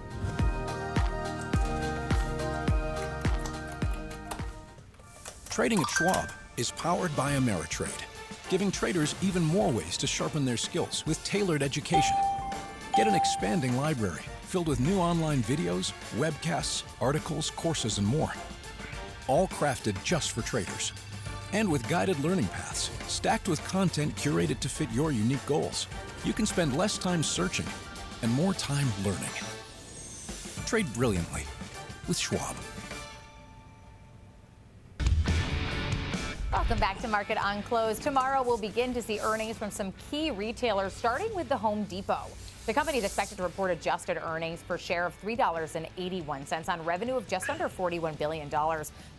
Trading at Schwab is powered by Ameritrade, giving traders even more ways to sharpen their skills with tailored education. Get an expanding library filled with new online videos, webcasts, articles, courses, and more. All crafted just for traders. And with guided learning paths, stacked with content curated to fit your unique goals, you can spend less time searching and more time learning. Trade brilliantly with Schwab. Welcome back to Market on Close. Tomorrow we'll begin to see earnings from some key retailers, starting with the Home Depot. The company is expected to report adjusted earnings per share of $3.81 on revenue of just under $41 billion.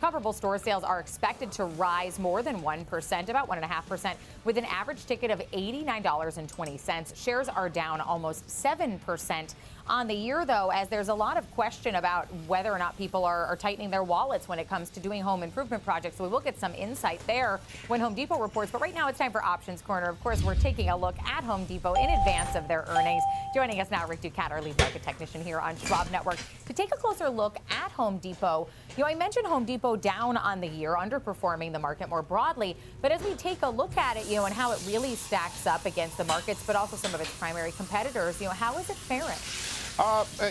Comparable store sales are expected to rise more than 1%, about 1.5%, with an average ticket of $89.20. Shares are down almost 7% on the year, though, as there's a lot of question about whether or not people are tightening their wallets when it comes to doing home improvement projects. So we will get some insight there when Home Depot reports. But right now it's time for Options Corner. Of course, we're taking a look at Home Depot in advance of their earnings. Joining us now, Rick Ducat, our lead market technician here on Schwab Network, to take a closer look at Home Depot. You know, I mentioned Home Depot down on the year, underperforming the market more broadly. But as we take a look at it, and how it really stacks up against the markets, but also some of its primary competitors, how is it faring?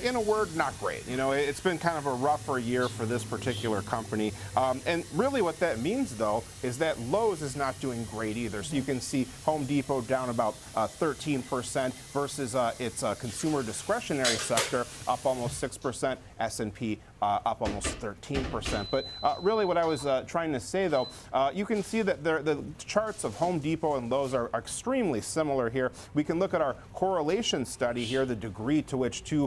In a word, not great. It's been kind of a rougher year for this particular company. And really what that means, though, is that Lowe's is not doing great either. So you can see Home Depot down about 13% versus its consumer discretionary sector up almost 6%, S&P up almost 13%. But really what I was trying to say, though, you can see that the charts of Home Depot and Lowe's are extremely similar here. We can look at our correlation study here, the degree to which two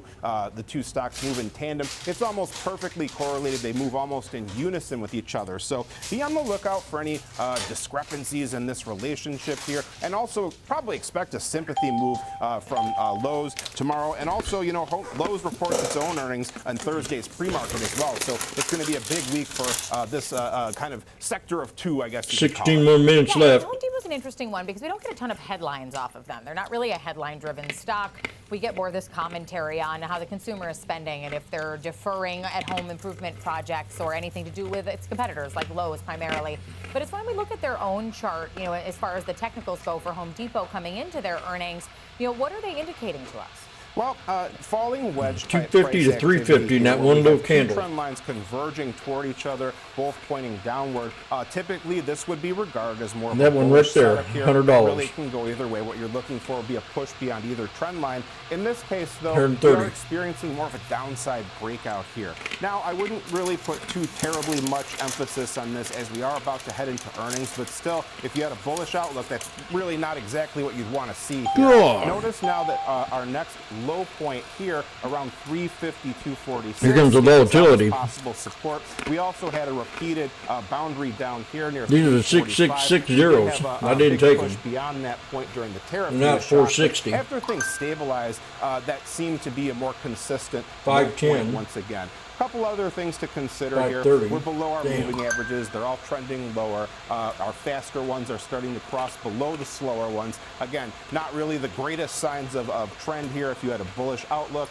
two stocks move in tandem. It's almost perfectly correlated. They move almost in unison with each other. So be on the lookout for any discrepancies in this relationship here, and also probably expect a sympathy move from Lowe's tomorrow. And also, you know, Lowe's reports its own earnings on Thursday's pre-market as well. So it's going to be a big week for this kind of sector of two, I guess. 16 more minutes left. Home Depot's an interesting one because we don't get a ton of headlines off of them. They're not really a headline-driven stock. We get more of this commentary on how the consumer is spending and if they're deferring at-home improvement projects or anything to do with its competitors like Lowe's primarily. But it's when we look at their own chart, you know, as far as the technicals go for Home Depot coming into their earnings, you know, what are they indicating to us? Well, falling wedge 250 to 350 in that one little candle. Trend lines converging toward each other, both pointing downward. Typically, this would be regarded as more of that a one bullish right there, setup here. $100. Really can go either way. What you're looking for will be a push beyond either trend line. In this case, though, 130. we are experiencing more of a downside breakout here. Now, I wouldn't really put too terribly much emphasis on this as we are about to head into earnings, but still, if you had a bullish outlook, that's really not exactly what you'd want to see here. God. Notice now that our next low point here around 350, 246. Here comes the volatility. Possible support. We also had a repeated boundary down here near. These are the 6660s. I didn't take them. Beyond that point during the tariff. Not 460. After things stabilized, that seemed to be a more consistent 510 once again. Couple other things to consider here. 530. We're below our moving averages. They're all trending lower. Our faster ones are starting to cross below the slower ones. Again, not really the greatest signs of trend here if you had a bullish outlook.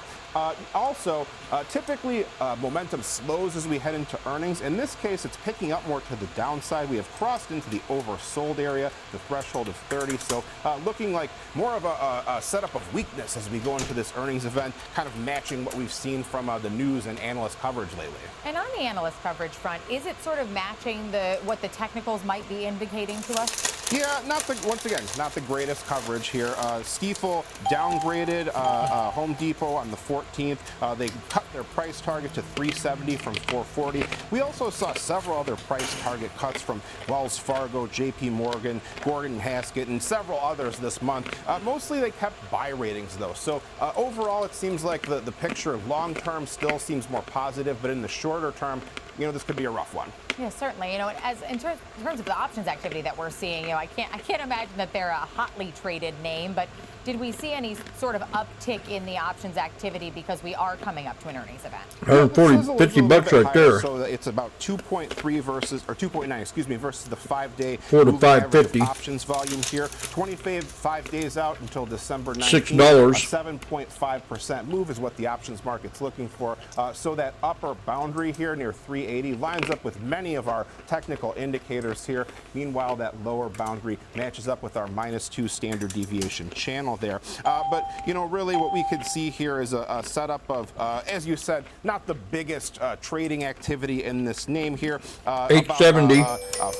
Also, typically momentum slows as we head into earnings. In this case, it's picking up more to the downside. We have crossed into the oversold area, the threshold of 30. So looking like more of a setup of weakness as we go into this earnings event, kind of matching what we've seen from the news and analyst coverage lately. And on the analyst coverage front, is it sort of matching what the technicals might be indicating to us? Yeah, once again, not the greatest coverage here. Stifel downgraded Home Depot on the 14th. They cut their price target to 370 from 440. We also saw several other price target cuts from Wells Fargo, JP Morgan, Gordon Haskett, and several others this month. Mostly they kept buy ratings though. So overall, it seems like the picture long term still seems more positive, but in the shorter term, you know, this could be a rough one. Yeah, certainly. You know, as in terms of the options activity that we're seeing, you know, I can't imagine that they're a hotly traded name, but did we see any sort of uptick in the options activity because we are coming up to an earnings event? 140, 50 bucks right there. So it's about 2.3 versus, or 2.9, excuse me, versus the 5-day 4 to 550 options volume here. 25 days out until December 19th. $6. A 7.5% move is what the options market's looking for. So that upper boundary here near 380 lines up with many of our technical indicators here. Meanwhile, that lower boundary matches up with our -2 standard deviation channel there. But, you know, really what we could see here is a setup of, as you said, not the biggest trading activity in this name here. 870.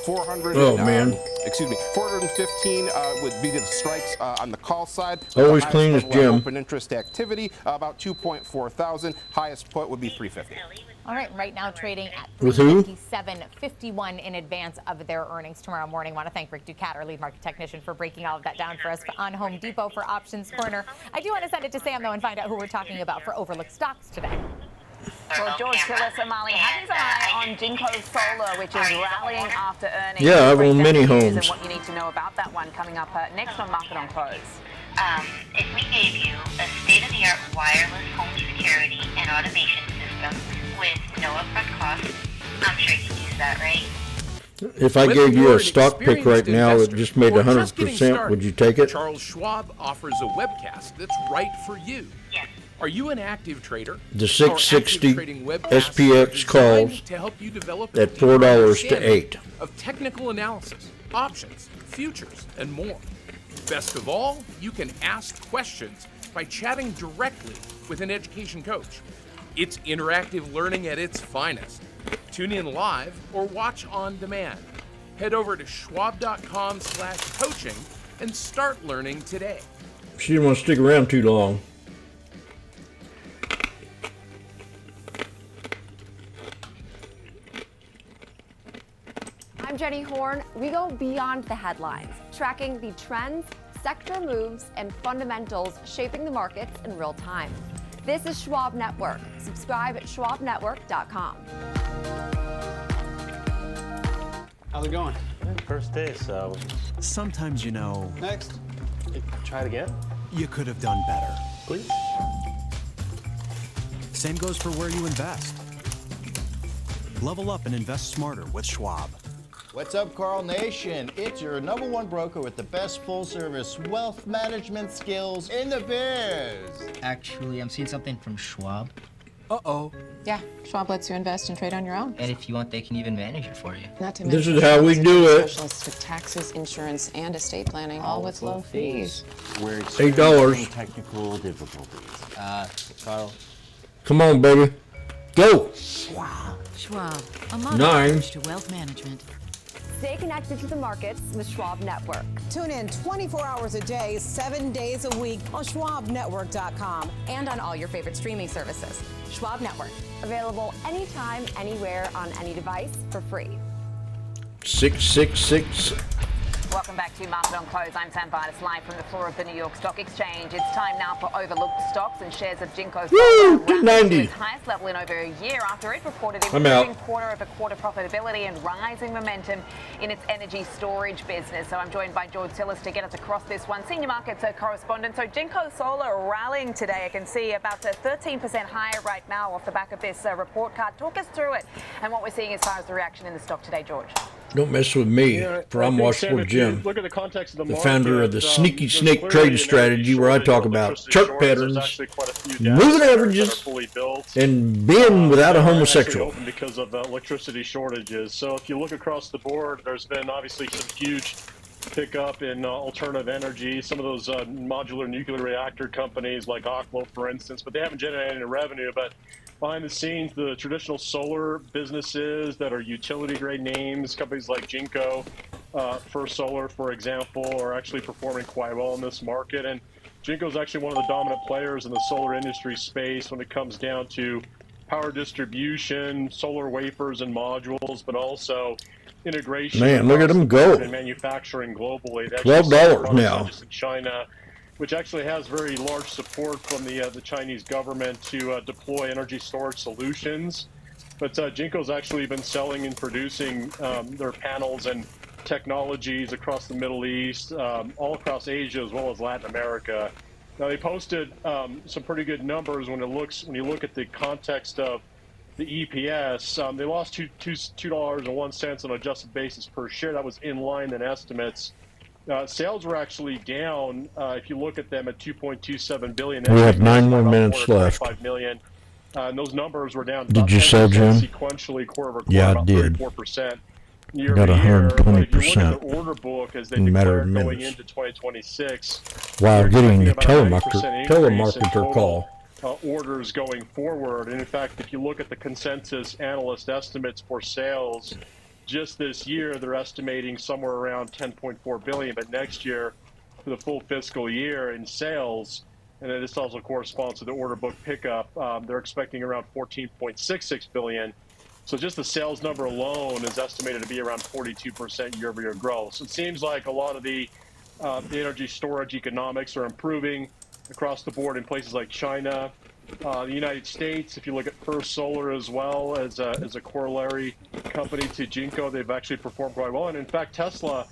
400. Oh, man. Excuse me. 415 would be the strikes on the call side. Always clean as Jim. Open interest activity, about 2.4 thousand. Highest put would be 350. All right, right now trading at With who? 357.51 in advance of their earnings tomorrow morning. I want to thank Rick Ducator, lead market technician, for breaking all of that down for us on Home Depot for Options Corner. I do want to send it to Sam, though, and find out who we're talking about for overlooked stocks today. Well, George, Phyllis, Molly, have his eye on Jinko Solar, which is rallying after earnings. Yeah, I've owned many And homes. what you need to know about that one coming up next on Market on Close. If we gave you a state-of-the-art wireless home security and automation system with no upfront cost, I'm sure you could use that, right? If I gave you a stock pick right now that just made 100%, would you take it? Charles Schwab offers a webcast that's right for you. Yes. Are you an active trader? The 660 Our active trading webcasts SPX are calls designed to help you develop at a deeper $4 to understanding $8. of technical analysis, options, futures, and more. Best of all, you can ask questions by chatting directly with an education coach. It's interactive learning at its finest. Tune in live or watch on demand. Head over to schwab.com/coaching and start learning today. She didn't want to stick around too long. I'm Jenny Horn. We go beyond the headlines, tracking the trends, sector moves, and fundamentals shaping the markets in real time. This is Schwab Network. Subscribe at schwabnetwork.com. How's it going? First day, so. Sometimes, Next. Try it again. You could have done better. Please. Same goes for where you invest. Level up and invest smarter with Schwab. What's up, Carl Nation? It's your #1 broker with the best full-service wealth management skills in the biz. Actually, I'm seeing something from Schwab. Uh-oh. Yeah, Schwab lets you invest and trade on your own. And if you want, they can even manage it for you. Not to This mention is how we do it. specialists with taxes, insurance, and estate planning, all with low fees. We're $8. technical difficulties. Carl. Come on, baby. Go. Schwab, a modern 9. approach to wealth management. Stay connected to the markets with Schwab Network. Tune in 24 hours a day, 7 days a week on schwabnetwork.com. And on all your favorite streaming services. Schwab Network. Available anytime, anywhere, on any device for free. 666. Welcome back to Market on Close. I'm Sam Vitus, live from the floor of the New York Stock Exchange. It's time now for overlooked stocks, and shares of Jinko Woo! to 290. its highest level in over a year after it reported I'm out. improving quarter-over-quarter profitability and rising momentum in its energy storage business. So I'm joined by George Sillis to get us across this one. Senior markets correspondent. So Jinko Solar rallying today. I can see about 13% higher right now off the back of this report card. Talk us through it and what we're seeing as far as the reaction in the stock today, George. Don't mess with me, for I'm Washboardjim, Look at the context of the the market, founder of the Sneaky there's Snake clearly trading an strategy where I talk about chart patterns, moving averages, and being without a homosexual. Open because of electricity shortages. So if you look across the board, there's been obviously some huge pickup in alternative energy. Some of those modular nuclear reactor companies like Oklo, for instance, but they haven't generated any revenue. But behind the scenes, the traditional solar businesses that are utility grade names, companies like Jinko, First Solar, for example, are actually performing quite well in this market. And Jinko is actually one of the dominant players in the solar industry space when it comes down to power distribution, solar wafers and modules, but also integration. Man, look at them go. And manufacturing globally. $12 now. Just in China, which actually has very large support from the Chinese government to deploy energy storage solutions. But Jinko's actually been selling and producing their panels and technologies across the Middle East, all across Asia, as well as Latin America. Now they posted some pretty good numbers when you look at the context of the EPS. They lost $2.01 on an adjusted basis per share. That was in line in estimates. Sales were actually down. If you look at them at $2.27 billion, We have 9 more minutes left. $5 million. And those numbers were down. Did you sell, Jim? Sequentially, quarter-over-quarter, Yeah, I about did. 34%. Got 120% The order book as they in a matter of declare going minutes. into 2026. While they're getting the expecting about a 90% increase in telemarketer total, call. Orders going forward. And in fact, if you look at the consensus analyst estimates for sales, just this year they're estimating somewhere around 10.4 billion, but next year for the full fiscal year in sales, and then this also corresponds to the order book pickup, they're expecting around 14.66 billion. So just the sales number alone is estimated to be around 42% year-over-year growth. So it seems like a lot of the energy storage economics are improving across the board in places like China, the United States. If you look at First Solar as well as a corollary company to Jinko, they've actually performed quite well. And in fact, Tesla,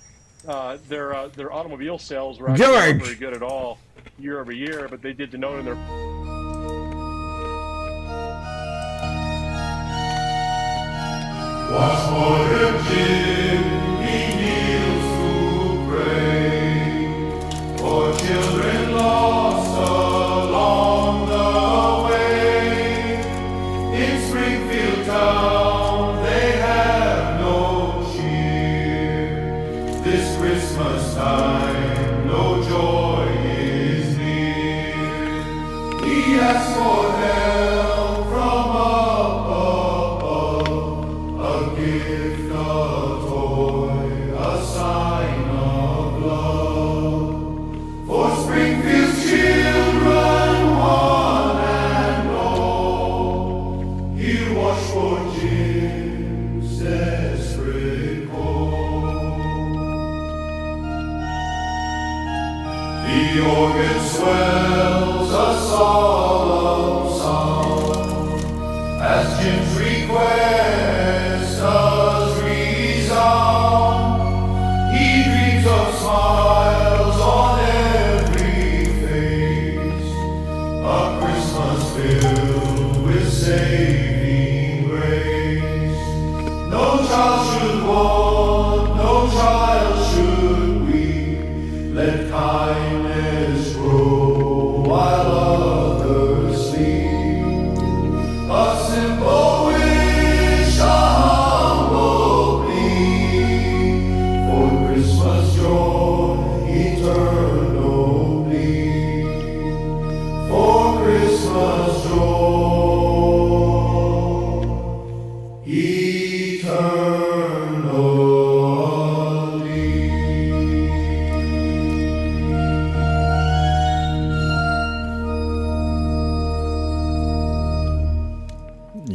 their automobile sales were actually not very good at all year over year, but they did denote in their Washboardjim, he kneels to pray for children lost along the way. In Springfield town they have no cheer. This Christmas time no joy is near. He asks for help from a gift, a toy, a sign of love. For Springfield's children, one and all, hear Washboardjim's desperate call. The organ swells a solemn filled with saving grace. No child should want, no child should weep. Let kindness grow while others sleep. A simple wish, a humble plea for Christmas joy, eternal plea. For Christmas joy,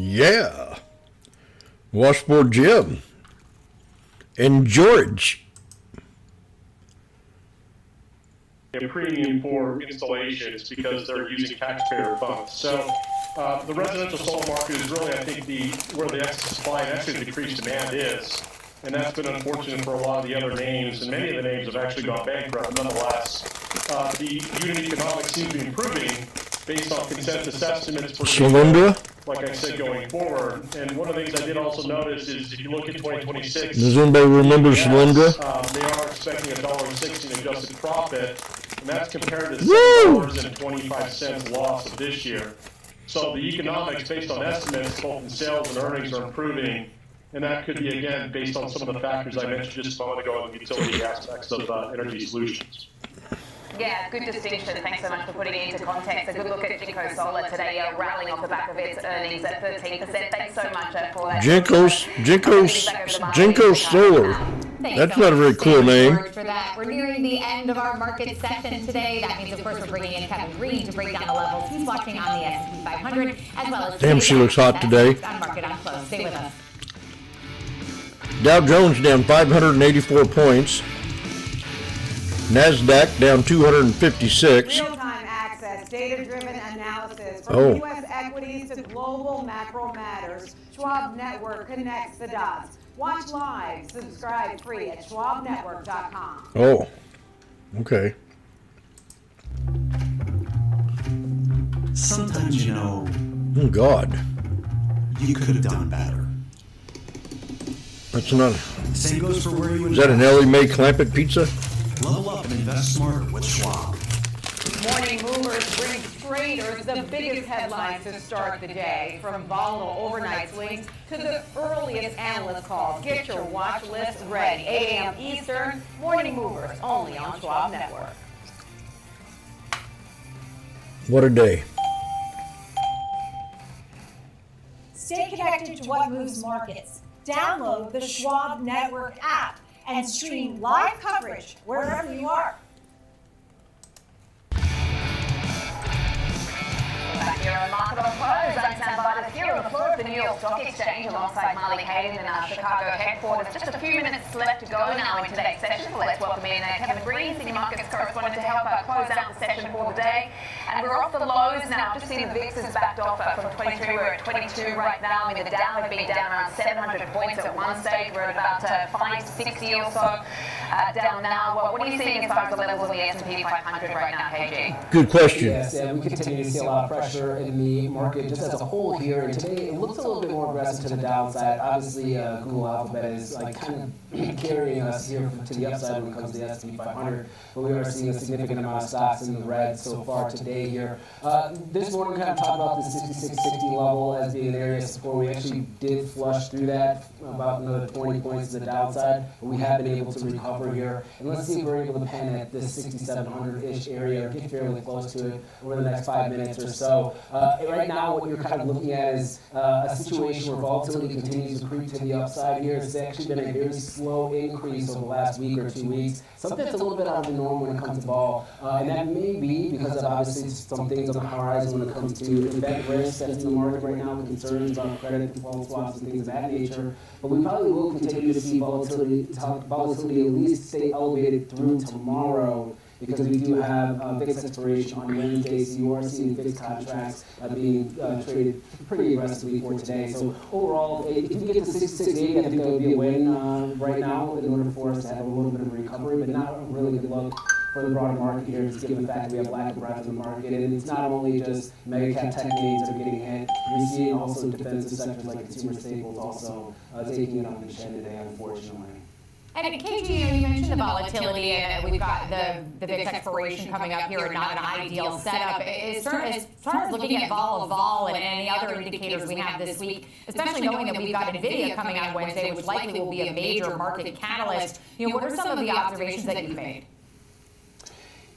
Yeah. Washboardjim. And George. A premium for installations because they're using taxpayer funds. So the residential solar market is really, I think, where the excess supply and actually decreased demand is. And that's been unfortunate for a lot of the other names, and many of the names have actually gone bankrupt. Nonetheless, the unit economics seem to be improving based on consensus estimates for Solyndra? like I said, going forward. And one of the things I did also notice is if you look at 2026, does anybody remember Solyndra? They are expecting $1.60 in adjusted profit, and that's compared to $7.25 loss of this year. So the economics, based on estimates, both in sales and earnings, are improving. And that could be, again, based on some of the factors I mentioned just a moment ago in the utility aspects of energy solutions. Yeah, good distinction. Thanks so much for putting it into context. A good look at Jinko Solar today, rallying off the back of its earnings at 13%. Thanks so much for that. Jinko Solar. That's not a very cool name. For that. We're nearing the end of our market session today. That means, of course, we're bringing in Kevin Green to break down the levels he's watching on the S&P 500, as well as damn, she looks hot today. On Market on Close. Stay with us. Dow Jones down 584 points. NASDAQ down 256. Real-time access, data-driven analysis from U.S. equities to global macro matters. Schwab Network connects the dots. Watch live, subscribe free at schwabnetwork.com. Oh, okay. Sometimes, you know, oh God, you could have done better. That's not. Same goes for where you Is that an Ellie Mae Clampett pizza? Level up and invest smarter with Schwab. Morning movers bring traders the biggest headlines to start the day, from volatile overnight swings to the earliest analyst calls. Get your watch list ready. 8 a.m. Eastern, Morning Movers, only on Schwab Network. What a day. Stay connected to what moves markets. Download the Schwab Network app and stream live coverage wherever you are. Back here on Market on Close, I'm Sam Vitus here on the floor of the New York Stock Exchange alongside Marley Hayden in our Chicago headquarters. Just a few minutes left to go now in today's session. So let's welcome in Kevin Green, Senior Markets Correspondent, to help close out the session for the day. And we're off the lows now. I've just seen the VIX has backed off from 23. We're at 22 right now. I mean, the Dow had been down around 700 points at one stage. We're at about 560 or so down now. What are you seeing as far as the levels on the S&P 500 right now, KG? Good question. Yes, and we continue to see a lot of pressure in the market just as a whole here. And today it looks a little bit more aggressive to the downside. Obviously, Google Alphabet is like kind of carrying us here to the upside when it comes to the S&P 500. But we are seeing a significant amount of stocks in the red so far today here. This morning we kind of talked about the 6660 level as being an area of support. We actually did flush through that about another 20 points to the downside, but we have been able to recover here. And let's see if we're able to pen at this 6700-ish area or get fairly close to it over the next 5 minutes or so. Right now, what you're kind of looking at is a situation where volatility continues to creep to the upside here. It's actually been a very slow increase over the last week or 2 weeks. Something that's a little bit out of the norm when it comes to vol. And that may be because of obviously some things on the horizon when it comes to event risk that's in the market right now, with concerns on credit default swaps and things of that nature. But we probably will continue to see volatility at least stay elevated through tomorrow, because we do have VIX expiration on Wednesday, so you are seeing VIX contracts being traded pretty aggressively for today. So overall, if you get to 6680, I think that would be a win right now in order for us to have a little bit of a recovery, but not a really good look for the broader market here, just given the fact that we have lack of breadth in the market. And it's not only just mega cap tech names that are getting hit. We're seeing also defensive sectors like consumer staples also taking it on the chin today, unfortunately. And KG, you mentioned the volatility, and we've got the VIX expiration coming up here, and not an ideal setup. As far as looking at vol and any other indicators we have this week, especially knowing that we've got NVIDIA coming out Wednesday, which likely will be a major market catalyst, what are some of the observations that you've made?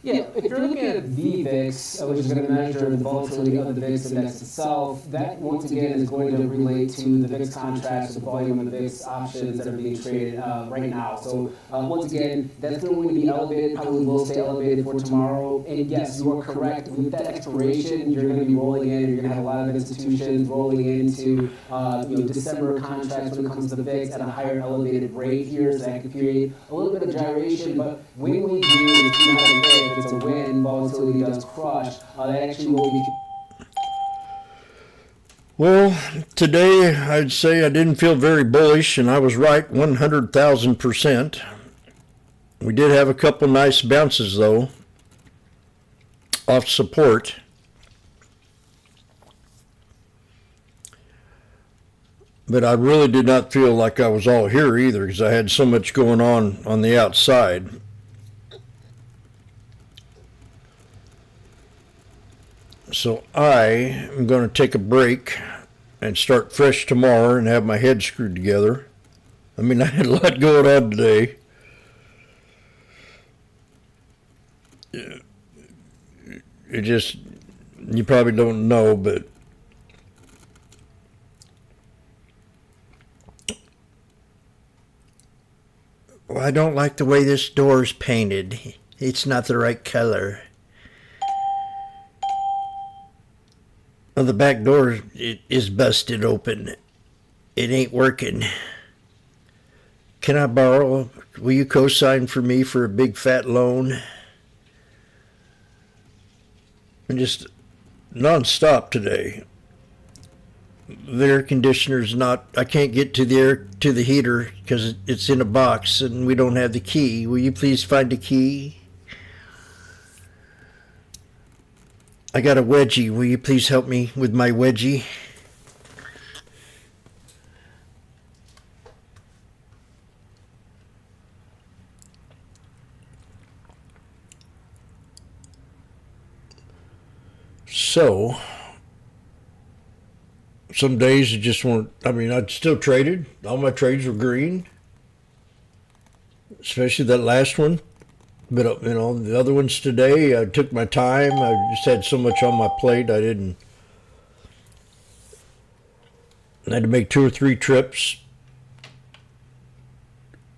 Yeah, if you're looking at the VIX, which is going to measure the volatility of the VIX index itself, that once again is going to relate to the VIX contracts, the volume of the VIX options that are being traded right now. So once again, that's going to be elevated, probably will stay elevated for tomorrow. And yes, you are correct. With that expiration, you're going to be rolling in. You're going to have a lot of institutions rolling into December contracts when it comes to the VIX at a higher elevated rate here. So that could create a little bit of gyration. But when we do, it's not a if it's a win, volatility does crush, that actually will be. Well, today I'd say I didn't feel very bullish, and I was right 100,000%. We did have a couple nice bounces, though, off support. But I really did not feel like I was all here either, because I had so much going on the outside. So I am going to take a break and start fresh tomorrow and have my head screwed together. I mean, I had a lot going on today. It just, you probably don't know, but well, I don't like the way this door is painted. It's not the right color. Well, the back door is busted open. It ain't working. Can I borrow? Will you co-sign for me for a big fat loan? And just non-stop today. The air conditioner's not, I can't get to the heater because it's in a box and we don't have the key. Will you please find a key? I got a wedgie. Will you please help me with my wedgie? So, some days you just weren't, I mean, I'd still traded. All my trades were green. Especially that last one. But, the other ones today, I took my time. I just had so much on my plate, I had to make 2 or 3 trips.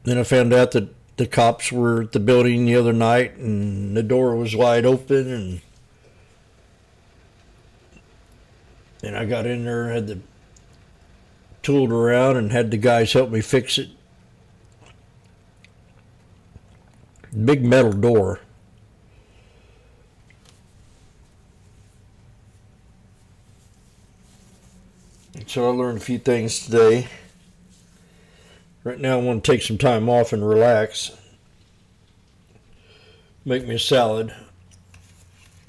Then I found out that the cops were at the building the other night, and the door was wide open, and I got in there, had tooled around, and had the guys help me fix it. Big metal door. So I learned a few things today. Right now I want to take some time off and relax. Make me a salad.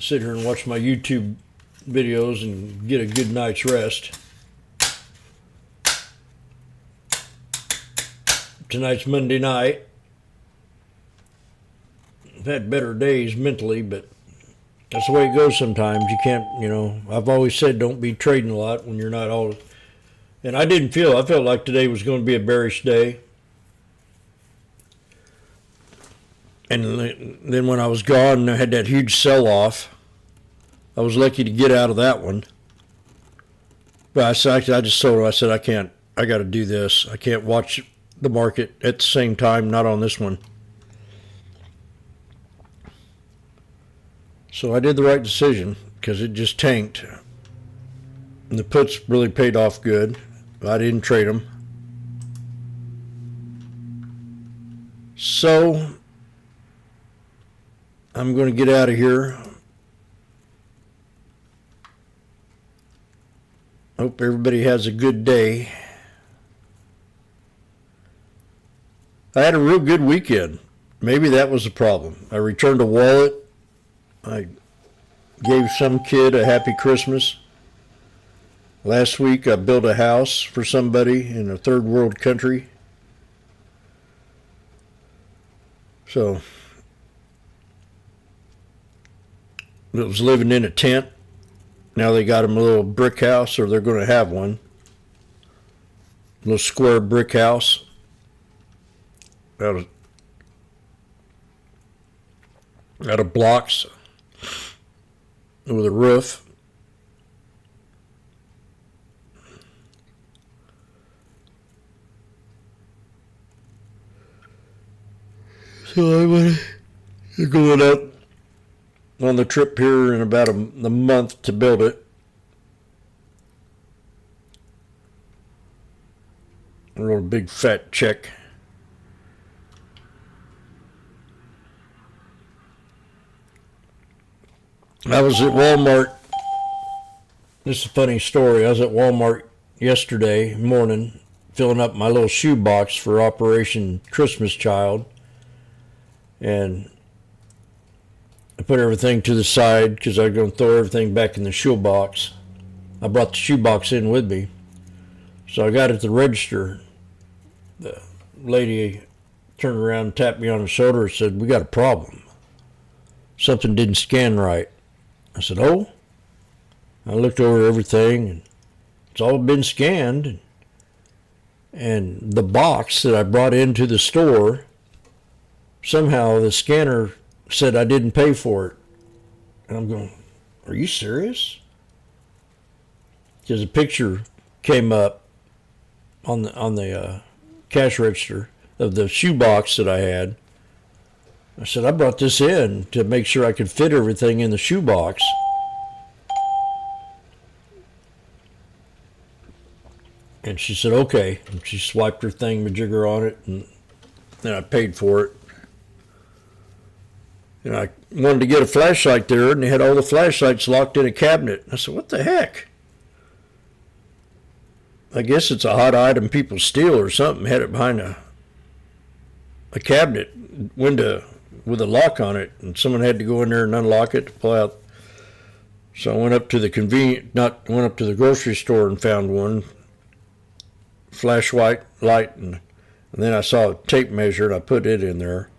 Sit here and watch my YouTube videos and get a good night's rest. Tonight's Monday night. I've had better days mentally, but that's the way it goes sometimes. You can't, I've always said don't be trading a lot when you're not all. And I felt like today was going to be a bearish day. And then when I was gone, I had that huge sell-off. I was lucky to get out of that one. But I just told her, I said, I got to do this. I can't watch the market at the same time, not on this one. So I did the right decision because it just tanked. And the puts really paid off good. I didn't trade them. So I'm going to get out of here. Hope everybody has a good day. I had a real good weekend. maybe that was the problem. I returned a wallet. I gave some kid a happy Christmas. Last week I built a house for somebody in a third world country. So it was living in a tent. Now they got them a little brick house, or they're going to have one. A little square brick house. Out of blocks with a roof. So I'm going out on the trip here in about a month to build it. I wrote a big fat check. I was at Walmart. This is a funny story. I was at Walmart yesterday morning filling up my little shoe box for Operation Christmas Child. And I put everything to the side because I was going to throw everything back in the shoe box. I brought the shoe box in with me. So I got at the register. The lady turned around and tapped me on the shoulder and said, "We got a problem. Something didn't scan right." I said, "Oh?" I looked over everything, and it's all been scanned. And the box that I brought into the store, somehow the scanner said I didn't pay for it. And I'm going, "Are you serious?" Because a picture came up on the cash register of the shoe box that I had. I said, "I brought this in to make sure I could fit everything in the shoe box." And she said, "Okay." And she swiped her thingamajigger on it, and then I paid for it. And I wanted to get a flashlight there, and they had all the flashlights locked in a cabinet. I said, "What the heck?" I guess it's a hot item people steal or something. Had it behind a cabinet window with a lock on it, and someone had to go in there and unlock it to pull out. So I went up to the grocery store and found one flashlight light, and then I saw a tape measure and I put it in there.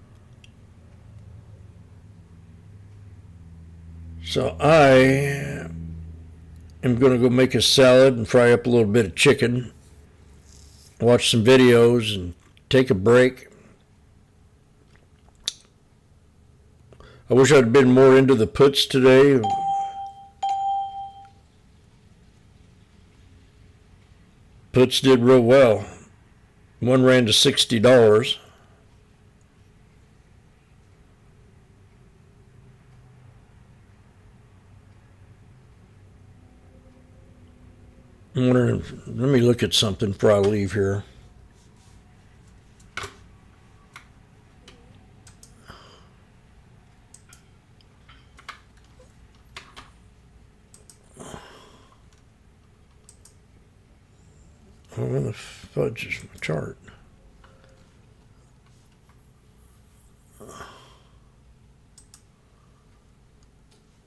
So I am going to go make a salad and fry up a little bit of chicken, watch some videos, and take a break. I wish I'd been more into the puts today. Puts did real well. One ran to $60. I'm wondering, let me look at something before I leave here. Where the fudge is my chart?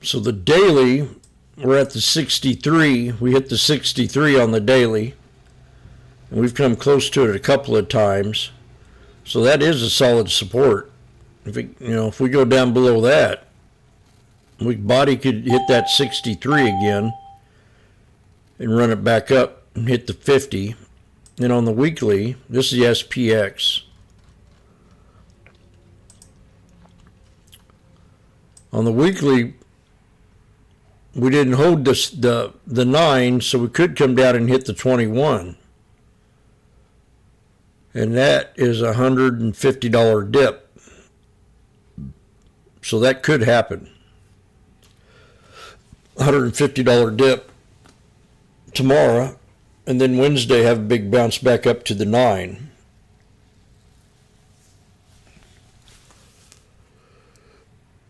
So the daily, we're at the 63. We hit the 63 on the daily. And we've come close to it a couple of times. So that is a solid support. If we go down below that, body could hit that 63 again and run it back up and hit the 50. Then on the weekly, this is the SPX. On the weekly, we didn't hold the 9, so we could come down and hit the 21. And that is a $150 dip. So that could happen. $150 dip tomorrow, and then Wednesday have a big bounce back up to the 9.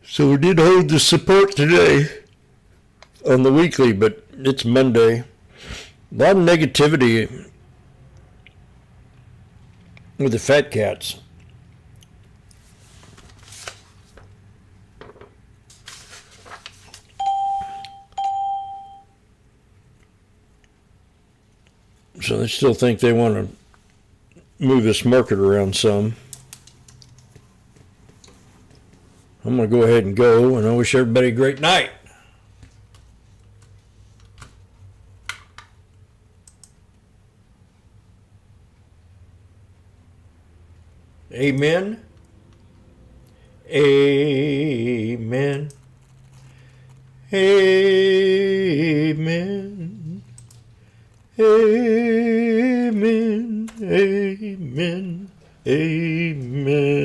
So we did hold the support today on the weekly, but it's Monday. A lot of negativity with the fat cats. So they still think they want to move this market around some. I'm going to go ahead and go, and I wish everybody a great night. Amen. Amen. Amen. Amen. Amen. Amen.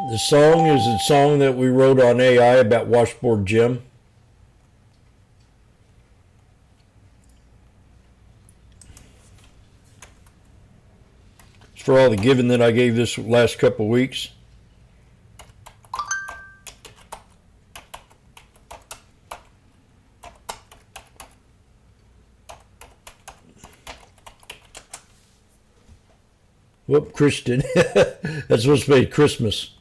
The song is a song that we wrote on AI about Washboardjim. It's for all the giving that I gave this last couple of weeks. Whoop, Christian. That's supposed to be Christmas.